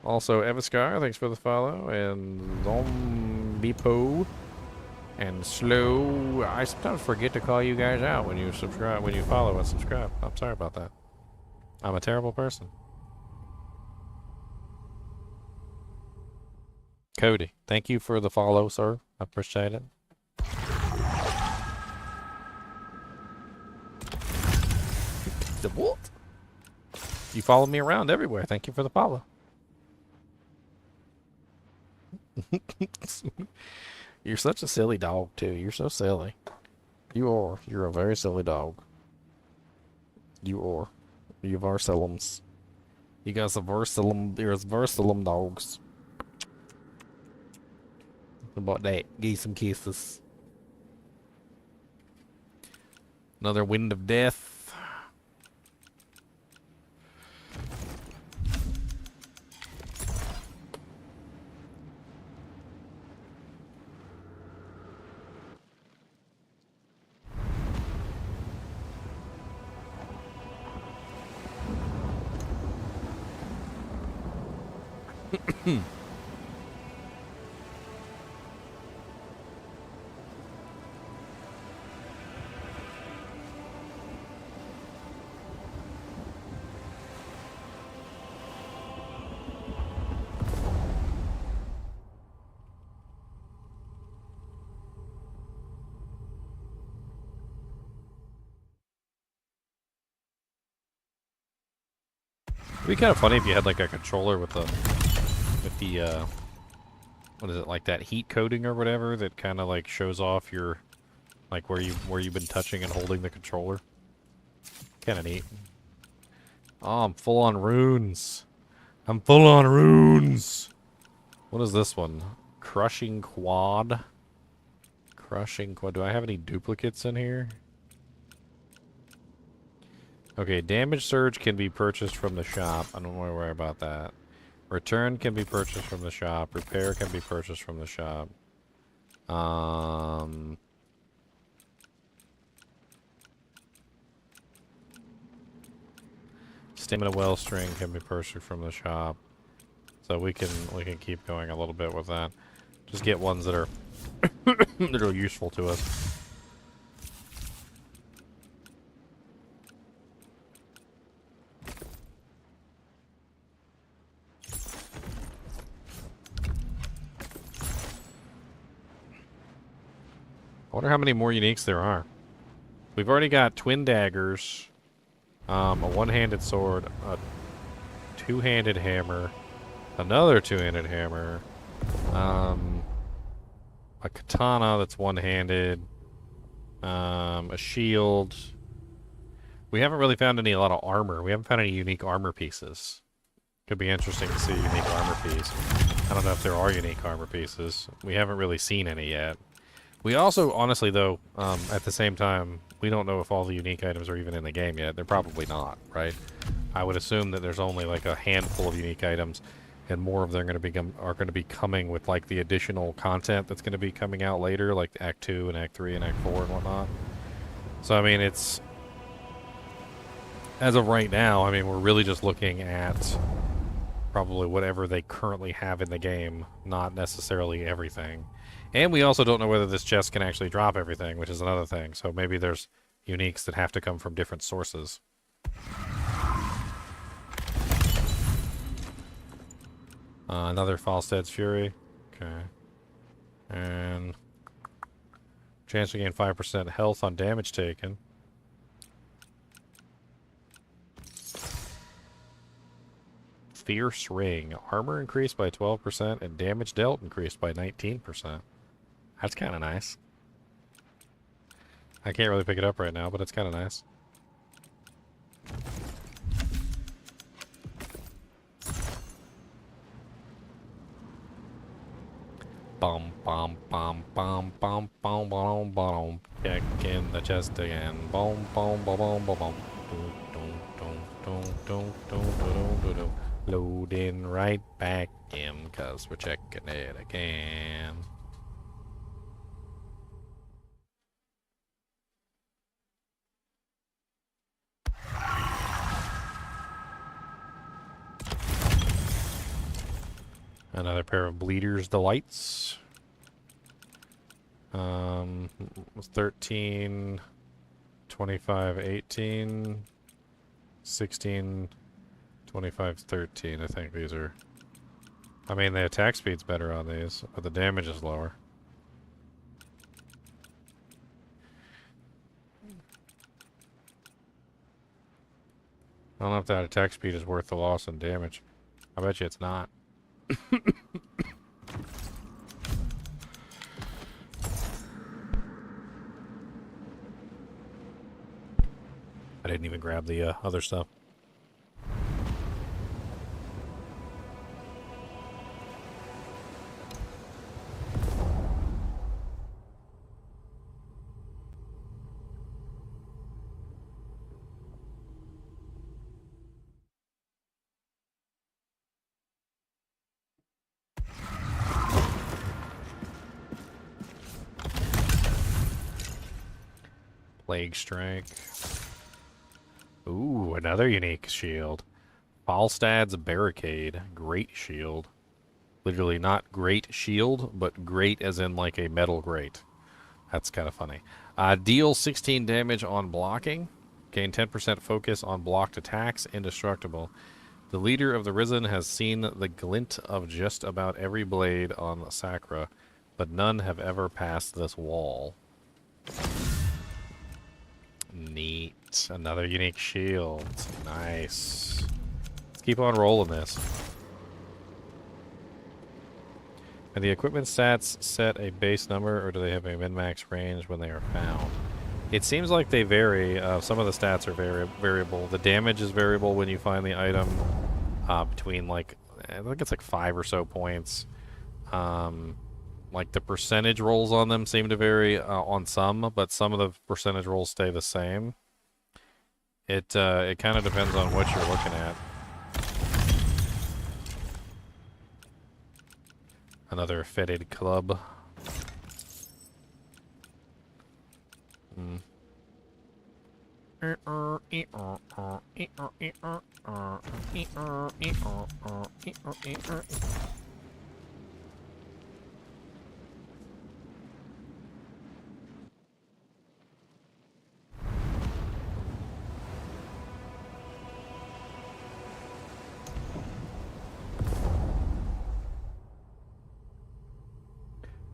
K: Also, Eviscar, thanks for the follow, and Zombipo, and Slow. I sometimes forget to call you guys out when you subscribe, when you follow and subscribe. I'm sorry about that. I'm a terrible person. Cody, thank you for the follow, sir. I appreciate it. The what? You follow me around everywhere. Thank you for the follow. You're such a silly dog, too. You're so silly. You are. You're a very silly dog. You are. You Varsilums. You guys are Varsilum. You're Varsilum dogs. How about that? Give you some kisses. Another wind of death. It'd be kind of funny if you had like a controller with the what is it, like that heat coating or whatever that kind of like shows off your like where you've been touching and holding the controller. Kind of neat. Oh, I'm full on runes. I'm full on runes. What is this one? Crushing quad. Crushing quad. Do I have any duplicates in here? Okay, damage surge can be purchased from the shop. I don't worry about that. Return can be purchased from the shop. Repair can be purchased from the shop. Stamina wellstring can be purchased from the shop. So we can keep going a little bit with that. Just get ones that are that are useful to us. I wonder how many more uniques there are. We've already got twin daggers, a one-handed sword, a two-handed hammer, another two-handed hammer, a katana that's one-handed, a shield. We haven't really found a lot of armor. We haven't found any unique armor pieces. Could be interesting to see a unique armor piece. I don't know if there are unique armor pieces. We haven't really seen any yet. We also, honestly, though, at the same time, we don't know if all the unique items are even in the game yet. They're probably not, right? I would assume that there's only like a handful of unique items, and more of them are going to be coming with like the additional content that's going to be coming out later, like Act 2 and Act 3 and Act 4 and whatnot. So, I mean, it's... As of right now, I mean, we're really just looking at probably whatever they currently have in the game, not necessarily everything. And we also don't know whether this chest can actually drop everything, which is another thing. So maybe there's uniques that have to come from different sources. Another Falstead's Fury. Okay. And chance to gain 5% health on damage taken. Fierce Ring. Armor increased by 12% and damage dealt increased by 19%. That's kind of nice. I can't really pick it up right now, but it's kind of nice. Bum bum bum bum bum bum bum bum. Check in the chest again. Boom boom boom boom boom boom. Loading right back in, cause we're checking it again. Another pair of Bleeder's Delights. 13, 25, 18, 16, 25, 13. I think these are... I mean, the attack speed's better on these, but the damage is lower. I don't know if that attack speed is worth the loss in damage. I bet you it's not. I didn't even grab the other stuff. Plague Strike. Ooh, another unique shield. Falstad's Barricade. Great shield. Literally not great shield, but great as in like a metal grate. That's kind of funny. Deal 16 damage on blocking. Gain 10% focus on blocked attacks. Indestructible. The leader of the Risen has seen the glint of just about every blade on Sacra, but none have ever passed this wall. Neat. Another unique shield. Nice. Let's keep on rolling this. Are the equipment stats set a base number, or do they have a min-max range when they are found? It seems like they vary. Some of the stats are variable. The damage is variable when you find the item, between like, I think it's like 5 or so points. Like the percentage rolls on them seem to vary on some, but some of the percentage rolls stay the same. It kind of depends on what you're looking at. Another fetid club.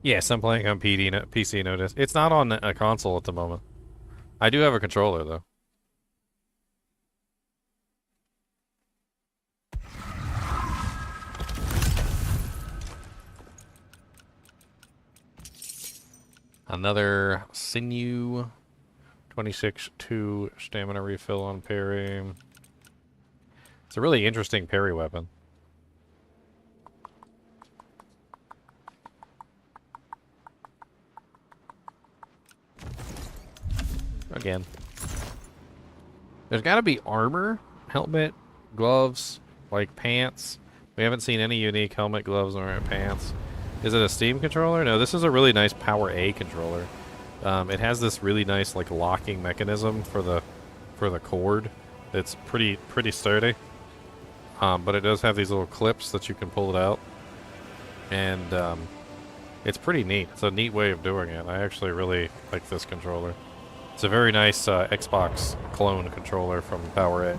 K: Yes, I'm playing on PC, notice. It's not on a console at the moment. I do have a controller, though. Another sinew. 26-2 stamina refill on parry. It's a really interesting parry weapon. Again. There's got to be armor, helmet, gloves, like pants. We haven't seen any unique helmet, gloves, or pants. Is it a Steam controller? No, this is a really nice Power A controller. It has this really nice like locking mechanism for the cord. It's pretty sturdy. But it does have these little clips that you can pull it out. And it's pretty neat. It's a neat way of doing it. I actually really like this controller. It's a very nice Xbox clone controller from Power A.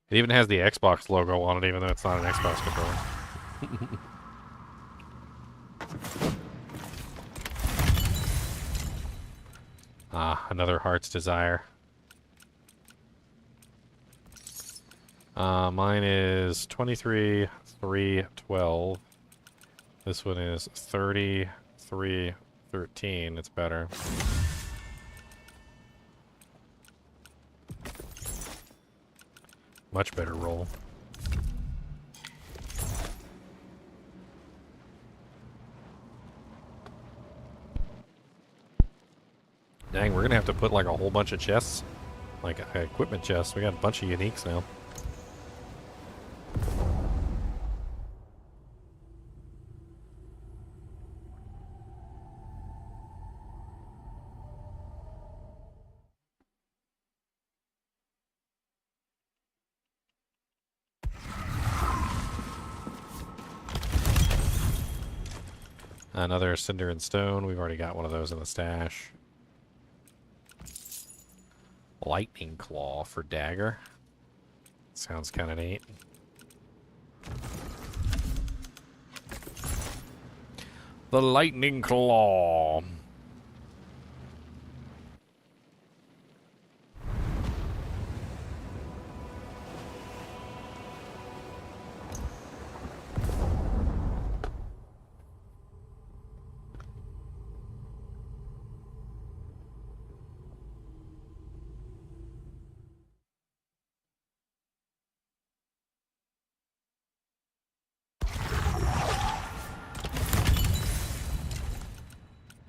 K: It even has the Xbox logo on it, even though it's not an Xbox controller. Another Heart's Desire. Mine is 23, 3, 12. This one is 33, 13. It's better. Much better roll. Dang, we're gonna have to put like a whole bunch of chests, like equipment chests. We got a bunch of uniques now. Another cinder and stone. We've already got one of those in the stash. Lightning claw for dagger. Sounds kind of neat. The lightning claw.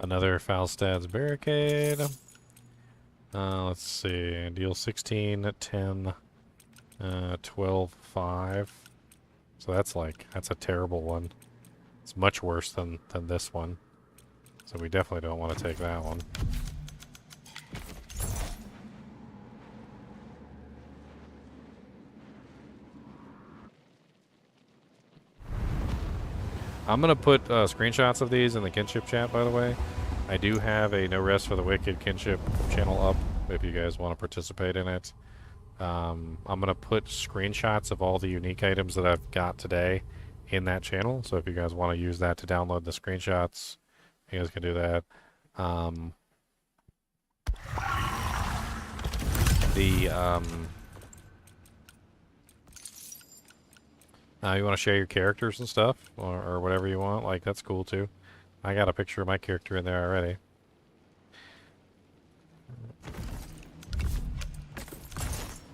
K: Another Falstad's barricade. Let's see. Deal 16, 10, 12, 5. So that's a terrible one. It's much worse than this one. So we definitely don't want to take that one. I'm going to put screenshots of these in the kinship chat, by the way. I do have a No Rest for the Wicked kinship channel up if you guys want to participate in it. I'm going to put screenshots of all the unique items that I've got today in that channel. So if you guys want to use that to download the screenshots, you guys can do that. You want to share your characters and stuff, or whatever you want, like, that's cool too. I got a picture of my character in there already.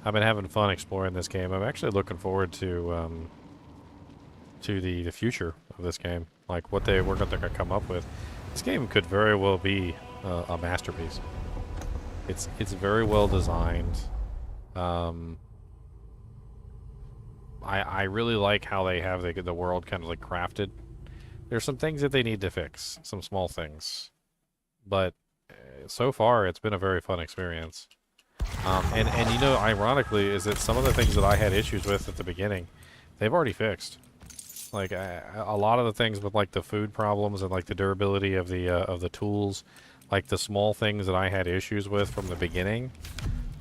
K: I've been having fun exploring this game. I'm actually looking forward to the future of this game, like what they're going to come up with. This game could very well be a masterpiece. It's very well designed. I really like how they have the world kind of like crafted. There's some things that they need to fix, some small things, but so far it's been a very fun experience. And you know, ironically, is that some of the things that I had issues with at the beginning, they've already fixed. Like a lot of the things with like the food problems and like the durability of the tools, like the small things that I had issues with from the beginning.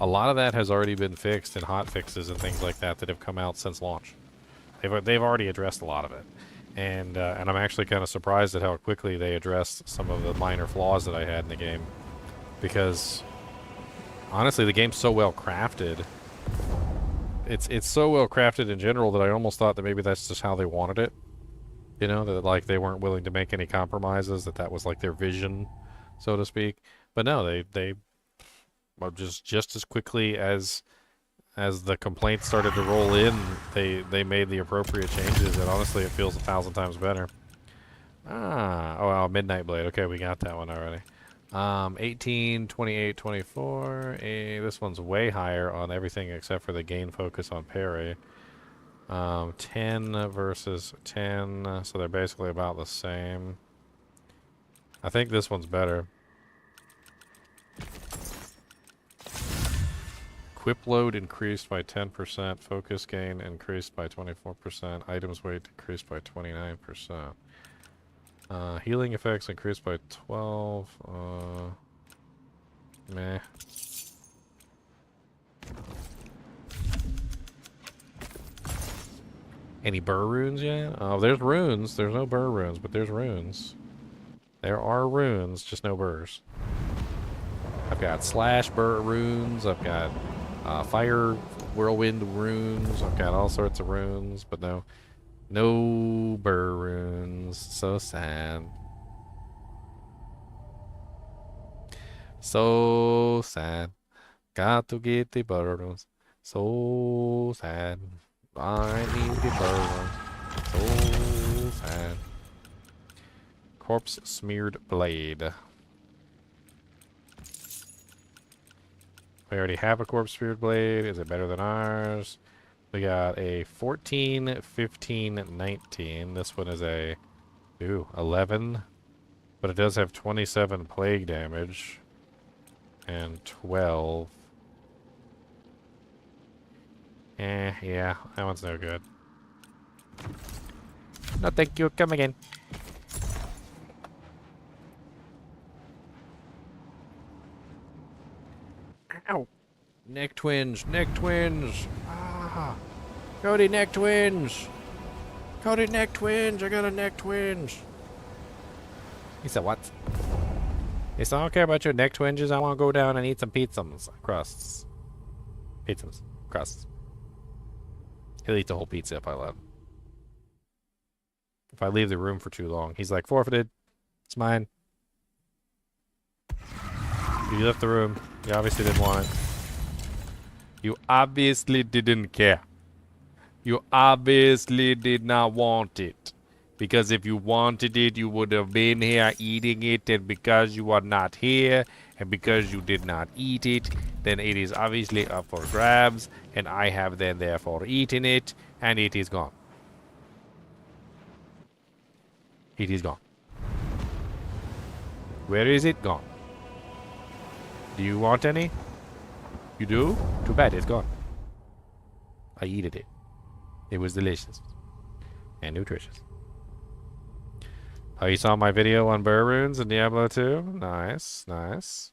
K: A lot of that has already been fixed in hot fixes and things like that have come out since launch. They've already addressed a lot of it, and I'm actually kind of surprised at how quickly they addressed some of the minor flaws that I had in the game, because honestly, the game's so well crafted. It's so well crafted in general that I almost thought that maybe that's just how they wanted it. You know, that like they weren't willing to make any compromises. That was like their vision, so to speak. But no, they just as quickly as the complaints started to roll in, they made the appropriate changes, and honestly, it feels 1,000 times better. Midnight Blade. Okay, we got that one already. 18, 28, 24. This one's way higher on everything except for the gain focus on parry. 10 versus 10, so they're basically about the same. I think this one's better. Equip load increased by 10%. Focus gain increased by 24%. Items weight decreased by 29%. Healing effects increased by 12. Meh. Any burr runes yet? Oh, there's runes. There's no burr runes, but there's runes. There are runes, just no burrs. I've got slash burr runes. I've got fire whirlwind runes. I've got all sorts of runes, but no burr runes. So sad. So sad. Got to get the burr runes. So sad. I need the burr runes. So sad. Corpse smeared blade. We already have a corpse smeared blade. Is it better than ours? We got a 14, 15, 19. This one is a 11. But it does have 27 plague damage. And 12. Yeah, that one's no good. No, thank you. Come again. Ow! Neck twinge, neck twinge. Ah! Cody, neck twinge. Cody, neck twinge. I got a neck twinge. He said, what? He said, I don't care about your neck twinges. I want to go down and eat some pizzas. Crusts. Pizzas. Crusts. He'll eat the whole pizza if I let him. If I leave the room for too long. He's like, forfeited. It's mine. You left the room. You obviously didn't want it. You obviously didn't care. You obviously did not want it. Because if you wanted it, you would have been here eating it. And because you are not here, and because you did not eat it, then it is obviously up for grabs. And I have then therefore eaten it, and it is gone. It is gone. Where is it? Gone. Do you want any? You do? Too bad, it's gone. I eated it. It was delicious. And nutritious. Oh, you saw my video on burr runes in Diablo 2? Nice, nice.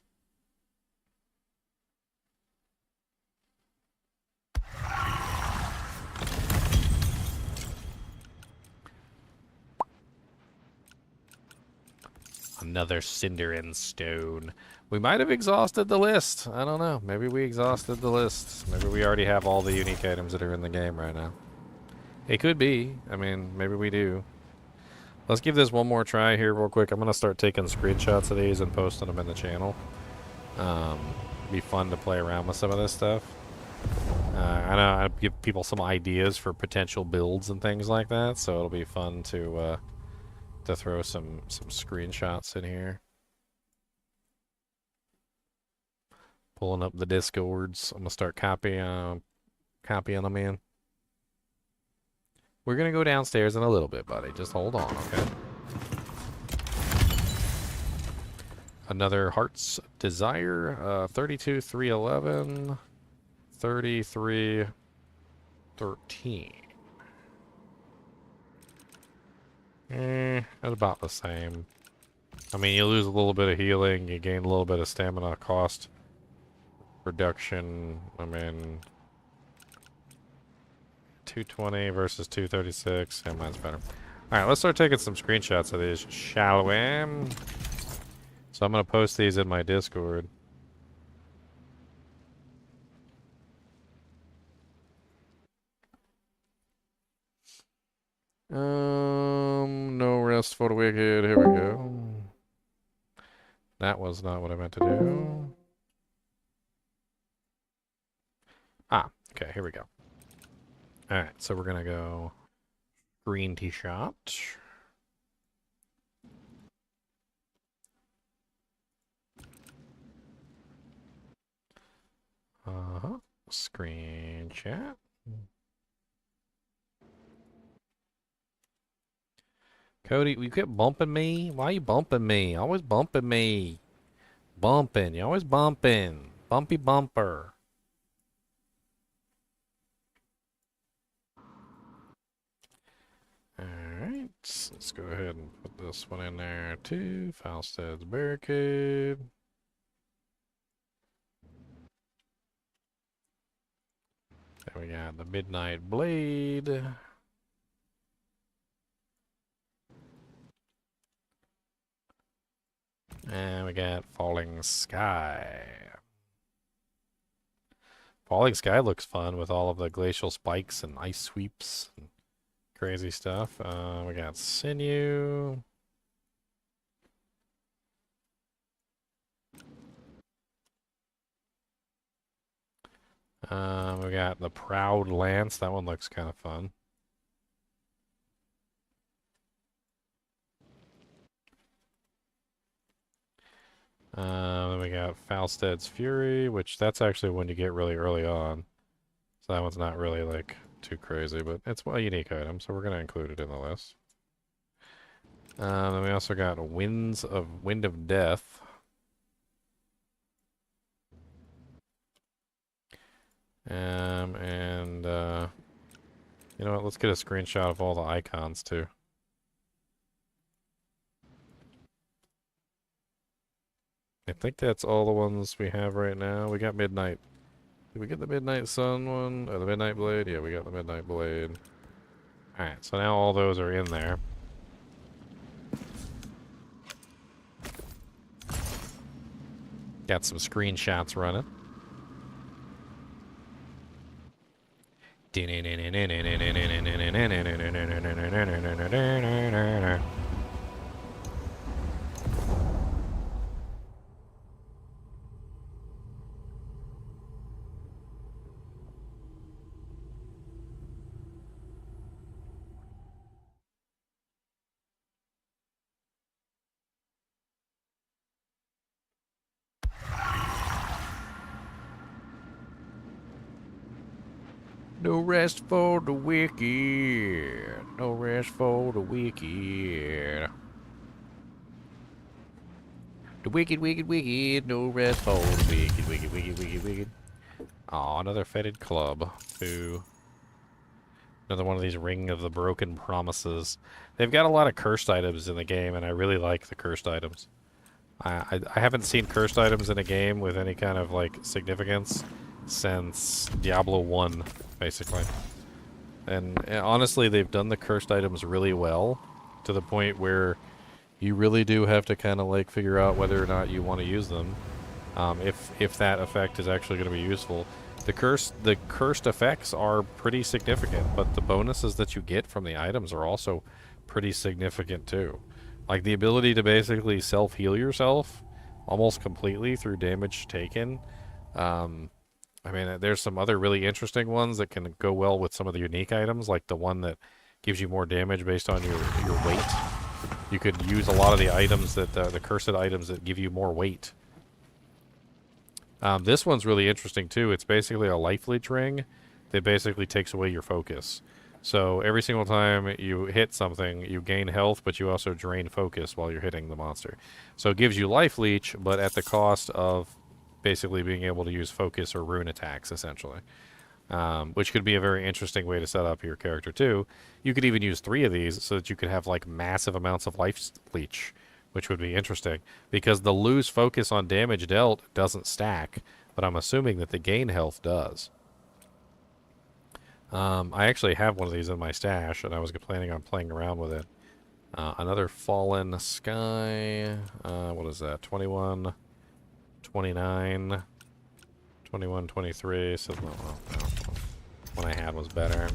K: Another cinder and stone. We might have exhausted the list. I don't know. Maybe we exhausted the list. Maybe we already have all the unique items that are in the game right now. It could be. I mean, maybe we do. Let's give this one more try here real quick. I'm going to start taking screenshots of these and posting them in the channel. Be fun to play around with some of this stuff. I know I give people some ideas for potential builds and things like that, so it'll be fun to throw some screenshots in here. Pulling up the Discords. I'm gonna start copying them in. We're gonna go downstairs in a little bit, buddy. Just hold on, okay? Another Heart's Desire. 32,311. 33,13. That's about the same. I mean, you lose a little bit of healing, you gain a little bit of stamina cost reduction. I mean, 220 versus 236. Yeah, mine's better. Alright, let's start taking some screenshots of these, shall we? So I'm going to post these in my Discord. No rest for the wicked. Here we go. That was not what I meant to do. Ah, okay, here we go. Alright, so we're gonna go green tea shot. Screen chat. Cody, you kept bumping me? Why are you bumping me? Always bumping me. Bumping. You're always bumping. Bumpy bumper. Alright. Let's go ahead and put this one in there too. Falstad's Barricade. Then we got the Midnight Blade. And we got Falling Sky. Falling Sky looks fun with all of the glacial spikes and ice sweeps and crazy stuff. We got Sinew. We got the Proud Lance. That one looks kind of fun. Then we got Falstad's Fury, which that's actually when you get really early on. So that one's not really like too crazy, but it's a unique item, so we're gonna include it in the list. Then we also got Wind of Death. You know what? Let's get a screenshot of all the icons too. I think that's all the ones we have right now. We got Midnight. Did we get the Midnight Sun one? Or the Midnight Blade? Yeah, we got the Midnight Blade. Alright, so now all those are in there. Got some screenshots running. No rest for the wicked. No rest for the wicked. The wicked, wicked, wicked. No rest for the wicked, wicked, wicked, wicked, wicked. Aw, another fetid club. Boo. Another one of these Ring of the Broken Promises. They've got a lot of cursed items in the game, and I really like the cursed items. I haven't seen cursed items in a game with any kind of, like, significance since Diablo 1, basically. And honestly, they've done the cursed items really well, to the point where you really do have to kind of, like, figure out whether or not you want to use them. If that effect is actually going to be useful. The cursed effects are pretty significant, but the bonuses that you get from the items are also pretty significant too. Like the ability to basically self-heal yourself almost completely through damage taken. I mean, there's some other really interesting ones that can go well with some of the unique items, like the one that gives you more damage based on your weight. You could use a lot of the items that the cursed items that give you more weight. This one's really interesting too. It's basically a life leech ring that basically takes away your focus. So every single time you hit something, you gain health, but you also drain focus while you're hitting the monster. So it gives you life leech, but at the cost of basically being able to use focus or rune attacks, essentially. Which could be a very interesting way to set up your character too. You could even use 3 of these so that you could have like massive amounts of life leech, which would be interesting, because the lose focus on damage dealt doesn't stack, but I'm assuming that the gain health does. I actually have one of these in my stash, and I was planning on playing around with it. Another Fallen Sky, what is that, 21, 29, 21, 23, so no, one I had was better.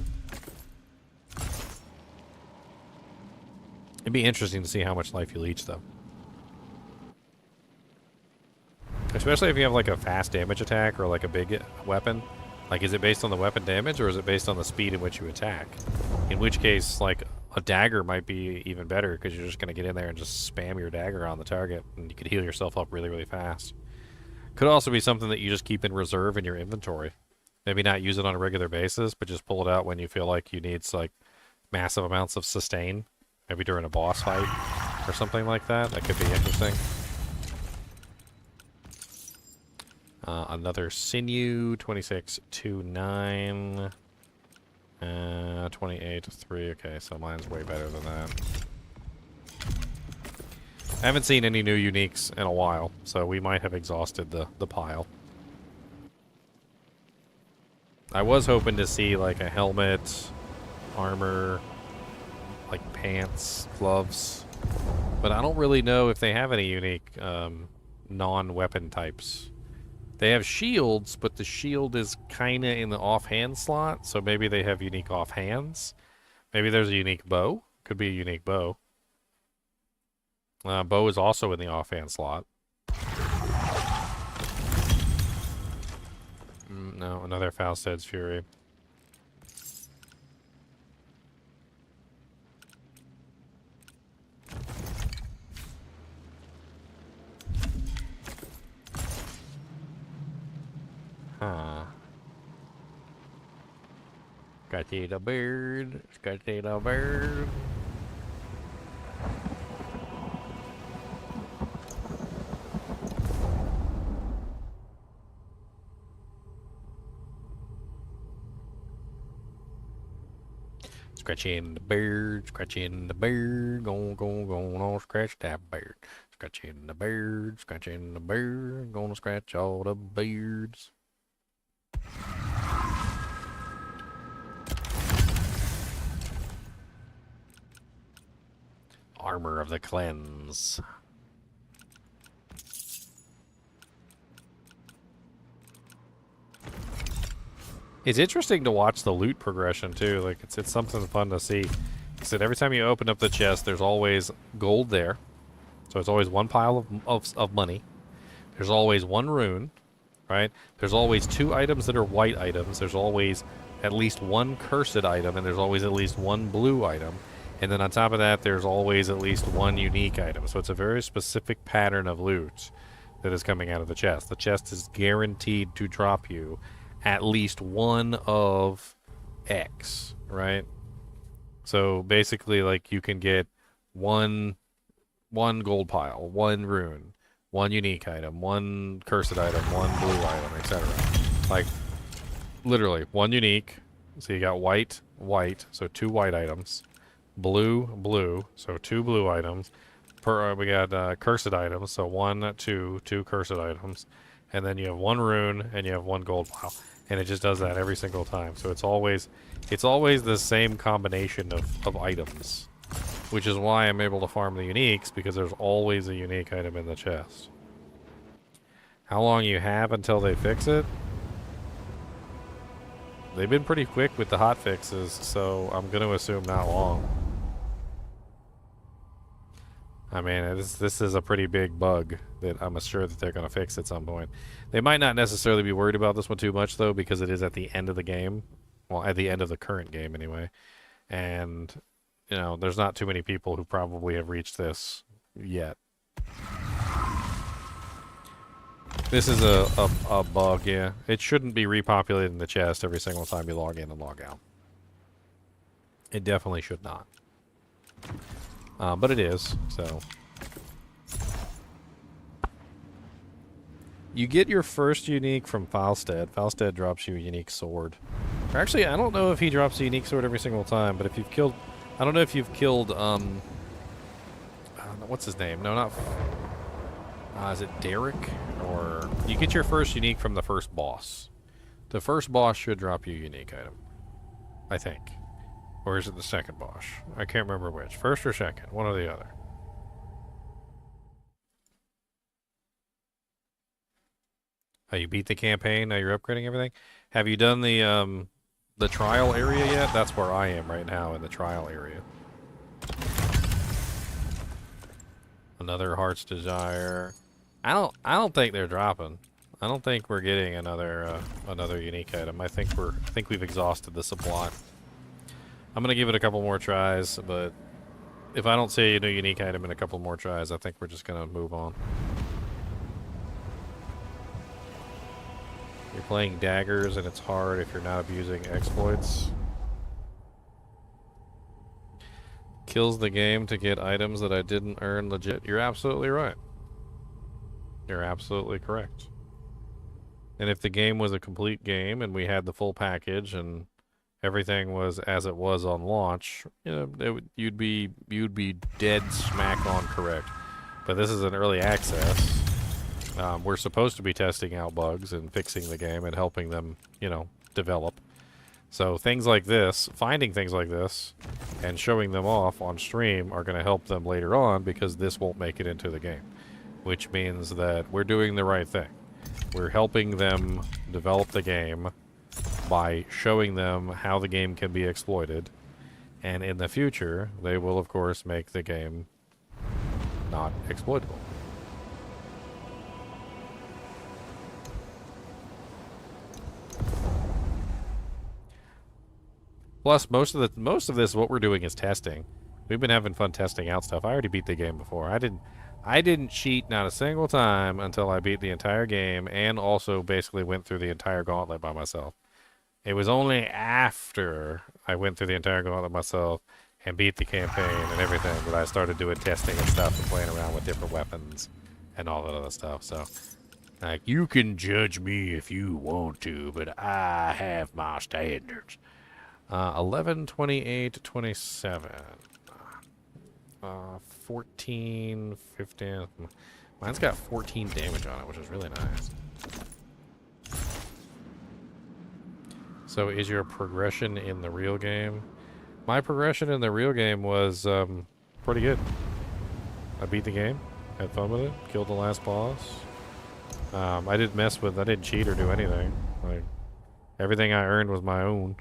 K: It'd be interesting to see how much life you leech, though. Especially if you have like a fast damage attack or like a big weapon. Like, is it based on the weapon damage or is it based on the speed in which you attack? In which case, like, a dagger might be even better because you're just going to get in there and just spam your dagger on the target and you could heal yourself up really, really fast. Could also be something that you just keep in reserve in your inventory. Maybe not use it on a regular basis, but just pull it out when you feel like you need, like, massive amounts of sustain. Maybe during a boss fight or something like that. That could be interesting. Another Sinew, 26-2-9. 28-3. Okay, so mine's way better than that. I haven't seen any new uniques in a while, so we might have exhausted the pile. I was hoping to see like a helmet, armor, like pants, gloves, but I don't really know if they have any unique non-weapon types. They have shields, but the shield is kind of in the offhand slot, so maybe they have unique offhands. Maybe there's a unique bow. Could be a unique bow. Bow is also in the offhand slot. No, another Falstad's Fury. Huh. Scotty the bird. Scotty the bird. Scratching the bird, scratching the bird, go, scratch that bird. Scratching the beard, scratching the beard. Gonna scratch all the beards. Armor of the Cleanse. It's interesting to watch the loot progression too. Like it's something fun to see. Like I said, every time you open up the chest, there's always gold there. So it's always one pile of money. There's always one rune, right? There's always 2 items that are white items. There's always at least 1 cursed item, and there's always at least 1 blue item. And then on top of that, there's always at least 1 unique item. So it's a very specific pattern of loot that is coming out of the chest. The chest is guaranteed to drop you at least 1 of X, right? So basically, like, you can get one gold pile, 1 rune, 1 unique item, 1 cursed item, 1 blue item, etc. Like, literally, 1 unique. So you got white, white, so 2 white items. Blue, blue, so 2 blue items. We got cursed items, so 1, 2 cursed items. And then you have 1 rune, and you have 1 gold pile. And it just does that every single time. So it's always the same combination of items. Which is why I'm able to farm the uniques, because there's always a unique item in the chest. How long you have until they fix it? They've been pretty quick with the hot fixes, so I'm going to assume not long. I mean, this is a pretty big bug that I'm sure that they're going to fix at some point. They might not necessarily be worried about this one too much, though, because it is at the end of the game. Well, at the end of the current game, anyway. And, you know, there's not too many people who probably have reached this yet. This is a bug, yeah. It shouldn't be repopulating the chest every single time you log in and log out. It definitely should not. But it is, so. You get your first unique from Falstead. Falstead drops you a unique sword. Or actually, I don't know if he drops a unique sword every single time, but if you've killed... I don't know if you've killed, what's his name? No, not... is it Derek? Or... You get your first unique from the first boss. The first boss should drop you a unique item. I think. Or is it the second boss? I can't remember which. First or second? One or the other. Oh, you beat the campaign? Now you're upgrading everything? Have you done the trial area yet? That's where I am right now, in the trial area. Another Heart's Desire. I don't think they're dropping. I don't think we're getting another unique item. I think we've exhausted the supply. I'm gonna give it a couple more tries, but if I don't see a new unique item in a couple more tries, I think we're just gonna move on. You're playing daggers and it's hard if you're not abusing exploits. Kills the game to get items that I didn't earn legit. You're absolutely right. You're absolutely correct. And if the game was a complete game and we had the full package and everything was as it was on launch, you know, you'd be dead smack on correct. But this is an early access. We're supposed to be testing out bugs and fixing the game and helping them, you know, develop. So things like this, finding things like this, and showing them off on stream are going to help them later on, because this won't make it into the game. Which means that we're doing the right thing. We're helping them develop the game by showing them how the game can be exploited. And in the future, they will, of course, make the game not exploitable. Plus, most of this, what we're doing is testing. We've been having fun testing out stuff. I already beat the game before. I didn't cheat not a single time until I beat the entire game, and also basically went through the entire gauntlet by myself. It was only after I went through the entire gauntlet myself and beat the campaign and everything that I started doing testing and stuff and playing around with different weapons and all that other stuff. So, like, you can judge me if you want to, but I have my standards. 11, 28, 27. 14, 15. Mine's got 14 damage on it, which is really nice. So is your progression in the real game? My progression in the real game was pretty good. I beat the game, had fun with it, killed the last boss. I didn't cheat or do anything. Like, everything I earned was my own.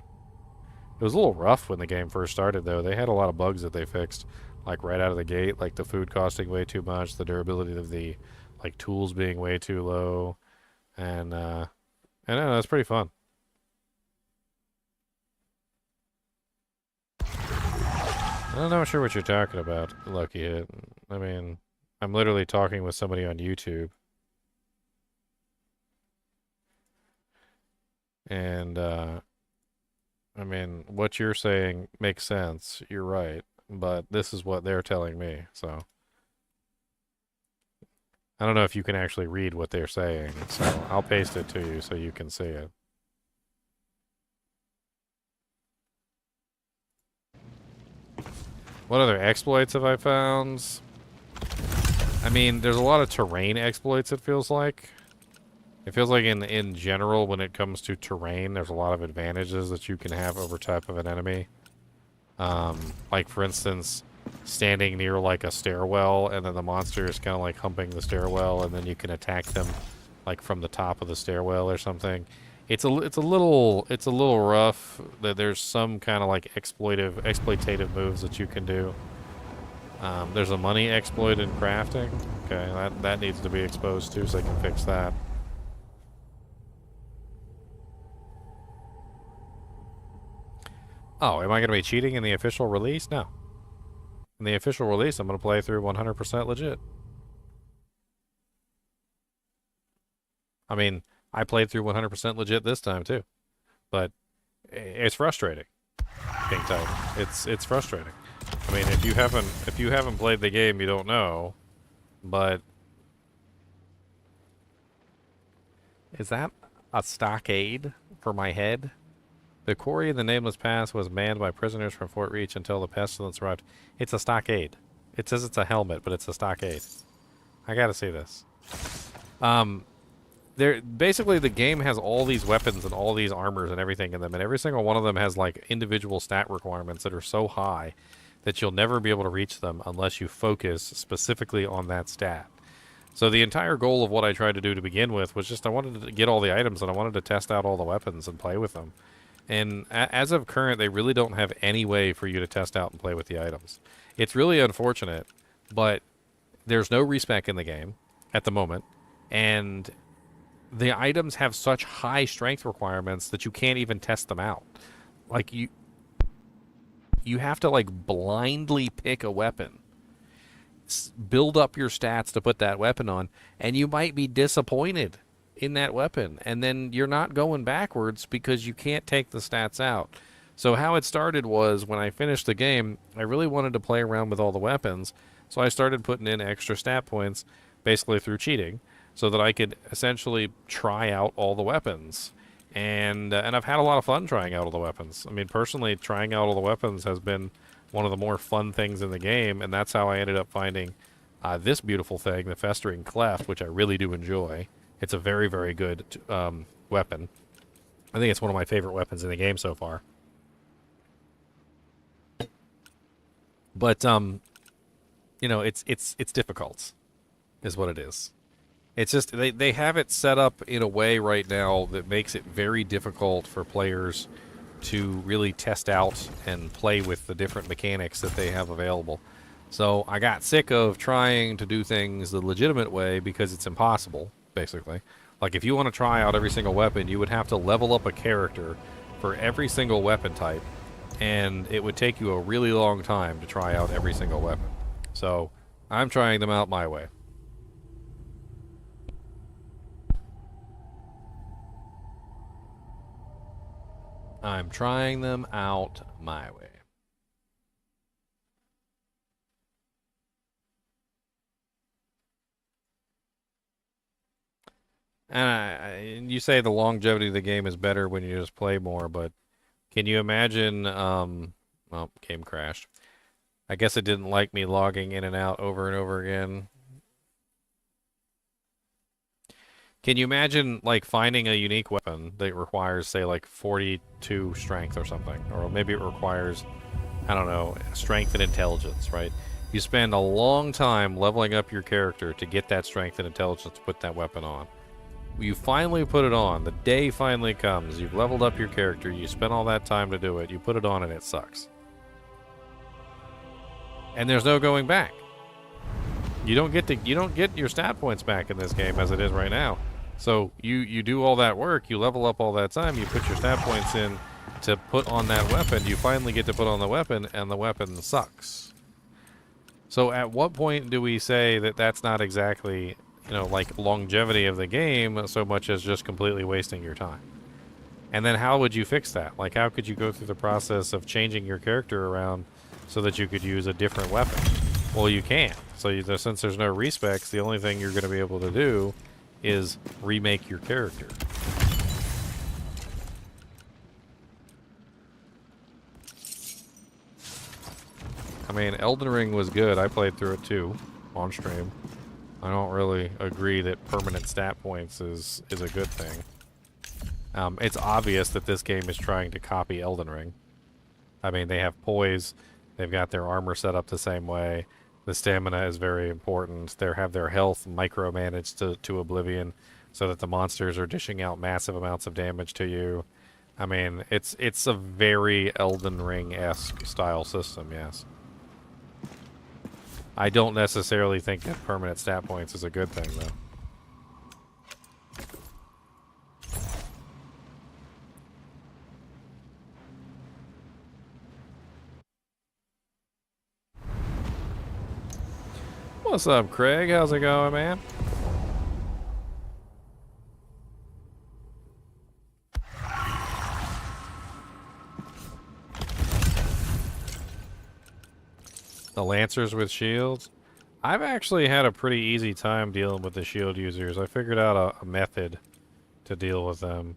K: It was a little rough when the game first started, though. They had a lot of bugs that they fixed, like right out of the gate, like the food costing way too much, the durability of the like tools being way too low, and I don't know, it's pretty fun. I'm not sure what you're talking about, Lucky Hit. I mean, I'm literally talking with somebody on YouTube. And, I mean, what you're saying makes sense. You're right. But this is what they're telling me, so. I don't know if you can actually read what they're saying, so I'll paste it to you so you can see it. What other exploits have I found? I mean, there's a lot of terrain exploits, it feels like. It feels like in general, when it comes to terrain, there's a lot of advantages that you can have over type of an enemy. Like, for instance, standing near, like, a stairwell, and then the monster is kind of, like, humping the stairwell, and then you can attack them, like, from the top of the stairwell or something. It's a little rough. That there's some kind of like exploitative moves that you can do. There's a money exploit in crafting. Okay, that needs to be exposed too, so they can fix that. Oh, am I going to be cheating in the official release? No. In the official release, I'm going to play through 100% legit. I mean, I played through 100% legit this time too, but it's frustrating. King Titan, it's frustrating. I mean, if you haven't played the game, you don't know. But is that a stockade for my head? The quarry in the Nameless Pass was manned by prisoners from Fort Reach until the pestilence arrived. It's a stockade. It says it's a helmet, but it's a stockade. I gotta see this. Basically, the game has all these weapons and all these armors and everything in them, and every single one of them has like individual stat requirements that are so high that you'll never be able to reach them unless you focus specifically on that stat. So the entire goal of what I tried to do to begin with was just I wanted to get all the items and I wanted to test out all the weapons and play with them. And as of current, they really don't have any way for you to test out and play with the items. It's really unfortunate, but there's no respec in the game at the moment, and the items have such high strength requirements that you can't even test them out. Like, you have to, like, blindly pick a weapon, build up your stats to put that weapon on, and you might be disappointed in that weapon, and then you're not going backwards because you can't take the stats out. So how it started was, when I finished the game, I really wanted to play around with all the weapons, so I started putting in extra stat points, basically through cheating, so that I could essentially try out all the weapons. And I've had a lot of fun trying out all the weapons. I mean, personally, trying out all the weapons has been one of the more fun things in the game, and that's how I ended up finding this beautiful thing, the Festering Cleft, which I really do enjoy. It's a very, very good weapon. I think it's one of my favorite weapons in the game so far. But, you know, it's difficult, is what it is. It's just, they have it set up in a way right now that makes it very difficult for players to really test out and play with the different mechanics that they have available. So I got sick of trying to do things the legitimate way because it's impossible, basically. Like, if you want to try out every single weapon, you would have to level up a character for every single weapon type, and it would take you a really long time to try out every single weapon. So I'm trying them out my way. I'm trying them out my way. And you say the longevity of the game is better when you just play more, but can you imagine, well, game crashed. I guess it didn't like me logging in and out over and over again. Can you imagine, like, finding a unique weapon that requires, say, like, 42 strength or something? Or maybe it requires, I don't know, strength and intelligence, right? You spend a long time leveling up your character to get that strength and intelligence to put that weapon on. You finally put it on. The day finally comes. You've leveled up your character. You spent all that time to do it. You put it on and it sucks. And there's no going back. You don't get your stat points back in this game as it is right now. So you do all that work, you level up all that time, you put your stat points in to put on that weapon, you finally get to put on the weapon, and the weapon sucks. So at what point do we say that that's not exactly, you know, like longevity of the game so much as just completely wasting your time? And then how would you fix that? Like, how could you go through the process of changing your character around so that you could use a different weapon? Well, you can't. So since there's no respecs, the only thing you're going to be able to do is remake your character. I mean, Elden Ring was good. I played through it too, on stream. I don't really agree that permanent stat points is a good thing. It's obvious that this game is trying to copy Elden Ring. I mean, they have poise. They've got their armor set up the same way. The stamina is very important. They have their health micromanaged to oblivion so that the monsters are dishing out massive amounts of damage to you. I mean, it's a very Elden Ring-esque style system, yes. I don't necessarily think that permanent stat points is a good thing, though. What's up, Craig? How's it going, man? The Lancers with shields? I've actually had a pretty easy time dealing with the shield users. I figured out a method to deal with them.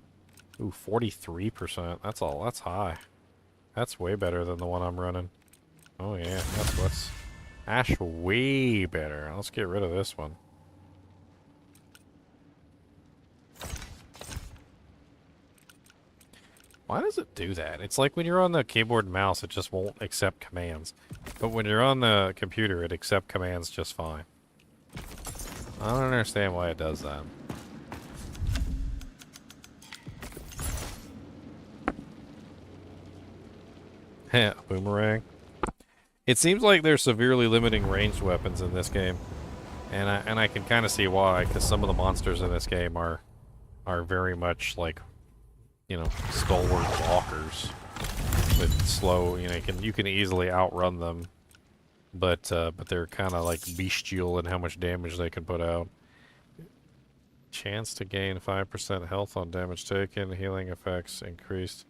K: Ooh, 43%. That's high. That's way better than the one I'm running. Oh yeah, that's way better. Let's get rid of this one. Why does it do that? It's like when you're on the keyboard and mouse, it just won't accept commands. But when you're on the computer, it accepts commands just fine. I don't understand why it does that. Boomerang. It seems like they're severely limiting ranged weapons in this game. And I can kind of see why, because some of the monsters in this game are very much like, you know, stalwart walkers with slow, you know, you can easily outrun them, but they're kind of like bestial in how much damage they can put out. Chance to gain 5% health on damage taken, healing effects increased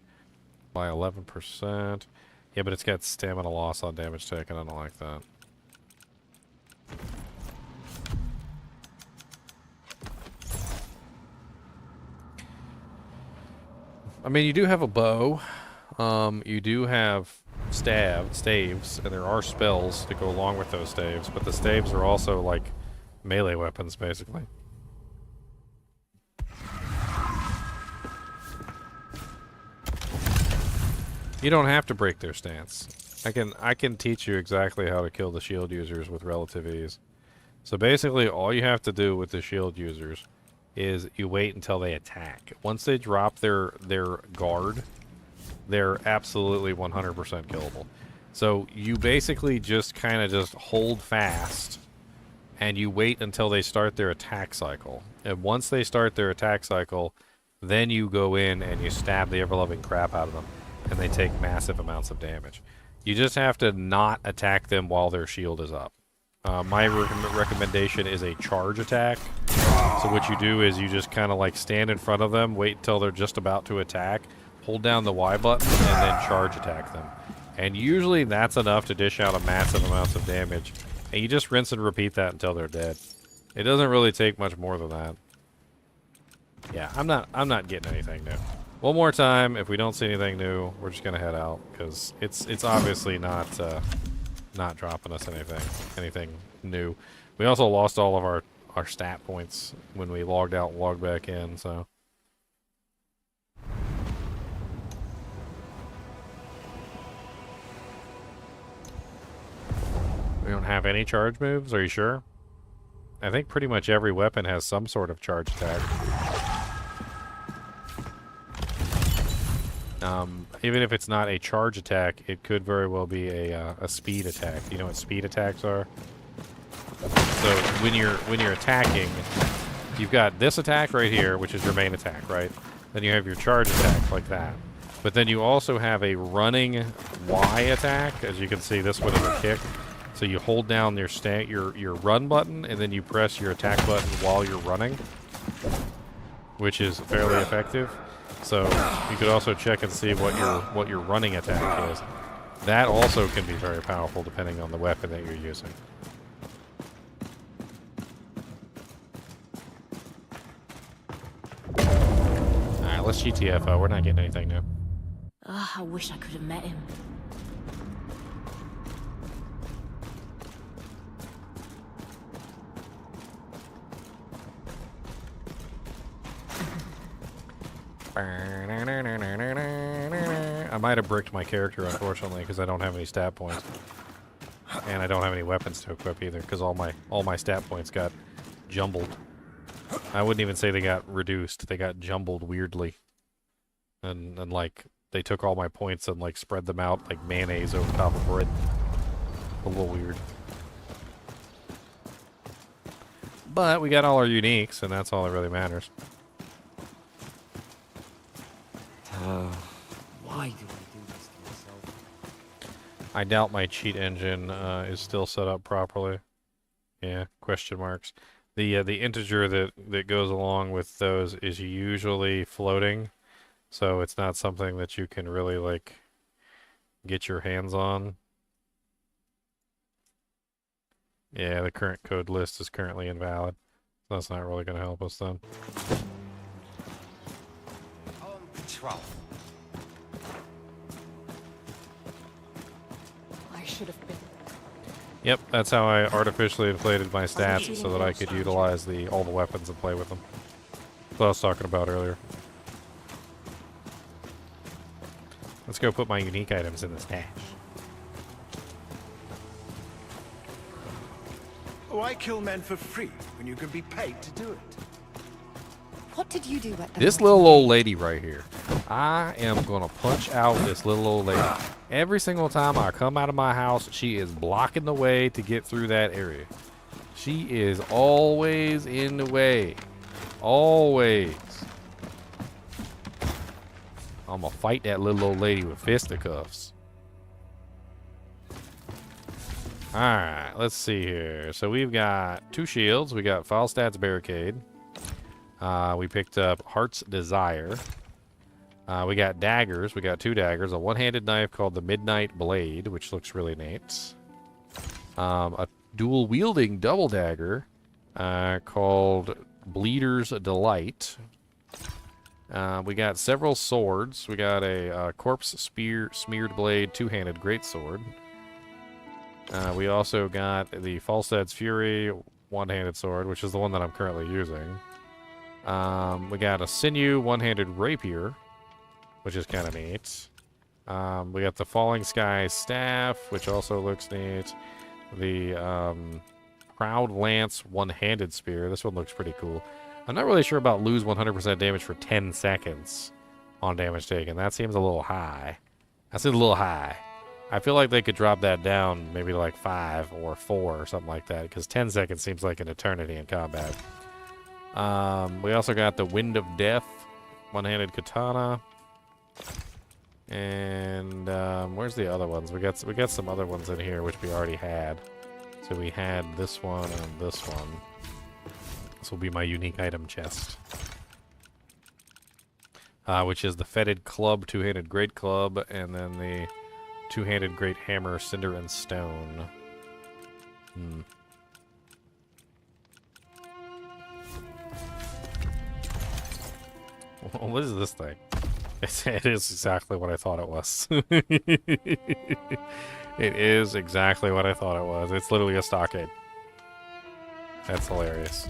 K: by 11%. Yeah, but it's got stamina loss on damage taken. I don't like that. I mean, you do have a bow. You do have staves, and there are spells to go along with those staves, but the staves are also like melee weapons, basically. You don't have to break their stance. I can teach you exactly how to kill the shield users with relative ease. So basically, all you have to do with the shield users is you wait until they attack. Once they drop their guard, they're absolutely 100% killable. So you basically just kind of just hold fast, and you wait until they start their attack cycle. And once they start their attack cycle, then you go in and you stab the ever-loving crap out of them, and they take massive amounts of damage. You just have to not attack them while their shield is up. My recommendation is a charge attack. So what you do is you just kind of like stand in front of them, wait until they're just about to attack, hold down the Y button, and then charge attack them. And usually that's enough to dish out a massive amounts of damage. And you just rinse and repeat that until they're dead. It doesn't really take much more than that. Yeah, I'm not getting anything new. One more time, if we don't see anything new, we're just gonna head out, because it's obviously not not dropping us anything new. We also lost all of our stat points when we logged out and logged back in, so. We don't have any charge moves, are you sure? I think pretty much every weapon has some sort of charge attack. Even if it's not a charge attack, it could very well be a speed attack. You know what speed attacks are? So when you're attacking, you've got this attack right here, which is your main attack, right? Then you have your charge attack like that. But then you also have a running Y attack. As you can see, this one is a kick. So you hold down your run button, and then you press your attack button while you're running, which is fairly effective. So you could also check and see what your running attack is. That also can be very powerful depending on the weapon that you're using. Alright, let's GTFO. We're not getting anything new.
H: Ah, I wish I could have met him.
K: I might have bricked my character, unfortunately, because I don't have any stat points, and I don't have any weapons to equip either, because all my stat points got jumbled. I wouldn't even say they got reduced; they got jumbled weirdly, and like they took all my points and like spread them out like mayonnaise over top of bread. A little weird. But we got all our uniques, and that's all that really matters.
J: Why do I do this to myself?
K: I doubt my cheat engine is still set up properly. Yeah, question marks. The integer that goes along with those is usually floating, so it's not something that you can really like get your hands on. Yeah, the current code list is currently invalid. That's not really going to help us then.
G: On patrol.
D: I should have been.
K: Yep, that's how I artificially inflated my stats so that I could utilize all the weapons and play with them. That's what I was talking about earlier. Let's go put my unique items in the stash.
F: Why kill men for free when you can be paid to do it?
D: What did you do at the
A: This
D: mountain?
A: little old lady right here. I am going to punch out this little old lady. Every single time I come out of my house, she is blocking the way to get through that area. She is always in the way. Always. I'm going to fight that little old lady with fisticuffs. Alright, let's see here. So we've got 2 shields. We got Falstad's Barricade. We picked up Heart's Desire. We got daggers. We got 2 daggers. A one-handed knife called the Midnight Blade, which looks really neat. A dual-wielding double dagger called Bleeder's Delight. We got several swords. We got a Corpse Smeared Blade, 2-handed greatsword. We also got the Falstad's Fury one-handed sword, which is the one that I'm currently using. We got a Sinew one-handed rapier, which is kind of neat. We got the Falling Sky staff, which also looks neat. The Proud Lance one-handed spear. This one looks pretty cool. I'm not really sure about lose 100% damage for 10 seconds on damage taken. That seems a little high. That seems a little high. I feel like they could drop that down maybe to like 5 or 4 or something like that, because 10 seconds seems like an eternity in combat. We also got the Wind of Death one-handed katana. And where's the other ones? We got some other ones in here which we already had. So we had this one and this one. This will be my unique item chest. Which is the Fetid Club, 2-handed Great Club, and then the 2-handed Great Hammer, Cinder and Stone. What is this thing?
K: It is exactly what I thought it was. It is exactly what I thought it was. It's literally a stockade. That's hilarious.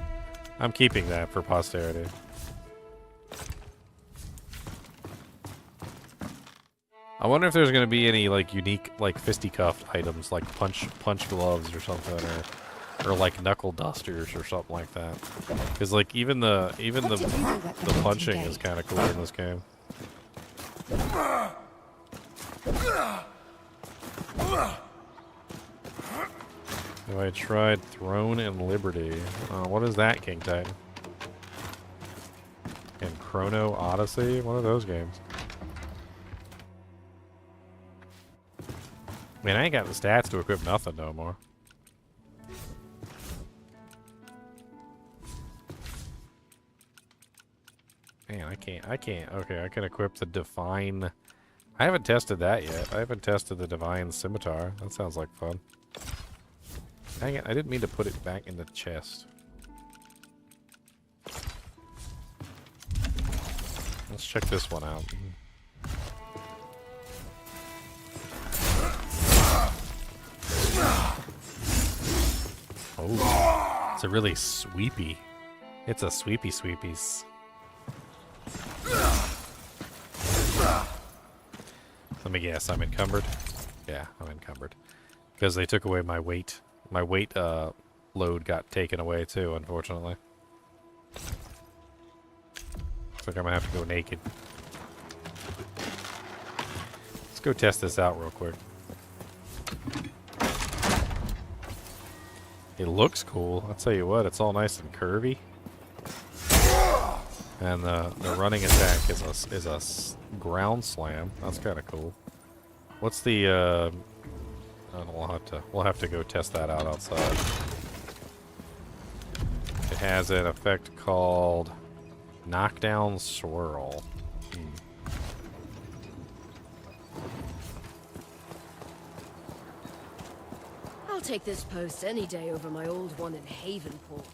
K: I'm keeping that for posterity. I wonder if there's going to be any like unique like fisticuff items like punch gloves or something, or like knuckle dusters or something like that. Because like even the punching is kind of cool in this game. Have I tried Throne and Liberty? What is that, King Titan? And Chrono Odyssey? What are those games? Man, I ain't got the stats to equip nothing no more. Man, I can't. Okay, I can equip the Divine. I haven't tested that yet. I haven't tested the Divine Scimitar. That sounds like fun. Dang it, I didn't mean to put it back in the chest. Let's check this one out. Oh, it's a really sweepy. It's a sweepies. Let me guess, I'm encumbered? Yeah, I'm encumbered. Because they took away my weight. My weight load got taken away too, unfortunately. Looks like I'm gonna have to go naked. Let's go test this out real quick. It looks cool. I'll tell you what, it's all nice and curvy. And the running attack is a ground slam. That's kind of cool. What's the we'll have to go test that out outside. It has an effect called Knockdown Swirl.
L: I'll take this post any day over my old one in Havenport.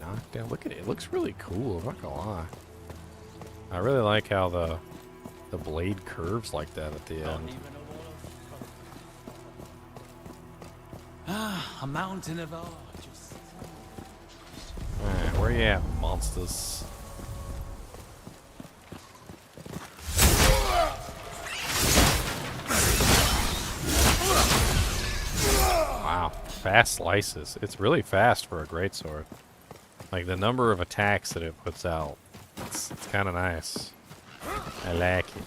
K: Knockdown. Look at it. It looks really cool. I'm not gonna lie. I really like how the blade curves like that at the end.
C: A mountain of arches.
K: Alright, where you at, monsters? Wow, fast slices. It's really fast for a greatsword. Like the number of attacks that it puts out, it's kind of nice. I like it.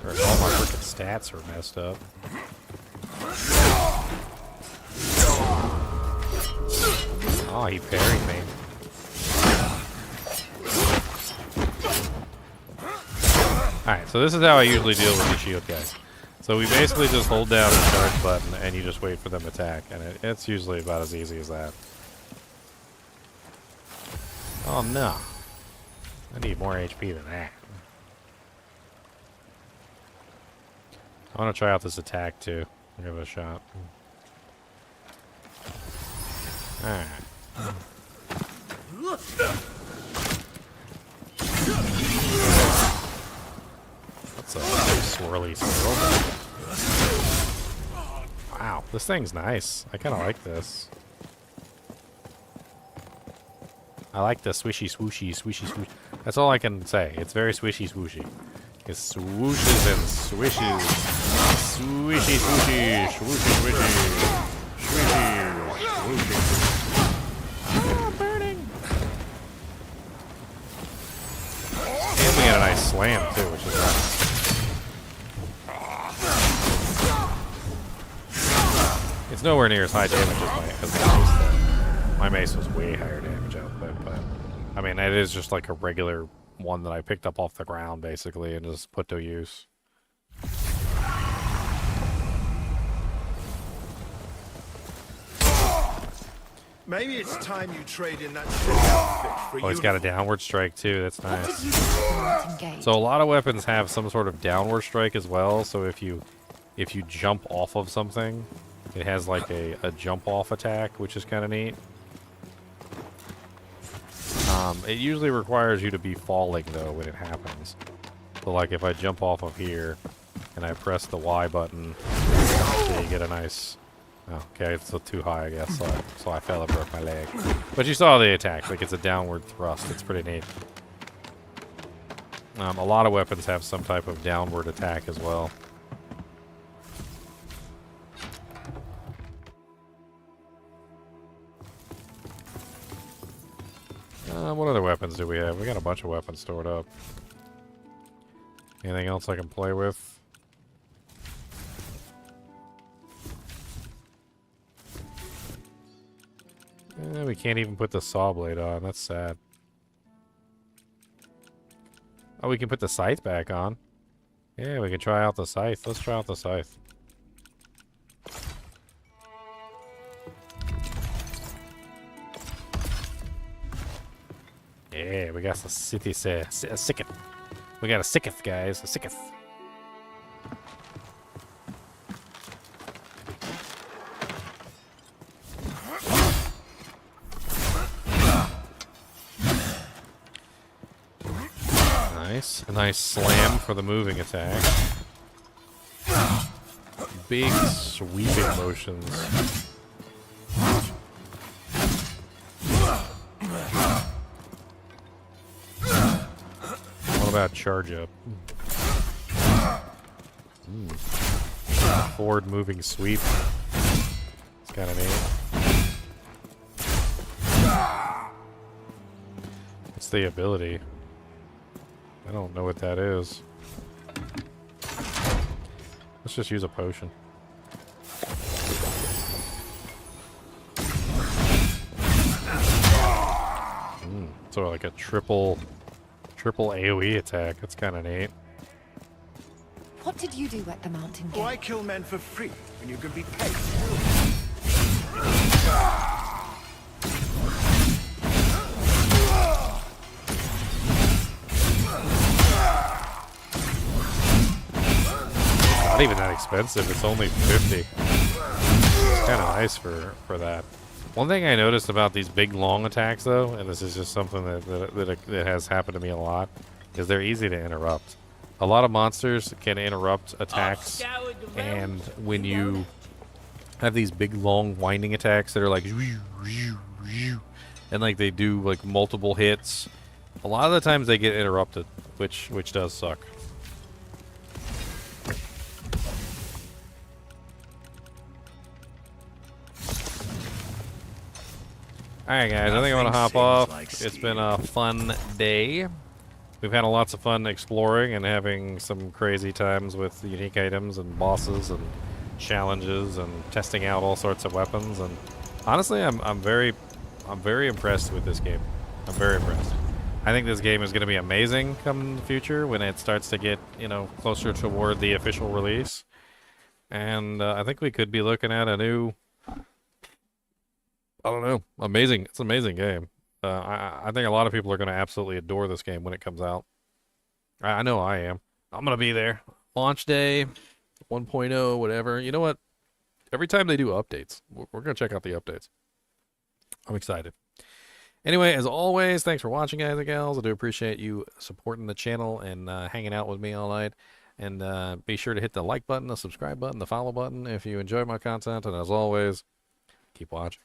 K: All my freaking stats are messed up. Oh, he parried me. Alright, so this is how I usually deal with the shield guys. So we basically just hold down the charge button and you just wait for them to attack, and it's usually about as easy as that. Oh no. I need more HP than that. I want to try out this attack too. I'll give it a shot. Alright. That's a swirly swirl. Wow, this thing's nice. I kind of like this. I like the swishy swooshy, swishy swoosh. That's all I can say. It's very swishy swooshy. It swooshes and swishes. Swishy swooshy, swooshy swishy. Swishy, swooshy. Oh, burning. And we got a nice slam too, which is nice. It's nowhere near as high damage as my mace though. My mace was way higher damage output, but I mean it is just like a regular one that I picked up off the ground basically and just put to use.
F: Maybe it's time you trade in that silly outfit for
K: Oh, he's got a downward strike too. That's
D: What did
K: nice.
D: you do with the mountain gate?
K: So a lot of weapons have some sort of downward strike as well. So if you jump off of something, it has like a jump off attack, which is kind of neat. It usually requires you to be falling though when it happens. So like if I jump off of here and I press the Y button, so you get a nice. Oh, okay, it's still too high, I guess. So I fell and broke my leg. But you saw the attack. Like it's a downward thrust. It's pretty neat. A lot of weapons have some type of downward attack as well. What other weapons do we have? We got a bunch of weapons stored up. Anything else I can play with? We can't even put the saw blade on. That's sad. Oh, we can put the scythe back on. Yeah, we can try out the scythe. Let's try out the scythe. Yeah, we got the city a sicketh. We got a sicketh, guys. A sicketh. Nice. A nice slam for the moving attack. Big sweeping motions. What about charge up? Forward moving sweep. It's kind of neat. What's the ability? I don't know what that is. Let's just use a potion. So like a triple AoE attack. That's kind of neat.
D: What did you do at the mountain gate?
F: Why kill men for free when you can be paid?
K: Not even that expensive. It's only 50. It's kind of nice for that. One thing I noticed about these big long attacks, though, and this is just something that has happened to me a lot, is they're easy to interrupt. A lot of monsters can interrupt attacks, and when you have these big long winding attacks that are like, and like they do like multiple hits, a lot of the times they get interrupted, which does suck. Alright guys, I think I'm going to hop off. It's been a fun day. We've had lots of fun exploring and having some crazy times with unique items and bosses and challenges and testing out all sorts of weapons. And honestly, I'm very impressed with this game. I'm very impressed. I think this game is going to be amazing come in the future when it starts to get, you know, closer toward the official release. And I think we could be looking at a new, I don't know, amazing. It's an amazing game. I think a lot of people are going to absolutely adore this game when it comes out. I know I am. I'm going to be there. Launch day, 1.0, whatever. You know what? Every time they do updates, we're going to check out the updates. I'm excited. Anyway, as always, thanks for watching, guys and gals. I do appreciate you supporting the channel and hanging out with me all night. And be sure to hit the like button, the subscribe button, the follow button if you enjoy my content. And as always, keep watching.